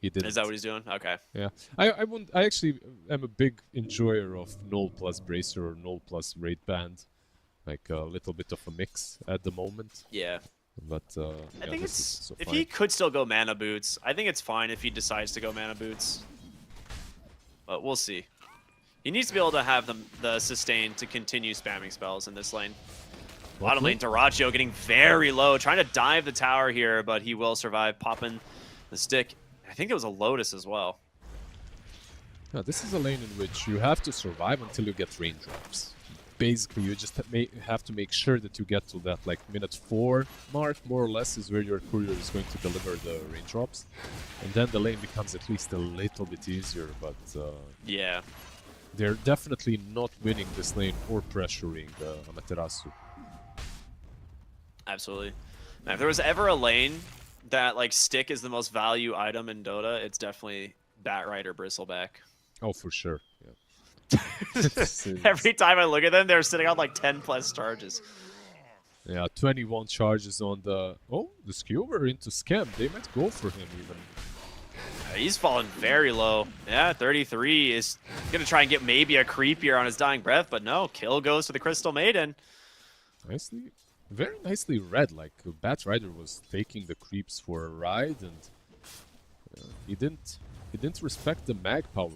He did. Is that what he's doing? Okay. Yeah, I actually am a big enjoyer of null plus Bracer or null plus Raid Band, like a little bit of a mix at the moment. Yeah. But I think it's so if fine. he could still go mana boots, I think it's fine if he decides to go mana boots. But we'll see. He needs to be able to have the sustain to continue spamming spells in this lane. Bottom lane, Duracho getting very low, trying to dive the tower here, but he will survive, popping the stick. I think it was a Lotus as well. Yeah, this is a lane in which you have to survive until you get raindrops. Basically, you just have to make sure that you get to that like minute 4 mark, more or less, is where your courier is going to deliver the raindrops. And then the lane becomes at least a little bit easier, but yeah, they're definitely not winning this lane or pressuring Amaterasu. Absolutely. Now, if there was ever a lane that like stick is the most value item in Dota, it's definitely Batrider Bristleback. Oh, for sure. Yeah. Every time I look at them, they're sitting on like 10 plus charges. Yeah, 21 charges on the... Oh, the skewer into Scam. They might go for him even. He's fallen very low. Yeah, 33 is going to try and get maybe a creep here on his dying breath, but no, kill goes to the Crystal Maiden. Nicely, very nicely read. Like, Batrider was taking the creeps for a ride, and he didn't respect the mag power.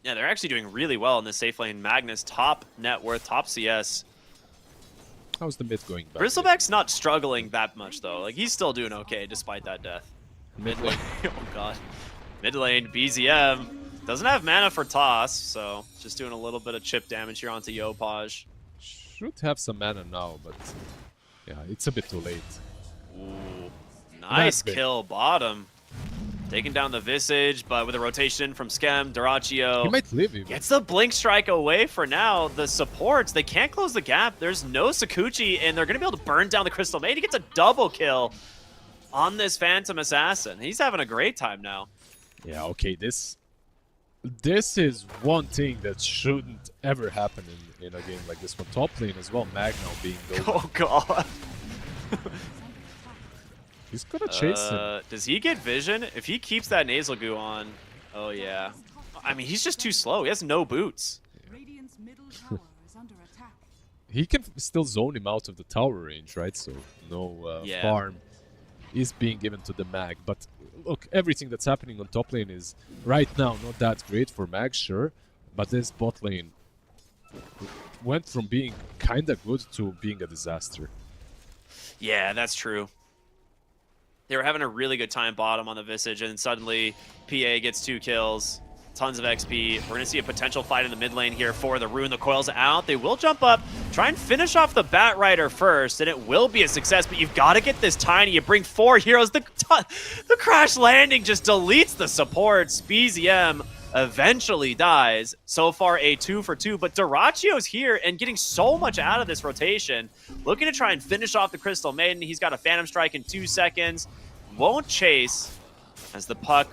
Yeah, they're actually doing really well in the safe lane. Magnus, top net worth, top CS. How's the mid going back? Bristleback's not struggling that much, though. Like, he's still doing okay despite that death. Mid lane. Oh, God. Mid lane, BZM. Doesn't have mana for toss, so just doing a little bit of chip damage here onto Yopaj. Should have some mana now, but yeah, it's a bit too late. Ooh. Nice kill, bottom. Taking down the Visage, but with a rotation from Skem, Dyrachyo He might live even. gets the Blink Strike away for now. The supports, they can't close the gap. There's no Sakuchi, and they're going to be able to burn down the Crystal Maid. He gets a double kill on this Phantom Assassin. He's having a great time now. Yeah, okay, this is one thing that shouldn't ever happen in a game like this one. Top lane as well, Mag now being the Oh, God. He's gonna chase him. Does he get vision? If he keeps that nasal goo on, oh yeah. I mean, he's just too slow. He has no boots. Radiant's middle tower is under attack. He can still zone him out of the tower range, right? So no Yeah. farm is being given to the Mag. But look, everything that's happening on top lane is right now not that great for Mag, sure. But this bot lane went from being kinda good to being a disaster. Yeah, that's true. They were having a really good time bottom on the Visage, and suddenly PA gets 2 kills, tons of XP. We're going to see a potential fight in the mid lane here for the Rune. The coil's out. They will jump up, try and finish off the Bat Rider first, and it will be a success, but you've got to get this tiny. You bring 4 heroes. The crash landing just deletes the supports. BZM eventually dies. So far, a 2 for 2, but Dyrachyo's here and getting so much out of this rotation. Looking to try and finish off the Crystal Maiden. He's got a Phantom Strike in 2 seconds. Won't chase as the puck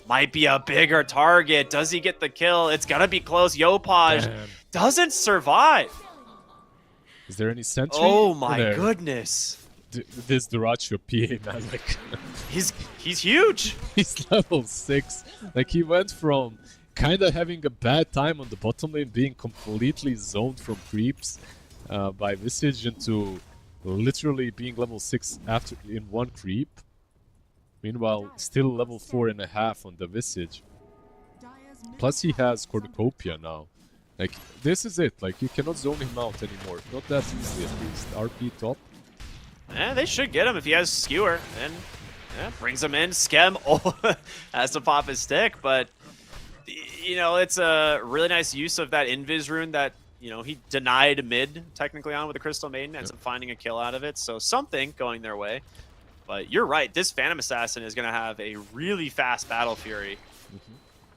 might be a bigger target. Does he get the kill? It's gonna be close. Yopaj Damn. doesn't survive. Is there any sentry? Oh my there? goodness. This Dyrachyo PA, man, like... He's huge. He's level 6. Like, he went from kinda having a bad time on the bottom lane, being completely zoned from creeps by Visage, into literally being level 6 after in 1 creep. Meanwhile, still level 4.5 on the Visage. Plus he has Cornucopia now. Like, this is it. Like, you cannot zone him out anymore. Not that easily, at least. RP top. They should get him if he has Skewer. And brings him in. Skem has to pop his stick, but you know, it's a really nice use of that Invis rune that, you know, he denied mid technically on with the Crystal Maiden, ends up finding a kill out of it. So something going their way. But you're right, this Phantom Assassin is going to have a really fast Battle Fury.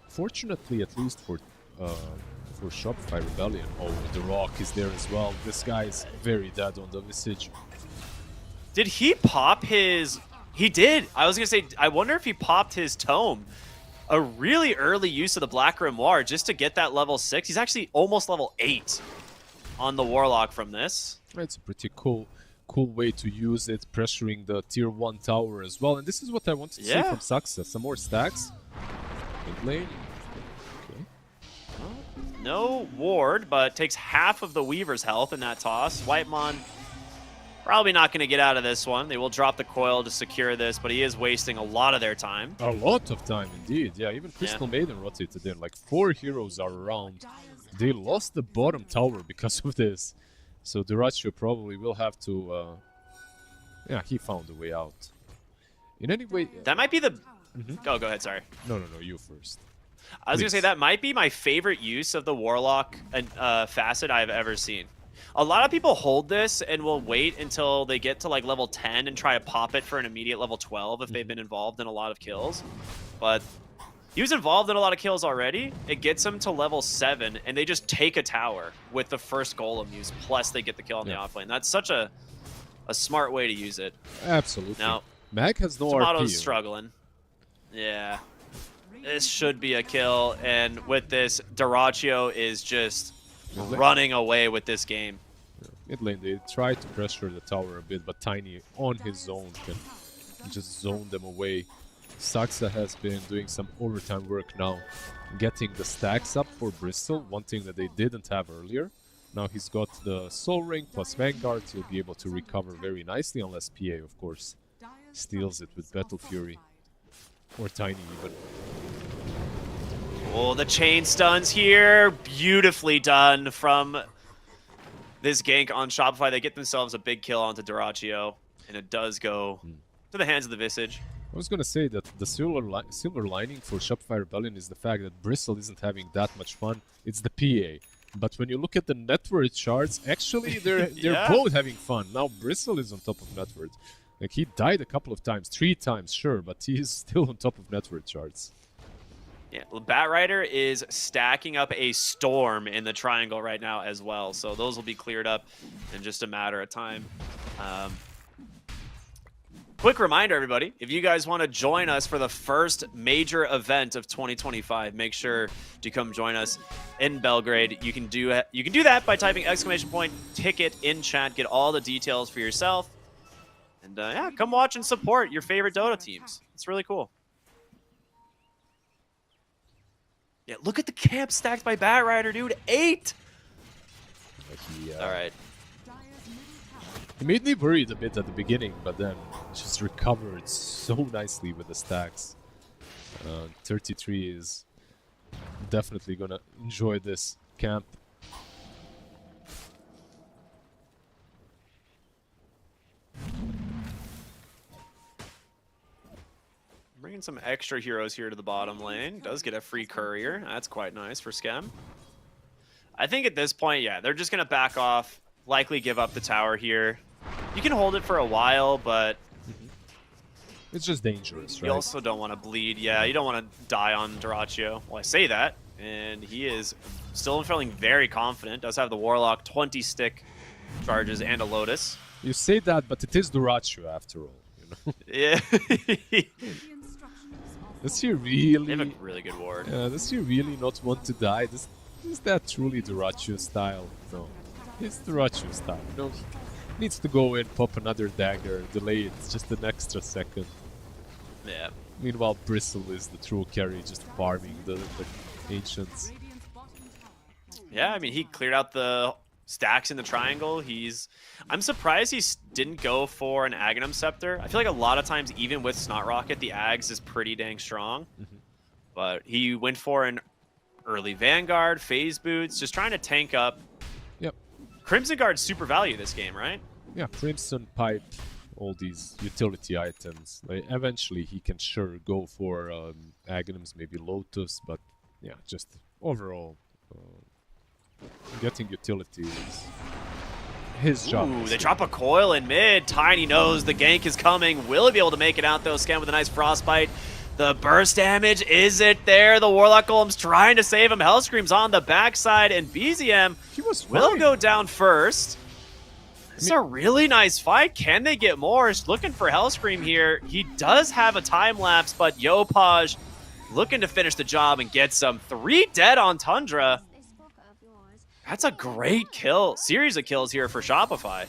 Fortunately, at least for Shopify Rebellion. Oh, the Rock is there as well. This guy is very dead on the Visage. Did he pop his... He did. I was going to say, I wonder if he popped his Tome. A really early use of the Black Grimoire just to get that level 6. He's actually almost level 8 on the Warlock from this. It's a pretty cool way to use it, pressuring the tier 1 tower as well. And this is what I wanted to see from Saxa. Some more stacks. Mid lane. Okay. No ward, but takes half of the Weaver's health in that toss. Whitemon probably not going to get out of this one. They will drop the coil to secure this, but he is wasting a lot of their time. A lot of time indeed. Yeah, even Crystal Maiden rotated in. Like 4 heroes are around. They lost the bottom tower because of this. So Dyrachyo probably will have to... yeah, he found a way out. In any way... That might be the... Go ahead, sorry. No, you first. I was going to say, that might be my favorite use of the Warlock facet I've ever seen. A lot of people hold this and will wait until they get to like level 10 and try to pop it for an immediate level 12 if they've been involved in a lot of kills. But he was involved in a lot of kills already. It gets him to level 7, and they just take a tower with the first Golem use, plus they get the kill on the offlane. That's such a smart way to use it. Absolutely. Now, Mag has no Tomato's RP. struggling. Yeah. This should be a kill, and with this, Dyrachyo is just running away with this game. Mid lane, they try to pressure the tower a bit, but Tiny on his own can just zone them away. Saxa has been doing some overtime work now, getting the stacks up for Bristol, one thing that they didn't have earlier. Now he's got the Soul Ring plus Vanguard, he'll be able to recover very nicely, unless PA, of course, steals it with Battle Fury. Or Tiny even. Oh, the chain stuns here. Beautifully done from this gank on Shopify. They get themselves a big kill onto Dyrachyo, and it does go to the hands of the Visage. I was gonna say that the silver lining for Shopify Rebellion is the fact that Bristol isn't having that much fun. It's the PA. But when you look at the net worth charts, actually they're both having fun. Now Bristol is on top of net worth. Like, he died a couple of times, 3 times, sure, but he's still on top of network charts. Yeah, Batrider is stacking up a storm in the triangle right now as well, so those will be cleared up in just a matter of time. Quick reminder, everybody, if you guys want to join us for the first major event of 2025, make sure to come join us in Belgrade. You can do that by typing !ticket in chat, get all the details for yourself, and yeah, come watch and support your favorite Dota teams. It's really cool. Yeah, look at the camp stacked by Batrider, dude. 8! All right. He made me worried a bit at the beginning, but then just recovered so nicely with the stacks. 33 is definitely gonna enjoy this camp. Bringing some extra heroes here to the bottom lane. Does get a free courier. That's quite nice for Schem. I think at this point, yeah, they're just going to back off, likely give up the tower here. You can hold it for a while, but... It's just dangerous, right? You also don't want to bleed. Yeah, you don't want to die on Dyrachyo. Well, I say that, and he is still feeling very confident. Does have the Warlock, 20 stick charges, and a Lotus. You say that, but it is Dyrachyo after all, you know? Yeah. Does he really... They have a really good ward. Does he really not want to die? Is that truly Dyrachyo style? No. It's Dyrachyo style. No. Needs to go in, pop another dagger, delay it just an extra second. Yeah. Meanwhile, Bristle is the true carry, just farming the Ancients. Yeah, I mean, he cleared out the stacks in the triangle. I'm surprised he didn't go for an Aghanim Scepter. I feel like a lot of times, even with Snot Rocket, the Ags is pretty dang strong. But he went for an early Vanguard, Phase Boots, just trying to tank up. Yep. Crimson Guard's super value this game, right? Yeah, Crimson, Pipe, all these utility items. Like, eventually, he can sure go for Aghanims, maybe Lotus, but yeah, just overall, getting utility is his job. Ooh, they drop a coil in mid. Tiny knows the gank is coming. Will he be able to make it out, though? Schem with a nice Frostbite. The burst damage, is it there? The Warlock Golem's trying to save him. Hellscream's on the backside, and BZM will go down first. It's a really nice fight. Can they get more? Looking for Hellscream here. He does have a time lapse, but Yopaj looking to finish the job and get some. 3 dead on Tundra. That's a great kill. Series of kills here for Shopify.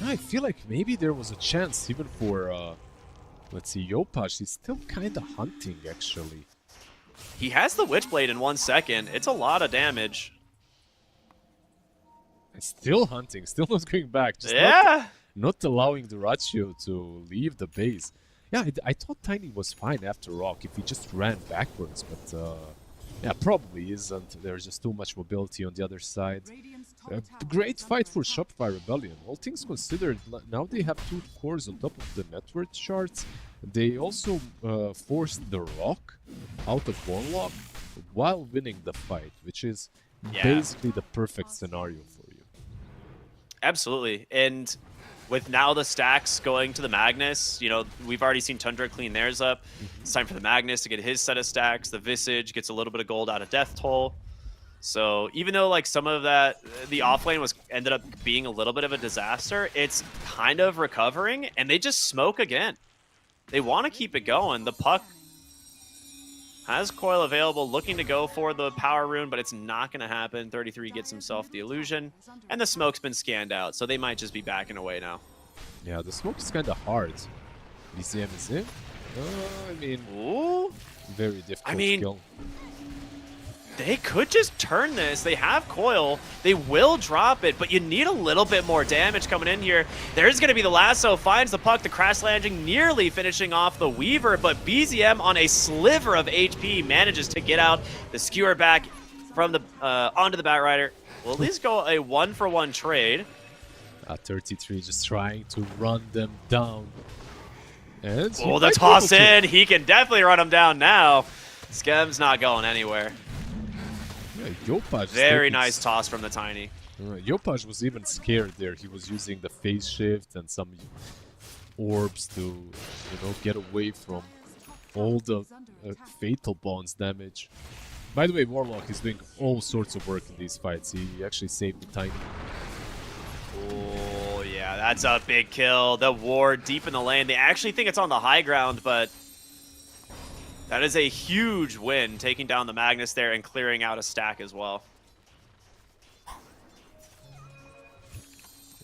I feel like maybe there was a chance even for, let's see, Yopaj. He's still kind of hunting, actually. He has the Witchblade in 1 second. It's a lot of damage. Still hunting, still not going back. Just not allowing Dyrachyo to leave the base. Yeah, I thought Tiny was fine after Rock if he just ran backwards, but yeah, probably isn't. There's just too much mobility on the other side. Great fight for Shopify Rebellion. All things considered, now they have 2 cores on top of the network charts. They also forced the Rock out of Warlock while winning the fight, which is basically the perfect scenario for you. Absolutely. And with now the stacks going to the Magnus, you know, we've already seen Tundra clean theirs up. It's time for the Magnus to get his set of stacks. The Visage gets a little bit of gold out of Death Toll. So even though like some of that, the offlane ended up being a little bit of a disaster, it's kind of recovering, and they just smoke again. They want to keep it going. The Puck has coil available, looking to go for the power rune, but it's not going to happen. 33 gets himself the illusion, and the smoke's been scanned out, so they might just be backing away now. Yeah, the smoke is kind of hard. BCM is in. I mean, very difficult kill. They could just turn this. They have coil. They will drop it, but you need a little bit more damage coming in here. There's going to be the lasso. Finds the puck. The crash landing nearly finishing off the Weaver, but BZM on a sliver of HP manages to get out the skewer back from the onto the Batrider. Will at least go a 1-for-1 trade. 33 just trying to run them down. And the toss in. He can definitely run them down now. Schem's not going anywhere. Yopaj very nice toss from the Tiny. Yopaj was even scared there. He was using the phase shift and some orbs to, get away from all the fatal bonds damage. By the way, Warlock is doing all sorts of work in these fights. He actually saved the Tiny. Oh, yeah, that's a big kill. The ward deep in the lane. They actually think it's on the high ground, but that is a huge win, taking down the Magnus there and clearing out a stack as well.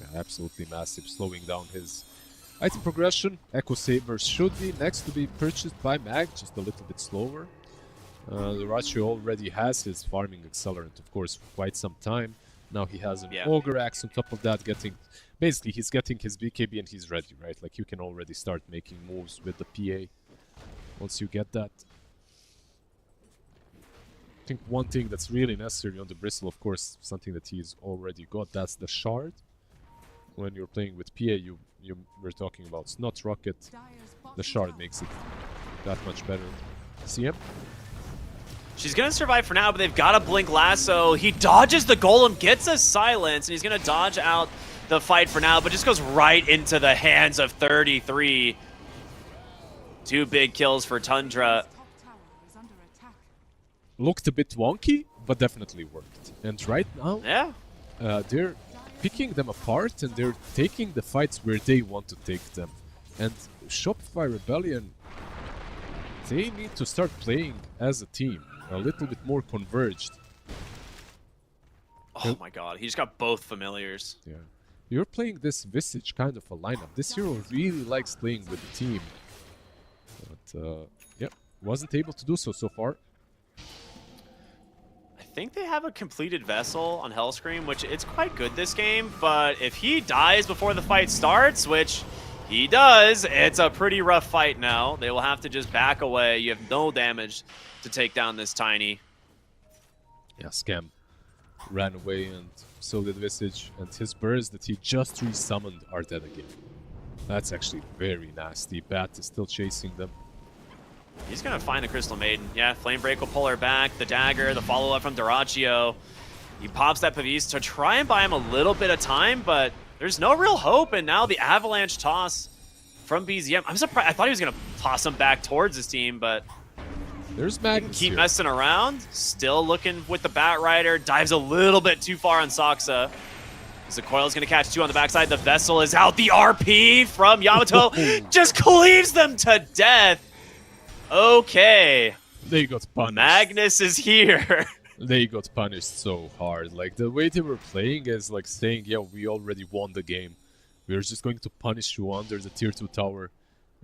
Yeah, absolutely massive, slowing down his item progression. Echo Saber should be next to be purchased by Mag, just a little bit slower. The Ratio already has his farming accelerant, of course, for quite some time. Now he has an Ogre Axe on top of that, basically he's getting his BKB and he's ready, right? Like, you can already start making moves with the PA once you get that. I think one thing that's really necessary on the Bristle, of course, something that he's already got, that's the Shard. When you're playing with PA, you were talking about Snot Rocket. The Shard makes it that much better. See him? She's going to survive for now, but they've got a Blink Lasso. He dodges the Golem, gets a silence, and he's going to dodge out the fight for now, but just goes right into the hands of 33. 2 big kills for Tundra. Looked a bit wonky, but definitely worked. And right now, they're picking them apart and they're taking the fights where they want to take them. And Shopify Rebellion, they need to start playing as a team, a little bit more converged. Oh my god, he just got both familiars. Yeah. You're playing this Visage kind of a lineup. This hero really likes playing with the team. But, wasn't able to do so far. I think they have a completed Vessel on Hellscream, which it's quite good this game, but if he dies before the fight starts, which he does, it's a pretty rough fight now. They will have to just back away. You have no damage to take down this Tiny. Yeah, Scam ran away and so did Visage, and his birds that he just resummoned are dead again. That's actually very nasty. Bat is still chasing them. He's going to find the Crystal Maiden. Yeah, Flame Break will pull her back. The dagger, the follow-up from Duraccio. He pops that Pavis to try and buy him a little bit of time, but there's no real hope. And now the Avalanche toss from BZM. I'm surprised. I thought he was going to toss him back towards his team, but there's Magnus keep here. messing around. Still looking with the Bat Rider. Dives a little bit too far on Saksa. The Coil's going to catch 2 on the backside. The Vessel is out. The RP from Yamato just cleaves them to death. Okay. They got punished. Magnus is here. They got punished so hard. Like, the way they were playing is like saying, yeah, we already won the game. We're just going to punish you under the tier 2 tower.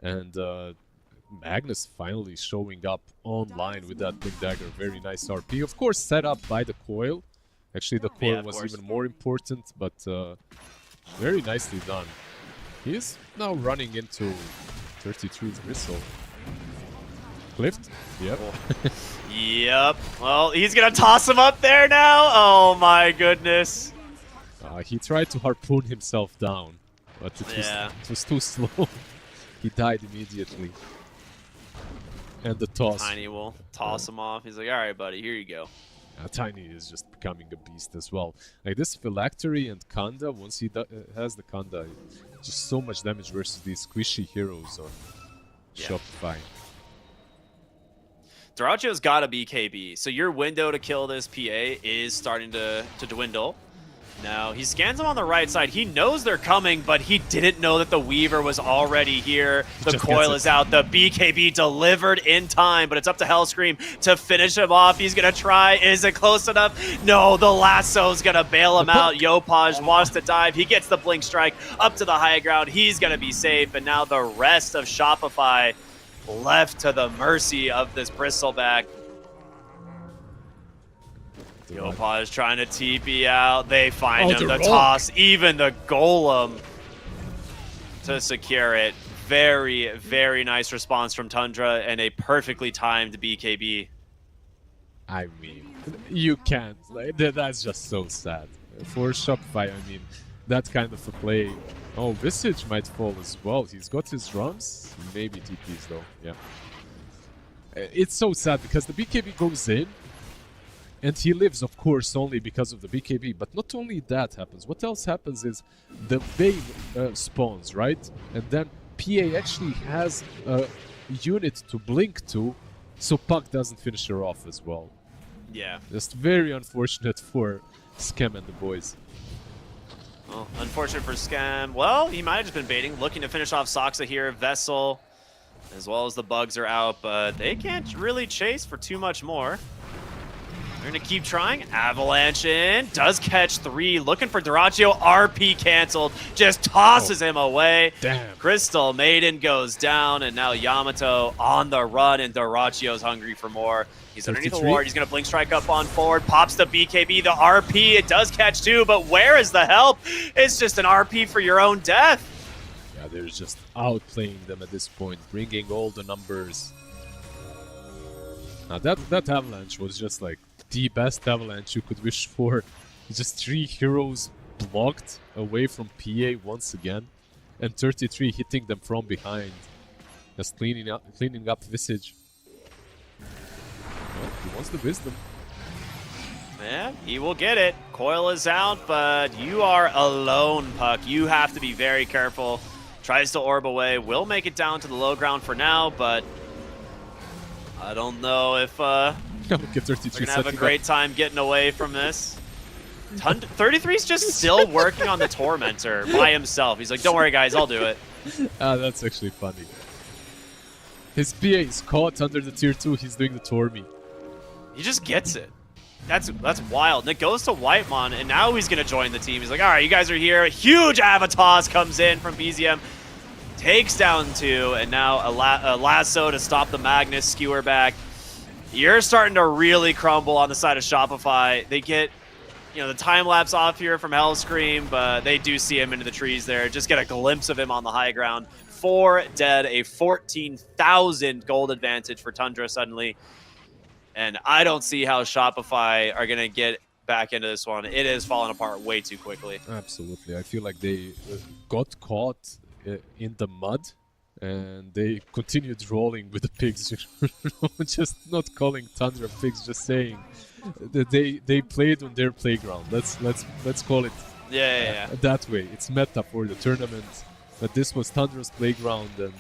And Magnus finally showing up online with that Blink Dagger. Very nice RP. Of course, set up by the Coil. Actually, the Coil was even more important, but very nicely done. He is now running into 33's Bristle. Cliffed? Yep. Yep. Well, he's going to toss him up there now. Oh, my goodness. He tried to harpoon himself down, but it was too slow. He died immediately. And the toss. Tiny will toss him off. He's like, all right, buddy, here you go. Tiny is just becoming a beast as well. Like, this Phylactery and Kanda, once he has the Kanda, just so much damage versus these squishy heroes on Shopify. Duraccio's got a BKB, so your window to kill this PA is starting to dwindle. Now, he scans him on the right side. He knows they're coming, but he didn't know that the Weaver was already here. The Coil is out. The BKB delivered in time, but it's up to Hellscream to finish him off. He's going to try. Is it close enough? No, the Lasso's going to bail him out. Yopaj wants to dive. He gets the Blink Strike up to the high ground. He's going to be safe, and now the rest of Shopify left to the mercy of this Bristleback. Yopaj is trying to TP out. They find him. The toss. Even the Golem to secure it. Very, very nice response from Tundra and a perfectly timed BKB. I mean, you can't. Like, that's just so sad. For Shopify, I mean, that kind of a play. Oh, Visage might fall as well. He's got his drums. Maybe TPs though. Yeah. It's so sad because the BKB goes in. And he lives, of course, only because of the BKB. But not only that happens. What else happens is the Bane spawns, right? And then PA actually has a unit to blink to, so Puck doesn't finish her off as well. Yeah. Just very unfortunate for Scam and the boys. Well, unfortunate for Scam. Well, he might have just been baiting, looking to finish off Soxa here. Vessel, as well as the Bugs are out, but they can't really chase for too much more. They're going to keep trying. Avalanche in. Does catch 3. Looking for Dyrachyo. RP canceled. Just tosses him away. Damn. Crystal Maiden goes down, and now Yamato on the run, and Dyrachyo's hungry for more. He's underneath the 33. ward. He's going to blink strike up on forward. Pops the BKB, the RP. It does catch 2, but where is the help? It's just an RP for your own death. Yeah, they're just outplaying them at this point, bringing all the numbers. Now that avalanche was just like the best avalanche you could wish for. Just 3 heroes blocked away from PA once again, and 33 hitting them from behind, just cleaning up Visage. Well, he wants the wisdom. Yeah, he will get it. Coil is out, but you are alone, Puck. You have to be very careful. Tries to orb away. Will make it down to the low ground for now, but I don't know if Look at 33 we're going to have a setting great up. time getting away from this. 33 is just still working on the Tormentor by himself. He's like, don't worry, guys, I'll do it. That's actually funny. His PA is caught under the tier 2. He's doing the Tormy. He just gets it. That's wild. And it goes to Whitemon, and now he's going to join the team. He's like, all right, you guys are here. Huge Avatos comes in from BZM. Takes down 2, and now a lasso to stop the Magnus skewer back. You're starting to really crumble on the side of Shopify. They get, the time-lapse off here from Hellscream, but they do see him into the trees there. Just get a glimpse of him on the high ground. 4 dead, a 14,000 gold advantage for Tundra suddenly. And I don't see how Shopify are going to get back into this one. It is falling apart way too quickly. Absolutely. I feel like they got caught in the mud, and they continued rolling with the pigs. Just not calling Tundra pigs, just saying that they played on their playground. Let's call it that way. It's meta for the tournament. But this was Tundra's playground, and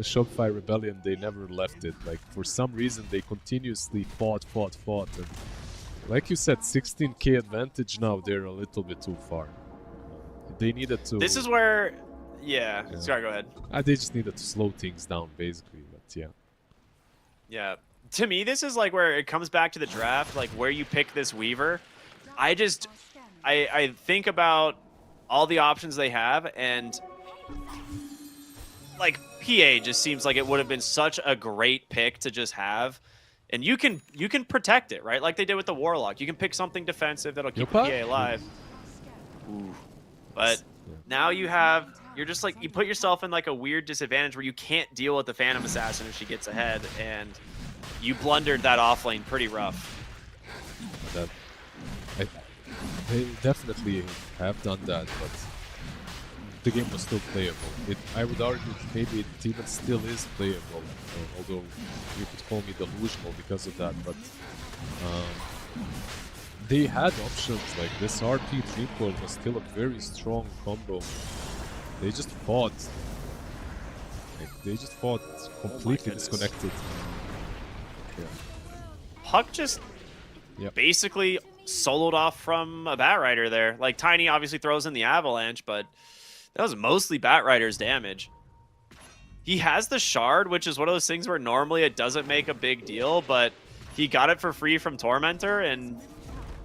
Shopify Rebellion, they never left it. Like, for some reason, they continuously fought. And like you said, 16k advantage now, they're a little bit too far. They needed to... This is where... Yeah. Sorry, go ahead. They just needed to slow things down, basically, but yeah. Yeah. To me, this is like where it comes back to the draft, like where you pick this Weaver. I think about all the options they have, and like PA just seems like it would have been such a great pick to just have. And you can protect it, right? Like they did with the Warlock. You can pick something defensive that'll keep the PA alive. Ooh. But now you're just like, you put yourself in like a weird disadvantage where you can't deal with the Phantom Assassin if she gets ahead, and you blundered that off lane pretty rough. They definitely have done that, but the game was still playable. I would argue maybe it even still is playable, although you could call me delusional because of that, but they had options. Like this RP triple was still a very strong combo. They just fought. They just fought completely disconnected. Yeah. Puck just basically soloed off from a Batrider there. Like Tiny obviously throws in the Avalanche, but that was mostly Batrider's damage. He has the Shard, which is one of those things where normally it doesn't make a big deal, but he got it for free from Tormentor, and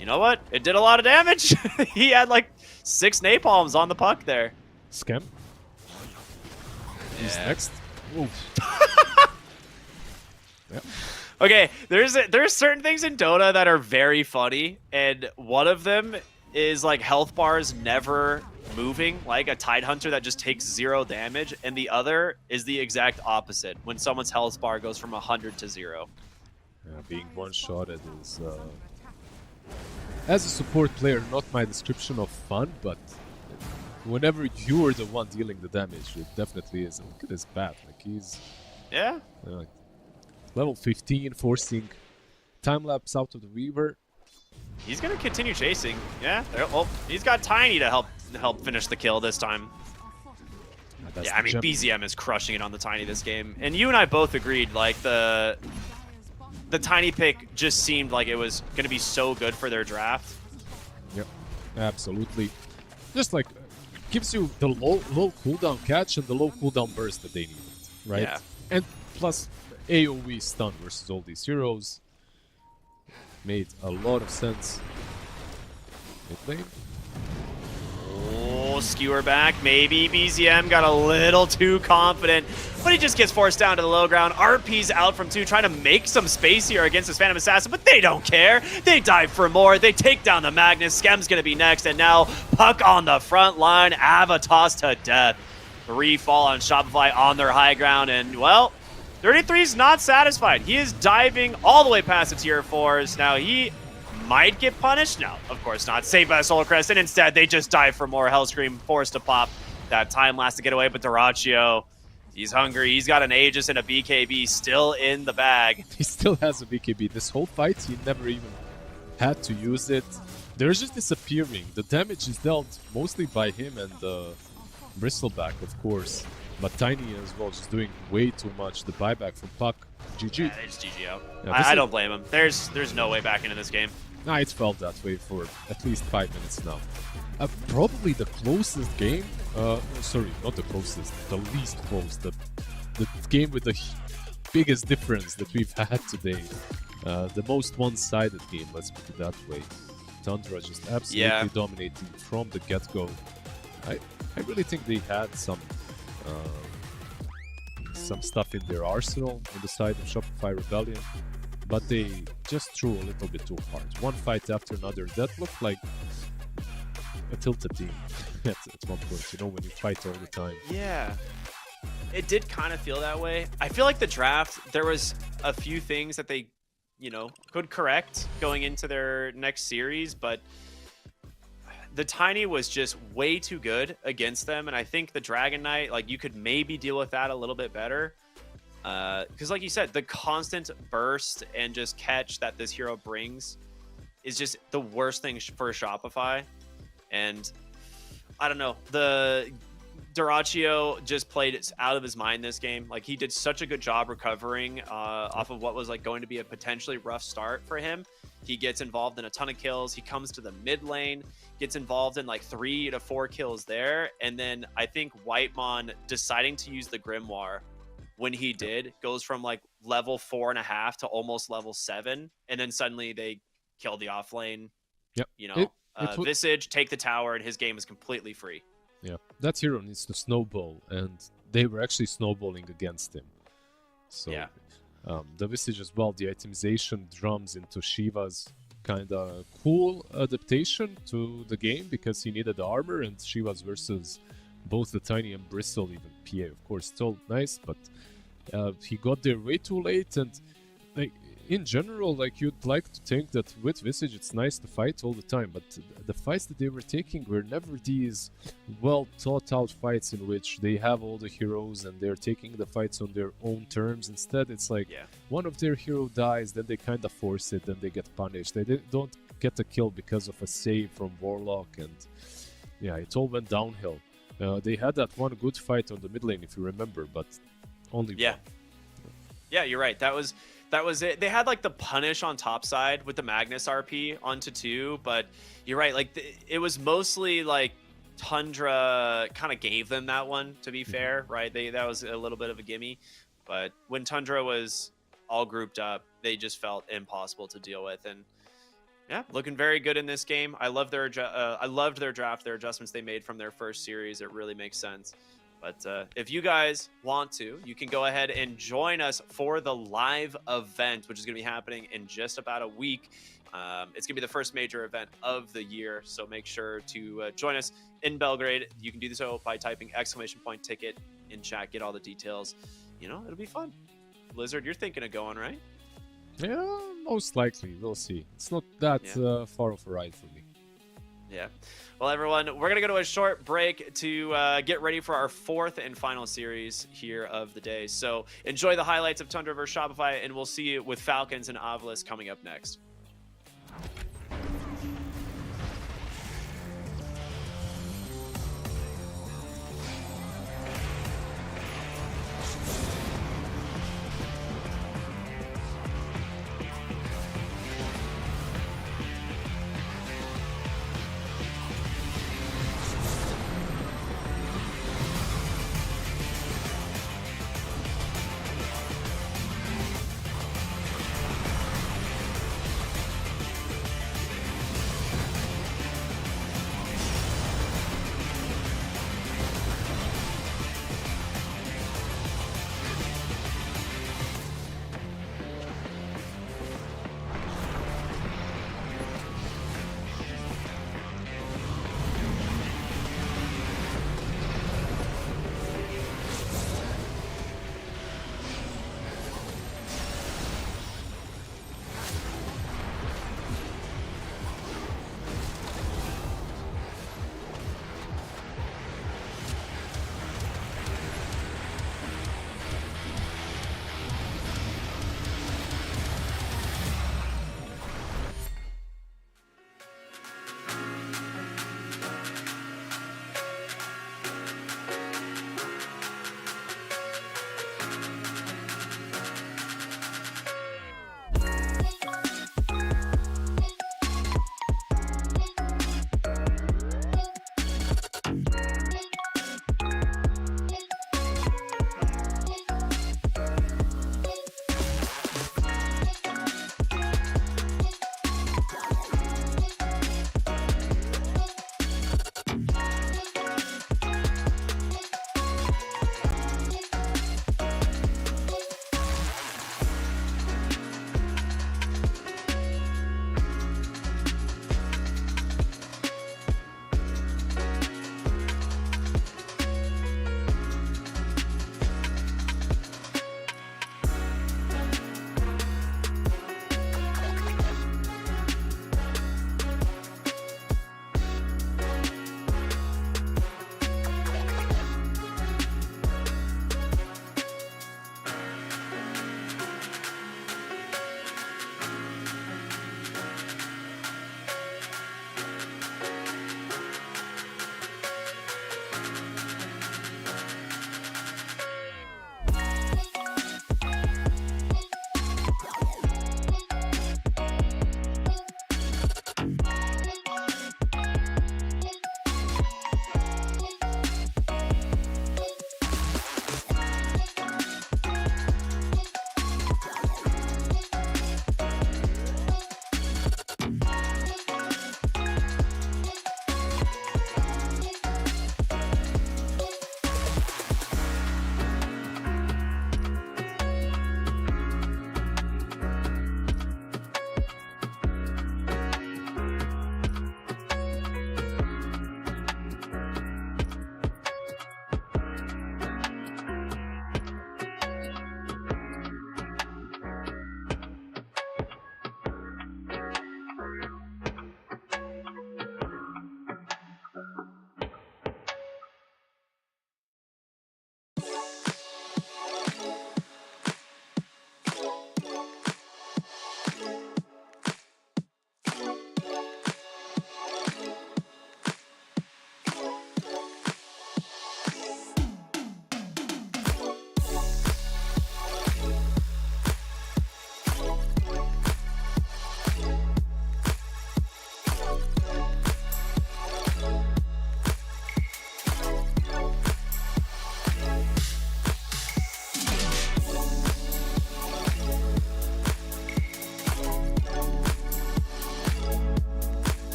you know what? It did a lot of damage. He had like 6 napalms on the Puck there. Scam. He's next. Yep. Okay, there's certain things in Dota that are very funny, and one of them is like health bars never moving, like a Tidehunter that just takes 0 damage, and the other is the exact opposite, when someone's health bar goes from 100 to 0. Yeah, being one-shotted is, as a support player, not my description of fun, but whenever you're the one dealing the damage, it definitely is. Look at his bat, like he's level 15, forcing time-lapse out of the Weaver. He's gonna continue chasing. Yeah, he's got Tiny to help finish the kill this time. Yeah, I mean, BZM is crushing it on the Tiny this game. And you and I both agreed, like, the Tiny pick just seemed like it was going to be so good for their draft. Yep, absolutely. Just like, gives you the low cooldown catch and the low cooldown burst that they needed, right? Yeah. And plus, AoE stun versus all these heroes made a lot of sense. Mid lane. Oh, skewer back. Maybe BZM got a little too confident, but he just gets forced down to the low ground. RP's out from 2, trying to make some space here against this Phantom Assassin, but they don't care. They dive for more. They take down the Magnus. Skem's going to be next, and now Puck on the front line. Avatos to death. 3 fall on Shopify on their high ground, and, well, 33's not satisfied. He is diving all the way past the tier 4s. Now, he might get punished? No, of course not. Saved by Solar Crest, and instead they just dive for more. Hellscream forced to pop. That time lapse to get away, but Dyrachyo, he's hungry. He's got an Aegis and a BKB still in the bag. He still has a BKB. This whole fight, he never even had to use it. They're just disappearing. The damage is dealt mostly by him and Bristleback, of course. But Tiny as well, just doing way too much. The buyback from Puck. GG. Yeah, they just GG out. Yeah, I don't blame him. There's no way back into this game. Nah, it's felt that way for at least 5 minutes now. Probably the closest game, sorry, not the closest, the least close, the game with the biggest difference that we've had today. The most one-sided game, let's put it that way. Tundra just absolutely dominating from the get-go. I really think they had some stuff in their arsenal on the side of Shopify Rebellion, but they just threw a little bit too hard. One fight after another. That looked like a tilted team at one point, you know, when you fight all the time. Yeah. It did kind of feel that way. I feel like the draft, there was a few things that they, you know, could correct going into their next series, but the Tiny was just way too good against them, and I think the Dragon Knight, like, you could maybe deal with that a little bit better. Because like you said, the constant burst and just catch that this hero brings is just the worst thing for Shopify. And I don't know, the Dyrachyo just played it out of his mind this game. Like, he did such a good job recovering off of what was like going to be a potentially rough start for him. He gets involved in a ton of kills. He comes to the mid lane, gets involved in like 3 to 4 kills there. And then I think Whitemon deciding to use the Grimoire when he did goes from like level 4.5 to almost level 7. And then suddenly they kill the off lane. Yep. You know, Visage, take the tower, and his game is completely free. Yeah, that hero needs to snowball, and they were actually snowballing against him. So, yeah. The Visage as well, the itemization drums into Shiva's kind of cool adaptation to the game, because he needed armor, and Shiva's versus both the Tiny and Bristle, even PA, of course, still nice, but he got there way too late, and like, in general, like, you'd like to think that with Visage it's nice to fight all the time, but the fights that they were taking were never these well thought out fights in which they have all the heroes and they're taking the fights on their own terms. Instead, it's like one of their hero dies, then they kind of force it, then they get punished. They don't get a kill because of a save from Warlock, and yeah, it all went downhill. They had that one good fight on the mid lane, if you remember, but only one. Yeah, you're right. That was it. They had like the punish on top side with the Magnus RP onto 2, but you're right. Like, it was mostly like Tundra kind of gave them that one, to be fair, right? That was a little bit of a gimme, but when Tundra was all grouped up, they just felt impossible to deal with. And yeah, looking very good in this game. I loved their draft, their adjustments they made from their first series. It really makes sense. But if you guys want to, you can go ahead and join us for the live event, which is going to be happening in just about a week. It's going to be the first major event of the year, so make sure to join us in Belgrade. You can do so by typing !ticket in chat, get all the details. You know, it'll be fun. Blizzard, you're thinking of going, right? Yeah, most likely. We'll see. It's not that far of a ride for me. Yeah. Well, everyone, we're going to go to a short break to get ready for our 4th and final series here of the day. So enjoy the highlights of Tundra vs. Shopify, and we'll see you with Falcons and AVULUS coming up next.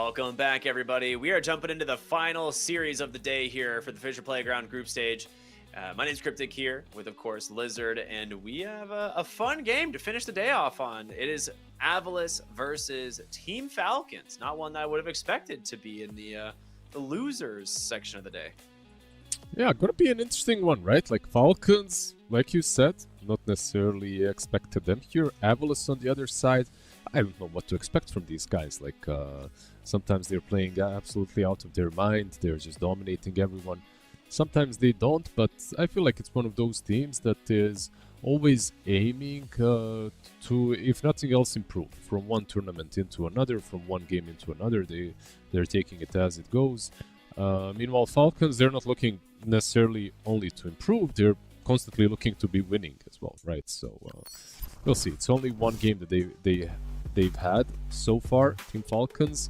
Welcome back, everybody. We are jumping into the final series of the day here for the FISSURE Playground group stage. My name's Cryptic here with, of course, Lizard, and we have a fun game to finish the day off on. It is AVULUS versus Team Falcons. Not one that I would have expected to be in the losers section of the day. Yeah, gonna be an interesting one, right? Like Falcons, like you said, not necessarily expected them here. AVULUS on the other side, I don't know what to expect from these guys. Like sometimes they're playing absolutely out of their mind. They're just dominating everyone. Sometimes they don't, but I feel like it's one of those teams that is always aiming to, if nothing else, improve from one tournament into another, from one game into another. They're taking it as it goes. Meanwhile, Falcons, they're not looking necessarily only to improve. They're constantly looking to be winning as well, right? So we'll see. It's only one game that they've had so far, Team Falcons.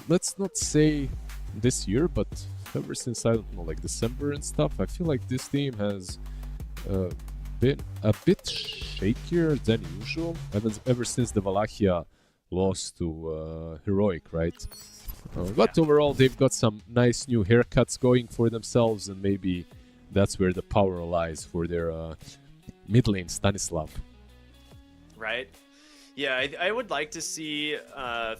Let's not say this year, but ever since, I don't know, like December and stuff, I feel like this team has been a bit shakier than usual. Ever since the Valachia lost to Heroic, right? But overall, they've got some nice new haircuts going for themselves, and maybe that's where the power lies for their mid lane Stanislav. Right? Yeah, I would like to see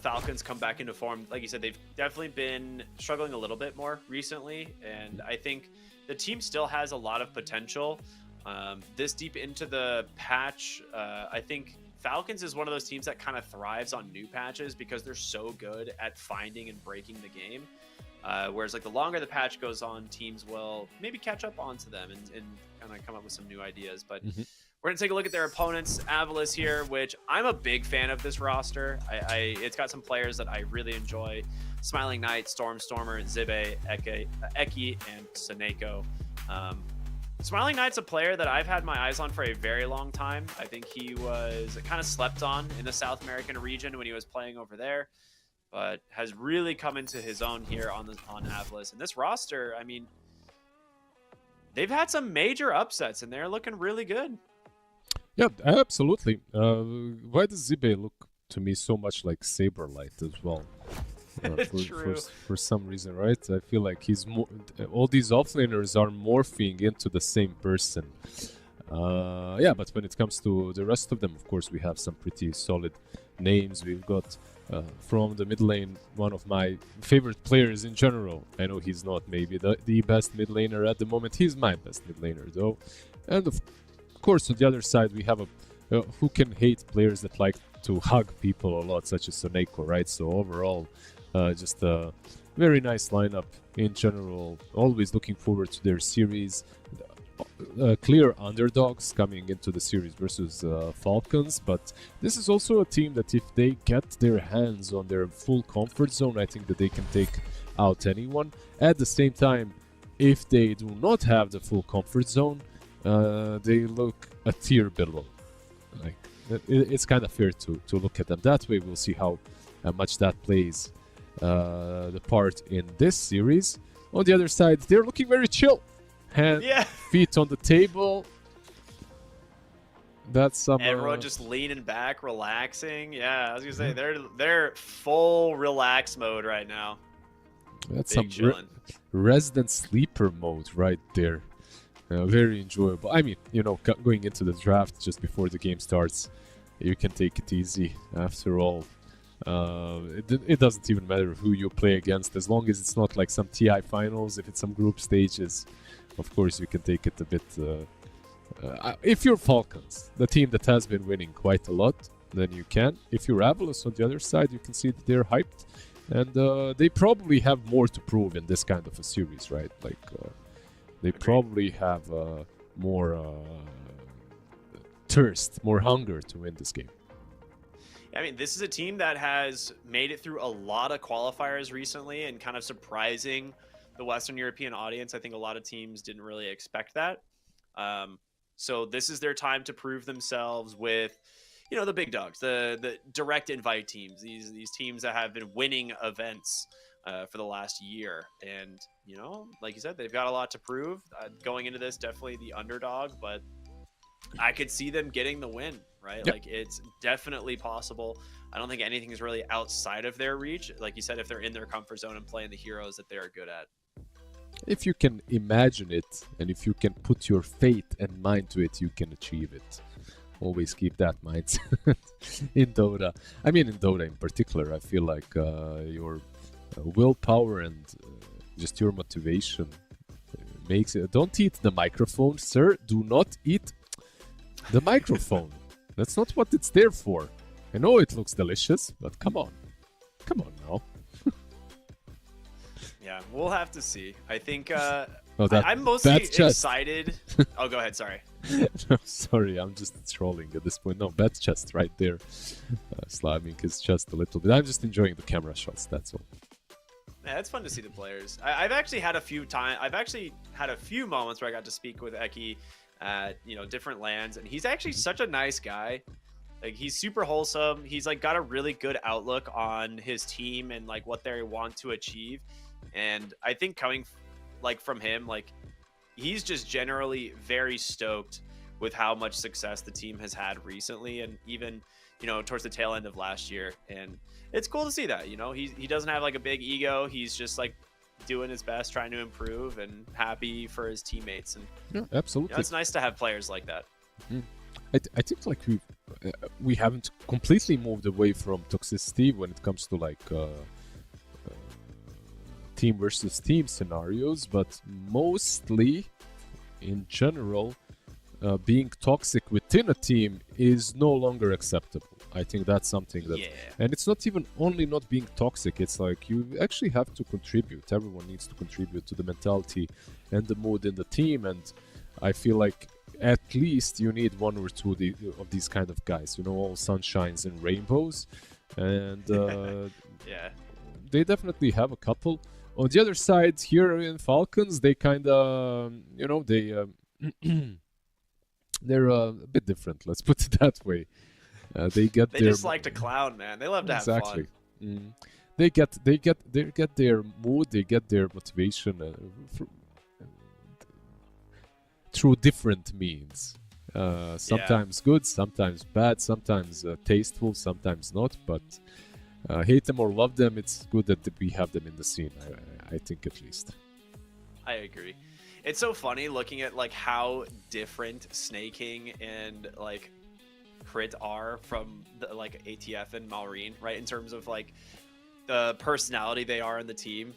Falcons come back into form. Like you said, they've definitely been struggling a little bit more recently, and I think the team still has a lot of potential. This deep into the patch, I think Falcons is one of those teams that kind of thrives on new patches because they're so good at finding and breaking the game. Whereas like the longer the patch goes on, teams will maybe catch up onto them and kind of come up with some new ideas. But we're going to take a look at their opponents, AVULUS here, which I'm a big fan of this roster. It's got some players that I really enjoy. Smiling Knight, Stormer, Zibe, Eki, and Saneko. Smiling Knight's a player that I've had my eyes on for a very long time. I think he was kind of slept on in the South American region when he was playing over there, but has really come into his own here on AVULUS. And this roster, I mean, they've had some major upsets, and they're looking really good. Yeah, absolutely. Why does Zibe look to me so much like Saberlight as well? For some reason, right? I feel like he's more. All these offlaners are morphing into the same person. Yeah, but when it comes to the rest of them, of course, we have some pretty solid names. We've got from the mid lane, one of my favorite players in general. I know he's not maybe the best mid laner at the moment. He's my best mid laner though. And of course, on the other side, we have who can hate players that like to hug people a lot, such as Soneko, right? So overall, just a very nice lineup in general. Always looking forward to their series. Clear underdogs coming into the series versus Falcons, but this is also a team that if they get their hands on their full comfort zone, I think that they can take out anyone. At the same time, if they do not have the full comfort zone, they look a tier below. Like it's kind of fair to look at them that way. We'll see how much that plays the part in this series. On the other side, they're looking very chill. Feet on the table. That's some. Everyone just leaning back, relaxing. Yeah, I was gonna say they're full relax mode right now. That's some resident sleeper mode right there. Very enjoyable. I mean, you know, going into the draft just before the game starts, you can take it easy. After all, it doesn't even matter who you play against, as long as it's not like some TI finals. If it's some group stages, of course you can take it a bit. If you're Falcons, the team that has been winning quite a lot, then you can. If you're AVULUS on the other side, you can see that they're hyped, and they probably have more to prove in this kind of a series, right? Like. They probably have more thirst, more hunger to win this game. I mean, this is a team that has made it through a lot of qualifiers recently and kind of surprising the Western European audience. I think a lot of teams didn't really expect that. So this is their time to prove themselves with, you know, the big dogs, the direct invite teams, these teams that have been winning events for the last year. And, you know, like you said, they've got a lot to prove. Going into this, definitely the underdog, but I could see them getting the win, right? Yep. Like it's definitely possible. I don't think anything is really outside of their reach. Like you said, if they're in their comfort zone and playing the heroes that they are good at. If you can imagine it, and if you can put your faith and mind to it, you can achieve it. Always keep that mindset in Dota. I mean, in Dota in particular, I feel like your willpower and just your motivation makes it. Don't eat the microphone, sir. Do not eat the microphone. That's not what it's there for. I know it looks delicious, but come on. Come on now. Yeah, we'll have to see. I think I'm mostly excited. Oh, go ahead. Sorry. No, sorry, I'm just trolling at this point. No, bad chest right there. Slamming his chest a little bit. I'm just enjoying the camera shots, that's all. Yeah, it's fun to see the players. I've actually had a few moments where I got to speak with Eki at different lands, and he's actually such a nice guy. Like he's super wholesome. He's like got a really good outlook on his team and like what they want to achieve. And I think coming like from him, like he's just generally very stoked with how much success the team has had recently, and even towards the tail end of last year. And it's cool to see that he doesn't have like a big ego. He's just like doing his best, trying to improve, and happy for his teammates. And yeah, absolutely, it's nice to have players like that. Mm-hmm. I think like we haven't completely moved away from toxicity when it comes to like team versus team scenarios, but mostly in general being toxic within a team is no longer acceptable. I think that's something that and it's not even only not being toxic, it's like you actually have to contribute. Everyone needs to contribute to the mentality and the mood in the team, and I feel like at least you need one or two of these kind of guys, all sunshines and rainbows, and yeah, they definitely have a couple. On the other side, here in Falcons, they kind of, they're a bit different. Let's put it that way. They just like to clown, man. They love to have exactly. fun. They get their mood, they get their motivation through different means. Sometimes good, sometimes bad, sometimes tasteful, sometimes not. But hate them or love them, it's good that we have them in the scene. I think at least. I agree. It's so funny looking at like how different Snaking and like Crit are from the, like ATF and Malrine, right? In terms of like the personality they are in the team.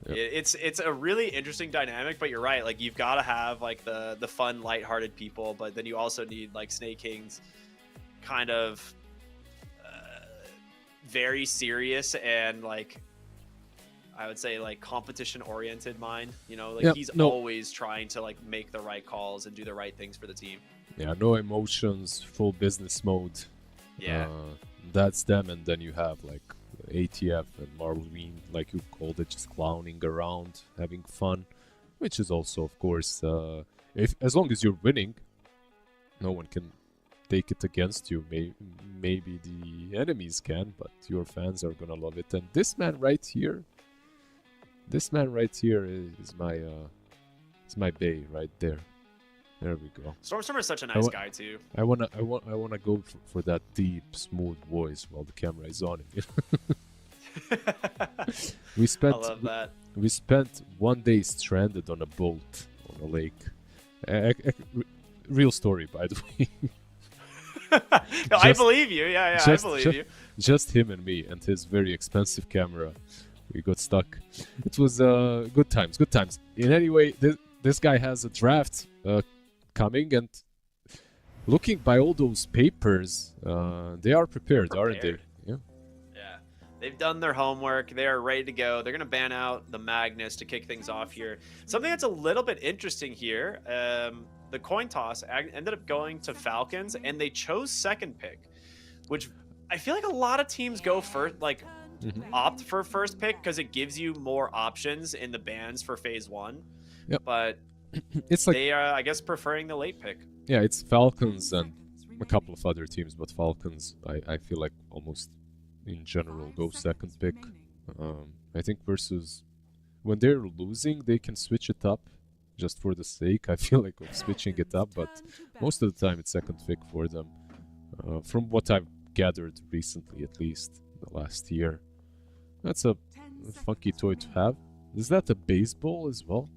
Yep. It's a really interesting dynamic, but you're right. Like you've got to have like the fun, lighthearted people, but then you also need like Snaking's kind of very serious and like I would say like competition oriented mind. He's always trying to like make the right calls and do the right things for the team. Yeah, no emotions, full business mode. Yeah, that's them, and then you have like ATF and Marlene, like you called it, just clowning around, having fun, which is also, of course, as long as you're winning, no one can take it against you. Maybe the enemies can, but your fans are gonna love it. And this man right here is my bae right there. There we go. Stormstormer is such a nice guy too. I wanna go for that deep, smooth voice while the camera is on him. I love that. We spent one day stranded on a boat on a lake. Real story, by the way. I believe you. Yeah, I believe you. Just him and me and his very expensive camera. We got stuck. It was good times. Good times. In any way, this guy has a draft coming, and looking by all those papers, they are prepared, aren't they? Yeah. They've done their homework. They are ready to go. They're going to ban out the Magnus to kick things off here. Something that's a little bit interesting here, the coin toss ended up going to Falcons, and they chose second pick, which I feel like a lot of teams go first, like opt for first pick because it gives you more options in the bans for phase 1. Yep. But it's like they are, I guess, preferring the late pick. Yeah, it's Falcons and a couple of other teams, but Falcons, I feel like almost in general go second pick. I think versus when they're losing, they can switch it up just for the sake, I feel like, of switching it up, but most of the time it's second pick for them. From what I've gathered recently, at least, the last year. That's a funky toy to have. Is that a baseball as well?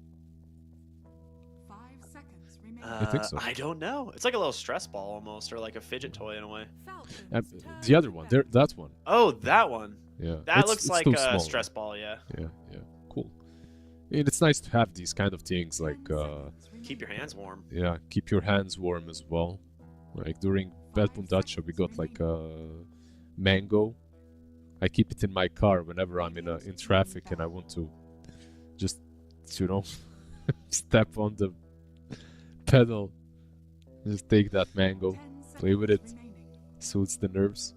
5 seconds remaining. I think so. I don't know. It's like a little stress ball almost, or like a fidget toy in a way. The other one, that one. Oh, that one. Yeah. That looks like too a small. stress ball, yeah. Yeah, cool. And it's nice to have these kind of things, like, Keep your hands warm. yeah, keep your hands warm as well. Like during BetBoom Dacha, we got like a mango. I keep it in my car whenever I'm in traffic and I want to just, step on the pedal. Just take that mango, play with it, soothes the nerves.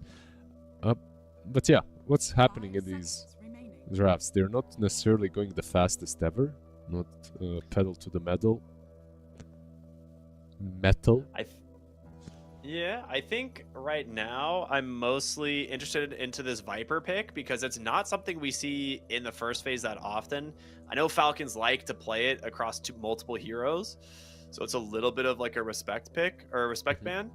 But yeah, what's happening in these drafts? They're not necessarily going the fastest ever, not pedal to the metal. I think right now I'm mostly interested into this Viper pick because it's not something we see in the first phase that often. I know Falcons like to play it across multiple heroes, so it's a little bit of like a respect pick or a respect ban.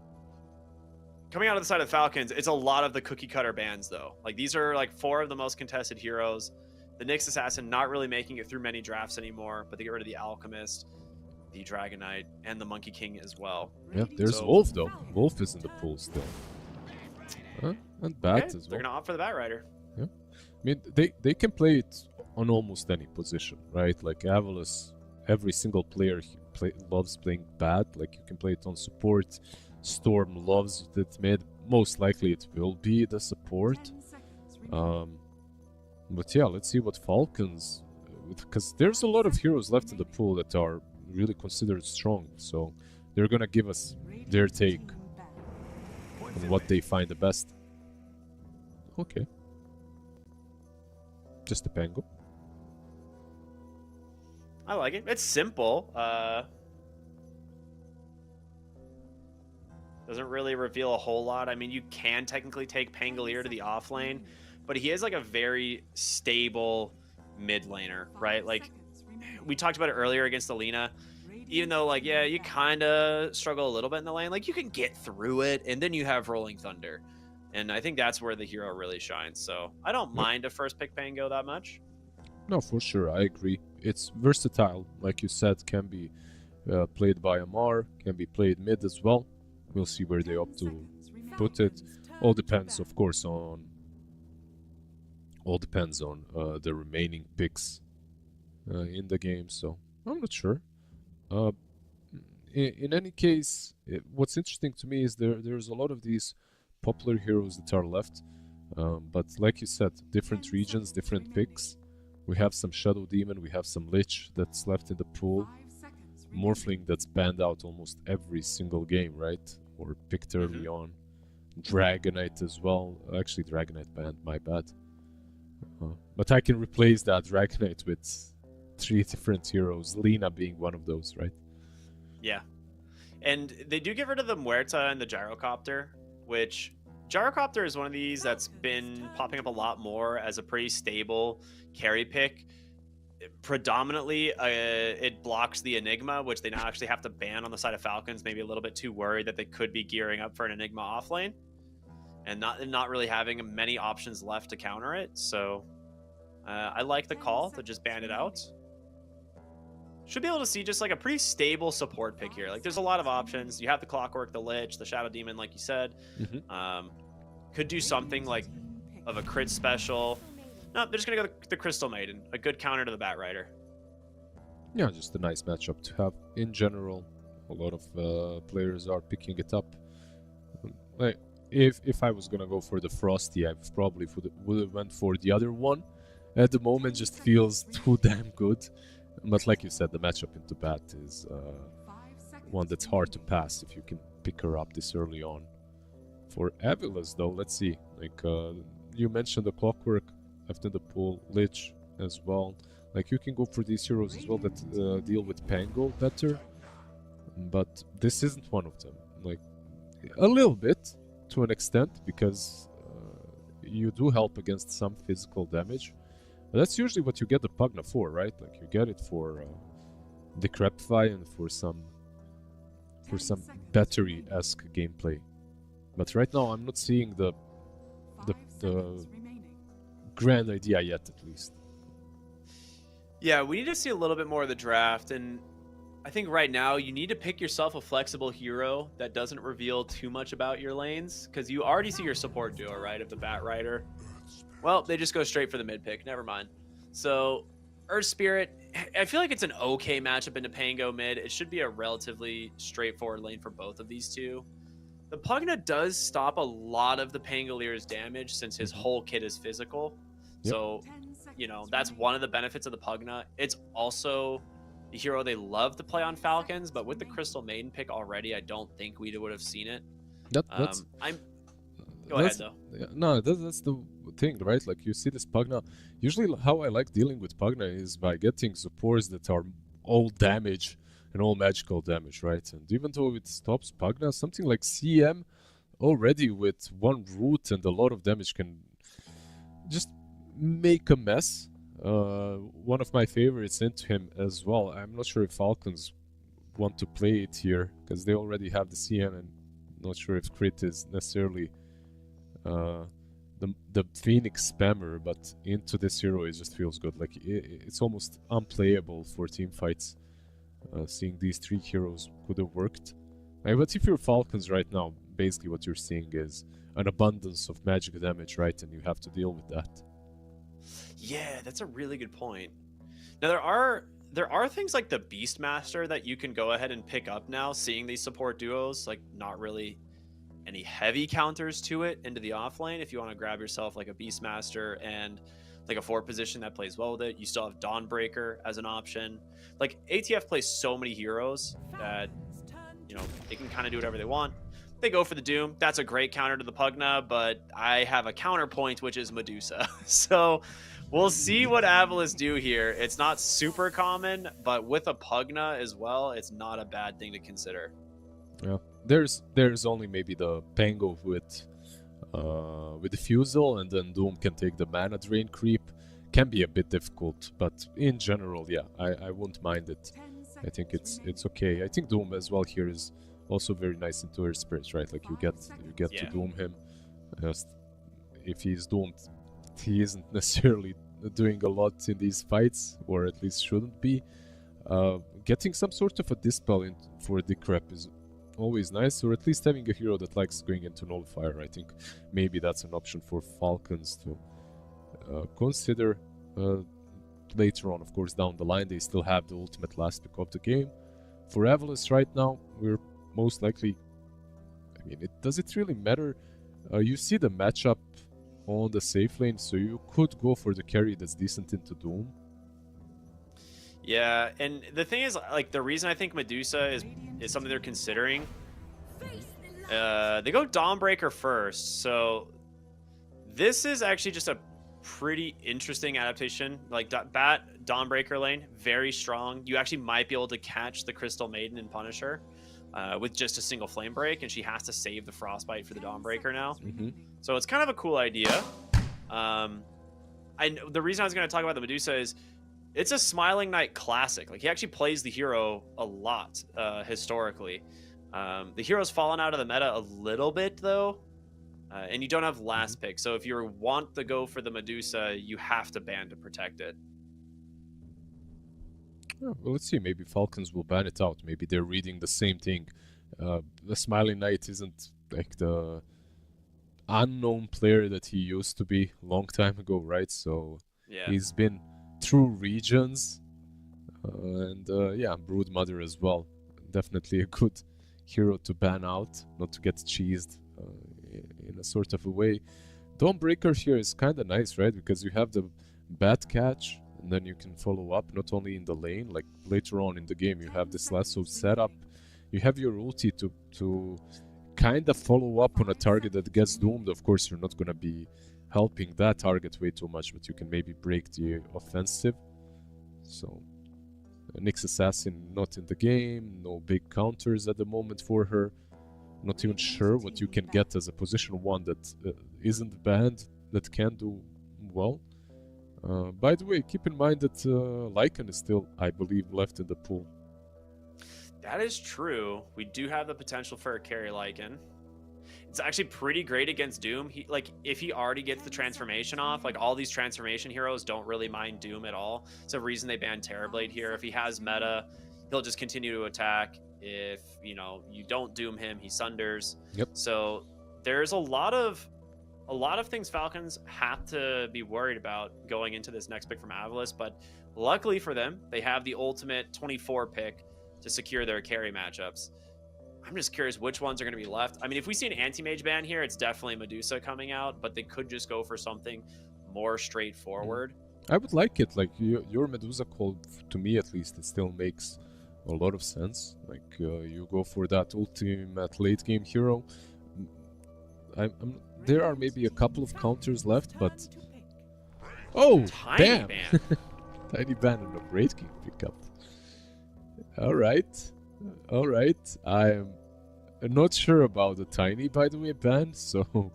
Coming out of the side of Falcons, it's a lot of the cookie cutter bans though. Like these are like 4 of the most contested heroes. The Nyx Assassin not really making it through many drafts anymore, but they get rid of the Alchemist, the Dragon Knight, and the Monkey King as well. Yeah, there's Wolf though. Wolf is in the pool still. And Bat as well. They're gonna opt for the Bat Rider. Yeah, I mean they can play it on almost any position, right? Like AVULUS, every single player loves playing Bat. Like you can play it on support. Storm loves it mid. Most likely it will be the support. But yeah, let's see what Falcons, because there's a lot of heroes left in the pool that are really considered strong, so they're gonna give us their take on what they find the best. Okay, just a Pango. I like it. It's simple. Doesn't really reveal a whole lot. I mean, you can technically take Pangolier to the off lane, but he is like a very stable mid laner, right? Like we talked about it earlier against Alina. Even though, like, yeah, you kind of struggle a little bit in the lane, like you can get through it, and then you have Rolling Thunder, and I think that's where the hero really shines. So I don't mind a first pick Pango that much. No, for sure, I agree. It's versatile, like you said, can be played by Amar, can be played mid as well. We'll see where they opt to put it. All depends, of course, on the remaining picks in the game. So I'm not sure. In any case, what's interesting to me is there's a lot of these popular heroes that are left, but like you said, different regions, different picks. We have some Shadow Demon, we have some Lich that's left in the pool, Morphling that's banned out almost every single game, right? Or picked early on. Dragonite as well. Actually, Dragonite banned, my bad. But I can replace that Dragonite with 3 different heroes, Lina being one of those, right? Yeah. And they do get rid of the Muerta and the Gyrocopter, which Gyrocopter is one of these that's been popping up a lot more as a pretty stable carry pick. Predominantly, it blocks the Enigma, which they now actually have to ban on the side of Falcons, maybe a little bit too worried that they could be gearing up for an Enigma offlane. And not really having many options left to counter it. So I like the call to just ban it out. Should be able to see just like a pretty stable support pick here. Like there's a lot of options. You have the Clockwork, the Lich, the Shadow Demon, like you said. Could do something like of a crit special. No, they're just going to go the Crystal Maiden. A good counter to the Bat Rider. Yeah, just a nice matchup to have. In general, a lot of players are picking it up. Like, if I was going to go for the Frosty, I probably would have went for the other one. At the moment, just feels too damn good. But like you said, the matchup into Bat is one that's hard to pass if you can pick her up this early on. For AVULUS, though, let's see. Like you mentioned the Clockwork left in the pool, Lich as well. Like you can go for these heroes as well that deal with Pango better. But this isn't one of them. Like a little bit to an extent because you do help against some physical damage. But that's usually what you get the Pugna for, right? Like you get it for Decrepify and for some battery-esque gameplay. But right now I'm not seeing the grand idea yet, at least. Yeah, we need to see a little bit more of the draft, and I think right now you need to pick yourself a flexible hero that doesn't reveal too much about your lanes, because you already see your support duo, right, of the Bat Rider. Well, they just go straight for the mid pick. Never mind. So, Earth Spirit, I feel like it's an okay matchup into Pango mid. It should be a relatively straightforward lane for both of these two. The Pugna does stop a lot of the Pangolier's damage since his whole kit is physical. Yep. So, you know, that's one of the benefits of the Pugna. It's also the hero they love to play on Falcons, but with the Crystal Maiden pick already, I don't think we would have seen it. Go ahead though. Yeah, no, that's the thing, right? Like you see this Pugna. Usually, how I like dealing with Pugna is by getting supports that are all damage and all magical damage, right? And even though it stops Pugna, something like CM already with one root and a lot of damage can just make a mess. One of my favorites into him as well. I'm not sure if Falcons want to play it here because they already have the CM, and not sure if Crit is necessarily the Phoenix spammer, but into this hero it just feels good. Like it's almost unplayable for team fights. Seeing these three heroes could have worked. But if you're Falcons right now, basically what you're seeing is an abundance of magic damage, right? And you have to deal with that. Yeah, that's a really good point. Now there are things like the Beastmaster that you can go ahead and pick up now, seeing these support duos, like not really any heavy counters to it into the off lane. If you want to grab yourself like a Beastmaster and like a 4 position that plays well with it, you still have Dawnbreaker as an option. Like ATF plays so many heroes that, you know, they can kind of do whatever they want. They go for the Doom. That's a great counter to the Pugna, but I have a counterpoint, which is Medusa. So we'll see what AVULUS do here. It's not super common, but with a Pugna as well, it's not a bad thing to consider. Yeah, there's only maybe the Pango with the Fusel, and then Doom can take the mana drain creep. Can be a bit difficult, but in general, yeah, I wouldn't mind it. I think it's okay. I think Doom as well here is also very nice into her spirits, right? Like you get to Doom him. Just if he's doomed, he isn't necessarily doing a lot in these fights, or at least shouldn't be. Getting some sort of a dispel in for Decrep is always nice, or at least having a hero that likes going into Nullifier. I think maybe that's an option for Falcons to consider later on. Of course, down the line, they still have the ultimate last pick of the game. For AVULUS right now, we're most likely... I mean, does it really matter? You see the matchup on the safe lane, so you could go for the carry that's decent into Doom. Yeah, and the thing is, like, the reason I think Medusa is something they're considering, they go Dawnbreaker first, so this is actually just a pretty interesting adaptation. Like, Bat Dawnbreaker lane, very strong. You actually might be able to catch the Crystal Maiden and punish her with just a single Flame Break, and she has to save the Frostbite for the Dawnbreaker now. So it's kind of a cool idea. The reason I was going to talk about the Medusa is it's a Smiling Knight classic. Like, he actually plays the hero a lot historically. The hero's fallen out of the meta a little bit, though. And you don't have last pick. So if you want to go for the Medusa, you have to ban to protect it. Oh, well, let's see. Maybe Falcons will ban it out. Maybe they're reading the same thing. The Smiling Knight isn't like the unknown player that he used to be a long time ago, right? So yeah, he's been through regions. And yeah, Broodmother as well. Definitely a good hero to ban out, not to get cheesed in a sort of a way. Dawnbreaker here is kind of nice, right? Because you have the Bat Catch, and then you can follow up not only in the lane, like later on in the game you have this lasso setup. You have your ulti to kind of follow up on a target that gets doomed. Of course, you're not going to be helping that target way too much, but you can maybe break the offensive. So, Nyx Assassin not in the game, no big counters at the moment for her. Not even sure what you can get as a position 1 that isn't banned, that can do well. By the way, keep in mind that Lycan is still, I believe, left in the pool. That is true. We do have the potential for a carry Lycan. It's actually pretty great against Doom. He like if he already gets the transformation off, like all these transformation heroes don't really mind Doom at all. It's a reason they banned Terrorblade here. If he has meta, he'll just continue to attack. If you don't Doom him, he sunders. Yep. So there's a lot of things Falcons have to be worried about going into this next pick from AVULUS, but luckily for them, they have the ultimate 24 pick to secure their carry matchups. I'm just curious which ones are going to be left. I mean, if we see an anti-mage ban here, it's definitely Medusa coming out, but they could just go for something more straightforward. I would like it. Like your Medusa call, to me at least, it still makes a lot of sense. Like you go for that ultimate late game hero. There are maybe a couple of counters left, but oh, Tiny damn! ban. Tiny ban on a great king pickup. All right. I'm not sure about the tiny, by the way, ban. So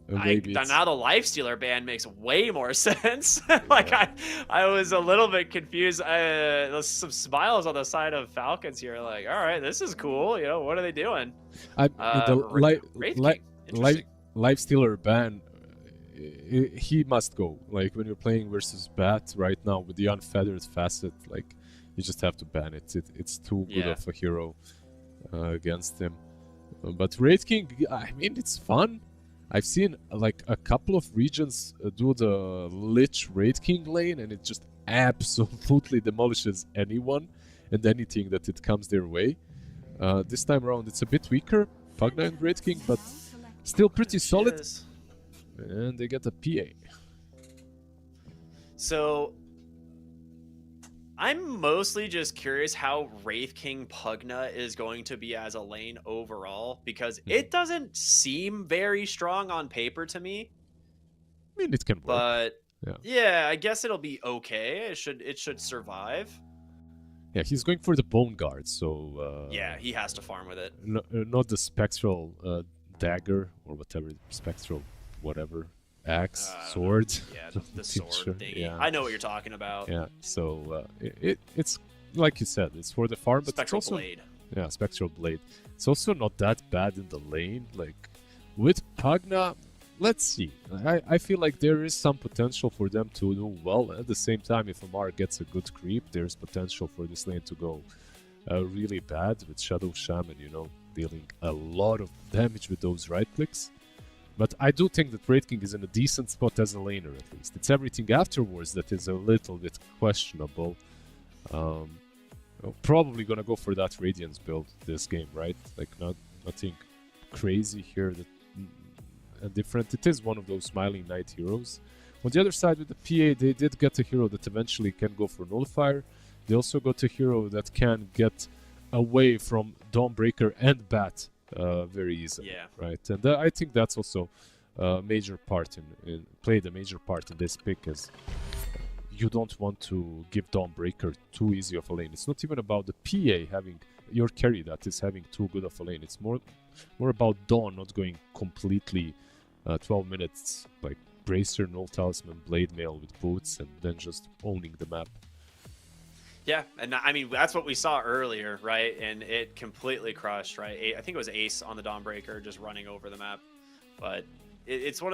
maybe now the Lifestealer ban makes way more sense. Like I was a little bit confused. There's some smiles on the side of Falcons here. Like, all right, this is cool. What are they doing? Lifestealer ban. He must go. Like when you're playing versus Bat right now with the unfeathered facet, like you just have to ban it. It's too good of a hero against him. But Wraith King, I mean, it's fun. I've seen like a couple of regions do the Lich Wraith King lane, and it just absolutely demolishes anyone and anything that it comes their way. This time around, it's a bit weaker, Pugna and Wraith King, but still pretty solid. And they get a PA. So I'm mostly just curious how Wraith King Pugna is going to be as a lane overall, because it doesn't seem very strong on paper to me. I mean, it can work. But yeah, I guess it'll be okay. It should survive. Yeah, he's going for the Bone Guard, so... yeah, he has to farm with it. Not the Spectral Dagger, or whatever, Spectral whatever. Axe, sword. Yeah, the sword thingy. Yeah. I know what you're talking about. Yeah, so it's like you said, it's for the farm, but Spectral it's also, Blade. Yeah, Spectral Blade. It's also not that bad in the lane. Like with Pugna, let's see. I feel like there is some potential for them to do well. At the same time, if Amar gets a good creep, there's potential for this lane to go really bad with Shadow Shaman, dealing a lot of damage with those right clicks. But I do think that Wraith King is in a decent spot as a laner, at least. It's everything afterwards that is a little bit questionable. Probably gonna go for that Radiance build this game, right? Like nothing crazy here that different. It is one of those Smiling Knight heroes. On the other side with the PA, they did get a hero that eventually can go for Nullifier. They also got a hero that can get away from Dawnbreaker and Bat very easily, right? And I think that's also a major part played a major part in this pick, as you don't want to give Dawnbreaker too easy of a lane. It's not even about the PA having your carry that is having too good of a lane. It's more about Dawn not going completely 12 minutes like Bracer, Null Talisman, Blade Mail with boots, and then just owning the map. Yeah, and I mean, that's what we saw earlier, right? And it completely crushed, right? I think it was Ace on the Dawnbreaker just running over the map. But it's one of those